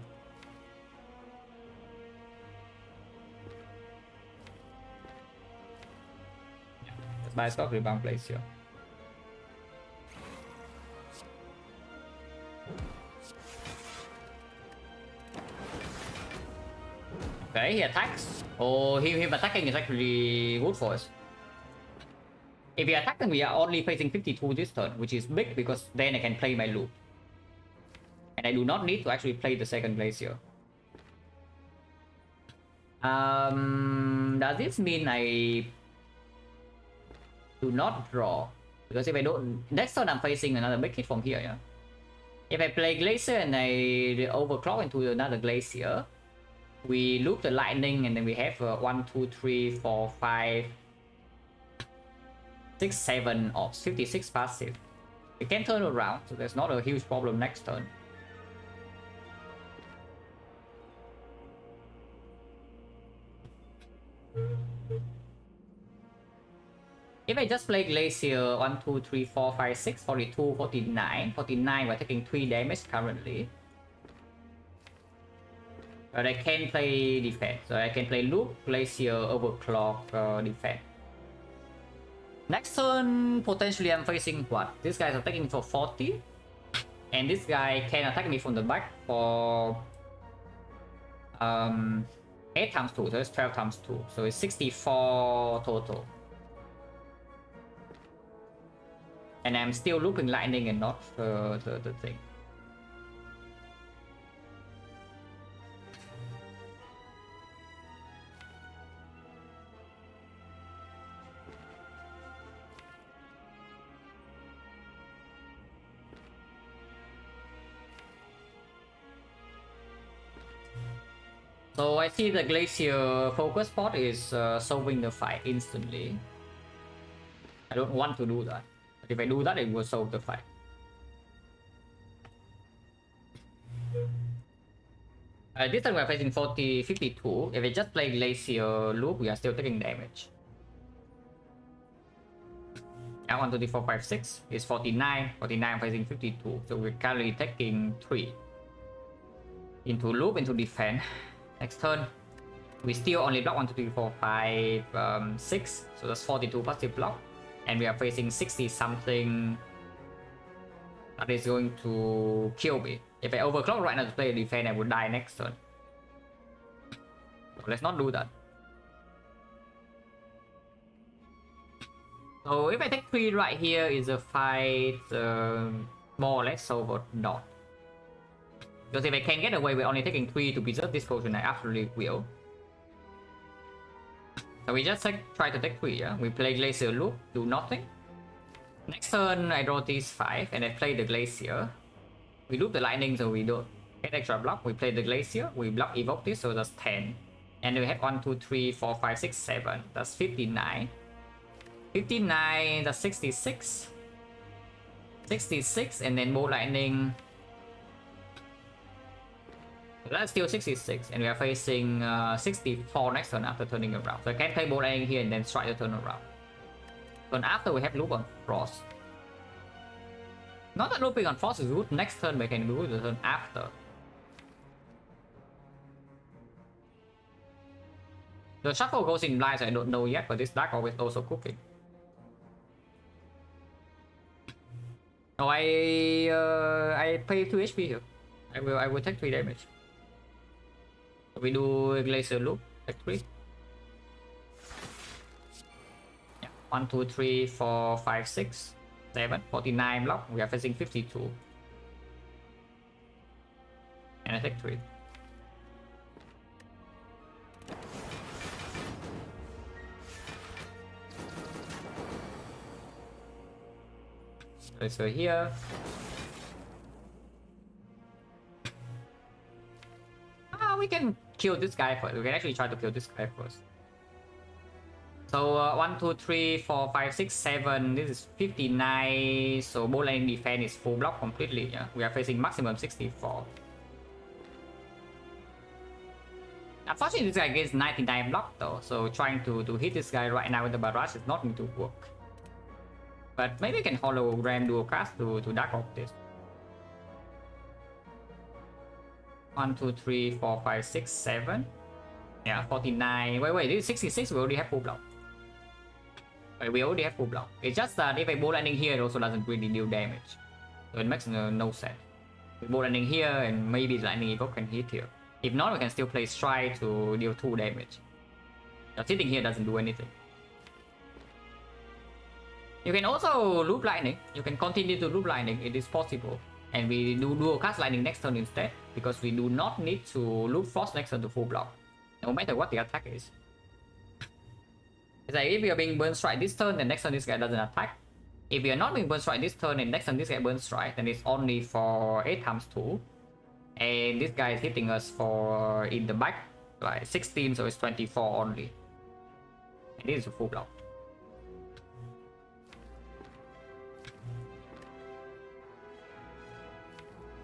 Bioscope, rebound Glacier. Okay, he attacks. Oh, him attacking is actually good for us. If we attack, then we are only facing 52 this turn, which is big because then I can play my loop. And I do not need to actually play the second Glacier. Does this mean I do not draw? Because if I don't, next turn I'm facing another big hit from here, yeah? If I play Glacier and I overclock into another Glacier, we loop the lightning and then we have 1, 2, 3, 4, 5, 6, 7 orbs, 56 passive. We can turn around, so there's not a huge problem next turn. If I just play Glacier 1, 2, 3, 4, 5, 6, 42, 49. 49, we're taking 3 damage currently. But I can play Defect, so I can play Loop, Glacier, Overclock, Defect. Next turn, potentially I'm facing what? This guy's attacking for 40. And this guy can attack me from the back for 8 times 2, so it's 12 times 2. So it's 64 total. And I'm still looping lightning and not the thing. So I see the Glacier focus spot is solving the fight instantly. I don't want to do that. But if I do that, it will solve the fight. This time we're facing 40, 52. If I just play Glacier Loop, we are still taking damage. Now 1, 2, 3, 4, 5, 6 is 49. 49 facing 52. So we're currently taking 3. Into Loop, into Defend. Next turn, we still only block 1, 2, 3, 4, 5, 6. So that's 42 passive block. And we are facing 60 something that is going to kill me. If I overclock right now to play a Defend, I would die next turn. So let's not do that. So if I take 3 right here, is a fight more or less over not. Because if I can get away with only taking 3 to preserve this potion, I absolutely will. So we just try to take 3, yeah? We play Glacier Loop, do nothing. Next turn, I draw these 5, and I play the Glacier. We loop the lightning so we don't get extra block. We play the Glacier, we block evoke this, so that's 10. And we have 1, 2, 3, 4, 5, 6, 7. That's 59. 59, that's 66. 66, and then more lightning. That's still 66, and we are facing 64 next turn after turning around. So I can play bolt lightning here and then strike the turn around. Turn after we have loop on Frost. Not that looping on Frost is good next turn, we can do the turn after. The shuffle goes in blind, so I don't know yet, but this Dark Orb is also cooking. Oh, I pay 2 HP here. I will take 3 damage. We do Glacier Loop, take 3. Yeah, 1, 2, 3, 4, 5, 6, 7, 49 block. We are facing 52. And I take 3. So here. We can kill this guy first. We can actually try to kill this guy first. So 1, 2, 3, 4, 5, 6, 7. This is 59. So bow line defense is full block completely. Yeah, we are facing maximum 64. Unfortunately, this guy gets 99 block though. So trying to hit this guy right now with the barrage is not going to work. But maybe we can hologram dual cast to Dark Orb this. 1, 2, 3, 4, 5, 6, 7. Yeah, 49. Wait, this is 66. We already have full block. We already have full block. It's just that if I bow landing here, it also doesn't really deal damage. So it makes no sense. We bow landing here, and maybe lightning evoke can hit here. If not, we can still play strike to deal 2 damage. Just sitting here doesn't do anything. You can also loop lightning. You can continue to loop lightning. It is possible. And we do dual cast lightning next turn instead, because we do not need to loop frost next turn to full block, no matter what the attack is. It's like if we are being burn strike this turn, then next turn this guy doesn't attack. If we are not being burn strike this turn, and next turn this guy burn strike, then it's only for 8 times 2. And this guy is hitting us for in the back like 16, so it's 24 only. And this is a full block.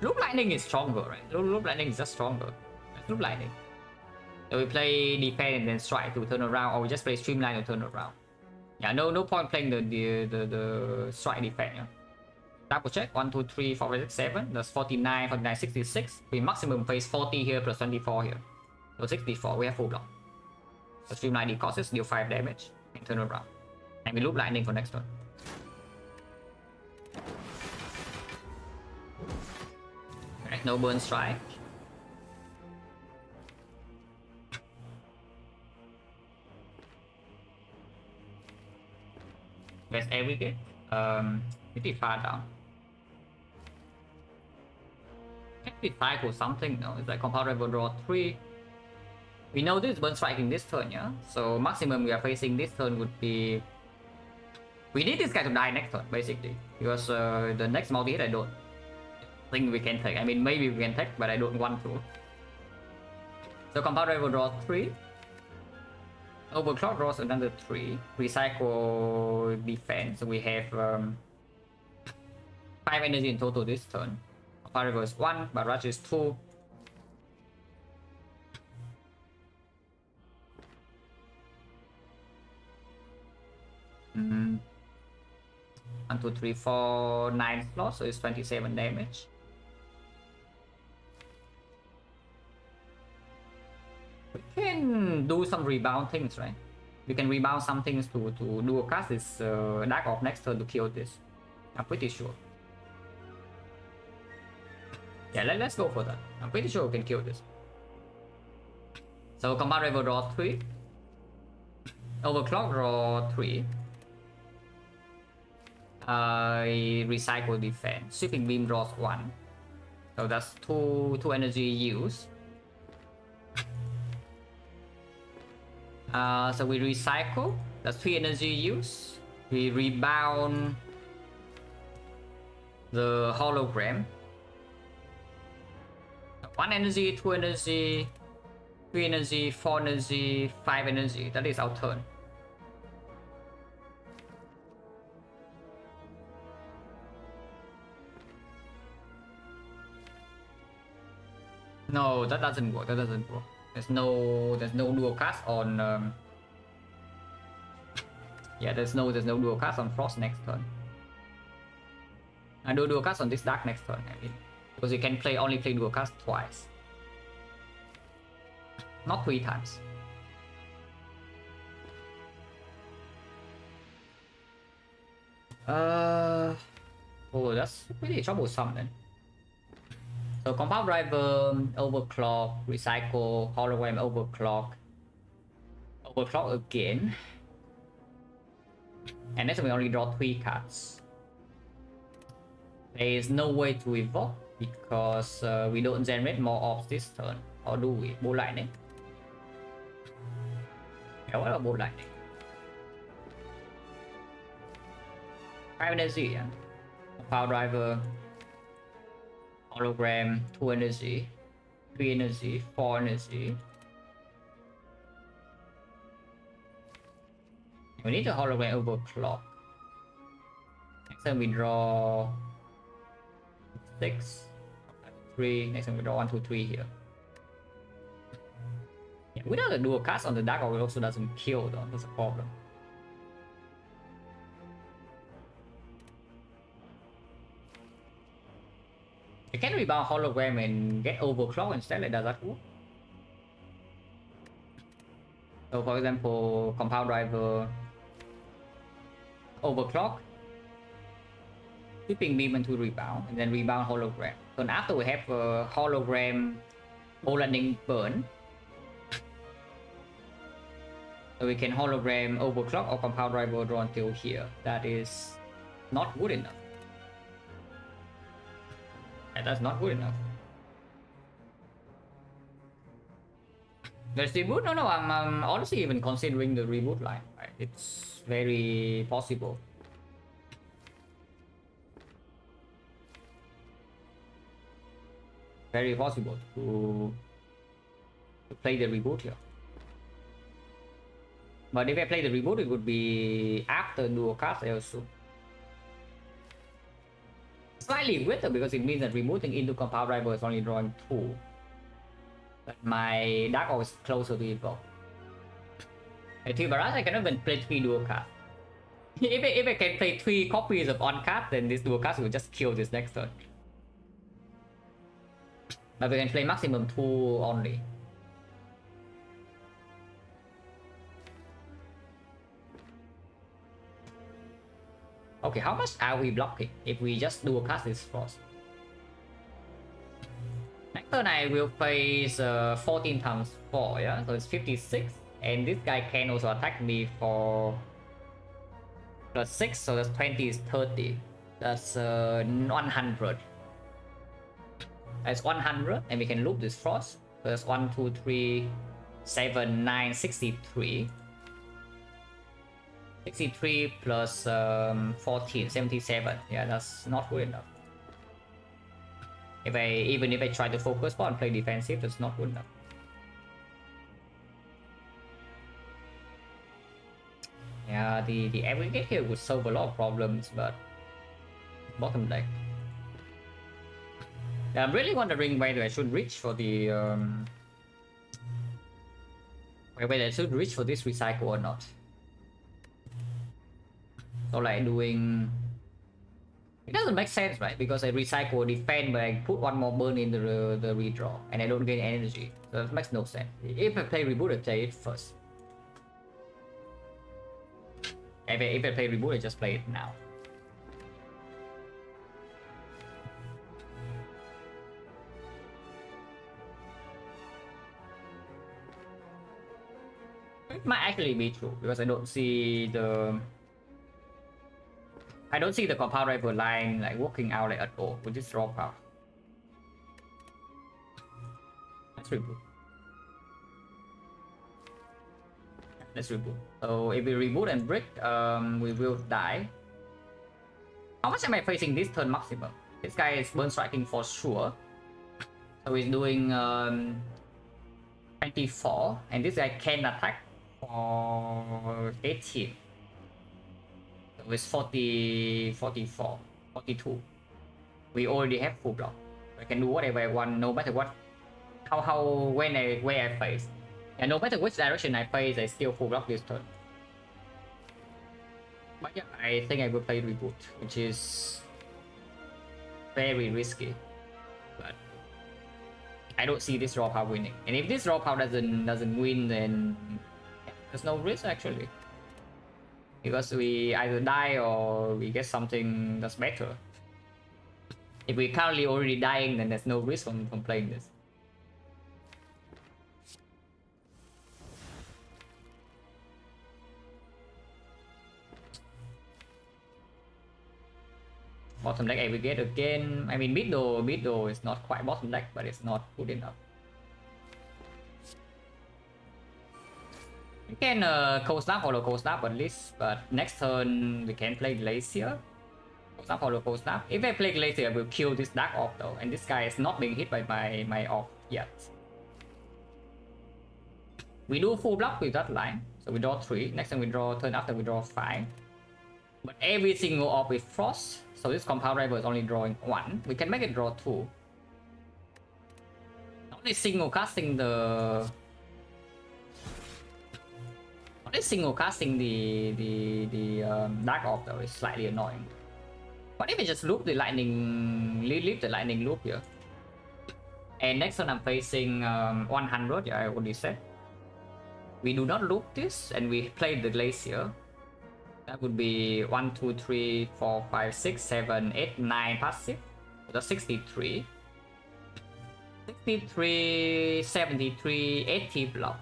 Loop lightning is stronger, right? Loop lightning is just stronger. Loop lightning. So we play defend and then strike to turn around, or we just play streamline to turn around. Yeah, no point playing the strike defend. Yeah. Double check. 1, 2, 3, 4, 5, 6, 7. That's 49, 49, 66. We maximum face 40 here plus 24 here. So 64. We have full block. So streamline decauses, deal 5 damage, and turn around. And we loop lightning for next turn. No burn strike. Best aggregate. Pretty far down. Can we cycle something? No, it's like comparable draw 3. We know this burn strike in this turn, yeah? So maximum we are facing this turn would be... We need this guy to die next turn, basically. Because the next multi-hit I don't think we can take. I mean, maybe we can take, but I don't want to. So compound will draw 3. Overclock draws another 3. Recycle defense. So we have 5 energy in total this turn. Compound is 1, barrage is 2. Mm. 1, 2, 3, 4, 9 slots, so it's 27 damage. We can do some rebound things, right? We can rebound some things to do a cast this Dark Orb next turn to kill this. I'm pretty sure. Yeah, let's go for that. I'm pretty sure we can kill this. So Combat Ray will draw 3. Overclock draw 3. Recycle defense. Sweeping beam draws 1. So that's 2 energy use. So we recycle. That's 3 energy use. We rebound the hologram. 1 energy, 2 energy, 3 energy, 4 energy, 5 energy. That is our turn. No, that doesn't work. That doesn't work. There's no dual cast on. Yeah, there's no dual cast on Frost next turn. I do dual cast on this dark next turn, I mean, because you can only play dual cast twice, not 3 times. Oh, that's pretty troublesome then. So compound driver, overclock, recycle, hologram, overclock again, and next we only draw 3 cards. There is no way to evoke because we don't generate more orbs this turn, or do we? Ball lightning. Yeah, what about ball lightning? 5 energy, yeah. Power driver, hologram, 2 energy, 3 energy, 4 energy. We need a hologram overclock. Next time we draw 6, 3. Next time we draw 1, 2, 3 here. Yeah, without a dual cast on the dark, it also doesn't kill though. That's a problem. You can rebound hologram and get overclock instead, like does that work? So for example, compound driver, overclock, sweeping beam into rebound, and then rebound hologram. So after we have a hologram ball lightning burn, so we can hologram overclock or compound driver draw until here. That is not good enough. And that's not good enough. Let's reboot? No, I'm honestly even considering the reboot line. Right? It's very possible. Very possible to play the reboot here. But if I play the reboot, it would be after dual cast also. Slightly better because it means that rebooting into compound driver is only drawing 2. But my dark orb is closer to evoke. At Barrage, I cannot even play 3 dual cards. if I can play 3 copies of on card, then this dual card will just kill this next turn. But we can play maximum 2 only. Okay, how much are we blocking if we just dual cast this frost? Next turn I will face 14 times 4, yeah? So it's 56. And this guy can also attack me for +6, so that's 20 is 30. That's 100. That's 100, and we can loop this frost. So that's 1, 2, 3, 7, 9, 63. 63 plus 14, 77. Yeah, that's not good enough. Even if I try to focus and play defensive, that's not good enough. Yeah, the aggregate here would solve a lot of problems, but bottom deck. I'm really wondering whether I should reach for the whether I should reach for this recycle or not. So like doing, it doesn't make sense, right? Because I recycle defend, but I put 1 more burn in the redraw, and I don't gain energy. So that makes no sense. If I play reboot, I play it first. If I play reboot, I just play it now. It might actually be true because I don't see the compound driver line like working out like at all with this draw power. Let's reboot. Let's reboot. So if we reboot and break, we will die. How much am I facing this turn maximum? This guy is burn striking for sure. So he's doing 24, and this guy can attack for 18. So it's 40, 44, 42. We already have full block. I can do whatever I want, no matter what, where I face. And no matter which direction I face, I still full block this turn. But yeah, I think I will play reboot, which is very risky. But I don't see this draw pile winning. And if this draw pile doesn't win, then there's no risk actually. Because we either die or we get something that's better. If we're currently already dying, then there's no risk from playing this. Bottom deck aggregate again. I mean, mid though is not quite bottom deck, but it's not good enough. We can cold snap, follow cold snap at least, but next turn we can play Glacier. Cold snap, follow cold snap. If I play Glacier, I will kill this Dark Orb though, and this guy is not being hit by my Orb yet. We do full block with that line, so we draw 3. Next time we draw, turn after we draw 5. But every single Orb with Frost, so this Compound Rival is only drawing 1. We can make it draw 2. Only single casting the Dark Orb though is slightly annoying. What if we just loop the lightning, leave the lightning loop here? And next turn I'm facing 100, yeah, I already said. We do not loop this and we play the Glacier. That would be 1, 2, 3, 4, 5, 6, 7, 8, 9 passive. So that's 63. 63, 73, 80 block.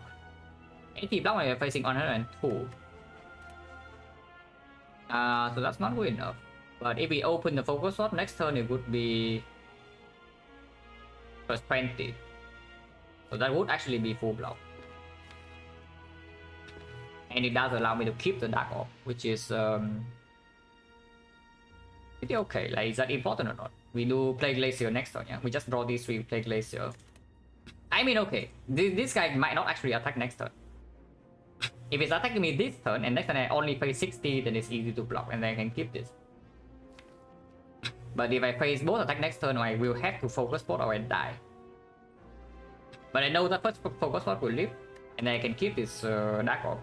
80 block when you're facing 102. So that's not good enough. But if we open the focus slot, next turn it would be plus 20. So that would actually be full block. And it does allow me to keep the Dark Orb, which is pretty okay. Like, is that important or not? We do play Glacier next turn, yeah? We just draw these 3, play Glacier. I mean, okay, this guy might not actually attack next turn. If it's attacking me this turn, and next turn I only face 60, then it's easy to block, and then I can keep this. But if I face both attack next turn, I will have to focus spot or I die. But I know that first focus spot will live, and then I can keep this Dark Orb.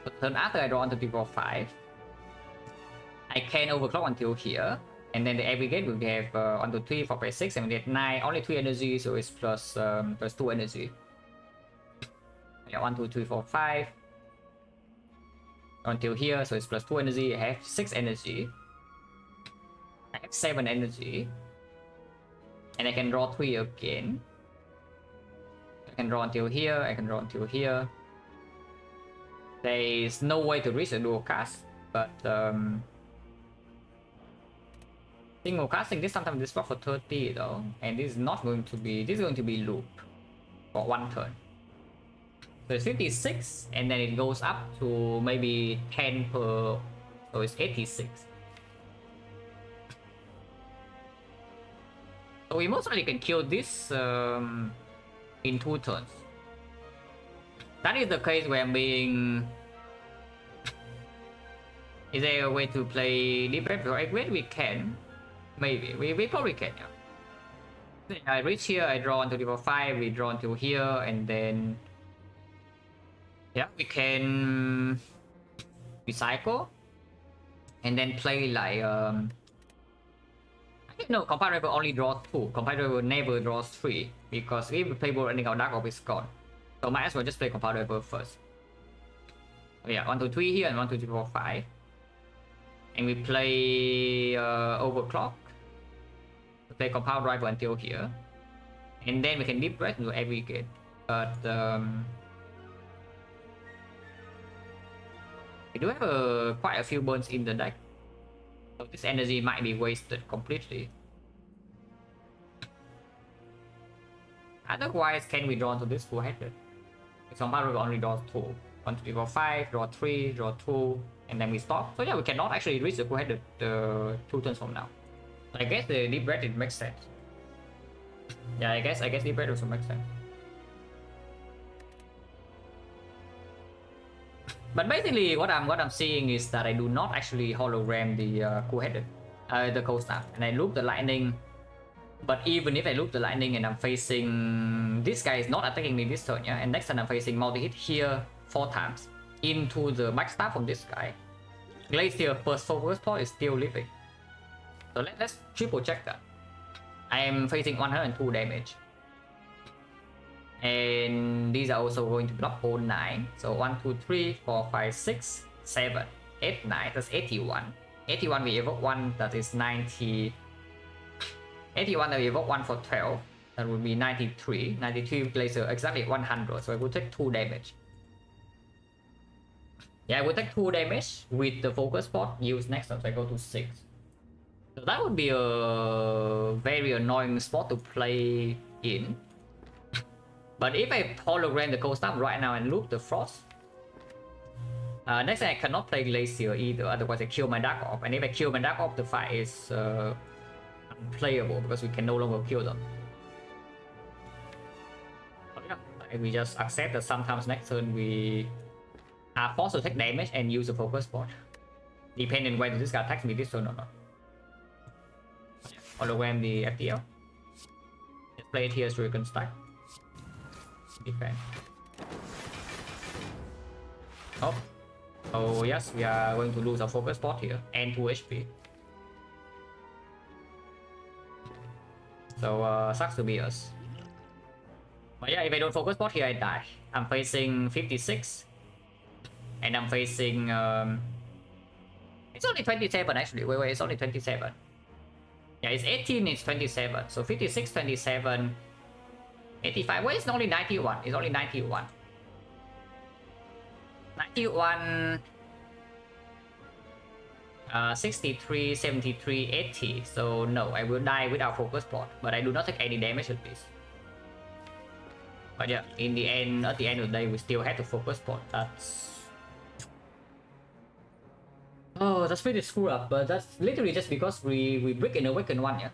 But turn after I draw 1, 2, 3, 4, 5. I can overclock until here. And then the aggregate will have 1, 2, 3, 4, 5, 6, 7, 8, 9. Only 3 energy, so it's plus 2 energy. Yeah, 1, 2, 3, 4, 5. Until here, so it's plus 2 energy. I have 6 energy. I have 7 energy. And I can draw 3 again. I can draw until here, I can draw until here. There is no way to reach a dual cast, but single casting this sometimes this block for 30 though, and this is not going to be, this is going to be loop for 1 turn. So it's 56, and then it goes up to maybe 10 per, so it's 86. So we most likely can kill this in 2 turns. That is the case where I'm being... Is there a way to play Defect or X-Ray? We can. Maybe. We probably can, yeah. I reach here, I draw until level 5, we draw until here, and then... Yeah, we can... recycle. And then play like... No, Comparable only draws 2. Comparable never draws 3. Because if we play both ending our Dark Orb is gone. So might as well just play Comparable first. So yeah, 1, 2, 3 here and 1, 2, 3, 4, 5. And we play Overclock. We play Compound Rival until here. And then we can Deep Breath into every gate. But we do have quite a few burns in the deck. So this energy might be wasted completely. Otherwise, can we draw into this full-headed? Compound only draws 2. 1, 2, 3, 4, 5, draw 3, draw 2, and then we stop. So yeah, we cannot actually reach the full-headed 2 turns from now. So I guess the Deep Breath, it makes sense. Yeah, I guess Deep Breath also makes sense. But basically, what I'm seeing is that I do not actually hologram the full-headed, the Cold Snap, and I loop the lightning. But even if I loop the lightning and I'm facing... This guy is not attacking me this turn, yeah? And next turn I'm facing multi-hit here 4 times into the backstab from this guy. Glacier first focus point is still living. So let's triple check that. I am facing 102 damage. And these are also going to block all 9. So 1, 2, 3, 4, 5, 6, 7, 8, 9. That's 81. 81 we evoke 1, that is 90. 81 we evoke 1 for 12. That would be 93. 93 laser exactly 100. So I will take 2 damage. Yeah, I will take 2 damage with the focus spot used next time. So I go to 6. So that would be a very annoying spot to play in. But if I hologram the cold snap right now and loop the frost, next time I cannot play glacier either, otherwise I kill my dark orb. And if I kill my dark orb, the fight is unplayable because we can no longer kill them. But yeah, we just accept that sometimes next turn we are forced to take damage and use the focus spot, depending whether this guy attacks me this turn or not. Hologram the FTL. Let's play it here so we can stack. Defend. Oh. Oh yes, we are going to lose our focus spot here and 2 HP. So sucks to be us. But yeah, if I don't focus spot here, I die. I'm facing 56. And I'm facing it's only 27 actually. Wait, it's only 27. Yeah, it's 18, it's 27. So 56, 27, 85. Well, it's only 91. It's only 91. 91, 63, 73, 80. So no, I will die without focus spot. But I do not take any damage at least. But yeah, in the end, at the end of the day, we still had to focus spot. That's pretty screwed up, but that's literally just because we break in Awaken 1, yeah?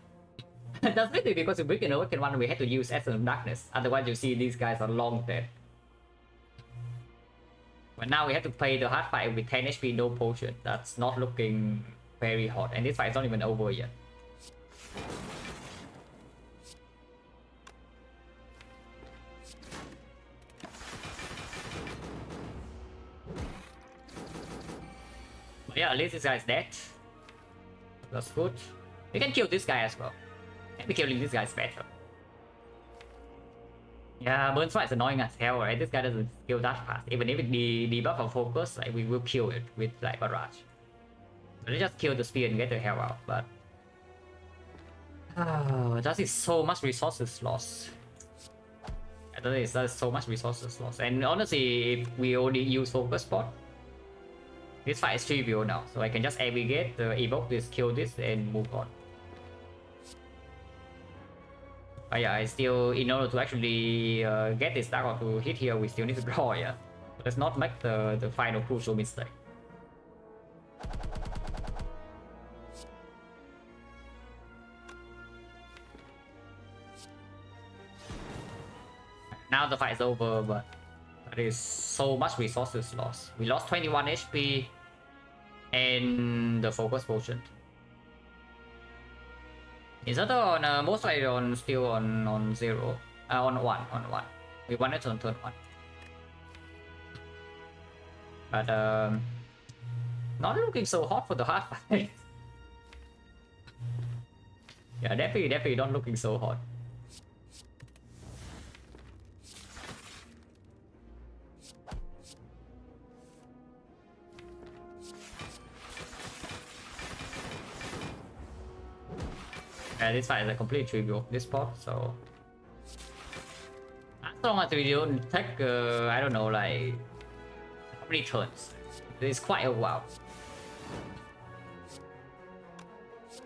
That's literally because we break in Awaken 1, we had to use Essence of Darkness. Otherwise, you see these guys are long dead. But now we have to play the hard fight with 10 HP, no potion. That's not looking very hot, and this fight is not even over yet. But yeah, at least this guy is dead. That's good. We can kill this guy as well. Maybe killing this guy is better. Yeah, burn strike is annoying as hell, right? This guy doesn't kill that fast. Even if it debuff or focus, like we will kill it with like barrage. So let's just kill the spear and get the hell out. But that is so much resources lost. That is so much resources lost. And honestly, if we only use focus spot, this fight is trivial now. So I can just aggregate, evoke this, kill this, and move on. But yeah, I still, in order to actually get this Dark Orb to hit here, we still need to draw, yeah. Let's not make the final crucial mistake. Now the fight is over, but there is so much resources lost. We lost 21 HP and the focus potion. Is that on most likely on still on 0? On 1. We won it on turn 1. But not looking so hot for the hard fight. Yeah, definitely not looking so hot. This fight is a complete trivial this spot, so as long as we don't take I don't know, like how many turns, it's quite a while.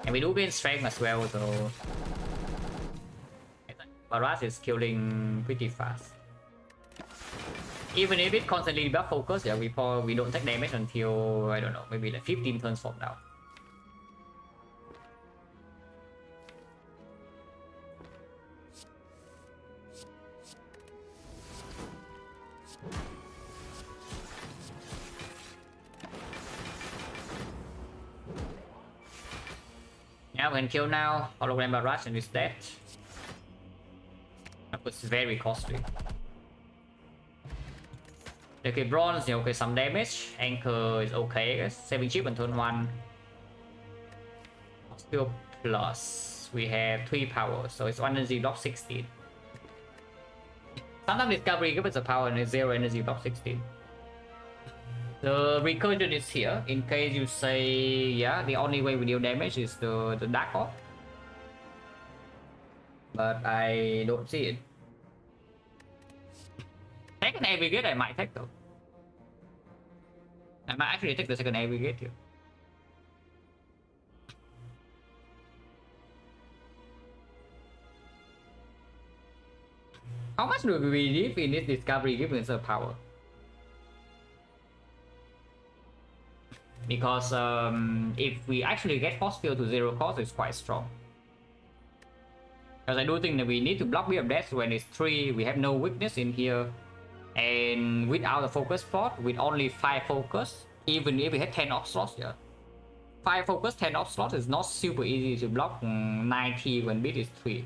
And we do gain strength as well, so Barrage is killing pretty fast. Even if it constantly buff focus, yeah, we don't take damage until, I don't know, maybe like 15 turns from now. Yeah, we can kill now. Hologram Barrage and is dead. That was very costly. Okay, bronze, yeah, okay, some damage. Anchor is okay, I guess. Saving chip on turn 1. Still plus we have 3 power, so it's 1 energy block 16. Sometimes discovery gives us a power and it's 0 energy block 16. The recursion is here in case you say, yeah, the only way we deal damage is the dark orb. But I don't see it. Second aggregate I might take though. I might actually take the second aggregate here. How much do we believe in this discovery giving us a power? Because if we actually get force field to 0 cost, it's quite strong. Because I do think that we need to block Beam of Death when it's 3, we have no weakness in here. And without a focus plot, with only 5 focus, even if we have 10 off slots, yeah. 5 focus, 10 off slots is not super easy to block 90 when beat is 3.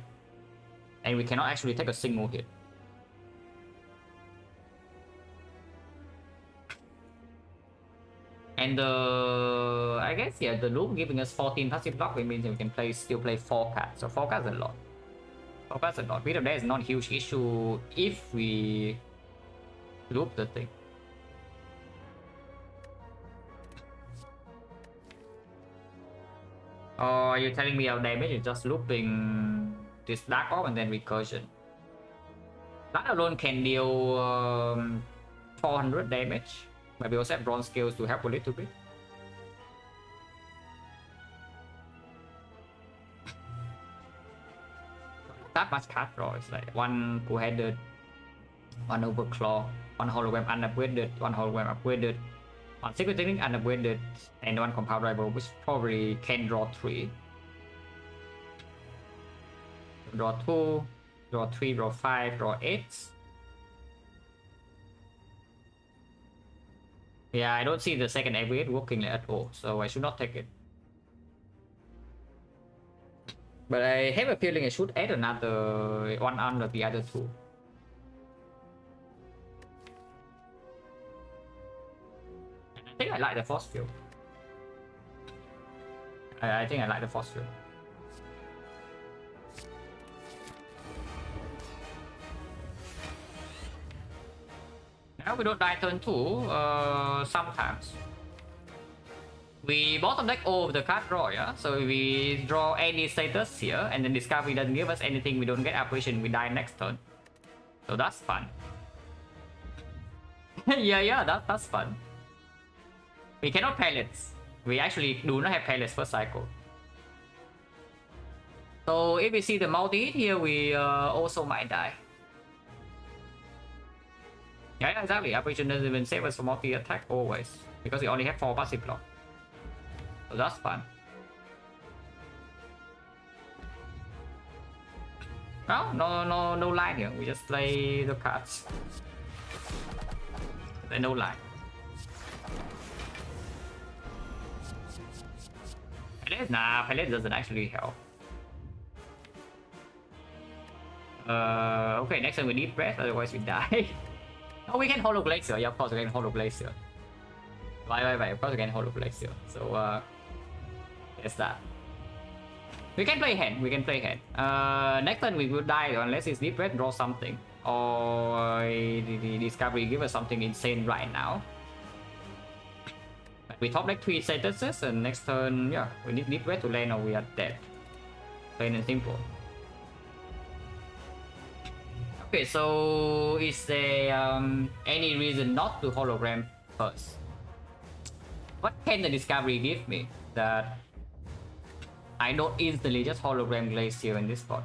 And we cannot actually take a single hit. And I guess, yeah, the loop giving us 14 passive block, it means that we can still play 4 cards. So 4 cards a lot. 4 cards a lot. Beat of Death is not a huge issue if we loop the thing. Or are you telling me our damage is just looping this Dark Orb and then recursion? That alone can deal 400 damage. But we also have bronze scales to help a little bit. That much card draw. It's like 1 two-headed, 1 overclaw, 1 hologram unupgraded, 1 hologram upgraded, 1 secret technique unupgraded, and 1 compound rival, which probably can draw 3. Draw 2, draw 3, draw 5, draw 8. Yeah, I don't see the second aggregate working at all, so I should not take it. But I have a feeling I should add another one under the other 2. I think I like the force field. I think I like the force field. Now we don't die turn 2, sometimes. We bottom deck all of the card draw, yeah? So we draw any status here, and then discovery doesn't give us anything, we don't get apparition, we die next turn. So that's fun. yeah, that's fun. We cannot pellets. We actually do not have pellets first cycle. So if we see the multi-hit here, we also might die. Yeah, exactly. Apparition doesn't even save us from multi-attack always, because we only have 4 passive block. So that's fun. No line here. We just play the cards. There's no line. Palette doesn't actually help. Okay, next time we need breath, otherwise we die. Oh, we can Hollow Glacier. Yeah, of course we can Hollow Glacier. Right. Of course we can Hollow Glacier. So, that's that. We can play hand. Next turn we will die unless it's deep breath, draw something. Or the discovery give us something insane right now. But we top deck 3 statuses, and next turn, yeah, we need deep breath to land or we are dead. Plain and simple. Okay, so is there any reason not to hologram first? What can the discovery give me that I don't instantly just hologram Glacier in this spot?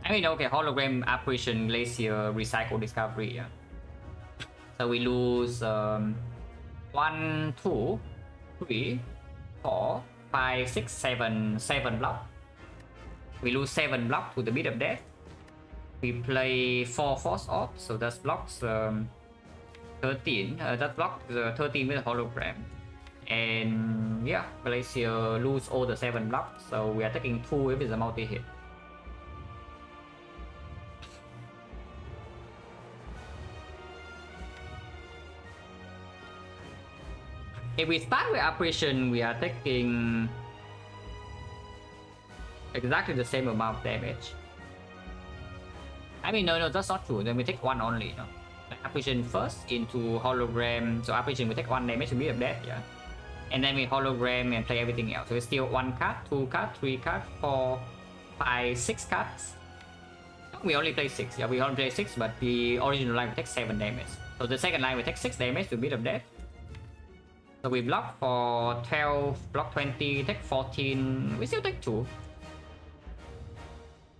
I mean, okay, hologram apparition, Glacier, recycle discovery, yeah. So we lose 1, 2, 3, 4, 5, 6, 7 block. We lose 7 block to the Beat of Death. We play 4 Force Orb, so that blocks 13. That blocks 13 with a hologram. And yeah, Glacier lose all the 7 blocks, so we are taking 2 if it's a multi-hit. If we start with apparition, we are taking exactly the same amount of damage. I mean, no, that's not true. Then we take one only, no? Apparition first into hologram. So apparition we take one damage to be of death, yeah. And then we hologram and play everything else. So it's still 1 card, 2 card, 3 card, 4, 5, 6 cards. We only play 6, yeah, we only play 6, but the original line will take 7 damage. So the second line will take 6 damage to beat of death. So we block for 12, block 20, take 14, we still take 2.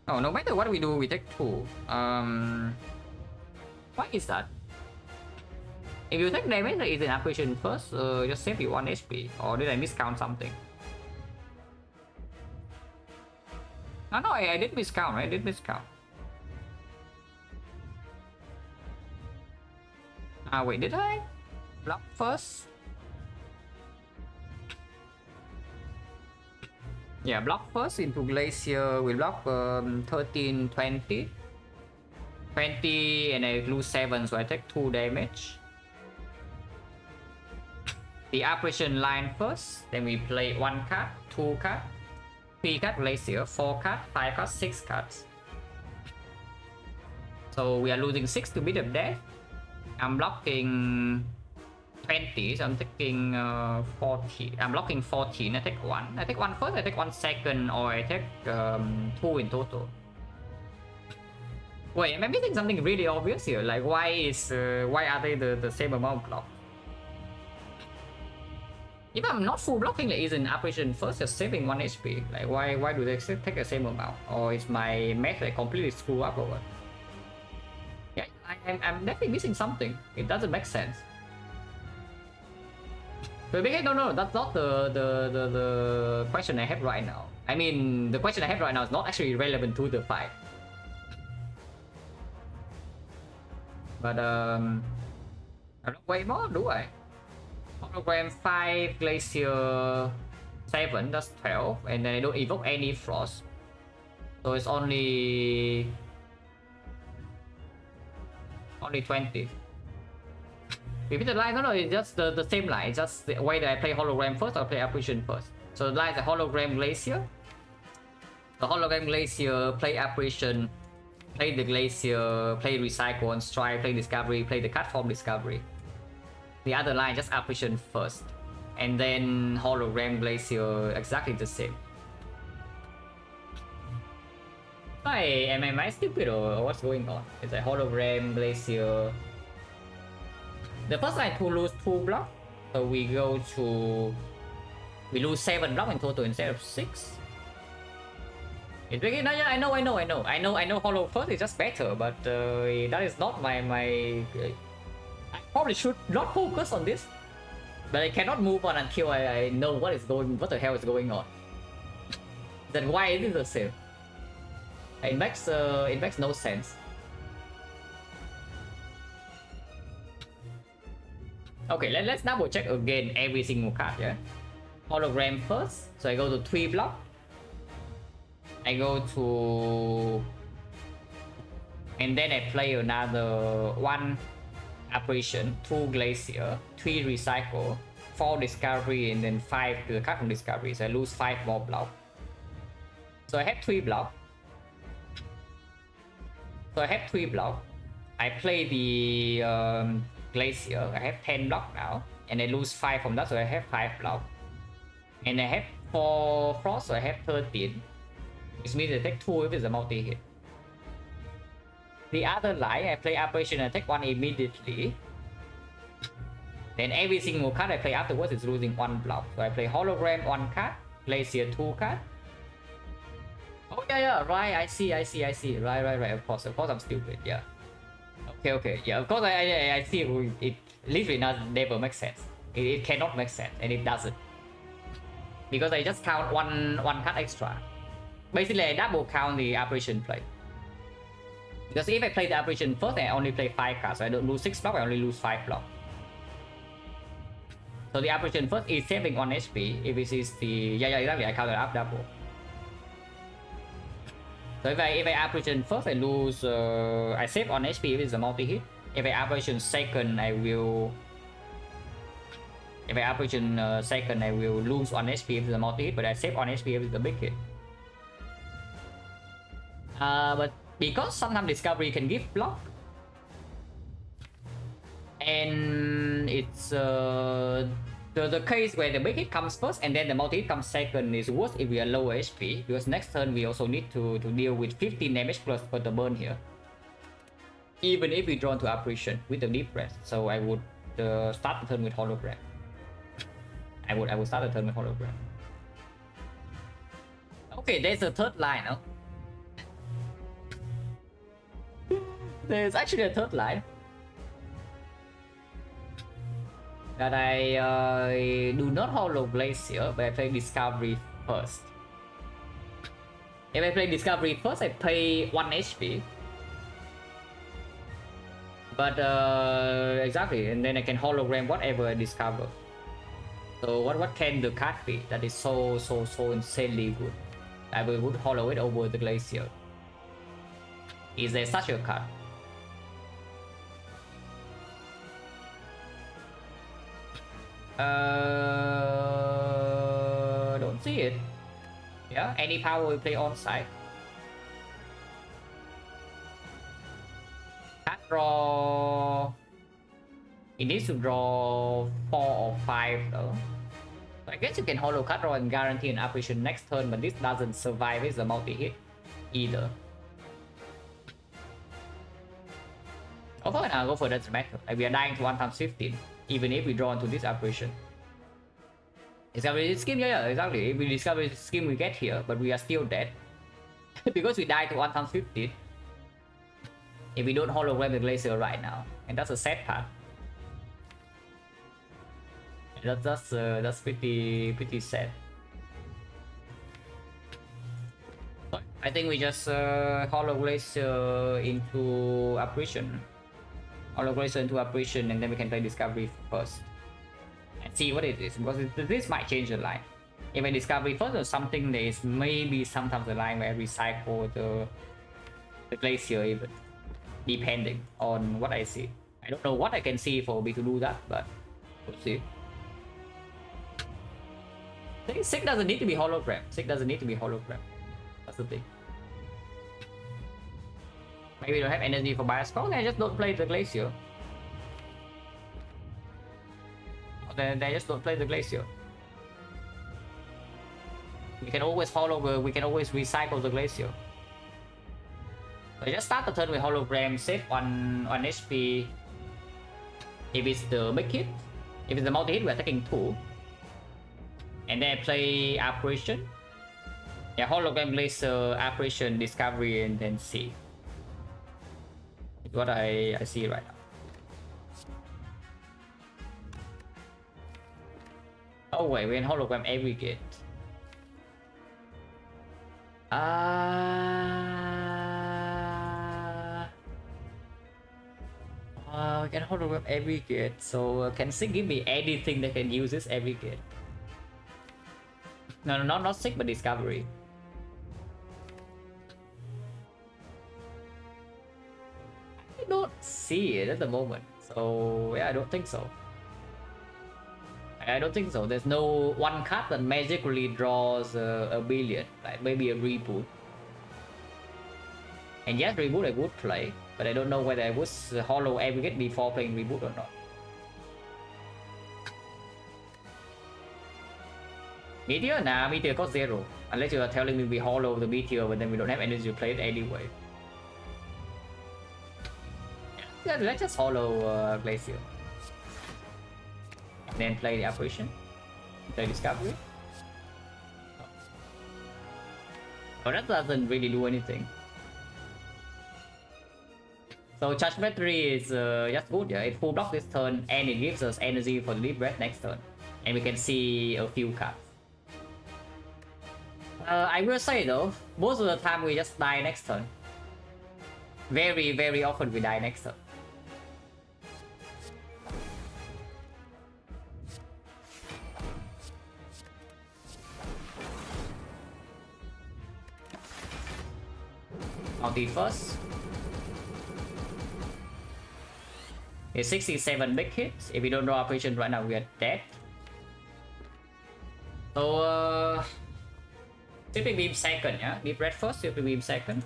Oh, no matter what we do, we take 2. Why is that? If you take damage, there is an apparition first, just save you 1 HP. Or did I miscount something? No, I did miscount, right? I did miscount. Wait, did I? Block first? Yeah, block first into Glacier. We block 13, 20. 20 and I lose 7, so I take 2 damage. The apparition line first, then we play 1 card, 2 card, 3 card Glacier, 4 card, 5 cards, 6 cards. So we are losing 6 to beat of death. I'm blocking 20, so I'm taking 40. I'm blocking 14. I take 1. I take 1 first, I take 1 second, or I take 2 in total. Wait, am I missing something really obvious here? Like, why are they the same amount of block? If I'm not full blocking, like, isn't apparition first just saving 1 HP? Like, why do they take the same amount? Or is my math like completely screwed up or what? Yeah, I'm definitely missing something. It doesn't make sense. But no, that's not the question I have right now. I mean, the question I have right now is not actually relevant to the fight. But I don't way more, do I? Hologram 5, Glacier 7, that's 12, and then I don't evoke any Frost. So it's only 20. Repeat the line, no, it's just the same line. It's just the way that I play hologram first or play apparition first. So the line is a hologram Glacier. The hologram Glacier, play apparition, play the Glacier, play recycle and strike, play discovery, play the card form discovery. The other line just apparition first, and then hologram Glacier exactly the same. Am I stupid or what's going on? It's a hologram Glacier. The first line to lose 2 block, so we lose 7 block in total instead of 6. It's really, no, yeah, I know holo first is just better, but that is not my I probably should not focus on this, but I cannot move on until I know what the hell is going on. Then why is it the same? It makes no sense. Okay, let's double check again every single card, yeah. Hologram first, so I go to 3 block. I go to, and then I play another 1 apparition, 2 Glacier, 3 recycle, 4 discovery, and then 5 to the card from discovery. So I lose 5 more block. So I have 3 block. I play the Glacier. I have 10 block now, and I lose 5 from that, so I have 5 block. And I have 4 Frost, so I have 13. Which means I take 2 if it's a multi-hit. The other line, I play apparition and take 1 immediately. Then every single card I play afterwards is losing 1 block. So I play hologram 1 card, Glacier 2 card. Oh yeah, right, I see. Right. Of course I'm stupid, yeah. Okay, yeah, of course I see it literally never makes sense. It cannot make sense, and it doesn't. Because I just count one card extra. Basically, I double count the apparition play. Because if I play the apparition first, I only play 5 cards, so I don't lose 6 block, I only lose 5 block. So the apparition first is saving 1 HP. If it is the, yeah, exactly, I count it up double. So if I apparition first, I lose, I save 1 HP if it's a multi-hit. If I apparition second, I will If I operation second, I will lose 1 HP if it's a multi-hit, but I save 1 HP if it's a big hit. But because sometimes Discovery can give block, and it's the case where the big hit comes first and then the multi-hit comes second is worse if we are low HP, because next turn we also need to deal with 15 damage plus for the burn here. Even if we draw into apparition with the deep breath, so I would start the turn with hologram. I would start the turn with hologram. Okay, there's a third line, no? There's actually a third line that I do not holo Glacier, but I play Discovery first. If I play Discovery first, I pay 1 HP. But exactly, and then I can hologram whatever I discover. So what can the card be that is so insanely good? I would holo it over the Glacier. Is there such a card? Don't see it. Yeah, any power we play on site. Card draw. It needs to draw 4 or 5 though. So I guess you can holo card draw and guarantee an apparition next turn, but this doesn't survive as a multi-hit either. Go for that matter. Like we are dying to 1 times 15, even if we draw into this apparition. Discovery scheme, yeah, exactly. If we discover the scheme we get here, but we are still dead. Because we die to 1 times 15. If we don't hologram the Glacier right now. And that's a sad part. That's pretty sad. So I think we just holo Glacier into apparition. Holo Glacier into apparition, and then we can play Discovery first. And see what it is, because this might change the line. If I Discovery first or something, there is maybe sometimes a line where I recycle the Glacier even. Depending on what I see. I don't know what I can see for me to do that, but we'll see. I think Six doesn't need to be hologram. Six doesn't need to be hologram. That's the thing. Maybe we don't have energy for bias spell, then I just don't play the Glacier. Or then I just don't play the Glacier. We can always we can always recycle the Glacier. So I just start the turn with hologram, save 1 HP. If it's the big hit, if it's the multi-hit, we're taking 2. And then I play apparition. Yeah, hologram, Glacier, apparition, discovery, and then see. It's what I see right now. Oh wait, we're in hologram every gate. We can hologram every gate, so can Sig give me anything that can use this every gate? No, not Sig, but discovery. I don't see it at the moment, so yeah, I don't think so. I don't think so. There's no one card that magically draws a billion, like maybe a reboot. And yes, reboot I would play, but I don't know whether I would holo every gate before playing reboot or not. Meteor? Nah, Meteor costs 0. Unless you are telling me we holo the Meteor, but then we don't have energy to play it anyway. Yeah, let's just holo Glacier. And then play the apparition. Play discovery. Oh, that doesn't really do anything. So charge battery is just good, yeah. It full block this turn and it gives us energy for the deep breath next turn. And we can see a few cards. I will say though, most of the time we just die next turn. Very often we die next turn. Multi first. It's 67 big hits. If we don't draw operation right now, we are dead. So Sweeping Beam second, yeah? Deep Red first, Sweeping Beam second.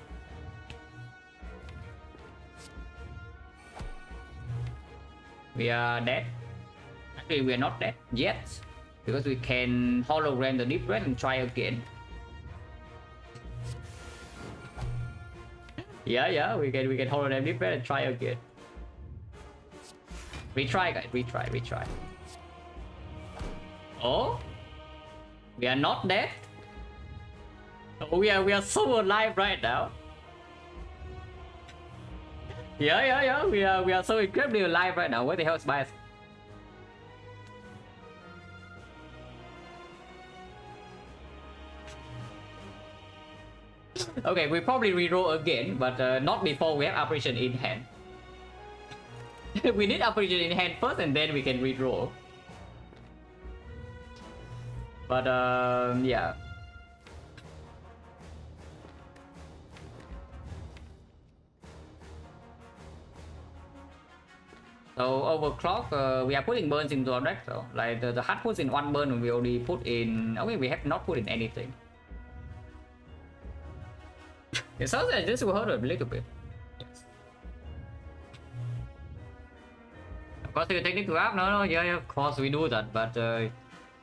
We are dead. Actually, we are not dead yet. Because we can hologram the Deep Red and try again. Yeah, we can hologram Deep Red and try again. Retry, guys, retry. Oh? We are not dead? Oh, we are so alive right now. Yeah, we are so incredibly alive right now. Where the hell is bias? Okay, we probably reroll again, but not before we have operation in hand. We need operation in hand first, and then we can reroll. But yeah. So overclock, we are putting burns into our deck though. Like the hard puts in one burn, we only put in. Okay, we have not put in anything. It sounds like this will hurt a little bit. Yes. Of course, you technique to up. No, yeah, of course we do that. But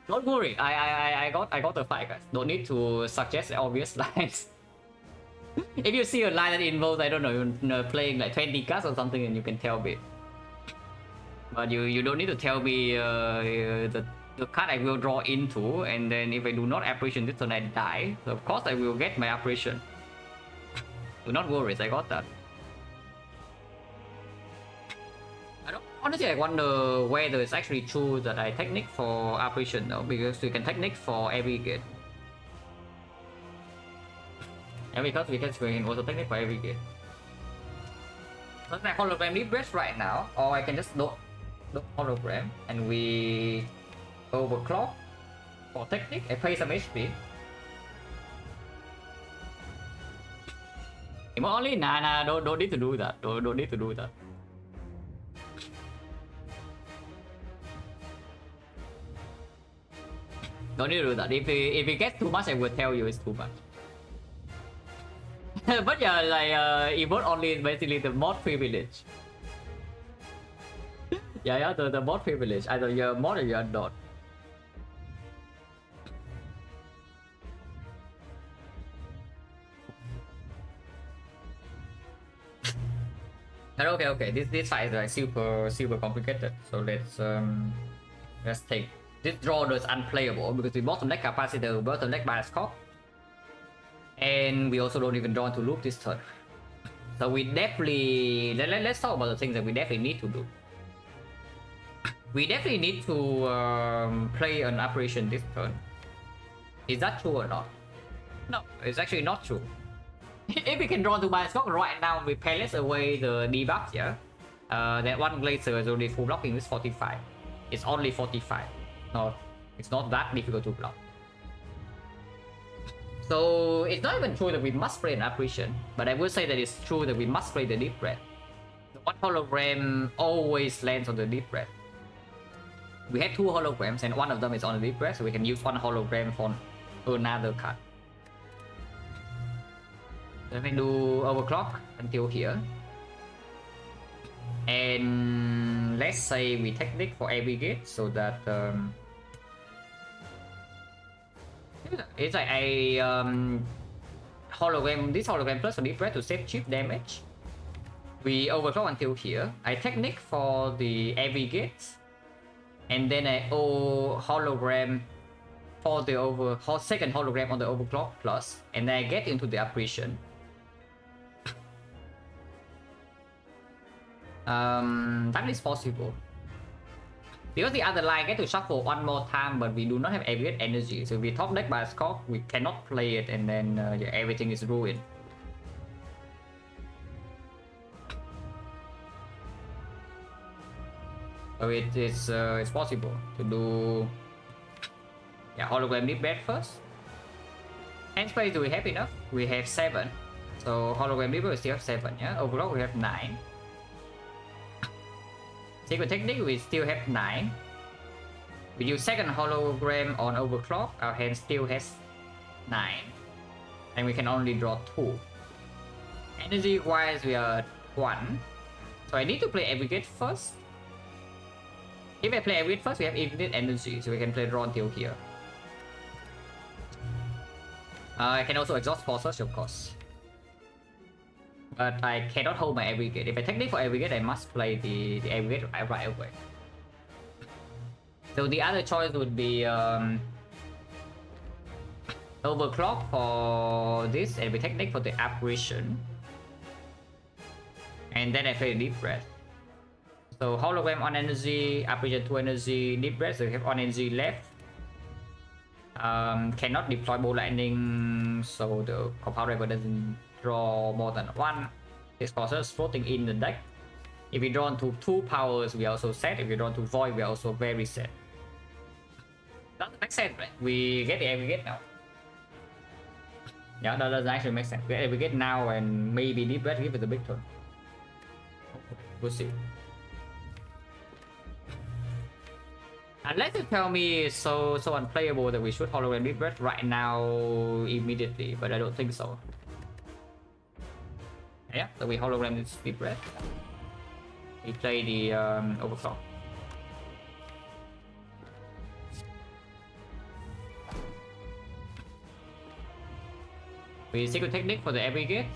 don't worry, I got the fight, guys. Don't need to suggest obvious lines. If you see a line that involves, I don't know, you're playing like 20 cards or something, and you can tell me. But you don't need to tell me the card I will draw into, and then if I do not apparition this turn I die. So of course I will get my apparition. Do not worry, I got that. Honestly, I wonder whether it's actually true that I technique for apparition though, because you can technique for every gate. And because we can also technique for every gate. So I hologram Deep Red right now, or I can just do hologram and we overclock for technique. I pay some HP. Only nah, don't need to do that. Don't need to do that. Don't need to do that. If it gets too much, I will tell you it's too much. But yeah, like emote only is basically the mod privilege. Yeah, the mod privilege. Either you're mod or you're not. Okay. This fight is like super complicated. So let's take this draw is unplayable because we bottom deck capacitor, bottom deck bias cop, and we also don't even draw to loop this turn. So we definitely let's talk about the things that we definitely need to do. We definitely need to play an apparition this turn. Is that true or not? No, it's actually not true. If we can draw to bias cop right now, we palace away the debuff, yeah. That one glacier is already full blocking with 45. It's only 45. No, it's not that difficult to block. So it's not even true that we must play an apparition, but I will say that it's true that we must play the Deep Red. The one hologram always lands on the Deep Red. We have two holograms and one of them is on the Deep Red, so we can use one hologram for another card. Let me do overclock until here. And let's say we technique for every gate so that it's like a hologram, this hologram plus a Deep Red to save chip damage. We overclock until here. I technique for the every gates, and then I hologram for the second hologram on the overclock plus, and then I get into the apparition. That is possible. Because the other line get to shuffle one more time, but we do not have aggregate energy. So if we top deck by scope, we cannot play it, and then yeah, everything is ruined. So it's possible to do hologram Deep Red first. Hand space, do we have enough? We have 7. So hologram Deep Red we still have 7, yeah? Overclock we have 9. Secret technique we still have 9. We use second hologram on overclock. Our hand still has 9. And we can only draw 2. Energy wise, we are 1. So I need to play Aggregate first. If I play Aggregate first, we have infinite energy, so we can play draw until here. I can also exhaust forces, of course. But I cannot hold my Aggregate. If I technique for Aggregate, I must play the Aggregate right away. So the other choice would be overclock for this, and we technique for the apparition. And then I play deep breath. So hologram on energy, apparition 2 energy, deep breath, so we have 1 energy left. Cannot deploy bow lightning, so the compound record doesn't draw more than 1. This causes floating in the deck. If we draw into 2 powers, we are also set. If we draw into void, we are also very set. Doesn't make sense, right? We get the Aggregate now. Yeah, that doesn't actually make sense. We get Aggregate now, and maybe deep breath give it a big turn. We'll see. Unless you tell me it's so unplayable that we should hologram deep breath right now immediately, but I don't think so. Yeah, so we hologram this deep breath. We play the overclock. We secret technique for the Aggregate.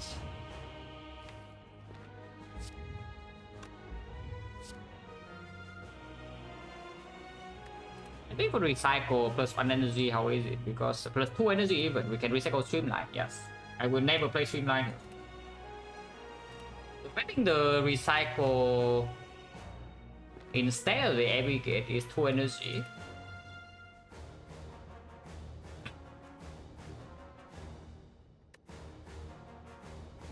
I think for recycle plus 1 energy, how is it? Because plus 2 energy even, we can recycle Streamline, yes. I will never play Streamline. Depending the recycle instead of the Aggregate is 2 energy.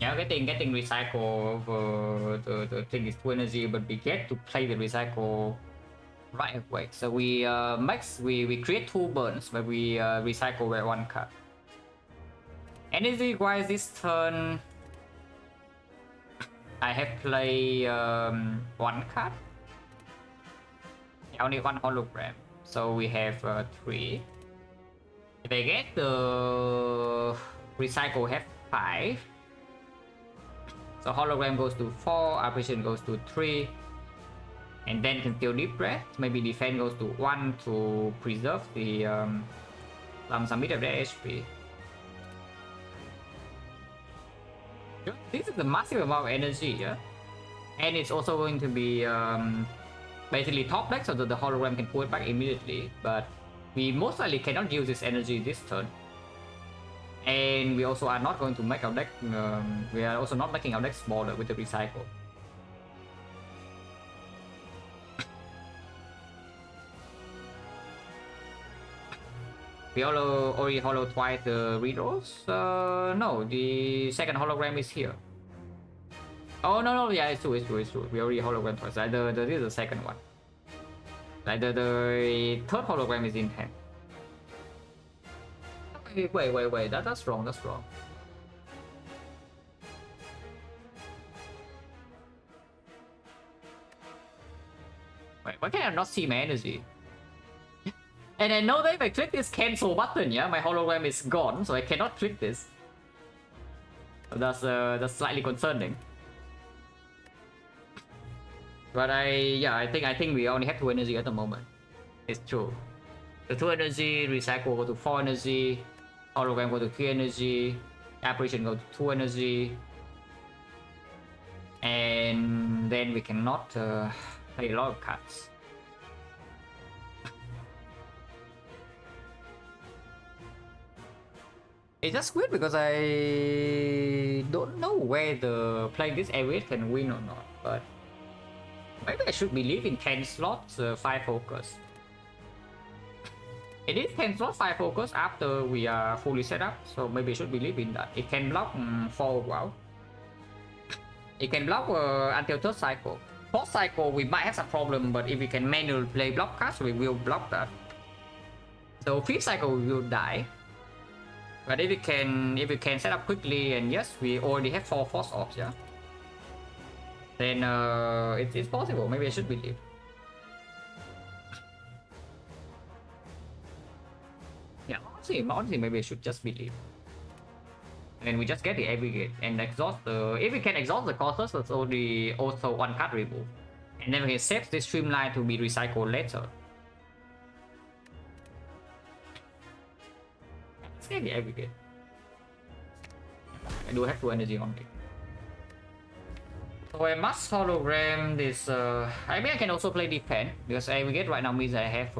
Yeah, getting recycle over the thing is 2 energy, but we get to play the recycle right away. So we we create 2 burns where we recycle by 1 card. Energy wise this turn I have play 1 card. Only 1 hologram. So we have 3. If I get the recycle have 5. So hologram goes to 4, apparition goes to 3. And then can still deep breath. Maybe defense goes to 1 to preserve the some bit of their HP. This is a massive amount of energy, yeah? And it's also going to be basically top deck so that the hologram can pull it back immediately. But we most likely cannot use this energy this turn. And we also are not going to make our deck, we are also not making our deck smaller with the recycle. We already hollow twice the rerolls? No, the second hologram is here. Oh no, yeah, it's true. We already hologram twice. This is the second one. Like the third hologram is in hand. Wait, that's wrong, Wait, why can I not see my energy? And I know that if I click this cancel button, yeah, my hologram is gone, so I cannot click this. So that's slightly concerning. But I think we only have 2 energy at the moment. It's true. The 2 energy, recycle go to 4 energy, hologram go to 3 energy, apparition go to 2 energy, and then we cannot play a lot of cards. It's just weird because I don't know whether playing this area can win or not, but maybe I should be leaving 10 slots 5 focus. It is 10 slots 5 focus after we are fully set up, so maybe I should be leaving that. It can block 4 wow. It can block until 3rd cycle. 4th cycle we might have some problem, but if we can manually play block cards, we will block that. So 5th cycle we will die. But if we can set up quickly, and yes, we already have 4 force orbs, yeah. Then it's possible. Maybe I should believe. Yeah, honestly, maybe I should just believe. And we just get the aggregate and exhaust the. If we can exhaust the causes, it's only also one card remove. And then we can save this streamline to be recycled later. Let's get the aggregate. I do have 2 energy on it. So I must hologram this. I mean, I can also play defend because aggregate right now means I have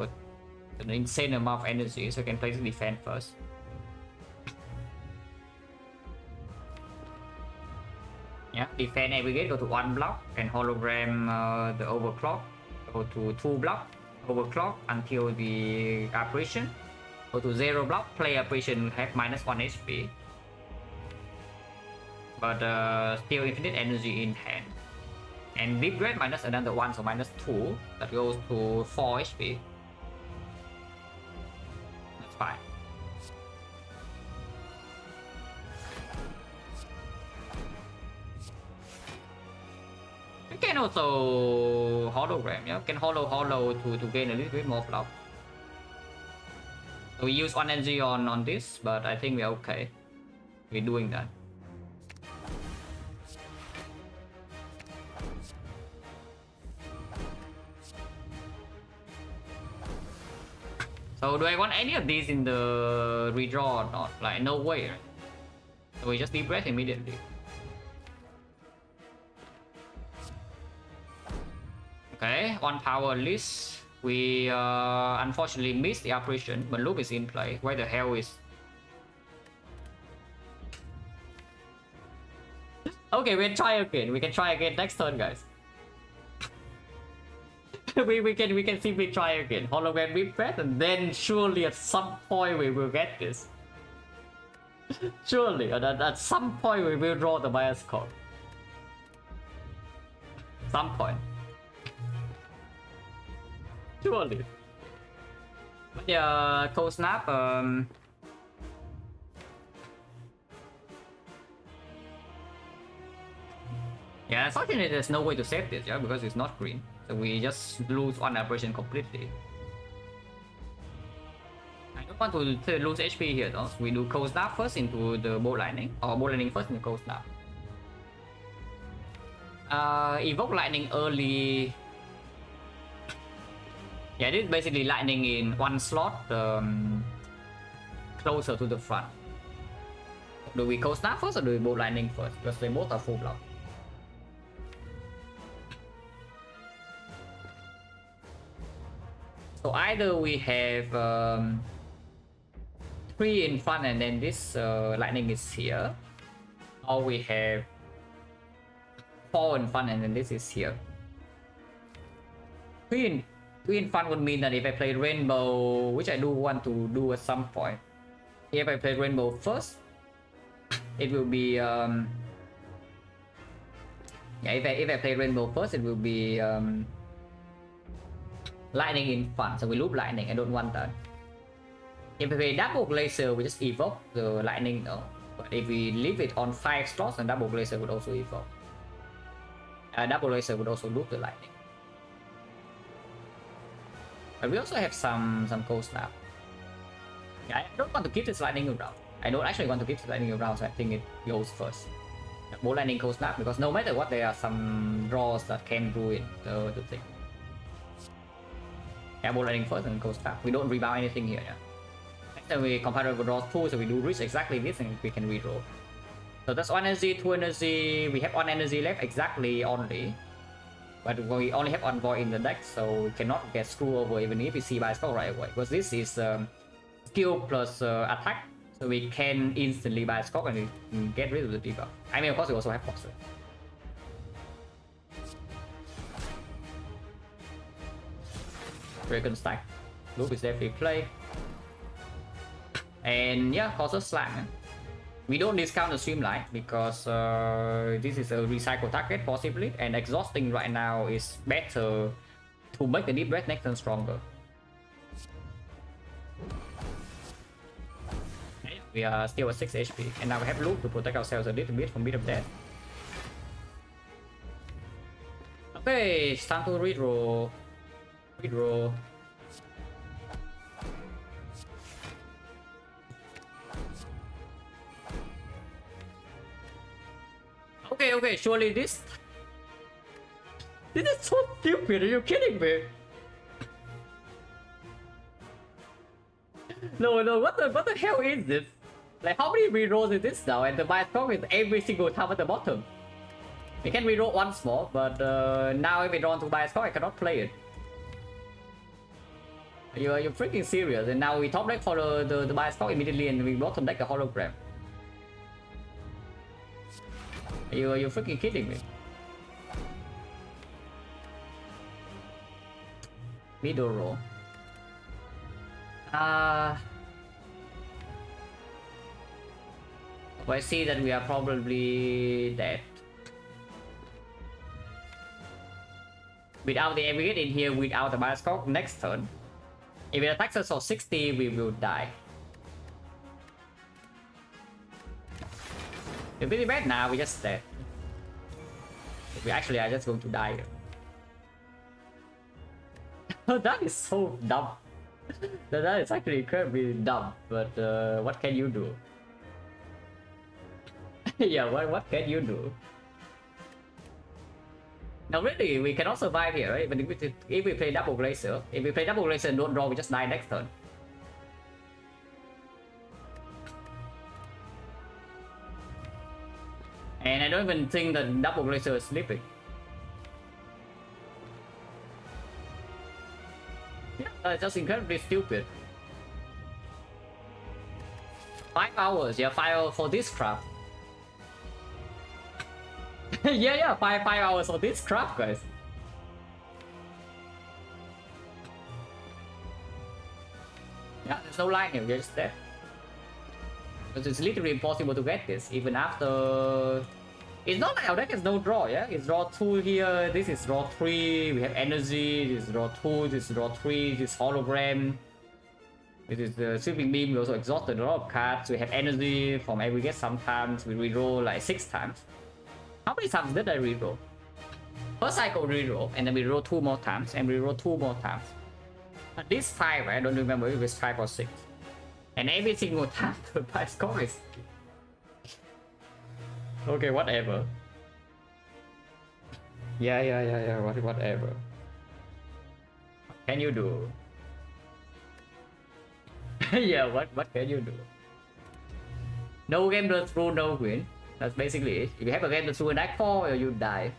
an insane amount of energy, so I can play the defend first. Yeah, defend aggregate, go to 1 block and hologram the overclock, go to 2 block, overclock until the apparition, go to 0 block, play apparition, have -1 HP. But still infinite energy in hand. And deep red minus another 1, so -2, that goes to 4 HP. That's fine. You can also hologram, yeah? You can hollow to gain a little bit more block. So we use 1 energy on this, but I think we're okay. We're doing that. So do I want any of these in the redraw or not? Like, no way, right? So we just deep breath immediately. Okay, 1 power list. We unfortunately missed the apparition, but loop is in play. Where the hell is... Okay, we'll try again. We can try again next turn, guys. we can simply try again. Hologram deep breath, and then surely at some point we will get this. Surely, at some point we will draw the bias card. Some point. Surely. But yeah, cold snap. Yeah, unfortunately there's no way to save this, yeah, because it's not green. So we just lose 1 apparition completely. I don't want to lose HP here though. So we do cold snap first into the bolt lightning, or bolt lightning first into cold snap. Evoke lightning early. Yeah, this is basically lightning in 1 slot closer to the front. Do we cold snap first or do we bolt lightning first? Because they both are full block. So either we have 3 in front and then this lightning is here, or we have 4 in front and then this is here. 3 in front would mean that if I play rainbow, which I do want to do at some point, if I play rainbow first, it will be yeah, if I play rainbow first, it will be lightning in front, so we loop lightning. I don't want that. If we play double laser, we just evoke the lightning though. But if we leave it on 5 slots, then double laser would also evoke. Double laser would also loop the lightning. But we also have some cold snap. Yeah, I don't want to keep this lightning around. I don't actually want to keep this lightning around, so I think it goes first. More lightning cold snap, because no matter what, there are some draws that can ruin the thing. Yeah, more lightning first and cold snap. We don't rebound anything here. Yeah. Next time we comparable draws 2, so we do reach exactly this and we can redraw. So that's 1 energy, 2 energy. We have 1 energy left exactly only. But we only have 1 void in the deck, so we cannot get screwed over even if we see by score right away. Because this is skill plus attack, so we can instantly buy score and we get rid of the debuff. I mean, of course, we also have boxer. Dragon stack. Loop is definitely play. And yeah, causes slam. We don't discount the streamline because this is a recycle target possibly, and exhausting right now is better to make the deep breath next turn stronger. Okay, we are still at 6 HP, and now we have loop to protect ourselves a little bit from bit of death. Okay, it's time to redraw. Redraw. okay, surely this is so stupid, are you kidding me? No, what the hell is this? Like, how many rerolls is this now? And the bioscope is every single time at the bottom. We can reroll once more, but now if we draw to bioscope, I cannot play it. You're freaking serious, and now we top deck for the bioscope immediately, and we bottom deck the hologram. You're freaking kidding me. Middle roll. Well, I see that we are probably dead. Without the aggregate in here, without the bioscope, next turn. If it attacks us for 60, we will die. It's pretty bad now, we just dead. We actually are just going to die. That is so dumb. That is actually incredibly dumb, but what can you do? Yeah, what can you do? Now really, we cannot survive here, right? But if we play double glacier, if we play double glacier and don't draw, we just die next turn. And I don't even think that double glacier is sleeping. Yeah, that's just incredibly stupid. 5 hours, yeah, 5 hours for this crap. yeah, 5 hours for this crap, guys. Yeah, there's no line here, we're just dead. Because it's literally impossible to get this, even after... It's not like our deck has no draw, yeah? It's draw 2 here, this is draw 3, we have energy, this is draw 2, this is draw 3, this is hologram. This is the sweeping beam, we also exhausted a lot of cards, we have energy from aggregate sometimes, we reroll like 6 times. How many times did I reroll? First cycle reroll, and then we roll 2 more times, and we roll 2 more times. At least 5, I don't remember if it was 5 or 6. And every single time the price score is... Okay, whatever. Yeah, whatever. What can you do? Yeah, what can you do? No game does through, no win. That's basically it. If you have a game that's through an act 4, you die.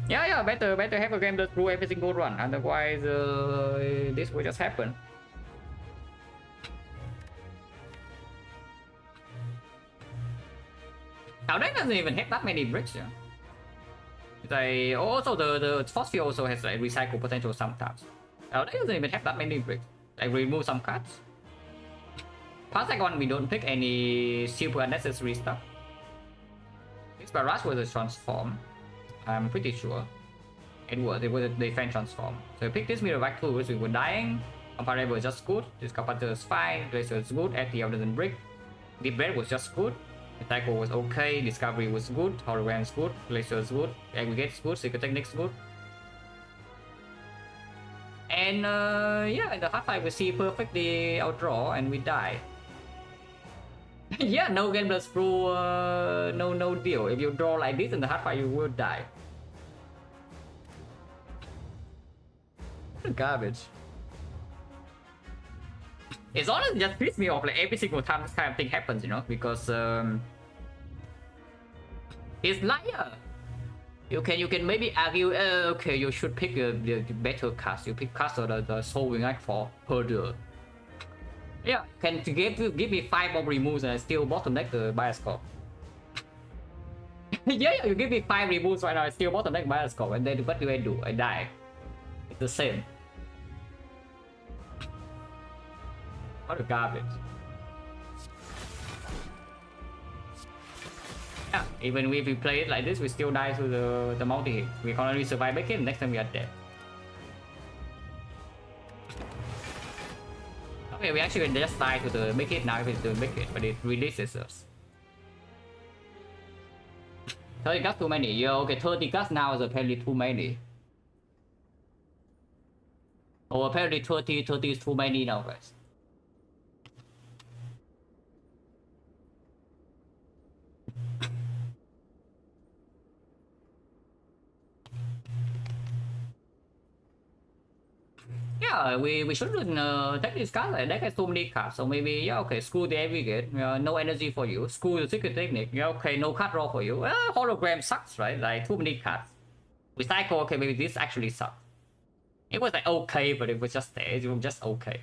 Yeah, better have a game that's through every single run. Otherwise, this will just happen. Our deck doesn't even have that many bricks, yeah. They also the force field also has like recycle potential sometimes. Our deck doesn't even have that many bricks. Like remove some cards. Past one we don't pick any super unnecessary stuff. This barrage was a transform. I'm pretty sure. It was a defense transform. So we pick this mirror back too, which we were dying. Comparable is just good. This Carpenter is fine. Glacier is good. FTL doesn't break. Deep Red was just good. Cycle was okay, Discovery was good, Hologram is good, Glacier is good, Aggregate is good, Secret Technique is good. And yeah, in the hard fight we see perfectly outdraw and we die. Yeah, no game plus through, no deal. If you draw like this in the hard fight, you will die. What garbage. It's honestly just pisses me off like every single time this kind of thing happens, you know, because it's liar. You can maybe argue, okay, you should pick the better cast. You pick cast the Soul Act for Herder. Yeah, can give me 5 more removes and I still bottom deck the Bioscope. Yeah, you give me 5 removes right now, I still bottom deck Bioscope, and then what do I do? I die. It's the same. What a garbage. Yeah, even if we play it like this, we still die to the multi-hit. We can only survive back in, next time we are dead. Okay, we actually can just die to the big hit now if it's the big hit, but it releases us. 30 cards too many. Yeah, okay, 30 cards now is apparently too many. Oh, apparently 30 is too many now, guys. Yeah, we shouldn't take this card. Like deck has so many cards, so maybe yeah, okay, screw the aggregate, no energy for you. Screw the secret technique, yeah, okay, no card draw for you. Hologram sucks, right? Like too many cards. We cycle, okay, maybe this actually sucks. It was like okay, but it was just there. It was just okay.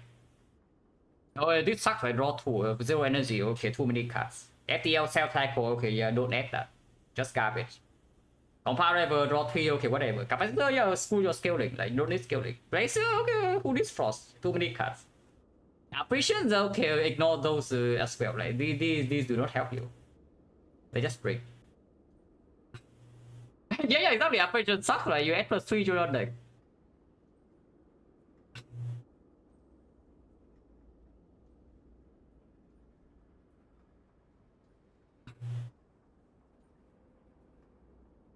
Oh, this sucks, right? Draw two, zero energy. Okay, too many cards. FTL cell cycle, okay, yeah, don't add that. Just garbage. Comparable, draw three, okay, whatever. Capacitor, yeah, screw your scaling, like don't need scaling. Bracer, okay, who needs frost? Too many cards. Apparitions, okay, ignore those as well. Like these do not help you. They just break. Yeah, exactly. Apparition sucks, right? You add +3 to your deck.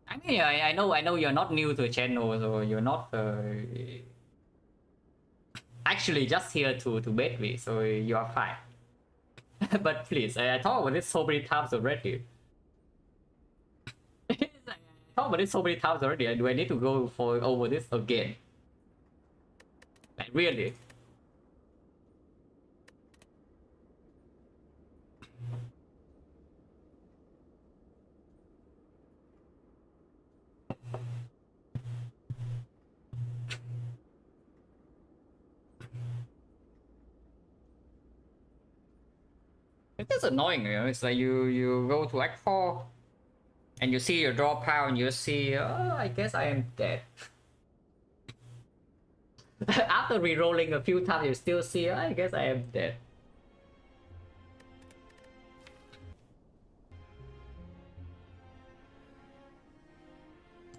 I mean, I know you're not new to the channel, so you're not actually just here to bait me, so you are fine. But please, I talked about this so many times already. I talked about this so many times already. Do I need to go over this again? Like really? It's just annoying, you know. It's like you go to Act 4 and you see your draw pile and you see, oh, I guess I am dead. After re-rolling a few times, you still see, oh, I guess I am dead.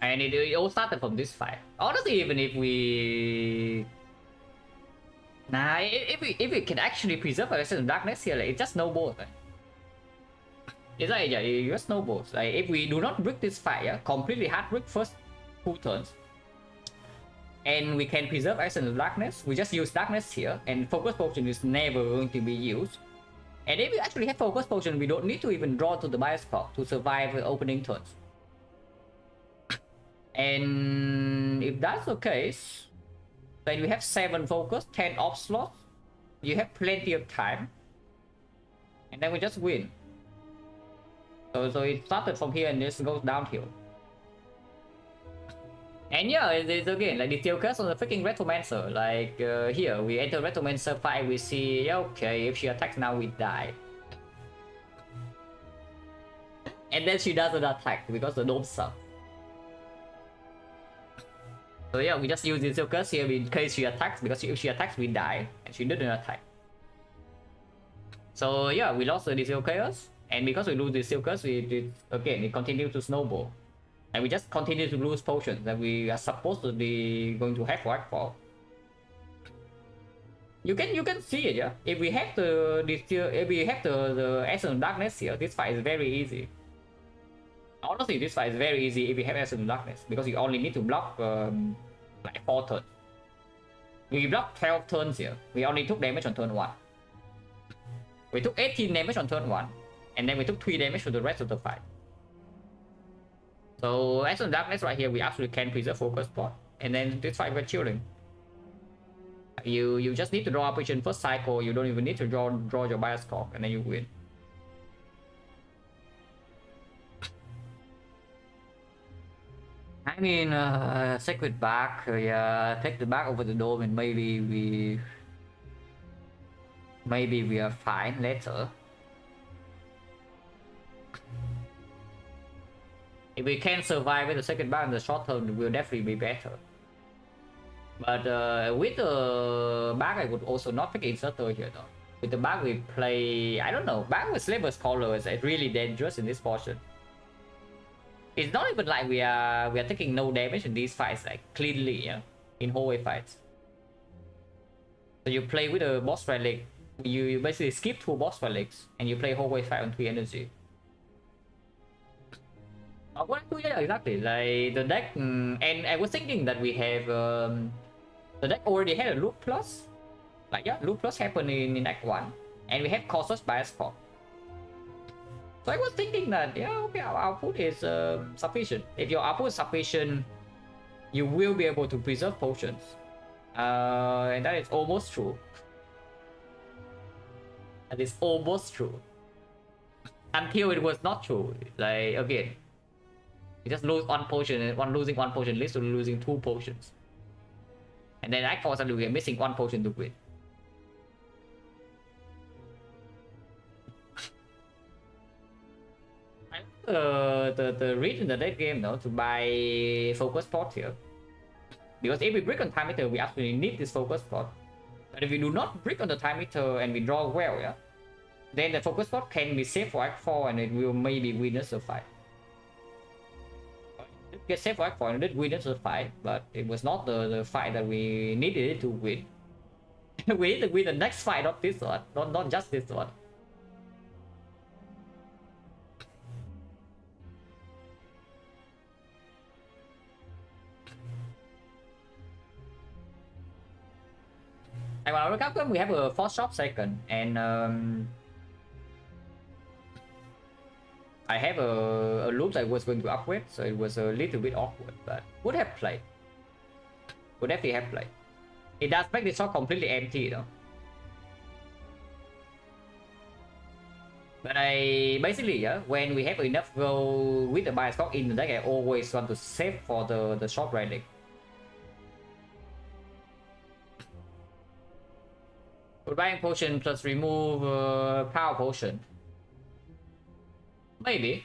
And it all started from this fight. Honestly, even if we... Nah, if we can actually preserve our Essence of Darkness here, like, it just snowballs. Right? It's like, yeah, it just snowballs. Like, if we do not break this fight, yeah, completely hard break first 2 turns, and we can preserve Essence of Darkness, we just use Darkness here, and Focus Potion is never going to be used. And if we actually have Focus Potion, we don't need to even draw to the Bioscope to survive the opening turns. And if that's the case, then we have 7 focus, 10 off slots. You have plenty of time. And then we just win. So it started from here and just goes downhill. And yeah, it's again, like the Tilkas on the freaking Retromancer. Like here, we enter Retromancer fight, we see, okay, if she attacks now, we die. And then she doesn't attack because the dome sucks. So yeah, we just use the Tilkas here in case she attacks, because if she attacks, we die. And she didn't attack. So yeah, we lost the Seal Chaos, and because we lose the Seal Chaos, again, it continues to snowball. And we just continue to lose potions that we are supposed to be going to have work for. You can see it, yeah. If we have the Essence of Darkness here, this fight is very easy. Honestly, this fight is very easy if we have Essence of Darkness, because you only need to block like 4 turns. We blocked 12 turns here. We only took damage on turn 1. We took 18 damage on turn 1, and then we took 3 damage for the rest of the fight. So Essence of Darkness right here, we actually can preserve focus spot, and then this fight we're chilling. You just need to draw operation first cycle. You don't even need to draw your Bioscope, and then you win. I mean, Sacred Bark, yeah, take the back over the dome, and maybe we are fine later. If we can survive with the second bar in the short term, we'll definitely be better. But with the bag, I would also not pick Inserter here though. With the bag we play, I don't know, bag with Slaver's Collar is really dangerous in this portion. It's not even like we are taking no damage in these fights, like cleanly, yeah, in hallway fights. So you play with a boss relic, you basically skip 2 boss relics and you play hallway fight on 3 energy. What do, yeah, exactly. Like the deck, and I was thinking that we have the deck already had a loop plus. Like yeah, loop plus happened in Act 1, and we have Cautious Bioscope. So I was thinking that yeah, okay, our output is sufficient. If your output is sufficient, you will be able to preserve potions. And that is almost true. That is almost true. Until it was not true. Like, again, you just lose one potion, and losing one potion leads to losing 2 potions. And then Act 4 suddenly we are missing 1 potion to win. The reason the late game though to buy focus pot here, because if we brick on time meter we actually need this focus pot, but if we do not brick on the time meter and we draw well, yeah, then the focus pot can be saved for Act 4 and it will maybe win us a fight. It get saved for Act 4 and it win us a fight, but it was not the fight that we needed it to win. We need to win the next fight, not this one, not just this one. And when Capcom, we have a force shop second, and I have a loop I was going to upgrade, so it was a little bit awkward, but would have played. Would definitely have played. It does make the shop completely empty though. But I basically, yeah, when we have enough gold with the bioscope in the deck, I always want to save for the shop relic. Buying potion plus remove power potion. Maybe.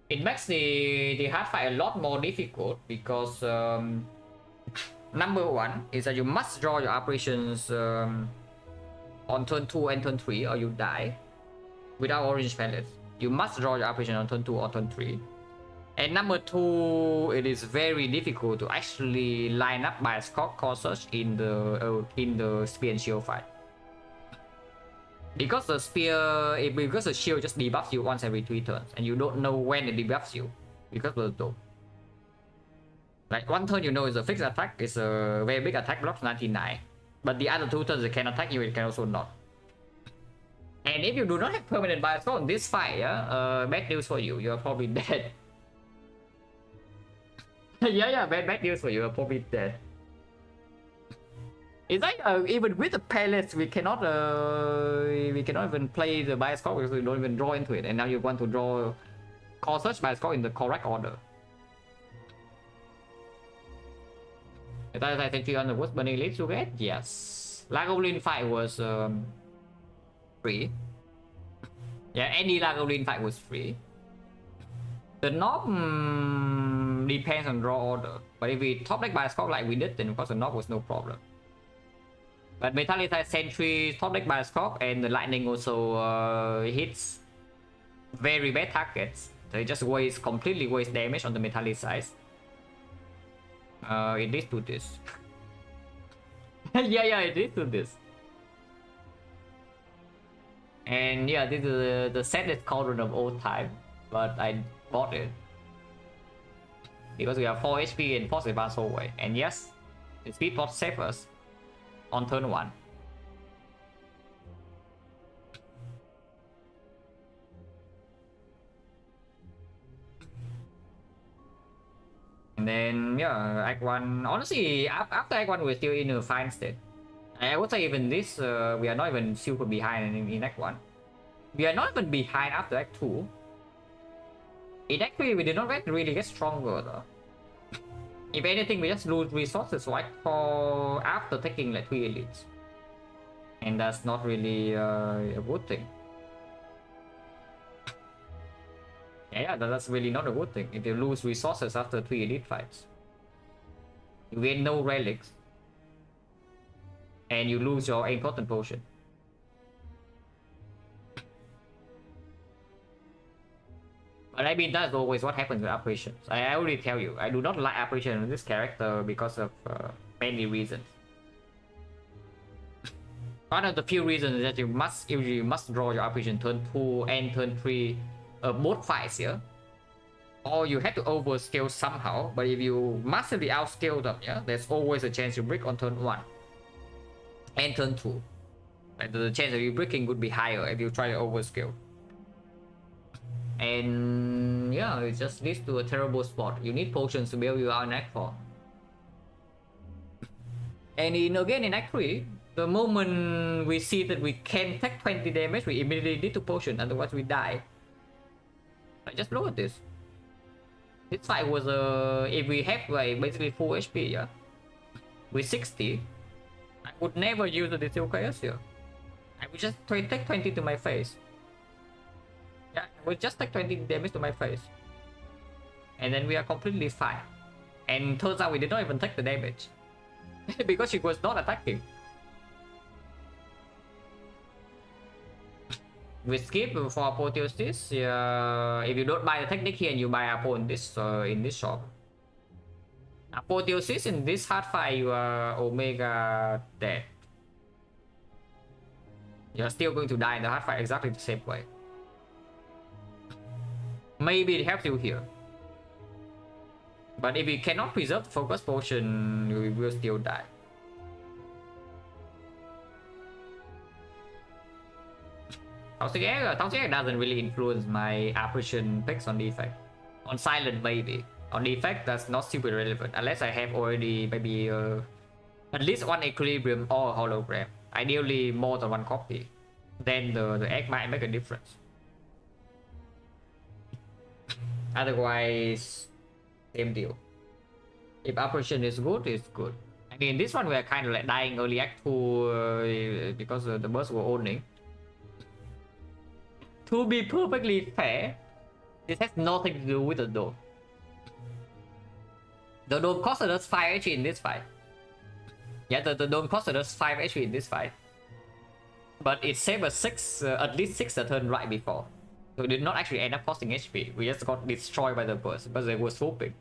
It makes the hard fight a lot more difficult because number 1 is that you must draw your operations on turn 2 and turn 3 or you die without orange pellets. You must draw your operation on turn 2 or turn 3. And number 2, it is very difficult to actually line up by a core search in the spear and shield fight. Because the spear, because the shield just debuffs you once every 3 turns, and you don't know when it debuffs you because of the dome. Like one turn you know it's a fixed attack, it's a very big attack, blocks 99, but the other 2 turns it can attack you, it can also not. And if you do not have permanent bias in this fight, yeah, bad news for you, you're probably dead. yeah, bad news for you, you're probably dead. It's like even with the pellets, we cannot even play the bias score because we don't even draw into it, and now you want to draw core search bias score in the correct order. Did I think you on the what's burning leads to get? Yes. Lagolin fight was free. Yeah, any Lagolin fight was free. The knob depends on draw order, but if we top deck bias score like we did, then of course the knob was no problem. But Metallicize Sentry top deck bioscope and the lightning also hits very bad targets. So it just completely wastes damage on the Metallicize. It leads to this. yeah, it leads to this. And yeah, this is the saddest cauldron of all time, but I bought it because we have 4 HP and force advance hallway. And yes, the speed pot saves us on turn 1. And then yeah, Act 1, honestly after Act 1 we're still in a fine state. I would say even this we are not even super behind in Act 1. We are not even behind after Act 2. In Act 3 we did not really get stronger though. If anything, we just lose resources like for after taking like 3 elites, and that's not really a good thing. Yeah, that's really not a good thing. If you lose resources after 3 elite fights, you gain no relics, and you lose your important potion. But I mean, that's always what happens with operations. I already tell you, I do not like operation with this character because of many reasons. One of the few reasons is that you must draw your operation turn 2 and turn 3 both fights here. Or you have to overscale somehow, but if you massively outscale them, yeah, there's always a chance you break on turn 1 and turn 2. Like the chance of you breaking would be higher if you try to overscale. And yeah, it just leads to a terrible spot. You need potions to bail you out in Act 4. And again in Act 3, the moment we see that we can take 20 damage, we immediately need to potion, otherwise we die. Just look at this. This fight was if we have like basically full HP, yeah, with 60, I would never use the Distill Chaos here. I would just take 20 to my face. Yeah, I would just take 20 damage to my face. And then we are completely fine. And turns out we did not even take the damage. Because she was not attacking. We skip for apotheosis. If you don't buy the technique here and you buy apo in this shop. Apotheosis in this hard fight, you are Omega dead. You're still going to die in the hard fight exactly the same way. Maybe it helps you here. But if you cannot preserve the focus potion, you will still die. Toxic Egg doesn't really influence my apparition picks on Defect. On Silent maybe. On Defect that's not super relevant. Unless I have already maybe at least one Equilibrium or Hologram. Ideally more than one copy. Then the egg might make a difference. Otherwise, same deal. If apparition is good, it's good. I mean, this one we are kind of like dying early act 2 because the boss were owning. To be perfectly fair, this has nothing to do with the dome. The dome costed us 5 HP in this fight. Yeah, the dome costed us 5 HP in this fight. But it saved us at least 6 the turn right before. So it did not actually end up costing HP. We just got destroyed by the burst because they were swooping.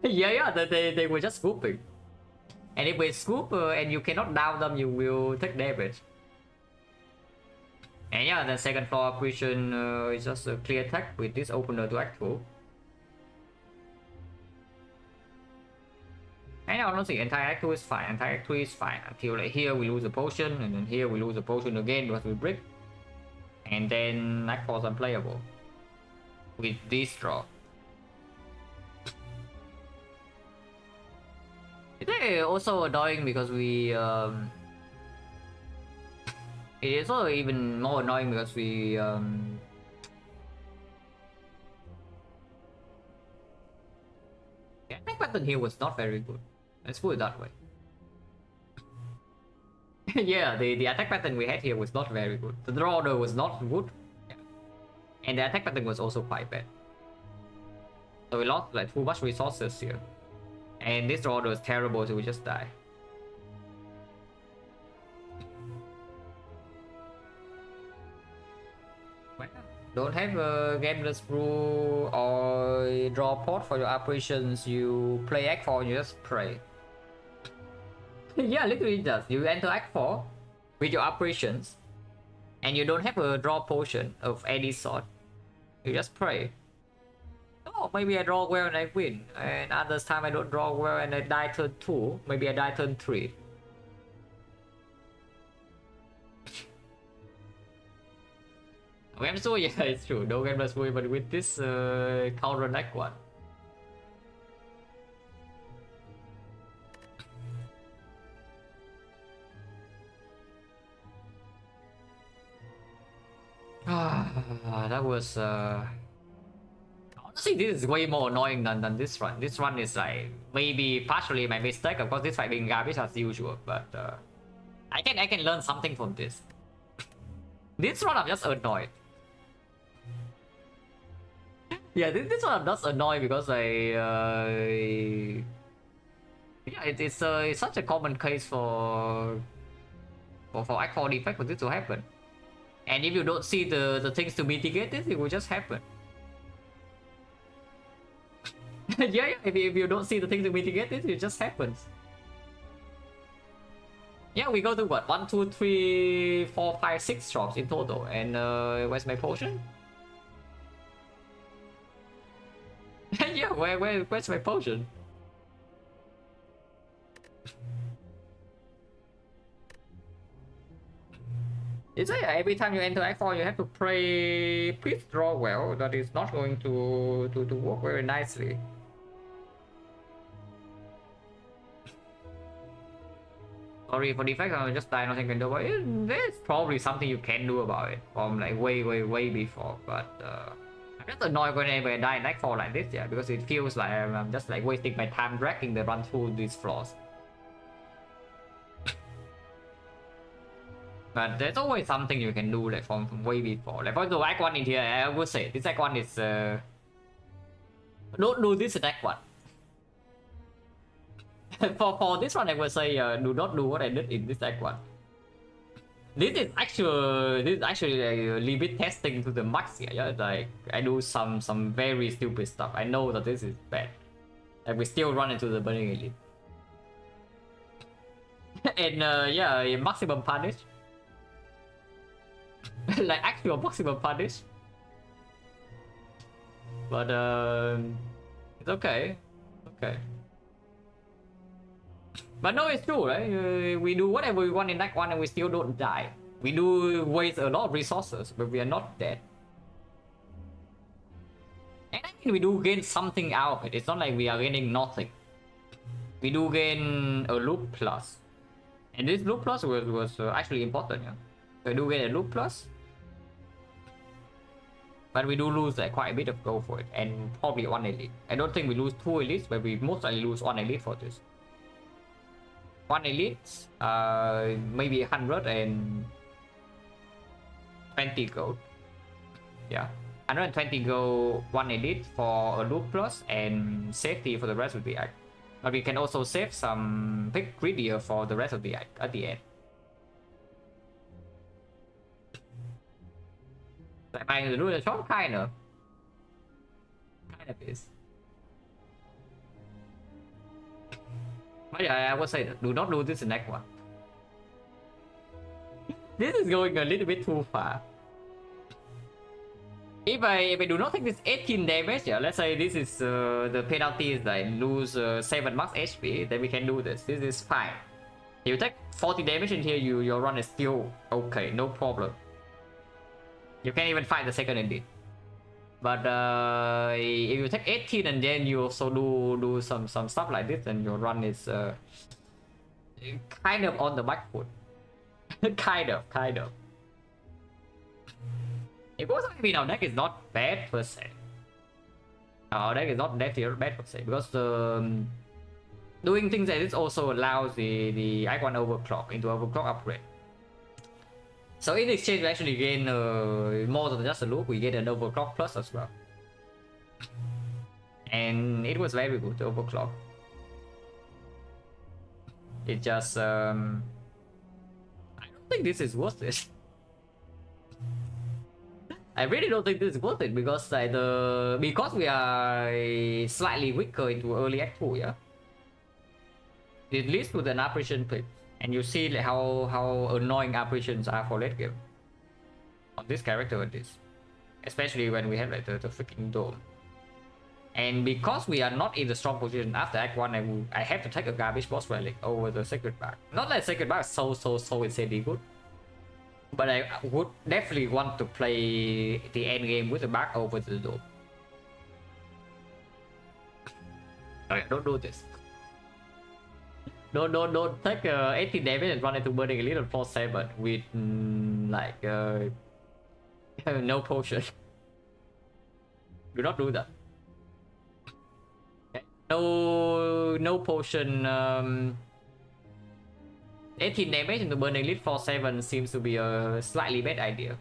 yeah, they were just swooping. And if we swoop and you cannot down them, you will take damage. And yeah, the second floor operation is just a clear attack with this opener to act 2. And honestly, entire act 2 is fine, entire act 3 is fine. Until like here we lose a potion, and then here we lose a potion again because we brick. And then act 4 is unplayable. With this draw. It's also annoying because we it is also even more annoying because we the attack pattern here was not very good. Let's put it that way. Yeah, the attack pattern we had here was not very good. The draw order was not good. Yeah. And the attack pattern was also quite bad. So we lost like too much resources here. And this draw order was terrible, so we just die. Don't have a gameless brew or draw pot for your operations, you play Act 4 and you just pray. Yeah, literally just. You enter Act 4 with your operations and you don't have a draw potion of any sort. You just pray. Oh, maybe I draw well and I win. And others time I don't draw well and I die turn 2. Maybe I die turn 3. Game so yeah, it's true. No game plus way, but with this counter neck one. That was honestly this is way more annoying than this run. This run is like maybe partially my mistake. Of course, this fight being garbage as usual, but I can learn something from this. This run I'm just annoyed. Yeah, this one I'm just annoyed because yeah, it's such a common case for Act 4 Defect for this to happen. And if you don't see the things to mitigate it, it will just happen. Yeah, if you don't see the things to mitigate it, it just happens. Yeah, we go to what? 1, 2, 3, 4, 5, 6 shops in total. And where's my potion? Yeah, where's my potion? It's like every time you enter Act 4, you have to pray, please draw well. That is not going to work very nicely. Sorry for defect, I just die, nothing can do about it. There's probably something you can do about it from like way before, but I'm just annoyed whenever I die in Nightfall like this, yeah, because it feels like I'm just like wasting my time dragging the run through these floors. But there's always something you can do like from way before. Like for example, Act 1 in here, I would say this Act 1 is don't do this in Act 1. for this one, I would say do not do what I did in this Act 1. This is actually like limit testing to the max here. Yeah, like I do some very stupid stuff. I know that this is bad, and we still run into the burning elite. And yeah, maximum punish. Like actual maximum punish. But it's okay. Okay. But no, it's true, right? We do whatever we want in Act 1 and we still don't die. We do waste a lot of resources, but we are not dead. And I mean, we do gain something out of it. It's not like we are gaining nothing. We do gain a loop plus. And this loop plus was actually important, yeah. We do get a loop plus. But we do lose like quite a bit of gold for it, and probably one elite. I don't think we lose 2 elites, but we most likely lose 1 elite for this. 1 elite, maybe 120 gold. Yeah, 120 gold, 1 elite for a loop plus, and safety for the rest of the act. But we can also save some big greedier for the rest of the act at the end. Tại mày do the short kind of is. But yeah, I would say that do not do this next one. This is going a little bit too far. If I do not take this 18 damage, yeah, let's say this is the penalty is like lose 7 max HP, then we can do this. This is fine. If you take 40 damage in here, your run is still okay, no problem. You can even fight the second elite. But if you take 18 and then you also do some stuff like this, then your run is kind of on the back foot. kind of. It was, I mean, our deck is not bad per se. Our deck is not that bad per se, because doing things like this also allows the icon overclock into overclock upgrade. So in exchange, we actually gain more than just a loop. We get an overclock plus as well, and it was very good to overclock. It just I don't think this is worth it. I really don't think this is worth it, because like because we are slightly weaker into early act 2, yeah. It leads to the apparition pick. And you see like how annoying apparitions are for late game on this character at least, especially when we have like the freaking dome. And because we are not in the strong position after Act 1, I have to take a garbage boss relic over the sacred bag. Not that sacred bag is so insanely good, but I would definitely want to play the end game with the bag over the dome. Okay, don't do this. Don't take 18 damage and run into burning elite on 4-7 with like no potion. Do not do that. Okay. No potion. 18 damage into burning elite 4-7 seems to be a slightly bad idea.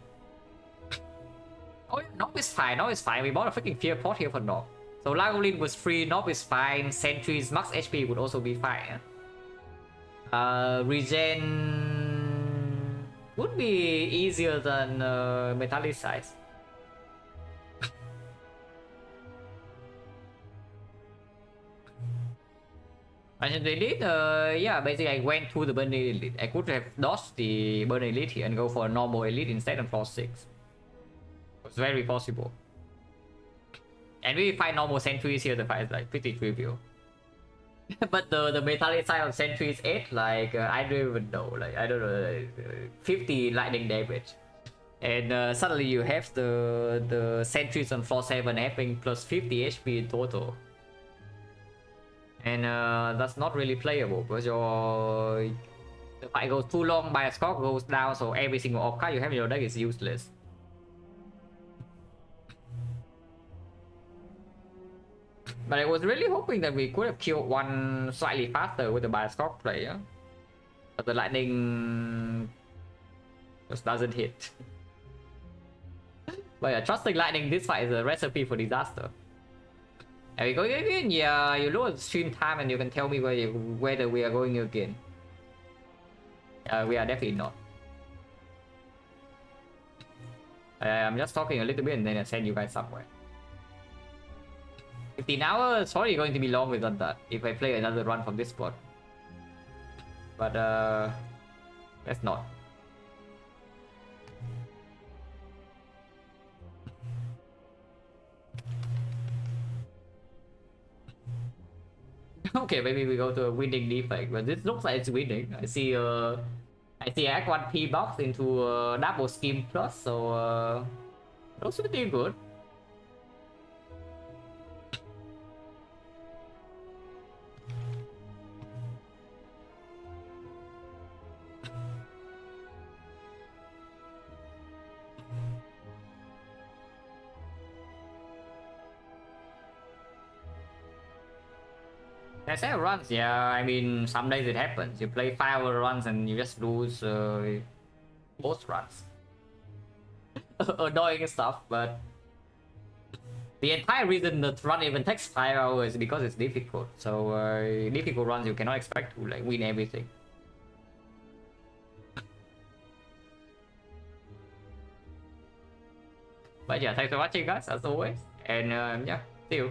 Oh, Nob is fine. Nob is fine. We bought a freaking fear pot here for Nob. So Lagolin was free. Nob is fine. Sentries max HP would also be fine. Yeah? Regen would be easier than metallicize. And the elite, yeah, basically I went to the burning elite. I could have dodged the burning elite here and go for a normal elite instead on floor 6. It's very possible. And we find normal sentries here, the fight is like pretty trivial. But the metallic side of sentry is 8, like I don't even know, like I don't know, 50 lightning damage, and suddenly you have the sentries on floor 7 having plus 50 HP in total, and that's not really playable because The fight goes too long, bias score goes down, so every single off card you have in your deck is useless. But I was really hoping that we could have killed one slightly faster with the bias score player. But the lightning just doesn't hit. But yeah, trusting lightning this fight is a recipe for disaster. Are we going again? Yeah, you look at stream time and you can tell me whether we are going again. We are definitely not. I'm just talking a little bit and then I send you guys somewhere. 15 hours, probably going to be longer than that if I play another run from this spot. But let's not. Okay, maybe we go to a winning defect, but this looks like it's winning. I see Act 1P box into double scheme plus, so looks pretty good. I say runs, yeah, I mean, some days it happens. You play 5 runs and you just lose both runs. Annoying stuff, but the entire reason that run even takes 5 hours is because it's difficult. So difficult runs you cannot expect to like win everything. But yeah, thanks for watching guys as always, and yeah, see you.